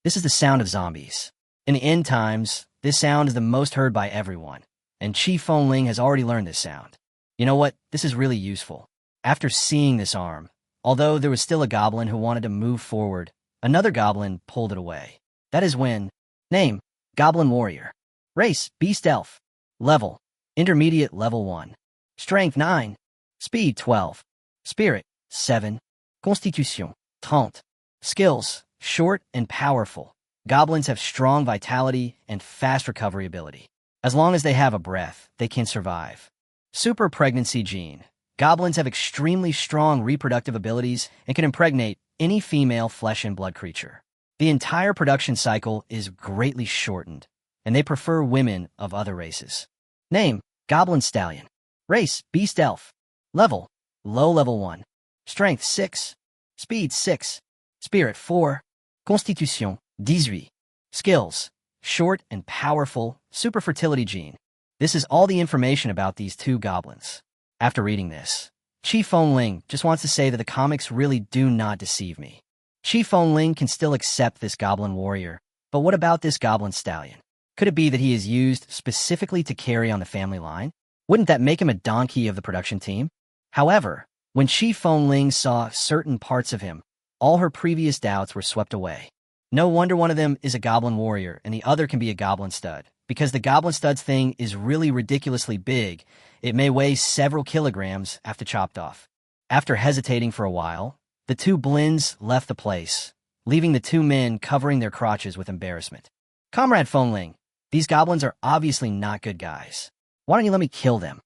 This is the sound of zombies. In the end times, this sound is the most heard by everyone, and Qi Fengling has already learned this sound. You know what? This is really useful. After seeing this arm, although there was still a goblin who wanted to move forward, another goblin pulled it away. That is when. Name, Goblin Warrior. Race, Beast Elf. Level, Intermediate Level 1. Strength 9. Speed 12. Spirit 7. Constitution 30. Skills, short and powerful. Goblins have strong vitality and fast recovery ability. As long as they have a breath, they can survive. Super pregnancy gene. Goblins have extremely strong reproductive abilities and can impregnate any female flesh and blood creature. The entire production cycle is greatly shortened, and they prefer women of other races. Name, Goblin Stallion. Race, Beast Elf. Level, Low Level 1. Strength 6. Speed 6. Spirit 4. Constitution 18. Skills, short and powerful, super fertility gene. This is all the information about these two goblins. After reading this, Qi Fengling just wants to say that the comics really do not deceive me. Qi Fengling can still accept this goblin warrior, but what about this goblin stallion? Could it be that he is used specifically to carry on the family line? Wouldn't that make him a donkey of the production team? However, when Qi Fengling saw certain parts of him, all her previous doubts were swept away. No wonder one of them is a goblin warrior and the other can be a goblin stud, because the goblin studs thing is really ridiculously big. It may weigh several kilograms after chopped off. After hesitating for a while, the two blins left the place, leaving the two men covering their crotches with embarrassment. Comrade Fengling, these goblins are obviously not good guys. Why don't you let me kill them?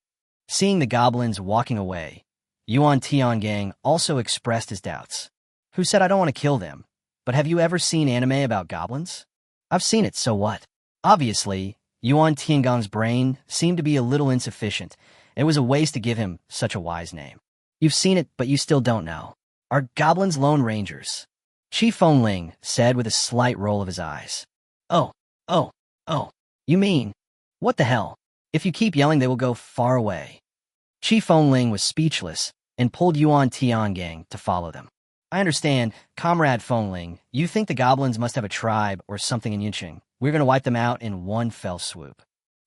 Seeing the goblins walking away, Yuan Tiangong also expressed his doubts. Who said I don't want to kill them? But have you ever seen anime about goblins? I've seen it, so what? Obviously, Yuan Tiangong's brain seemed to be a little insufficient. It was a waste to give him such a wise name. You've seen it, but you still don't know. Are goblins lone rangers? Qi Fengling said with a slight roll of his eyes. Oh, you mean? What the hell? If you keep yelling, they will go far away. Qi Fengling was speechless and pulled Yuan Tiangong to follow them. I understand, Comrade Fengling, you think the goblins must have a tribe or something in Yunqing. We're going to wipe them out in one fell swoop.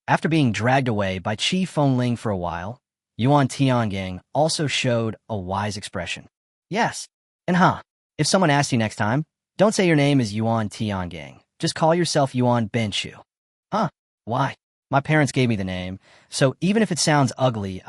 After being dragged away by Qi Fengling for a while, Yuan Tiangong also showed a wise expression. Yes, and if someone asks you next time, don't say your name is Yuan Tiangong. Just call yourself Yuan Benshu. Why? My parents gave me the name, so even if it sounds ugly,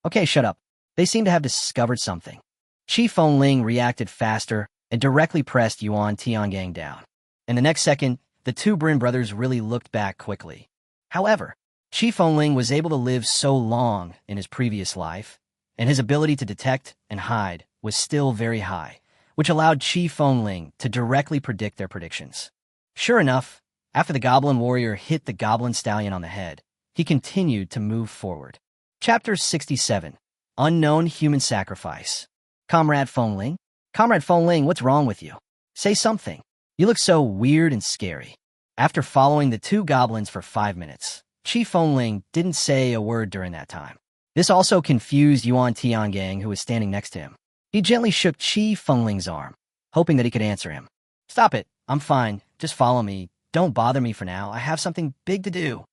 Okay, shut up. They seem to have discovered something. Qi Fengling reacted faster and directly pressed Yuan Tiangong down. In the next second, the two Brin brothers really looked back quickly. However, Qi Fengling was able to live so long in his previous life, and his ability to detect and hide was still very high, which allowed Qi Fengling to directly predict their predictions. Sure enough, after the Goblin Warrior hit the Goblin Stallion on the head, he continued to move forward. Chapter 67. Unknown Human Sacrifice. Comrade Fengling? Comrade Fengling, what's wrong with you? Say something. You look so weird and scary. After following the two goblins for 5 minutes, Chi Fengling didn't say a word during that time. This also confused Yuan Tiangang, who was standing next to him. He gently shook Chi Fengling's arm, hoping that he could answer him. Stop it. I'm fine. Just follow me. Don't bother me for now. I have something big to do.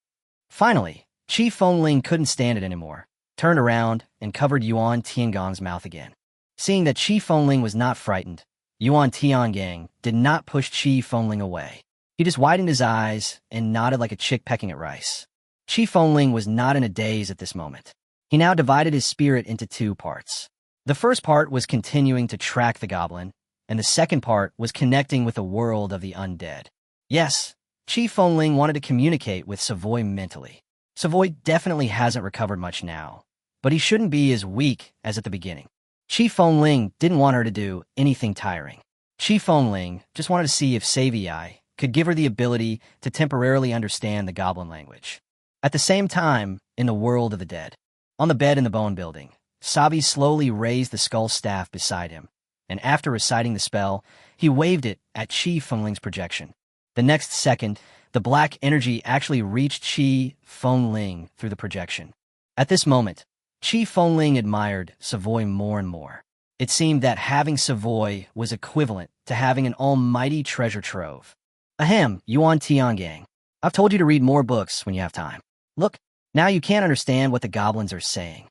Finally, Chi Fengling couldn't stand it anymore, turned around, and covered Yuan Tiangang's mouth again. Seeing that Chi Fengling was not frightened, Yuan Tiangang did not push Chi Fengling away. He just widened his eyes and nodded like a chick pecking at rice. Chi Fengling was not in a daze at this moment. He now divided his spirit into two parts. The first part was continuing to track the goblin, and the second part was connecting with the world of the undead. Yes, Chi Fengling wanted to communicate with Savoy mentally. Savoy definitely hasn't recovered much now, but he shouldn't be as weak as at the beginning. Chi Fengling didn't want her to do anything tiring. Chi Fengling just wanted to see if Savii could give her the ability to temporarily understand the goblin language. At the same time, in the world of the dead, on the bed in the bone building, Savi slowly raised the skull staff beside him, and after reciting the spell, he waved it at Chi Fengling's projection. The next second, the black energy actually reached Chi Fengling through the projection. At this moment, Chi Fengling admired Savoy more and more. It seemed that having Savoy was equivalent to having an almighty treasure trove. Ahem, Yuan Tiangang. I've told you to read more books when you have time. Look, now you can't understand what the goblins are saying.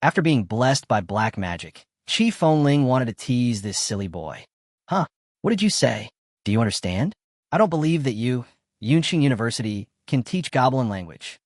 After being blessed by black magic, Chi Fengling wanted to tease this silly boy. Huh, what did you say? Do you understand? I don't believe that Yunqing University, can teach goblin language.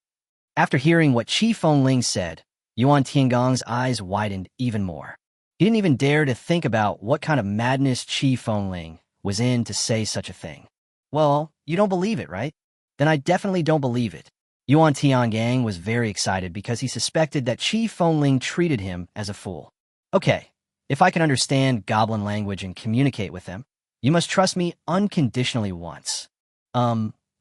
After hearing what Chi Fengling said, Yuan Tiangang's eyes widened even more. He didn't even dare to think about what kind of madness Chi Fengling was in to say such a thing. Well, you don't believe it, right? Then I definitely don't believe it. Yuan Tiangang was very excited because he suspected that Chi Fengling treated him as a fool. Okay, if I can understand goblin language and communicate with them, you must trust me unconditionally once.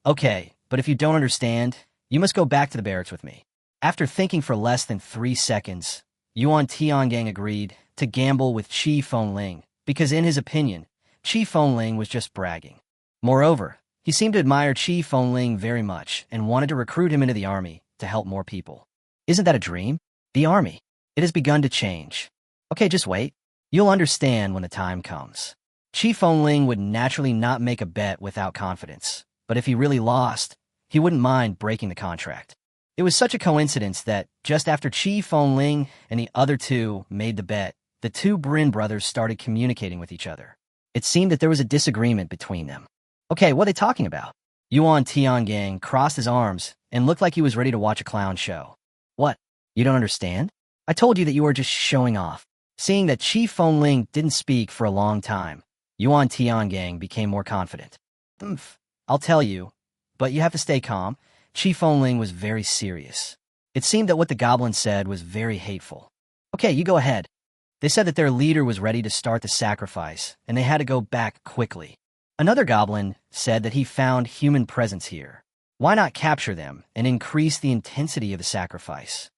Okay, but if you don't understand, you must go back to the barracks with me. After thinking for less than 3 seconds, Yuan Tiangang agreed to gamble with Chi Fengling because in his opinion, Chi Fengling was just bragging. Moreover, he seemed to admire Chi Fengling very much and wanted to recruit him into the army to help more people. Isn't that a dream? The army. It has begun to change. Okay, just wait. You'll understand when the time comes. Chi Fengling would naturally not make a bet without confidence, but if he really lost, he wouldn't mind breaking the contract. It was such a coincidence that just after Chi Fengling and the other two made the bet, the two Brin brothers started communicating with each other. It seemed that there was a disagreement between them. Okay, what are they talking about? Yuan Tiangang crossed his arms and looked like he was ready to watch a clown show. What? You don't understand? I told you that you were just showing off. Seeing that Chi Fengling didn't speak for a long time, Yuan Tiangang became more confident. I'll tell you, but you have to stay calm. Chi Fengling was very serious. It seemed that what the goblin said was very hateful. Okay, you go ahead. They said that their leader was ready to start the sacrifice, and they had to go back quickly. Another goblin said that he found human presence here. Why not capture them and increase the intensity of the sacrifice?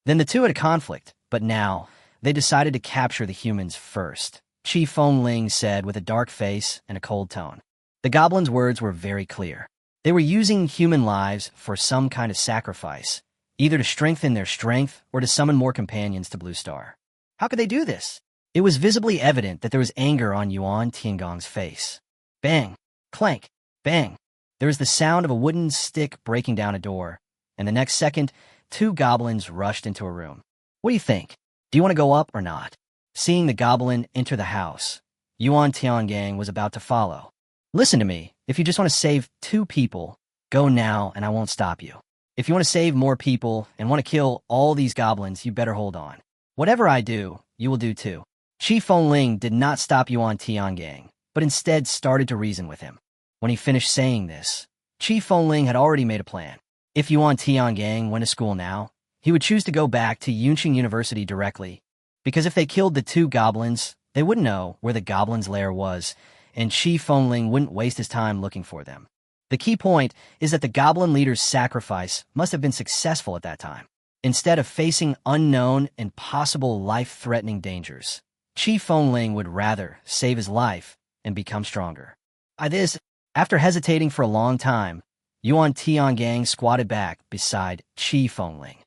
Then the two had a conflict, but now they decided to capture the humans first, Chi Fengling said with a dark face and a cold tone. The goblin's words were very clear. They were using human lives for some kind of sacrifice, either to strengthen their strength or to summon more companions to Blue Star. How could they do this? It was visibly evident that there was anger on Yuan Tiangang's face. Bang, clank, bang. There was the sound of a wooden stick breaking down a door, and the next second, 2 goblins rushed into a room. What do you think? Do you want to go up or not? Seeing the goblin enter the house, Yuan Tiangang was about to follow. Listen to me. If you just want to save 2 people, go now and I won't stop you. If you want to save more people and want to kill all these goblins, you better hold on. Whatever I do, you will do too. Chi Fengling did not stop Yuan Tiangang, but instead started to reason with him. When he finished saying this, Chi Fengling had already made a plan. If Yuan Tiangang went to school now, he would choose to go back to Yunqing University directly, because if they killed the 2 goblins, they wouldn't know where the goblin's lair was, and Chi Fengling wouldn't waste his time looking for them. The key point is that the goblin leader's sacrifice must have been successful at that time. Instead of facing unknown and possible life-threatening dangers, Chi Fengling would rather save his life and become stronger. By this, After hesitating for a long time, Yuan Tiangang squatted back beside Qi Fengling.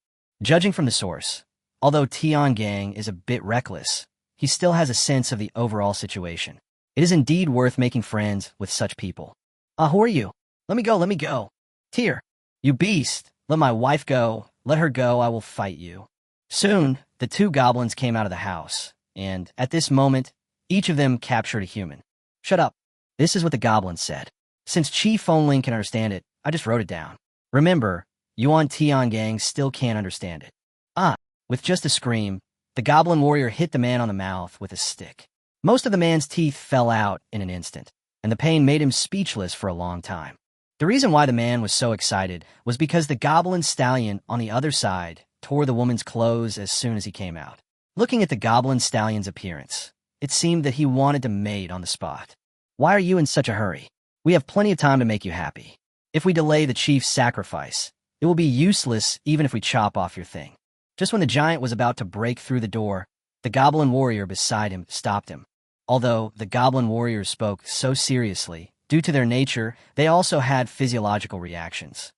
Judging from the source, although Tiangang is a bit reckless, he still has a sense of the overall situation. It is indeed worth making friends with such people. Who are you? Let me go, let me go. Tyr, you beast, let my wife go, let her go, I will fight you. Soon, the two goblins came out of the house, and at this moment, each of them captured a human. Shut up. This is what the goblins said. Since Qi Fengling can understand it, I just wrote it down. Remember, Yuan Tiangang still can't understand it. With just a scream, the goblin warrior hit the man on the mouth with a stick. Most of the man's teeth fell out in an instant, and the pain made him speechless for a long time. The reason why the man was so excited was because the goblin stallion on the other side tore the woman's clothes as soon as he came out. Looking at the goblin stallion's appearance, it seemed that he wanted to mate on the spot. Why are you in such a hurry? We have plenty of time to make you happy. If we delay the chief's sacrifice, it will be useless even if we chop off your thing. Just when the giant was about to break through the door, the goblin warrior beside him stopped him. Although the goblin warriors spoke so seriously, due to their nature, they also had physiological reactions.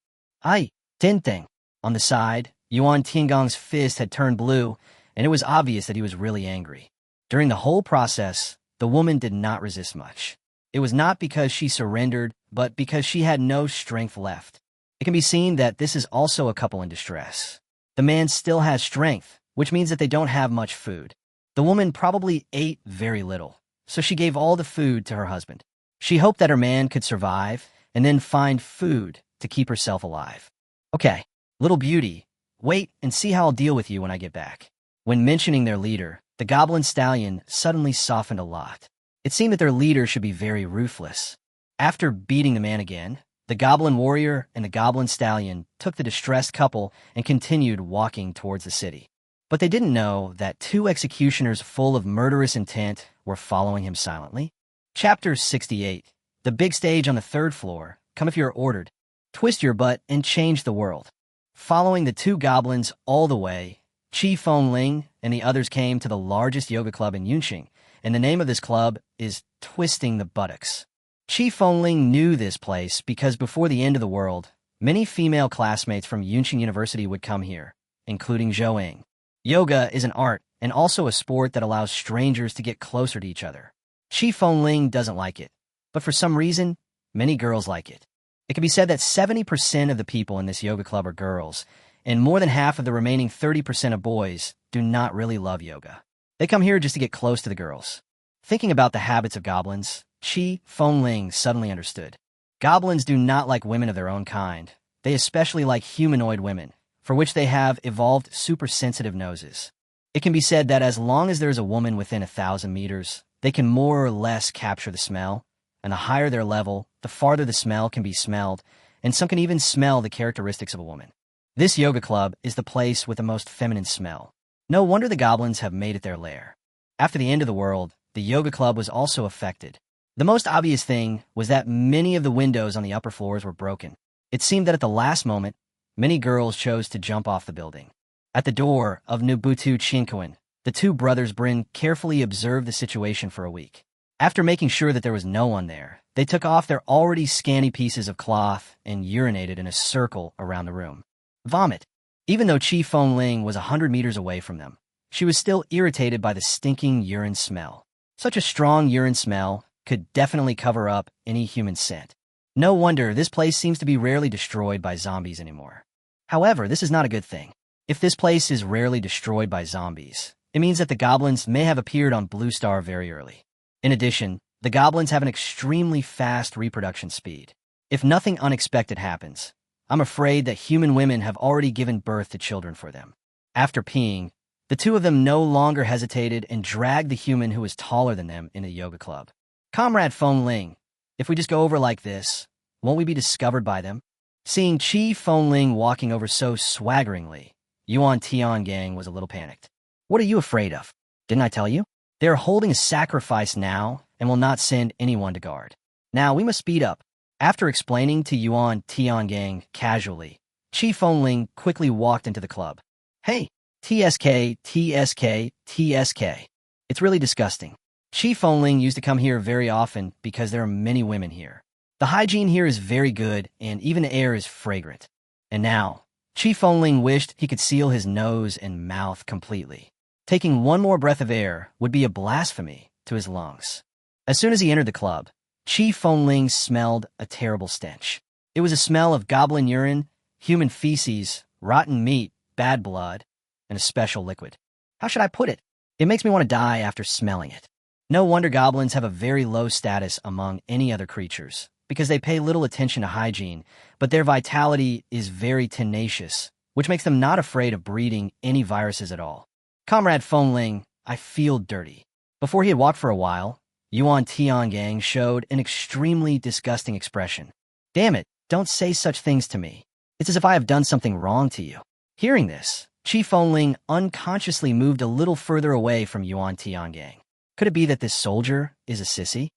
Ai, Tinteng. On the side, Yuan Tiangong's fist had turned blue, and it was obvious that he was really angry. During the whole process, the woman did not resist much. It was not because she surrendered, but because she had no strength left. It can be seen that this is also a couple in distress. The man still has strength, which means that they don't have much food. The woman probably ate very little, so she gave all the food to her husband. She hoped that her man could survive and then find food to keep herself alive. Okay, little beauty, wait and see how I'll deal with you when I get back. When mentioning their leader, the goblin stallion suddenly softened a lot. It seemed that their leader should be very ruthless. After beating the man again, the goblin warrior and the goblin stallion took the distressed couple and continued walking towards the city. But they didn't know that two executioners full of murderous intent were following him silently. Chapter 68. The big stage on the third floor. Come if you're ordered. Twist your butt and change the world. Following the two goblins all the way, Qi Fengling and the others came to the largest yoga club in Yunqing, and the name of this club is Twisting the Buttocks. Qi Fengling knew this place because before the end of the world, many female classmates from Yunqing University would come here, including Zhou. Yoga is an art and also a sport that allows strangers to get closer to each other. Qi Fengling doesn't like it, but for some reason, many girls like it. It can be said that 70% of the people in this yoga club are girls, and more than half of the remaining 30% of boys do not really love yoga. They come here just to get close to the girls. Thinking about the habits of goblins, Qi Fengling suddenly understood. Goblins do not like women of their own kind. They especially like humanoid women, for which they have evolved super-sensitive noses. It can be said that as long as there is a woman within 1,000 meters, they can more or less capture the smell, and the higher their level, the farther the smell can be smelled, and some can even smell the characteristics of a woman. This yoga club is the place with the most feminine smell. No wonder the goblins have made it their lair. After the end of the world, the yoga club was also affected. The most obvious thing was that many of the windows on the upper floors were broken. It seemed that at the last moment, many girls chose to jump off the building. At the door of Nubutu Chinquan, the two brothers Bryn carefully observed the situation for a week. After making sure that there was no one there, they took off their already scanty pieces of cloth and urinated in a circle around the room. Vomit. Even though Qi Fengling was 100 meters away from them, she was still irritated by the stinking urine smell. Such a strong urine smell could definitely cover up any human scent. No wonder this place seems to be rarely destroyed by zombies anymore. However, this is not a good thing. If this place is rarely destroyed by zombies, it means that the goblins may have appeared on Blue Star very early. In addition, the goblins have an extremely fast reproduction speed. If nothing unexpected happens, I'm afraid that human women have already given birth to children for them. After peeing, the two of them no longer hesitated and dragged the human who was taller than them in the yoga club. Comrade Fengling, if we just go over like this, won't we be discovered by them? Seeing Qi Fengling walking over so swaggeringly, Yuan Tiangang was a little panicked. What are you afraid of? Didn't I tell you? They are holding a sacrifice now and will not send anyone to guard. Now we must speed up. After explaining to Yuan Tiangang casually, Qi Fengling quickly walked into the club. Hey, TSK, TSK, TSK. It's really disgusting. Qi Fengling used to come here very often because there are many women here. The hygiene here is very good, and even the air is fragrant. And now, Chi Fengling wished he could seal his nose and mouth completely. Taking one more breath of air would be a blasphemy to his lungs. As soon as he entered the club, Chi Fengling smelled a terrible stench. It was a smell of goblin urine, human feces, rotten meat, bad blood, and a special liquid. How should I put it? It makes me want to die after smelling it. No wonder goblins have a very low status among any other creatures, because they pay little attention to hygiene, but their vitality is very tenacious, which makes them not afraid of breeding any viruses at all. Comrade Fengling, I feel dirty. Before he had walked for a while, Yuan Tiangang showed an extremely disgusting expression. Damn it, don't say such things to me. It's as if I have done something wrong to you. Hearing this, Chi Fengling unconsciously moved a little further away from Yuan Tiangang. Could it be that this soldier is a sissy?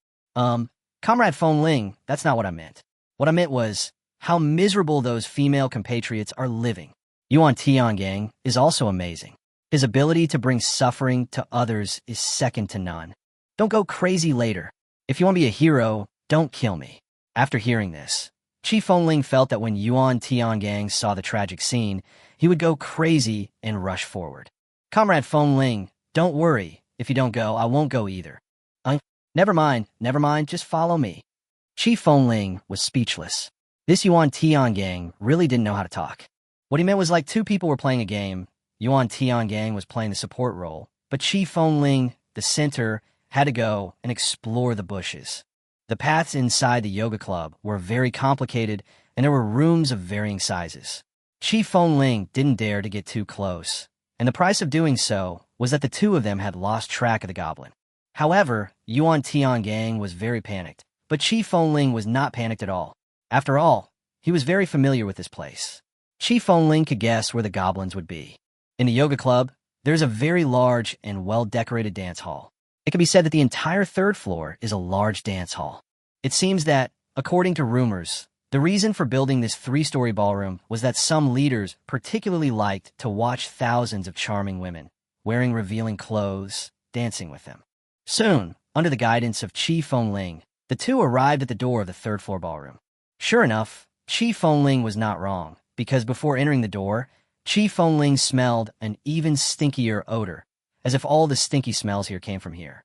Comrade Fengling, that's not what I meant. What I meant was how miserable those female compatriots are living. Yuan Tiangang is also amazing. His ability to bring suffering to others is second to none. Don't go crazy later. If you want to be a hero, don't kill me. After hearing this, Chi Fengling felt that when Yuan Tiangang saw the tragic scene, he would go crazy and rush forward. Comrade Fengling, don't worry. If you don't go, I won't go either. Never mind, just follow me. Chi Fengling was speechless. This Yuan Tiangang really didn't know how to talk. What he meant was like two people were playing a game. Yuan Tiangang was playing the support role, but Chi Fengling, the center, had to go and explore the bushes. The paths inside the yoga club were very complicated, and there were rooms of varying sizes. Chi Fengling didn't dare to get too close, and the price of doing so was that the two of them had lost track of the goblin. However, Yuan Tiangang was very panicked, but Chi Fengling was not panicked at all. After all, he was very familiar with this place. Chi Fengling could guess where the goblins would be. In the yoga club, there's a very large and well-decorated dance hall. It can be said that the entire third floor is a large dance hall. It seems that, according to rumors, the reason for building this 3-story ballroom was that some leaders particularly liked to watch thousands of charming women, wearing revealing clothes, dancing with them. Soon, under the guidance of Chi Fengling, the two arrived at the door of the third-floor ballroom. Sure enough, Chi Fengling was not wrong, because before entering the door, Chi Fengling smelled an even stinkier odor, as if all the stinky smells here came from here.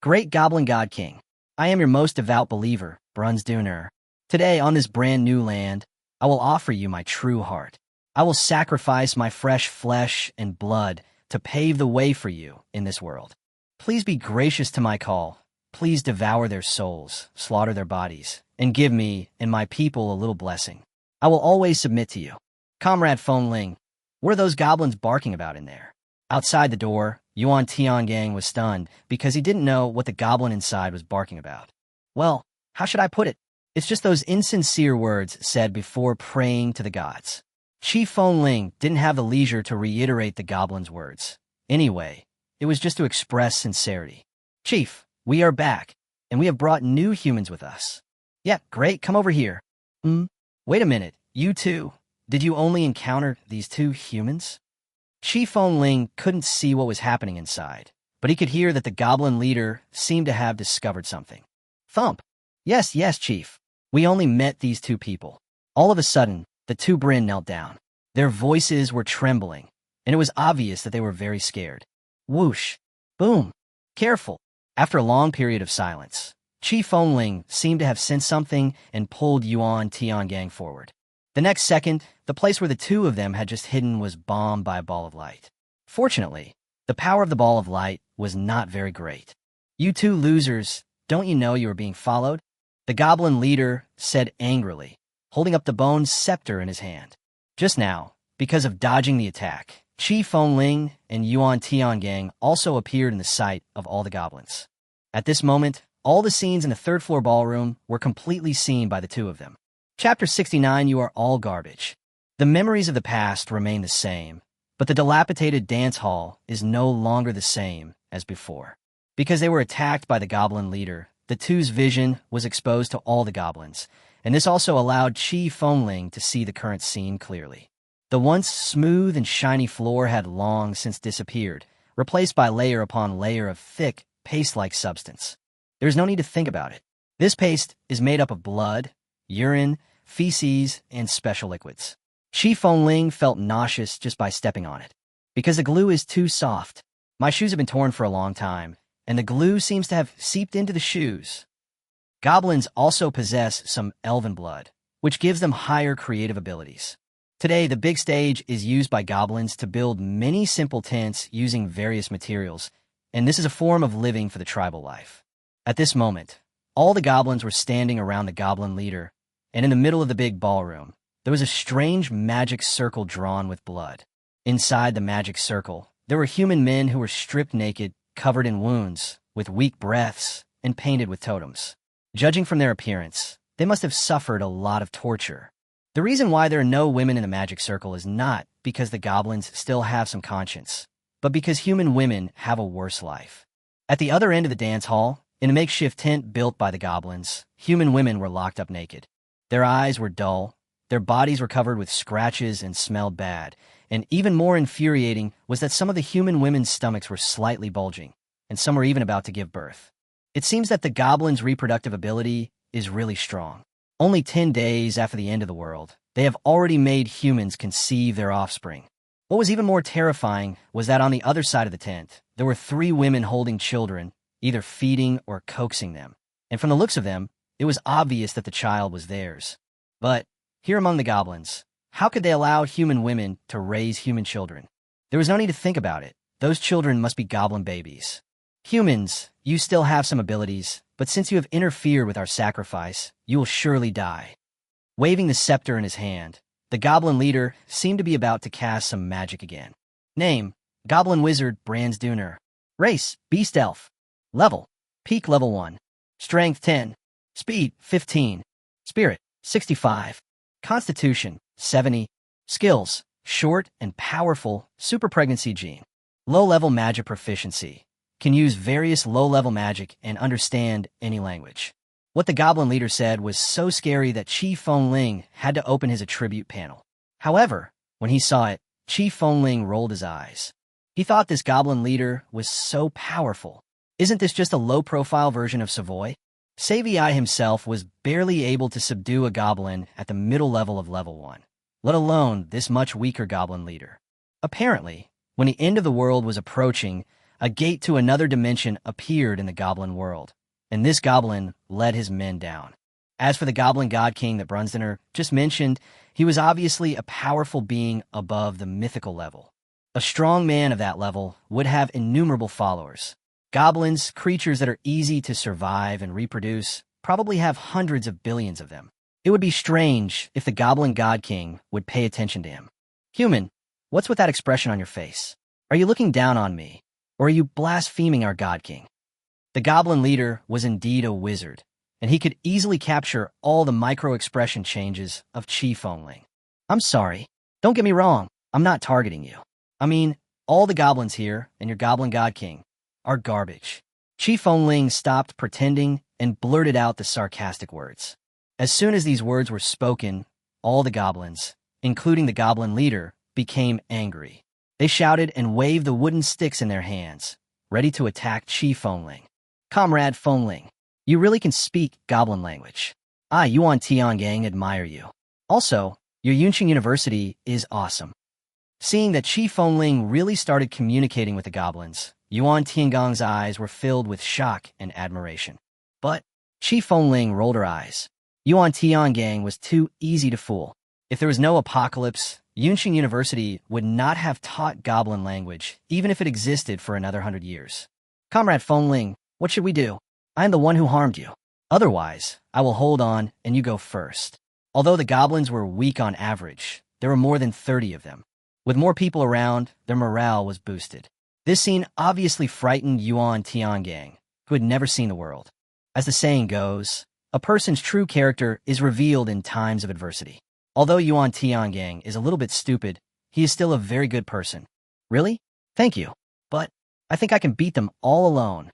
Great Goblin God King, I am your most devout believer, Brunsduner. Today, on this brand new land, I will offer you my true heart. I will sacrifice my fresh flesh and blood to pave the way for you in this world. Please be gracious to my call. Please devour their souls, slaughter their bodies, and give me and my people a little blessing. I will always submit to you. Comrade Fengling, what are those goblins barking about in there? Outside the door, Yuan Tiangang was stunned because he didn't know what the goblin inside was barking about. Well, how should I put it? It's just those insincere words said before praying to the gods. Chi Fengling didn't have the leisure to reiterate the goblin's words. Anyway, it was just to express sincerity. Chief, we are back, and we have brought new humans with us. Yeah, great, come over here. Wait a minute, you two. Did you only encounter these two humans? Chi Fengling couldn't see what was happening inside, but he could hear that the goblin leader seemed to have discovered something. Thump. Yes, Chief. We only met these two people. All of a sudden, the two Bryn knelt down. Their voices were trembling, and it was obvious that they were very scared. Whoosh. Boom. Careful. After a long period of silence, Chi Fengling seemed to have sensed something and pulled Yuan Tiangang forward. The next second, the place where the two of them had just hidden was bombed by a ball of light. Fortunately, the power of the ball of light was not very great. You two losers, don't you know you are being followed? The goblin leader said angrily, holding up the bone scepter in his hand. Just now, because of dodging the attack, Chi Fengling and Yuan Tiangang also appeared in the sight of all the goblins. At this moment, all the scenes in the third-floor ballroom were completely seen by the two of them. Chapter 69, you are all garbage. The memories of the past remain the same, but the dilapidated dance hall is no longer the same as before. Because they were attacked by the goblin leader, the two's vision was exposed to all the goblins, and this also allowed Chi Fengling to see the current scene clearly. The once smooth and shiny floor had long since disappeared, replaced by layer upon layer of thick, paste-like substance. There was no need to think about it. This paste is made up of blood, urine, feces, and special liquids. Chi Fengling felt nauseous just by stepping on it, because the glue is too soft. My shoes have been torn for a long time, and the glue seems to have seeped into the shoes. Goblins also possess some elven blood, which gives them higher creative abilities. Today, the big stage is used by goblins to build many simple tents using various materials, and this is a form of living for the tribal life. At this moment, all the goblins were standing around the goblin leader, and in the middle of the big ballroom, there was a strange magic circle drawn with blood. Inside the magic circle, there were human men who were stripped naked, covered in wounds, with weak breaths, and painted with totems. Judging from their appearance, they must have suffered a lot of torture. The reason why there are no women in the magic circle is not because the goblins still have some conscience, but because human women have a worse life. At the other end of the dance hall, in a makeshift tent built by the goblins, human women were locked up naked. Their eyes were dull, their bodies were covered with scratches and smelled bad, and even more infuriating was that some of the human women's stomachs were slightly bulging, and some were even about to give birth. It seems that the goblins' reproductive ability is really strong. Only 10 days after the end of the world, they have already made humans conceive their offspring. What was even more terrifying was that on the other side of the tent, there were 3 women holding children, either feeding or coaxing them. And from the looks of them, it was obvious that the child was theirs. But, here among the goblins, how could they allow human women to raise human children? There was no need to think about it. Those children must be goblin babies. Humans, you still have some abilities, but since you have interfered with our sacrifice, you will surely die. Waving the scepter in his hand, the goblin leader seemed to be about to cast some magic again. Name, Goblin Wizard Brandsdooner. Race, Beast Elf. Level, Peak Level 1. Strength 10. Speed 15. Spirit 65. Constitution 70. Skills, Short and Powerful Super Pregnancy Gene. Low-level magic proficiency. Can use various low-level magic and understand any language. What the goblin leader said was so scary that Chi Fengling had to open his attribute panel. However, when he saw it, Chi Fengling rolled his eyes. He thought this goblin leader was so powerful. Isn't this just a low-profile version of Savoy? Savii himself was barely able to subdue a goblin at the middle level of level 1, let alone this much weaker goblin leader. Apparently, when the end of the world was approaching, a gate to another dimension appeared in the goblin world, and this goblin led his men down. As for the goblin god king that Brunsdener just mentioned, he was obviously a powerful being above the mythical level. A strong man of that level would have innumerable followers. Goblins, creatures that are easy to survive and reproduce, probably have hundreds of billions of them. It would be strange if the goblin god king would pay attention to him. Human, what's with that expression on your face? Are you looking down on me? Or are you blaspheming our god king? The goblin leader was indeed a wizard, and he could easily capture all the micro-expression changes of Chi Fengling. I'm sorry. Don't get me wrong. I'm not targeting you. I mean, all the goblins here, and your goblin god king, are garbage. Chi Fengling stopped pretending and blurted out the sarcastic words. As soon as these words were spoken, all the goblins, including the goblin leader, became angry. They shouted and waved the wooden sticks in their hands, ready to attack Chi Fengling. Comrade Fengling, you really can speak goblin language. I, Yuan Tiangang, admire you. Also, your Yunqing University is awesome. Seeing that Chi Fengling really started communicating with the goblins, Yuan Tiangang's eyes were filled with shock and admiration. But Chi Fengling rolled her eyes. Yuan Tiangang was too easy to fool. If there was no apocalypse, Yunqing University would not have taught goblin language, even if it existed for another 100 years. Comrade Fengling, what should we do? I am the one who harmed you. Otherwise, I will hold on and you go first. Although the goblins were weak on average, there were more than 30 of them. With more people around, their morale was boosted. This scene obviously frightened Yuan Tiangang, who had never seen the world. As the saying goes, a person's true character is revealed in times of adversity. Although Yuan Tiangang is a little bit stupid, he is still a very good person. Really? Thank you. But I think I can beat them all alone.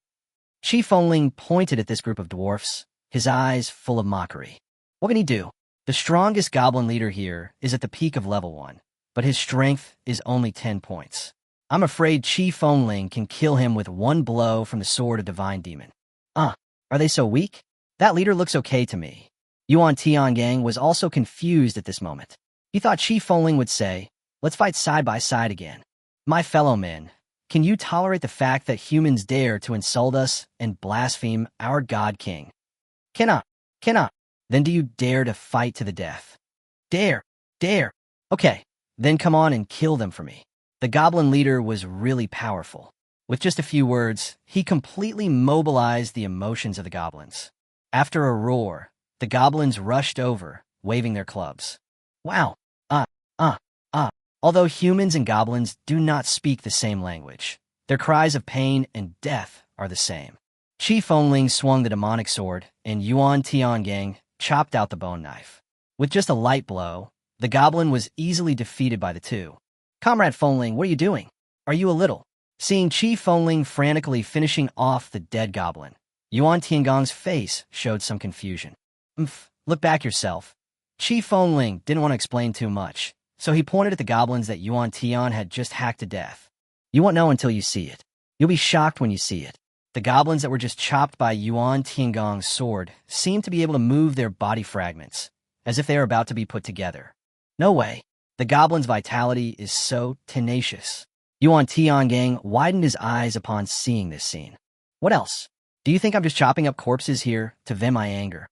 Chi Fengling pointed at this group of dwarfs, his eyes full of mockery. What can he do? The strongest goblin leader here is at the peak of level 1, but his strength is only 10 points. I'm afraid Chi Fengling can kill him with one blow from the sword of Divine Demon. Are they so weak? That leader looks okay to me. Yuan Tiangang was also confused at this moment. He thought Qi Fengling would say, let's fight side by side again. My fellow men, can you tolerate the fact that humans dare to insult us and blaspheme our God King? Cannot. Then do you dare to fight to the death? Dare. Okay, then come on and kill them for me. The goblin leader was really powerful. With just a few words, he completely mobilized the emotions of the goblins. After a roar, the goblins rushed over, waving their clubs. Wow. Although humans and goblins do not speak the same language, their cries of pain and death are the same. Qi Fengling swung the demonic sword, and Yuan Tiangang chopped out the bone knife. With just a light blow, the goblin was easily defeated by the two. Comrade Fengling, what are you doing? Are you a little? Seeing Qi Fengling frantically finishing off the dead goblin, Yuan Tiangang's face showed some confusion. Look back yourself. Qi Fengling didn't want to explain too much, so he pointed at the goblins that Yuan Tian had just hacked to death. You won't know until you see it. You'll be shocked when you see it. The goblins that were just chopped by Yuan Tiangang's sword seemed to be able to move their body fragments, as if they are about to be put together. No way. The goblin's vitality is so tenacious. Yuan Tiangang widened his eyes upon seeing this scene. What else? Do you think I'm just chopping up corpses here to vent my anger?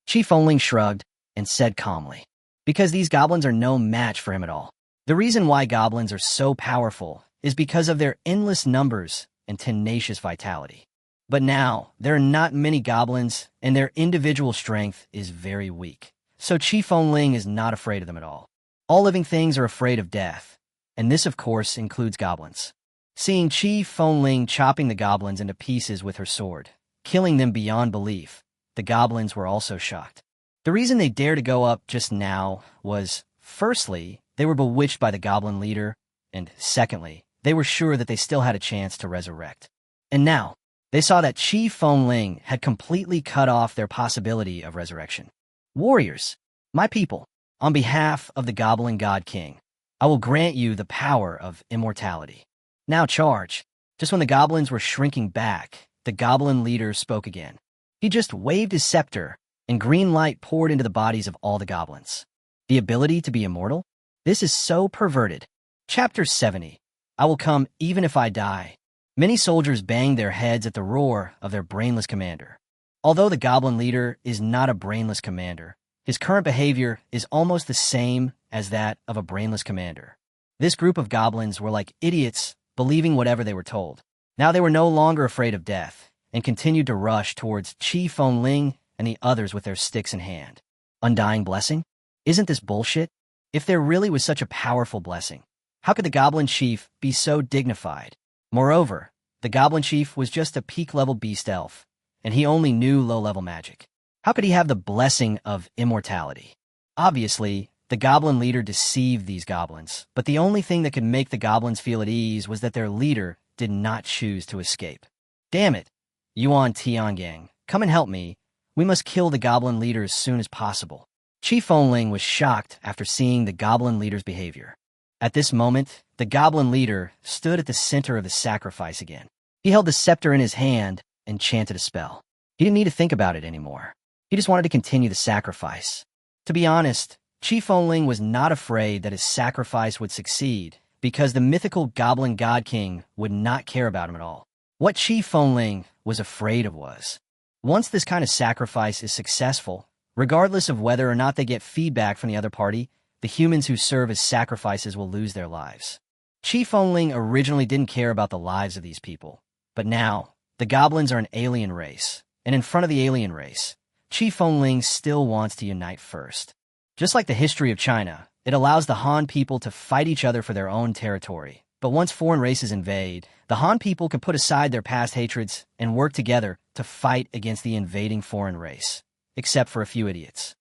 Qi Fengling shrugged and said calmly, because these goblins are no match for him at all. The reason why goblins are so powerful is because of their endless numbers and tenacious vitality. But now, there are not many goblins, and their individual strength is very weak. So Qi Fengling is not afraid of them at all. All living things are afraid of death, and this of course includes goblins. Seeing Qi Fengling chopping the goblins into pieces with her sword, killing them beyond belief, the goblins were also shocked. The reason they dared to go up just now was, firstly, they were bewitched by the goblin leader, and secondly, they were sure that they still had a chance to resurrect. And now, they saw that Qi Fengling had completely cut off their possibility of resurrection. Warriors, my people, on behalf of the Goblin God King, I will grant you the power of immortality. Now charge. Just when the goblins were shrinking back, the goblin leader spoke again. He just waved his scepter, and green light poured into the bodies of all the goblins. The ability to be immortal? This is so perverted. Chapter 70. I will come even if I die. Many soldiers banged their heads at the roar of their brainless commander. Although the goblin leader is not a brainless commander, his current behavior is almost the same as that of a brainless commander. This group of goblins were like idiots, believing whatever they were told. Now they were no longer afraid of death, and continued to rush towards Qi Fengling and the others with their sticks in hand. Undying blessing? Isn't this bullshit? If there really was such a powerful blessing, how could the goblin chief be so dignified? Moreover, the goblin chief was just a peak-level beast elf, and he only knew low-level magic. How could he have the blessing of immortality? Obviously, the goblin leader deceived these goblins, but the only thing that could make the goblins feel at ease was that their leader did not choose to escape. Damn it! Yuan Tiangang, come and help me. We must kill the goblin leader as soon as possible. Qi Fengling was shocked after seeing the goblin leader's behavior. At this moment, the goblin leader stood at the center of the sacrifice again. He held the scepter in his hand and chanted a spell. He didn't need to think about it anymore. He just wanted to continue the sacrifice. To be honest, Qi Fengling was not afraid that his sacrifice would succeed because the mythical goblin god king would not care about him at all. What Qi Fengling was afraid of was, once this kind of sacrifice is successful, regardless of whether or not they get feedback from the other party, the humans who serve as sacrifices will lose their lives. Qi Fengling originally didn't care about the lives of these people, but now, the goblins are an alien race, and in front of the alien race, Qi Fengling still wants to unite first. Just like the history of China, it allows the Han people to fight each other for their own territory. But once foreign races invade, the Han people can put aside their past hatreds and work together to fight against the invading foreign race. Except for a few idiots.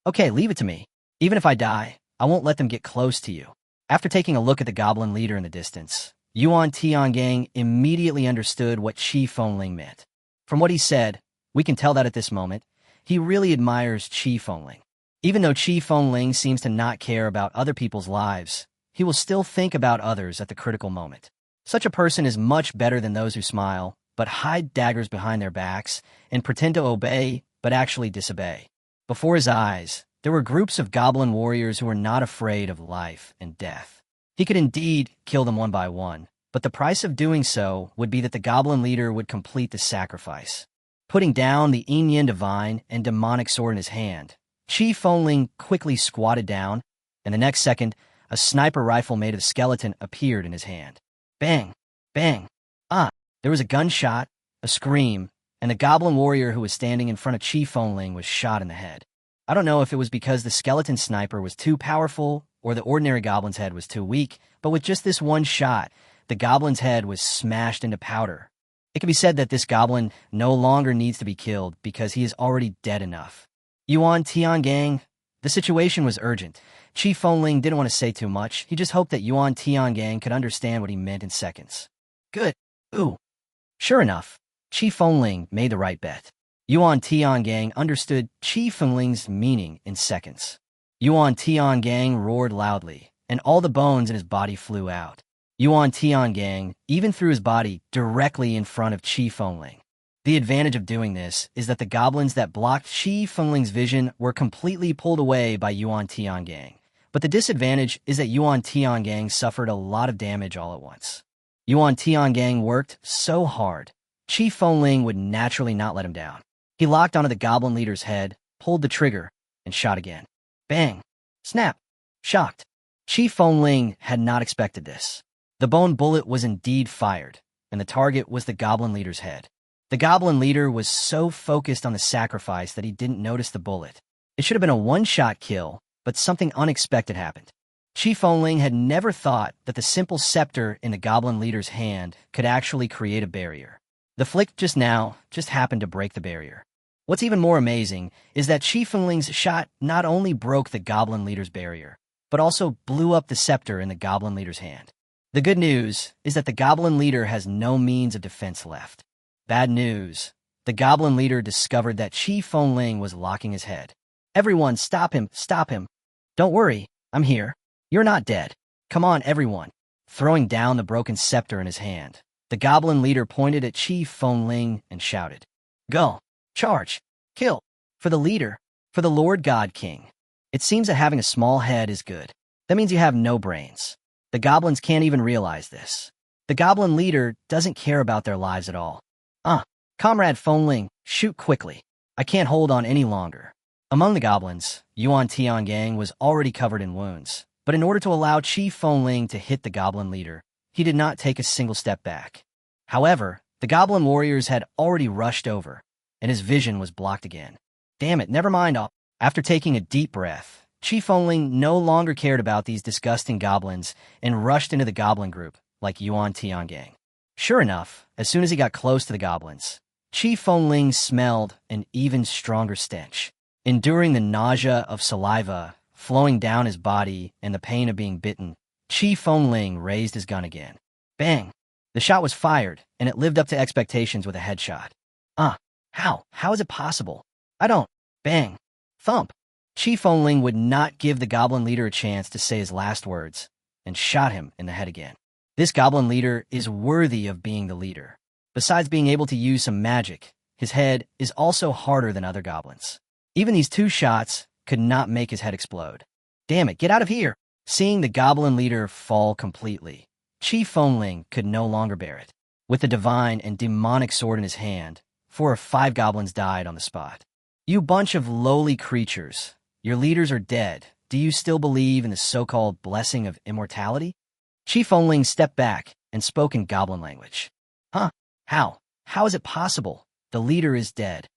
Okay, leave it to me. Even if I die, I won't let them get close to you. After taking a look at the goblin leader in the distance, Yuan Tiangang immediately understood what Qi Fengling meant. From what he said, we can tell that at this moment, he really admires Qi Fengling. Even though Qi Fengling seems to not care about other people's lives, he will still think about others at the critical moment. Such a person is much better than those who smile, but hide daggers behind their backs and pretend to obey, but actually disobey. Before his eyes, there were groups of goblin warriors who were not afraid of life and death. He could indeed kill them one by one, but the price of doing so would be that the goblin leader would complete the sacrifice. Putting down the yin divine and demonic sword in his hand, Chi Fengling quickly squatted down, and the next second, a sniper rifle made of skeleton appeared in his hand. Bang! Bang! Ah! There was a gunshot, a scream, and the goblin warrior who was standing in front of Chi Fengling was shot in the head. I don't know if it was because the skeleton sniper was too powerful or the ordinary goblin's head was too weak, but with just this one shot, the goblin's head was smashed into powder. It can be said that this goblin no longer needs to be killed because he is already dead enough. Yuan Tiangang, the situation was urgent. Chi Fengling didn't want to say too much. He just hoped that Yuan Tiangang could understand what he meant in seconds. Good. Ooh. Sure enough, Chi Fengling made the right bet. Yuan Tiangang understood Chi Fengling's meaning in seconds. Yuan Tiangang roared loudly, and all the bones in his body flew out. Yuan Tiangang even threw his body directly in front of Chi Fengling. The advantage of doing this is that the goblins that blocked Chi Fengling's vision were completely pulled away by Yuan Tiangang. But the disadvantage is that Yuan Tiangang suffered a lot of damage all at once. Yuan Tiangang worked so hard, Chi Fengling would naturally not let him down. He locked onto the goblin leader's head, pulled the trigger, and shot again. Bang! Snap! Shocked. Chi Fengling had not expected this. The bone bullet was indeed fired, and the target was the goblin leader's head. The goblin leader was so focused on the sacrifice that he didn't notice the bullet. It should have been a one-shot kill, but something unexpected happened. Chi Fengling had never thought that the simple scepter in the goblin leader's hand could actually create a barrier. The flick just happened to break the barrier. What's even more amazing is that Chi Fengling's shot not only broke the goblin leader's barrier, but also blew up the scepter in the goblin leader's hand. The good news is that the goblin leader has no means of defense left. Bad news. The goblin leader discovered that Chi Fengling was locking his head. Everyone, stop him, stop him. Don't worry, I'm here. You're not dead. Come on, everyone. Throwing down the broken scepter in his hand, the goblin leader pointed at Chi Fengling and shouted, Go! Charge! Kill! For the leader! For the Lord God King! It seems that having a small head is good. That means you have no brains. The goblins can't even realize this. The goblin leader doesn't care about their lives at all. Comrade Fengling, shoot quickly. I can't hold on any longer. Among the goblins, Yuan Tiangang was already covered in wounds, but in order to allow Chi Fengling to hit the goblin leader, he did not take a single step back. However, the goblin warriors had already rushed over, and his vision was blocked again. Damn it, never mind. After taking a deep breath, Chi Fengling no longer cared about these disgusting goblins and rushed into the goblin group, like Yuan Tiangang. Sure enough, as soon as he got close to the goblins, Chi Fengling smelled an even stronger stench. Enduring the nausea of saliva flowing down his body and the pain of being bitten, Chi Fengling raised his gun again. Bang! The shot was fired, and it lived up to expectations with a headshot. How? How is it possible? I don't. Bang! Thump! Chi Fengling would not give the goblin leader a chance to say his last words, and shot him in the head again. This goblin leader is worthy of being the leader. Besides being able to use some magic, his head is also harder than other goblins. Even these two shots could not make his head explode. Damn it, get out of here! Seeing the goblin leader fall completely, Chi Fengling could no longer bear it. With the divine and demonic sword in his hand, 4 or 5 goblins died on the spot. You bunch of lowly creatures. Your leaders are dead. Do you still believe in the so-called blessing of immortality? Chi Fengling stepped back and spoke in goblin language. How? How is it possible? The leader is dead.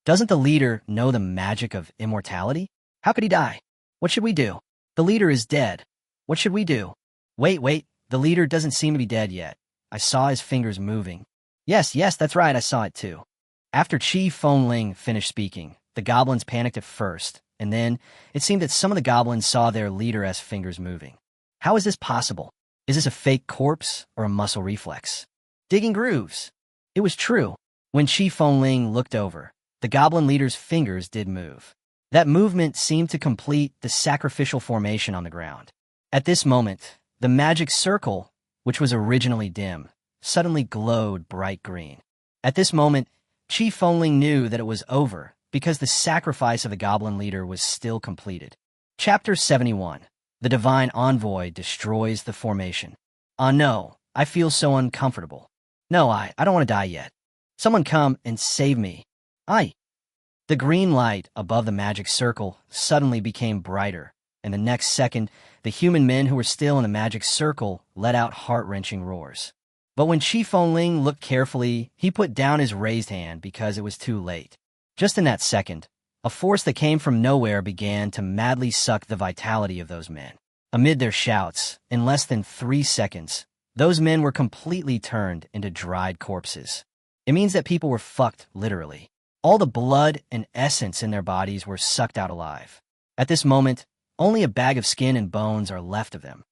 Doesn't the leader know the magic of immortality? How could he die? What should we do? The leader is dead. What should we do? Wait, the leader doesn't seem to be dead yet. I saw his fingers moving. Yes, that's right, I saw it too. After Chi Fengling finished speaking, the goblins panicked at first, and then it seemed that some of the goblins saw their leader as fingers moving. How is this possible? Is this a fake corpse or a muscle reflex? Digging grooves. It was true. When Chi Fengling looked over, the goblin leader's fingers did move. That movement seemed to complete the sacrificial formation on the ground. At this moment, the magic circle, which was originally dim, suddenly glowed bright green. At this moment, Chi Fengling knew that it was over because the sacrifice of the goblin leader was still completed. Chapter 71. The Divine Envoy Destroys the Formation. No, I feel so uncomfortable. No, I don't want to die yet. Someone come and save me. The green light above the magic circle suddenly became brighter, and the next second, the human men who were still in the magic circle let out heart-wrenching roars. But when Chi Fengling looked carefully, he put down his raised hand because it was too late. Just in that second, a force that came from nowhere began to madly suck the vitality of those men. Amid their shouts, in less than 3 seconds, those men were completely turned into dried corpses. It means that people were fucked, literally. All the blood and essence in their bodies were sucked out alive. At this moment, only a bag of skin and bones are left of them.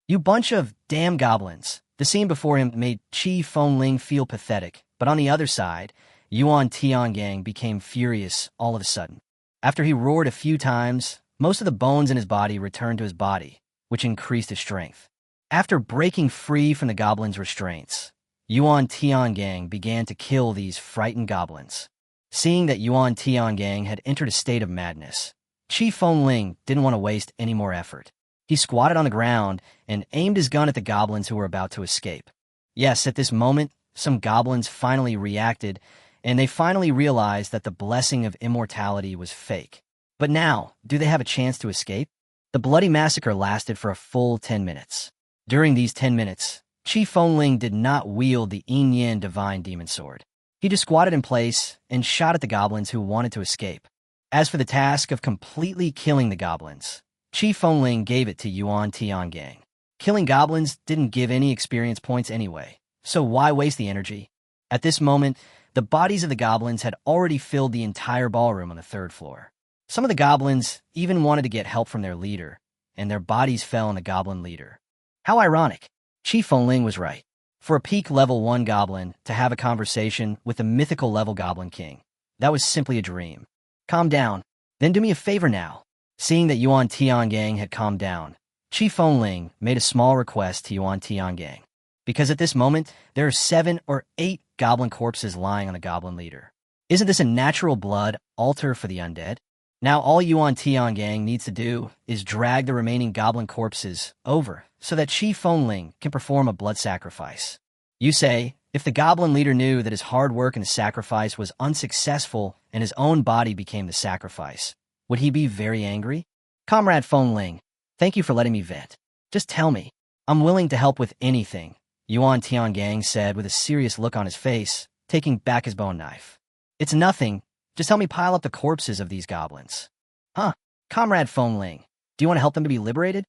You bunch of damn goblins. The scene before him made Chi Fengling feel pathetic, but on the other side, Yuan Tiangang became furious all of a sudden. After he roared a few times, most of the bones in his body returned to his body, which increased his strength. After breaking free from the goblins' restraints, Yuan Tiangang began to kill these frightened goblins. Seeing that Yuan Tiangang had entered a state of madness, Chi Fengling didn't want to waste any more effort. He squatted on the ground and aimed his gun at the goblins who were about to escape. Yes, at this moment, some goblins finally reacted, and they finally realized that the blessing of immortality was fake. But now, do they have a chance to escape? The bloody massacre lasted for a full 10 minutes. During these 10 minutes, Chi Fengling did not wield the Yin divine demon sword. He just squatted in place and shot at the goblins who wanted to escape. As for the task of completely killing the goblins, Chi Fengling gave it to Yuan Tiangang. Killing goblins didn't give any experience points anyway, so why waste the energy? At this moment, the bodies of the goblins had already filled the entire ballroom on the 3rd floor. Some of the goblins even wanted to get help from their leader, and their bodies fell on the goblin leader. How ironic. Chi Fengling was right. For a peak level 1 goblin to have a conversation with a mythical level goblin king, that was simply a dream. Calm down. Then do me a favor now. Seeing that Yuan Tiangang had calmed down, Chi Fengling made a small request to Yuan Tiangang. Because at this moment, there are 7 or 8 goblin corpses lying on the goblin leader. Isn't this a natural blood altar for the undead? Now all Yuan Tiangang needs to do is drag the remaining goblin corpses over so that Chi Fengling can perform a blood sacrifice. You say, if the goblin leader knew that his hard work in the sacrifice was unsuccessful and his own body became the sacrifice, would he be very angry? Comrade Fengling, thank you for letting me vent. Just tell me. I'm willing to help with anything, Yuan Tiangang said with a serious look on his face, taking back his bone knife. It's nothing. Just help me pile up the corpses of these goblins. Comrade Fengling, do you want to help them to be liberated?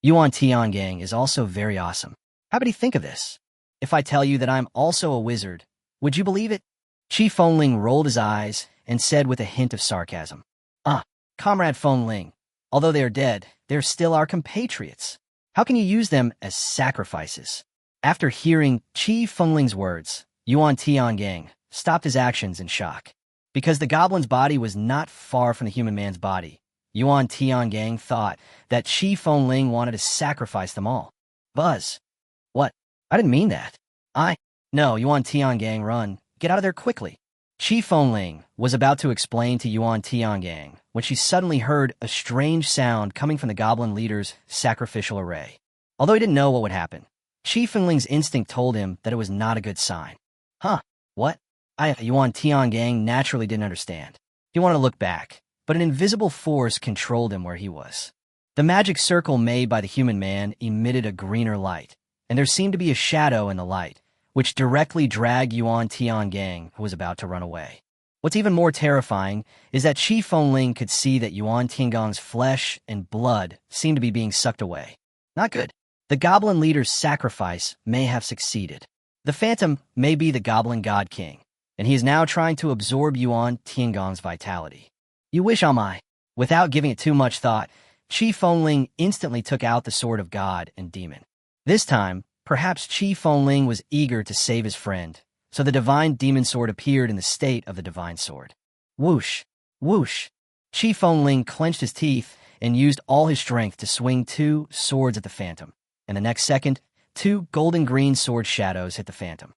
Yuan Tiangang is also very awesome. How did he think of this? If I tell you that I'm also a wizard, would you believe it? Chi Fengling rolled his eyes and said with a hint of sarcasm, Comrade Fengling, although they are dead, they're still our compatriots. How can you use them as sacrifices? After hearing Chi Fengling's words, Yuan Tiangang stopped his actions in shock. Because the goblin's body was not far from the human man's body, Yuan Tiangang thought that Chi Fengling wanted to sacrifice them all. Buzz. What? I didn't mean that. No, Yuan Tiangang, run. Get out of there quickly. Chi Fengling was about to explain to Yuan Tiangang when she suddenly heard a strange sound coming from the goblin leader's sacrificial array. Although he didn't know what would happen, Chi Fengling's instinct told him that it was not a good sign. What? Yuan Tiangang naturally didn't understand. He wanted to look back, but an invisible force controlled him where he was. The magic circle made by the human man emitted a greener light, and there seemed to be a shadow in the light, which directly dragged Yuan Tiangang, who was about to run away. What's even more terrifying is that Chi Fengling could see that Yuan Tiangang's flesh and blood seemed to be being sucked away. Not good. The goblin leader's sacrifice may have succeeded. The phantom may be the goblin god king, and he is now trying to absorb Yuan Tiangang's vitality. You wish on my. Without giving it too much thought, Chi Fengling instantly took out the sword of god and demon. This time, perhaps Chi Fengling was eager to save his friend, so the divine demon sword appeared in the state of the divine sword. Whoosh! Whoosh! Chi Fengling clenched his teeth and used all his strength to swing 2 swords at the phantom, and the next second, 2 golden-green sword shadows hit the phantom.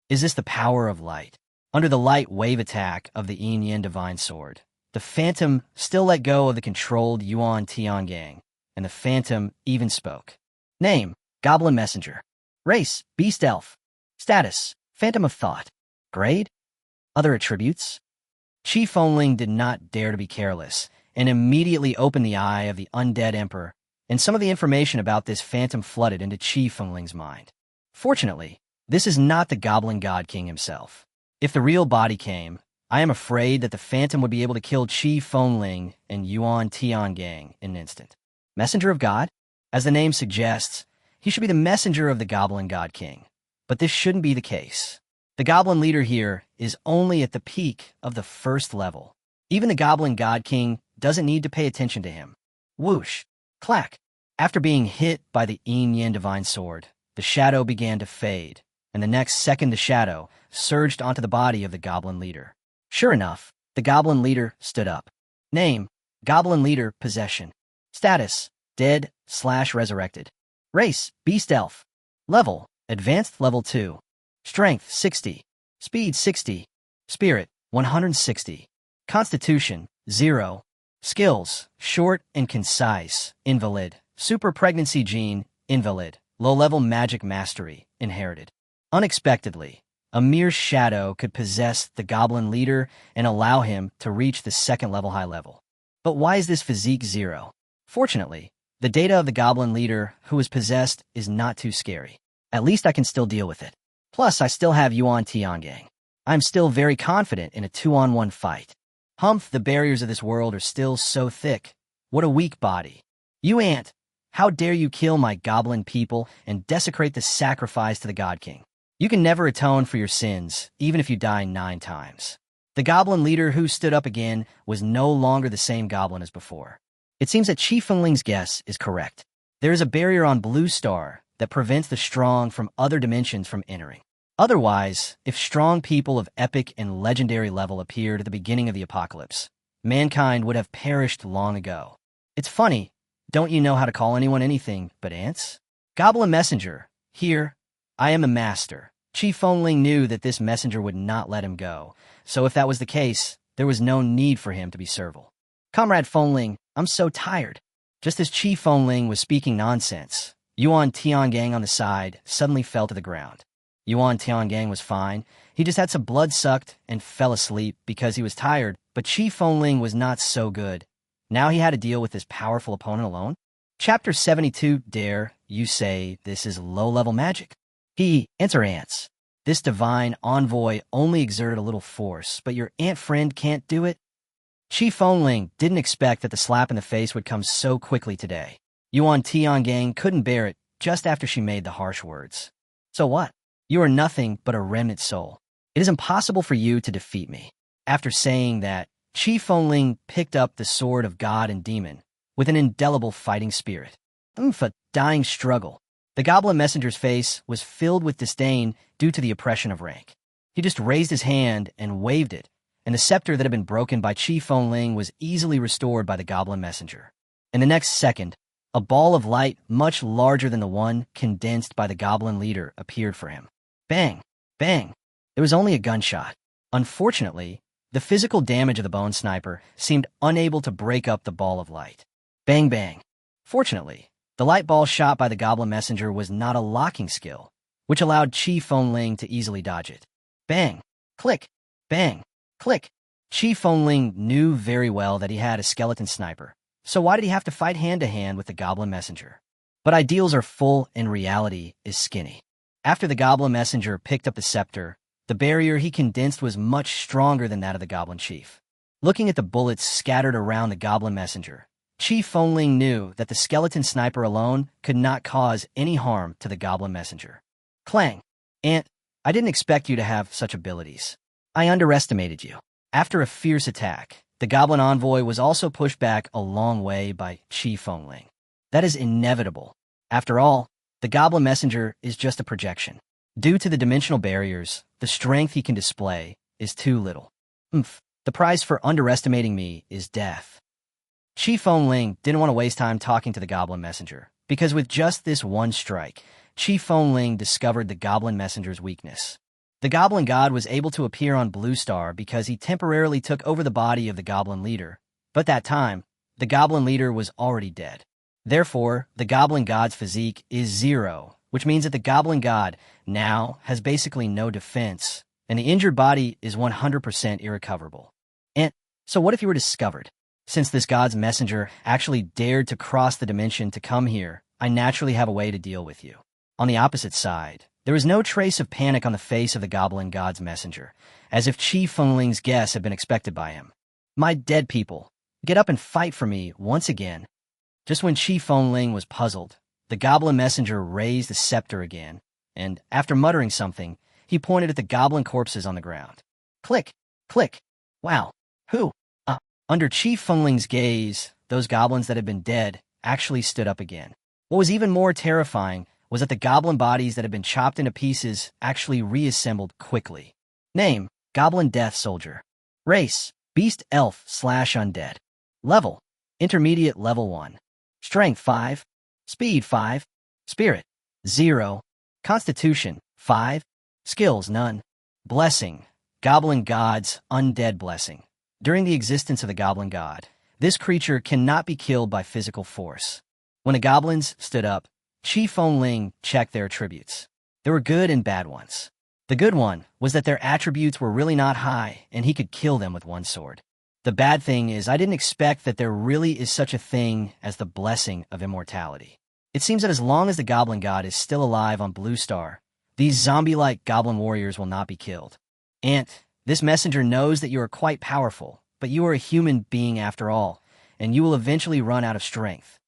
Is this the power of light? Under the light wave attack of the Yin Divine Sword, the Phantom still let go of the controlled Yuan Tian gang, and the Phantom even spoke. Name, Goblin Messenger. Race, Beast Elf. Status, Phantom of Thought. Grade, other attributes. Qi Fengling did not dare to be careless, and immediately opened the eye of the Undead Emperor, and some of the information about this Phantom flooded into Qi Fengling's mind. Fortunately, this is not the Goblin God King himself. If the real body came, I am afraid that the Phantom would be able to kill Qi Fengling and Yuan Tian gang in an instant. Messenger of God? As the name suggests, he should be the messenger of the Goblin God King. But this shouldn't be the case. The Goblin leader here is only at the peak of the first level. Even the Goblin God King doesn't need to pay attention to him. Whoosh! Clack! After being hit by the Yin Divine Sword, the shadow began to fade, and the next second the shadow surged onto the body of the Goblin leader. Sure enough, the Goblin leader stood up. Name, Goblin leader possession. Status, dead/resurrected. Race, Beast Elf. Level, Advanced Level 2. Strength, 60. Speed, 60. Spirit, 160. Constitution, 0. Skills, short and concise, invalid. Super pregnancy gene, invalid. Low-level magic mastery, inherited. Unexpectedly, a mere shadow could possess the Goblin leader and allow him to reach the second-level high level. But why is this physique 0? Fortunately, the data of the Goblin leader who is possessed is not too scary. At least I can still deal with it. Plus, I still have Yuan Tian gang. I'm still very confident in a 2-on-1 fight. Humph, the barriers of this world are still so thick. What a weak body. You ant! How dare you kill my Goblin people and desecrate the sacrifice to the God King? You can never atone for your sins, even if you die 9 times. The Goblin leader who stood up again was no longer the same Goblin as before. It seems that Qi Fengling's guess is correct. There is a barrier on Blue Star that prevents the strong from other dimensions from entering. Otherwise, if strong people of epic and legendary level appeared at the beginning of the apocalypse, mankind would have perished long ago. It's funny, don't you know how to call anyone anything but ants? Goblin Messenger, here, I am a master. Qi Fengling knew that this messenger would not let him go, so if that was the case, there was no need for him to be servile. Comrade Fengling, I'm so tired. Just as Qi Fengling was speaking nonsense, Yuan Tian gang on the side suddenly fell to the ground. Yuan Tian gang was fine. He just had some blood sucked and fell asleep because he was tired, but Qi Fengling was not so good. Now he had to deal with this powerful opponent alone. Chapter 72, Dare you say this is low-level magic? Enter ants. This divine envoy only exerted a little force, but your ant friend can't do it? Qi Fengling didn't expect that the slap in the face would come so quickly today. Yuan Tian gang couldn't bear it just after she made the harsh words. So what? You are nothing but a remnant soul. It is impossible for you to defeat me. After saying that, Qi Fengling picked up the sword of God and demon with an indelible fighting spirit. A dying struggle. The Goblin Messenger's face was filled with disdain due to the oppression of rank. He just raised his hand and waved it, and the scepter that had been broken by Qi Fengling was easily restored by the Goblin Messenger. In the next second, a ball of light much larger than the one condensed by the Goblin leader appeared for him. Bang! Bang! There was only a gunshot. Unfortunately, the physical damage of the bone sniper seemed unable to break up the ball of light. Bang bang! Fortunately, the light ball shot by the Goblin Messenger was not a locking skill, which allowed Qi Fengling to easily dodge it. Bang! Click! Bang! Click! Qi Fengling knew very well that he had a skeleton sniper, so why did he have to fight hand-to-hand with the Goblin Messenger? But ideals are full and reality is skinny. After the Goblin Messenger picked up the scepter, the barrier he condensed was much stronger than that of the Goblin Chief. Looking at the bullets scattered around the Goblin Messenger, Qi Fengling knew that the skeleton sniper alone could not cause any harm to the Goblin Messenger. Clang! Ant, I didn't expect you to have such abilities. I underestimated you. After a fierce attack, the Goblin Envoy was also pushed back a long way by Qi Fengling. That is inevitable. After all, the Goblin Messenger is just a projection. Due to the dimensional barriers, the strength he can display is too little. The price for underestimating me is death. Qi Fengling didn't want to waste time talking to the Goblin Messenger, because with just this one strike, Qi Fengling discovered the Goblin Messenger's weakness. The Goblin God was able to appear on Blue Star because he temporarily took over the body of the Goblin leader, but at that time, the Goblin leader was already dead. Therefore, the Goblin God's physique is 0, which means that the Goblin God now has basically no defense, and the injured body is 100% irrecoverable. And so what if you were discovered? Since this God's messenger actually dared to cross the dimension to come here, I naturally have a way to deal with you. On the opposite side, there was no trace of panic on the face of the Goblin God's messenger, as if Chi Fengling's guess had been expected by him. My dead people, get up and fight for me once again. Just when Chi Fengling was puzzled, the Goblin messenger raised the scepter again, and after muttering something, he pointed at the goblin corpses on the ground. Click, click. Wow, who? Under Chi Fengling's gaze, those goblins that had been dead actually stood up again. What was even more terrifying was that the goblin bodies that had been chopped into pieces actually reassembled quickly. Name, Goblin Death Soldier. Race, Beast Elf / Undead. Level, Intermediate Level 1. Strength 5. Speed 5. Spirit 0. Constitution 5. Skills none. Blessing, Goblin God's Undead Blessing. During the existence of the Goblin God, this creature cannot be killed by physical force. When the goblins stood up, Chi Fengling checked their attributes. There were good and bad ones. The good one was that their attributes were really not high, and he could kill them with one sword. The bad thing is I didn't expect that there really is such a thing as the blessing of immortality. It seems that as long as the Goblin God is still alive on Blue Star, these zombie-like goblin warriors will not be killed. Ant, this messenger knows that you are quite powerful, but you are a human being after all, and you will eventually run out of strength.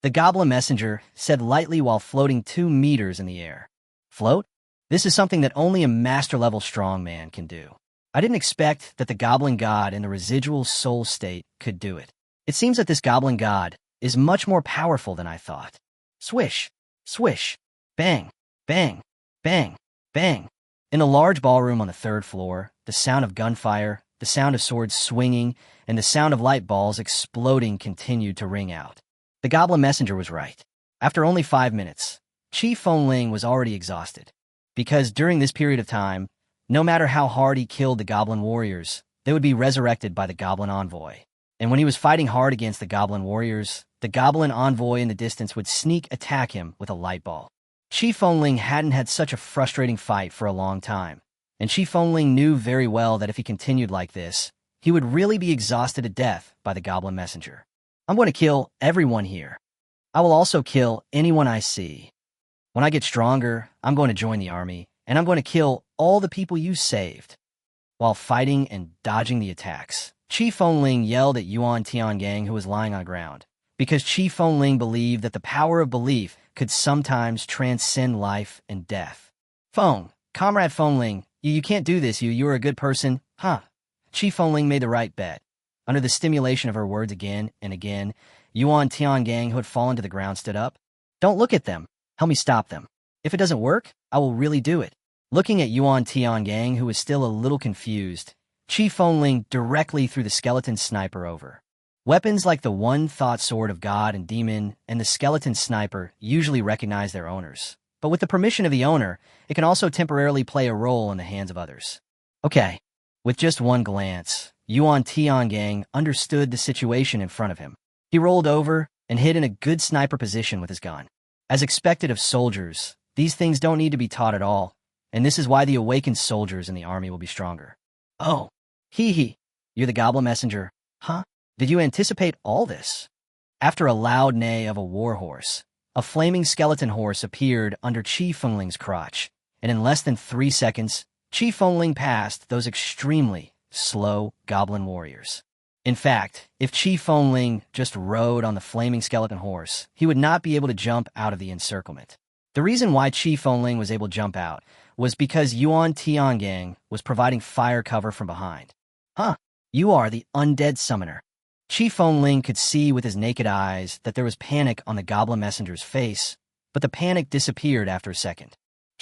The Goblin messenger said lightly while floating 2 meters in the air. Float? This is something that only a master-level strongman can do. I didn't expect that the Goblin God in the residual soul state could do it. It seems that this Goblin God is much more powerful than I thought. Swish, swish, bang, bang, bang, bang. In a large ballroom on the 3rd floor, the sound of gunfire, the sound of swords swinging, and the sound of light balls exploding continued to ring out. The Goblin messenger was right. After only 5 minutes, Chi Fengling was already exhausted, because during this period of time, no matter how hard he killed the Goblin warriors, they would be resurrected by the Goblin envoy. And when he was fighting hard against the Goblin warriors, the Goblin envoy in the distance would sneak attack him with a light ball. Chi Fengling hadn't had such a frustrating fight for a long time, and Chi Fengling knew very well that if he continued like this, he would really be exhausted to death by the Goblin messenger. I'm going to kill everyone here. I will also kill anyone I see. When I get stronger, I'm going to join the army, and I'm going to kill all the people you saved. While fighting and dodging the attacks, Chi Fengling yelled at Yuan Tiangang, who was lying on the ground, because Chi Fengling believed that the power of belief could sometimes transcend life and death. Feng, Comrade Fengling, you can't do this, you are a good person, huh? Chi Fengling made the right bet. Under the stimulation of her words again and again, Yuan Tiangang, who had fallen to the ground, stood up. Don't look at them. Help me stop them. If it doesn't work, I will really do it. Looking at Yuan Tiangang, who was still a little confused, Chi Fengling directly threw the skeleton sniper over. Weapons like the one-thought sword of God and demon and the skeleton sniper usually recognize their owners. But with the permission of the owner, it can also temporarily play a role in the hands of others. Okay. With just one glance, Yuan Tiangang understood the situation in front of him. He rolled over and hid in a good sniper position with his gun. As expected of soldiers, these things don't need to be taught at all, and this is why the awakened soldiers in the army will be stronger. Oh, hee, you're the Goblin messenger, huh? Did you anticipate all this? After a loud neigh of a war horse, a flaming skeleton horse appeared under Chi Fengling's crotch, and in less than 3 seconds, Chi Fengling passed those extremely slow goblin warriors. In fact, if Chi Fengling just rode on the flaming skeleton horse, he would not be able to jump out of the encirclement. The reason why Chi Fengling was able to jump out was because Yuan Tiangang was providing fire cover from behind. Huh, you are the undead summoner. Chi Fengling could see with his naked eyes that there was panic on the Goblin messenger's face, but the panic disappeared after a second.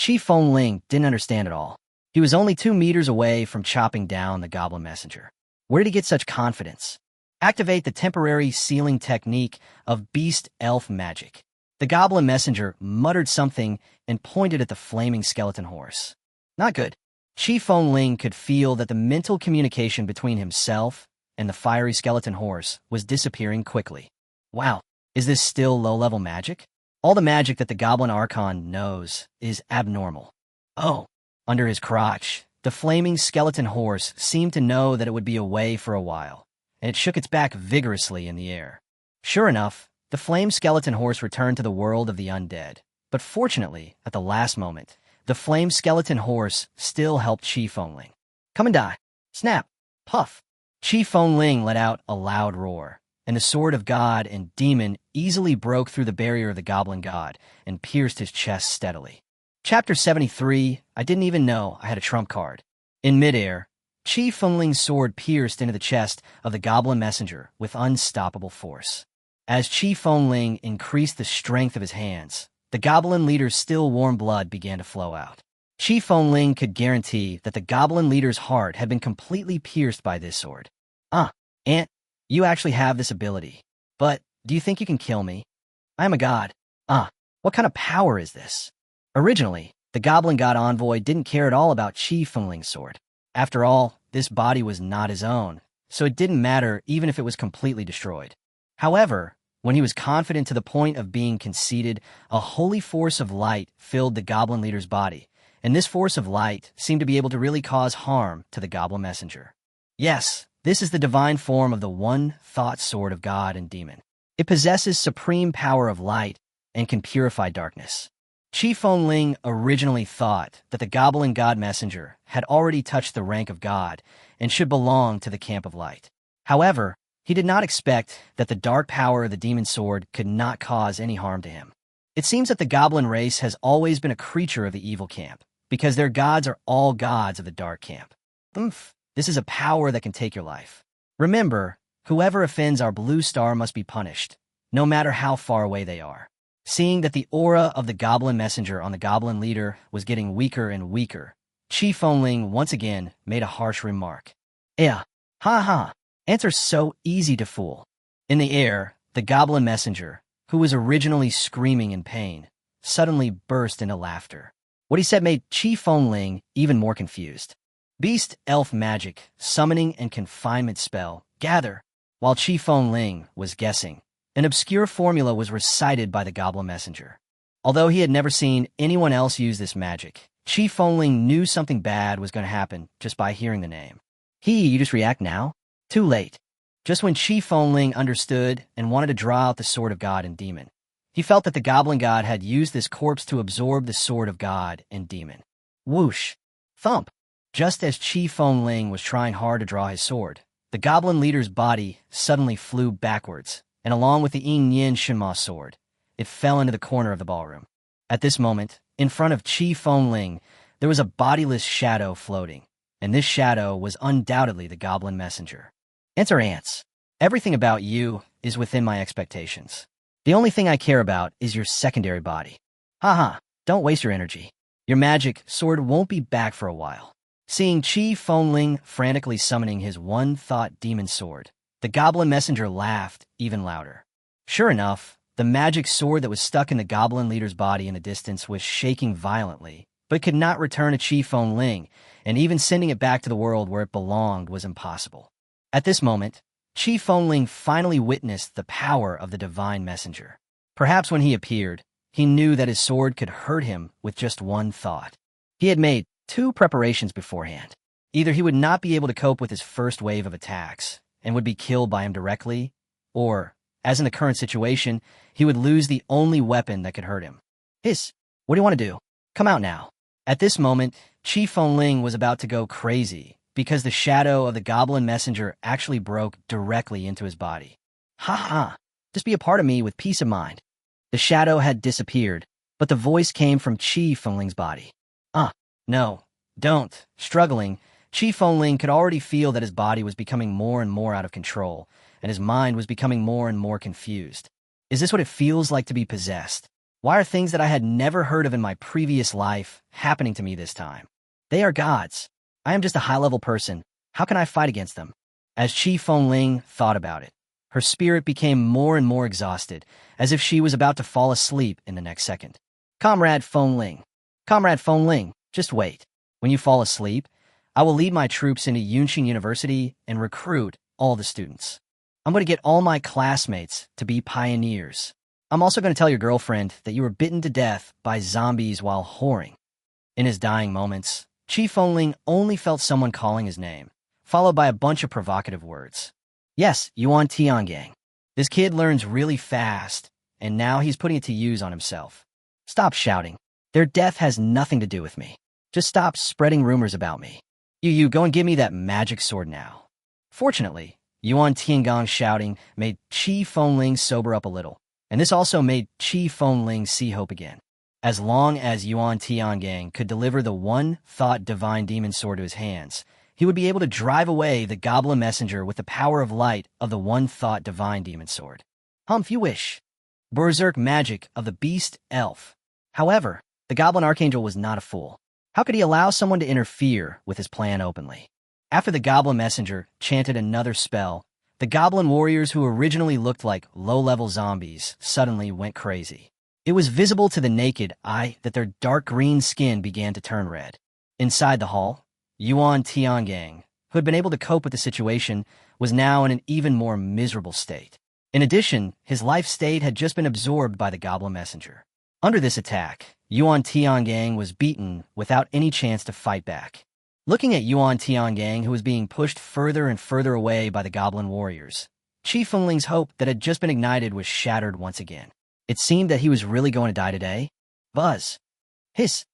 Chi Fengling didn't understand at all. He was only 2 meters away from chopping down the Goblin messenger. Where did he get such confidence? Activate the temporary sealing technique of Beast Elf magic. The Goblin messenger muttered something and pointed at the flaming skeleton horse. Not good. Chi Fengling could feel that the mental communication between himself and the fiery skeleton horse was disappearing quickly. Wow, is this still low-level magic? All the magic that the Goblin Archon knows is abnormal. Oh, under his crotch, the flaming skeleton horse seemed to know that it would be away for a while, and it shook its back vigorously in the air. Sure enough, the flame skeleton horse returned to the world of the undead, but fortunately, at the last moment, the flame skeleton horse still helped Chi Fengling. Come and die. Snap. Puff. Chi Fengling let out a loud roar, and the sword of God and demon easily broke through the barrier of the goblin god and pierced his chest steadily. Chapter 73, I didn't even know I had a trump card. In midair, Chi Fengling's sword pierced into the chest of the goblin messenger with unstoppable force. As Chi Fengling increased the strength of his hands, the goblin leader's still warm blood began to flow out. Chi Fengling could guarantee that the goblin leader's heart had been completely pierced by this sword. Aunt, you actually have this ability. But do you think you can kill me? I am a god. What kind of power is this? Originally, the goblin god envoy didn't care at all about Chi Fengling's sword. After all, this body was not his own, so it didn't matter even if it was completely destroyed. However, when he was confident to the point of being conceited, a holy force of light filled the goblin leader's body, and this force of light seemed to be able to really cause harm to the goblin messenger. Yes, this is the divine form of the one-thought sword of God and demon. It possesses supreme power of light and can purify darkness. Chi Fengling originally thought that the goblin god messenger had already touched the rank of God and should belong to the camp of light. However, he did not expect that the dark power of the demon sword could not cause any harm to him. It seems that the goblin race has always been a creature of the evil camp, because their gods are all gods of the dark camp. This is a power that can take your life. Remember, whoever offends our blue star must be punished, no matter how far away they are. Seeing that the aura of the goblin messenger on the goblin leader was getting weaker and weaker, Chi Fengling once again made a harsh remark. Ants are so easy to fool. In the air, the goblin messenger, who was originally screaming in pain, suddenly burst into laughter. What he said made Chi Fengling even more confused. Beast elf magic, summoning and confinement spell, gather. While Chi Fengling was guessing, an obscure formula was recited by the goblin messenger. Although he had never seen anyone else use this magic, Chi Fengling knew something bad was going to happen just by hearing the name. You just react now? Too late. Just when Chi Fengling understood and wanted to draw out the sword of God and demon, he felt that the goblin god had used this corpse to absorb the sword of God and demon. Whoosh! Thump! Just as Chi Fengling was trying hard to draw his sword, the goblin leader's body suddenly flew backwards, and along with the Yin Yin Shinma sword, it fell into the corner of the ballroom. At this moment, in front of Chi Fengling, there was a bodiless shadow floating, and this shadow was undoubtedly the goblin messenger. Ants are ants. Everything about you is within my expectations. The only thing I care about is your secondary body. Don't waste your energy. Your magic sword won't be back for a while. Seeing Chi Fengling frantically summoning his one-thought demon sword, the goblin messenger laughed even louder. Sure enough, the magic sword that was stuck in the goblin leader's body in the distance was shaking violently, but could not return to Chi Fengling, and even sending it back to the world where it belonged was impossible. At this moment, Chi Fengling finally witnessed the power of the divine messenger. Perhaps when he appeared, he knew that his sword could hurt him with just one thought. He had made 2 preparations beforehand. Either he would not be able to cope with his first wave of attacks, and would be killed by him directly, or, as in the current situation, he would lose the only weapon that could hurt him. What do you want to do? Come out now. At this moment, Chi Fengling was about to go crazy, because the shadow of the goblin messenger actually broke directly into his body. Just be a part of me with peace of mind. The shadow had disappeared, but the voice came from Chi Fengling's body. No, don't. Struggling, Chi Fengling could already feel that his body was becoming more and more out of control, and his mind was becoming more and more confused. Is this what it feels like to be possessed? Why are things that I had never heard of in my previous life happening to me this time? They are gods. I am just a high-level person. How can I fight against them? As Chi Fengling thought about it, her spirit became more and more exhausted, as if she was about to fall asleep in the next second. Comrade Fengling, just wait. When you fall asleep, I will lead my troops into Yunqing University and recruit all the students. I'm going to get all my classmates to be pioneers. I'm also going to tell your girlfriend that you were bitten to death by zombies while whoring. In his dying moments, Qi Fengling only felt someone calling his name, followed by a bunch of provocative words. Yes, Yuan Tiangang. This kid learns really fast, and now he's putting it to use on himself. Stop shouting. Their death has nothing to do with me. Just stop spreading rumors about me. You go and give me that magic sword now. Fortunately, Yuan Tiangong's shouting made Qi Fengling sober up a little, and this also made Qi Fengling see hope again. As long as Yuan Tiangang could deliver the one-thought divine demon sword to his hands, he would be able to drive away the goblin messenger with the power of light of the one-thought divine demon sword. If you wish. Berserk magic of the beast elf. However, the goblin archangel was not a fool. How could he allow someone to interfere with his plan openly? After the goblin messenger chanted another spell, the goblin warriors who originally looked like low-level zombies suddenly went crazy. It was visible to the naked eye that their dark green skin began to turn red. Inside the hall, Yuan Tiangang, who had been able to cope with the situation, was now in an even more miserable state. In addition, his life state had just been absorbed by the goblin messenger. Under this attack, Yuan Tiangang was beaten without any chance to fight back. Looking at Yuan Tiangang, who was being pushed further and further away by the goblin warriors, Qi Fengling's hope that had just been ignited was shattered once again. It seemed that he was really going to die today. Buzz. Hiss.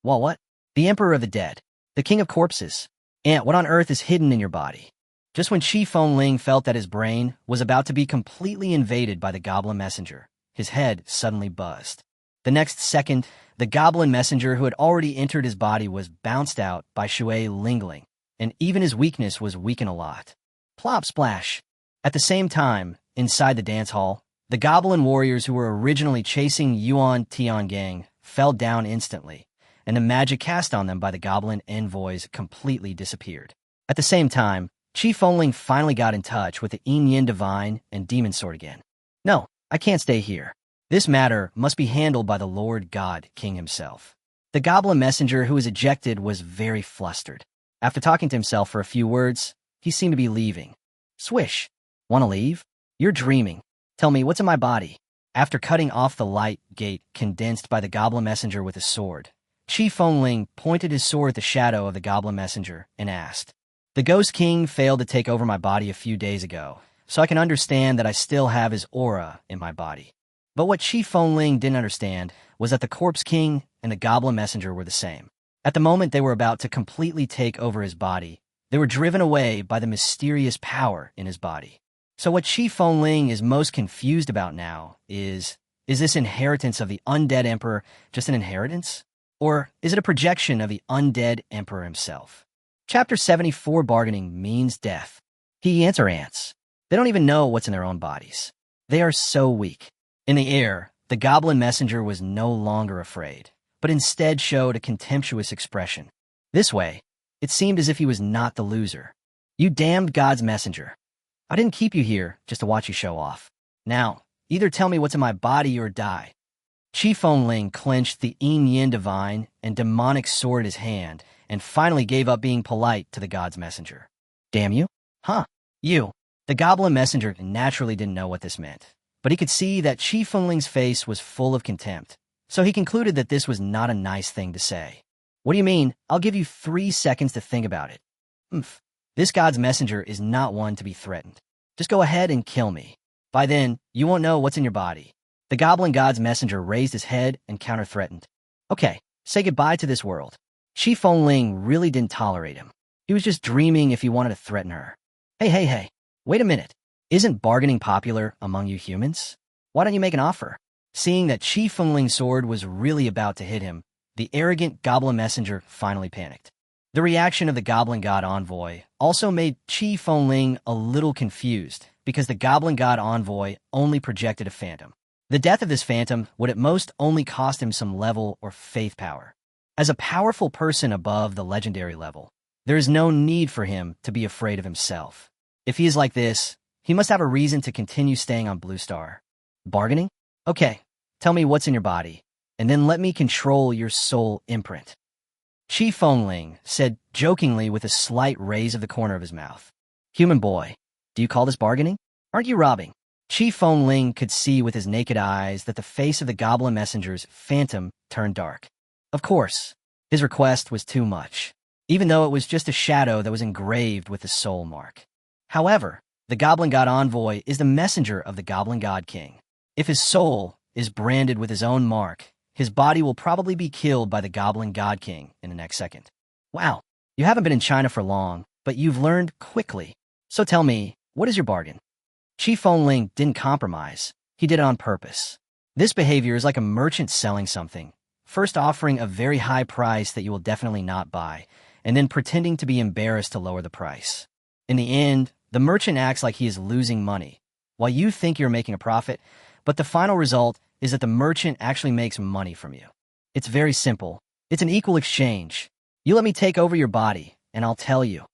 What? The Emperor of the Dead. The King of Corpses. Ant, what on earth is hidden in your body? Just when Qi Fengling felt that his brain was about to be completely invaded by the goblin messenger, his head suddenly buzzed. The next second, the goblin messenger who had already entered his body was bounced out by Shui Lingling, and even his weakness was weakened a lot. Plop splash. At the same time, inside the dance hall, the goblin warriors who were originally chasing Yuan Tiangang fell down instantly, and the magic cast on them by the goblin envoys completely disappeared. At the same time, Qi Fengling finally got in touch with the Yin Divine and Demon Sword again. No, I can't stay here. This matter must be handled by the Lord God King himself. The goblin messenger who was ejected was very flustered. After talking to himself for a few words, he seemed to be leaving. Swish. Want to leave? You're dreaming. Tell me, what's in my body? After cutting off the light gate condensed by the goblin messenger with his sword, Qi Fengling pointed his sword at the shadow of the goblin messenger and asked, "The Ghost King failed to take over my body a few days ago, so I can understand that I still have his aura in my body." But what Qi Fengling didn't understand was that the Corpse King and the goblin messenger were the same. At the moment they were about to completely take over his body, they were driven away by the mysterious power in his body. So what Qi Fengling is most confused about now is this inheritance of the undead emperor just an inheritance? Or is it a projection of the undead emperor himself? Chapter 74, Bargaining Means Death. He ants are ants. They don't even know what's in their own bodies. They are so weak. In the air, the goblin messenger was no longer afraid, but instead showed a contemptuous expression. This way, it seemed as if he was not the loser. You damned God's messenger. I didn't keep you here just to watch you show off. Now, either tell me what's in my body or die. Qi Fengling clenched the Yin Divine and demonic sword in his hand and finally gave up being polite to the God's messenger. Damn you? You. The goblin messenger naturally didn't know what this meant, but he could see that Qi Fengling's face was full of contempt, so he concluded that this was not a nice thing to say. What do you mean? I'll give you 3 seconds to think about it. This God's messenger is not one to be threatened. Just go ahead and kill me. By then, you won't know what's in your body. The goblin God's messenger raised his head and counter-threatened. Okay, say goodbye to this world. Qi Fengling really didn't tolerate him. He was just dreaming if he wanted to threaten her. Hey, wait a minute. Isn't bargaining popular among you humans? Why don't you make an offer? Seeing that Qi Fengling's sword was really about to hit him, the arrogant goblin messenger finally panicked. The reaction of the goblin god envoy also made Qi Fengling a little confused because the goblin god envoy only projected a phantom. The death of this phantom would at most only cost him some level or faith power. As a powerful person above the legendary level, there is no need for him to be afraid of himself. If he is like this, he must have a reason to continue staying on Blue Star. Bargaining? Okay, tell me what's in your body, and then let me control your soul imprint. Chi Fengling said jokingly with a slight raise of the corner of his mouth. Human boy, do you call this bargaining? Aren't you robbing? Chi Fengling could see with his naked eyes that the face of the goblin messenger's phantom turned dark. Of course, his request was too much, even though it was just a shadow that was engraved with the soul mark. However, the goblin god envoy is the messenger of the goblin god king. If his soul is branded with his own mark, his body will probably be killed by the goblin god king in the next second. Wow, you haven't been in China for long, but you've learned quickly. So tell me, what is your bargain? Chi Fengling didn't compromise. He did it on purpose. This behavior is like a merchant selling something, first offering a very high price that you will definitely not buy, and then pretending to be embarrassed to lower the price. In the end, the merchant acts like he is losing money, while you think you're making a profit, but the final result is that the merchant actually makes money from you. It's very simple. It's an equal exchange. You let me take over your body, and I'll tell you.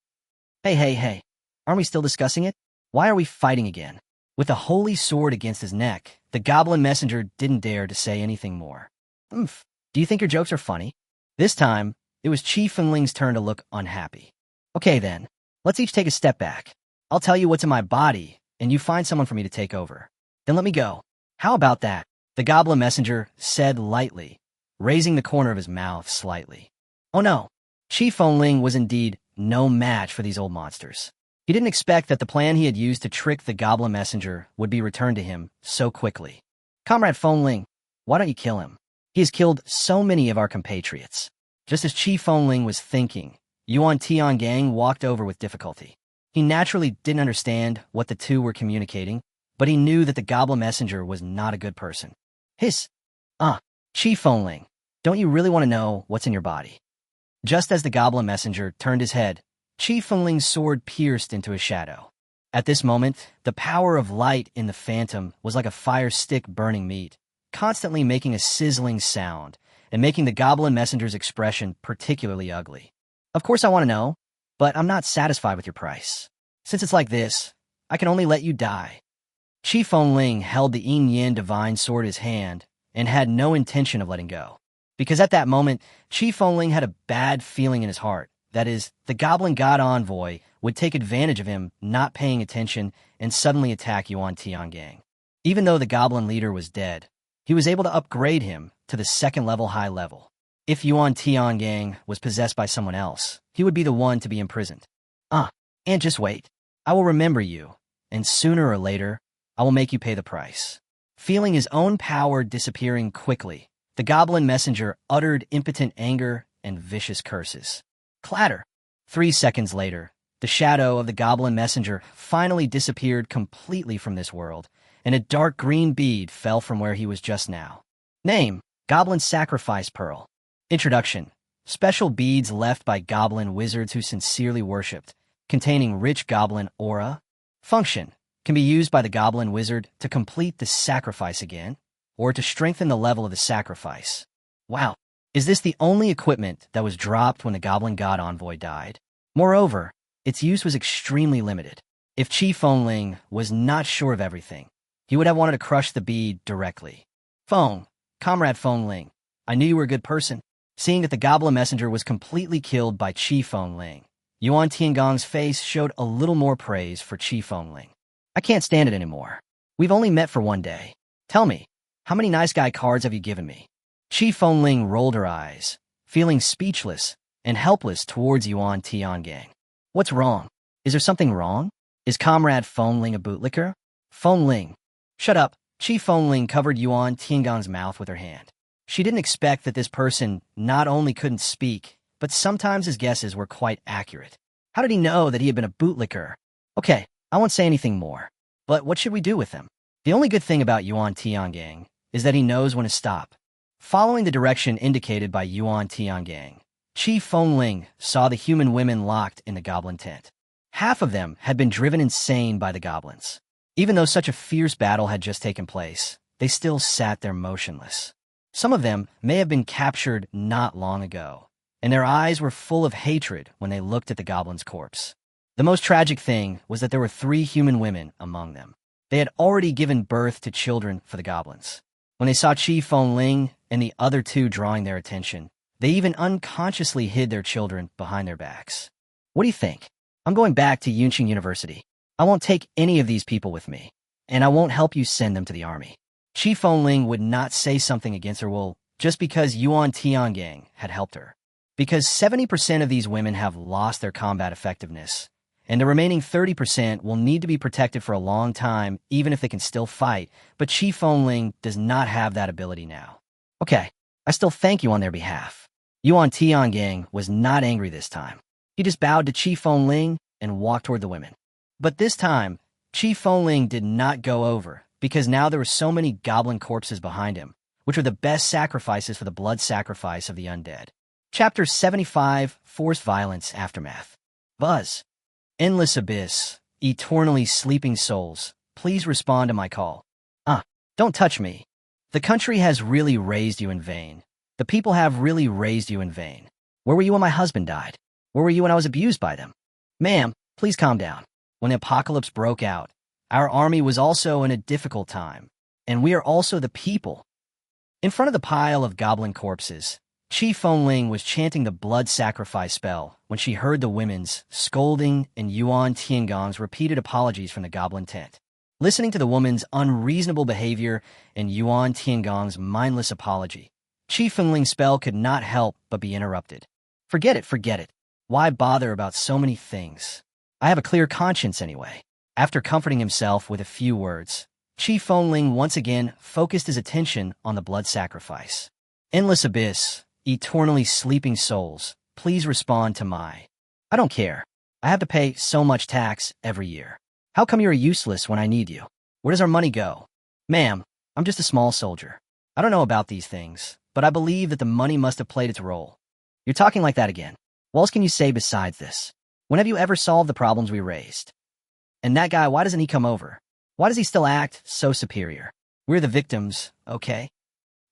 Hey, aren't we still discussing it? Why are we fighting again? With a holy sword against his neck, the goblin messenger didn't dare to say anything more. Do you think your jokes are funny? This time, it was Chi Fengling's turn to look unhappy. Okay then, let's each take a step back. I'll tell you what's in my body, and you find someone for me to take over. Then let me go. How about that? The goblin messenger said lightly, raising the corner of his mouth slightly. Oh no, Chi Fengling was indeed no match for these old monsters. He didn't expect that the plan he had used to trick the goblin messenger would be returned to him so quickly. Comrade Fengling, why don't you kill him? He has killed so many of our compatriots. Just as Chi Fengling was thinking, Yuan Tiangang walked over with difficulty. He naturally didn't understand what the two were communicating, but he knew that the goblin messenger was not a good person. Chi Fengling, don't you really want to know what's in your body? Just as the goblin messenger turned his head, Chi Fengling's sword pierced into his shadow. At this moment, the power of light in the phantom was like a fire stick burning meat, constantly making a sizzling sound and making the goblin messenger's expression particularly ugly. Of course I want to know, but I'm not satisfied with your price. Since it's like this, I can only let you die. Chi Fengling held the yin yin divine sword in his hand and had no intention of letting go. Because at that moment, Chi Fengling had a bad feeling in his heart. That is, the goblin god envoy would take advantage of him not paying attention and suddenly attack Yuan Tiangang. Even though the goblin leader was dead, he was able to upgrade him to the second-level high level. If Yuan Tiangang was possessed by someone else, he would be the one to be imprisoned. And just wait. I will remember you, and sooner or later, I will make you pay the price. Feeling his own power disappearing quickly, the goblin messenger uttered impotent anger and vicious curses. Clatter! 3 seconds later, the shadow of the goblin messenger finally disappeared completely from this world, and a dark green bead fell from where he was just now. Name: Goblin Sacrifice Pearl. Introduction: special beads left by goblin wizards who sincerely worshipped, containing rich goblin aura. Function: can be used by the goblin wizard to complete the sacrifice again, or to strengthen the level of the sacrifice. Wow. Is this the only equipment that was dropped when the goblin god envoy died? Moreover, its use was extremely limited. If Chi Fengling was not sure of everything, he would have wanted to crush the bead directly. Comrade Fengling, I knew you were a good person. Seeing that the goblin messenger was completely killed by Chi Fengling, Yuan Tiangong's face showed a little more praise for Chi Fengling. I can't stand it anymore. We've only met for one day. Tell me, how many nice guy cards have you given me? Chi Fengling rolled her eyes, feeling speechless and helpless towards Yuan Tiangang. What's wrong? Is there something wrong? Is Comrade Fengling a bootlicker? Fengling. Shut up. Chi Fengling covered Yuan Tiangong's mouth with her hand. She didn't expect that this person not only couldn't speak, but sometimes his guesses were quite accurate. How did he know that he had been a bootlicker? Okay, I won't say anything more. But what should we do with him? The only good thing about Yuan Tiangang is that he knows when to stop. Following the direction indicated by Yuan Tiangang, Chi Fengling saw the human women locked in the goblin tent. Half of them had been driven insane by the goblins. Even though such a fierce battle had just taken place, they still sat there motionless. Some of them may have been captured not long ago, and their eyes were full of hatred when they looked at the goblin's corpse. The most tragic thing was that there were 3 human women among them. They had already given birth to children for the goblins. When they saw Chi Fengling and the other 2 drawing their attention, They even unconsciously hid their children behind their backs. What do you think? I'm going back to Yunqing University. I won't take any of these people with me, and I won't help you send them to the army. Chi Fengling would not say something against her will just because Yuan Tiangang had helped her. Because 70% of these women have lost their combat effectiveness, and the remaining 30% will need to be protected for a long time even if they can still fight, but Chi Fengling does not have that ability now. Okay, I still thank you on their behalf. Yuan Tiangang was not angry this time. He just bowed to Chi Fengling and walked toward the women. But this time, Chi Fengling did not go over, because now there were so many goblin corpses behind him, which were the best sacrifices for the blood sacrifice of the undead. Chapter 75, Forced Violence Aftermath. Buzz. Endless abyss, eternally sleeping souls, please respond to my call. Don't touch me. The country has really raised you in vain. The people have really raised you in vain. Where were you when my husband died? Where were you when I was abused by them? Ma'am, please calm down. When the apocalypse broke out, our army was also in a difficult time, and we are also the people. In front of the pile of goblin corpses, Chi Fengling was chanting the blood sacrifice spell when she heard the women's scolding and Yuan Tiangong's repeated apologies from the goblin tent. Listening to the woman's unreasonable behavior and Yuan Tiangong's mindless apology, Chi Fengling's spell could not help but be interrupted. Forget it. Why bother about so many things? I have a clear conscience anyway. After comforting himself with a few words, Chi Fengling once again focused his attention on the blood sacrifice. Endless abyss, eternally sleeping souls, please respond to my... I don't care. I have to pay so much tax every year. How come you're useless when I need you? Where does our money go? Ma'am, I'm just a small soldier. I don't know about these things, but I believe that the money must have played its role. You're talking like that again. What else can you say besides this? When have you ever solved the problems we raised? And that guy, why doesn't he come over? Why does he still act so superior? We're the victims, okay?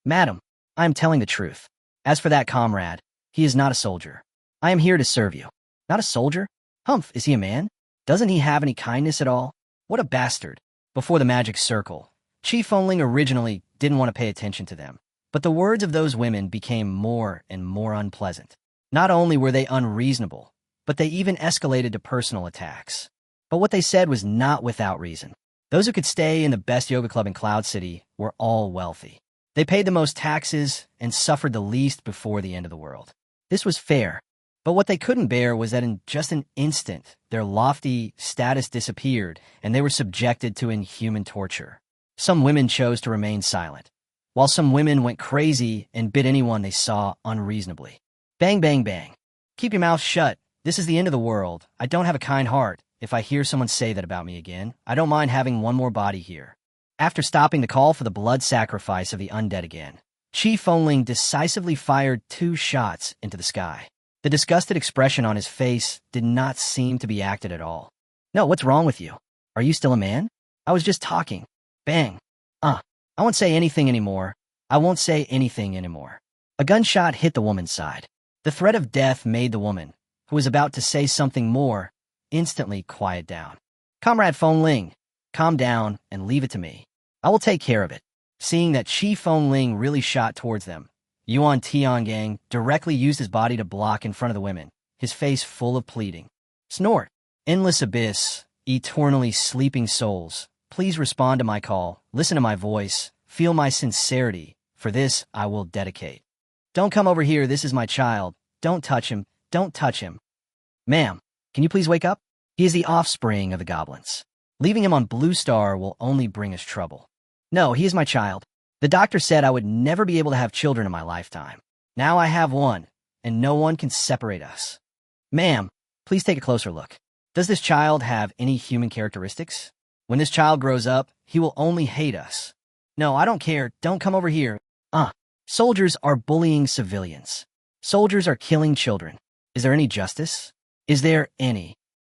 Madam, I am telling the truth. As for that comrade, he is not a soldier. I am here to serve you. Not a soldier? Humph, is he a man? Doesn't he have any kindness at all? What a bastard. Before the magic circle, Chi Fengling originally didn't want to pay attention to them, but the words of those women became more and more unpleasant. Not only were they unreasonable, but they even escalated to personal attacks. But what they said was not without reason. Those who could stay in the best yoga club in Cloud City were all wealthy. They paid the most taxes and suffered the least before the end of the world. This was fair, but what they couldn't bear was that in just an instant, their lofty status disappeared and they were subjected to inhuman torture. Some women chose to remain silent, while some women went crazy and bit anyone they saw unreasonably. Bang, bang, bang. Keep your mouth shut. This is the end of the world. I don't have a kind heart. If I hear someone say that about me again, I don't mind having one more body here. After stopping the call for the blood sacrifice of the undead again, Chi Fengling decisively fired 2 shots into the sky. The disgusted expression on his face did not seem to be acted at all. No, what's wrong with you? Are you still a man? I was just talking. Bang. I won't say anything anymore. I won't say anything anymore. A gunshot hit the woman's side. The threat of death made the woman, who was about to say something more, instantly quiet down. Comrade Fengling, calm down and leave it to me. I will take care of it. Seeing that Chi Fengling really shot towards them, Yuan Tiangang directly used his body to block in front of the women, his face full of pleading. Snort. Endless abyss, eternally sleeping souls, please respond to my call, listen to my voice, feel my sincerity, for this I will dedicate. Don't come over here, this is my child. Don't touch him, don't touch him. Ma'am, can you please wake up? He is the offspring of the goblins. Leaving him on Blue Star will only bring us trouble. No, he is my child. The doctor said I would never be able to have children in my lifetime. Now I have one, and no one can separate us. Ma'am, please take a closer look. Does this child have any human characteristics? When this child grows up, he will only hate us. No, I don't care. Don't come over here. Soldiers are bullying civilians. Soldiers are killing children. Is there any justice? Is there any?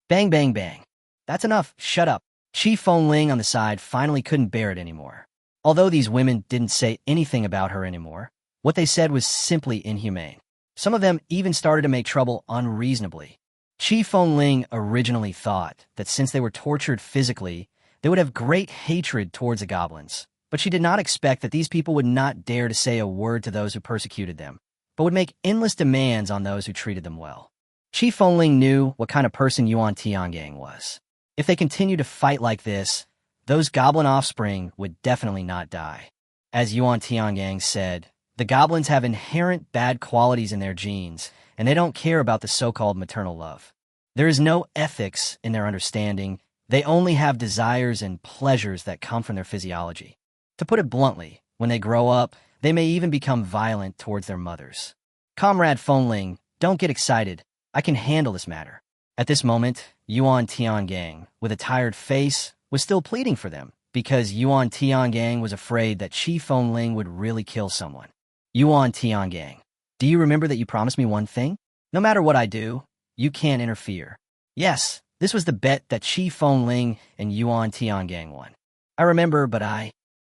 Bang, bang, bang. That's enough. Shut up. Chi Fengling on the side finally couldn't bear it anymore. Although these women didn't say anything about her anymore, what they said was simply inhumane. Some of them even started to make trouble unreasonably. Chi Fengling originally thought that since they were tortured physically, they would have great hatred towards the goblins, but she did not expect that these people would not dare to say a word to those who persecuted them. but would make endless demands on those who treated them well. Qi Fengling knew what kind of person Yuan Tiangang was. If they continued to fight like this, those goblin offspring would definitely not die. As Yuan Tiangang said, the goblins have inherent bad qualities in their genes, and they don't care about the so-called maternal love. There is no ethics in their understanding. They only have desires and pleasures that come from their physiology. To put it bluntly, when they grow up, they may even become violent towards their mothers. Comrade Fengling, don't get excited. I can handle this matter. At this moment, Yuan Tiangang, with a tired face, was still pleading for them because Yuan Tiangang was afraid that Qi Fengling would really kill someone. Yuan Tiangang, do you remember that you promised me one thing? No matter what I do, you can't interfere. Yes, this was the bet that Qi Fengling and Yuan Tiangang won. I remember, but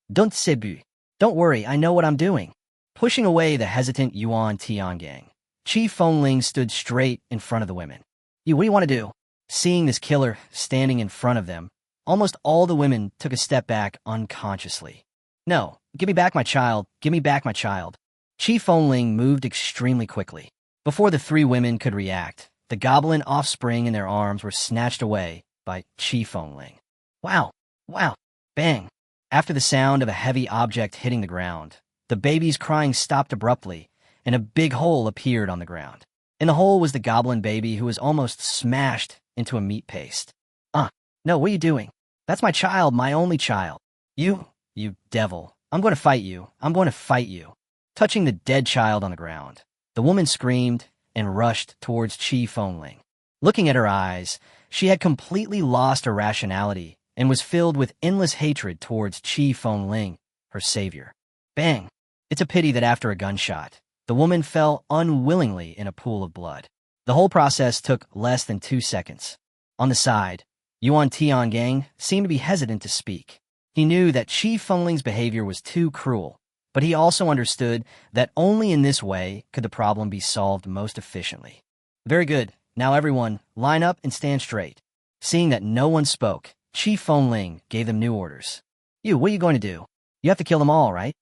don't sebu. Don't worry, I know what I'm doing. Pushing away the hesitant Yuan Tiangang, Qi Fengling stood straight in front of the women. What do you want to do? Seeing this killer standing in front of them, almost all the women took a step back unconsciously. No, give me back my child, give me back my child. Qi Fengling moved extremely quickly. Before the three women could react, the goblin offspring in their arms were snatched away by Qi Fengling. Wow, wow, bang. After the sound of a heavy object hitting the ground, the baby's crying stopped abruptly, and a big hole appeared on the ground. In the hole was the goblin baby who was almost smashed into a meat paste. No, what are you doing? That's my child, my only child. You devil. I'm going to fight you. I'm going to fight you. Touching the dead child on the ground, the woman screamed and rushed towards Qi Fengling. Looking at her eyes, she had completely lost her rationality and was filled with endless hatred towards Qi Fengling, her savior. Bang! It's a pity that after a gunshot, the woman fell unwillingly in a pool of blood. The whole process took less than 2 seconds. On the side, Yuan Tiangang seemed to be hesitant to speak. He knew that Qi Fengling's behavior was too cruel, but he also understood that only in this way could the problem be solved most efficiently. Very good. Now everyone, line up and stand straight. Seeing that no one spoke, Qi Fengling gave them new orders. What are you going to do? You have to kill them all, right?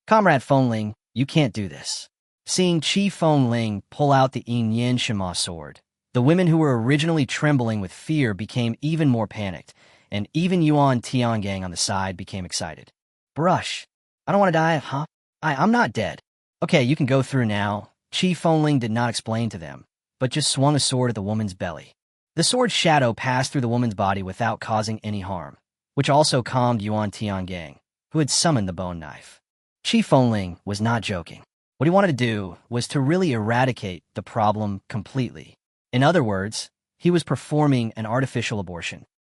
Comrade Fengling, you can't do this. Seeing Qi Fengling pull out the Yin Shima sword, the women who were originally trembling with fear became even more panicked, and even Yuan Tiangang on the side became excited. Brush. I don't want to die, huh? I'm not dead. Okay, you can go through now. Qi Fengling did not explain to them, but just swung a sword at the woman's belly. The sword's shadow passed through the woman's body without causing any harm, which also calmed Yuan Tiangang, who had summoned the bone knife. Qi Fengling was not joking. What he wanted to do was to really eradicate the problem completely. In other words, he was performing an artificial abortion.